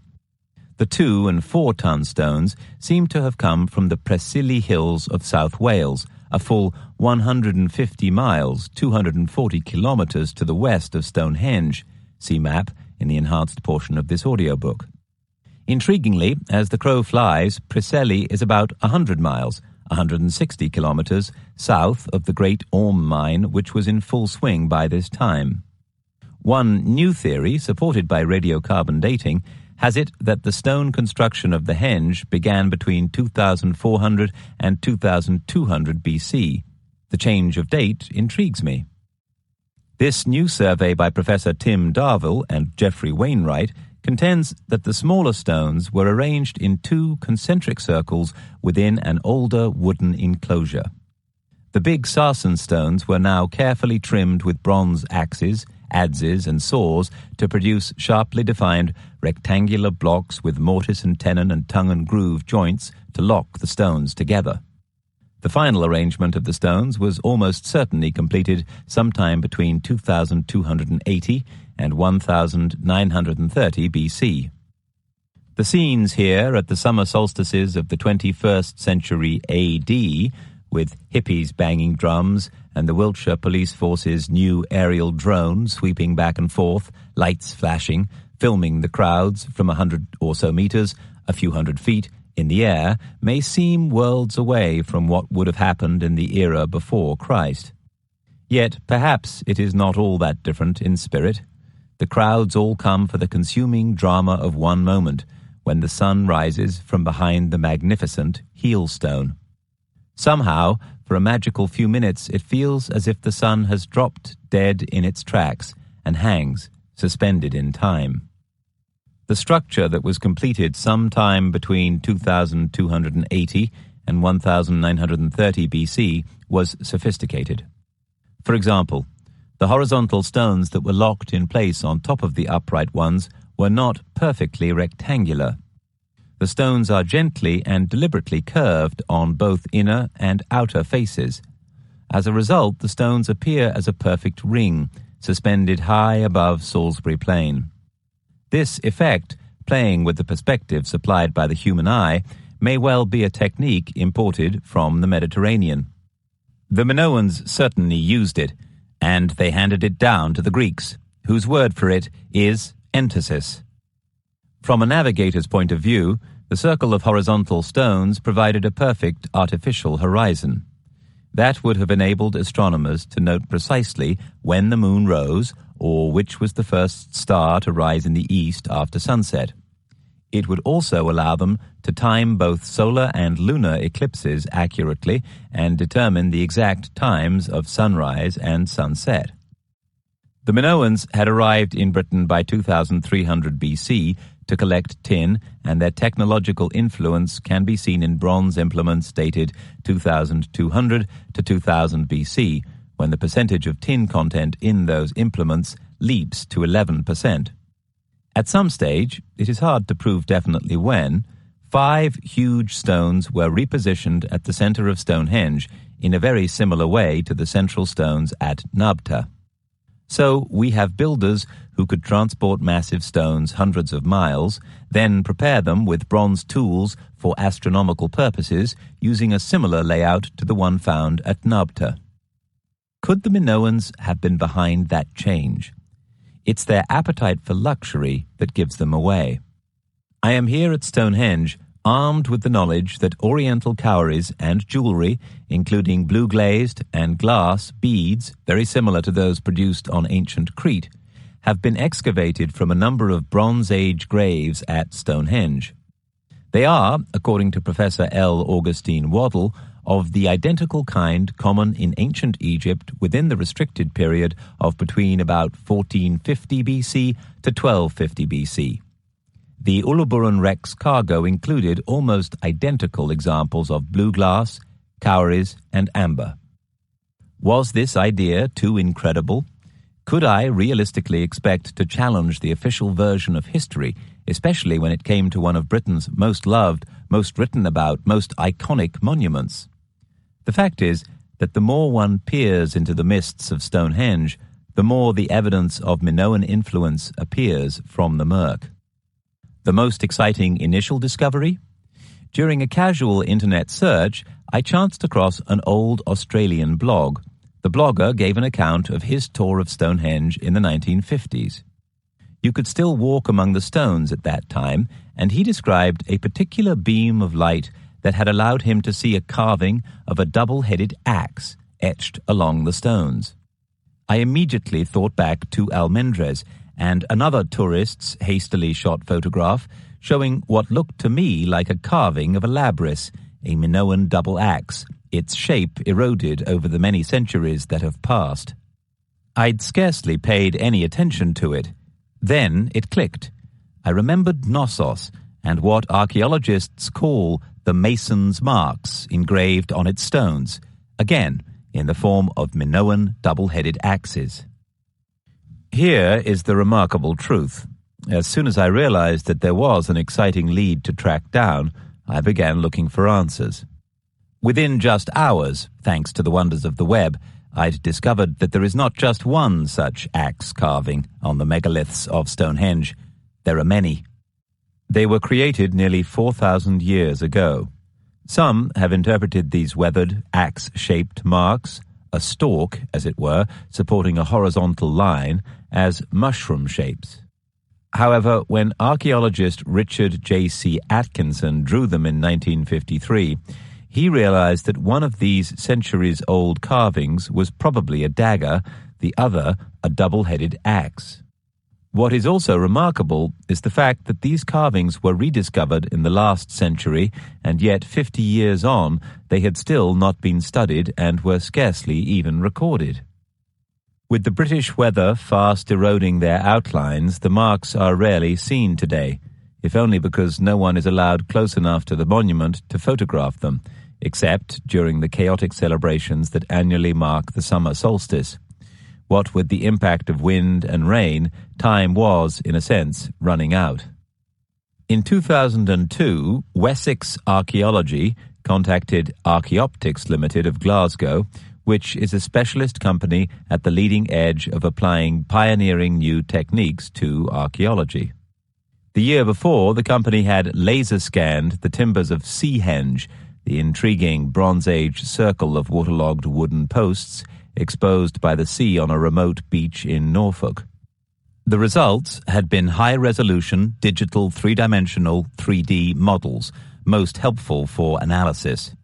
The 2- and 4-ton stones seem to have come from the Preseli Hills of South Wales, a full 150 miles, 240 kilometers to the west of Stonehenge. See map in the enhanced portion of this audiobook. Intriguingly, as the crow flies, Preseli is about 100 miles, 160 kilometers, south of the Great Orme mine, which was in full swing by this time. One new theory, supported by radiocarbon dating, has it that the stone construction of the henge began between 2400 and 2200 BC. The change of date intrigues me. This new survey by Professor Tim Darvill and Geoffrey Wainwright contends that the smaller stones were arranged in two concentric circles within an older wooden enclosure. The big sarsen stones were now carefully trimmed with bronze axes, adzes and saws to produce sharply defined rectangular blocks with mortise and tenon and tongue and groove joints to lock the stones together. The final arrangement of the stones was almost certainly completed sometime between 2280 and 1930 BC. The scenes here at the summer solstices of the 21st century AD, with hippies banging drums and the Wiltshire Police Force's new aerial drone sweeping back and forth, lights flashing, filming the crowds from 100 or so meters, a few hundred feet, in the air, may seem worlds away from what would have happened in the era before Christ. Yet perhaps it is not all that different in spirit. The crowds all come for the consuming drama of one moment, when the sun rises from behind the magnificent heel stone. Somehow, for a magical few minutes, it feels as if the sun has dropped dead in its tracks and hangs, suspended in time. The structure that was completed sometime between 2280 and 1930 BC was sophisticated. For example, the horizontal stones that were locked in place on top of the upright ones were not perfectly rectangular. The stones are gently and deliberately curved on both inner and outer faces. As a result, the stones appear as a perfect ring, suspended high above Salisbury Plain. This effect, playing with the perspective supplied by the human eye, may well be a technique imported from the Mediterranean. The Minoans certainly used it, and they handed it down to the Greeks, whose word for it is entasis. From a navigator's point of view, the circle of horizontal stones provided a perfect artificial horizon. That would have enabled astronomers to note precisely when the moon rose or which was the first star to rise in the east after sunset. It would also allow them to time both solar and lunar eclipses accurately and determine the exact times of sunrise and sunset. The Minoans had arrived in Britain by 2300 BC to collect tin, and their technological influence can be seen in bronze implements dated 2200 to 2000 BC, when the percentage of tin content in those implements leaps to 11%. At some stage, it is hard to prove definitely when, 5 huge stones were repositioned at the center of Stonehenge in a very similar way to the central stones at Nabta. So we have builders who could transport massive stones hundreds of miles, then prepare them with bronze tools for astronomical purposes using a similar layout to the one found at Nabta. Could the Minoans have been behind that change? It's their appetite for luxury that gives them away. I am here at Stonehenge, armed with the knowledge that Oriental cowries and jewelry, including blue-glazed and glass beads, very similar to those produced on ancient Crete, have been excavated from a number of Bronze Age graves at Stonehenge. They are, according to Professor L. Augustine Waddell, of the identical kind common in ancient Egypt within the restricted period of between about 1450 BC to 1250 BC. The Uluburun Rex cargo included almost identical examples of blue glass, cowries, and amber. Was this idea too incredible? Could I realistically expect to challenge the official version of history, especially when it came to one of Britain's most loved, most written about, most iconic monuments? The fact is that the more one peers into the mists of Stonehenge, the more the evidence of Minoan influence appears from the murk. The most exciting initial discovery? During a casual internet search, I chanced across an old Australian blog. The blogger gave an account of his tour of Stonehenge in the 1950s. You could still walk among the stones at that time, and he described a particular beam of light that had allowed him to see a carving of a double-headed axe etched along the stones. I immediately thought back to Almendres and another tourist's hastily shot photograph showing what looked to me like a carving of a labrys, a Minoan double axe, its shape eroded over the many centuries that have passed. I'd scarcely paid any attention to it. Then it clicked. I remembered Knossos and what archaeologists call the mason's marks engraved on its stones, again in the form of Minoan double-headed axes. Here is the remarkable truth. As soon as I realized that there was an exciting lead to track down, I began looking for answers. Within just hours, thanks to the wonders of the web, I'd discovered that there is not just one such axe carving on the megaliths of Stonehenge. There are many. They were created nearly 4,000 years ago. Some have interpreted these weathered, axe-shaped marks, a stalk, as it were, supporting a horizontal line, as mushroom shapes. However, when archaeologist Richard J.C. Atkinson drew them in 1953, he realized that one of these centuries-old carvings was probably a dagger, the other a double-headed axe. What is also remarkable is the fact that these carvings were rediscovered in the last century, and yet 50 years on, they had still not been studied and were scarcely even recorded. With the British weather fast eroding their outlines, the marks are rarely seen today, if only because no one is allowed close enough to the monument to photograph them, except during the chaotic celebrations that annually mark the summer solstice. What with the impact of wind and rain, time was, in a sense, running out. In 2002, Wessex Archaeology contacted Archaeoptics Limited of Glasgow, which is a specialist company at the leading edge of applying pioneering new techniques to archaeology. The year before, the company had laser-scanned the timbers of Seahenge, the intriguing Bronze Age circle of waterlogged wooden posts exposed by the sea on a remote beach in Norfolk. The results had been high-resolution, digital, three-dimensional 3D models, most helpful for analysis.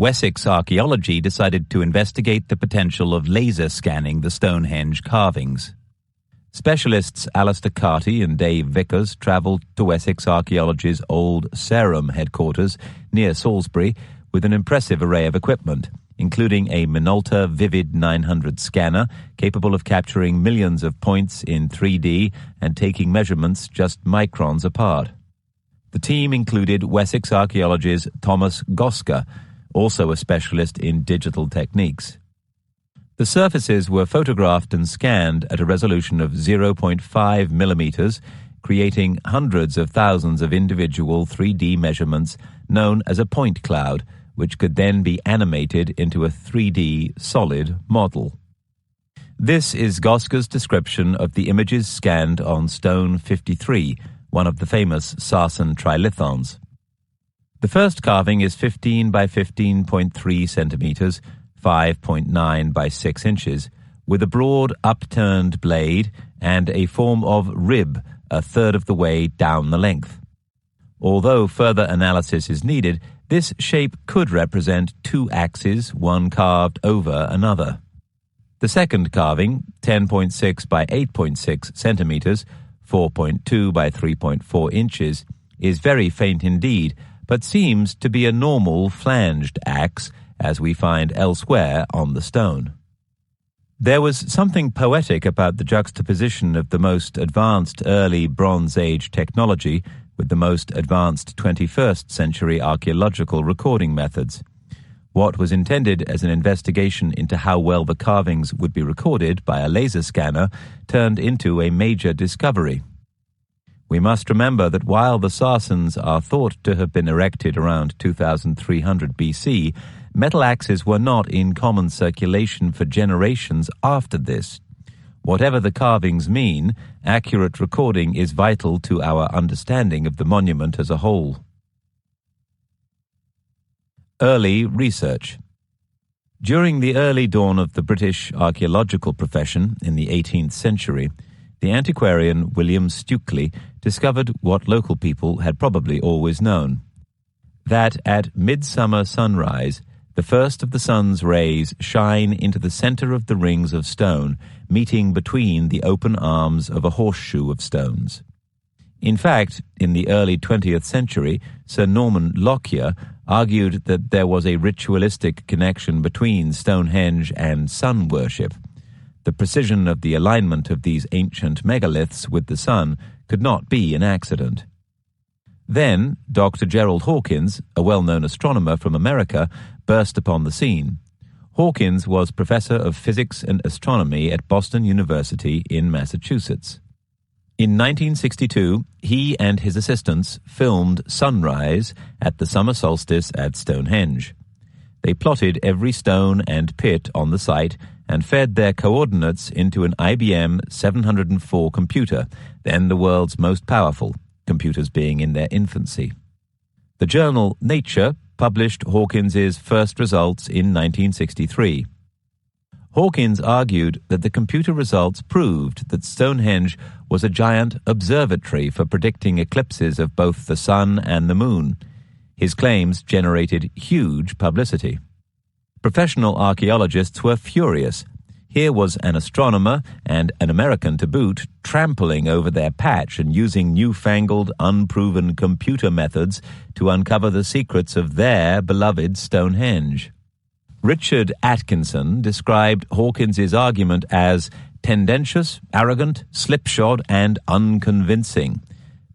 Wessex Archaeology decided to investigate the potential of laser scanning the Stonehenge carvings. Specialists Alistair Carty and Dave Vickers travelled to Wessex Archaeology's old Sarum headquarters near Salisbury with an impressive array of equipment, including a Minolta Vivid 900 scanner capable of capturing millions of points in 3D and taking measurements just microns apart. The team included Wessex Archaeology's Thomas Goska, also a specialist in digital techniques. The surfaces were photographed and scanned at a resolution of 0.5 millimeters, creating hundreds of thousands of individual 3D measurements known as a point cloud, which could then be animated into a 3D solid model. This is Goska's description of the images scanned on Stone 53, one of the famous Sarsen trilithons. The first carving is 15 by 15.3 centimeters, 5.9 by 6 inches, with a broad upturned blade and a form of rib a third of the way down the length. Although further analysis is needed, this shape could represent two axes, one carved over another. The second carving, 10.6 by 8.6 centimeters, 4.2 by 3.4 inches, is very faint indeed, but seems to be a normal flanged axe, as we find elsewhere on the stone. There was something poetic about the juxtaposition of the most advanced early Bronze Age technology with the most advanced 21st century archaeological recording methods. What was intended as an investigation into how well the carvings would be recorded by a laser scanner turned into a major discovery. We must remember that while the Sarsens are thought to have been erected around 2300 BC, metal axes were not in common circulation for generations after this. Whatever the carvings mean, accurate recording is vital to our understanding of the monument as a whole. Early research. During the early dawn of the British archaeological profession in the 18th century, the antiquarian William Stukely discovered what local people had probably always known: that at midsummer sunrise, the first of the sun's rays shine into the center of the rings of stone, meeting between the open arms of a horseshoe of stones. In fact, in the early 20th century, Sir Norman Lockyer argued that there was a ritualistic connection between Stonehenge and sun worship. The precision of the alignment of these ancient megaliths with the sun could not be an accident. Then, Dr. Gerald Hawkins, a well-known astronomer from America, burst upon the scene. Hawkins was professor of physics and astronomy at Boston University in Massachusetts. In 1962, he and his assistants filmed sunrise at the summer solstice at Stonehenge. They plotted every stone and pit on the site and fed their coordinates into an IBM 704 computer, then the world's most powerful, computers being in their infancy. The journal Nature published Hawkins's first results in 1963. Hawkins argued that the computer results proved that Stonehenge was a giant observatory for predicting eclipses of both the sun and the moon. His claims generated huge publicity. Professional archaeologists were furious. Here was an astronomer, and an American to boot, trampling over their patch and using newfangled, unproven computer methods to uncover the secrets of their beloved Stonehenge. Richard Atkinson described Hawkins's argument as tendentious, arrogant, slipshod, and unconvincing.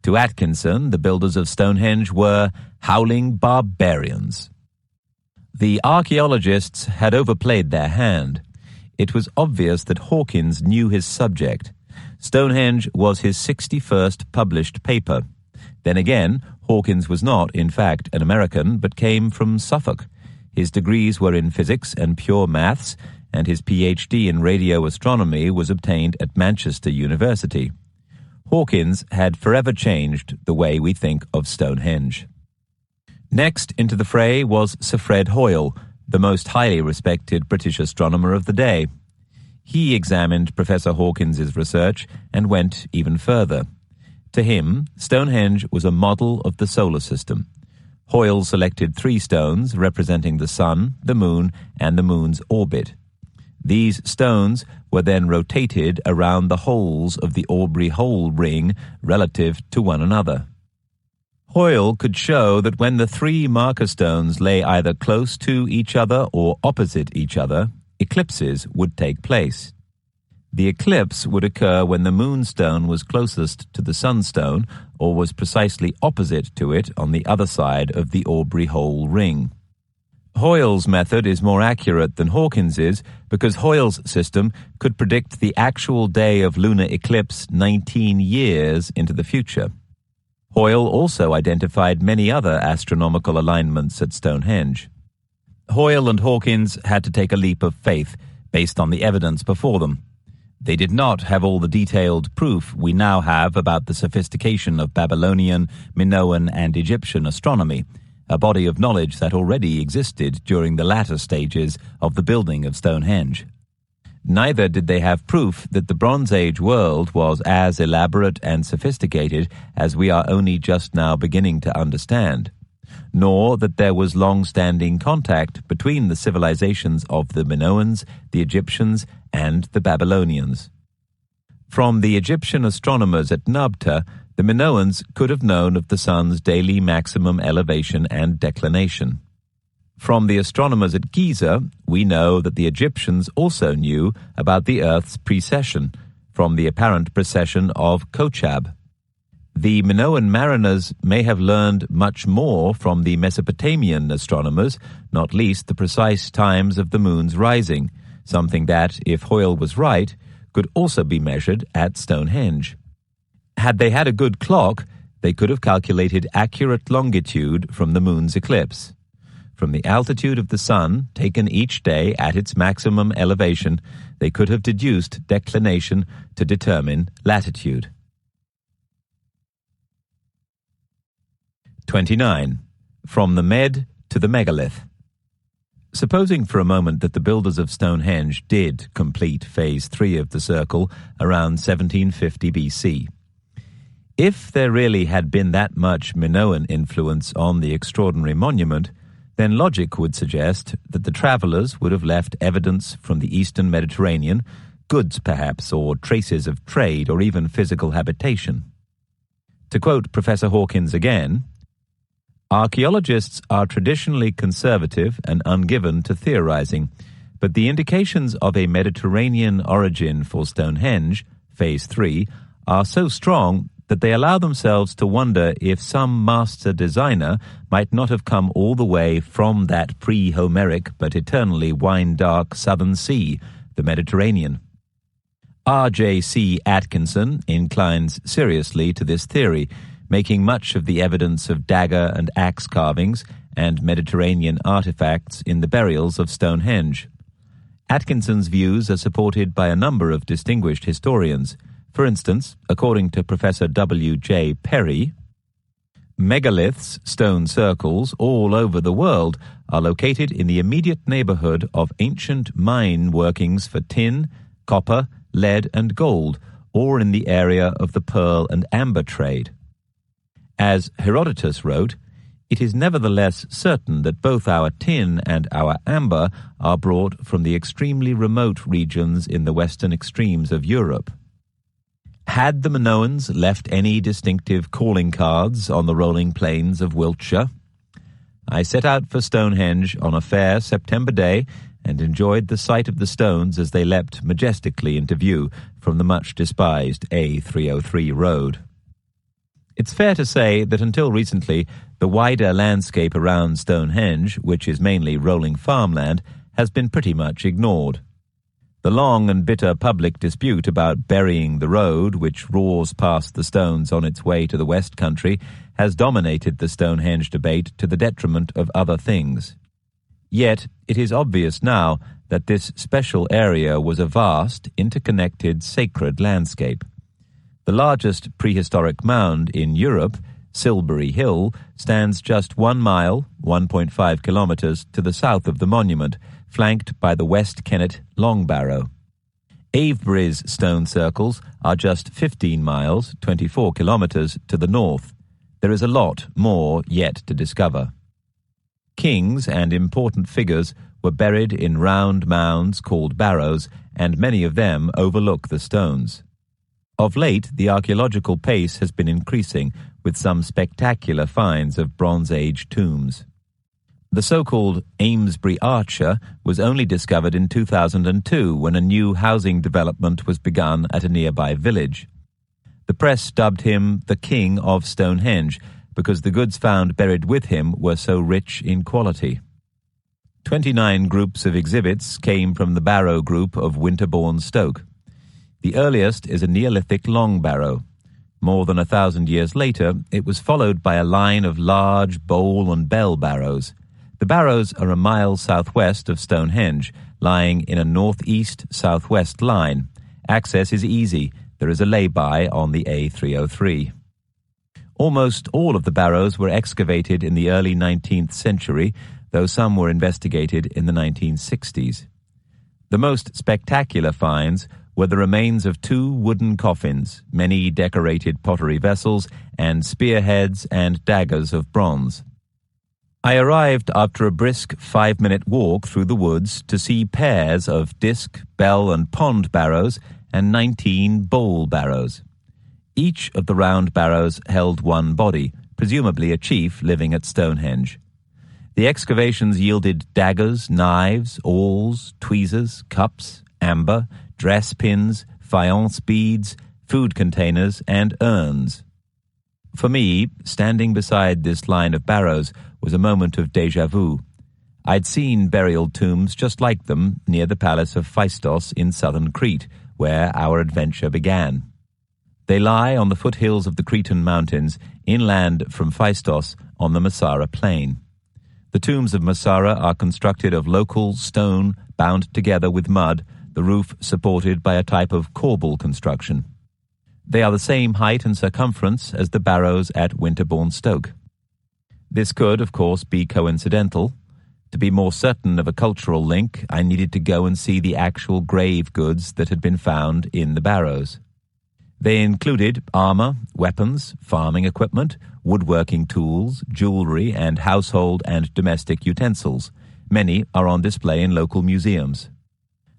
To Atkinson, the builders of Stonehenge were howling barbarians. The archaeologists had overplayed their hand. It was obvious that Hawkins knew his subject. Stonehenge was his 61st published paper. Then again, Hawkins was not, in fact, an American, but came from Suffolk. His degrees were in physics and pure maths, and his PhD in radio astronomy was obtained at Manchester University. Hawkins had forever changed the way we think of Stonehenge. Next into the fray was Sir Fred Hoyle, the most highly respected British astronomer of the day. He examined Professor Hawkins's research and went even further. To him, Stonehenge was a model of the solar system. Hoyle selected 3 stones representing the sun, the moon, and the moon's orbit. These stones were then rotated around the holes of the Aubrey hole ring relative to one another. Hoyle could show that when the 3 marker stones lay either close to each other or opposite each other, eclipses would take place. The eclipse would occur when the moonstone was closest to the sunstone or was precisely opposite to it on the other side of the Aubrey hole ring. Hoyle's method is more accurate than Hawkins's because Hoyle's system could predict the actual day of lunar eclipse 19 years into the future. Hoyle also identified many other astronomical alignments at Stonehenge. Hoyle and Hawkins had to take a leap of faith based on the evidence before them. They did not have all the detailed proof we now have about the sophistication of Babylonian, Minoan, and Egyptian astronomy, a body of knowledge that already existed during the latter stages of the building of Stonehenge. Neither did they have proof that the Bronze Age world was as elaborate and sophisticated as we are only just now beginning to understand, nor that there was long-standing contact between the civilizations of the Minoans, the Egyptians, and the Babylonians. From the Egyptian astronomers at Nabta, the Minoans could have known of the sun's daily maximum elevation and declination. From the astronomers at Giza, we know that the Egyptians also knew about the Earth's precession, from the apparent precession of Kochab. The Minoan mariners may have learned much more from the Mesopotamian astronomers, not least the precise times of the moon's rising, something that, if Hoyle was right, could also be measured at Stonehenge. Had they had a good clock, they could have calculated accurate longitude from the moon's eclipse. From the altitude of the sun, taken each day at its maximum elevation, they could have deduced declination to determine latitude. 29. From the Med to the megalith. Supposing for a moment that the builders of Stonehenge did complete Phase 3 of the circle around 1750 BC. If there really had been that much Minoan influence on the extraordinary monument, then logic would suggest that the travellers would have left evidence from the eastern Mediterranean, goods perhaps, or traces of trade or even physical habitation. To quote Professor Hawkins again, "Archaeologists are traditionally conservative and ungiven to theorizing, but the indications of a Mediterranean origin for Stonehenge, Phase 3, are so strong that they allow themselves to wonder if some master designer might not have come all the way from that pre-Homeric but eternally wine-dark southern sea, the Mediterranean." R.J.C. Atkinson inclines seriously to this theory, making much of the evidence of dagger and axe carvings and Mediterranean artifacts in the burials of Stonehenge. Atkinson's views are supported by a number of distinguished historians. For instance, according to Professor W.J. Perry, megaliths, stone circles, all over the world are located in the immediate neighborhood of ancient mine workings for tin, copper, lead, and gold, or in the area of the pearl and amber trade. As Herodotus wrote, "It is nevertheless certain that both our tin and our amber are brought from the extremely remote regions in the western extremes of Europe." Had the Minoans left any distinctive calling cards on the rolling plains of Wiltshire? I set out for Stonehenge on a fair September day and enjoyed the sight of the stones as they leapt majestically into view from the much-despised A303 road. It's fair to say that until recently, the wider landscape around Stonehenge, which is mainly rolling farmland, has been pretty much ignored. The long and bitter public dispute about burying the road, which roars past the stones on its way to the West Country, has dominated the Stonehenge debate to the detriment of other things. Yet it is obvious now that this special area was a vast, interconnected, sacred landscape. The largest prehistoric mound in Europe, Silbury Hill, stands just 1 mile, 1.5 kilometers, to the south of the monument, flanked by the West Kennet Long Barrow. Avebury's stone circles are just 15 miles, 24 kilometers, to the north. There is a lot more yet to discover. Kings and important figures were buried in round mounds called barrows, and many of them overlook the stones. Of late, the archaeological pace has been increasing, with some spectacular finds of Bronze Age tombs. The so-called Amesbury Archer was only discovered in 2002 when a new housing development was begun at a nearby village. The press dubbed him the King of Stonehenge because the goods found buried with him were so rich in quality. 29 groups of exhibits came from the barrow group of Winterbourne Stoke. The earliest is a Neolithic long barrow. More than 1,000 years later, it was followed by a line of large bowl and bell barrows. The barrows are a mile southwest of Stonehenge, lying in a northeast-southwest line. Access is easy. There is a lay-by on the A303. Almost all of the barrows were excavated in the early 19th century, though some were investigated in the 1960s. The most spectacular finds were the remains of 2 wooden coffins, many decorated pottery vessels, and spearheads and daggers of bronze. I arrived after a brisk 5-minute walk through the woods to see pairs of disc, bell, and pond barrows and 19 bowl barrows. Each of the round barrows held one body, presumably a chief living at Stonehenge. The excavations yielded daggers, knives, awls, tweezers, cups, amber, dress pins, faience beads, food containers, and urns. For me, standing beside this line of barrows was a moment of déjà vu. I'd seen burial tombs just like them near the palace of Phaistos in southern Crete, where our adventure began. They lie on the foothills of the Cretan mountains, inland from Phaistos on the Massara plain. The tombs of Massara are constructed of local stone bound together with mud, the roof supported by a type of corbel construction. They are the same height and circumference as the barrows at Winterbourne Stoke. This could, of course, be coincidental. To be more certain of a cultural link, I needed to go and see the actual grave goods that had been found in the barrows. They included armor, weapons, farming equipment, woodworking tools, jewelry, and household and domestic utensils. Many are on display in local museums.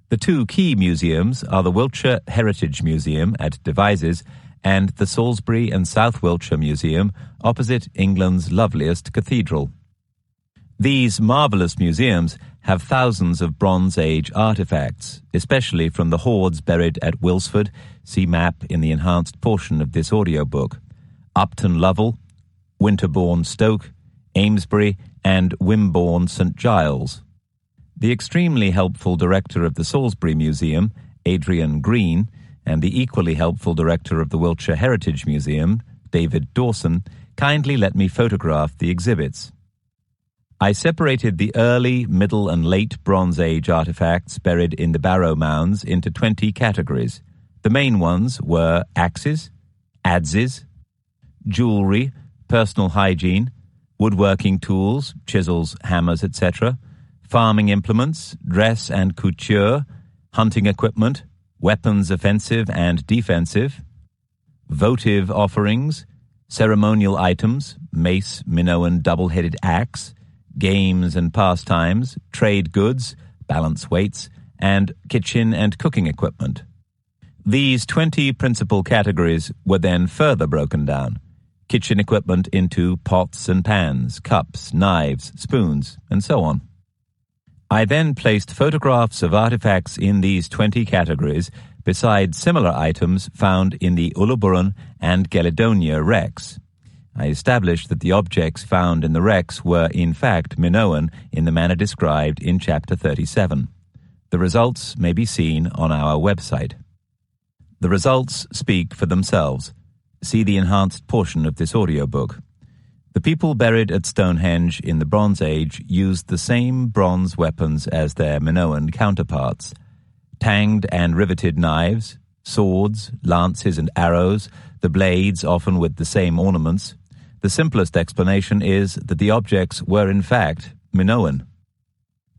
The two key museums are the Wiltshire Heritage Museum at Devizes and the Salisbury and South Wiltshire Museum opposite England's loveliest cathedral. These marvellous museums have thousands of Bronze Age artefacts, especially from the hoards buried at Wilsford, see map in the enhanced portion of this audiobook, Upton Lovell, Winterbourne Stoke, Amesbury, and Wimborne St Giles. The extremely helpful director of the Salisbury Museum, Adrian Green, and the equally helpful director of the Wiltshire Heritage Museum, David Dawson, kindly let me photograph the exhibits. I separated the early, middle, and late Bronze Age artifacts buried in the barrow mounds into 20 categories. The main ones were axes, adzes, jewelry, personal hygiene, woodworking tools, chisels, hammers, etc., farming implements, dress and couture, hunting equipment, weapons offensive and defensive, votive offerings, ceremonial items, mace, Minoan double-headed axe, games and pastimes, trade goods, balance weights, and kitchen and cooking equipment. These 20 principal categories were then further broken down. Kitchen equipment into pots and pans, cups, knives, spoons, and so on. I then placed photographs of artifacts in these 20 categories beside similar items found in the Uluburun and Gelidonia wrecks. I established that the objects found in the wrecks were in fact Minoan in the manner described in Chapter 37. The results may be seen on our website. The results speak for themselves. See the enhanced portion of this audiobook. The people buried at Stonehenge in the Bronze Age used the same bronze weapons as their Minoan counterparts. Tanged and riveted knives, swords, lances and arrows, the blades often with the same ornaments. The simplest explanation is that the objects were in fact Minoan.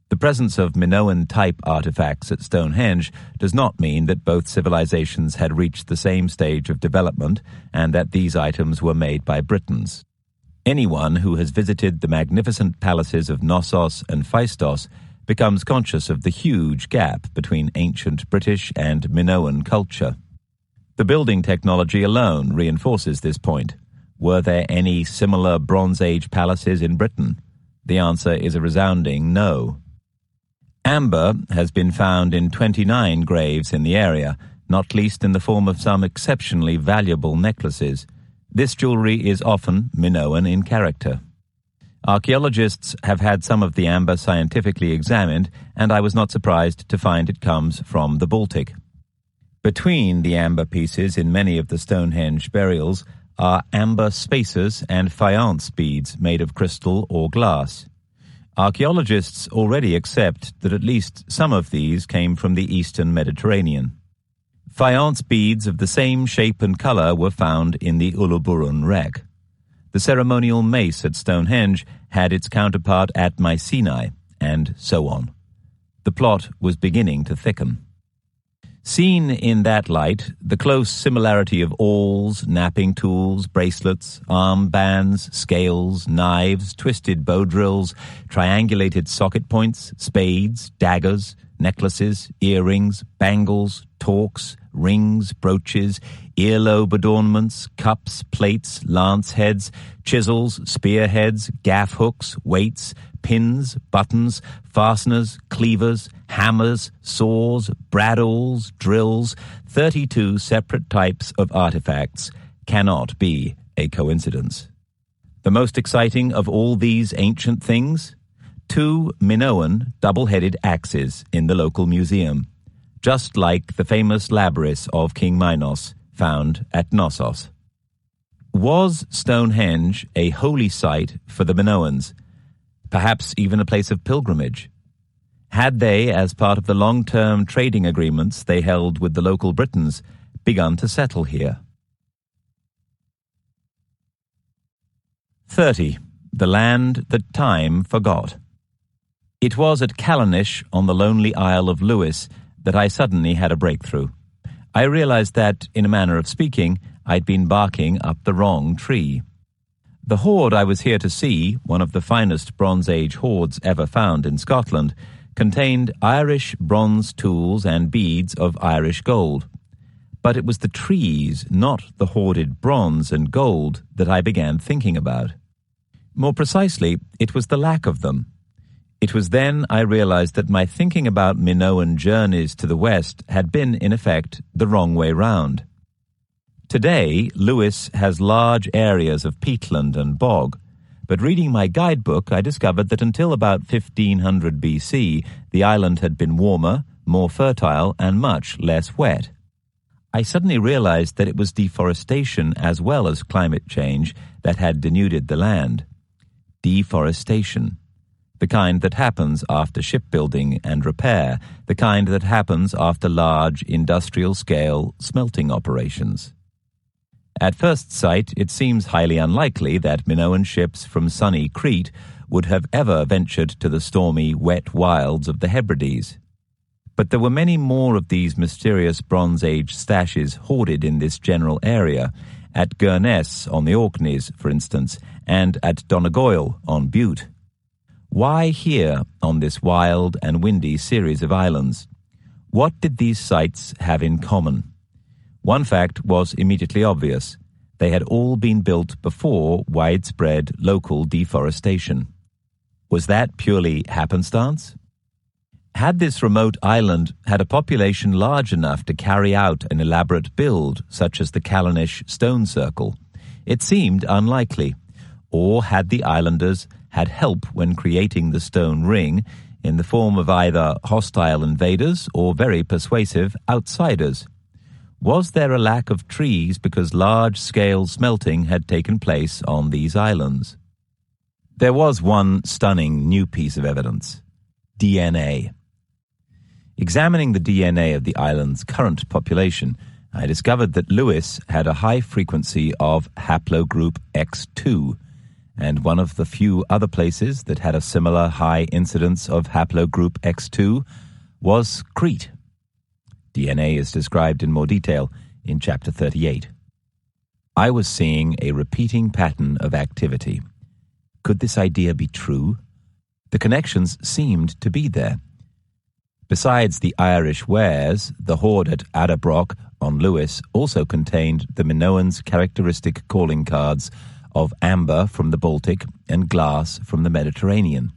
The presence of Minoan-type artifacts at Stonehenge does not mean that both civilizations had reached the same stage of development and that these items were made by Britons. Anyone who has visited the magnificent palaces of Knossos and Phaistos becomes conscious of the huge gap between ancient British and Minoan culture. The building technology alone reinforces this point. Were there any similar Bronze Age palaces in Britain? The answer is a resounding no. Amber has been found in 29 graves in the area, not least in the form of some exceptionally valuable necklaces. This jewelry is often Minoan in character. Archaeologists have had some of the amber scientifically examined, and I was not surprised to find it comes from the Baltic. Between the amber pieces in many of the Stonehenge burials are amber spacers and faience beads made of crystal or glass. Archaeologists already accept that at least some of these came from the eastern Mediterranean. Faience beads of the same shape and color were found in the Uluburun wreck. The ceremonial mace at Stonehenge had its counterpart at Mycenae, and so on. The plot was beginning to thicken. Seen in that light, the close similarity of awls, napping tools, bracelets, armbands, scales, knives, twisted bow drills, triangulated socket points, spades, daggers, necklaces, earrings, bangles, torques, rings, brooches, earlobe adornments, cups, plates, lance heads, chisels, spearheads, gaff hooks, weights, pins, buttons, fasteners, cleavers, hammers, saws, bradawls, drills, 32 separate types of artifacts cannot be a coincidence. The most exciting of all these ancient things? 2 Minoan double-headed axes in the local museum, just like the famous labrys of King Minos found at Knossos. Was Stonehenge a holy site for the Minoans, perhaps even a place of pilgrimage? Had they, as part of the long-term trading agreements they held with the local Britons, begun to settle here? 30. The land that time forgot. It was at Callanish on the lonely Isle of Lewis that I suddenly had a breakthrough. I realized that, in a manner of speaking, I'd been barking up the wrong tree. The hoard I was here to see, one of the finest Bronze Age hoards ever found in Scotland, contained Irish bronze tools and beads of Irish gold. But it was the trees, not the hoarded bronze and gold, that I began thinking about. More precisely, it was the lack of them. It was then I realized that my thinking about Minoan journeys to the west had been, in effect, the wrong way round. Today, Lewis has large areas of peatland and bog, but reading my guidebook, I discovered that until about 1500 BC, the island had been warmer, more fertile, and much less wet. I suddenly realized that it was deforestation as well as climate change that had denuded the land. Deforestation. The kind that happens after shipbuilding and repair, the kind that happens after large industrial-scale smelting operations. At first sight, it seems highly unlikely that Minoan ships from sunny Crete would have ever ventured to the stormy, wet wilds of the Hebrides. But there were many more of these mysterious Bronze Age stashes hoarded in this general area, at Gurness on the Orkneys, for instance, and at Donegal on Bute. Why here on this wild and windy series of islands? What did these sites have in common? One fact was immediately obvious. They had all been built before widespread local deforestation. Was that purely happenstance? Had this remote island had a population large enough to carry out an elaborate build, such as the Callanish stone circle? It seemed unlikely. Or had the islanders had help when creating the stone ring in the form of either hostile invaders or very persuasive outsiders? Was there a lack of trees because large-scale smelting had taken place on these islands? There was one stunning new piece of evidence: DNA. Examining the DNA of the island's current population, I discovered that Lewis had a high frequency of haplogroup X2, and one of the few other places that had a similar high incidence of haplogroup X2 was Crete. DNA is described in more detail in Chapter 38. I was seeing a repeating pattern of activity. Could this idea be true? The connections seemed to be there. Besides the Irish wares, the hoard at Adderbrock on Lewis also contained the Minoans' characteristic calling cards of amber from the Baltic and glass from the Mediterranean.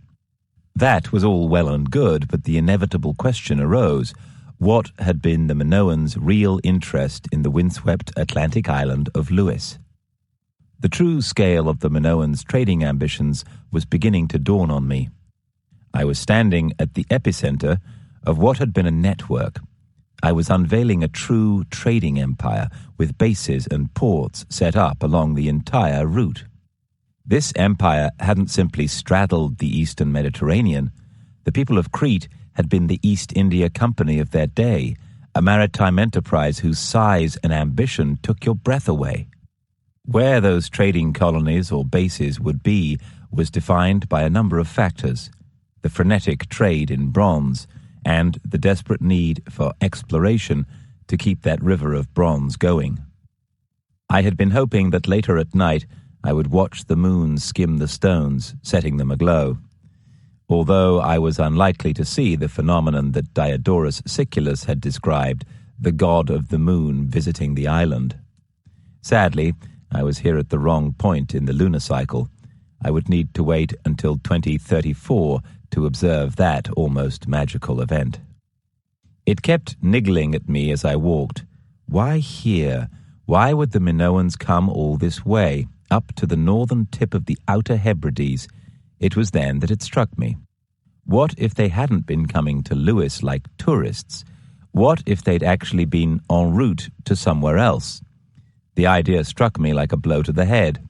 That was all well and good, but the inevitable question arose: what had been the Minoans' real interest in the windswept Atlantic island of Lewis? The true scale of the Minoans' trading ambitions was beginning to dawn on me. I was standing at the epicenter of what had been a network. I was unveiling a true trading empire with bases and ports set up along the entire route. This empire hadn't simply straddled the eastern Mediterranean. The people of Crete had been the East India Company of their day, a maritime enterprise whose size and ambition took your breath away. Where those trading colonies or bases would be was defined by a number of factors: the frenetic trade in bronze, and the desperate need for exploration to keep that river of bronze going. I had been hoping that later at night I would watch the moon skim the stones, setting them aglow. Although I was unlikely to see the phenomenon that Diodorus Siculus had described, the god of the moon visiting the island. Sadly, I was here at the wrong point in the lunar cycle. I would need to wait until 2034 to observe that almost magical event. It kept niggling at me as I walked. Why here? Why would the Minoans come all this way, up to the northern tip of the outer Hebrides? It was then that it struck me. What if they hadn't been coming to Lewis like tourists? What if they'd actually been en route to somewhere else? The idea struck me like a blow to the head.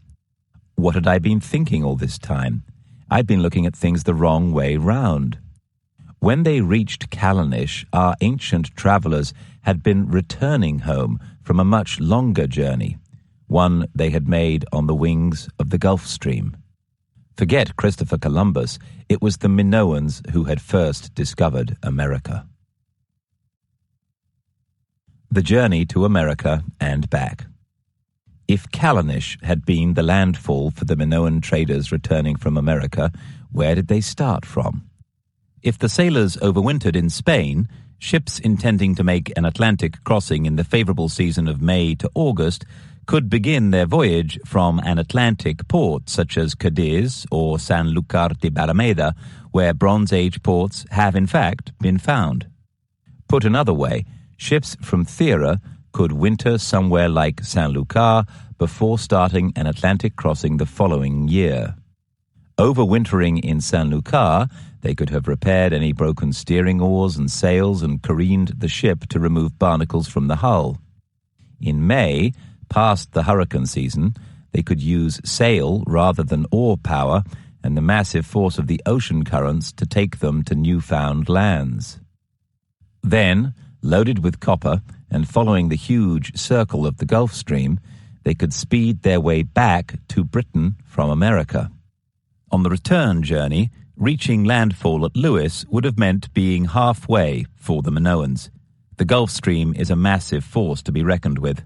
What had I been thinking all this time? I'd been looking at things the wrong way round. When they reached Callanish, our ancient travelers had been returning home from a much longer journey, one they had made on the wings of the Gulf Stream. Forget Christopher Columbus, it was the Minoans who had first discovered America. The journey to America and back. If Callanish had been the landfall for the Minoan traders returning from America, where did they start from? If the sailors overwintered in Spain, ships intending to make an Atlantic crossing in the favorable season of May to August could begin their voyage from an Atlantic port such as Cadiz or Sanlúcar de Barrameda, where Bronze Age ports have in fact been found. Put another way, ships from Thera could winter somewhere like Sanlúcar before starting an Atlantic crossing the following year. Overwintering in Sanlúcar, they could have repaired any broken steering oars and sails and careened the ship to remove barnacles from the hull. In May, past the hurricane season, they could use sail rather than oar power and the massive force of the ocean currents to take them to newfound lands. Then, loaded with copper and following the huge circle of the Gulf Stream, they could speed their way back to Britain from America. On the return journey, reaching landfall at Lewis would have meant being halfway for the Minoans. The Gulf Stream is a massive force to be reckoned with.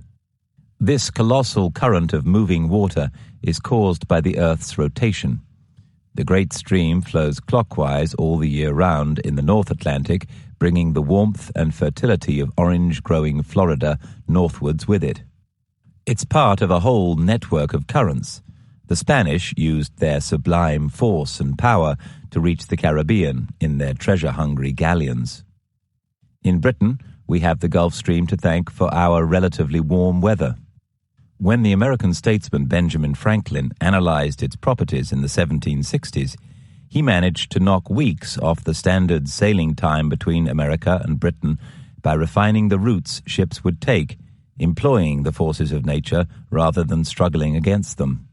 This colossal current of moving water is caused by the Earth's rotation. The great stream flows clockwise all the year round in the North Atlantic, bringing the warmth and fertility of orange-growing Florida northwards with it. It's part of a whole network of currents. The Spanish used their sublime force and power to reach the Caribbean in their treasure-hungry galleons. In Britain, we have the Gulf Stream to thank for our relatively warm weather. When the American statesman Benjamin Franklin analyzed its properties in the 1760s, he managed to knock weeks off the standard sailing time between America and Britain by refining the routes ships would take, employing the forces of nature rather than struggling against them.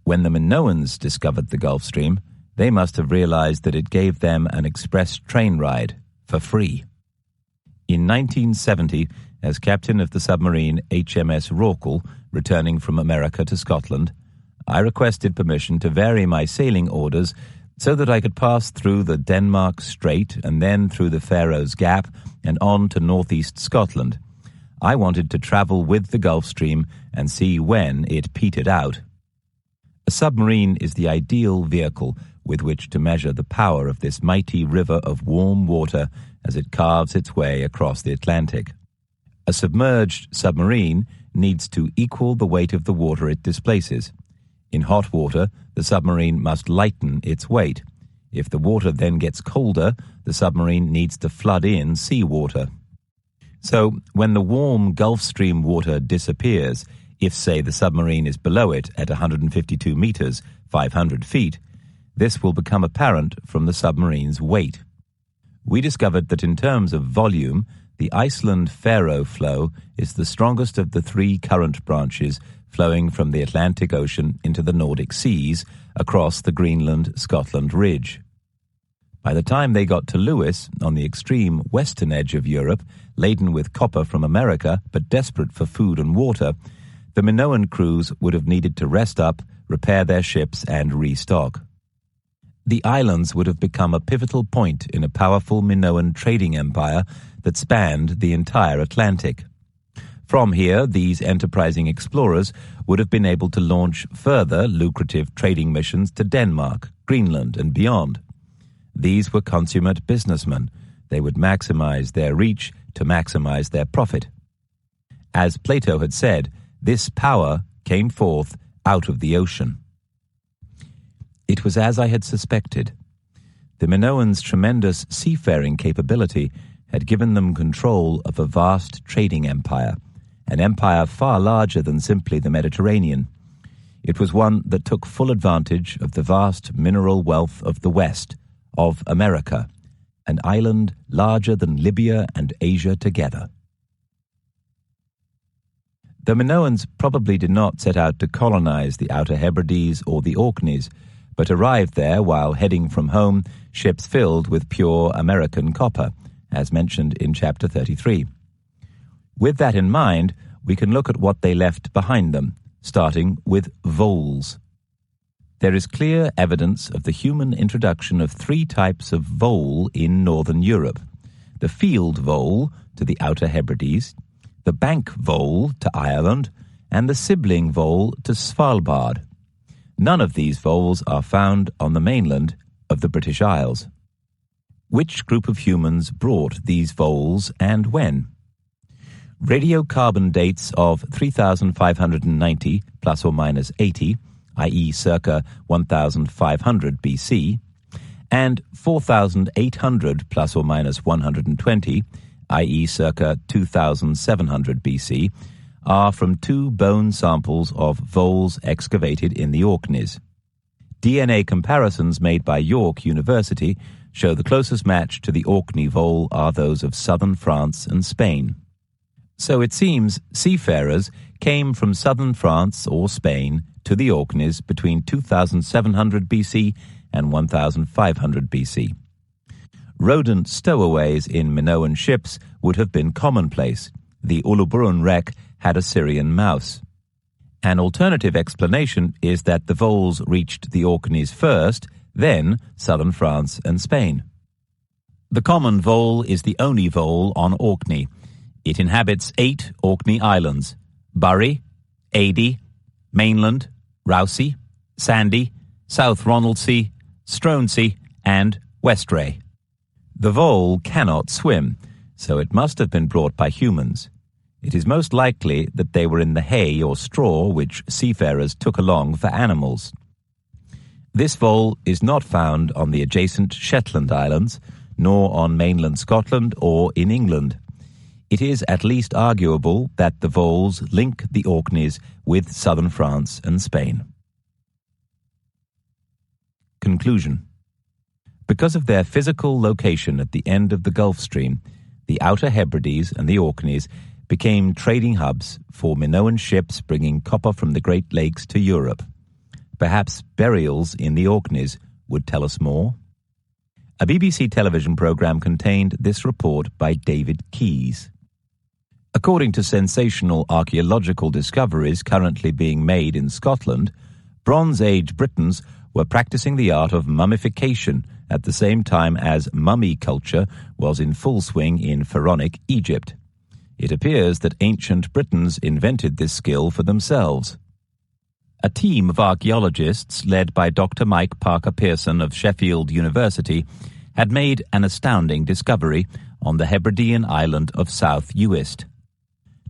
When the Minoans discovered the Gulf Stream, they must have realized that it gave them an express train ride for free. In 1970, as captain of the submarine HMS Rorqual, returning from America to Scotland, I requested permission to vary my sailing orders so that I could pass through the Denmark Strait and then through the Faroes Gap and on to northeast Scotland. I wanted to travel with the Gulf Stream and see when it petered out. A submarine is the ideal vehicle with which to measure the power of this mighty river of warm water as it carves its way across the Atlantic. A submerged submarine needs to equal the weight of the water it displaces. In hot water, the submarine must lighten its weight. If the water then gets colder, the submarine needs to flood in seawater. So, when the warm Gulf Stream water disappears, if, say, the submarine is below it at 152 meters, 500 feet, this will become apparent from the submarine's weight. We discovered that in terms of volume, the Iceland-Faroe flow is the strongest of the three current branches flowing from the Atlantic Ocean into the Nordic Seas across the Greenland-Scotland ridge. By the time they got to Lewis, on the extreme western edge of Europe, laden with copper from America but desperate for food and water, the Minoan crews would have needed to rest up, repair their ships, and restock. The islands would have become a pivotal point in a powerful Minoan trading empire that spanned the entire Atlantic. From here, these enterprising explorers would have been able to launch further lucrative trading missions to Denmark, Greenland, and beyond. These were consummate businessmen. They would maximize their reach to maximize their profit. As Plato had said, this power came forth out of the ocean. It was as I had suspected. The Minoans' tremendous seafaring capability had given them control of a vast trading empire, an empire far larger than simply the Mediterranean. It was one that took full advantage of the vast mineral wealth of the West, of America, an island larger than Libya and Asia together. The Minoans probably did not set out to colonize the Outer Hebrides or the Orkneys, but arrived there while heading from home ships filled with pure American copper, as mentioned in Chapter 33. With that in mind, we can look at what they left behind them, starting with voles. there is clear evidence of the human introduction of 3 types of vole in northern Europe: the field vole to the Outer Hebrides, the bank vole to Ireland, and the sibling vole to Svalbard. None of these voles are found on the mainland of the British Isles. Which group of humans brought these voles and when? Radiocarbon dates of 3,590 plus or minus 80, i.e. circa 1,500 BC, and 4,800 plus or minus 120, i.e. circa 2,700 BC, are from 2 bone samples of voles excavated in the Orkneys. DNA comparisons made by York University show the closest match to the Orkney vole are those of southern France and Spain. So it seems seafarers came from southern France or Spain to the Orkneys between 2700 BC and 1500 BC. Rodent stowaways in Minoan ships would have been commonplace. The Uluburun wreck had a Syrian mouse. An alternative explanation is that the voles reached the Orkneys first, then southern France and Spain. The common vole is the only vole on Orkney. It inhabits 8 Orkney islands: Burry, Adey, Mainland, Rousey, Sandy, South Ronaldsay, Stronsay, and Westray. The vole cannot swim, so it must have been brought by humans. It is most likely that they were in the hay or straw which seafarers took along for animals. This vole is not found on the adjacent Shetland Islands, nor on mainland Scotland or in England. It is at least arguable that the voles link the Orkneys with southern France and Spain. Conclusion. Because of their physical location at the end of the Gulf Stream, the Outer Hebrides and the Orkneys became trading hubs for Minoan ships bringing copper from the Great Lakes to Europe. Perhaps burials in the Orkneys would tell us more. A BBC television programme contained this report by David Keyes. According to sensational archaeological discoveries currently being made in Scotland, Bronze Age Britons were practicing the art of mummification at the same time as mummy culture was in full swing in pharaonic Egypt. It appears that ancient Britons invented this skill for themselves. A team of archaeologists led by Dr. Mike Parker Pearson of Sheffield University had made an astounding discovery on the Hebridean island of South Uist.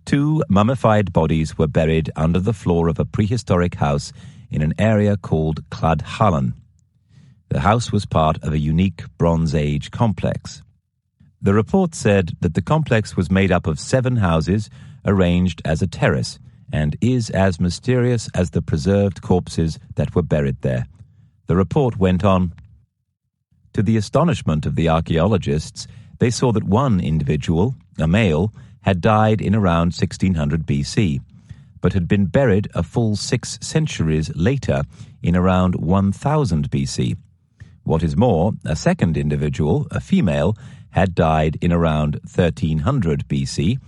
2 mummified bodies were buried under the floor of a prehistoric house in an area called Cladhallen. The house was part of a unique Bronze Age complex. The report said that the complex was made up of 7 houses arranged as a terrace and is as mysterious as the preserved corpses that were buried there. The report went on. To the astonishment of the archaeologists, they saw that one individual, a male, had died in around 1600 BC, but had been buried a full 6 centuries later in around 1000 BC. What is more, a second individual, a female, had died in around 1300 BC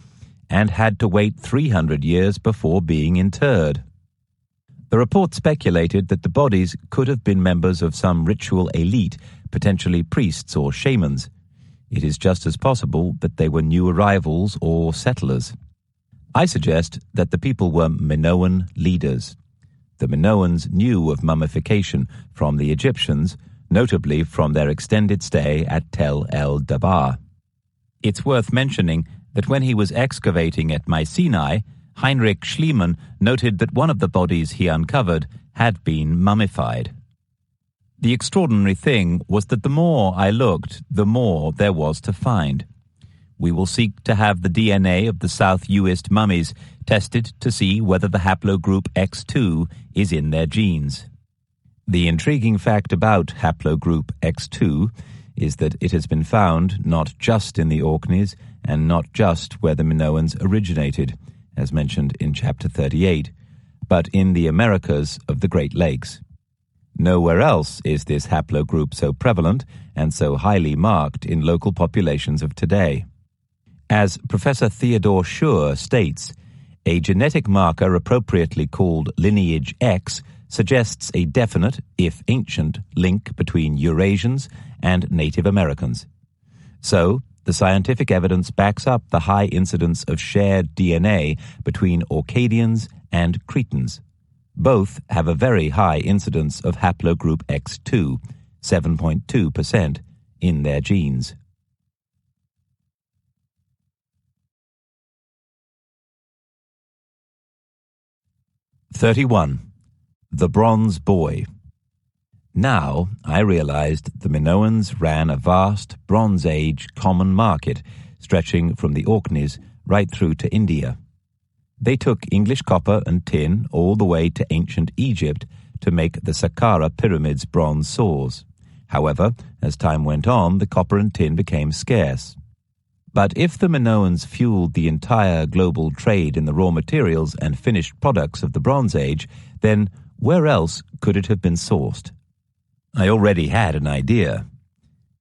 and had to wait 300 years before being interred. The report speculated that the bodies could have been members of some ritual elite, potentially priests or shamans. It is just as possible that they were new arrivals or settlers. I suggest that the people were Minoan leaders. The Minoans knew of mummification from the Egyptians, notably from their extended stay at Tel el-Dabar. It's worth mentioning that when he was excavating at Mycenae, Heinrich Schliemann noted that one of the bodies he uncovered had been mummified. The extraordinary thing was that the more I looked, the more there was to find. We will seek to have the DNA of the South Uist mummies tested to see whether the haplogroup X2 is in their genes. The intriguing fact about haplogroup X2 is that it has been found not just in the Orkneys and not just where the Minoans originated, as mentioned in Chapter 38, but in the Americas of the Great Lakes. Nowhere else is this haplogroup so prevalent and so highly marked in local populations of today. As Professor Theodore Schur states, a genetic marker appropriately called lineage X suggests a definite, if ancient, link between Eurasians and Native Americans. So, the scientific evidence backs up the high incidence of shared DNA between Orcadians and Cretans. Both have a very high incidence of haplogroup X2, 7.2%, in their genes. "31. The Bronze Boy. Now I realized the Minoans ran a vast Bronze Age common market stretching from the Orkneys right through to India. They took English copper and tin all the way to ancient Egypt to make the Saqqara Pyramids bronze saws. However, as time went on, the copper and tin became scarce. But if the Minoans fueled the entire global trade in the raw materials and finished products of the Bronze Age, then where else could it have been sourced? I already had an idea.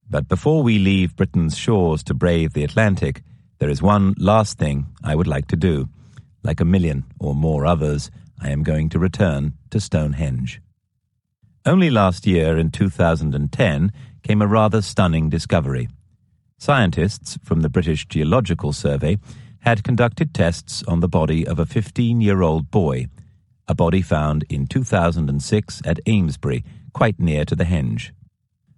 But before we leave Britain's shores to brave the Atlantic, there is one last thing I would like to do. Like a million or more others, I am going to return to Stonehenge. Only last year, in 2010, came a rather stunning discovery. Scientists from the British Geological Survey had conducted tests on the body of a 15-year-old boy, a body found in 2006 at Amesbury, quite near to the Henge.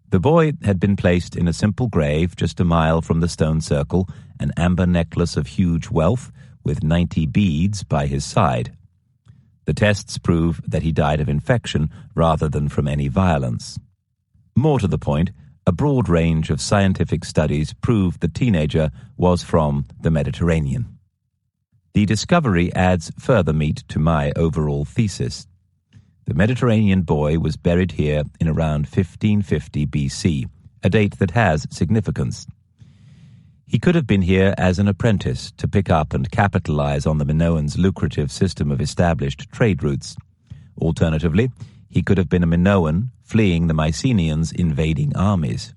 The boy had been placed in a simple grave just a mile from the stone circle, an amber necklace of huge wealth with 90 beads by his side. The tests prove that he died of infection rather than from any violence. More to the point, a broad range of scientific studies proved the teenager was from the Mediterranean. The discovery adds further meat to my overall thesis. The Mediterranean boy was buried here in around 1550 BC, a date that has significance. He could have been here as an apprentice to pick up and capitalize on the Minoans' lucrative system of established trade routes. Alternatively, he could have been a Minoan fleeing the Mycenaeans' invading armies.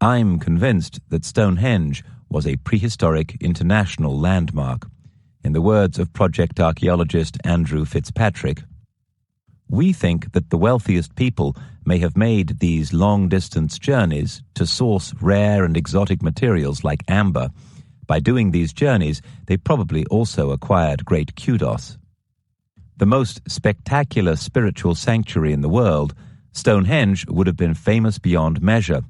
I'm convinced that Stonehenge was a prehistoric international landmark. In the words of project archaeologist Andrew Fitzpatrick, "We think that the wealthiest people may have made these long-distance journeys to source rare and exotic materials like amber. By doing these journeys, they probably also acquired great kudos." The most spectacular spiritual sanctuary in the world, Stonehenge would have been famous beyond measure,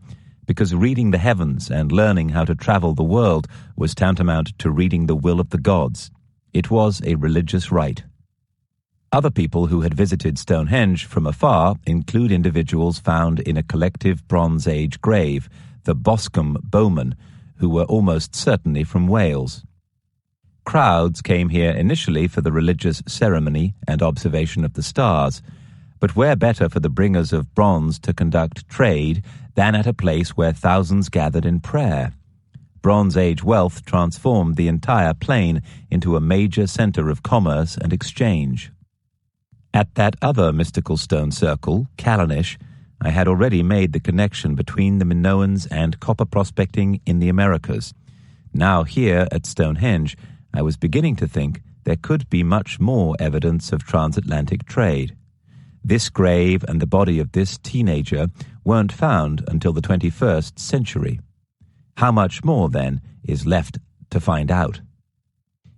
because reading the heavens and learning how to travel the world was tantamount to reading the will of the gods. It was a religious rite. Other people who had visited Stonehenge from afar include individuals found in a collective Bronze Age grave, the Boscombe Bowmen, who were almost certainly from Wales. Crowds came here initially for the religious ceremony and observation of the stars, but where better for the bringers of bronze to conduct trade than at a place where thousands gathered in prayer? Bronze Age wealth transformed the entire plain into a major center of commerce and exchange. At that other mystical stone circle, Callanish, I had already made the connection between the Minoans and copper prospecting in the Americas. Now here at Stonehenge, I was beginning to think there could be much more evidence of transatlantic trade. This grave and the body of this teenager weren't found until the 21st century. How much more, then, is left to find out?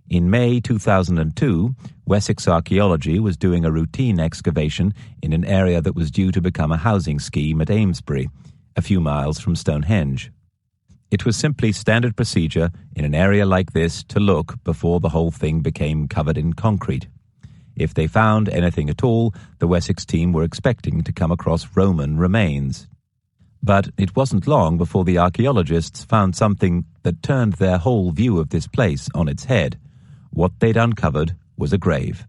In May 2002, Wessex Archaeology was doing a routine excavation in an area that was due to become a housing scheme at Amesbury, a few miles from Stonehenge. It was simply standard procedure in an area like this to look before the whole thing became covered in concrete. If they found anything at all, the Wessex team were expecting to come across Roman remains. But it wasn't long before the archaeologists found something that turned their whole view of this place on its head. What they'd uncovered was a grave.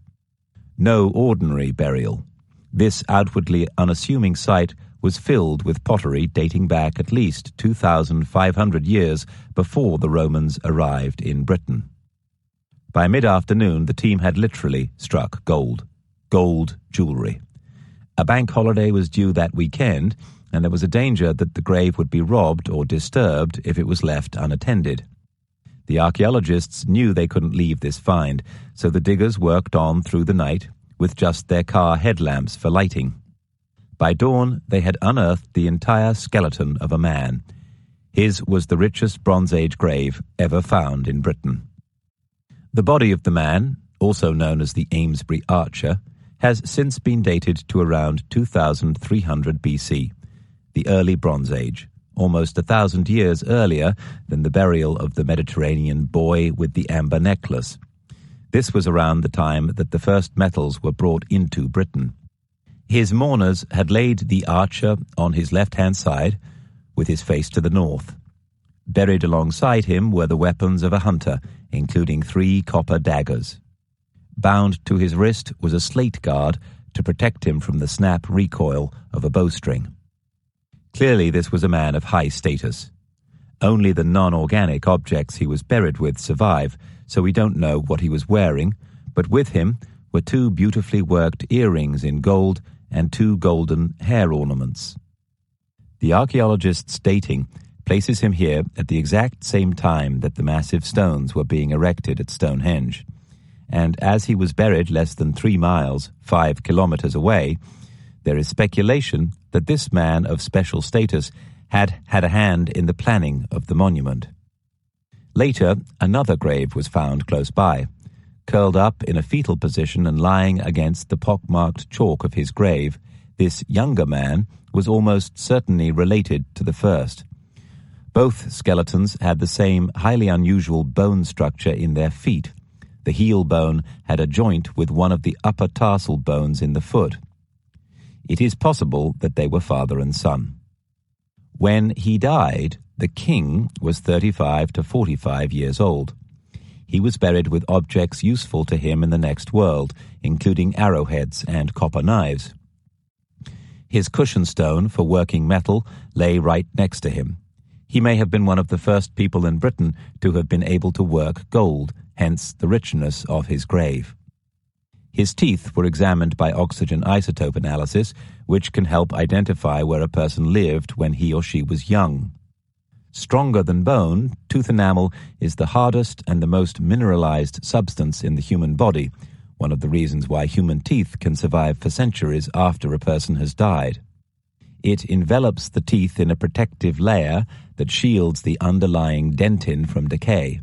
No ordinary burial. This outwardly unassuming site was filled with pottery dating back at least 2,500 years before the Romans arrived in Britain. By mid-afternoon, the team had literally struck gold. Gold jewelry. A bank holiday was due that weekend, and there was a danger that the grave would be robbed or disturbed if it was left unattended. The archaeologists knew they couldn't leave this find, so the diggers worked on through the night, with just their car headlamps for lighting. By dawn, they had unearthed the entire skeleton of a man. His was the richest Bronze Age grave ever found in Britain. The body of the man, also known as the Amesbury Archer, has since been dated to around 2300 BC, the early Bronze Age, almost 1,000 years earlier than the burial of the Mediterranean boy with the amber necklace. This was around the time that the first metals were brought into Britain. His mourners had laid the archer on his left-hand side, with his face to the north. Buried alongside him were the weapons of a hunter, including 3 copper daggers. Bound to his wrist was a slate guard to protect him from the snap recoil of a bowstring. Clearly this was a man of high status. Only the non-organic objects he was buried with survive, so we don't know what he was wearing, but with him were 2 beautifully worked earrings in gold and 2 golden hair ornaments. The archaeologist's dating places him here at the exact same time that the massive stones were being erected at Stonehenge, and as he was buried less than 3 miles, 5 kilometers away, there is speculation that this man of special status had a hand in the planning of the monument. Later, another grave was found close by. Curled up in a fetal position and lying against the pockmarked chalk of his grave, this younger man was almost certainly related to the first. Both skeletons had the same highly unusual bone structure in their feet. The heel bone had a joint with one of the upper tarsal bones in the foot. It is possible that they were father and son. When he died, the king was 35 to 45 years old. He was buried with objects useful to him in the next world, including arrowheads and copper knives. His cushion stone for working metal lay right next to him. He may have been one of the first people in Britain to have been able to work gold, hence the richness of his grave. His teeth were examined by oxygen isotope analysis, which can help identify where a person lived when he or she was young. Stronger than bone, tooth enamel is the hardest and the most mineralized substance in the human body, one of the reasons why human teeth can survive for centuries after a person has died. It envelops the teeth in a protective layer that shields the underlying dentin from decay.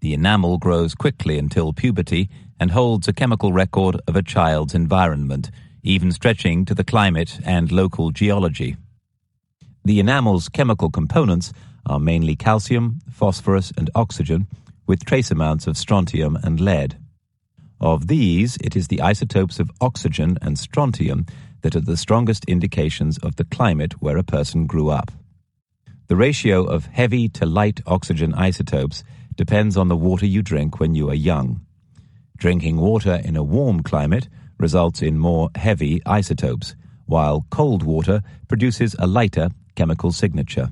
The enamel grows quickly until puberty and holds a chemical record of a child's environment, even stretching to the climate and local geology. The enamel's chemical components are mainly calcium, phosphorus, and oxygen, with trace amounts of strontium and lead. Of these, it is the isotopes of oxygen and strontium that are the strongest indications of the climate where a person grew up. The ratio of heavy to light oxygen isotopes depends on the water you drink when you are young. Drinking water in a warm climate results in more heavy isotopes, while cold water produces a lighter chemical signature.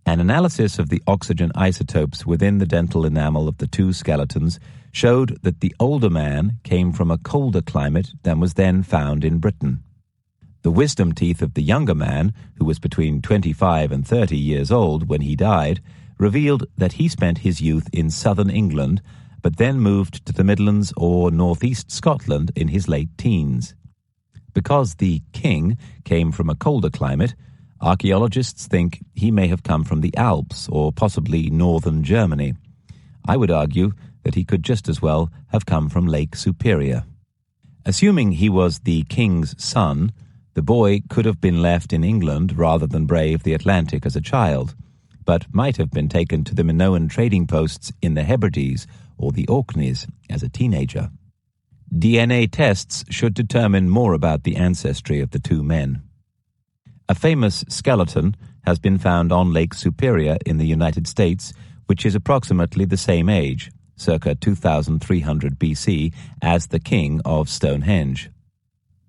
An analysis of the oxygen isotopes within the dental enamel of the 2 skeletons showed that the older man came from a colder climate than was then found in Britain. The wisdom teeth of the younger man, who was between 25 and 30 years old when he died, revealed that he spent his youth in southern England, but then moved to the Midlands or northeast Scotland in his late teens. Because the king came from a colder climate, archaeologists think he may have come from the Alps or possibly northern Germany. I would argue that he could just as well have come from Lake Superior. Assuming he was the king's son, the boy could have been left in England rather than brave the Atlantic as a child, but might have been taken to the Minoan trading posts in the Hebrides or the Orkneys as a teenager. DNA tests should determine more about the ancestry of the 2 men. A famous skeleton has been found on Lake Superior in the United States, which is approximately the same age, circa 2300 BC, as the king of Stonehenge.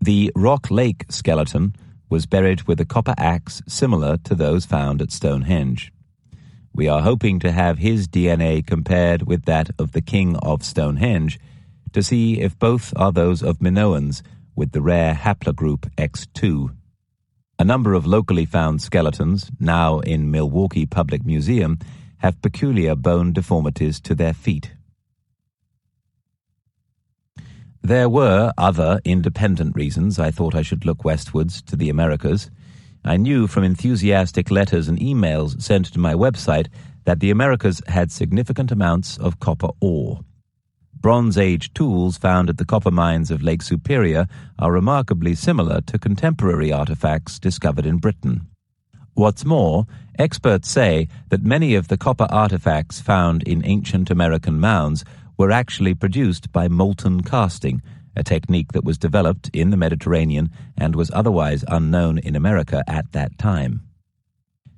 The Rock Lake skeleton was buried with a copper axe similar to those found at Stonehenge. We are hoping to have his DNA compared with that of the king of Stonehenge to see if both are those of Minoans with the rare haplogroup X2. A number of locally found skeletons, now in Milwaukee Public Museum, have peculiar bone deformities to their feet. There were other independent reasons I thought I should look westwards to the Americas. I knew from enthusiastic letters and emails sent to my website that the Americas had significant amounts of copper ore. Bronze Age tools found at the copper mines of Lake Superior are remarkably similar to contemporary artifacts discovered in Britain. What's more, experts say that many of the copper artifacts found in ancient American mounds were actually produced by molten casting, a technique that was developed in the Mediterranean and was otherwise unknown in America at that time.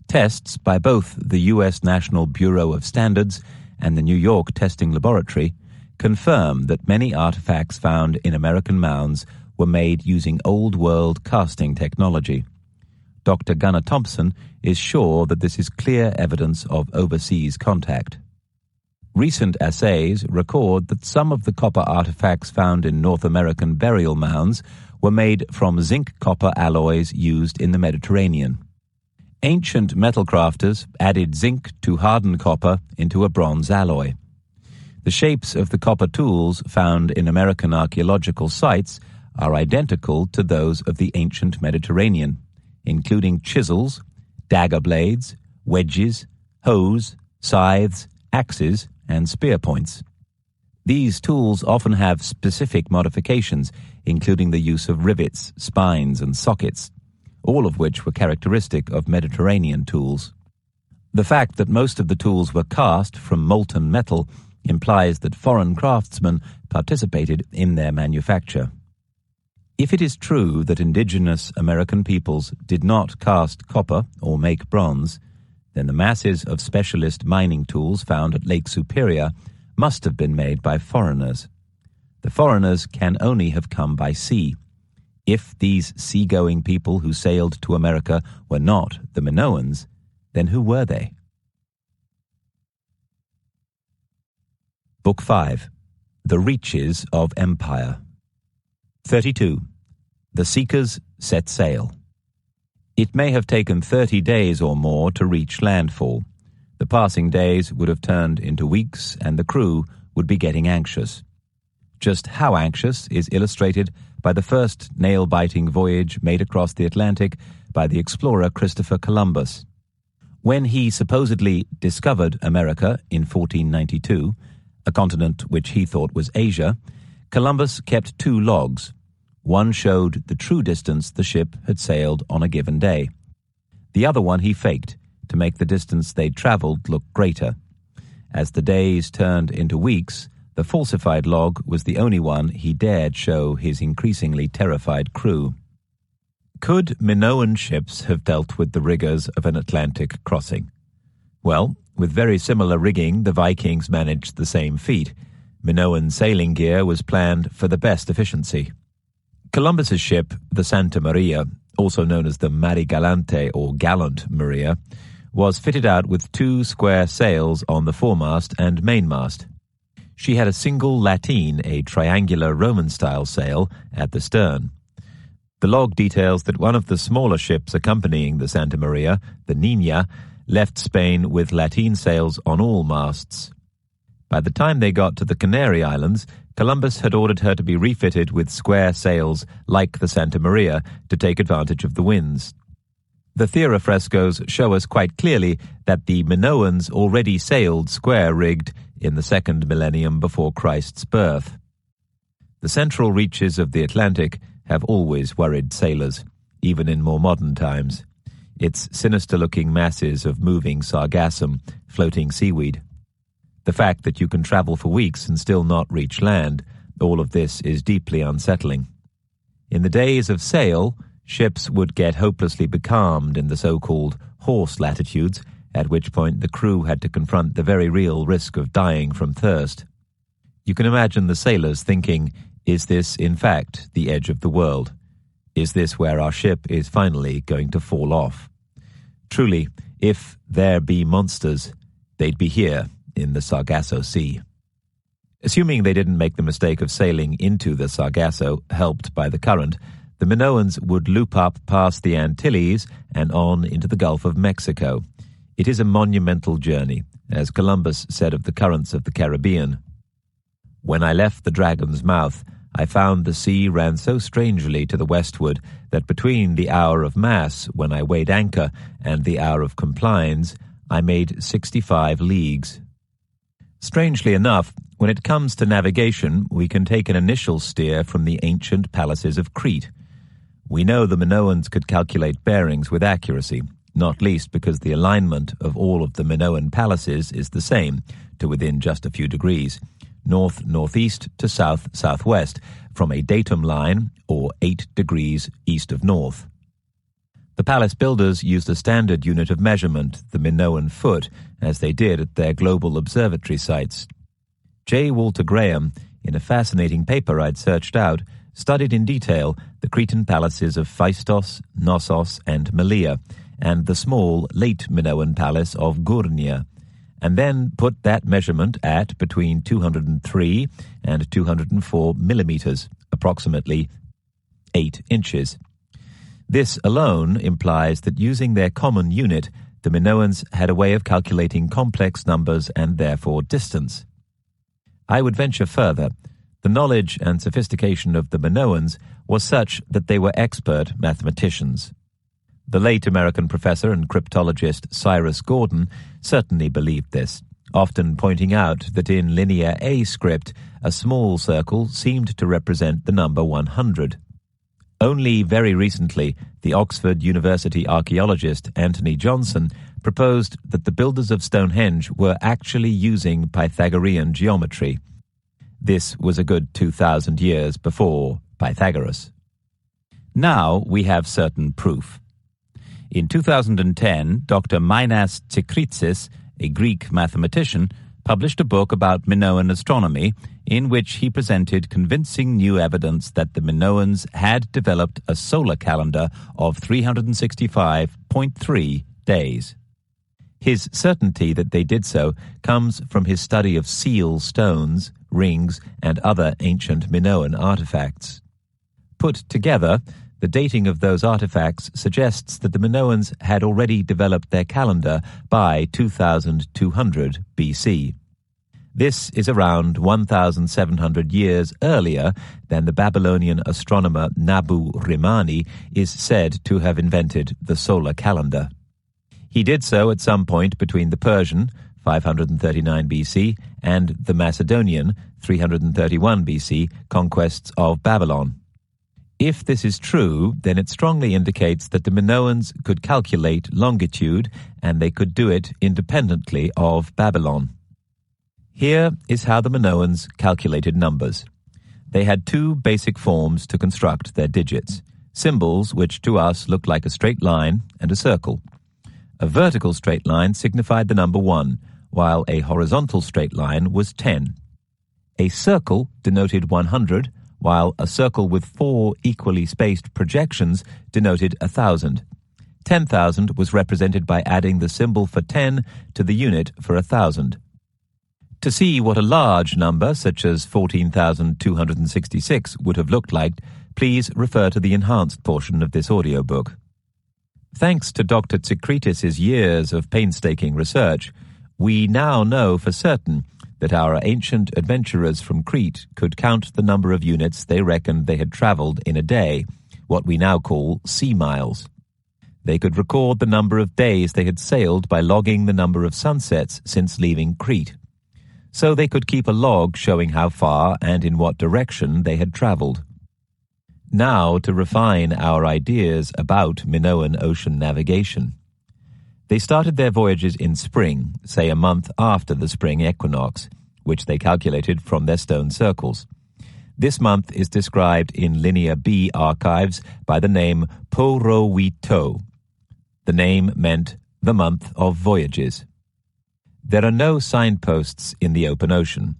Tests by both the U.S. National Bureau of Standards and the New York Testing Laboratory confirm that many artifacts found in American mounds were made using Old World casting technology. Dr. Gunnar Thompson is sure that this is clear evidence of overseas contact. Recent assays record that some of the copper artifacts found in North American burial mounds were made from zinc-copper alloys used in the Mediterranean. Ancient metal crafters added zinc to harden copper into a bronze alloy. The shapes of the copper tools found in American archaeological sites are identical to those of the ancient Mediterranean, including chisels, dagger blades, wedges, hoes, scythes, axes, and spear points. These tools often have specific modifications, including the use of rivets, spines, and sockets, all of which were characteristic of Mediterranean tools. The fact that most of the tools were cast from molten metal implies that foreign craftsmen participated in their manufacture. If it is true that indigenous American peoples did not cast copper or make bronze, then the masses of specialist mining tools found at Lake Superior must have been made by foreigners. The foreigners can only have come by sea. If these seagoing people who sailed to America were not the Minoans, then who were they? Book 5. The Reaches of Empire. 32. The Seekers set sail. It may have taken 30 days or more to reach landfall. The passing days would have turned into weeks, and the crew would be getting anxious. Just how anxious is illustrated by the first nail-biting voyage made across the Atlantic by the explorer Christopher Columbus. When he supposedly discovered America in 1492, a continent which he thought was Asia, Columbus kept 2 logs. One showed the true distance the ship had sailed on a given day. The other one he faked to make the distance they'd traveled look greater. As the days turned into weeks, the falsified log was the only one he dared show his increasingly terrified crew. Could Minoan ships have dealt with the rigors of an Atlantic crossing? Well, with very similar rigging, the Vikings managed the same feat. Minoan sailing gear was planned for the best efficiency. Columbus's ship, the Santa Maria, also known as the Mare Galante or Gallant Maria, was fitted out with 2 square sails on the foremast and mainmast. She had a single lateen, a triangular Roman-style sail, at the stern. The log details that one of the smaller ships accompanying the Santa Maria, the Niña, left Spain with lateen sails on all masts. By the time they got to the Canary Islands, Columbus had ordered her to be refitted with square sails like the Santa Maria to take advantage of the winds. The Thera frescoes show us quite clearly that the Minoans already sailed square-rigged in the 2nd millennium before Christ's birth. The central reaches of the Atlantic have always worried sailors, even in more modern times. Its sinister-looking masses of moving sargassum, floating seaweed. The fact that you can travel for weeks and still not reach land, all of this is deeply unsettling. In the days of sail, ships would get hopelessly becalmed in the so-called horse latitudes, at which point the crew had to confront the very real risk of dying from thirst. You can imagine the sailors thinking, is this, in fact, the edge of the world? Is this where our ship is finally going to fall off? Truly, if there be monsters, they'd be here in the Sargasso Sea. Assuming they didn't make the mistake of sailing into the Sargasso, helped by the current, the Minoans would loop up past the Antilles and on into the Gulf of Mexico. It is a monumental journey, as Columbus said of the currents of the Caribbean. When I left the Dragon's Mouth, I found the sea ran so strangely to the westward that between the hour of Mass, when I weighed anchor, and the hour of Complines, I made 65 leagues. Strangely enough, when it comes to navigation, we can take an initial steer from the ancient palaces of Crete. We know the Minoans could calculate bearings with accuracy, not least because the alignment of all of the Minoan palaces is the same, to within just a few degrees, north-northeast to south-southwest, from a datum line, or 8 degrees east of north. The palace builders used a standard unit of measurement, the Minoan foot, as they did at their global observatory sites. J. Walter Graham, in a fascinating paper I'd searched out, studied in detail the Cretan palaces of Phaistos, Knossos, and Melia, and the small late Minoan palace of Gurnia, and then put that measurement at between 203 and 204 millimeters, approximately 8 inches. This alone implies that using their common unit, the Minoans had a way of calculating complex numbers and therefore distance. I would venture further. The knowledge and sophistication of the Minoans was such that they were expert mathematicians. The late American professor and cryptologist Cyrus Gordon certainly believed this, often pointing out that in Linear A script, a small circle seemed to represent the number 100. Only very recently, the Oxford University archaeologist Anthony Johnson proposed that the builders of Stonehenge were actually using Pythagorean geometry. This was a good 2,000 years before Pythagoras. Now we have certain proof. In 2010, Dr. Minas Tsikritsis, a Greek mathematician, published a book about Minoan astronomy in which he presented convincing new evidence that the Minoans had developed a solar calendar of 365.3 days. His certainty that they did so comes from his study of seal stones, rings, and other ancient Minoan artifacts. Put together, the dating of those artifacts suggests that the Minoans had already developed their calendar by 2200 BC. This is around 1,700 years earlier than the Babylonian astronomer Nabu Rimani is said to have invented the solar calendar. He did so at some point between the Persian, 539 BC, and the Macedonian, 331 BC, conquests of Babylon. If this is true, then it strongly indicates that the Minoans could calculate longitude, and they could do it independently of Babylon. Here is how the Minoans calculated numbers. They had two basic forms to construct their digits, symbols which to us look like a straight line and a circle. A vertical straight line signified the number 1, while a horizontal straight line was 10. A circle denoted 100, while a circle with 4 equally spaced projections denoted 1,000. 10,000 was represented by adding the symbol for 10 to the unit for 1,000. To see what a large number, such as 14,266, would have looked like, please refer to the enhanced portion of this audiobook. Thanks to Dr. Tsikritis' years of painstaking research, we now know for certain that our ancient adventurers from Crete could count the number of units they reckoned they had traveled in a day, what we now call sea miles. They could record the number of days they had sailed by logging the number of sunsets since leaving Crete. So they could keep a log showing how far and in what direction they had traveled. Now to refine our ideas about Minoan ocean navigation. They started their voyages in spring, say a month after the spring equinox, which they calculated from their stone circles. This month is described in Linear B archives by the name Porowito. The name meant the month of voyages. There are no signposts in the open ocean.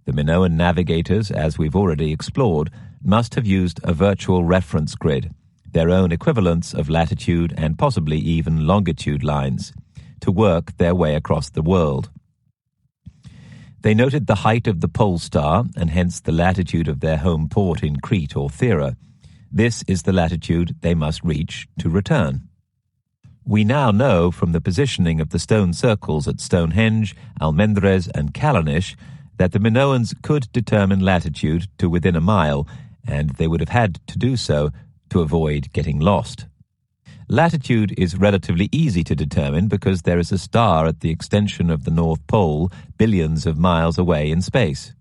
The Minoan navigators, as we've already explored, must have used a virtual reference grid, their own equivalents of latitude and possibly even longitude lines, to work their way across the world. They noted the height of the pole star and hence the latitude of their home port in Crete or Thera. This is the latitude they must reach to return. We now know from the positioning of the stone circles at Stonehenge, Almendres, and Callanish that the Minoans could determine latitude to within a mile, and they would have had to do so to avoid getting lost. Latitude is relatively easy to determine because there is a star at the extension of the North Pole billions of miles away in space.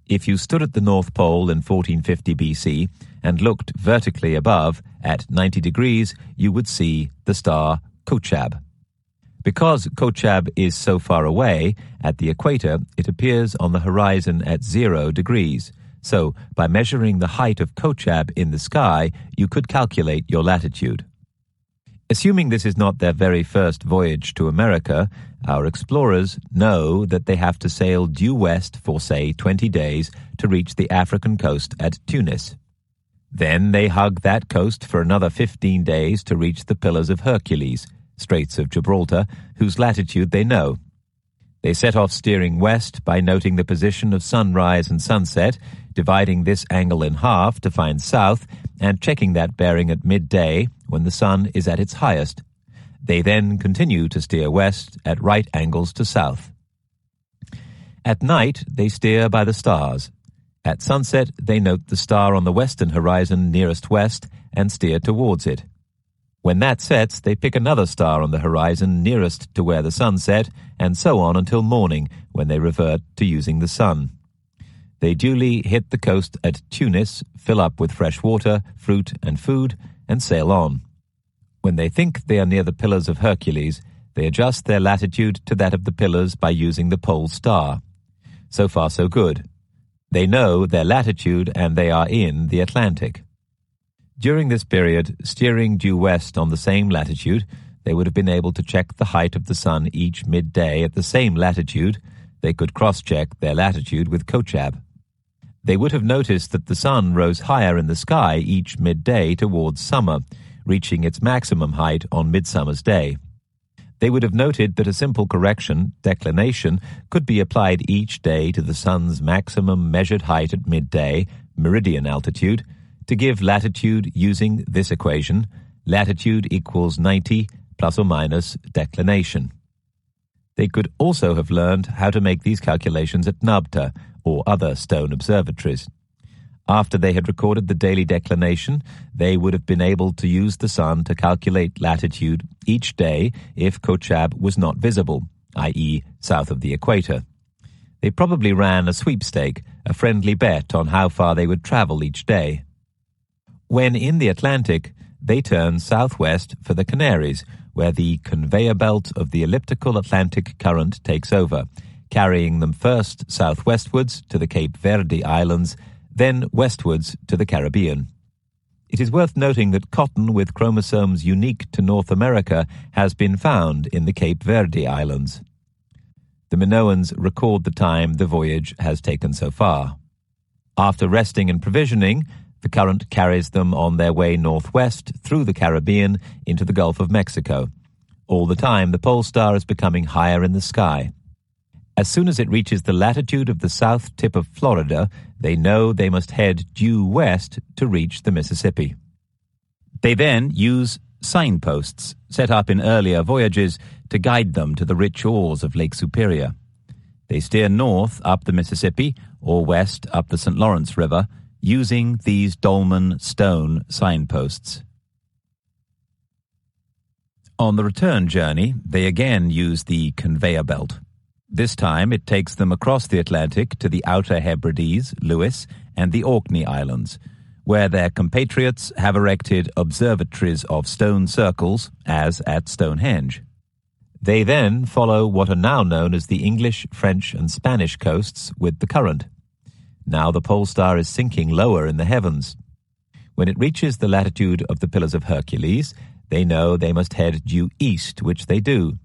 If you stood at the North Pole in 1450 BC and looked vertically above at 90 degrees, you would see the star Kochab. Because Kochab is so far away, at the equator, it appears on the horizon at 0 degrees. So, by measuring the height of Kochab in the sky, you could calculate your latitude. Assuming this is not their very first voyage to America, our explorers know that they have to sail due west for, say, 20 days to reach the African coast at Tunis. Then they hug that coast for another 15 days to reach the Pillars of Hercules, Straits of Gibraltar, whose latitude they know. They set off steering west by noting the position of sunrise and sunset, dividing this angle in half to find south, and checking that bearing at midday when the sun is at its highest. They then continue to steer west at right angles to south. At night, they steer by the stars. At sunset, they note the star on the western horizon nearest west and steer towards it. When that sets, they pick another star on the horizon nearest to where the sun set, and so on until morning, when they revert to using the sun. They duly hit the coast at Tunis, fill up with fresh water, fruit, and food, and sail on. When they think they are near the Pillars of Hercules, they adjust their latitude to that of the pillars by using the pole star. So far, so good. They know their latitude and they are in the Atlantic. During this period, steering due west on the same latitude, they would have been able to check the height of the sun each midday at the same latitude. They could cross-check their latitude with Kochab. They would have noticed that the sun rose higher in the sky each midday towards summer, reaching its maximum height on Midsummer's Day. They would have noted that a simple correction, declination, could be applied each day to the sun's maximum measured height at midday, meridian altitude, to give latitude using this equation: latitude equals 90 plus or minus declination. They could also have learned how to make these calculations at Nabta or other stone observatories. After they had recorded the daily declination, they would have been able to use the sun to calculate latitude each day if Kochab was not visible, i.e. south of the equator. They probably ran a sweepstake, a friendly bet on how far they would travel each day. When in the Atlantic, they turn southwest for the Canaries, where the conveyor belt of the elliptical Atlantic current takes over, carrying them first southwestwards to the Cape Verde Islands, then westwards to the Caribbean. It is worth noting that cotton with chromosomes unique to North America has been found in the Cape Verde Islands. The Minoans record the time the voyage has taken so far. After resting and provisioning, the current carries them on their way northwest through the Caribbean into the Gulf of Mexico. All the time, the pole star is becoming higher in the sky. As soon as it reaches the latitude of the south tip of Florida, they know they must head due west to reach the Mississippi. They then use signposts set up in earlier voyages to guide them to the rich ores of Lake Superior. They steer north up the Mississippi or west up the St. Lawrence River, using these dolmen stone signposts. On the return journey, they again use the conveyor belt. This time it takes them across the Atlantic to the Outer Hebrides, Lewis, and the Orkney Islands, where their compatriots have erected observatories of stone circles, as at Stonehenge. They then follow what are now known as the English, French, and Spanish coasts with the current. Now the pole star is sinking lower in the heavens. When it reaches the latitude of the Pillars of Hercules, they know they must head due east, which they do.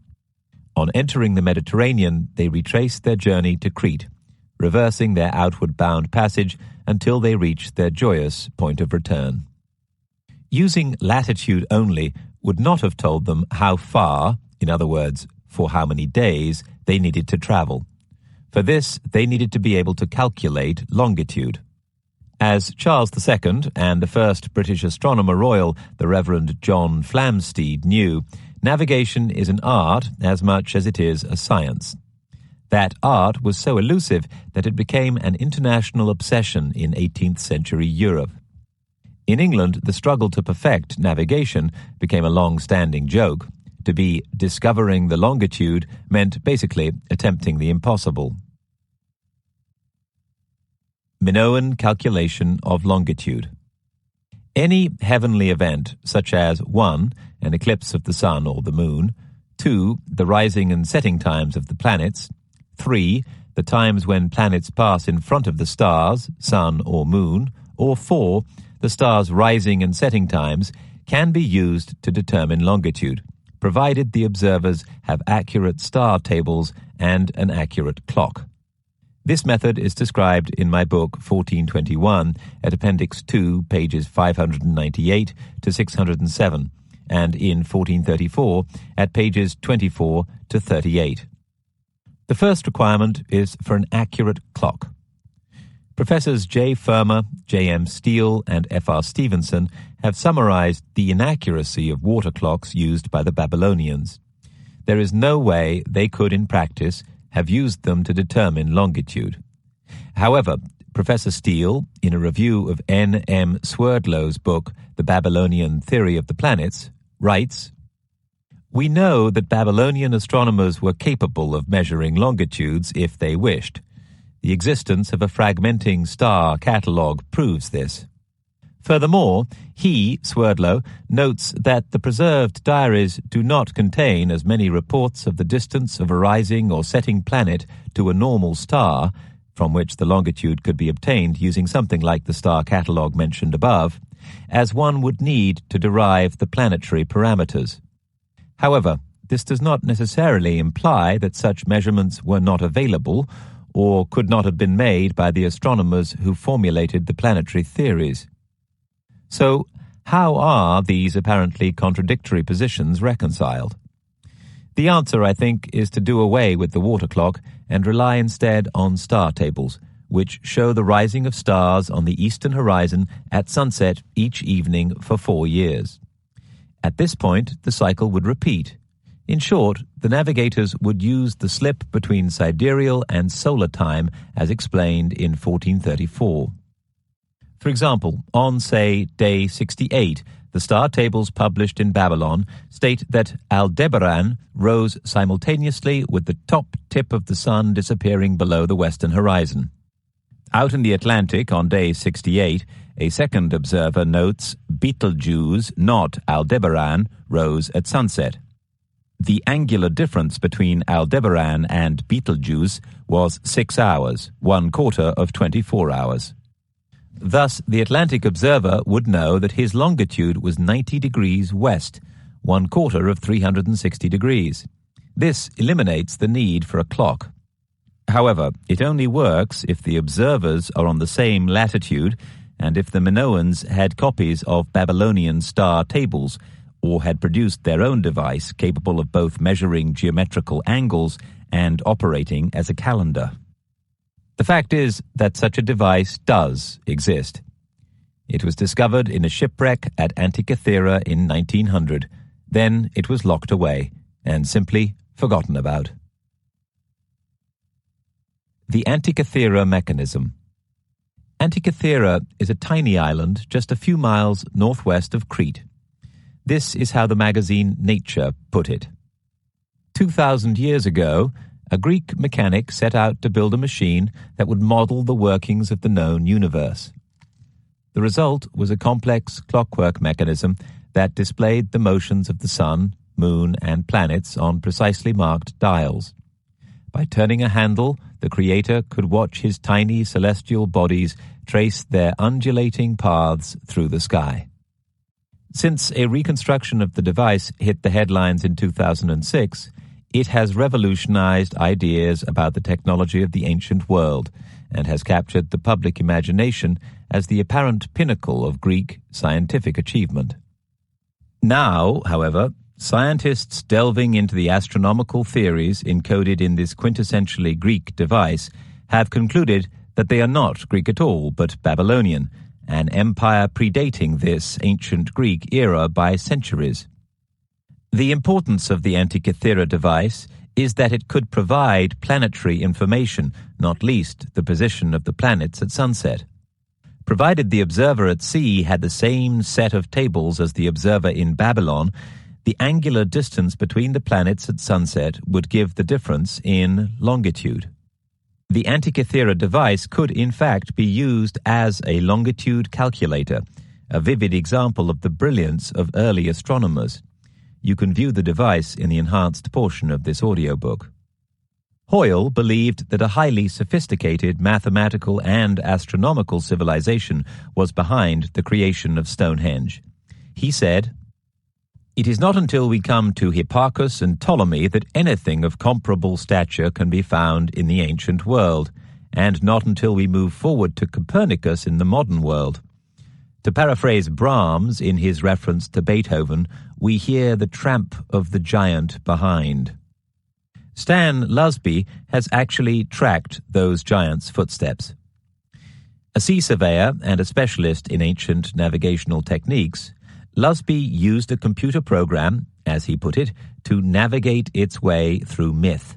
On entering the Mediterranean, they retrace their journey to Crete, reversing their outward-bound passage until they reach their joyous point of return. Using latitude only would not have told them how far, in other words, for how many days, they needed to travel. For this, they needed to be able to calculate longitude. As Charles II and the first British Astronomer Royal, the Reverend John Flamsteed, knew, navigation is an art as much as it is a science. That art was so elusive that it became an international obsession in 18th century Europe. In England, the struggle to perfect navigation became a long-standing joke. To be discovering the longitude meant basically attempting the impossible. Minoan calculation of longitude. Any heavenly event, such as 1. An eclipse of the sun or the moon, 2. The rising and setting times of the planets, 3. The times when planets pass in front of the stars, sun or moon, or 4. The stars' rising and setting times, can be used to determine longitude, provided the observers have accurate star tables and an accurate clock. This method is described in my book 1421 at Appendix 2, pages 598 to 607, and in 1434 at pages 24 to 38. The first requirement is for an accurate clock. Professors J. Firma, J. M. Steele, and F. R. Stevenson have summarized the inaccuracy of water clocks used by the Babylonians. There is no way they could, in practice, have used them to determine longitude. However, Professor Steele, in a review of N. M. Swerdlow's book, The Babylonian Theory of the Planets, writes, "We know that Babylonian astronomers were capable of measuring longitudes if they wished. The existence of a fragmenting star catalogue proves this. Furthermore, he, Swerdlow, notes that the preserved diaries do not contain as many reports of the distance of a rising or setting planet to a normal star, from which the longitude could be obtained using something like the star catalogue mentioned above, as one would need to derive the planetary parameters. However, this does not necessarily imply that such measurements were not available or could not have been made by the astronomers who formulated the planetary theories. So, how are these apparently contradictory positions reconciled? The answer, I think, is to do away with the water clock and rely instead on star tables, which show the rising of stars on the eastern horizon at sunset each evening for 4 years. At this point, the cycle would repeat. In short, the navigators would use the slip between sidereal and solar time as explained in 1434. For example, on, say, day 68, the star tables published in Babylon state that Aldebaran rose simultaneously with the top tip of the sun disappearing below the western horizon. Out in the Atlantic on day 68, a second observer notes Betelgeuse, not Aldebaran, rose at sunset. The angular difference between Aldebaran and Betelgeuse was 6 hours, 1/4 of 24 hours. Thus, the Atlantic observer would know that his longitude was 90 degrees west, 1/4 of 360 degrees. This eliminates the need for a clock. However, it only works if the observers are on the same latitude and if the Minoans had copies of Babylonian star tables or had produced their own device capable of both measuring geometrical angles and operating as a calendar. The fact is that such a device does exist. It was discovered in a shipwreck at Antikythera in 1900. Then it was locked away and simply forgotten about. The Antikythera mechanism. Antikythera is a tiny island just a few miles northwest of Crete. This is how the magazine Nature put it. 2,000 years ago, a Greek mechanic set out to build a machine that would model the workings of the known universe. The result was a complex clockwork mechanism that displayed the motions of the sun, moon, and planets on precisely marked dials. By turning a handle, the creator could watch his tiny celestial bodies trace their undulating paths through the sky. Since a reconstruction of the device hit the headlines in 2006, it has revolutionized ideas about the technology of the ancient world and has captured the public imagination as the apparent pinnacle of Greek scientific achievement. Now, however, scientists delving into the astronomical theories encoded in this quintessentially Greek device have concluded that they are not Greek at all, but Babylonian, an empire predating this ancient Greek era by centuries. The importance of the Antikythera device is that it could provide planetary information, not least the position of the planets at sunset. Provided the observer at sea had the same set of tables as the observer in Babylon, the angular distance between the planets at sunset would give the difference in longitude. The Antikythera device could in fact be used as a longitude calculator, a vivid example of the brilliance of early astronomers. You can view the device in the enhanced portion of this audiobook. Hoyle believed that a highly sophisticated mathematical and astronomical civilization was behind the creation of Stonehenge. He said, "It is not until we come to Hipparchus and Ptolemy that anything of comparable stature can be found in the ancient world, and not until we move forward to Copernicus in the modern world. To paraphrase Brahms in his reference to Beethoven, we hear the tramp of the giant behind." Stan Lusby has actually tracked those giants' footsteps. A sea surveyor and a specialist in ancient navigational techniques, Lusby used a computer program, as he put it, to navigate its way through myth.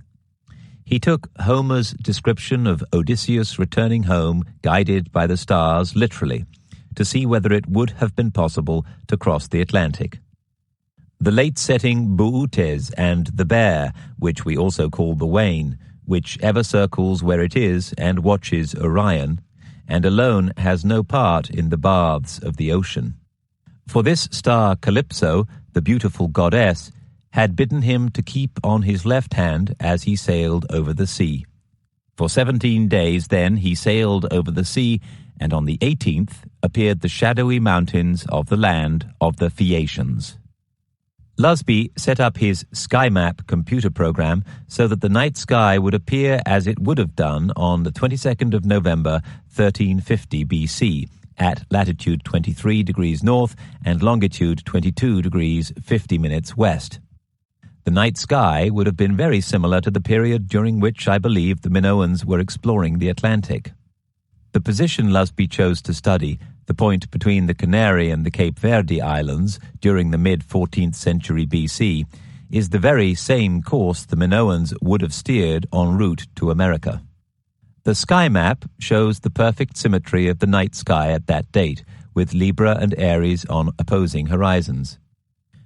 He took Homer's description of Odysseus returning home guided by the stars literally, to see whether it would have been possible to cross the Atlantic. The late-setting Boötes and the Bear, which we also call the Wain, which ever circles where it is and watches Orion, and alone has no part in the baths of the ocean. For this star Calypso, the beautiful goddess, had bidden him to keep on his left hand as he sailed over the sea. For 17 days then he sailed over the sea, and on the 18th appeared the shadowy mountains of the land of the Phaeacians. Lusby set up his sky map computer program so that the night sky would appear as it would have done on the 22nd of November, 1350 BC, at latitude 23 degrees north and longitude 22 degrees 50 minutes west. The night sky would have been very similar to the period during which I believe the Minoans were exploring the Atlantic. The position Lusby chose to study, the point between the Canary and the Cape Verde Islands during the mid-14th century BC, is the very same course the Minoans would have steered en route to America. The sky map shows the perfect symmetry of the night sky at that date, with Libra and Aries on opposing horizons.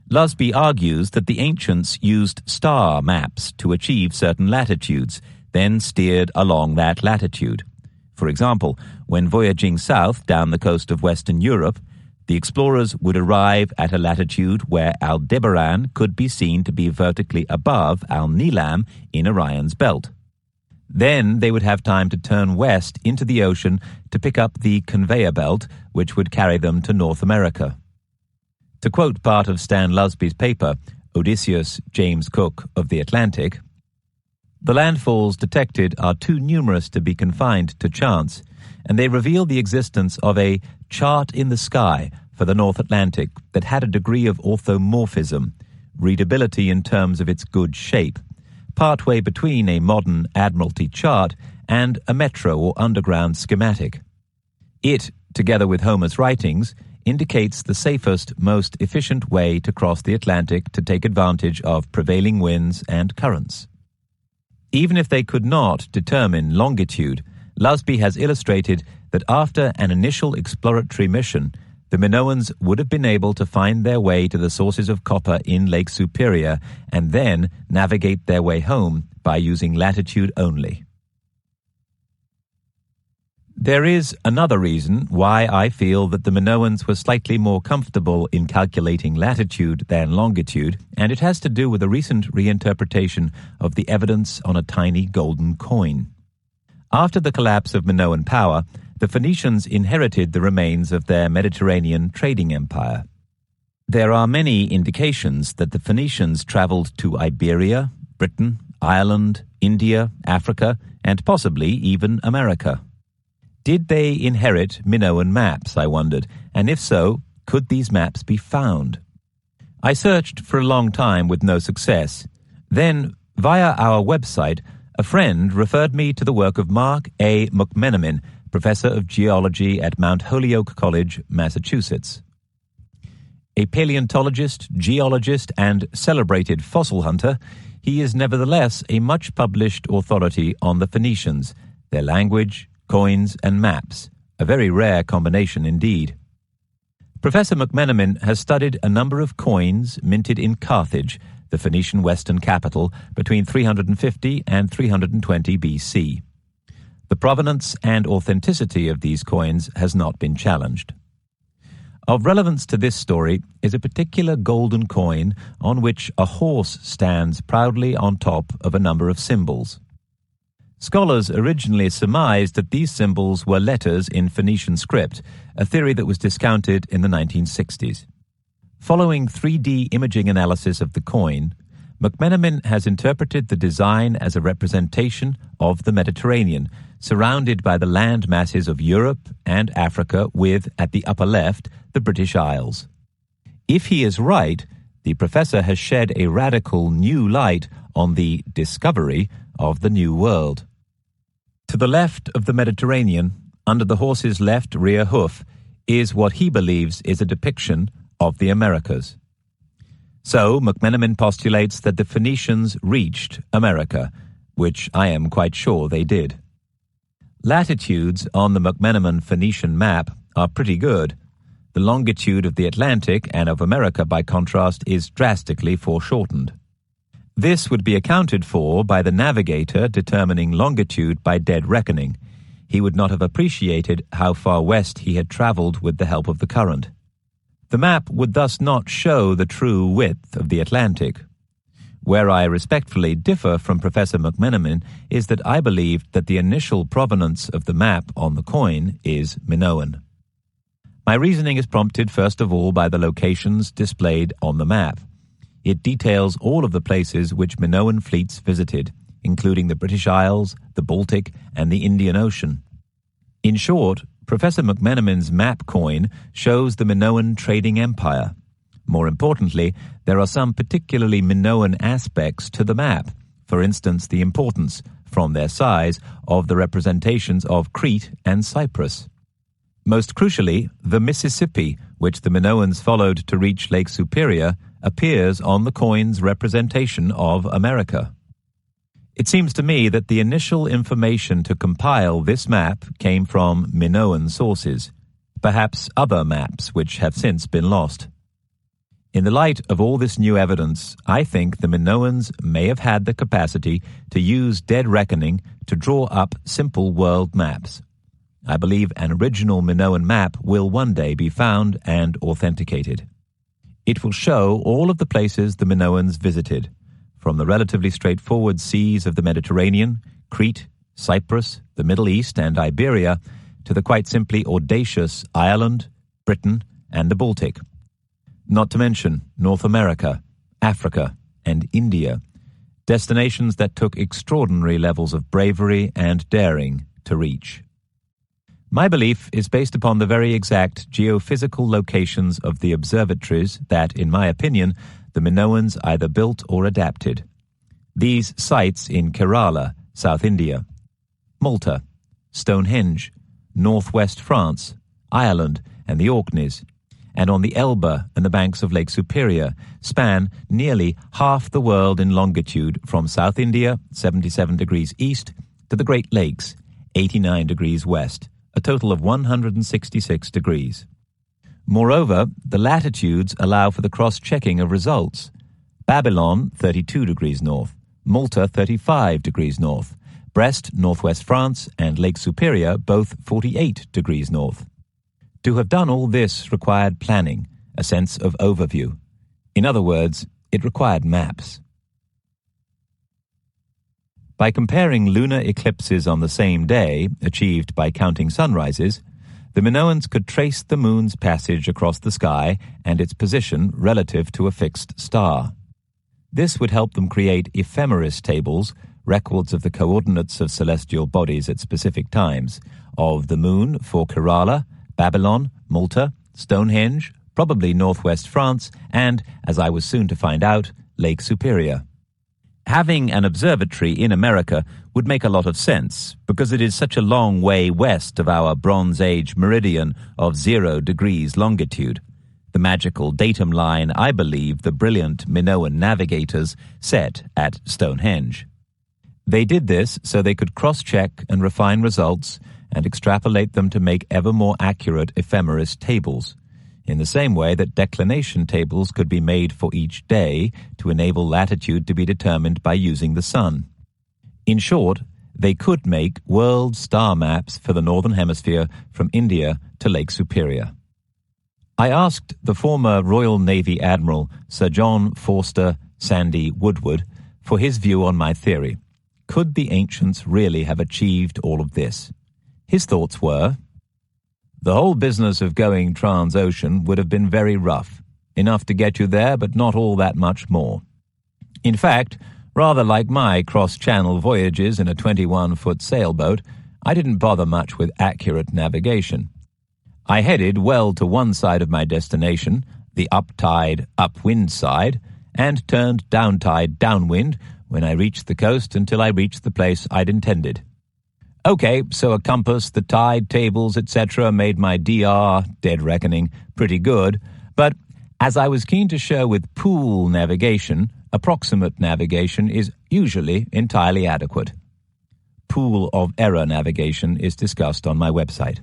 Lusby argues that the ancients used star maps to achieve certain latitudes, then steered along that latitude. For example, when voyaging south down the coast of Western Europe, the explorers would arrive at a latitude where Aldebaran could be seen to be vertically above Al-Nilam in Orion's belt. Then they would have time to turn west into the ocean to pick up the conveyor belt, which would carry them to North America. To quote part of Stan Lusby's paper, Odysseus, James Cook of the Atlantic, "The landfalls detected are too numerous to be confined to chance, and they reveal the existence of a chart in the sky for the North Atlantic that had a degree of orthomorphism, readability in terms of its good shape, partway between a modern Admiralty chart and a metro or underground schematic. It, together with Homer's writings, indicates the safest, most efficient way to cross the Atlantic to take advantage of prevailing winds and currents." Even if they could not determine longitude, Lusby has illustrated that after an initial exploratory mission, the Minoans would have been able to find their way to the sources of copper in Lake Superior and then navigate their way home by using latitude only. There is another reason why I feel that the Minoans were slightly more comfortable in calculating latitude than longitude, and it has to do with a recent reinterpretation of the evidence on a tiny golden coin. After the collapse of Minoan power, the Phoenicians inherited the remains of their Mediterranean trading empire. There are many indications that the Phoenicians traveled to Iberia, Britain, Ireland, India, Africa, and possibly even America. Did they inherit Minoan maps, I wondered, and if so, could these maps be found? I searched for a long time with no success. Then, via our website, a friend referred me to the work of Mark A. McMenamin, professor of geology at Mount Holyoke College, Massachusetts. A paleontologist, geologist, and celebrated fossil hunter, he is nevertheless a much-published authority on the Phoenicians, their language, coins, and maps, a very rare combination indeed. Professor McMenamin has studied a number of coins minted in Carthage, the Phoenician western capital, between 350 and 320 BC. The provenance and authenticity of these coins has not been challenged. Of relevance to this story is a particular golden coin on which a horse stands proudly on top of a number of symbols. Scholars originally surmised that these symbols were letters in Phoenician script, a theory that was discounted in the 1960s. Following 3D imaging analysis of the coin, McMenamin has interpreted the design as a representation of the Mediterranean, surrounded by the land masses of Europe and Africa with, at the upper left, the British Isles. If he is right, the professor has shed a radical new light on the discovery of the New World. To the left of the Mediterranean, under the horse's left rear hoof, is what he believes is a depiction of the Americas. So, McMenamin postulates that the Phoenicians reached America, which I am quite sure they did. Latitudes on the McMenamin Phoenician map are pretty good. The longitude of the Atlantic and of America, by contrast, is drastically foreshortened. This would be accounted for by the navigator determining longitude by dead reckoning. He would not have appreciated how far west he had traveled with the help of the current. The map would thus not show the true width of the Atlantic. Where I respectfully differ from Professor McMenamin is that I believe that the initial provenance of the map on the coin is Minoan. My reasoning is prompted first of all by the locations displayed on the map. It details all of the places which Minoan fleets visited, including the British Isles, the Baltic, and the Indian Ocean. In short, Professor McMenamin's map coin shows the Minoan trading empire. More importantly, there are some particularly Minoan aspects to the map, for instance the importance, from their size, of the representations of Crete and Cyprus. Most crucially, the Mississippi, which the Minoans followed to reach Lake Superior, appears on the coin's representation of America. It seems to me that the initial information to compile this map came from Minoan sources, perhaps other maps which have since been lost. In the light of all this new evidence, I think the Minoans may have had the capacity to use dead reckoning to draw up simple world maps. I believe an original Minoan map will one day be found and authenticated. It will show all of the places the Minoans visited, from the relatively straightforward seas of the Mediterranean, Crete, Cyprus, the Middle East, and Iberia, to the quite simply audacious Ireland, Britain, and the Baltic. Not to mention North America, Africa, and India, destinations that took extraordinary levels of bravery and daring to reach. My belief is based upon the very exact geophysical locations of the observatories that, in my opinion, the Minoans either built or adapted. These sites in Kerala, South India, Malta, Stonehenge, northwest France, Ireland, and the Orkneys, and on the Elbe and the banks of Lake Superior, span nearly half the world in longitude from South India, 77 degrees east, to the Great Lakes, 89 degrees west, a total of 166 degrees. Moreover, the latitudes allow for the cross-checking of results. Babylon, 32 degrees north, Malta, 35 degrees north, Brest, northwest France, and Lake Superior, both 48 degrees north. To have done all this required planning, a sense of overview. In other words, it required maps. By comparing lunar eclipses on the same day, achieved by counting sunrises, the Minoans could trace the moon's passage across the sky and its position relative to a fixed star. This would help them create ephemeris tables, records of the coordinates of celestial bodies at specific times, of the moon for Kerala, Babylon, Malta, Stonehenge, probably northwest France, and, as I was soon to find out, Lake Superior. Having an observatory in America would make a lot of sense, because it is such a long way west of our Bronze Age meridian of 0 degrees longitude. the magical datum line I believe the brilliant Minoan navigators set at Stonehenge. They did this so they could cross-check and refine results and extrapolate them to make ever more accurate ephemeris tables, in the same way that declination tables could be made for each day to enable latitude to be determined by using the sun. In short, they could make world star maps for the Northern Hemisphere from India to Lake Superior. I asked the former Royal Navy Admiral Sir John Forster Sandy Woodward for his view on my theory. Could the ancients really have achieved all of this? His thoughts were, the whole business of going trans-ocean would have been very rough, enough to get you there but not all that much more. In fact, rather like my cross-channel voyages in a 21-foot sailboat, I didn't bother much with accurate navigation. I headed well to one side of my destination, the up-tide, upwind side, and turned down-tide, downwind when I reached the coast until I reached the place I'd intended. Okay, so a compass, the tide tables, etc. made my DR, dead reckoning, pretty good, but as I was keen to show with pool navigation, approximate navigation is usually entirely adequate. Pool of error navigation is discussed on my website.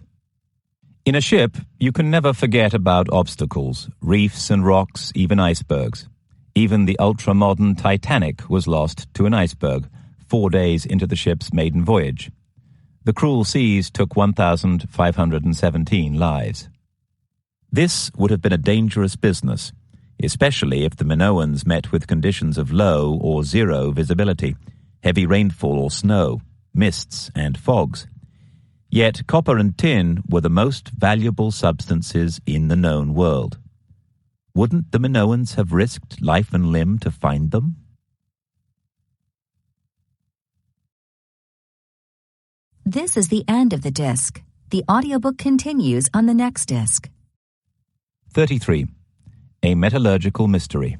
In a ship, you can never forget about obstacles, reefs and rocks, even icebergs. Even the ultra-modern Titanic was lost to an iceberg 4 days into the ship's maiden voyage. The cruel seas took 1,517 lives. This would have been a dangerous business, especially if the Minoans met with conditions of low or zero visibility, heavy rainfall or snow, mists and fogs. Yet copper and tin were the most valuable substances in the known world. Wouldn't the Minoans have risked life and limb to find them? This is the end of the disc. The audiobook continues on the next disc. 33. A Metallurgical Mystery.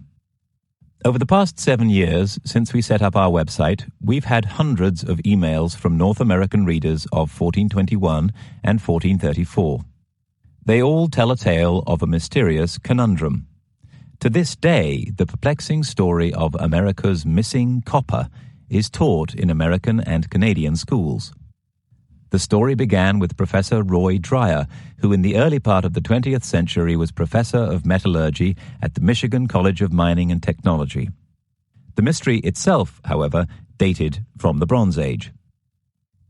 Over the past 7 years, since we set up our website, we've had hundreds of emails from North American readers of 1421 and 1434. They all tell a tale of a mysterious conundrum. To this day, the perplexing story of America's missing copper is taught in American and Canadian schools. The story began with Professor Roy Dreyer, who in the early part of the 20th century was professor of metallurgy at the Michigan College of Mining and Technology. The mystery itself, however, dated from the Bronze Age.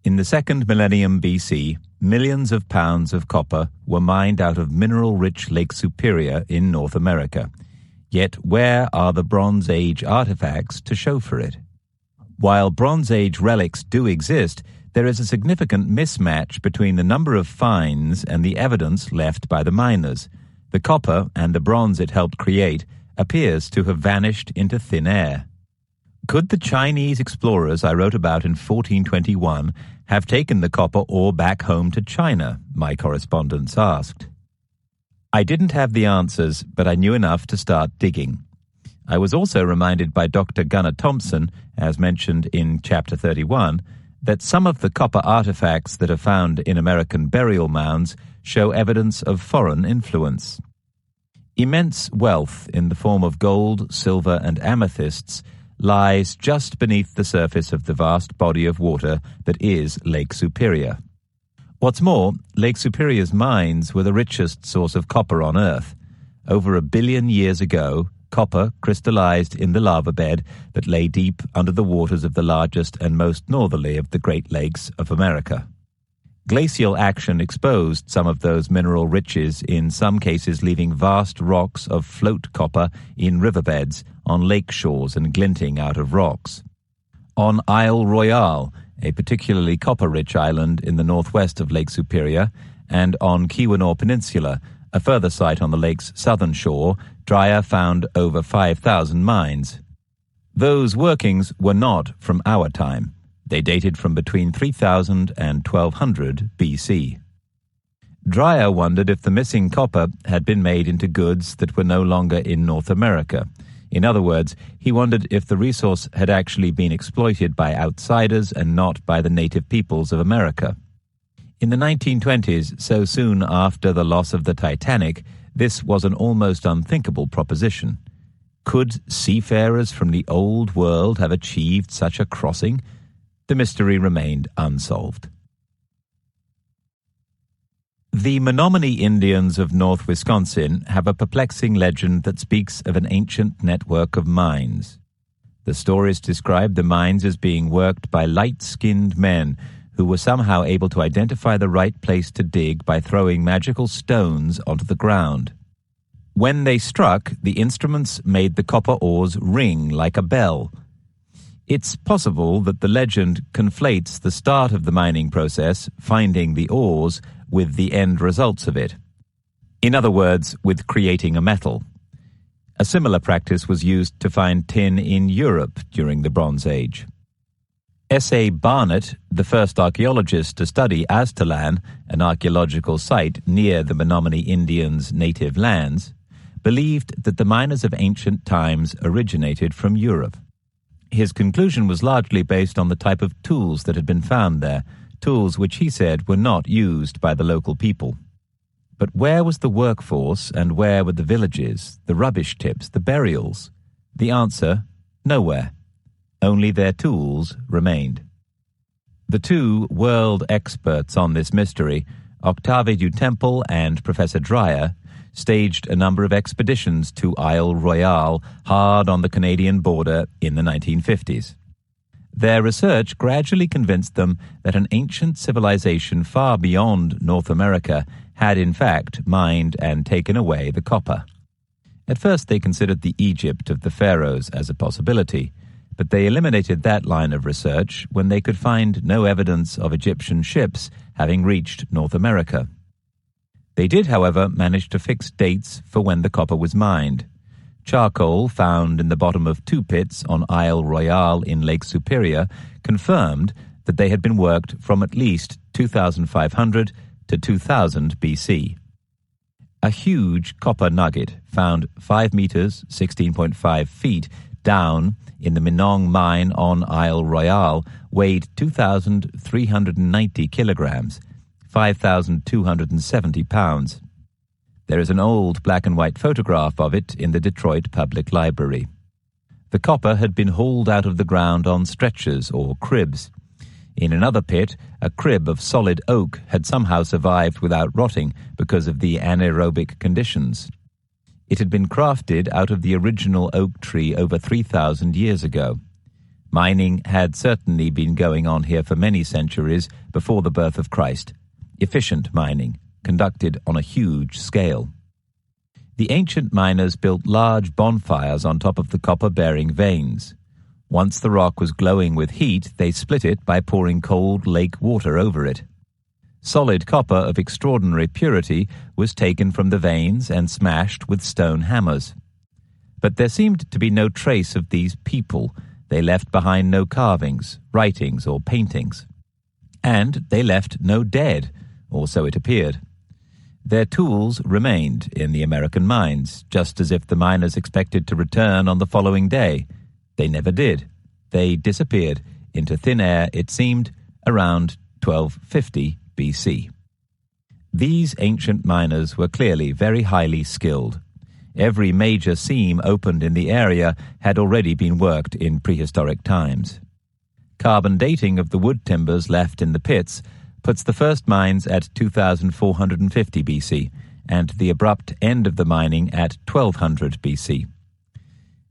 In the second millennium BC, millions of pounds of copper were mined out of mineral-rich Lake Superior in North America. Yet where are the Bronze Age artifacts to show for it? While Bronze Age relics do exist, there is a significant mismatch between the number of finds and the evidence left by the miners. The copper and the bronze it helped create appears to have vanished into thin air. Could the Chinese explorers I wrote about in 1421 have taken the copper ore back home to China? My correspondents asked. I didn't have the answers, but I knew enough to start digging. I was also reminded by Dr. Gunnar Thompson, as mentioned in Chapter 31, that some of the copper artifacts that are found in American burial mounds show evidence of foreign influence. Immense wealth in the form of gold, silver, and amethysts lies just beneath the surface of the vast body of water that is Lake Superior. What's more, Lake Superior's mines were the richest source of copper on Earth. Over 1 billion years ago, copper crystallized in the lava bed that lay deep under the waters of the largest and most northerly of the Great Lakes of America. Glacial action exposed some of those mineral riches, in some cases leaving vast rocks of float copper in riverbeds, on lake shores and glinting out of rocks. On Isle Royale, a particularly copper-rich island in the northwest of Lake Superior, and on Keweenaw Peninsula, a further site on the lake's southern shore, Dreyer found over 5,000 mines. Those workings were not from our time. They dated from between 3000 and 1200 BC. Dreyer wondered if the missing copper had been made into goods that were no longer in North America. In other words, he wondered if the resource had actually been exploited by outsiders and not by the native peoples of America. In the 1920s, so soon after the loss of the Titanic, This was an almost unthinkable proposition. Could seafarers from the Old World have achieved such a crossing? The mystery remained unsolved. The Menominee Indians of North Wisconsin have a perplexing legend that speaks of an ancient network of mines. The stories describe the mines as being worked by light-skinned men who were somehow able to identify the right place to dig by throwing magical stones onto the ground. When they struck, the instruments made the copper ores ring like a bell. It's possible that the legend conflates the start of the mining process, finding the ores, with the end results of it. In other words, with creating a metal. A similar practice was used to find tin in Europe during the Bronze Age. S.A. Barnett, the first archaeologist to study Aztalan, an archaeological site near the Menominee Indians' native lands, believed that the miners of ancient times originated from Europe. His conclusion was largely based on the type of tools that had been found there, tools which he said were not used by the local people. But where was the workforce and where were the villages, the rubbish tips, the burials? The answer, nowhere. Only their tools remained. The two world experts on this mystery, Octave du Temple and Professor Dreyer, staged a number of expeditions to Isle Royale, hard on the Canadian border, in the 1950s. Their research gradually convinced them that an ancient civilization far beyond North America had in fact mined and taken away the copper. At first they considered the Egypt of the pharaohs as a possibility, but they eliminated that line of research when they could find no evidence of Egyptian ships having reached North America. They did, however, manage to fix dates for when the copper was mined. Charcoal found in the bottom of two pits on Isle Royale in Lake Superior confirmed that they had been worked from at least 2500 to 2000 BC. A huge copper nugget found 5 meters, 16.5 feet, down in the Minong mine on Isle Royale weighed 2,390 kilograms, 5,270 pounds. There is an old black and white photograph of it in the Detroit Public Library. The copper had been hauled out of the ground on stretchers or cribs. In another pit, a crib of solid oak had somehow survived without rotting because of the anaerobic conditions. It had been crafted out of the original oak tree over 3,000 years ago. Mining had certainly been going on here for many centuries before the birth of Christ. Efficient mining, conducted on a huge scale. The ancient miners built large bonfires on top of the copper-bearing veins. Once the rock was glowing with heat, they split it by pouring cold lake water over it. Solid copper of extraordinary purity was taken from the veins and smashed with stone hammers. But there seemed to be no trace of these people. They left behind no carvings, writings, or paintings. And they left no dead, or so it appeared. Their tools remained in the American mines, just as if the miners expected to return on the following day. They never did. They disappeared into thin air, it seemed, around 1250 BC. These ancient miners were clearly very highly skilled. Every major seam opened in the area had already been worked in prehistoric times. Carbon dating of the wood timbers left in the pits puts the first mines at 2450 BC and the abrupt end of the mining at 1200 BC.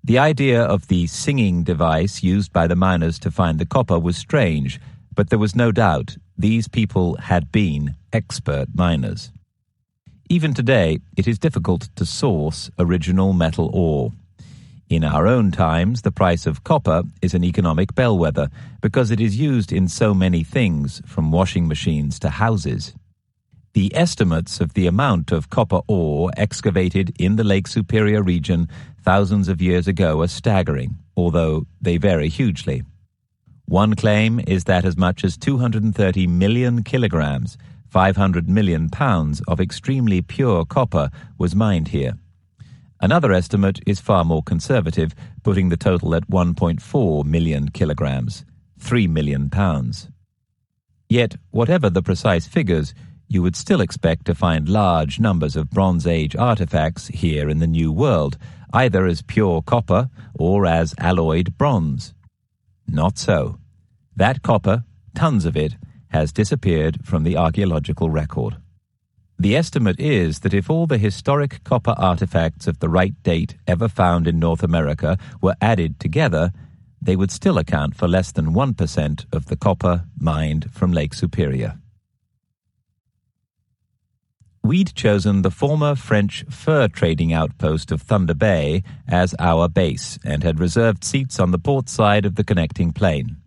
The idea of the singing device used by the miners to find the copper was strange, but there was no doubt these people had been expert miners. Even today, it is difficult to source original metal ore. In our own times, the price of copper is an economic bellwether because it is used in so many things, from washing machines to houses. The estimates of the amount of copper ore excavated in the Lake Superior region thousands of years ago are staggering, although they vary hugely. One claim is that as much as 230 million kilograms, 500 million pounds of extremely pure copper was mined here. Another estimate is far more conservative, putting the total at 1.4 million kilograms, 3 million pounds. Yet, whatever the precise figures, you would still expect to find large numbers of Bronze Age artifacts here in the New World, either as pure copper or as alloyed bronze. Not so. That copper, tons of it, has disappeared from the archaeological record. The estimate is that if all the historic copper artifacts of the right date ever found in North America were added together, they would still account for less than 1% of the copper mined from Lake Superior. We'd chosen the former French fur trading outpost of Thunder Bay as our base and had reserved seats on the port side of the connecting plane.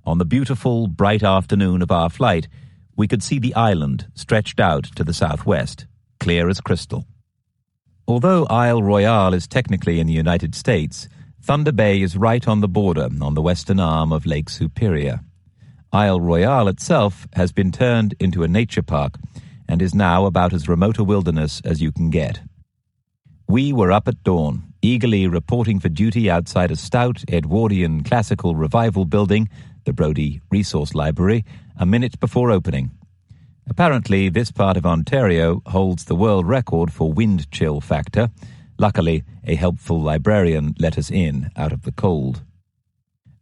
On the beautiful, bright afternoon of our flight, we could see the island stretched out to the southwest, clear as crystal. Although Isle Royale is technically in the United States, Thunder Bay is right on the border on the western arm of Lake Superior. Isle Royale itself has been turned into a nature park and is now about as remote a wilderness as you can get. We were up at dawn, eagerly reporting for duty outside a stout Edwardian classical revival building, the Brodie Resource Library, a minute before opening. Apparently, this part of Ontario holds the world record for wind chill factor. Luckily, a helpful librarian let us in out of the cold.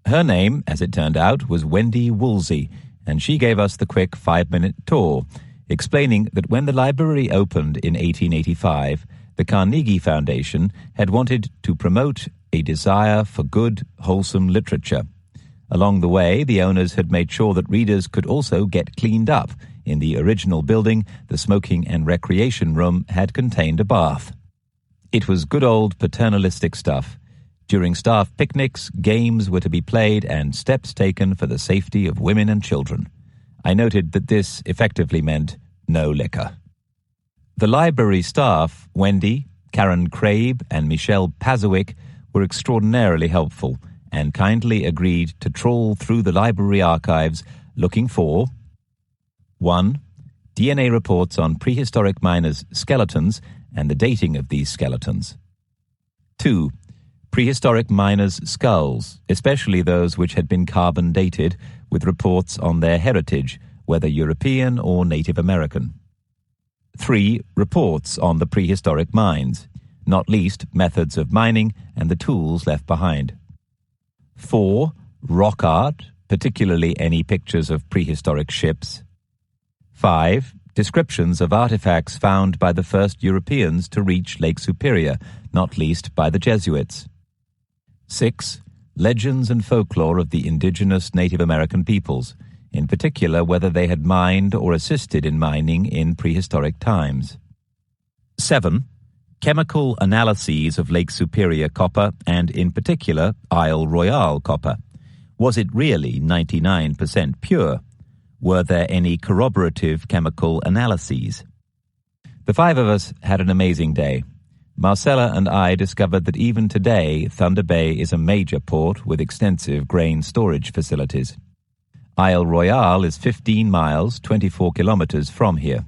Her name, as it turned out, was Wendy Woolsey, and she gave us the quick 5-minute tour, explaining that when the library opened in 1885, the Carnegie Foundation had wanted to promote a desire for good, wholesome literature. Along the way, the owners had made sure that readers could also get cleaned up. In the original building, the smoking and recreation room had contained a bath. It was good old paternalistic stuff. During staff picnics, games were to be played and steps taken for the safety of women and children. I noted that this effectively meant no liquor. The library staff, Wendy, Karen Crabe, and Michelle Pazowick, were extraordinarily helpful and kindly agreed to trawl through the library archives looking for 1. DNA reports on prehistoric miners' skeletons and the dating of these skeletons. 2. Prehistoric miners' skulls, especially those which had been carbon dated, with reports on their heritage, whether European or Native American. 3. Reports on the prehistoric mines, not least methods of mining and the tools left behind. 4. Rock art, particularly any pictures of prehistoric ships. 5. Descriptions of artifacts found by the first Europeans to reach Lake Superior, not least by the Jesuits. 6. Legends and folklore of the indigenous Native American peoples, in particular whether they had mined or assisted in mining in prehistoric times. 7. Chemical analyses of Lake Superior copper and, in particular, Isle Royale copper. Was it really 99% pure? Were there any corroborative chemical analyses? The 5 of us had an amazing day. Marcella and I discovered that even today, Thunder Bay is a major port with extensive grain storage facilities. Isle Royale is 15 miles, 24 kilometers from here.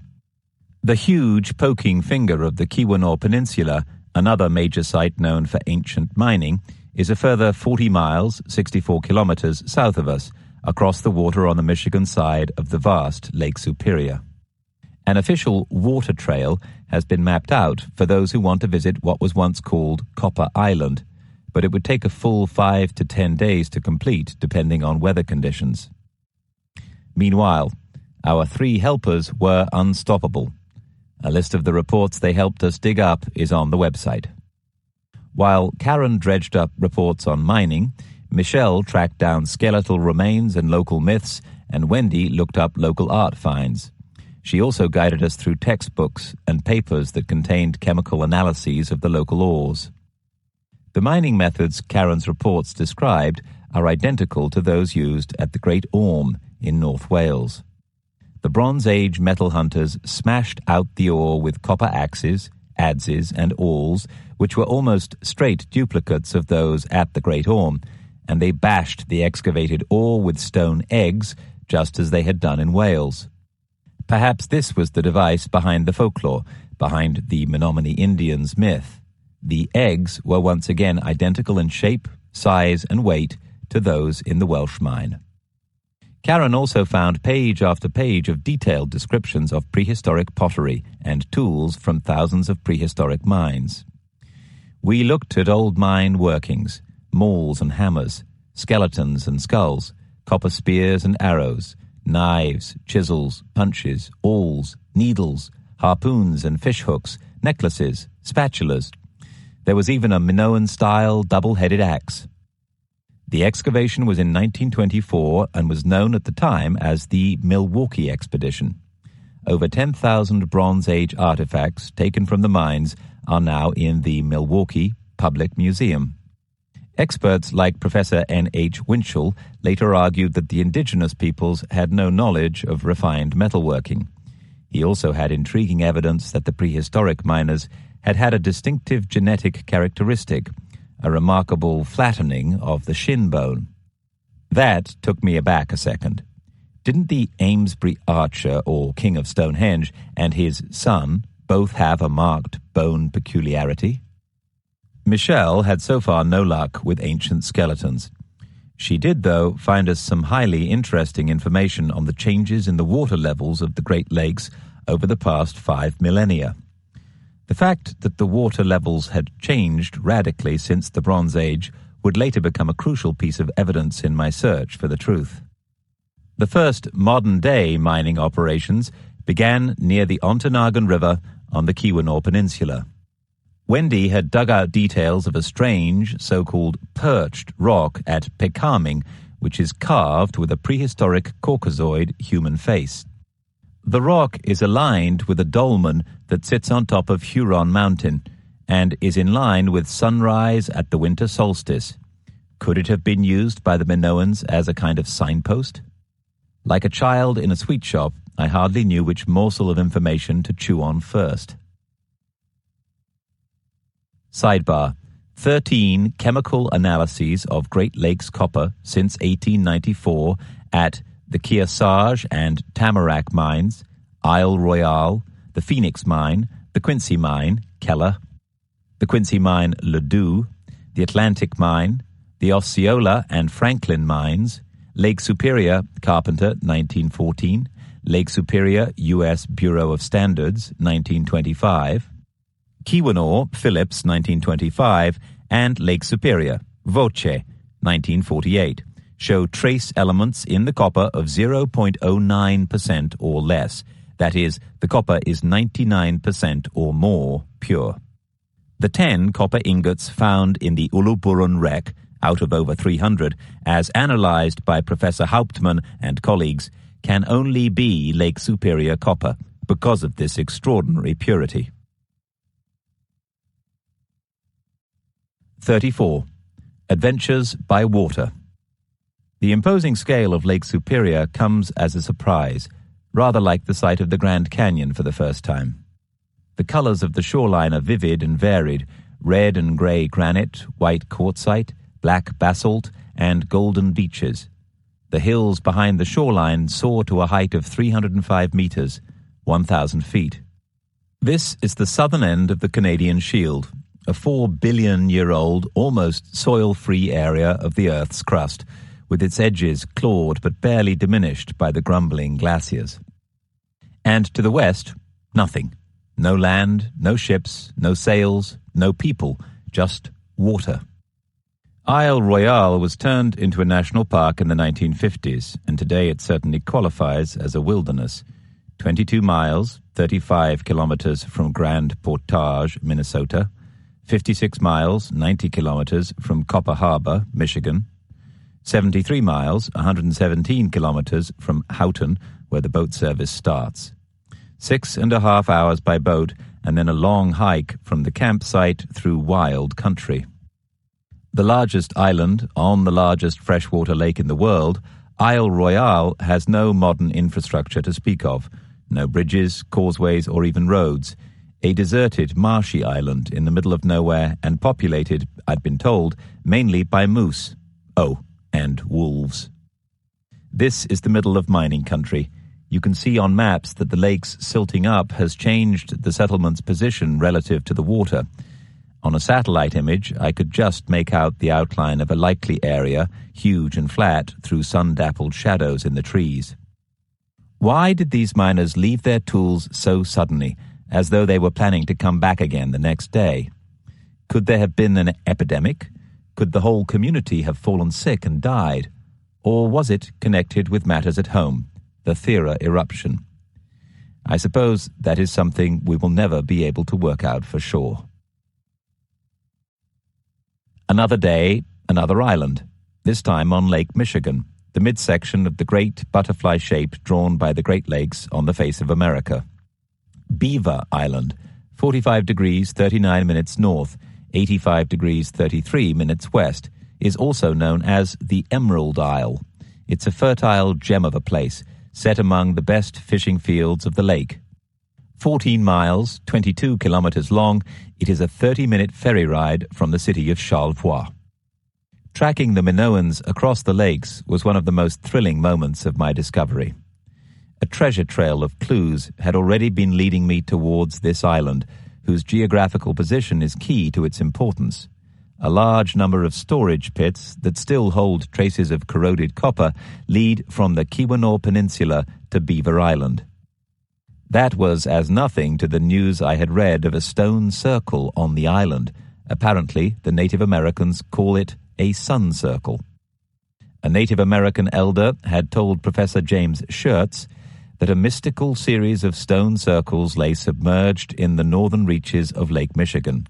The huge poking finger of the Keweenaw Peninsula, another major site known for ancient mining, is a further 40 miles, 64 kilometers south of us, across the water on the Michigan side of the vast Lake Superior. An official water trail has been mapped out for those who want to visit what was once called Copper Island, but it would take a full 5 to 10 days to complete depending on weather conditions. Meanwhile, our 3 helpers were unstoppable. A list of the reports they helped us dig up is on the website. While Karen dredged up reports on mining, Michelle tracked down skeletal remains and local myths, and Wendy looked up local art finds. She also guided us through textbooks and papers that contained chemical analyses of the local ores. The mining methods Karen's reports described are identical to those used at the Great Orme in North Wales. The Bronze Age metal hunters smashed out the ore with copper axes, adzes, and awls, which were almost straight duplicates of those at the Great Orme, and they bashed the excavated ore with stone eggs, just as they had done in Wales. Perhaps this was the device behind the folklore, behind the Menominee Indians' myth. The eggs were once again identical in shape, size, and weight to those in the Welsh mine. Karen also found page after page of detailed descriptions of prehistoric pottery and tools from thousands of prehistoric mines. We looked at old mine workings, mauls and hammers, skeletons and skulls, copper spears and arrows, knives, chisels, punches, awls, needles, harpoons and fish hooks, necklaces, spatulas. There was even a Minoan-style double-headed axe. The excavation was in 1924 and was known at the time as the Milwaukee Expedition. Over 10,000 Bronze Age artifacts taken from the mines are now in the Milwaukee Public Museum. Experts like Professor N.H. Winchell later argued that the indigenous peoples had no knowledge of refined metalworking. He also had intriguing evidence that the prehistoric miners had had a distinctive genetic characteristic, a remarkable flattening of the shin bone. That took me aback a second. Didn't the Amesbury Archer, or King of Stonehenge, and his son both have a marked bone peculiarity? Michelle had so far no luck with ancient skeletons. She did, though, find us some highly interesting information on the changes in the water levels of the Great Lakes over the past 5 millennia. The fact that the water levels had changed radically since the Bronze Age would later become a crucial piece of evidence in my search for the truth. The first modern-day mining operations began near the Ontonagon River on the Keweenaw Peninsula. Wendy had dug out details of a strange, so-called perched rock at Pekaming, which is carved with a prehistoric Caucasoid human face. The rock is aligned with a dolmen that sits on top of Huron Mountain and is in line with sunrise at the winter solstice. Could it have been used by the Minoans as a kind of signpost? Like a child in a sweet shop, I hardly knew which morsel of information to chew on first. Sidebar: 13 chemical analyses of Great Lakes copper since 1894 at the Kearsarge and Tamarack mines, Isle Royale, the Phoenix mine, the Quincy mine, Keller, the Quincy mine, Ladue, the Atlantic mine, the Osceola and Franklin mines, Lake Superior, Carpenter, 1914, Lake Superior, U.S. Bureau of Standards, 1925, Keweenaw, Phillips, 1925, and Lake Superior, Voce, 1948, show trace elements in the copper of 0.09% or less. That is, the copper is 99% or more pure. The 10 copper ingots found in the Uluburun wreck, out of over 300, as analyzed by Professor Hauptmann and colleagues, can only be Lake Superior copper because of this extraordinary purity. 34. Adventures by water. The imposing scale of Lake Superior comes as a surprise, rather like the sight of the Grand Canyon for the first time. The colors of the shoreline are vivid and varied: red and gray granite, white quartzite, black basalt, and golden beaches. The hills behind the shoreline soar to a height of 305 meters, 1,000 feet. This is the southern end of the Canadian Shield, a 4-billion-year-old, almost soil-free area of the Earth's crust, with its edges clawed but barely diminished by the grumbling glaciers. And to the west, nothing. No land, no ships, no sails, no people, just water. Isle Royale was turned into a national park in the 1950s, and today it certainly qualifies as a wilderness. 22 miles, 35 kilometers from Grand Portage, Minnesota, 56 miles, 90 kilometers from Copper Harbor, Michigan, 73 miles, 117 kilometers from Houghton, where the boat service starts, 6.5 hours by boat, and then a long hike from the campsite through wild country. The largest island on the largest freshwater lake in the world, Isle Royale has no modern infrastructure to speak of, no bridges, causeways, or even roads. A deserted, marshy island in the middle of nowhere and populated, I'd been told, mainly by moose. Oh, and wolves. This is the middle of mining country. You can see on maps that the lake's silting up has changed the settlement's position relative to the water. On a satellite image, I could just make out the outline of a likely area, huge and flat, through sun-dappled shadows in the trees. Why did these miners leave their tools so suddenly, as though they were planning to come back again the next day? Could there have been an epidemic? Could the whole community have fallen sick and died? Or was it connected with matters at home, the Thera eruption? I suppose that is something we will never be able to work out for sure. Another day, another island, this time on Lake Michigan, the midsection of the great butterfly shape drawn by the Great Lakes on the face of America. Beaver Island, 45 degrees 39 minutes north, 85 degrees 33 minutes west, is also known as the Emerald Isle. It's a fertile gem of a place, set among the best fishing fields of the lake. 14 miles, 22 kilometers long, it is a 30-minute ferry ride from the city of Charlevoix. Tracking the Minoans across the lakes was one of the most thrilling moments of my discovery. A treasure trail of clues had already been leading me towards this island, whose geographical position is key to its importance. A large number of storage pits that still hold traces of corroded copper lead from the Keweenaw Peninsula to Beaver Island. That was as nothing to the news I had read of a stone circle on the island. Apparently, the Native Americans call it a sun circle. A Native American elder had told Professor James Schertz that a mystical series of stone circles lay submerged in the northern reaches of Lake Michigan.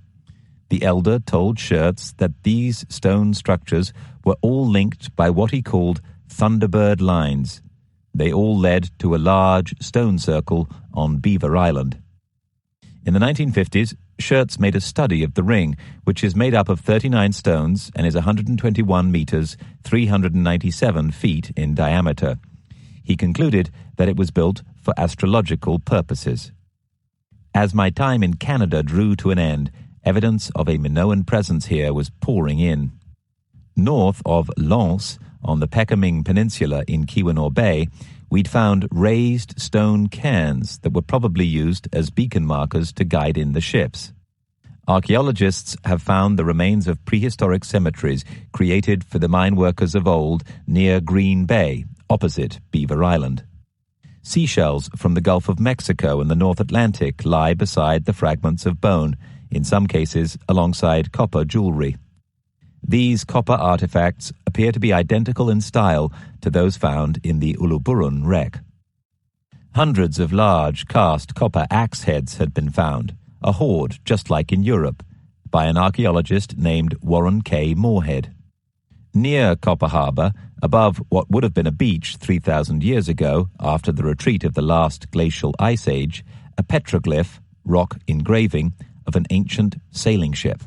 The elder told Schertz that these stone structures were all linked by what he called Thunderbird lines. They all led to a large stone circle on Beaver Island. In the 1950s, Schertz made a study of the ring, which is made up of 39 stones and is 121 meters, 397 feet in diameter. He concluded that it was built for astrological purposes. As my time in Canada drew to an end, evidence of a Minoan presence here was pouring in. North of Lens, on the Peckaming Peninsula in Keweenaw Bay, we'd found raised stone cairns that were probably used as beacon markers to guide in the ships. Archaeologists have found the remains of prehistoric cemeteries created for the mine workers of old near Green Bay, opposite Beaver Island. Seashells from the Gulf of Mexico and the North Atlantic lie beside the fragments of bone, in some cases alongside copper jewelry. These copper artifacts appear to be identical in style to those found in the Uluburun wreck. Hundreds of large cast copper axe heads had been found, a hoard just like in Europe, by an archaeologist named Warren K. Moorhead. Near Copper Harbor, above what would have been a beach 3,000 years ago after the retreat of the last glacial ice age, a petroglyph, rock engraving, of an ancient sailing ship.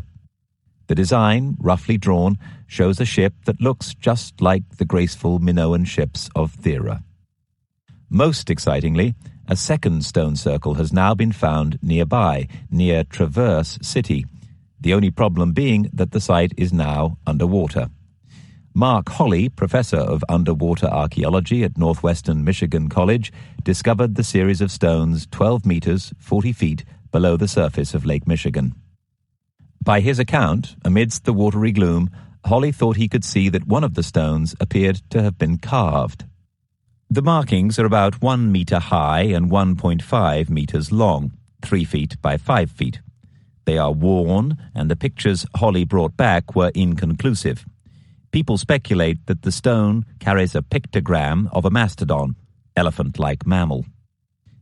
The design, roughly drawn, shows a ship that looks just like the graceful Minoan ships of Thera. Most excitingly, a second stone circle has now been found nearby, near Traverse City, the only problem being that the site is now underwater. Mark Holley, professor of underwater archaeology at Northwestern Michigan College, discovered the series of stones 12 meters, 40 feet, below the surface of Lake Michigan. By his account, amidst the watery gloom, Holley thought he could see that one of the stones appeared to have been carved. The markings are about 1 meter high and 1.5 meters long, 3 feet by 5 feet. They are worn, and the pictures Holley brought back were inconclusive. People speculate that the stone carries a pictogram of a mastodon, elephant-like mammal.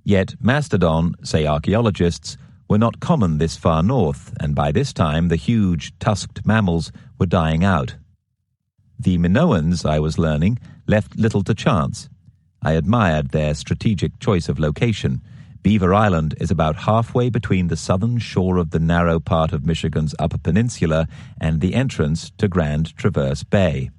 Yet mastodon, say archaeologists, were not common this far north, and by this time the huge tusked mammals were dying out. The Minoans, I was learning, left little to chance. I admired their strategic choice of location. Beaver Island is about halfway between the southern shore of the narrow part of Michigan's Upper Peninsula and the entrance to Grand Traverse Bay.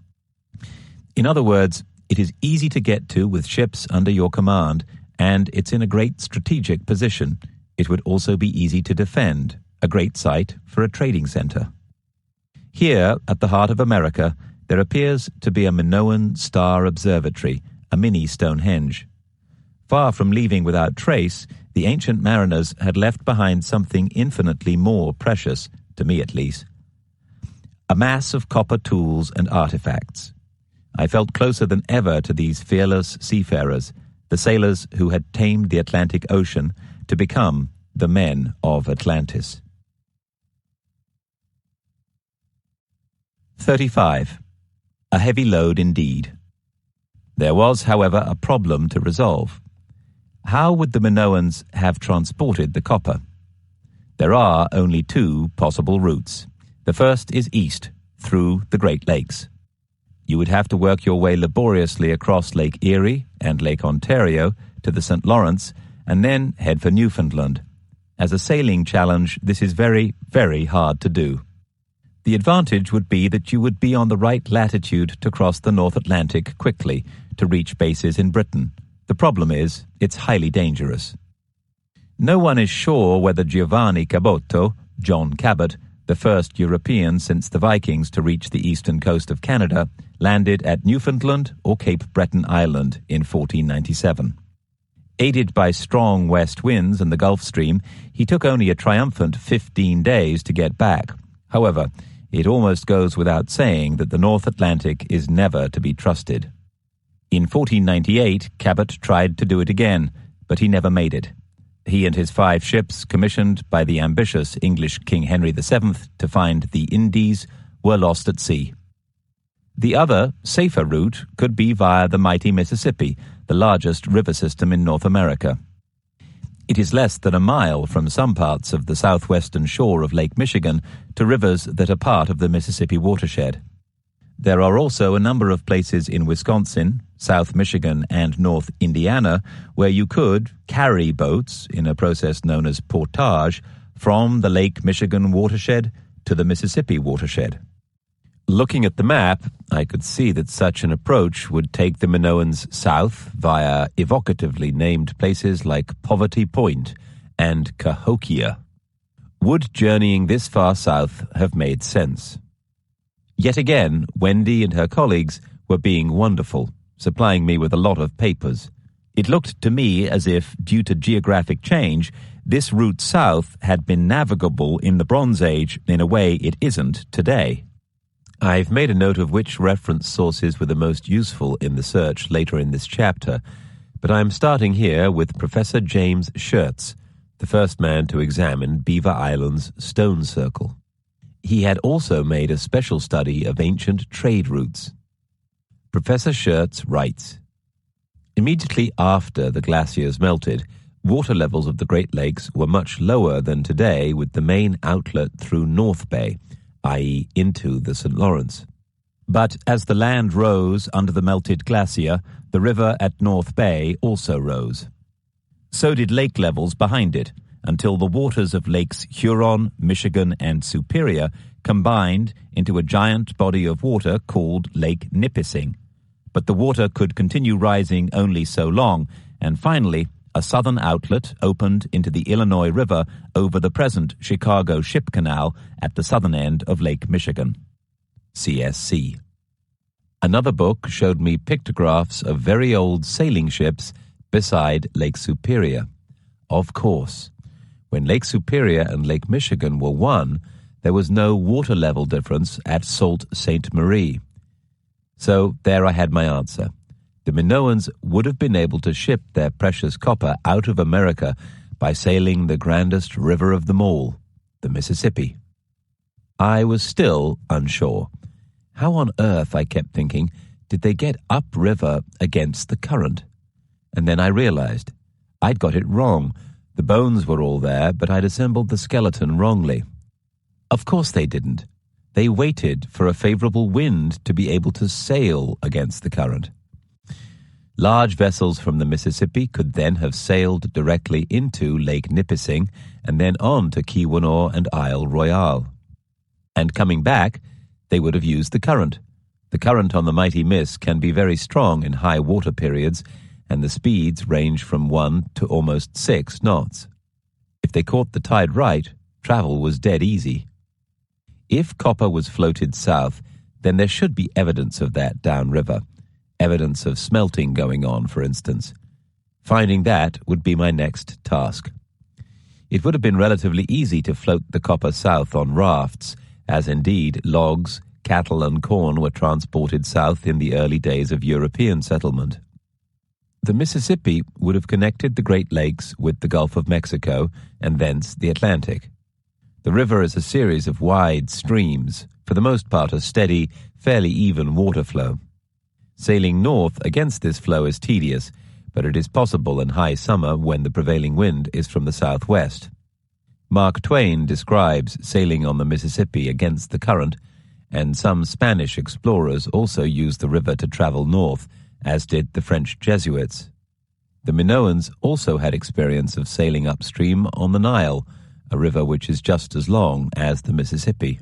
In other words, it is easy to get to with ships under your command, and it's in a great strategic position. It would also be easy to defend, a great site for a trading center. Here, at the heart of America, there appears to be a Minoan star observatory, a mini Stonehenge. Far from leaving without trace, the ancient mariners had left behind something infinitely more precious, to to me at least. A mass of copper tools and artifacts. I felt closer than ever to these fearless seafarers, the sailors who had tamed the Atlantic Ocean to become the men of Atlantis. 35. A heavy load indeed. There was, however, a problem to resolve. How would the Minoans have transported the copper? There are only two possible routes. The first is east, through the Great Lakes. You would have to work your way laboriously across Lake Erie and Lake Ontario to the St. Lawrence, and then head for Newfoundland. As a sailing challenge, this is very, very hard to do. The advantage would be that you would be on the right latitude to cross the North Atlantic quickly to reach bases in Britain. The problem is, it's highly dangerous. No one is sure whether Giovanni Caboto, John Cabot, the first European since the Vikings to reach the eastern coast of Canada, landed at Newfoundland or Cape Breton Island in 1497. Aided by strong west winds and the Gulf Stream, he took only a triumphant 15 days to get back. However, it almost goes without saying that the North Atlantic is never to be trusted. In 1498, Cabot tried to do it again, but he never made it. He and his 5 ships, commissioned by the ambitious English King Henry VII to find the Indies, were lost at sea. The other, safer route could be via the mighty Mississippi, the largest river system in North America. It is less than a mile from some parts of the southwestern shore of Lake Michigan to rivers that are part of the Mississippi watershed. There are also a number of places in Wisconsin, South Michigan, and North Indiana where you could carry boats in a process known as portage from the Lake Michigan watershed to the Mississippi watershed. Looking at the map, I could see that such an approach would take the Minoans south via evocatively named places like Poverty Point and Cahokia. Would journeying this far south have made sense? Yet again, Wendy and her colleagues were being wonderful, supplying me with a lot of papers. It looked to me as if, due to geographic change, this route south had been navigable in the Bronze Age in a way it isn't today. I've made a note of which reference sources were the most useful in the search later in this chapter, but I'm starting here with Professor James Schertz, the first man to examine Beaver Island's stone circle. He had also made a special study of ancient trade routes. Professor Schertz writes, immediately after the glaciers melted, water levels of the Great Lakes were much lower than today, with the main outlet through North Bay, i.e. into the St. Lawrence. But as the land rose under the melted glacier, the river at North Bay also rose. So did lake levels behind it, until the waters of Lakes Huron, Michigan, and Superior combined into a giant body of water called Lake Nipissing. But the water could continue rising only so long, and finally a southern outlet opened into the Illinois River over the present Chicago Ship Canal at the southern end of Lake Michigan. CSC. Another book showed me pictographs of very old sailing ships beside Lake Superior. Of course, when Lake Superior and Lake Michigan were one, there was no water level difference at Sault Ste. Marie. So there I had my answer. The Minoans would have been able to ship their precious copper out of America by sailing the grandest river of them all, the Mississippi. I was still unsure. How on earth, I kept thinking, did they get upriver against the current? And then I realized I'd got it wrong. The bones were all there, but I'd assembled the skeleton wrongly. Of course they didn't. They waited for a favorable wind to be able to sail against the current. Large vessels from the Mississippi could then have sailed directly into Lake Nipissing and then on to Keweenaw and Isle Royale. And coming back, they would have used the current. The current on the mighty Miss can be very strong in high water periods, and the speeds range from 1 to almost 6 knots. If they caught the tide right, travel was dead easy. If copper was floated south, then there should be evidence of that downriver. Evidence of smelting going on, for instance. Finding that would be my next task. It would have been relatively easy to float the copper south on rafts, as indeed logs, cattle and corn were transported south in the early days of European settlement. The Mississippi would have connected the Great Lakes with the Gulf of Mexico and thence the Atlantic. The river is a series of wide streams, for the most part a steady, fairly even water flow. Sailing north against this flow is tedious, but it is possible in high summer when the prevailing wind is from the southwest. Mark Twain describes sailing on the Mississippi against the current, and some Spanish explorers also used the river to travel north, as did the French Jesuits. The Minoans also had experience of sailing upstream on the Nile, a river which is just as long as the Mississippi.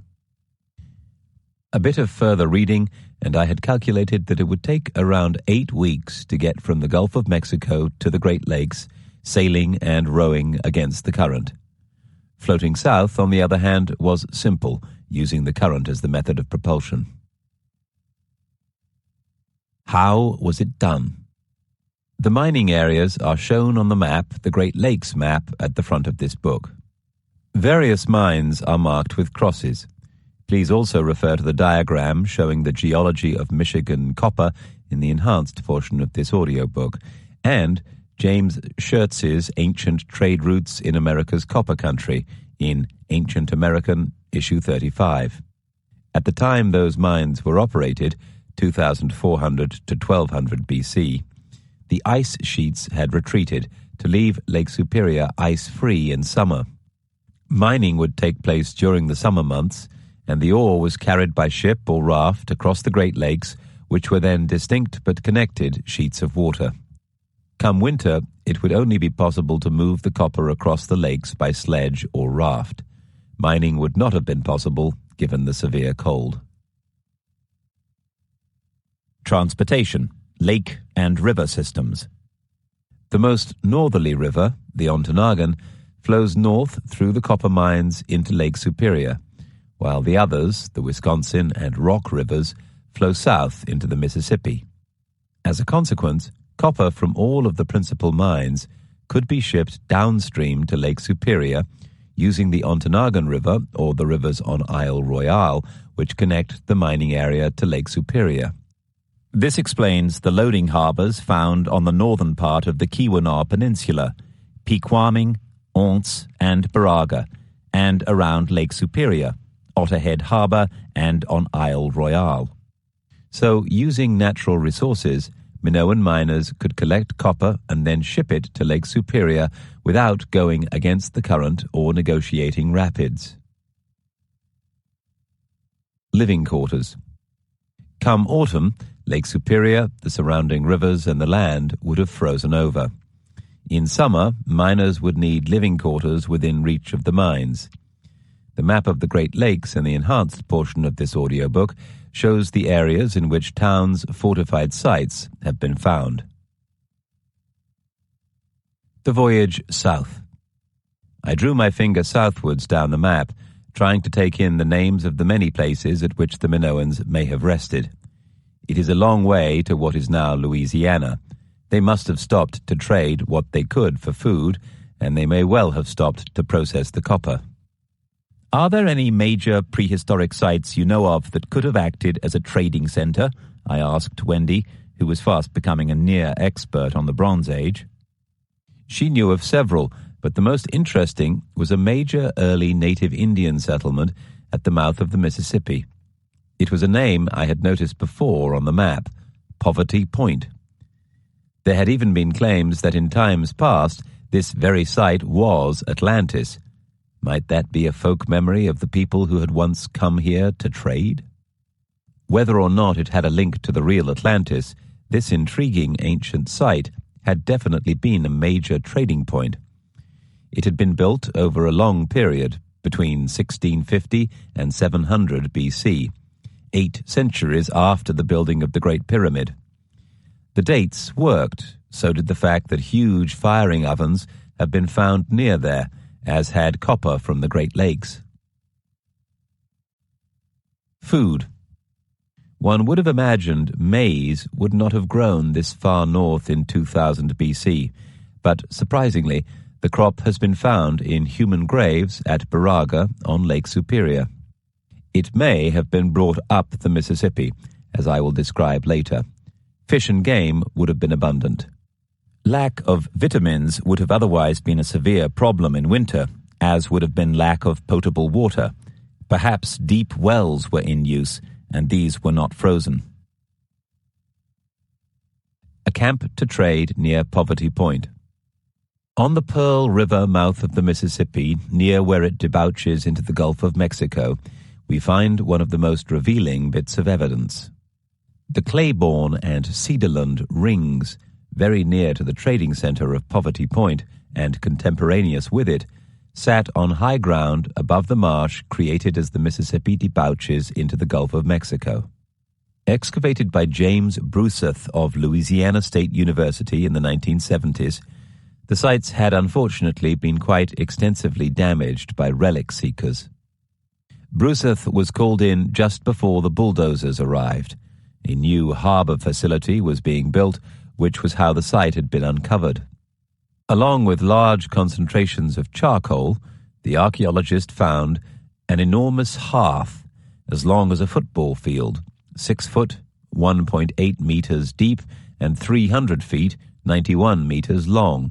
A bit of further reading, and I had calculated that it would take around 8 weeks to get from the Gulf of Mexico to the Great Lakes, sailing and rowing against the current. Floating south, on the other hand, was simple, using the current as the method of propulsion. How was it done? The mining areas are shown on the map, the Great Lakes map, at the front of this book. Various mines are marked with crosses. Please also refer to the diagram showing the geology of Michigan copper in the enhanced portion of this audiobook, and James Schertz's Ancient Trade Routes in America's Copper Country in Ancient American, issue 35. At the time those mines were operated, 2400 to 1200 BC, the ice sheets had retreated to leave Lake Superior ice-free in summer. Mining would take place during the summer months, and the ore was carried by ship or raft across the Great Lakes, which were then distinct but connected sheets of water. Come winter, it would only be possible to move the copper across the lakes by sledge or raft. Mining would not have been possible, given the severe cold. Transportation, lake and river systems. The most northerly river, the Ontonagon, flows north through the copper mines into Lake Superior, while the others, the Wisconsin and Rock rivers, flow south into the Mississippi. As a consequence, copper from all of the principal mines could be shipped downstream to Lake Superior using the Ontonagon River or the rivers on Isle Royale, which connect the mining area to Lake Superior. This explains the loading harbors found on the northern part of the Keweenaw Peninsula, Pequaming, Once, and Baraga, and around Lake Superior, Otterhead Harbor, and on Isle Royale. So, using natural resources, Minoan miners could collect copper and then ship it to Lake Superior without going against the current or negotiating rapids. Living quarters. Come autumn, Lake Superior, the surrounding rivers, and the land would have frozen over. In summer, miners would need living quarters within reach of the mines. The map of the Great Lakes in the enhanced portion of this audiobook shows the areas in which towns' fortified sites have been found. The voyage south. I drew my finger southwards down the map, trying to take in the names of the many places at which the Minoans may have rested. It is a long way to what is now Louisiana. They must have stopped to trade what they could for food, and they may well have stopped to process the copper. Are there any major prehistoric sites you know of that could have acted as a trading center? I asked Wendy, who was fast becoming a near expert on the Bronze Age. She knew of several, but the most interesting was a major early native Indian settlement at the mouth of the Mississippi. It was a name I had noticed before on the map, Poverty Point. There had even been claims that in times past this very site was Atlantis. Might that be a folk memory of the people who had once come here to trade? Whether or not it had a link to the real Atlantis, this intriguing ancient site had definitely been a major trading point. It had been built over a long period, between 1650 and 700 BC, 8 centuries after the building of the Great Pyramid. The dates worked, so did the fact that huge firing ovens have been found near there, as had copper from the Great Lakes. Food. One would have imagined maize would not have grown this far north in 2000 BC, but surprisingly, The crop has been found in human graves at Baraga on Lake Superior. It may have been brought up the Mississippi, as I will describe later. Fish and game would have been abundant. Lack of vitamins would have otherwise been a severe problem in winter, as would have been lack of potable water. Perhaps deep wells were in use, and these were not frozen. A camp to trade near Poverty Point. On the Pearl River mouth of the Mississippi, near where it debouches into the Gulf of Mexico, we find one of the most revealing bits of evidence. The Claiborne and Cedarland rings, very near to the trading center of Poverty Point and contemporaneous with it, sat on high ground above the marsh created as the Mississippi debouches into the Gulf of Mexico. Excavated by James Bruseth of Louisiana State University in the 1970s, the sites had unfortunately been quite extensively damaged by relic seekers. Bruseth was called in just before the bulldozers arrived. A new harbor facility was being built, which was how the site had been uncovered. Along with large concentrations of charcoal, the archaeologist found an enormous hearth as long as a football field, 6 foot, 1.8 meters deep, and 300 feet, 91 meters long.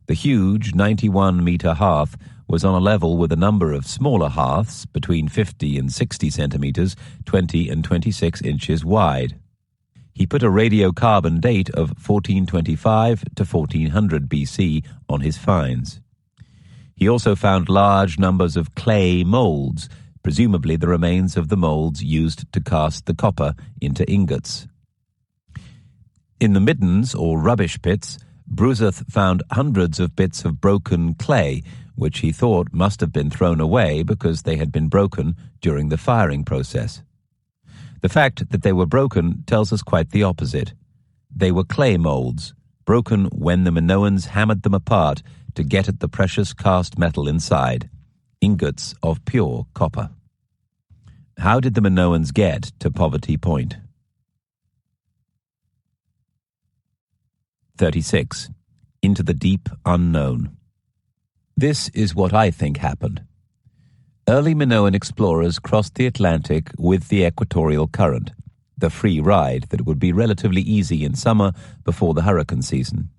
The huge 91-meter hearth was on a level with a number of smaller hearths between 50 and 60 centimeters, 20 and 26 inches wide. He put a radiocarbon date of 1425 to 1400 BC on his finds. He also found large numbers of clay molds, presumably the remains of the molds used to cast the copper into ingots. In the middens or rubbish pits, Bruseth found hundreds of bits of broken clay, which he thought must have been thrown away because they had been broken during the firing process. The fact that they were broken tells us quite the opposite. They were clay molds, broken when the Minoans hammered them apart to get at the precious cast metal inside, ingots of pure copper. How did the Minoans get to Poverty Point? 36. Into the deep unknown. This is what I think happened. Early Minoan explorers crossed the Atlantic with the equatorial current, the free ride that would be relatively easy in summer before the hurricane season.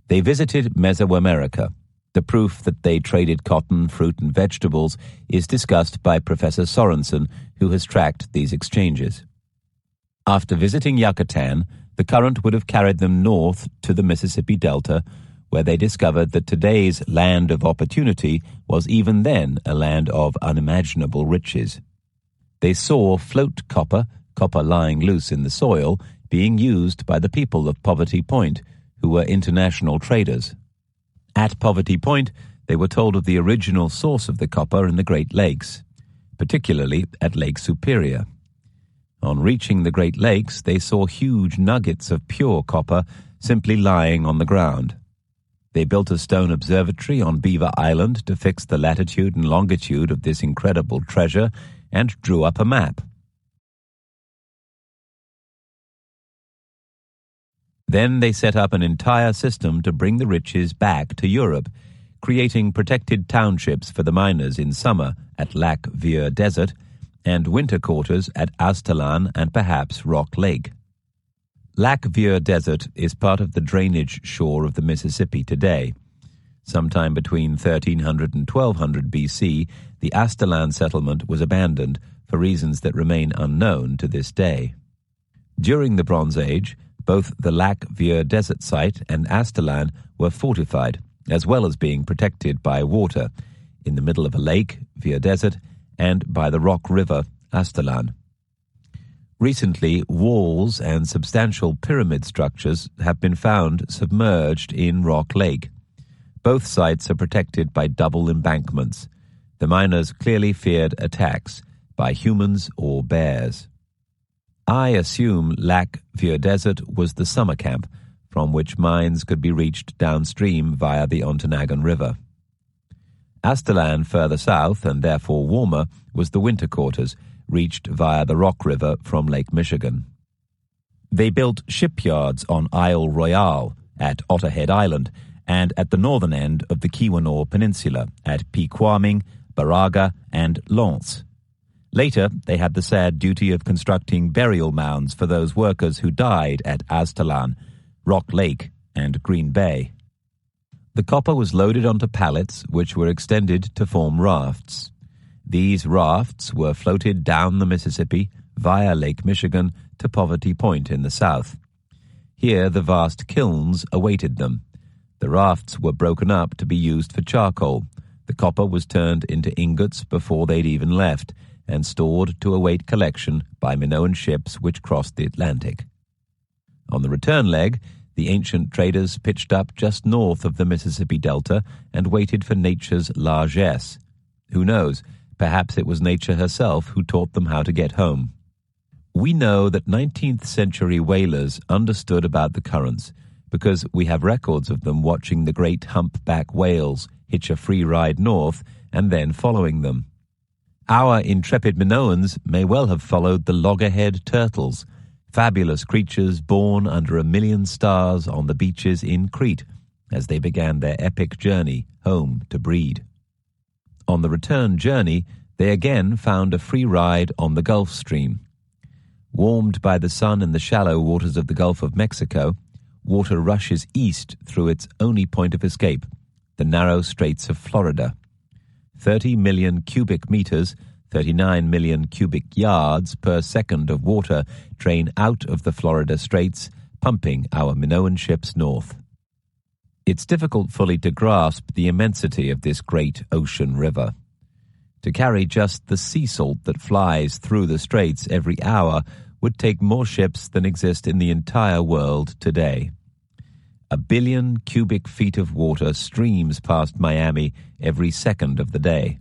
They visited Mesoamerica. The proof that they traded cotton, fruit, and vegetables is discussed by Professor Sorensen, who has tracked these exchanges. After visiting Yucatan, the current would have carried them north to the Mississippi Delta, where they discovered that today's land of opportunity was even then a land of unimaginable riches. They saw float copper lying loose in the soil, being used by the people of Poverty Point, who were international traders. At Poverty Point, they were told of the original source of the copper in the Great Lakes, particularly at Lake Superior. On reaching the Great Lakes, they saw huge nuggets of pure copper simply lying on the ground. They built a stone observatory on Beaver Island to fix the latitude and longitude of this incredible treasure and drew up a map. Then they set up an entire system to bring the riches back to Europe, creating protected townships for the miners in summer at Lac Vieux Desert and winter quarters at Aztalan and perhaps Rock Lake. Lac Vieux Desert is part of the drainage shore of the Mississippi today. Sometime between 1300 and 1200 BC, the Aztalan settlement was abandoned for reasons that remain unknown to this day. During the Bronze Age, both the Lac Vieux Desert site and Aztalan were fortified, as well as being protected by water, in the middle of a lake, Vieux Desert, and by the Rock River, Aztalan. Recently, walls and substantial pyramid structures have been found submerged in Rock Lake. Both sites are protected by double embankments. The miners clearly feared attacks by humans or bears. I assume Lac Vieux Desert was the summer camp, from which mines could be reached downstream via the Ontonagon River. Aztalan, further south and therefore warmer, was the winter quarters, reached via the Rock River from Lake Michigan. They built shipyards on Isle Royale at Otterhead Island and at the northern end of the Keweenaw Peninsula at Pequaming, Baraga, and Lens. Later, they had the sad duty of constructing burial mounds for those workers who died at Aztalan, Rock Lake, and Green Bay. The copper was loaded onto pallets which were extended to form rafts. These rafts were floated down the Mississippi via Lake Michigan to Poverty Point in the south. Here the vast kilns awaited them. The rafts were broken up to be used for charcoal. The copper was turned into ingots before they'd even left, and stored to await collection by Minoan ships which crossed the Atlantic. On the return leg, the ancient traders pitched up just north of the Mississippi Delta and waited for nature's largesse. Who knows, perhaps it was nature herself who taught them how to get home. We know that 19th century whalers understood about the currents because we have records of them watching the great humpback whales hitch a free ride north and then following them. Our intrepid Minoans may well have followed the loggerhead turtles, fabulous creatures born under 1,000,000 stars on the beaches in Crete as they began their epic journey home to breed. On the return journey, they again found a free ride on the Gulf Stream. Warmed by the sun in the shallow waters of the Gulf of Mexico, water rushes east through its only point of escape, the narrow straits of Florida. 30 million cubic meters, 39 million cubic yards per second of water drain out of the Florida Straits, pumping our Minoan ships north. It's difficult fully to grasp the immensity of this great ocean river. To carry just the sea salt that flies through the straits every hour would take more ships than exist in the entire world today. 1 billion cubic feet of water streams past Miami every second of the day.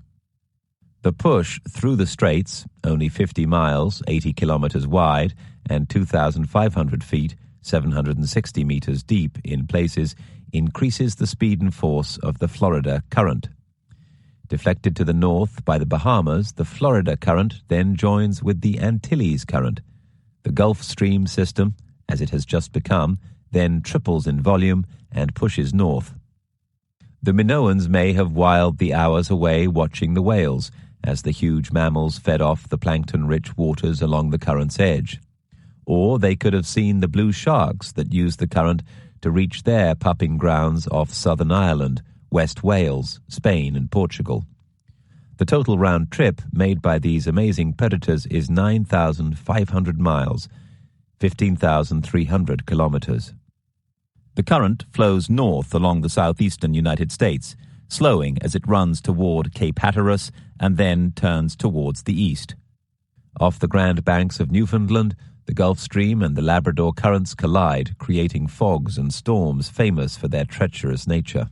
The push through the straits, only 50 miles, 80 kilometers wide, and 2,500 feet, 760 meters deep in places, increases the speed and force of the Florida current. Deflected to the north by the Bahamas, the Florida current then joins with the Antilles current. The Gulf Stream system, as it has just become, then triples in volume and pushes north. The Minoans may have whiled the hours away watching the whales, as the huge mammals fed off the plankton-rich waters along the current's edge. Or they could have seen the blue sharks that use the current to reach their pupping grounds off southern Ireland, West Wales, Spain, and Portugal. The total round trip made by these amazing predators is 9,500 miles, 15,300 kilometers. The current flows north along the southeastern United States, slowing as it runs toward Cape Hatteras and then turns towards the east. Off the Grand Banks of Newfoundland, the Gulf Stream and the Labrador currents collide, creating fogs and storms famous for their treacherous nature.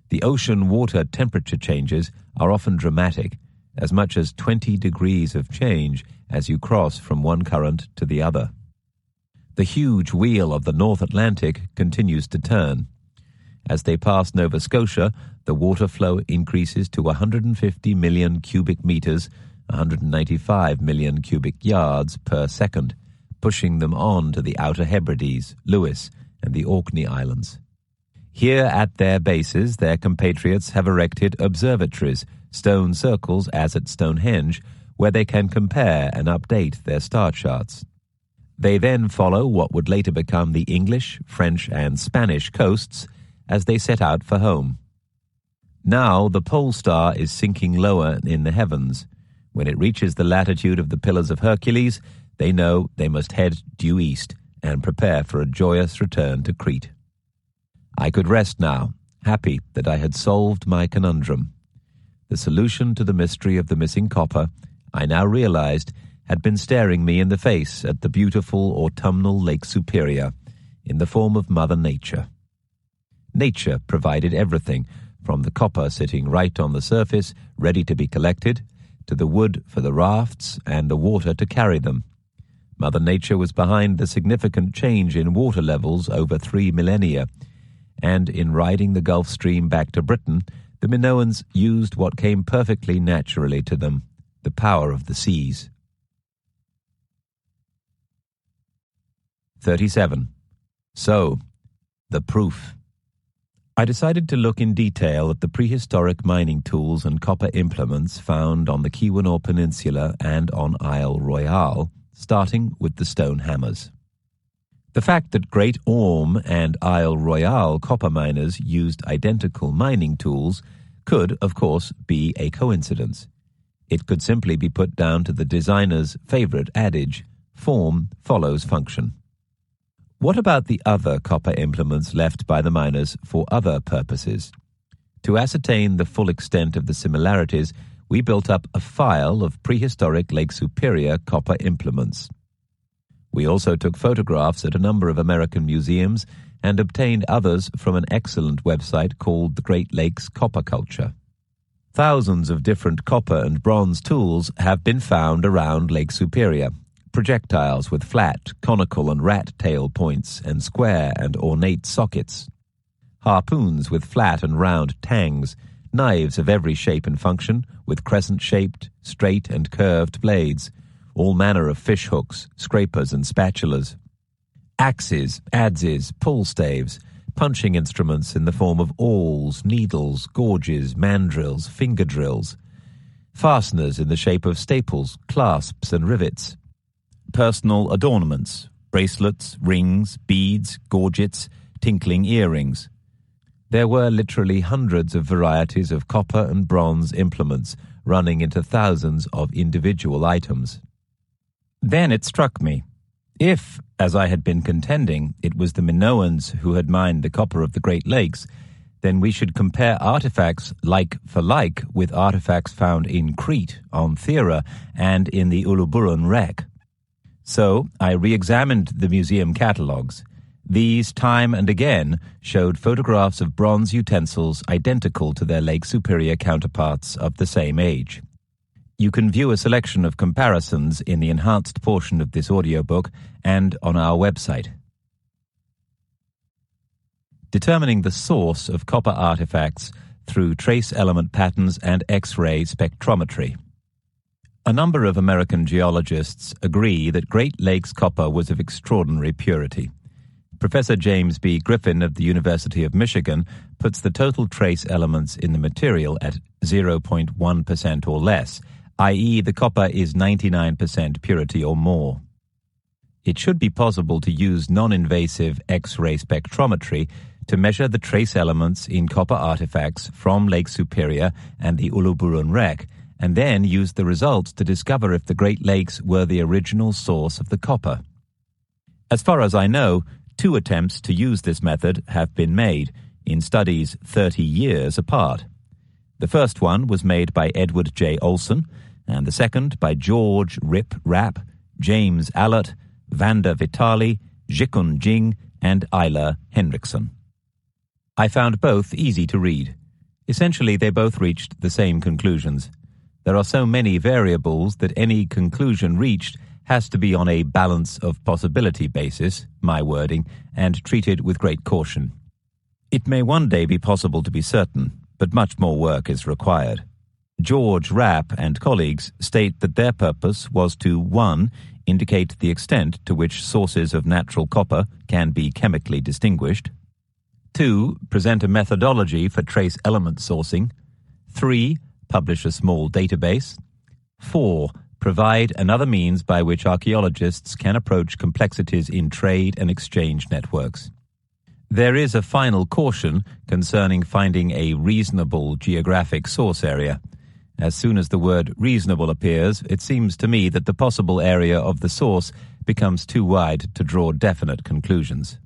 The ocean water temperature changes are often dramatic, as much as 20 degrees of change as you cross from one current to the other. The huge wheel of the North Atlantic continues to turn. As they pass Nova Scotia, the water flow increases to 150 million cubic meters, 195 million cubic yards per second, pushing them on to the Outer Hebrides, Lewis, and the Orkney Islands. Here at their bases, their compatriots have erected observatories, stone circles as at Stonehenge, where they can compare and update their star charts. They then follow what would later become the English, French, and Spanish coasts as they set out for home. Now the pole star is sinking lower in the heavens. When it reaches the latitude of the Pillars of Hercules, they know they must head due east and prepare for a joyous return to Crete. I could rest now, happy that I had solved my conundrum. The solution to the mystery of the missing copper, I now realized, had been staring me in the face at the beautiful autumnal Lake Superior, in the form of Mother Nature. Nature provided everything, from the copper sitting right on the surface, ready to be collected, to the wood for the rafts and the water to carry them. Mother Nature was behind the significant change in water levels over 3 millennia, and in riding the Gulf Stream back to Britain, the Minoans used what came perfectly naturally to them, the power of the seas. 37. So, the proof. I decided to look in detail at the prehistoric mining tools and copper implements found on the Keweenaw Peninsula and on Isle Royale, starting with the stone hammers. The fact that Great Orme and Isle Royale copper miners used identical mining tools could, of course, be a coincidence. It could simply be put down to the designer's favorite adage, form follows function. What about the other copper implements left by the miners for other purposes? To ascertain the full extent of the similarities, we built up a file of prehistoric Lake Superior copper implements. We also took photographs at a number of American museums and obtained others from an excellent website called the Great Lakes Copper Culture. Thousands of different copper and bronze tools have been found around Lake Superior. Projectiles with flat, conical and rat tail points and square and ornate sockets. Harpoons with flat and round tangs. Knives of every shape and function with crescent-shaped, straight and curved blades. All manner of fish hooks, scrapers and spatulas. Axes, adzes, pull staves, punching instruments in the form of awls, needles, gauges, mandrills, finger drills. Fasteners in the shape of staples, clasps and rivets. Personal adornments, bracelets, rings, beads, gorgets, tinkling earrings. There were literally hundreds of varieties of copper and bronze implements running into thousands of individual items. Then it struck me. If, as I had been contending, it was the Minoans who had mined the copper of the Great Lakes, then we should compare artifacts like for like with artifacts found in Crete, on Thera, and in the Uluburun wreck. So I re-examined the museum catalogues. These, time and again, showed photographs of bronze utensils identical to their Lake Superior counterparts of the same age. You can view a selection of comparisons in the enhanced portion of this audiobook and on our website. Determining the source of copper artifacts through trace element patterns and X-ray spectrometry. A number of American geologists agree that Great Lakes copper was of extraordinary purity. Professor James B. Griffin of the University of Michigan puts the total trace elements in the material at 0.1% or less, i.e. the copper is 99% purity or more. It should be possible to use non-invasive X-ray spectrometry to measure the trace elements in copper artifacts from Lake Superior and the Uluburun wreck, and then use the results to discover if the Great Lakes were the original source of the copper. As far as I know, 2 attempts to use this method have been made, in studies 30 years apart. The first one was made by Edward J. Olson, and the second by George Rip Rapp, James Allott, Vanda Vitali, Jikun Jing, and Isla Henriksen. I found both easy to read. Essentially, they both reached the same conclusions. There are so many variables that any conclusion reached has to be on a balance of possibility basis, my wording, and treated with great caution. It may one day be possible to be certain, but much more work is required. George Rapp and colleagues state that their purpose was to 1. Indicate the extent to which sources of natural copper can be chemically distinguished, 2. Present a methodology for trace element sourcing, 3. Publish a small database, 4. Provide another means by which archaeologists can approach complexities in trade and exchange networks. There is a final caution concerning finding a reasonable geographic source area. As soon as the word reasonable appears, it seems to me that the possible area of the source becomes too wide to draw definite conclusions.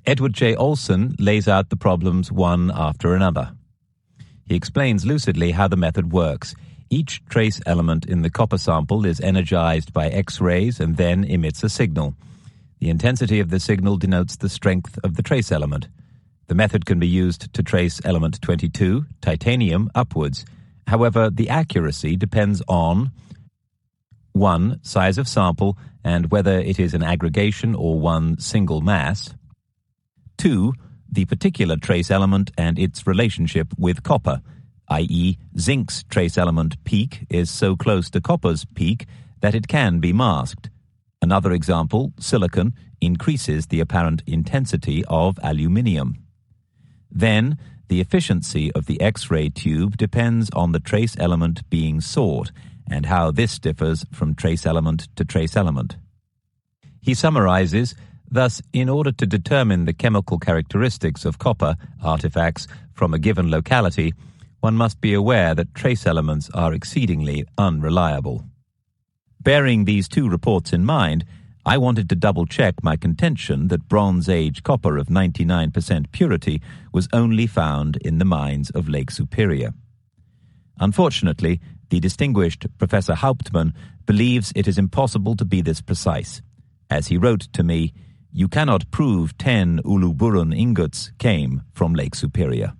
Edward J. Olson lays out the problems one after another. He explains lucidly how the method works. Each trace element in the copper sample is energized by X-rays and then emits a signal. The intensity of the signal denotes the strength of the trace element. The method can be used to trace element 22, titanium, upwards. However, the accuracy depends on 1. Size of sample and whether it is an aggregation or one single mass. 2. The particular trace element and its relationship with copper, i.e. zinc's trace element peak is so close to copper's peak that it can be masked. Another example, silicon, increases the apparent intensity of aluminium. Then, the efficiency of the X-ray tube depends on the trace element being sought and how this differs from trace element to trace element. He summarizes, thus, in order to determine the chemical characteristics of copper artifacts from a given locality, one must be aware that trace elements are exceedingly unreliable. Bearing these two reports in mind, I wanted to double-check my contention that Bronze Age copper of 99% purity was only found in the mines of Lake Superior. Unfortunately, the distinguished Professor Hauptmann believes it is impossible to be this precise. As he wrote to me, "You cannot prove 10 Uluburun ingots came from Lake Superior."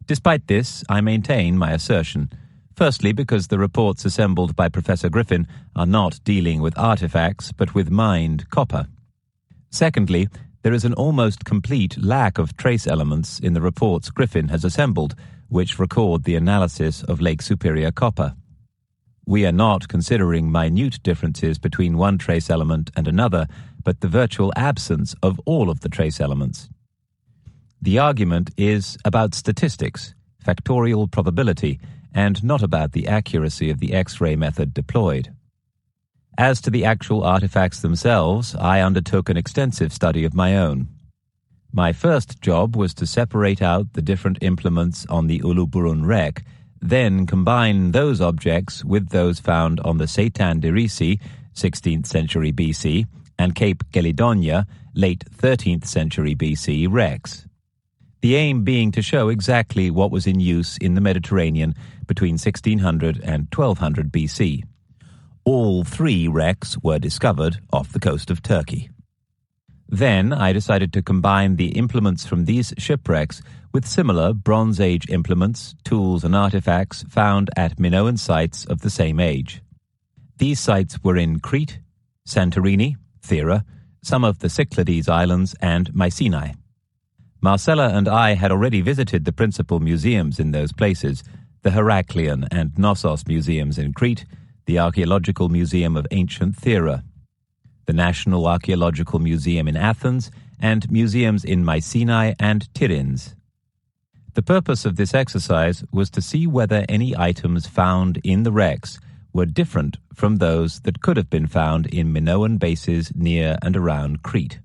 Despite this, I maintain my assertion, firstly because the reports assembled by Professor Griffin are not dealing with artifacts but with mined copper. Secondly, there is an almost complete lack of trace elements in the reports Griffin has assembled, which record the analysis of Lake Superior copper. We are not considering minute differences between one trace element and another, but the virtual absence of all of the trace elements. The argument is about statistics, factorial probability, and not about the accuracy of the X-ray method deployed. As to the actual artifacts themselves, I undertook an extensive study of my own. My first job was to separate out the different implements on the Uluburun wreck, then combine those objects with those found on the Seitan Derisi, 16th century BC, and Cape Gelidonia, late 13th century BC wrecks. The aim being to show exactly what was in use in the Mediterranean between 1600 and 1200 BC. All three wrecks were discovered off the coast of Turkey. Then I decided to combine the implements from these shipwrecks with similar Bronze Age implements, tools and artifacts found at Minoan sites of the same age. These sites were in Crete, Santorini, Thera, some of the Cyclades Islands, and Mycenae. Marcella and I had already visited the principal museums in those places, the Heraklion and Knossos museums in Crete, the Archaeological Museum of Ancient Thera, the National Archaeological Museum in Athens, and museums in Mycenae and Tiryns. The purpose of this exercise was to see whether any items found in the wrecks were different from those that could have been found in Minoan bases near and around Crete.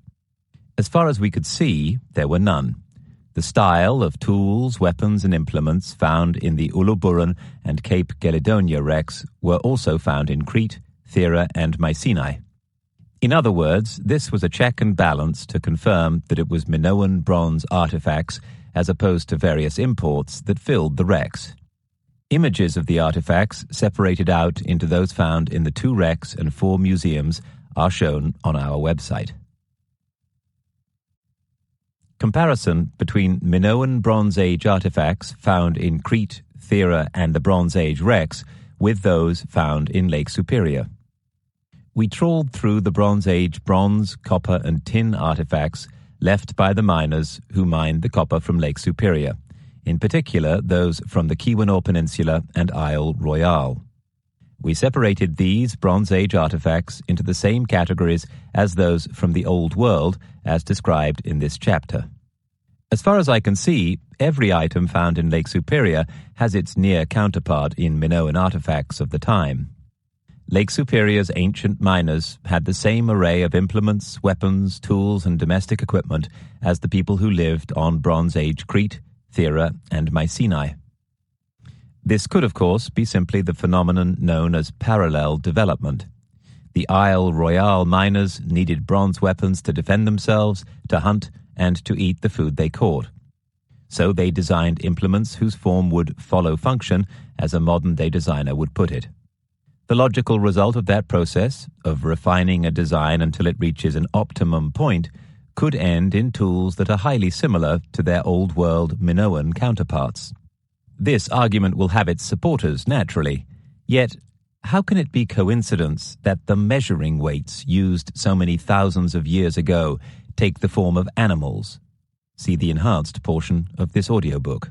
As far as we could see, there were none. The style of tools, weapons, and implements found in the Uluburun and Cape Gelidonia wrecks were also found in Crete, Thera, and Mycenae. In other words, this was a check and balance to confirm that it was Minoan bronze artifacts as opposed to various imports that filled the wrecks. Images of the artifacts, separated out into those found in the 2 wrecks and 4 museums, are shown on our website. Comparison between Minoan Bronze Age artifacts found in Crete, Thera, and the Bronze Age wrecks with those found in Lake Superior. We trawled through the Bronze Age bronze, copper, and tin artifacts left by the miners who mined the copper from Lake Superior, in particular those from the Keweenaw Peninsula and Isle Royale. We separated these Bronze Age artifacts into the same categories as those from the Old World, as described in this chapter. As far as I can see, every item found in Lake Superior has its near counterpart in Minoan artifacts of the time. Lake Superior's ancient miners had the same array of implements, weapons, tools, and domestic equipment as the people who lived on Bronze Age Crete, Thera, and Mycenae. This could, of course, be simply the phenomenon known as parallel development. The Isle Royale miners needed bronze weapons to defend themselves, to hunt, and to eat the food they caught. So they designed implements whose form would follow function, as a modern-day designer would put it. The logical result of that process, of refining a design until it reaches an optimum point, could end in tools that are highly similar to their old-world Minoan counterparts. This argument will have its supporters, naturally. Yet, how can it be coincidence that the measuring weights used so many thousands of years ago take the form of animals? See the enhanced portion of this audiobook.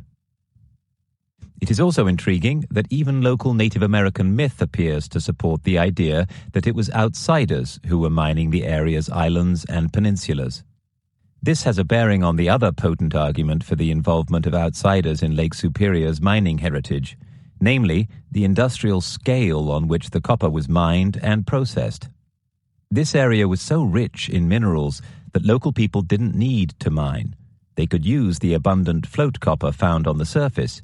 It is also intriguing that even local Native American myth appears to support the idea that it was outsiders who were mining the area's islands and peninsulas. This has a bearing on the other potent argument for the involvement of outsiders in Lake Superior's mining heritage, namely the industrial scale on which the copper was mined and processed. This area was so rich in minerals that local people didn't need to mine. They could use the abundant float copper found on the surface.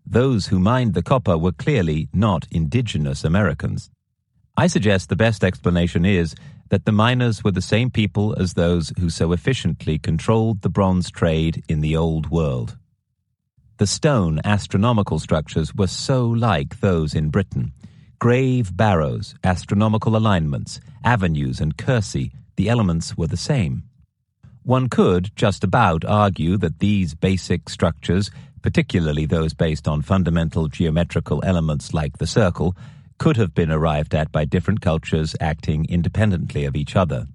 Those who mined the copper were clearly not indigenous Americans. I suggest the best explanation is that the miners were the same people as those who so efficiently controlled the bronze trade in the Old World. The stone astronomical structures were so like those in Britain. Grave barrows, astronomical alignments, avenues and cursi, the elements were the same. One could just about argue that these basic structures, particularly those based on fundamental geometrical elements like the circle, could have been arrived at by different cultures acting independently of each other.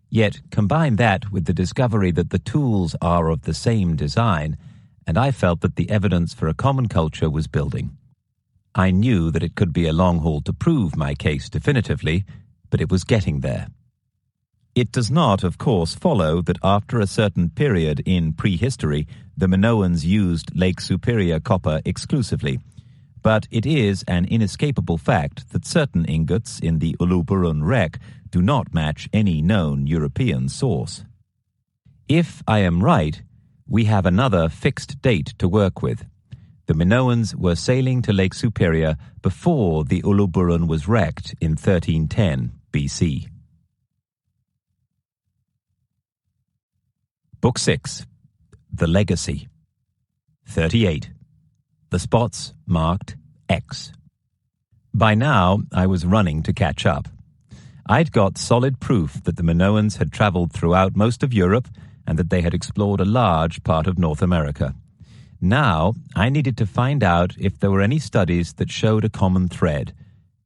Yet combine that with the discovery that the tools are of the same design, and I felt that the evidence for a common culture was building. I knew that it could be a long haul to prove my case definitively, but it was getting there. It does not, of course, follow that after a certain period in prehistory, the Minoans used Lake Superior copper exclusively, but it is an inescapable fact that certain ingots in the Uluburun wreck do not match any known European source. If I am right, we have another fixed date to work with. The Minoans were sailing to Lake Superior before the Uluburun was wrecked in 1310 BC. Book 6. The Legacy. 38. The spots marked X. By now, I was running to catch up. I'd got solid proof that the Minoans had traveled throughout most of Europe and that they had explored a large part of North America. Now, I needed to find out if there were any studies that showed a common thread.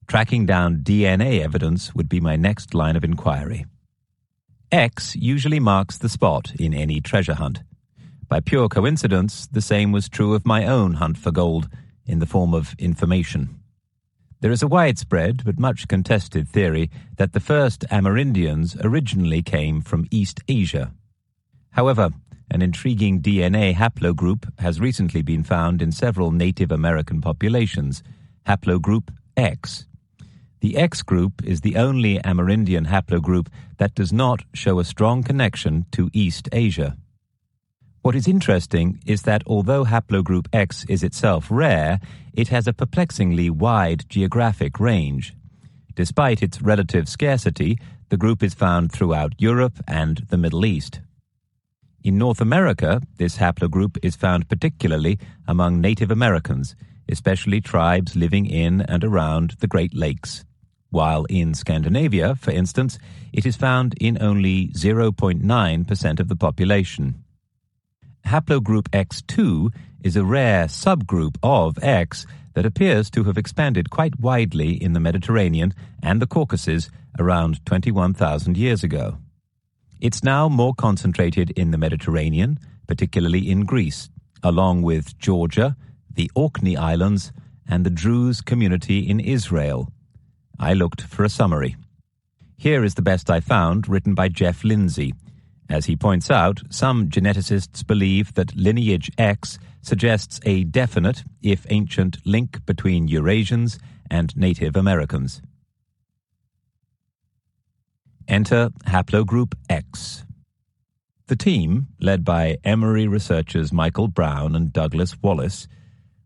Tracking down DNA evidence would be my next line of inquiry. X usually marks the spot in any treasure hunt. By pure coincidence, the same was true of my own hunt for gold in the form of information. There is a widespread but much contested theory that the first Amerindians originally came from East Asia. However, an intriguing DNA haplogroup has recently been found in several Native American populations, haplogroup X. The X group is the only Amerindian haplogroup that does not show a strong connection to East Asia. What is interesting is that although haplogroup X is itself rare, it has a perplexingly wide geographic range. Despite its relative scarcity, the group is found throughout Europe and the Middle East. In North America, this haplogroup is found particularly among Native Americans, especially tribes living in and around the Great Lakes, while in Scandinavia, for instance, it is found in only 0.9% of the population. Haplogroup X2 is a rare subgroup of X that appears to have expanded quite widely in the Mediterranean and the Caucasus around 21,000 years ago. It's now more concentrated in the Mediterranean, particularly in Greece, along with Georgia, the Orkney Islands, and the Druze community in Israel. I looked for a summary. Here is the best I found, written by Jeff Lindsay. As he points out, some geneticists believe that lineage X suggests a definite, if ancient, link between Eurasians and Native Americans. Enter haplogroup X. The team, led by Emory researchers Michael Brown and Douglas Wallace,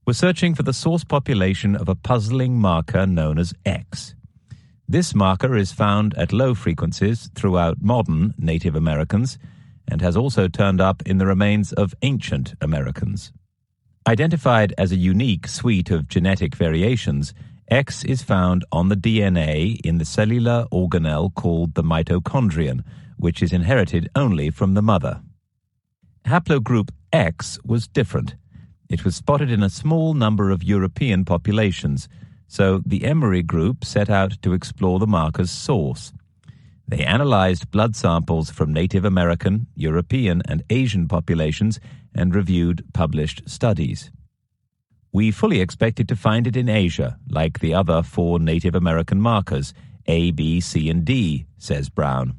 were searching for the source population of a puzzling marker known as X. This marker is found at low frequencies throughout modern Native Americans and has also turned up in the remains of ancient Americans. Identified as a unique suite of genetic variations, X is found on the DNA in the cellular organelle called the mitochondrion, which is inherited only from the mother. Haplogroup X was different. It was spotted in a small number of European populations, so the Emory group set out to explore the marker's source. They analyzed blood samples from Native American, European, and Asian populations and reviewed published studies. We fully expected to find it in Asia, like the other 4 Native American markers, A, B, C, and D, says Brown.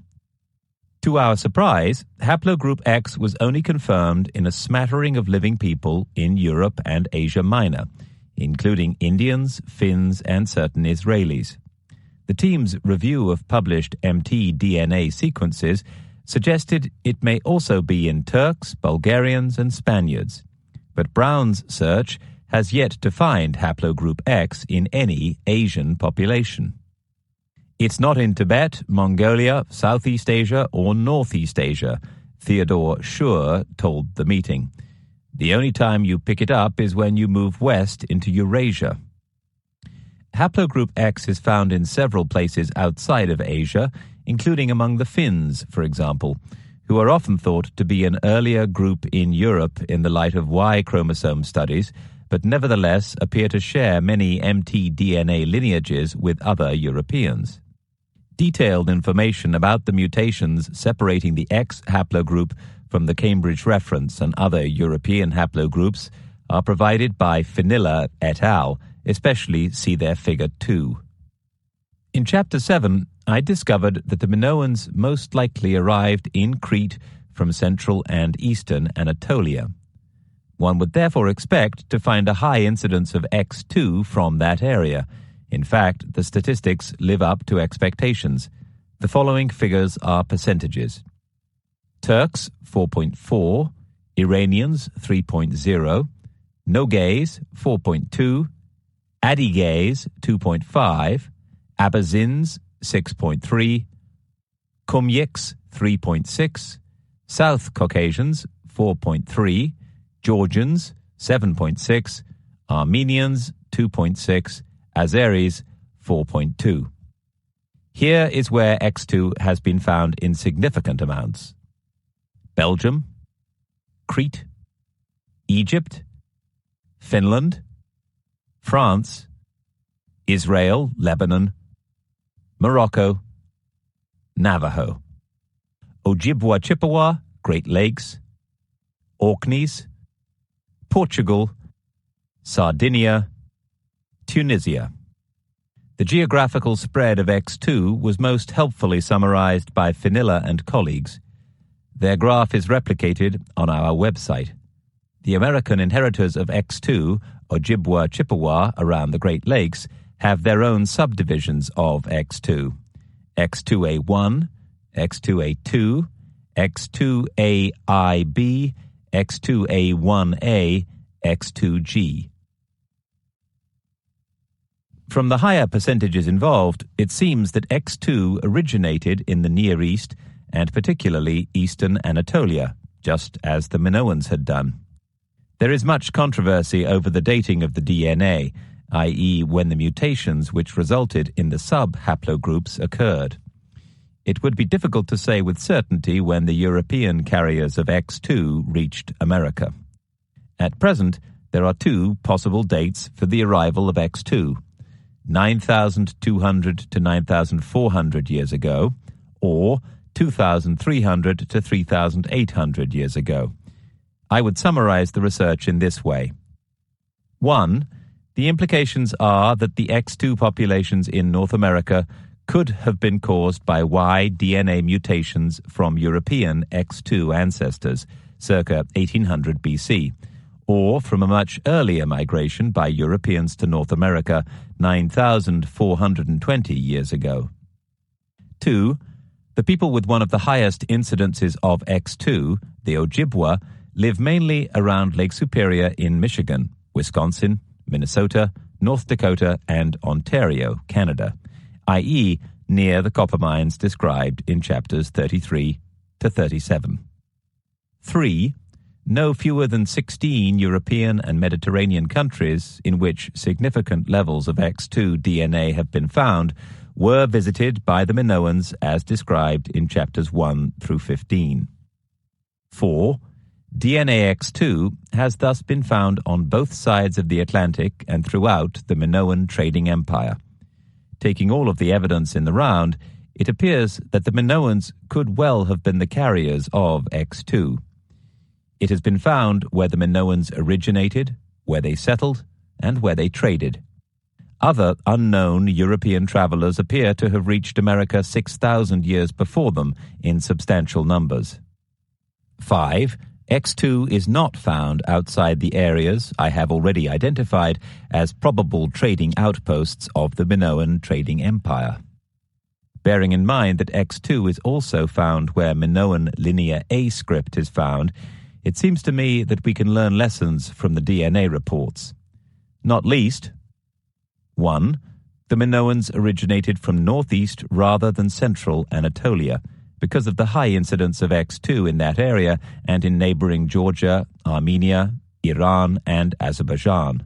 To our surprise, haplogroup X was only confirmed in a smattering of living people in Europe and Asia Minor, including Indians, Finns, and certain Israelis. The team's review of published mtDNA sequences suggested it may also be in Turks, Bulgarians, and Spaniards. But Brown's search has yet to find haplogroup X in any Asian population. It's not in Tibet, Mongolia, Southeast Asia, or Northeast Asia, Theodore Schur told the meeting. The only time you pick it up is when you move west into Eurasia. Haplogroup X is found in several places outside of Asia, including among the Finns, for example, who are often thought to be an earlier group in Europe in the light of Y chromosome studies, but nevertheless appear to share many mtDNA lineages with other Europeans. Detailed information about the mutations separating the X haplogroup from the Cambridge reference and other European haplogroups are provided by Finilla et al., especially see their Figure 2. In Chapter 7, I discovered that the Minoans most likely arrived in Crete from central and eastern Anatolia. One would therefore expect to find a high incidence of X2 from that area. In fact, the statistics live up to expectations. The following figures are percentages. Turks, 4.4, Iranians, 3.0, Nogays, 4.2, Adigays, 2.5, Abazins, 6.3, Kumyiks, 3.6, South Caucasians, 4.3, Georgians, 7.6, Armenians, 2.6, Azeris, 4.2. Here is where X2 has been found in significant amounts. Belgium, Crete, Egypt, Finland, France, Israel, Lebanon, Morocco, Navajo, Ojibwa Chippewa, Great Lakes, Orkneys, Portugal, Sardinia, Tunisia. The geographical spread of X2 was most helpfully summarized by Finilla and colleagues. Their graph is replicated on our website. The American inheritors of X2, Ojibwa Chippewa around the Great Lakes, have their own subdivisions of X2. X2A1, X2A2, X2AIB, X2A1A, X2G. From the higher percentages involved, it seems that X2 originated in the Near East and particularly Eastern Anatolia, just as the Minoans had done. There is much controversy over the dating of the DNA, i.e. when the mutations which resulted in the sub-haplogroups occurred. It would be difficult to say with certainty when the European carriers of X2 reached America. At present, there are two possible dates for the arrival of X2. 9,200 to 9,400 years ago, or 2,300 to 3,800 years ago. I would summarize the research in this way. 1. The implications are that the X2 populations in North America could have been caused by Y DNA mutations from European X2 ancestors, circa 1800 BC, or from a much earlier migration by Europeans to North America 9,420 years ago. 2. The people with one of the highest incidences of X2, the Ojibwa, live mainly around Lake Superior in Michigan, Wisconsin, Minnesota, North Dakota, and Ontario, Canada, i.e. near the copper mines described in chapters 33 to 37. 3. No fewer than 16 European and Mediterranean countries in which significant levels of X2 DNA have been found were visited by the Minoans as described in chapters 1 through 15. 4. DNA X2 has thus been found on both sides of the Atlantic and throughout the Minoan trading empire. Taking all of the evidence in the round, it appears that the Minoans could well have been the carriers of X2. It has been found where the Minoans originated, where they settled, and where they traded. Other unknown European travelers appear to have reached America 6,000 years before them in substantial numbers. 5. X2 is not found outside the areas I have already identified as probable trading outposts of the Minoan trading empire. Bearing in mind that X2 is also found where Minoan Linear A script is found, it seems to me that we can learn lessons from the DNA reports. Not least, 1. The Minoans originated from northeast rather than central Anatolia, because of the high incidence of X2 in that area and in neighboring Georgia, Armenia, Iran, and Azerbaijan.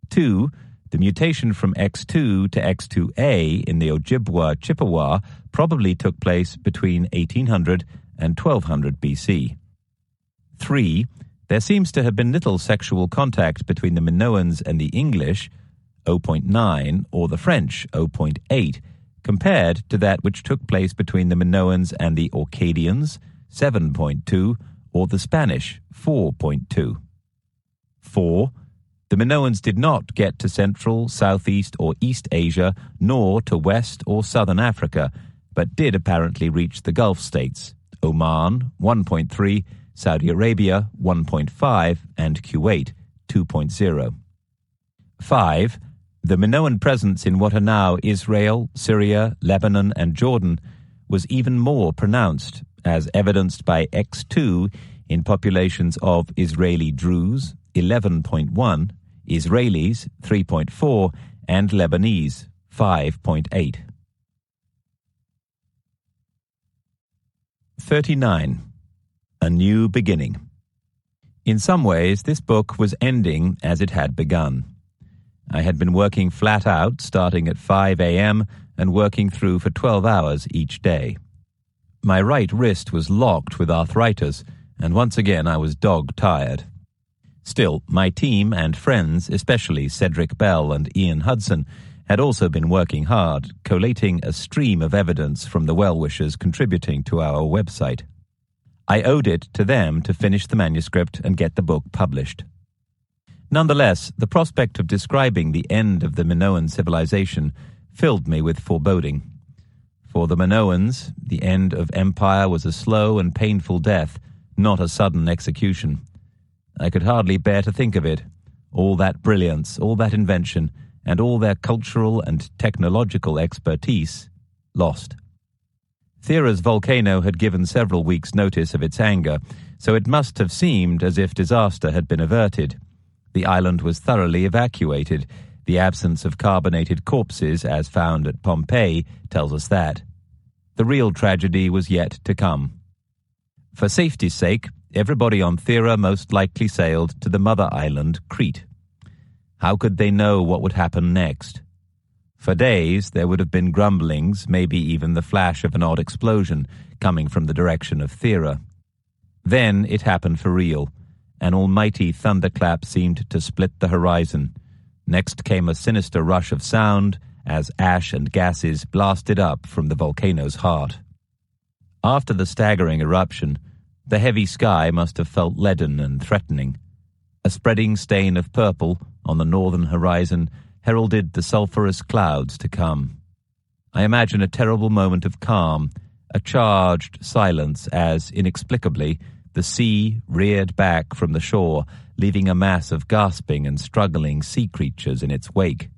2. The mutation from X2 to X2A in the Ojibwa Chippewa probably took place between 1800 and 1200 BC. 3. There seems to have been little sexual contact between the Minoans and the English, 0.9, or the French, 0.8, compared to that which took place between the Minoans and the Orcadians, 7.2, or the Spanish, 4.2. 4. The Minoans did not get to Central, Southeast, or East Asia, nor to West or Southern Africa, but did apparently reach the Gulf states, Oman, 1.3, Saudi Arabia, 1.5, and Kuwait, 2.0. 5. The Minoan presence in what are now Israel, Syria, Lebanon, and Jordan was even more pronounced, as evidenced by X2 in populations of Israeli Druze, 11.1, Israelis, 3.4, and Lebanese, 5.8. 39. A New Beginning. In some ways, this book was ending as it had begun. I had been working flat out, starting at 5 a.m. and working through for 12 hours each day. My right wrist was locked with arthritis, and once again I was dog-tired. Still, my team and friends, especially Cedric Bell and Ian Hudson, had also been working hard, collating a stream of evidence from the well-wishers contributing to our website. I owed it to them to finish the manuscript and get the book published. Nonetheless, the prospect of describing the end of the Minoan civilization filled me with foreboding. For the Minoans, the end of empire was a slow and painful death, not a sudden execution. I could hardly bear to think of it. All that brilliance, all that invention, and all their cultural and technological expertise lost. Thera's volcano had given several weeks' notice of its anger, so it must have seemed as if disaster had been averted. The island was thoroughly evacuated. The absence of carbonated corpses, as found at Pompeii, tells us that. The real tragedy was yet to come. For safety's sake, everybody on Thera most likely sailed to the mother island, Crete. How could they know what would happen next? For days, there would have been grumblings, maybe even the flash of an odd explosion coming from the direction of Thera. Then it happened for real. An almighty thunderclap seemed to split the horizon. Next came a sinister rush of sound as ash and gases blasted up from the volcano's heart. After the staggering eruption, the heavy sky must have felt leaden and threatening. A spreading stain of purple on the northern horizon heralded the sulphurous clouds to come. I imagine a terrible moment of calm, a charged silence as, inexplicably, the sea reared back from the shore, leaving a mass of gasping and struggling sea creatures in its wake.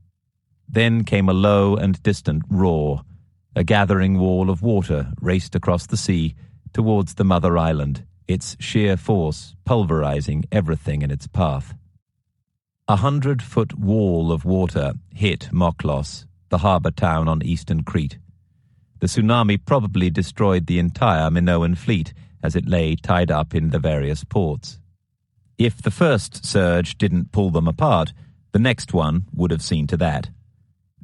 Then came a low and distant roar. A gathering wall of water raced across the sea towards the mother island, its sheer force pulverizing everything in its path. 100-foot wall of water hit Moklos, the harbor town on eastern Crete. The tsunami probably destroyed the entire Minoan fleet as it lay tied up in the various ports. If the first surge didn't pull them apart, the next one would have seen to that.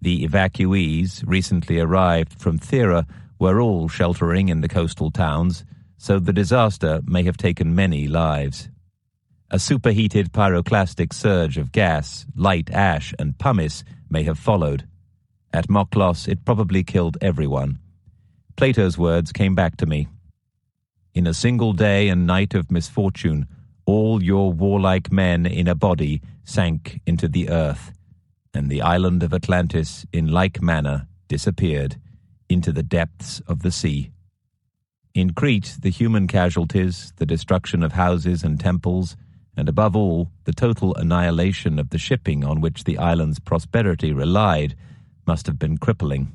The evacuees, recently arrived from Thera, were all sheltering in the coastal towns, so the disaster may have taken many lives. A superheated pyroclastic surge of gas, light ash, and pumice may have followed. At Moklos, it probably killed everyone. Plato's words came back to me. In a single day and night of misfortune, all your warlike men in a body sank into the earth. and the island of Atlantis in like manner disappeared into the depths of the sea. In Crete, the human casualties, the destruction of houses and temples, and above all, the total annihilation of the shipping on which the island's prosperity relied, must have been crippling.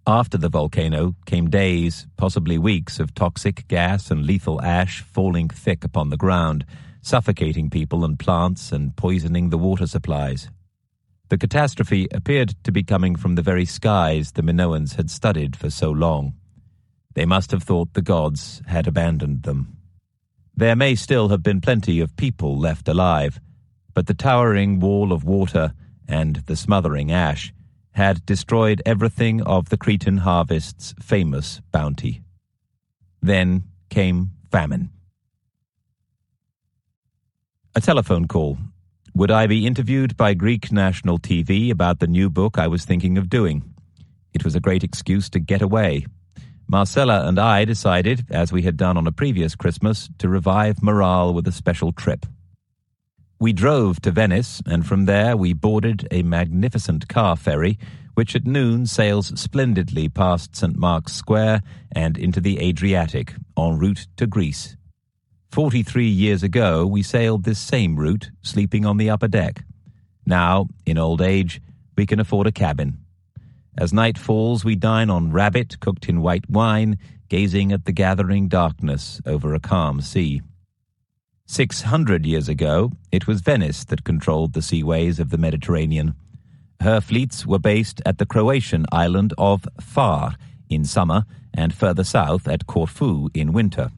After the volcano came days, possibly weeks, of toxic gas and lethal ash falling thick upon the ground, suffocating people and plants and poisoning the water supplies. The catastrophe appeared to be coming from the very skies the Minoans had studied for so long. They must have thought the gods had abandoned them. There may still have been plenty of people left alive, but the towering wall of water and the smothering ash had destroyed everything of the Cretan harvest's famous bounty. Then came famine. A telephone call. Would I be interviewed by Greek national TV about the new book I was thinking of doing? It was a great excuse to get away. Marcella and I decided, as we had done on a previous Christmas, to revive morale with a special trip. We drove to Venice, and from there we boarded a magnificent car ferry, which at noon sails splendidly past St. Mark's Square and into the Adriatic, en route to Greece. 43 years ago, we sailed this same route, sleeping on the upper deck. Now, in old age, we can afford a cabin. As night falls, we dine on rabbit cooked in white wine, gazing at the gathering darkness over a calm sea. 600 years ago, it was Venice that controlled the seaways of the Mediterranean. Her fleets were based at the Croatian island of Far in summer and further south at Corfu in winter.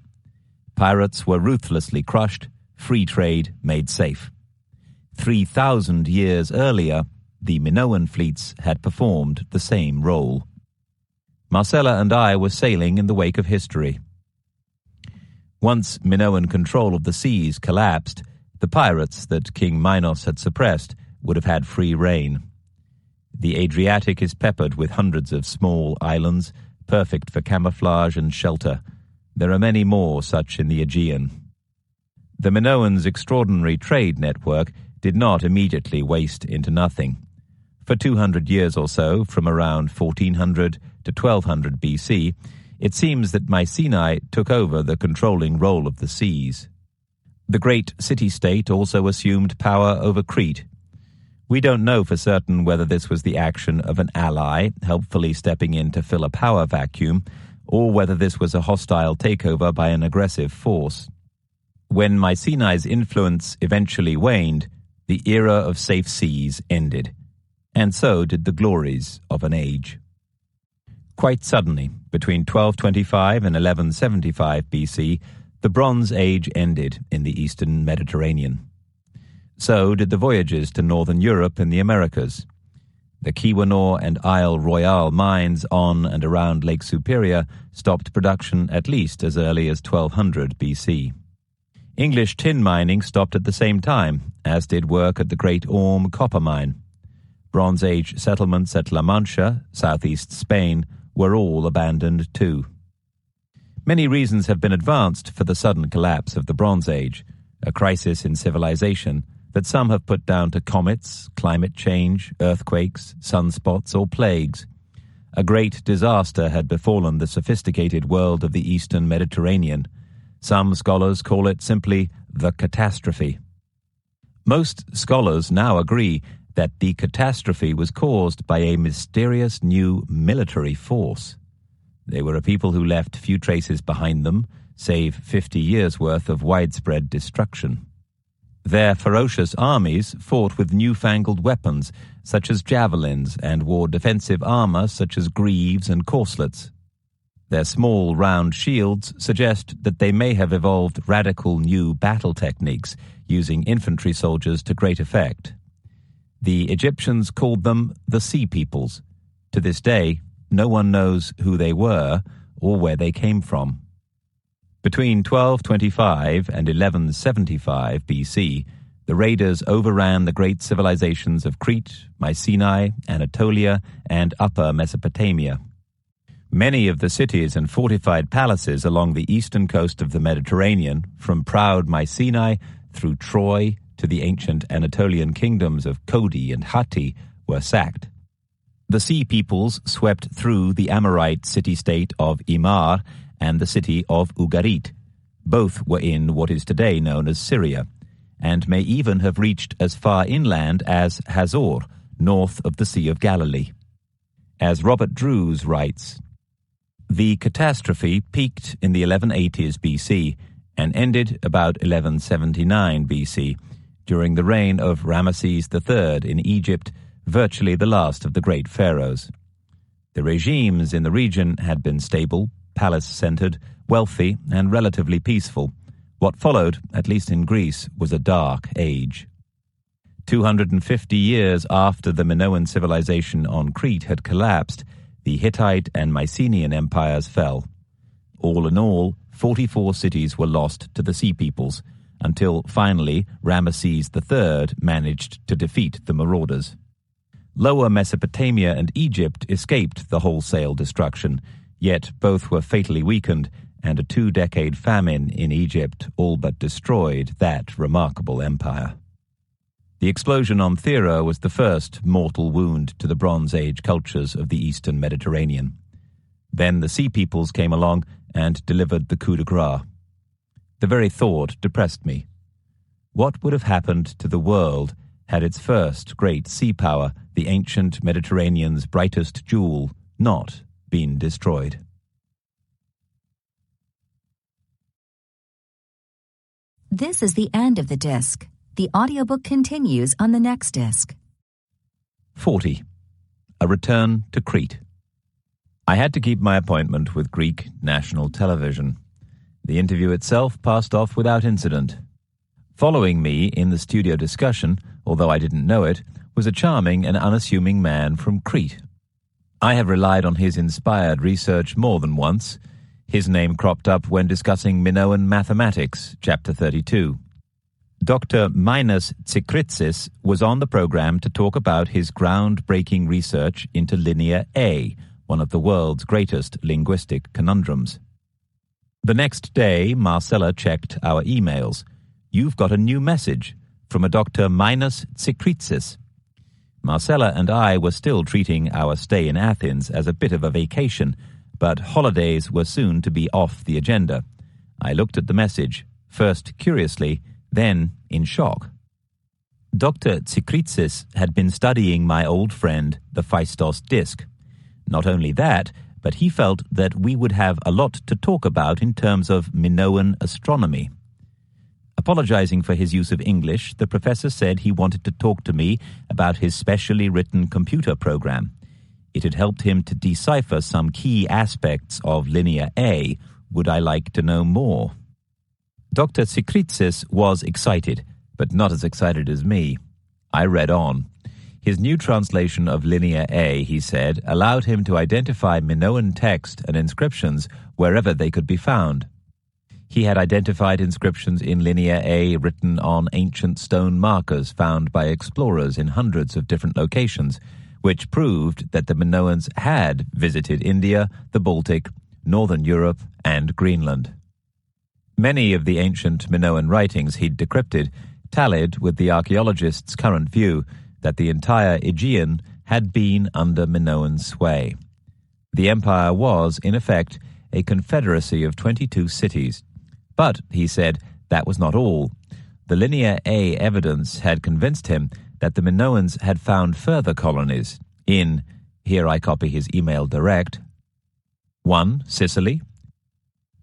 Pirates were ruthlessly crushed, free trade made safe. 3,000 years earlier, the Minoan fleets had performed the same role. Marcella and I were sailing in the wake of history. Once Minoan control of the seas collapsed, the pirates that King Minos had suppressed would have had free rein. The Adriatic is peppered with hundreds of small islands, perfect for camouflage and shelter. There are many more such in the Aegean. The Minoans' extraordinary trade network did not immediately waste into nothing. For 200 years or so, from around 1400 to 1200 BC, it seems that Mycenae took over the controlling role of the seas. The great city-state also assumed power over Crete. We don't know for certain whether this was the action of an ally helpfully stepping in to fill a power vacuum, or whether this was a hostile takeover by an aggressive force. When Mycenae's influence eventually waned, the era of safe seas ended, and so did the glories of an age. Quite suddenly, between 1225 and 1175 BC, the Bronze Age ended in the eastern Mediterranean. So did the voyages to northern Europe and the Americas. The Keweenaw and Isle Royale mines on and around Lake Superior stopped production at least as early as 1200 BC. English tin mining stopped at the same time, as did work at the Great Orme copper mine. Bronze Age settlements at La Mancha, southeast Spain, were all abandoned too. Many reasons have been advanced for the sudden collapse of the Bronze Age, a crisis in civilization that some have put down to comets, climate change, earthquakes, sunspots, or plagues. A great disaster had befallen the sophisticated world of the eastern Mediterranean. Some scholars call it simply the catastrophe. Most scholars now agree that the catastrophe was caused by a mysterious new military force. They were a people who left few traces behind them, save 50 years' worth of widespread destruction. Their ferocious armies fought with newfangled weapons, such as javelins, and wore defensive armor such as greaves and corslets. Their small, round shields suggest that they may have evolved radical new battle techniques, using infantry soldiers to great effect. The Egyptians called them the Sea Peoples. To this day, no one knows who they were or where they came from. Between 1225 and 1175 BC, the raiders overran the great civilizations of Crete, Mycenae, Anatolia, and Upper Mesopotamia. Many of the cities and fortified palaces along the eastern coast of the Mediterranean, from proud Mycenae through Troy, to the ancient Anatolian kingdoms of Kodi and Hatti were sacked. The Sea Peoples swept through the Amorite city-state of Imar and the city of Ugarit. Both were in what is today known as Syria, and may even have reached as far inland as Hazor, north of the Sea of Galilee. As Robert Drews writes, the catastrophe peaked in the 1180s BC and ended about 1179 BC, during the reign of Ramesses III in Egypt, virtually the last of the great pharaohs. The regimes in the region had been stable, palace-centered, wealthy, and relatively peaceful. What followed, at least in Greece, was a dark age. 250 years after the Minoan civilization on Crete had collapsed, the Hittite and Mycenaean empires fell. All in all, 44 cities were lost to the Sea Peoples, until finally Ramesses III managed to defeat the marauders. Lower Mesopotamia and Egypt escaped the wholesale destruction, yet both were fatally weakened, and a 2-decade famine in Egypt all but destroyed that remarkable empire. The explosion on Thera was the first mortal wound to the Bronze Age cultures of the eastern Mediterranean. Then the Sea Peoples came along and delivered the coup de grace. The very thought depressed me. What would have happened to the world had its first great sea power, the ancient Mediterranean's brightest jewel, not been destroyed? This is the end of the disc. The audiobook continues on the next disc. 40. A return to Crete. I had to keep my appointment with Greek national television. The interview itself passed off without incident. Following me in the studio discussion, although I didn't know it, was a charming and unassuming man from Crete. I have relied on his inspired research more than once. His name cropped up when discussing Minoan mathematics, chapter 32. Dr. Minos Tsikritsis was on the program to talk about his groundbreaking research into linear A, one of the world's greatest linguistic conundrums. The next day, Marcella checked our emails. You've got a new message from a Dr. Minos Tsikritsis. Marcella and I were still treating our stay in Athens as a bit of a vacation, but holidays were soon to be off the agenda. I looked at the message, first curiously, then in shock. Dr. Tsikritsis had been studying my old friend, the Phaistos disk. Not only that, but he felt that we would have a lot to talk about in terms of Minoan astronomy. Apologizing for his use of English, the professor said he wanted to talk to me about his specially written computer program. It had helped him to decipher some key aspects of linear A. Would I like to know more? Dr. Tsikritsis was excited, but not as excited as me. I read on. His new translation of linear A, he said, allowed him to identify Minoan text and inscriptions wherever they could be found. He had identified inscriptions in linear A written on ancient stone markers found by explorers in hundreds of different locations, which proved that the Minoans had visited India, the Baltic, Northern Europe, and Greenland. Many of the ancient Minoan writings he'd decrypted tallied with the archaeologists' current view that the entire Aegean had been under Minoan sway. The empire was, in effect, a confederacy of 22 cities. But, he said, that was not all. The linear A evidence had convinced him that the Minoans had found further colonies in, here I copy his email direct, 1. Sicily,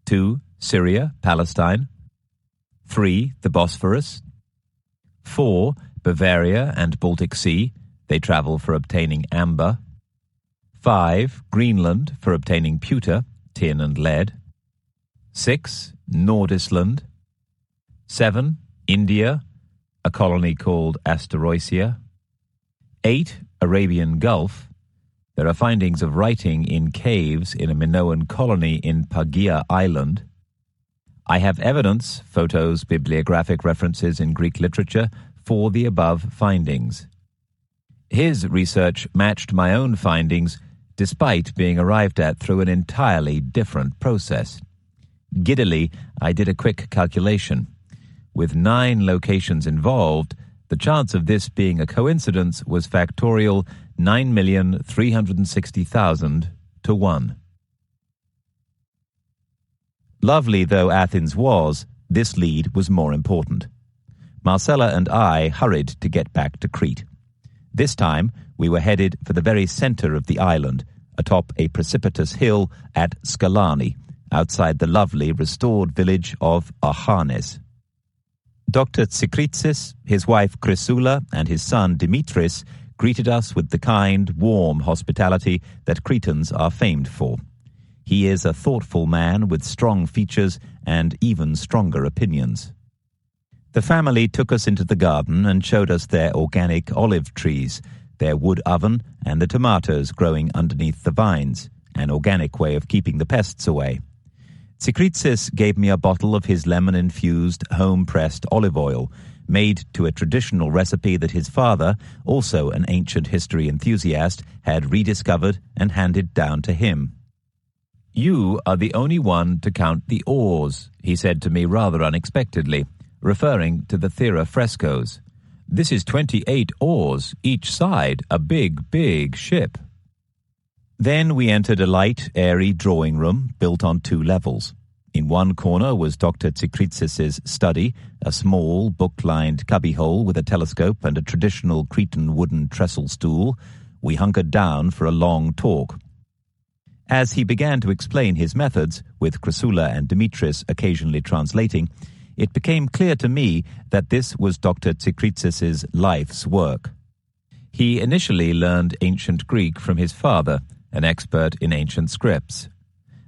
2. Syria, Palestine, 3. The Bosphorus, 4. Bavaria and Baltic Sea, they travel for obtaining amber, 5. Greenland for obtaining pewter, tin and lead, 6. Nordisland, 7. India, a colony called Asteroisia, 8. Arabian Gulf. There are findings of writing in caves in a Minoan colony in Pagia Island. I have evidence, photos, bibliographic references in Greek literature for the above findings. His research matched my own findings despite being arrived at through an entirely different process. Giddily, I did a quick calculation. with 9 locations involved, the chance of this being a coincidence was factorial 9,360,000 to 1. Lovely though Athens was, this lead was more important. Marcella and I hurried to get back to Crete. This time, we were headed for the very center of the island, atop a precipitous hill at Skalani, outside the lovely restored village of Archanes. Dr. Tsikritsis, his wife Chrysoula, and his son Dimitris greeted us with the kind, warm hospitality that Cretans are famed for. He is a thoughtful man with strong features and even stronger opinions. The family took us into the garden and showed us their organic olive trees, their wood oven, and the tomatoes growing underneath the vines, an organic way of keeping the pests away. Tsikritsis gave me a bottle of his lemon-infused, home-pressed olive oil, made to a traditional recipe that his father, also an ancient history enthusiast, had rediscovered and handed down to him. "You are the only one to count the oars," he said to me rather unexpectedly, referring to the Thera frescoes. "This is 28 oars, each side, a big, big ship." Then we entered a light, airy drawing room built on 2 levels. In one corner was Dr. Tsikritsis' study, a small, book-lined cubbyhole with a telescope and a traditional Cretan wooden trestle stool. We hunkered down for a long talk. As he began to explain his methods, with Chrysoula and Dimitris occasionally translating, it became clear to me that this was Dr. Tsikritsis' life's work. He initially learned ancient Greek from his father, an expert in ancient scripts.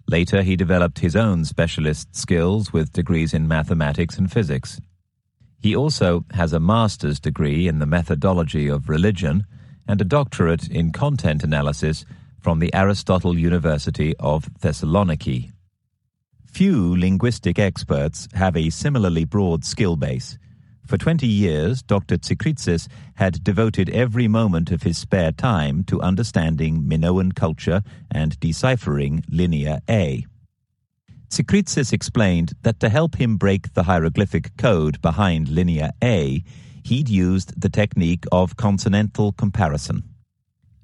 Later, he developed his own specialist skills with degrees in mathematics and physics. He also has a master's degree in the methodology of religion and a doctorate in content analysis from the Aristotle University of Thessaloniki. Few linguistic experts have a similarly broad skill base. For 20 years, Dr. Tsikritsis had devoted every moment of his spare time to understanding Minoan culture and deciphering Linear A. Tsikritsis explained that to help him break the hieroglyphic code behind Linear A, he'd used the technique of consonantal comparison.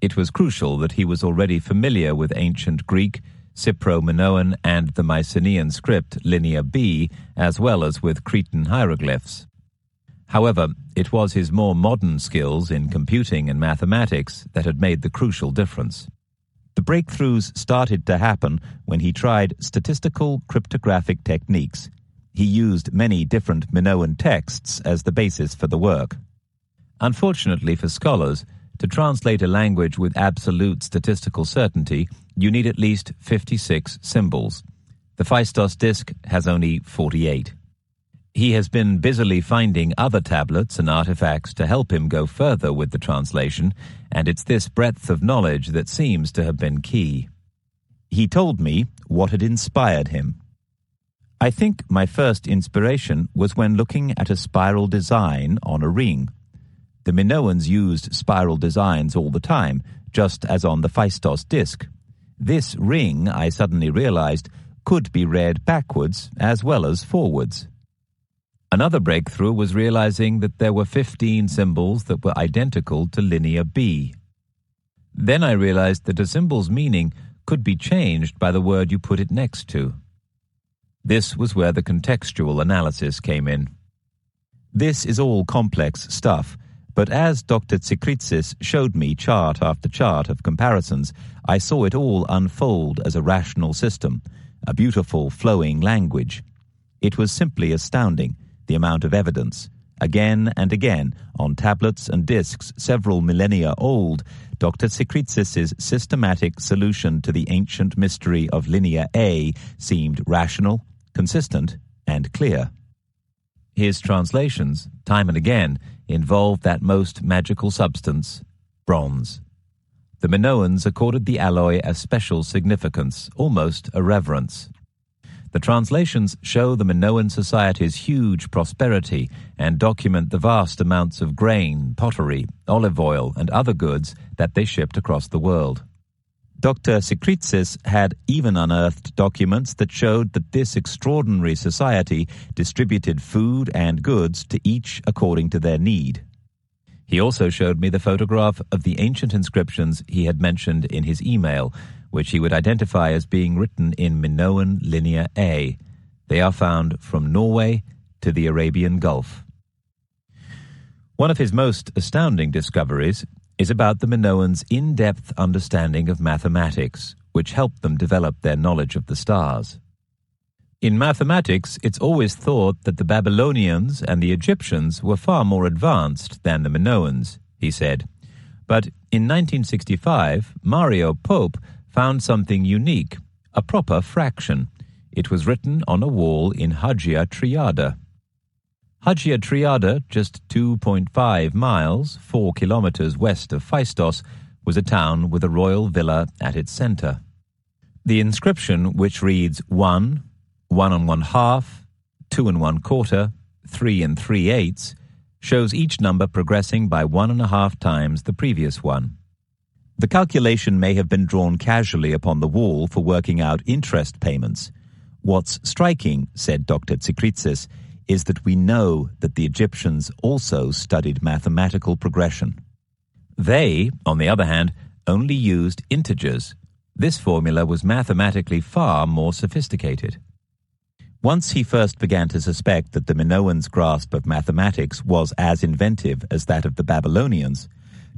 It was crucial that he was already familiar with ancient Greek, Cypro-Minoan, and the Mycenaean script Linear B, as well as with Cretan hieroglyphs. However, it was his more modern skills in computing and mathematics that had made the crucial difference. The breakthroughs started to happen when he tried statistical cryptographic techniques. He used many different Minoan texts as the basis for the work. Unfortunately for scholars, to translate a language with absolute statistical certainty, you need at least 56 symbols. The Phaistos disk has only 48. He has been busily finding other tablets and artifacts to help him go further with the translation, and it's this breadth of knowledge that seems to have been key. He told me what had inspired him. "I think my first inspiration was when looking at a spiral design on a ring. The Minoans used spiral designs all the time, just as on the Phaistos disk. This ring, I suddenly realized, could be read backwards as well as forwards." Another breakthrough was realizing that there were 15 symbols that were identical to Linear B. Then I realized that a symbol's meaning could be changed by the word you put it next to. This was where the contextual analysis came in. This is all complex stuff, but as Dr. Tsikritsis showed me chart after chart of comparisons, I saw it all unfold as a rational system, a beautiful flowing language. It was simply astounding, the amount of evidence. Again and again, on tablets and discs several millennia old, Dr. Tsikritsis' systematic solution to the ancient mystery of Linear A seemed rational, consistent, and clear. His translations, time and again, involved that most magical substance, bronze. The Minoans accorded the alloy a special significance, almost a reverence. The translations show the Minoan society's huge prosperity and document the vast amounts of grain, pottery, olive oil, and other goods that they shipped across the world. Dr. Tsikritsis had even unearthed documents that showed that this extraordinary society distributed food and goods to each according to their need. He also showed me the photograph of the ancient inscriptions he had mentioned in his email, which he would identify as being written in Minoan Linear A. They are found from Norway to the Arabian Gulf. One of his most astounding discoveries is about the Minoans' in-depth understanding of mathematics, which helped them develop their knowledge of the stars. In mathematics, it's always thought that the Babylonians and the Egyptians were far more advanced than the Minoans, he said. But in 1965, Mario Pope found something unique, a proper fraction. It was written on a wall in Hagia Triada. Hagia Triada, just 2.5 miles, 4 kilometers west of Phaistos, was a town with a royal villa at its center. The inscription, which reads 1, 1 1/2, 2 1/4, 3 3/8, shows each number progressing by 1.5 times the previous one. The calculation may have been drawn casually upon the wall for working out interest payments. What's striking, said Dr. Tsikritsis, is that we know that the Egyptians also studied mathematical progression. They, on the other hand, only used integers. This formula was mathematically far more sophisticated. Once he first began to suspect that the Minoans' grasp of mathematics was as inventive as that of the Babylonians,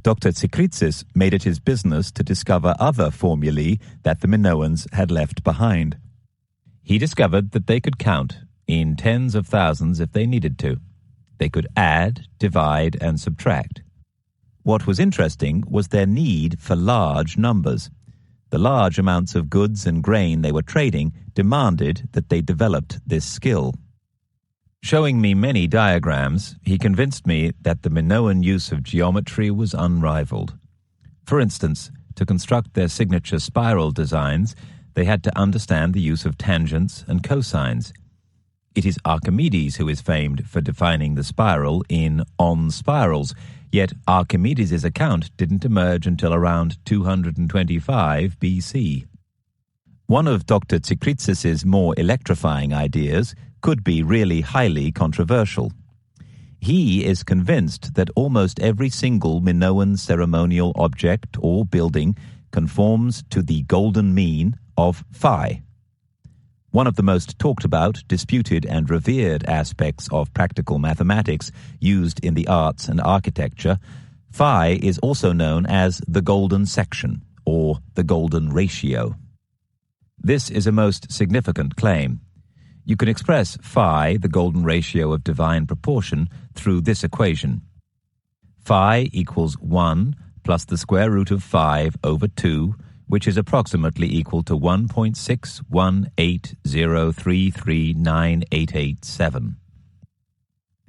Dr. Tsikritsis made it his business to discover other formulae that the Minoans had left behind. He discovered that they could count in tens of thousands if they needed to. They could add, divide, and subtract. What was interesting was their need for large numbers. The large amounts of goods and grain they were trading demanded that they developed this skill. Showing me many diagrams, he convinced me that the Minoan use of geometry was unrivaled. For instance, to construct their signature spiral designs, they had to understand the use of tangents and cosines. It is Archimedes who is famed for defining the spiral in On Spirals, yet Archimedes' account didn't emerge until around 225 BC. One of Dr. Tsikritsis' more electrifying ideas could be really highly controversial. He is convinced that almost every single Minoan ceremonial object or building conforms to the golden mean of phi. One of the most talked about, disputed, and revered aspects of practical mathematics used in the arts and architecture, phi is also known as the golden section, or the golden ratio. This is a most significant claim. You can express phi, the golden ratio of divine proportion, through this equation. Phi equals 1 plus the square root of 5 over 2, which is approximately equal to 1.61803398887.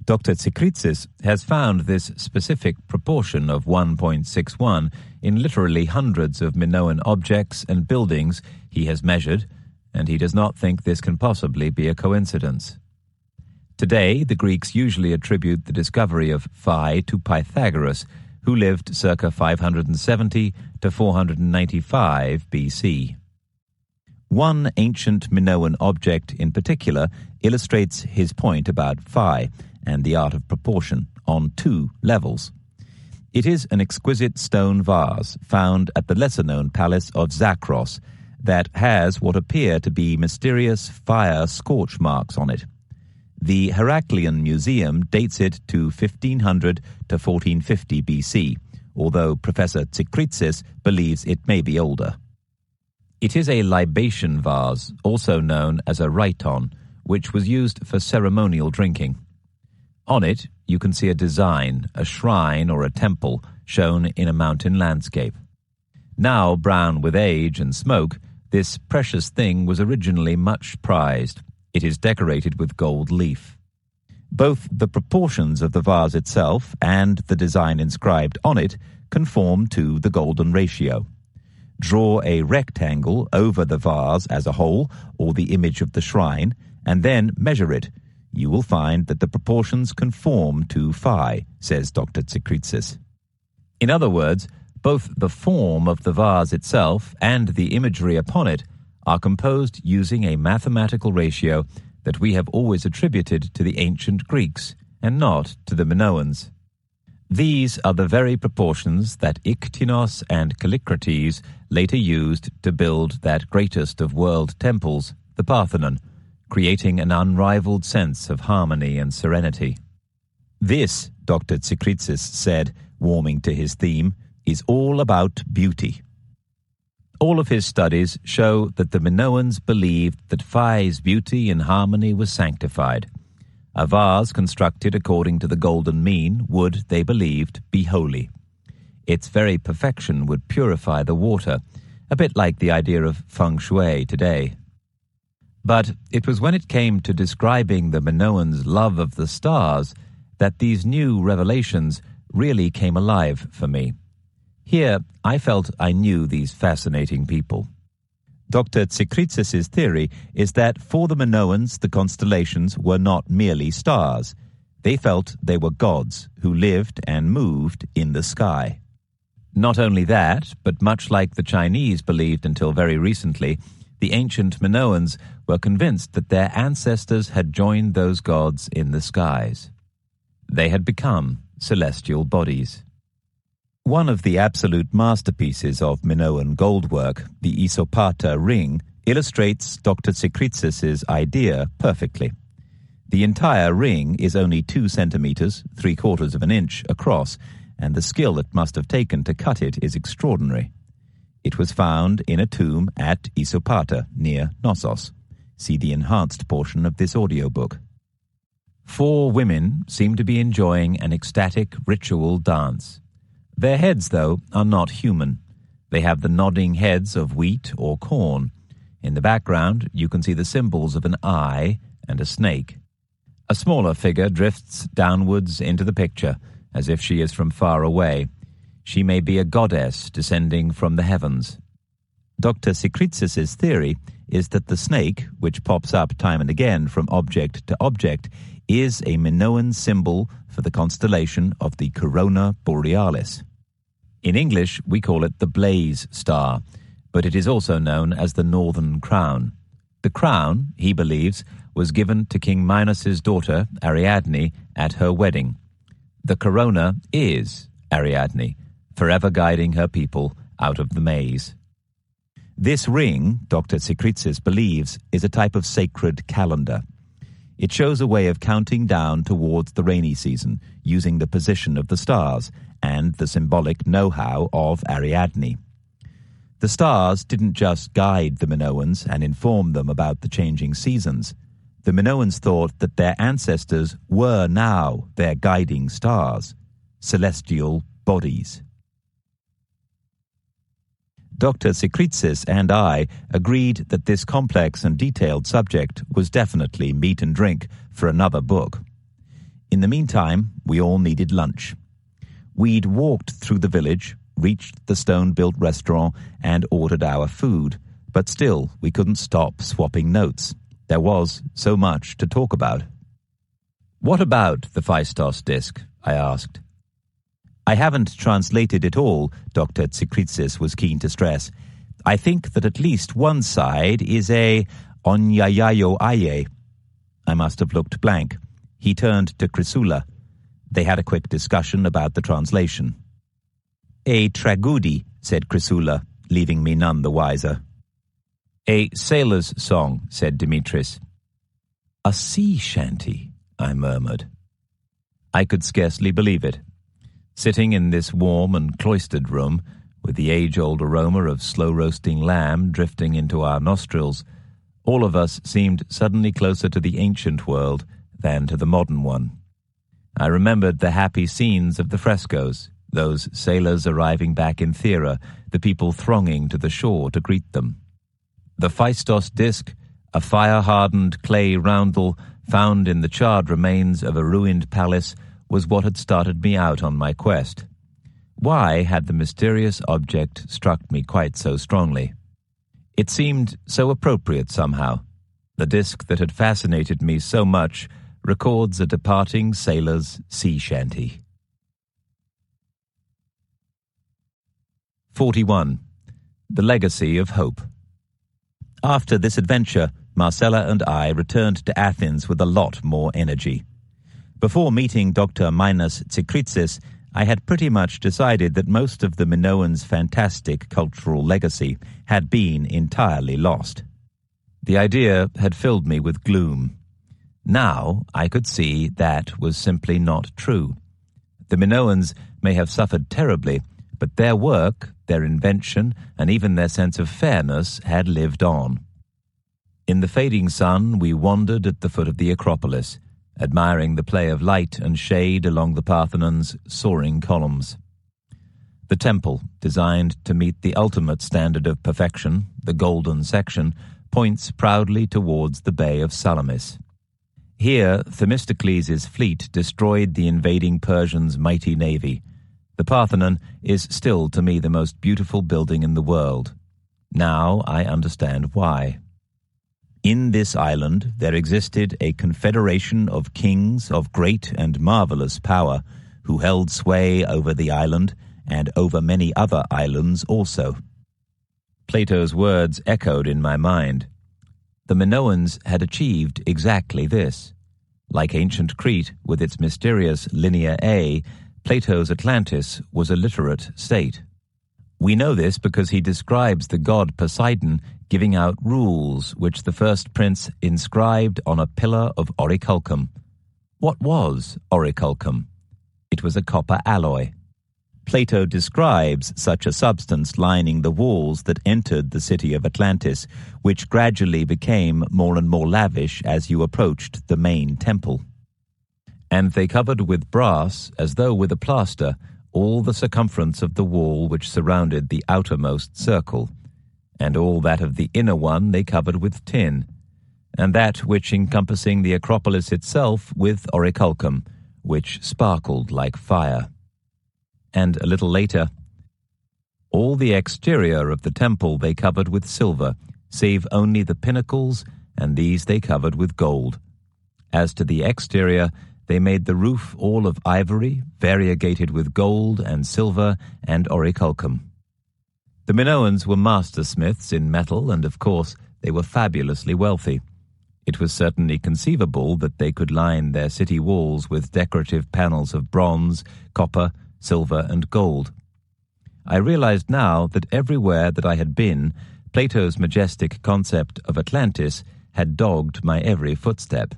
Dr. Tsikritsis has found this specific proportion of 1.61 in literally hundreds of Minoan objects and buildings he has measured, and he does not think this can possibly be a coincidence. Today, the Greeks usually attribute the discovery of phi to Pythagoras, who lived circa 570 to 495 BC. One ancient Minoan object in particular illustrates his point about phi and the art of proportion on 2 levels. It is an exquisite stone vase found at the lesser-known palace of Zakros that has what appear to be mysterious fire scorch marks on it. The Heraclean Museum dates it to 1500 to 1450 BC, although Professor Tsikritsis believes it may be older. It is a libation vase, also known as a raiton, which was used for ceremonial drinking. On it, you can see a design, a shrine or a temple, shown in a mountain landscape. Now brown with age and smoke, this precious thing was originally much prized. It is decorated with gold leaf. Both the proportions of the vase itself and the design inscribed on it conform to the golden ratio. Draw a rectangle over the vase as a whole, or the image of the shrine, and then measure it. You will find that the proportions conform to phi, says Dr. Tsikritsis. In other words, Both the form of the vase itself and the imagery upon it are composed using a mathematical ratio that we have always attributed to the ancient Greeks and not to the Minoans. These are the very proportions that Iktinos and Callicrates later used to build that greatest of world temples, the Parthenon, creating an unrivaled sense of harmony and serenity. This, Dr. Tsikritsis said, warming to his theme, is all about beauty. All of his studies show that the Minoans believed that Phi's beauty and harmony was sanctified. A vase constructed according to the golden mean would, they believed, be holy. Its very perfection would purify the water, a bit like the idea of feng shui today. But it was when it came to describing the Minoans' love of the stars that these new revelations really came alive for me. Here, I felt I knew these fascinating people. Dr. Tsikritsis' theory is that for the Minoans, the constellations were not merely stars. They felt they were gods who lived and moved in the sky. Not only that, but much like the Chinese believed until very recently, the ancient Minoans were convinced that their ancestors had joined those gods in the skies. They had become celestial bodies. One of the absolute masterpieces of Minoan goldwork, the Isopata ring, illustrates Dr. Tsikritsis' idea perfectly. The entire ring is only 2 centimeters, 3/4 of an inch, across, and the skill it must have taken to cut it is extraordinary. It was found in a tomb at Isopata, near Knossos. See the enhanced portion of this audiobook. 4 women seem to be enjoying an ecstatic ritual dance. Their heads, though, are not human. They have the nodding heads of wheat or corn. In the background, you can see the symbols of an eye and a snake. A smaller figure drifts downwards into the picture, as if she is from far away. She may be a goddess descending from the heavens. Dr. Tsikritsis' theory is that the snake, which pops up time and again from object to object, is a Minoan symbol for the constellation of the Corona Borealis. In English, we call it the Blaze Star, but it is also known as the Northern Crown. The crown, he believes, was given to King Minos's daughter, Ariadne, at her wedding. The corona is Ariadne, forever guiding her people out of the maze. This ring, Dr. Tsikritsis believes, is a type of sacred calendar. It shows a way of counting down towards the rainy season, using the position of the stars and the symbolic know-how of Ariadne. The stars didn't just guide the Minoans and inform them about the changing seasons. The Minoans thought that their ancestors were now their guiding stars, celestial bodies. Dr. Tsikritsis and I agreed that this complex and detailed subject was definitely meat and drink for another book. In the meantime, we all needed lunch. We'd walked through the village, reached the stone-built restaurant, and ordered our food, but still we couldn't stop swapping notes. There was so much to talk about. "What about the Phaistos disc?" I asked. "I haven't translated it all," Dr. Tsikritsis was keen to stress. "I think that at least one side is a onyayayo aye." I must have looked blank. He turned to Chrysula. They had a quick discussion about the translation. "A tragudi," said Chrysula, leaving me none the wiser. "A sailor's song," said Dimitris. "A sea shanty," I murmured. I could scarcely believe it. Sitting in this warm and cloistered room, with the age-old aroma of slow-roasting lamb drifting into our nostrils, all of us seemed suddenly closer to the ancient world than to the modern one. I remembered the happy scenes of the frescoes, those sailors arriving back in Thera, the people thronging to the shore to greet them. The Phaistos disc, a fire-hardened clay roundel found in the charred remains of a ruined palace, was what had started me out on my quest. Why had the mysterious object struck me quite so strongly? It seemed so appropriate somehow. The disc that had fascinated me so much records a departing sailor's sea shanty. 41. The Legacy of Hope. After this adventure, Marcella and I returned to Athens with a lot more energy. Before meeting Dr. Minos Tsikritsis, I had pretty much decided that most of the Minoans' fantastic cultural legacy had been entirely lost. The idea had filled me with gloom. Now I could see that was simply not true. The Minoans may have suffered terribly, but their work, their invention, and even their sense of fairness had lived on. In the fading sun, we wandered at the foot of the Acropolis, admiring the play of light and shade along the Parthenon's soaring columns. The temple, designed to meet the ultimate standard of perfection, the golden section, points proudly towards the Bay of Salamis. Here, Themistocles' fleet destroyed the invading Persians' mighty navy. The Parthenon is still to me the most beautiful building in the world. Now I understand why. In this island there existed a confederation of kings of great and marvelous power who held sway over the island and over many other islands also. Plato's words echoed in my mind. The Minoans had achieved exactly this. Like ancient Crete with its mysterious Linear A, Plato's Atlantis was a literate state. We know this because he describes the god Poseidon giving out rules which the first prince inscribed on a pillar of orichalcum. What was orichalcum? It was a copper alloy. Plato describes such a substance lining the walls that entered the city of Atlantis, which gradually became more and more lavish as you approached the main temple. And they covered with brass, as though with a plaster, all the circumference of the wall which surrounded the outermost circle, and all that of the inner one they covered with tin, and that which encompassing the Acropolis itself with orichalcum, which sparkled like fire. And a little later, all the exterior of the temple they covered with silver, save only the pinnacles, and these they covered with gold. As to the exterior, they made the roof all of ivory, variegated with gold and silver and orichalcum. The Minoans were mastersmiths in metal, and of course they were fabulously wealthy. It was certainly conceivable that they could line their city walls with decorative panels of bronze, copper, silver, and gold. I realized now that everywhere that I had been, Plato's majestic concept of Atlantis had dogged my every footstep.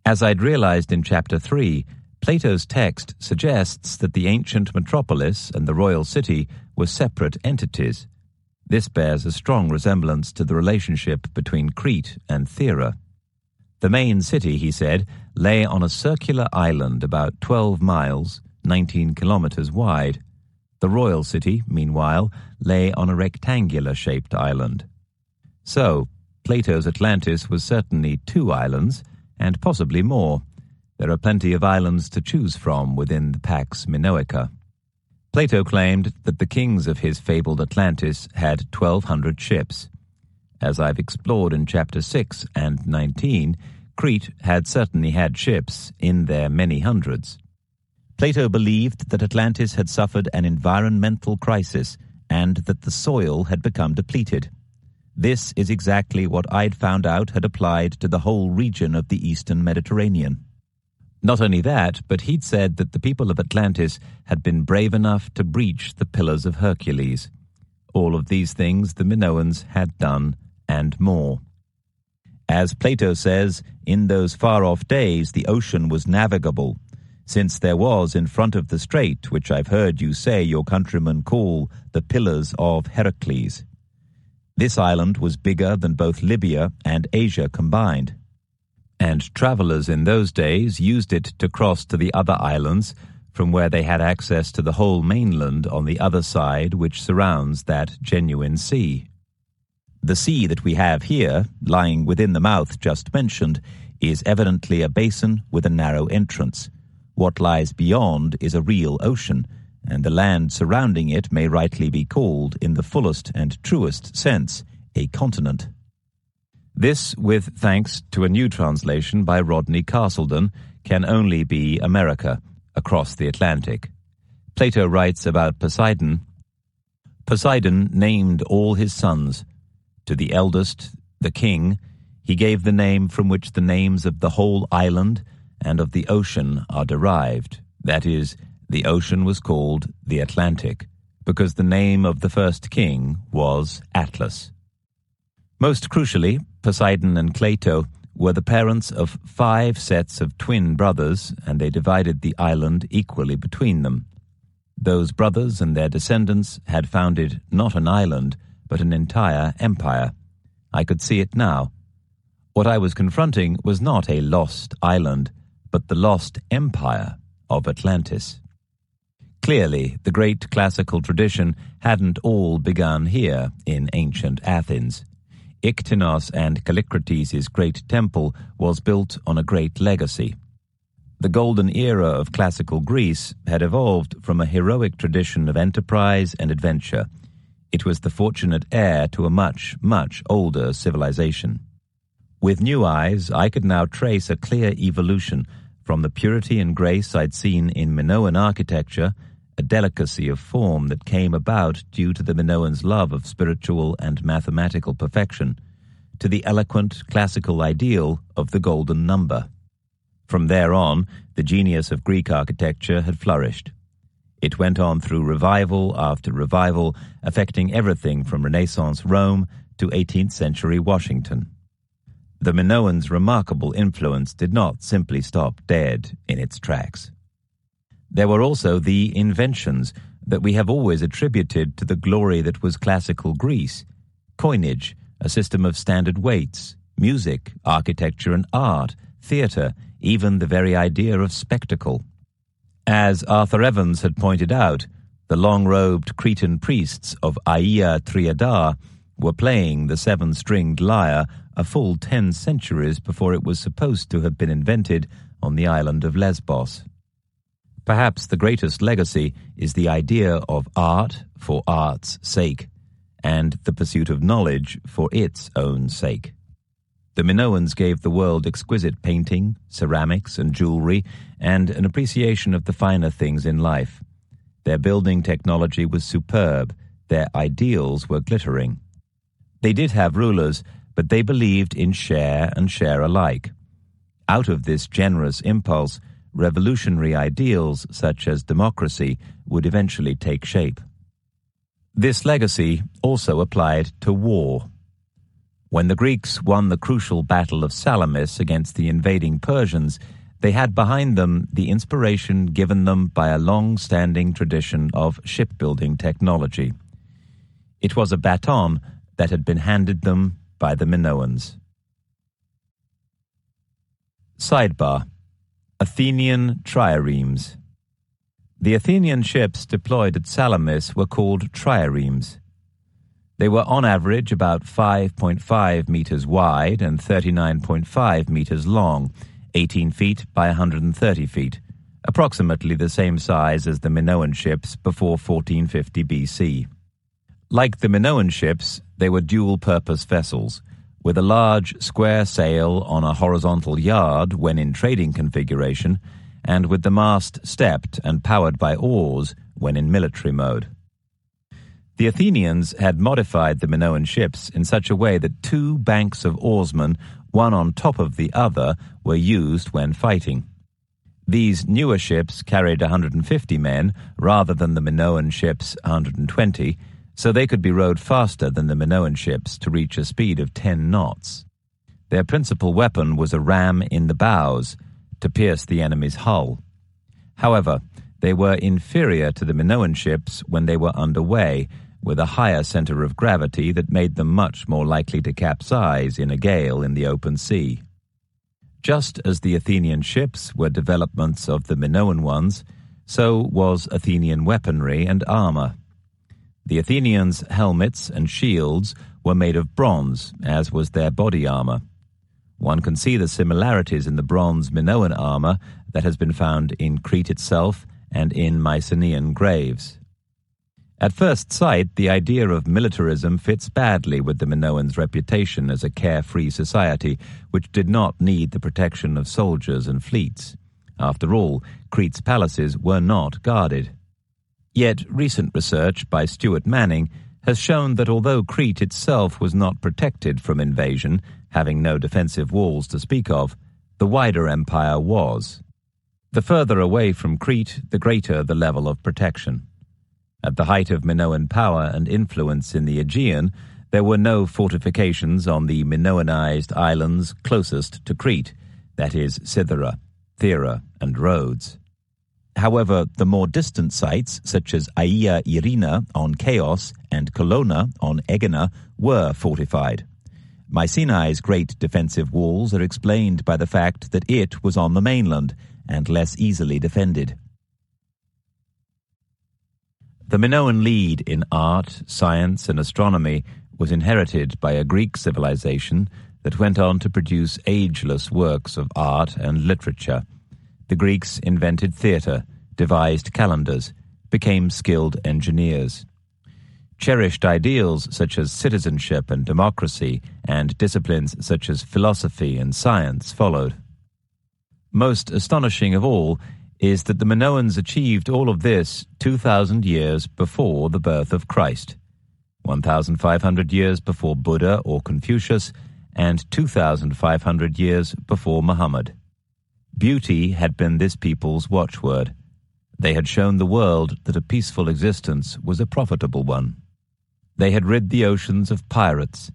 As I'd realized in Chapter 3, Plato's text suggests that the ancient metropolis and the royal city were separate entities. This bears a strong resemblance to the relationship between Crete and Thera. The main city, he said, lay on a circular island about 12 miles, 19 kilometers wide. The royal city, meanwhile, lay on a rectangular-shaped island. So, Plato's Atlantis was certainly 2 islands, and possibly more. There are plenty of islands to choose from within the Pax Minoica. Plato claimed that the kings of his fabled Atlantis had 1,200 ships. As I've explored in Chapter 6 and 19, Crete had certainly had ships in their many hundreds. Plato believed that Atlantis had suffered an environmental crisis and that the soil had become depleted. This is exactly what I'd found out had applied to the whole region of the eastern Mediterranean. Not only that, but he'd said that the people of Atlantis had been brave enough to breach the Pillars of Hercules. All of these things the Minoans had done, and more. As Plato says, in those far-off days the ocean was navigable, since there was in front of the strait, which I've heard you say your countrymen call the Pillars of Heracles. This island was bigger than both Libya and Asia combined, and travelers in those days used it to cross to the other islands from where they had access to the whole mainland on the other side which surrounds that genuine sea. The sea that we have here, lying within the mouth just mentioned, is evidently a basin with a narrow entrance. What lies beyond is a real ocean, and the land surrounding it may rightly be called, in the fullest and truest sense, a continent. This, with thanks to a new translation by Rodney Castleton, can only be America, across the Atlantic. Plato writes about Poseidon, Poseidon named all his sons. To the eldest, the king, he gave the name from which the names of the whole island and of the ocean are derived. That is, the ocean was called the Atlantic, because the name of the first king was Atlas. Most crucially, Poseidon and Cleito were the parents of 5 sets of twin brothers, and they divided the island equally between them. Those brothers and their descendants had founded not an island, but an entire empire. I could see it now. What I was confronting was not a lost island, but the lost empire of Atlantis. Clearly, the great classical tradition hadn't all begun here in ancient Athens. Iktinos and Callicrates' great temple was built on a great legacy. The golden era of classical Greece had evolved from a heroic tradition of enterprise and adventure. It was the fortunate heir to a much, much older civilization. With new eyes, I could now trace a clear evolution from the purity and grace I'd seen in Minoan architecture, a delicacy of form that came about due to the Minoans' love of spiritual and mathematical perfection, to the eloquent classical ideal of the golden number. From there on, the genius of Greek architecture had flourished. It went on through revival after revival, affecting everything from Renaissance Rome to 18th century Washington. The Minoans' remarkable influence did not simply stop dead in its tracks. There were also the inventions that we have always attributed to the glory that was classical Greece: coinage, a system of standard weights, music, architecture and art, theatre, even the very idea of spectacle. As Arthur Evans had pointed out, the long-robed Cretan priests of Aia Triada were playing the 7-stringed lyre a full 10 centuries before it was supposed to have been invented on the island of Lesbos. Perhaps the greatest legacy is the idea of art for art's sake, and the pursuit of knowledge for its own sake. The Minoans gave the world exquisite painting, ceramics, and jewelry, and an appreciation of the finer things in life. Their building technology was superb. Their ideals were glittering. They did have rulers, but they believed in share and share alike. Out of this generous impulse, revolutionary ideals such as democracy would eventually take shape. This legacy also applied to war. When the Greeks won the crucial Battle of Salamis against the invading Persians, they had behind them the inspiration given them by a long-standing tradition of shipbuilding technology. It was a baton that had been handed them by the Minoans. Sidebar: Athenian triremes. The Athenian ships deployed at Salamis were called triremes. They were on average about 5.5 meters wide and 39.5 meters long, 18 feet by 130 feet, approximately the same size as the Minoan ships before 1450 BC. Like the Minoan ships, they were dual-purpose vessels, with a large square sail on a horizontal yard when in trading configuration, and with the mast stepped and powered by oars when in military mode. The Athenians had modified the Minoan ships in such a way that 2 banks of oarsmen, one on top of the other, were used when fighting. These newer ships carried 150 men rather than the Minoan ships' 120, so they could be rowed faster than the Minoan ships to reach a speed of 10 knots. Their principal weapon was a ram in the bows to pierce the enemy's hull. However, they were inferior to the Minoan ships when they were underway, with a higher center of gravity that made them much more likely to capsize in a gale in the open sea. Just as the Athenian ships were developments of the Minoan ones, so was Athenian weaponry and armor. The Athenians' helmets and shields were made of bronze, as was their body armor. One can see the similarities in the bronze Minoan armor that has been found in Crete itself and in Mycenaean graves. At first sight, the idea of militarism fits badly with the Minoans' reputation as a carefree society which did not need the protection of soldiers and fleets. After all, Crete's palaces were not guarded. Yet recent research by Stuart Manning has shown that although Crete itself was not protected from invasion, having no defensive walls to speak of, the wider empire was. The further away from Crete, the greater the level of protection. At the height of Minoan power and influence in the Aegean, there were no fortifications on the Minoanized islands closest to Crete, that is, Cythera, Thera, and Rhodes. However, the more distant sites, such as Aia Irina on Chios and Colonna on Aegina, were fortified. Mycenae's great defensive walls are explained by the fact that it was on the mainland and less easily defended. The Minoan lead in art, science, and astronomy was inherited by a Greek civilization that went on to produce ageless works of art and literature. The Greeks invented theatre, devised calendars, became skilled engineers. Cherished ideals such as citizenship and democracy, and disciplines such as philosophy and science followed. Most astonishing of all is that the Minoans achieved all of this 2,000 years before the birth of Christ, 1,500 years before Buddha or Confucius, and 2,500 years before Muhammad. Beauty had been this people's watchword. They had shown the world that a peaceful existence was a profitable one. They had rid the oceans of pirates,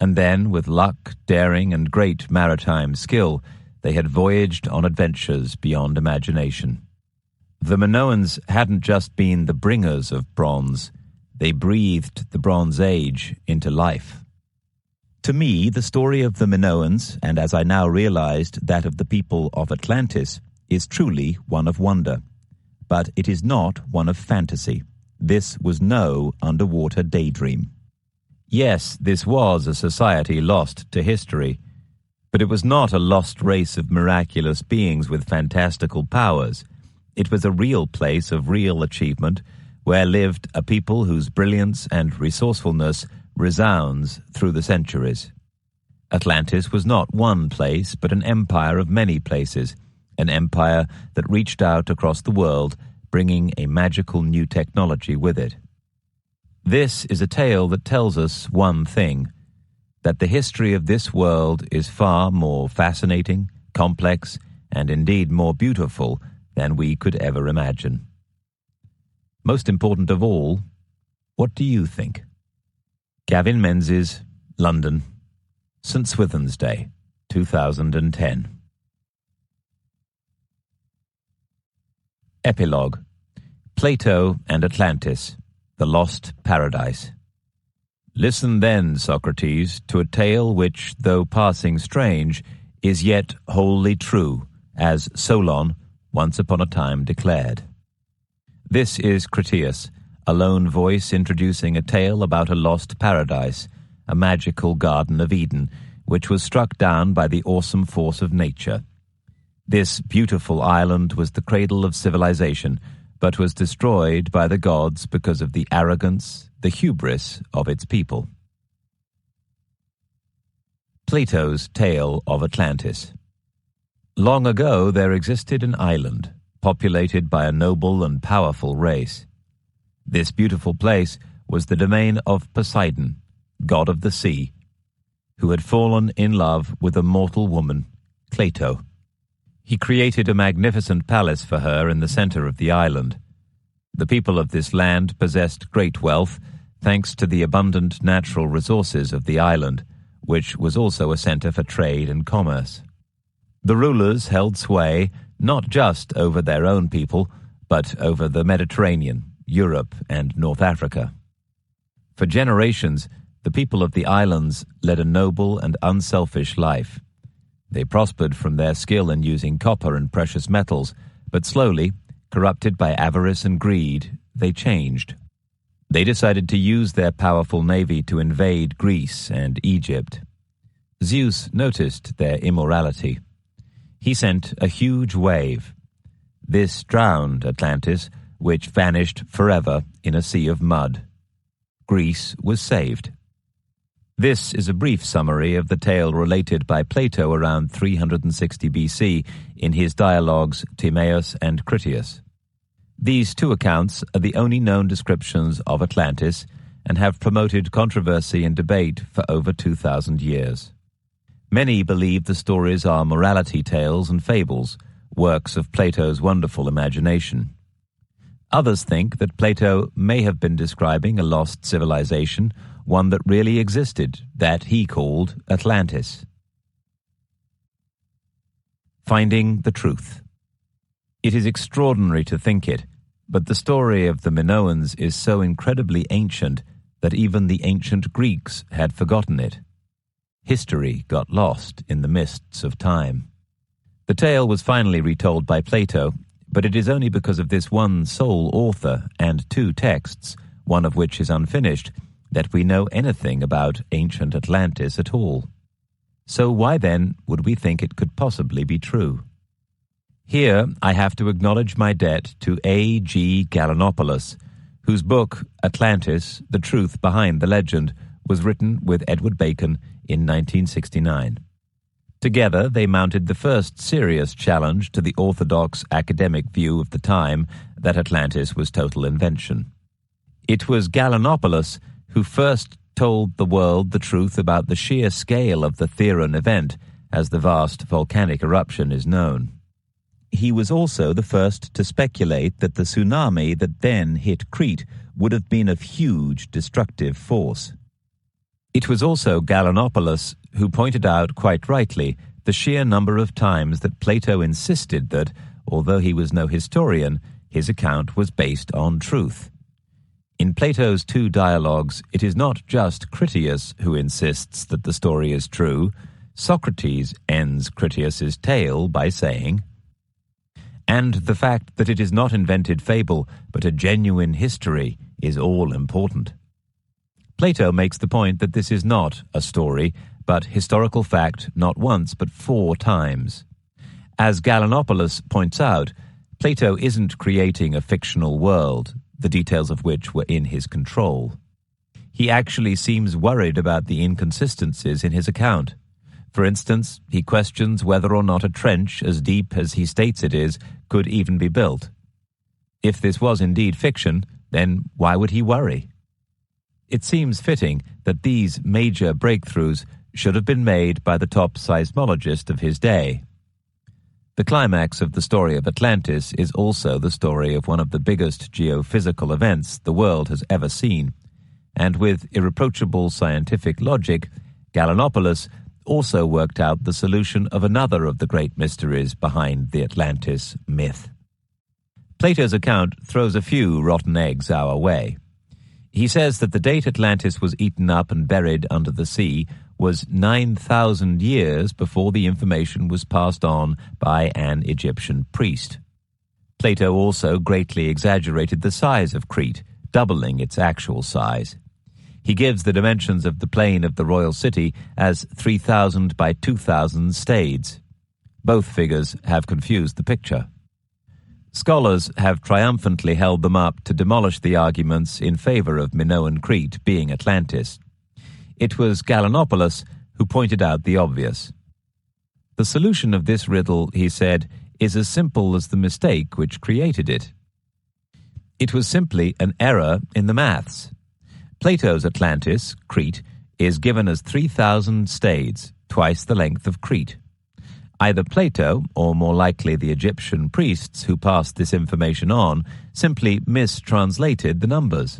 and then, with luck, daring, and great maritime skill, they had voyaged on adventures beyond imagination. The Minoans hadn't just been the bringers of bronze, they breathed the Bronze Age into life. To me, the story of the Minoans, and as I now realized that of the people of Atlantis, is truly one of wonder. But it is not one of fantasy. This was no underwater daydream. Yes, this was a society lost to history, but it was not a lost race of miraculous beings with fantastical powers. It was a real place of real achievement, where lived a people whose brilliance and resourcefulness resounds through the centuries. Atlantis was not one place, but an empire of many places, an empire that reached out across the world, bringing a magical new technology with it. This is a tale that tells us one thing, that the history of this world is far more fascinating, complex, and indeed more beautiful than we could ever imagine. Most important of all, what do you think? Gavin Menzies, London, St. Swithin's Day, 2010. Epilogue. Plato and Atlantis, the Lost Paradise. Listen then, Socrates, to a tale which, though passing strange, is yet wholly true, as Solon once upon a time declared. This is Critias, a lone voice introducing a tale about a lost paradise, a magical Garden of Eden, which was struck down by the awesome force of nature. This beautiful island was the cradle of civilization, but was destroyed by the gods because of the arrogance, the hubris of its people. Plato's Tale of Atlantis. Long ago there existed an island, populated by a noble and powerful race. This beautiful place was the domain of Poseidon, god of the sea, who had fallen in love with a mortal woman, Cleito. He created a magnificent palace for her in the center of the island. The people of this land possessed great wealth, thanks to the abundant natural resources of the island, which was also a center for trade and commerce. The rulers held sway not just over their own people, but over the Mediterranean, Europe, and North Africa. For generations, the people of the islands led a noble and unselfish life. They prospered from their skill in using copper and precious metals, but slowly, corrupted by avarice and greed, they changed. They decided to use their powerful navy to invade Greece and Egypt. Zeus noticed their immorality. He sent a huge wave. This drowned Atlantis, which vanished forever in a sea of mud. Greece was saved. This is a brief summary of the tale related by Plato around 360 BC in his dialogues Timaeus and Critias. These two accounts are the only known descriptions of Atlantis and have promoted controversy and debate for over 2,000 years. Many believe the stories are morality tales and fables, works of Plato's wonderful imagination. Others think that Plato may have been describing a lost civilization, one that really existed, that he called Atlantis. Finding the truth. It is extraordinary to think it, but the story of the Minoans is so incredibly ancient that even the ancient Greeks had forgotten it. History got lost in the mists of time. The tale was finally retold by Plato, but it is only because of this one sole author and two texts, one of which is unfinished, that we know anything about ancient Atlantis at all. So why then would we think it could possibly be true? Here I have to acknowledge my debt to A. G. Gallinopoulos, whose book, Atlantis, The Truth Behind the Legend, was written with Edward Bacon in 1969. Together, they mounted the first serious challenge to the orthodox academic view of the time that Atlantis was total invention. It was Gallinopoulos who first told the world the truth about the sheer scale of the Theron event, as the vast volcanic eruption is known. He was also the first to speculate that the tsunami that then hit Crete would have been of huge destructive force. It was also Gallinopoulos who pointed out quite rightly the sheer number of times that Plato insisted that, although he was no historian, his account was based on truth. In Plato's two dialogues, it is not just Critias who insists that the story is true. Socrates ends Critias's tale by saying, "And the fact that it is not invented fable, but a genuine history, is all important." Plato makes the point that this is not a story, but historical fact not once but 4 times. As Gallinopoulos points out, Plato isn't creating a fictional world, the details of which were in his control. He actually seems worried about the inconsistencies in his account. For instance, he questions whether or not a trench as deep as he states it is could even be built. If this was indeed fiction, then why would he worry? It seems fitting that these major breakthroughs should have been made by the top seismologist of his day. The climax of the story of Atlantis is also the story of one of the biggest geophysical events the world has ever seen, and with irreproachable scientific logic, Gallinopoulos also worked out the solution of another of the great mysteries behind the Atlantis myth. Plato's account throws a few rotten eggs our way. He says that the date Atlantis was eaten up and buried under the sea was 9,000 years before the information was passed on by an Egyptian priest. Plato also greatly exaggerated the size of Crete, doubling its actual size. He gives the dimensions of the plain of the royal city as 3,000 by 2,000 stades. Both figures have confused the picture. Scholars have triumphantly held them up to demolish the arguments in favor of Minoan Crete being Atlantis. It was Gallinopoulos who pointed out the obvious. The solution of this riddle, he said, is as simple as the mistake which created it. It was simply an error in the maths. Plato's Atlantis, Crete, is given as 3,000 stades, twice the length of Crete. Either Plato, or more likely the Egyptian priests who passed this information on, simply mistranslated the numbers.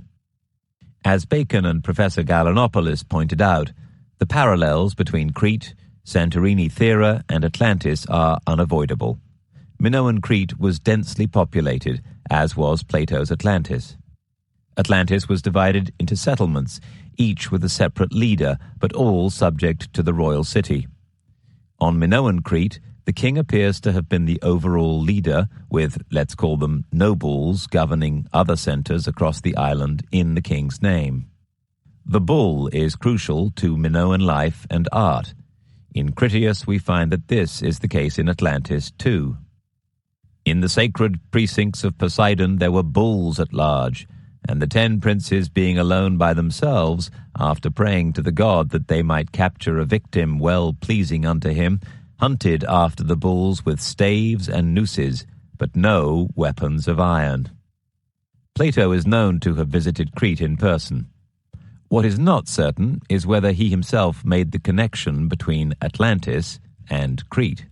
As Bacon and Professor Gallinopoulos pointed out, the parallels between Crete, Santorini Thera, and Atlantis are unavoidable. Minoan Crete was densely populated, as was Plato's Atlantis. Atlantis was divided into settlements, each with a separate leader, but all subject to the royal city. On Minoan Crete, the king appears to have been the overall leader, with, let's call them, nobles governing other centers across the island in the king's name. The bull is crucial to Minoan life and art. In Critias we find that this is the case in Atlantis too. In the sacred precincts of Poseidon there were bulls at large, and the 10 princes being alone by themselves, after praying to the god that they might capture a victim well-pleasing unto him, hunted after the bulls with staves and nooses, but no weapons of iron. Plato is known to have visited Crete in person. What is not certain is whether he himself made the connection between Atlantis and Crete.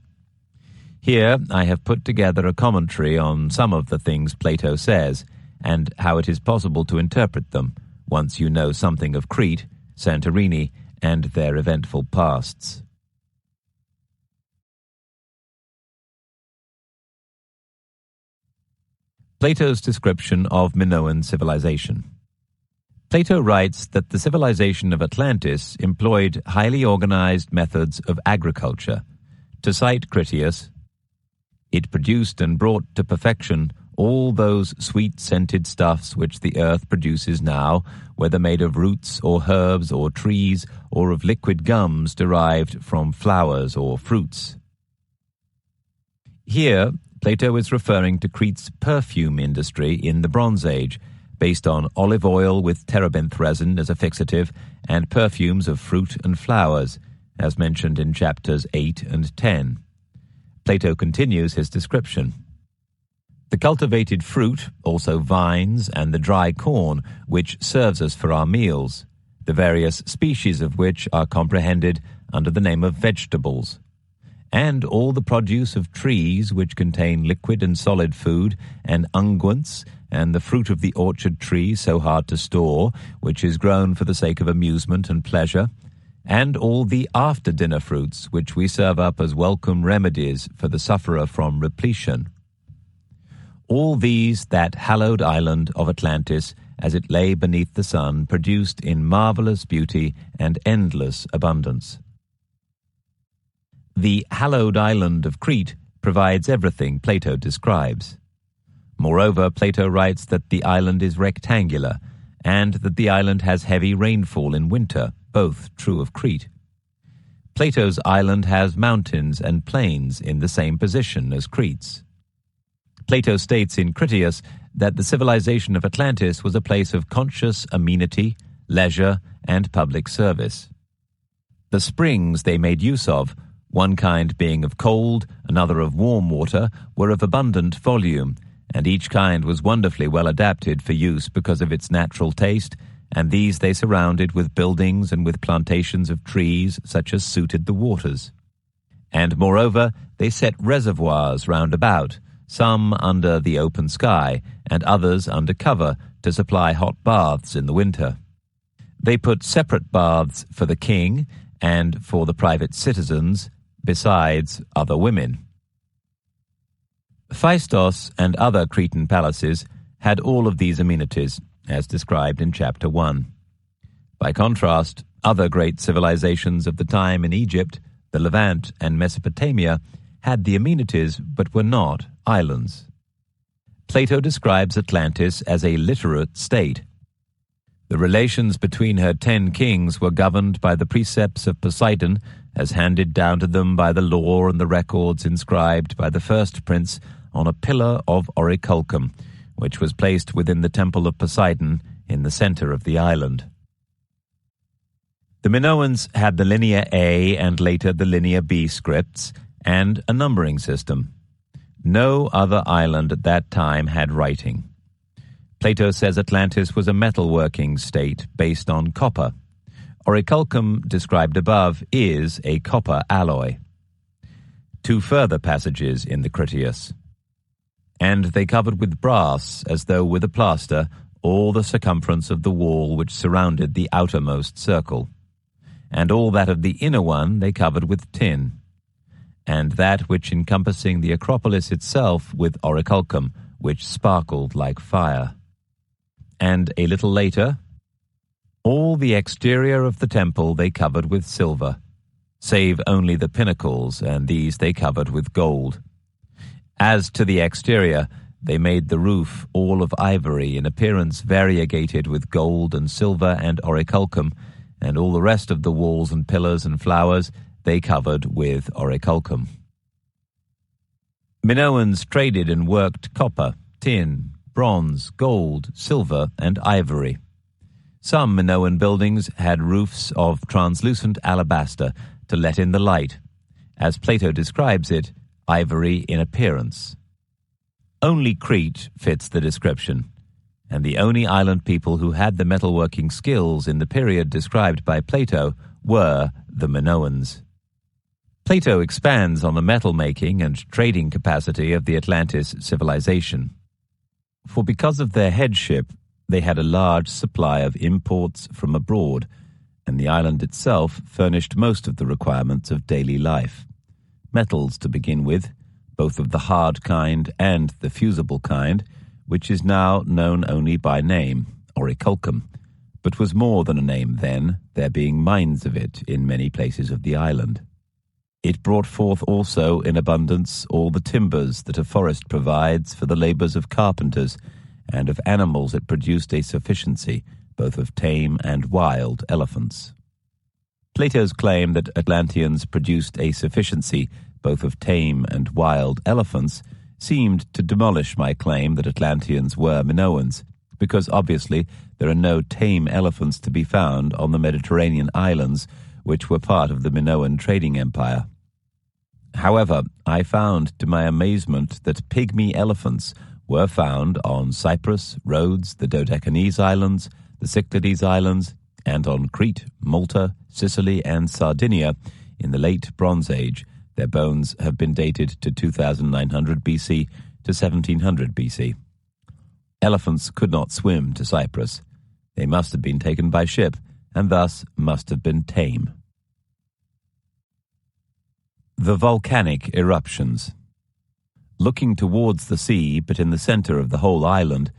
Here I have put together a commentary on some of the things Plato says, and how it is possible to interpret them, once you know something of Crete, Santorini, and their eventful pasts. Plato's description of Minoan civilization. Plato writes that the civilization of Atlantis employed highly organized methods of agriculture. To cite Critias, it produced and brought to perfection all those sweet-scented stuffs which the earth produces now, whether made of roots or herbs or trees, or of liquid gums derived from flowers or fruits. Here, Plato is referring to Crete's perfume industry in the Bronze Age, based on olive oil with terebinth resin as a fixative and perfumes of fruit and flowers, as mentioned in chapters 8 and 10. Plato continues his description. The cultivated fruit, also vines, and the dry corn, which serves us for our meals, the various species of which are comprehended under the name of vegetables, and all the produce of trees which contain liquid and solid food, and unguents, and the fruit of the orchard tree so hard to store, which is grown for the sake of amusement and pleasure, and all the after-dinner fruits which we serve up as welcome remedies for the sufferer from repletion. All these that hallowed island of Atlantis, as it lay beneath the sun, produced in marvelous beauty and endless abundance. The hallowed island of Crete provides everything Plato describes. Moreover, Plato writes that the island is rectangular, and that the island has heavy rainfall in winter, both true of Crete. Plato's island has mountains and plains in the same position as Crete's. Plato states in Critias that the civilization of Atlantis was a place of conscious amenity, leisure, and public service. The springs they made use of, one kind being of cold, another of warm water, were of abundant volume, and each kind was wonderfully well adapted for use because of its natural taste, and these they surrounded with buildings and with plantations of trees such as suited the waters. And moreover, they set reservoirs round about, some under the open sky, and others under cover, to supply hot baths in the winter. They put separate baths for the king and for the private citizens, besides other women. Phaistos and other Cretan palaces had all of these amenities, as described in chapter 1. By contrast, other great civilizations of the time in Egypt, the Levant, and Mesopotamia had the amenities but were not islands. Plato describes Atlantis as a literate state. The relations between her 10 kings were governed by the precepts of Poseidon, as handed down to them by the law and the records inscribed by the first prince on a pillar of orichalcum, which was placed within the temple of Poseidon in the center of the island. The Minoans had the Linear A and later the Linear B scripts and a numbering system. No other island at that time had writing. Plato says Atlantis was a metalworking state based on copper. Orichalcum, described above, is a copper alloy. 2 further passages in the Critias. And they covered with brass, as though with a plaster, all the circumference of the wall which surrounded the outermost circle. And all that of the inner one they covered with tin. And that which encompassing the Acropolis itself with orichalcum, which sparkled like fire. And a little later, all the exterior of the temple they covered with silver, save only the pinnacles, and these they covered with gold. As to the exterior, they made the roof all of ivory, in appearance variegated with gold and silver and orichalcum, and all the rest of the walls and pillars and flowers they covered with orichalcum. Minoans traded and worked copper, tin, bronze, gold, silver, and ivory. Some Minoan buildings had roofs of translucent alabaster to let in the light. As Plato describes it, ivory in appearance. Only Crete fits the description. and the only island people who had the metalworking skills in the period described by Plato were the Minoans. Plato expands on the metal-making and trading capacity of the Atlantis civilization. For because of their headship, they had a large supply of imports from abroad, and the island itself furnished most of the requirements of daily life. Metals to begin with, both of the hard kind and the fusible kind, which is now known only by name, auriculcum, but was more than a name then, there being mines of it in many places of the island. It brought forth also in abundance all the timbers that a forest provides for the labours of carpenters, and of animals it produced a sufficiency, both of tame and wild elephants. Plato's claim that Atlanteans produced a sufficiency, both of tame and wild elephants, seemed to demolish my claim that Atlanteans were Minoans, because obviously there are no tame elephants to be found on the Mediterranean islands, which were part of the Minoan trading empire. However, I found to my amazement that pygmy elephants were found on Cyprus, Rhodes, the Dodecanese Islands, the Cyclades Islands, and on Crete, Malta, Sicily, and Sardinia in the late Bronze Age. Their bones have been dated to 2900 BC to 1700 BC. Elephants could not swim to Cyprus. They must have been taken by ship, and thus must have been tame. The volcanic eruptions. Looking towards the sea, but in the centre of the whole island,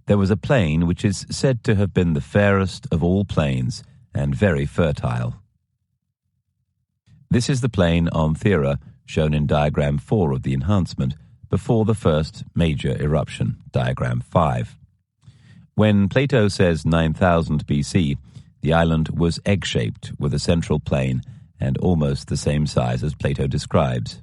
there was a plain which is said to have been the fairest of all plains, and very fertile. This is the plain on Thera, shown in diagram 4 of the enhancement, before the first major eruption, diagram 5. When Plato says 9000 BC, the island was egg-shaped with a central plain and almost the same size as Plato describes.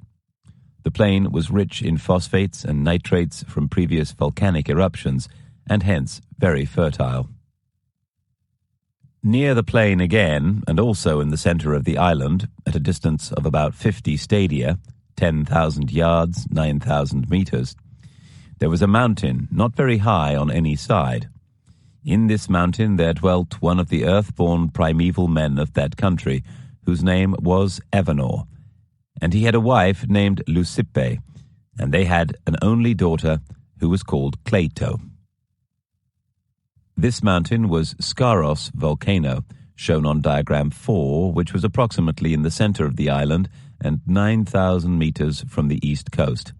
The plain was rich in phosphates and nitrates from previous volcanic eruptions, and hence very fertile. Near the plain again, and also in the centre of the island, at a distance of about 50 stadia, 10,000 yards, 9,000 meters, there was a mountain not very high on any side. In this mountain there dwelt one of the earth-born primeval men of that country, whose name was Evenor, and he had a wife named Leucippe, and they had an only daughter who was called Cleito. This mountain was Scaros volcano, shown on diagram 4, which was approximately in the center of the island and 9,000 meters from the east coast.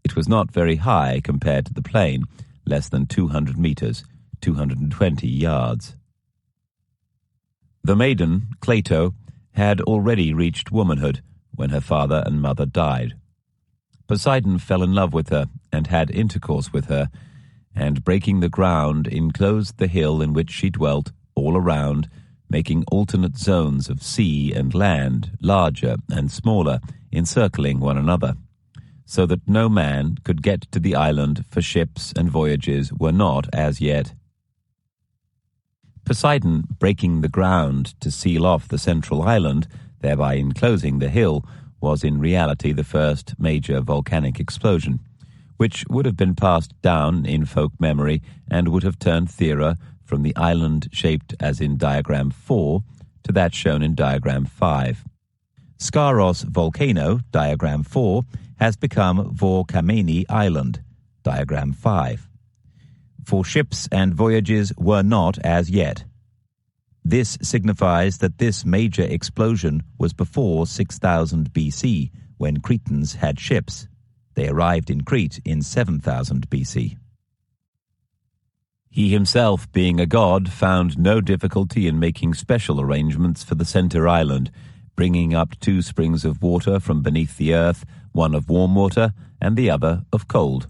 It was not very high compared to the plain, less than 200 meters, 220 yards. The maiden, Cleito, had already reached womanhood when her father and mother died. Poseidon fell in love with her and had intercourse with her, and breaking the ground enclosed the hill in which she dwelt all around, making alternate zones of sea and land, larger and smaller, encircling one another, so that no man could get to the island, for ships and voyages were not as yet. Poseidon, breaking the ground to seal off the central island, thereby enclosing the hill, was in reality the first major volcanic explosion, which would have been passed down in folk memory and would have turned Thera from the island shaped as in diagram 4 to that shown in diagram 5. Scaros volcano, diagram 4, has become Vorkameni Island, diagram 5. For ships and voyages were not as yet. This signifies that this major explosion was before 6000 BC, when Cretans had ships. They arrived in Crete in 7000 BC. He himself, being a god, found no difficulty in making special arrangements for the center island, bringing up 2 springs of water from beneath the earth, one of warm water and the other of cold.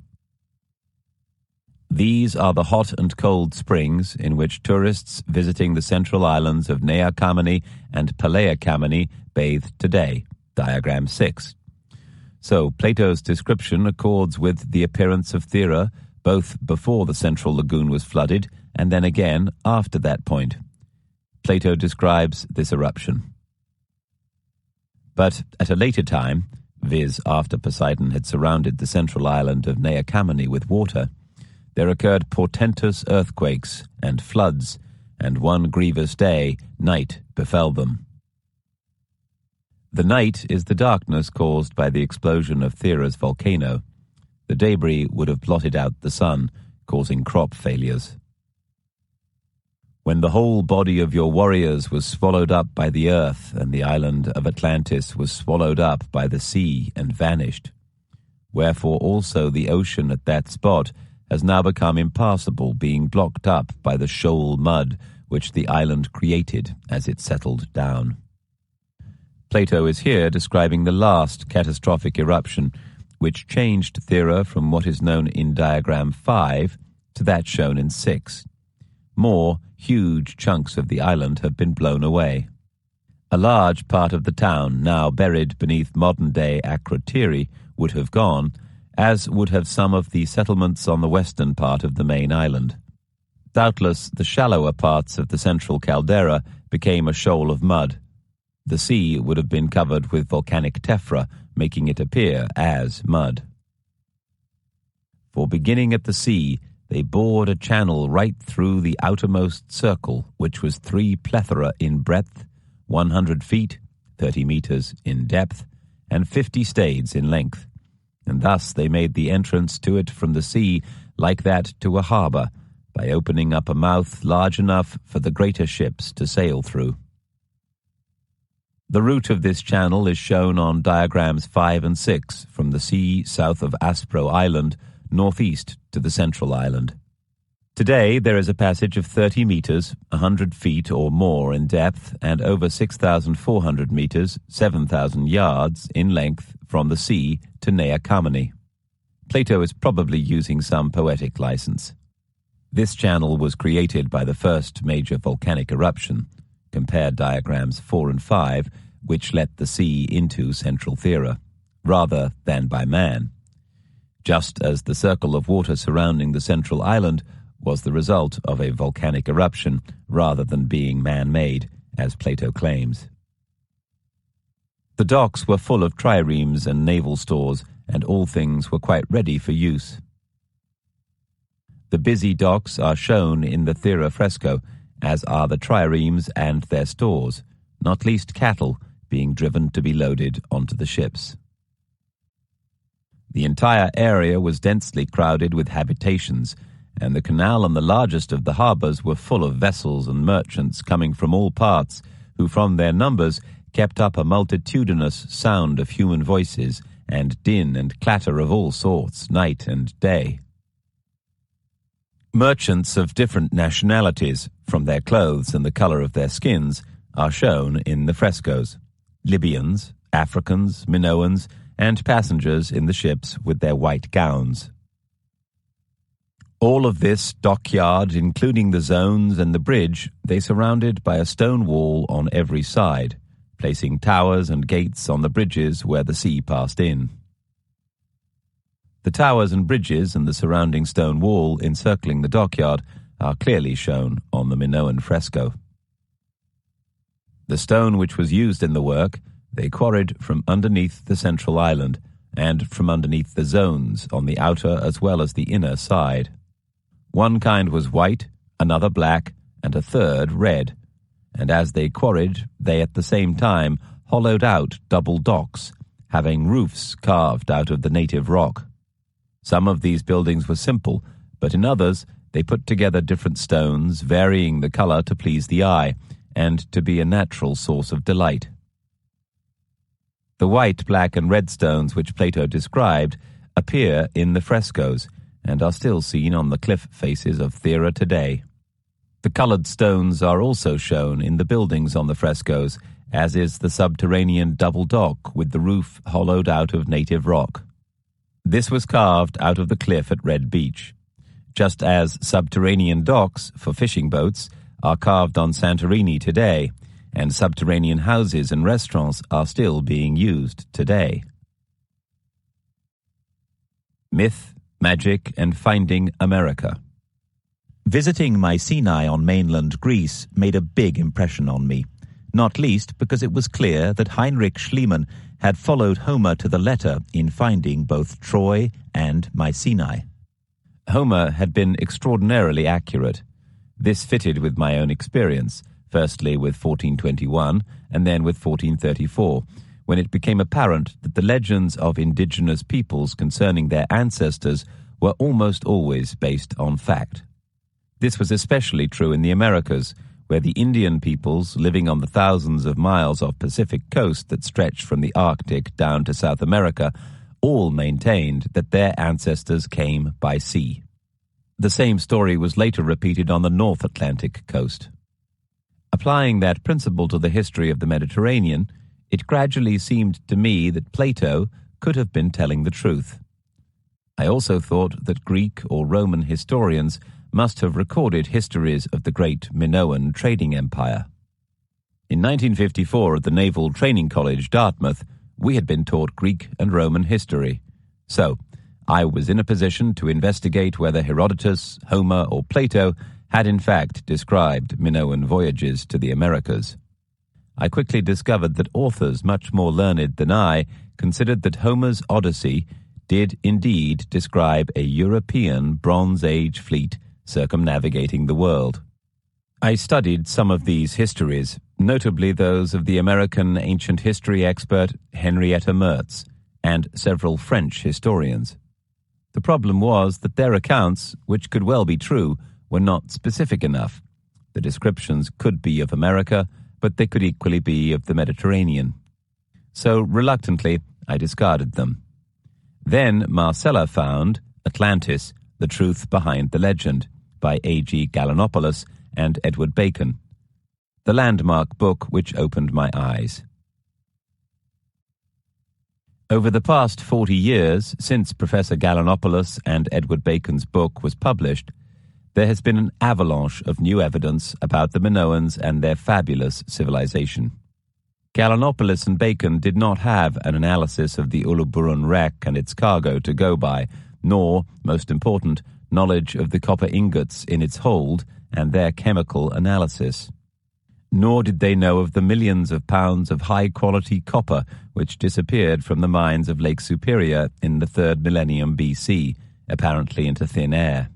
These are the hot and cold springs in which tourists visiting the central islands of Nea Kamenni and Pelea Kamenni bathe today, diagram 6. So Plato's description accords with the appearance of Thera both before the central lagoon was flooded and then again after that point. Plato describes this eruption. But at a later time, viz. After Poseidon had surrounded the central island of Nea Kamenni with water, there occurred portentous earthquakes and floods, and one grievous day, night befell them. The night is the darkness caused by the explosion of Thera's volcano. The debris would have blotted out the sun, causing crop failures. When the whole body of your warriors was swallowed up by the earth, and the island of Atlantis was swallowed up by the sea and vanished, wherefore also the ocean at that spot has now become impassable, being blocked up by the shoal mud which the island created as it settled down. Plato is here describing the last catastrophic eruption, which changed Thera from what is known in diagram 5 to that shown in 6. More huge chunks of the island have been blown away. A large part of the town, now buried beneath modern-day Akrotiri, would have gone, as would have some of the settlements on the western part of the main island. Doubtless, the shallower parts of the central caldera became a shoal of mud. The sea would have been covered with volcanic tephra, making it appear as mud. For beginning at the sea, they bored a channel right through the outermost circle, which was 3 plethora in breadth, 100 feet, 30 meters in depth, and 50 stades in length. And thus they made the entrance to it from the sea like that to a harbor, by opening up a mouth large enough for the greater ships to sail through. The route of this channel is shown on diagrams 5 and 6, from the sea south of Aspro Island, northeast to the central island. Today there is a passage of 30 meters, 100 feet or more in depth, and over 6,400 meters, 7,000 yards in length from the sea to Nea Kamenni. Plato is probably using some poetic license. This channel was created by the first major volcanic eruption. Compare diagrams 4 and 5, which let the sea into central Thera, rather than by man. Just as the circle of water surrounding the central island was the result of a volcanic eruption rather than being man-made, as Plato claims. The docks were full of triremes and naval stores, and all things were quite ready for use. The busy docks are shown in the Thera fresco, as are the triremes and their stores, not least cattle being driven to be loaded onto the ships. The entire area was densely crowded with habitations, and the canal and the largest of the harbors were full of vessels and merchants coming from all parts, who from their numbers kept up a multitudinous sound of human voices and din and clatter of all sorts, night and day. Merchants of different nationalities, from their clothes and the color of their skins, are shown in the frescoes. Libyans, Africans, Minoans, and passengers in the ships with their white gowns. All of this dockyard, including the zones and the bridge, they surrounded by a stone wall on every side, placing towers and gates on the bridges where the sea passed in. The towers and bridges and the surrounding stone wall encircling the dockyard are clearly shown on the Minoan fresco. The stone which was used in the work they quarried from underneath the central island and from underneath the zones on the outer as well as the inner side. One kind was white, another black, and a third red, and as they quarried, they at the same time hollowed out double docks, having roofs carved out of the native rock. Some of these buildings were simple, but in others they put together different stones, varying the color to please the eye, and to be a natural source of delight. The white, black, and red stones which Plato described appear in the frescoes, and are still seen on the cliff faces of Thera today. The colored stones are also shown in the buildings on the frescoes, as is the subterranean double dock with the roof hollowed out of native rock. This was carved out of the cliff at Red Beach, just as subterranean docks for fishing boats are carved on Santorini today, and subterranean houses and restaurants are still being used today. Myth, Magic, and Finding America. Visiting Mycenae on mainland Greece made a big impression on me, not least because it was clear that Heinrich Schliemann had followed Homer to the letter in finding both Troy and Mycenae. Homer had been extraordinarily accurate. This fitted with my own experience, firstly with 1421 and then with 1434, when it became apparent that the legends of indigenous peoples concerning their ancestors were almost always based on fact. This was especially true in the Americas, where the Indian peoples living on the thousands of miles of Pacific coast that stretched from the Arctic down to South America all maintained that their ancestors came by sea. The same story was later repeated on the North Atlantic coast. Applying that principle to the history of the Mediterranean, it gradually seemed to me that Plato could have been telling the truth. I also thought that Greek or Roman historians must have recorded histories of the great Minoan trading empire. In 1954 at the Naval Training College, Dartmouth, we had been taught Greek and Roman history. So, I was in a position to investigate whether Herodotus, Homer, or Plato had in fact described Minoan voyages to the Americas. I quickly discovered that authors much more learned than I considered that Homer's Odyssey did indeed describe a European Bronze Age fleet circumnavigating the world. I studied some of these histories, notably those of the American ancient history expert Henrietta Mertz and several French historians. The problem was that their accounts, which could well be true, were not specific enough. The descriptions could be of America, but they could equally be of the Mediterranean. So, reluctantly, I discarded them. Then Marcella found Atlantis, The Truth Behind the Legend, by A.G. Gallinopoulos and Edward Bacon, the landmark book which opened my eyes. Over the past 40 years, since Professor Gallinopoulos and Edward Bacon's book was published, there has been an avalanche of new evidence about the Minoans and their fabulous civilization. Gallinopoulos and Bacon did not have an analysis of the Uluburun wreck and its cargo to go by, nor, most important, knowledge of the copper ingots in its hold and their chemical analysis. Nor did they know of the millions of pounds of high-quality copper which disappeared from the mines of Lake Superior in the 3rd millennium BC, apparently into thin air.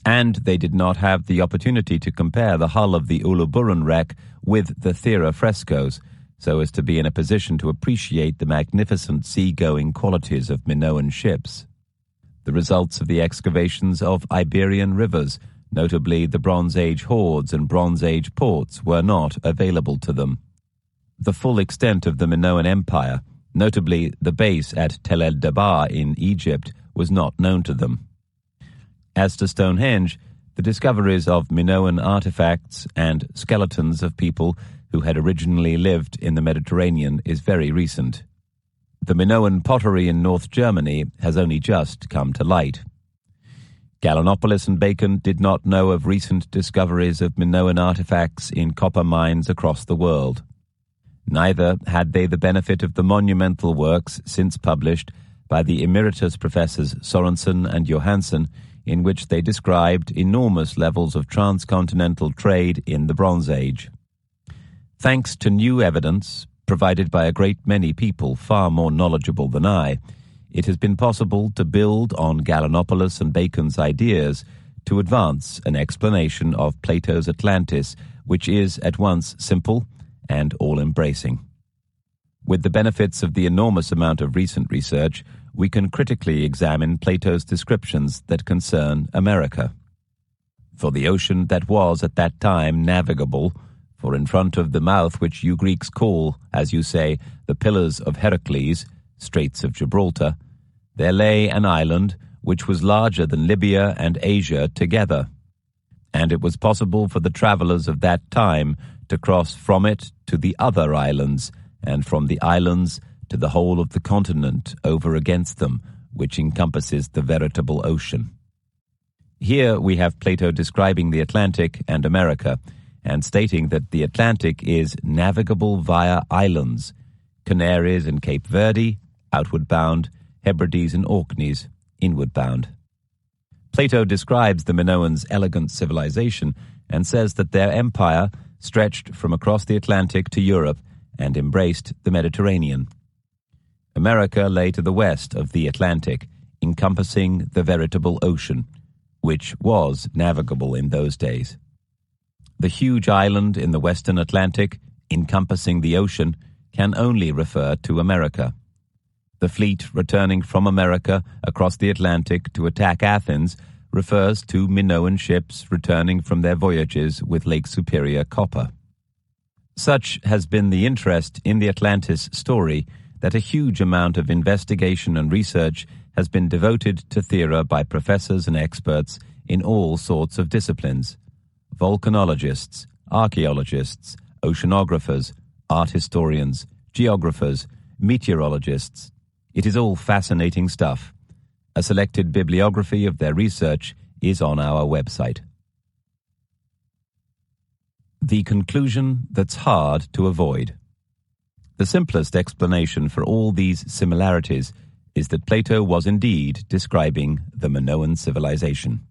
And they did not have the opportunity to compare the hull of the Uluburun wreck with the Thera frescoes, so as to be in a position to appreciate the magnificent sea-going qualities of Minoan ships. The results of the excavations of Iberian rivers, notably the Bronze Age hoards and Bronze Age ports, were not available to them. The full extent of the Minoan Empire, notably the base at Tel el-Dabar in Egypt, was not known to them. As to Stonehenge, the discoveries of Minoan artifacts and skeletons of people who had originally lived in the Mediterranean is very recent. The Minoan pottery in North Germany has only just come to light. Gallinopoulos and Bacon did not know of recent discoveries of Minoan artifacts in copper mines across the world. Neither had they the benefit of the monumental works since published by the emeritus professors Sorensen and Johansson, in which they described enormous levels of transcontinental trade in the Bronze Age. Thanks to new evidence, provided by a great many people far more knowledgeable than I, it has been possible to build on Gallinopoulos and Bacon's ideas to advance an explanation of Plato's Atlantis, which is at once simple and all-embracing. With the benefits of the enormous amount of recent research, we can critically examine Plato's descriptions that concern America. For the ocean that was at that time navigable, for in front of the mouth which you Greeks call, as you say, the Pillars of Heracles, Straits of Gibraltar, there lay an island which was larger than Libya and Asia together, and it was possible for the travelers of that time to cross from it to the other islands, and from the islands to the whole of the continent over against them, which encompasses the veritable ocean. Here we have Plato describing the Atlantic and America, and stating that the Atlantic is navigable via islands, Canaries and Cape Verde, outward bound, Hebrides and Orkneys, inward bound. Plato describes the Minoans' elegant civilization and says that their empire stretched from across the Atlantic to Europe and embraced the Mediterranean. America lay to the west of the Atlantic, encompassing the veritable ocean, which was navigable in those days. The huge island in the western Atlantic, encompassing the ocean, can only refer to America. The fleet returning from America across the Atlantic to attack Athens refers to Minoan ships returning from their voyages with Lake Superior copper. Such has been the interest in the Atlantis story that a huge amount of investigation and research has been devoted to Thera by professors and experts in all sorts of disciplines: volcanologists, archaeologists, oceanographers, art historians, geographers, meteorologists. It is all fascinating stuff. A selected bibliography of their research is on our website. The conclusion that's hard to avoid. The simplest explanation for all these similarities is that Plato was indeed describing the Minoan civilization.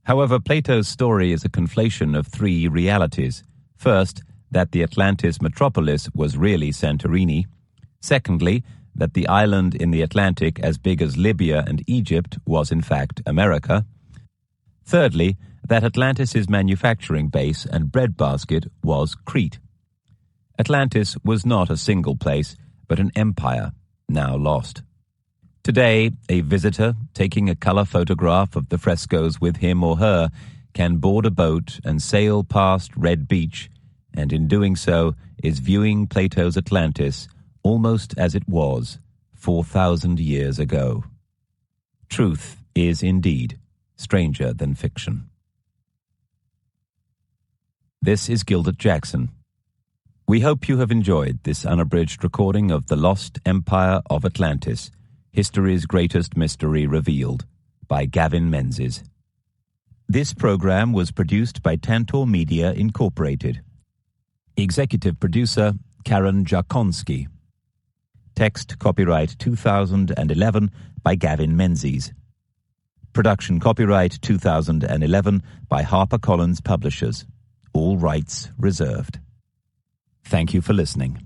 However, Plato's story is a conflation of three realities. First, that the Atlantis metropolis was really Santorini. Secondly, that the island in the Atlantic as big as Libya and Egypt was in fact America. Thirdly, that Atlantis's manufacturing base and breadbasket was Crete. Atlantis was not a single place, but an empire, now lost. Today, a visitor taking a color photograph of the frescoes with him or her can board a boat and sail past Red Beach, and in doing so is viewing Plato's Atlantis almost as it was 4,000 years ago. Truth is indeed stranger than fiction. This is Gilbert Jackson. We hope you have enjoyed this unabridged recording of The Lost Empire of Atlantis, History's Greatest Mystery Revealed, by Gavin Menzies. This program was produced by Tantor Media Incorporated. Executive producer, Karen Jakonski. Text copyright 2011 by Gavin Menzies. Production copyright 2011 by HarperCollins Publishers. All rights reserved. Thank you for listening.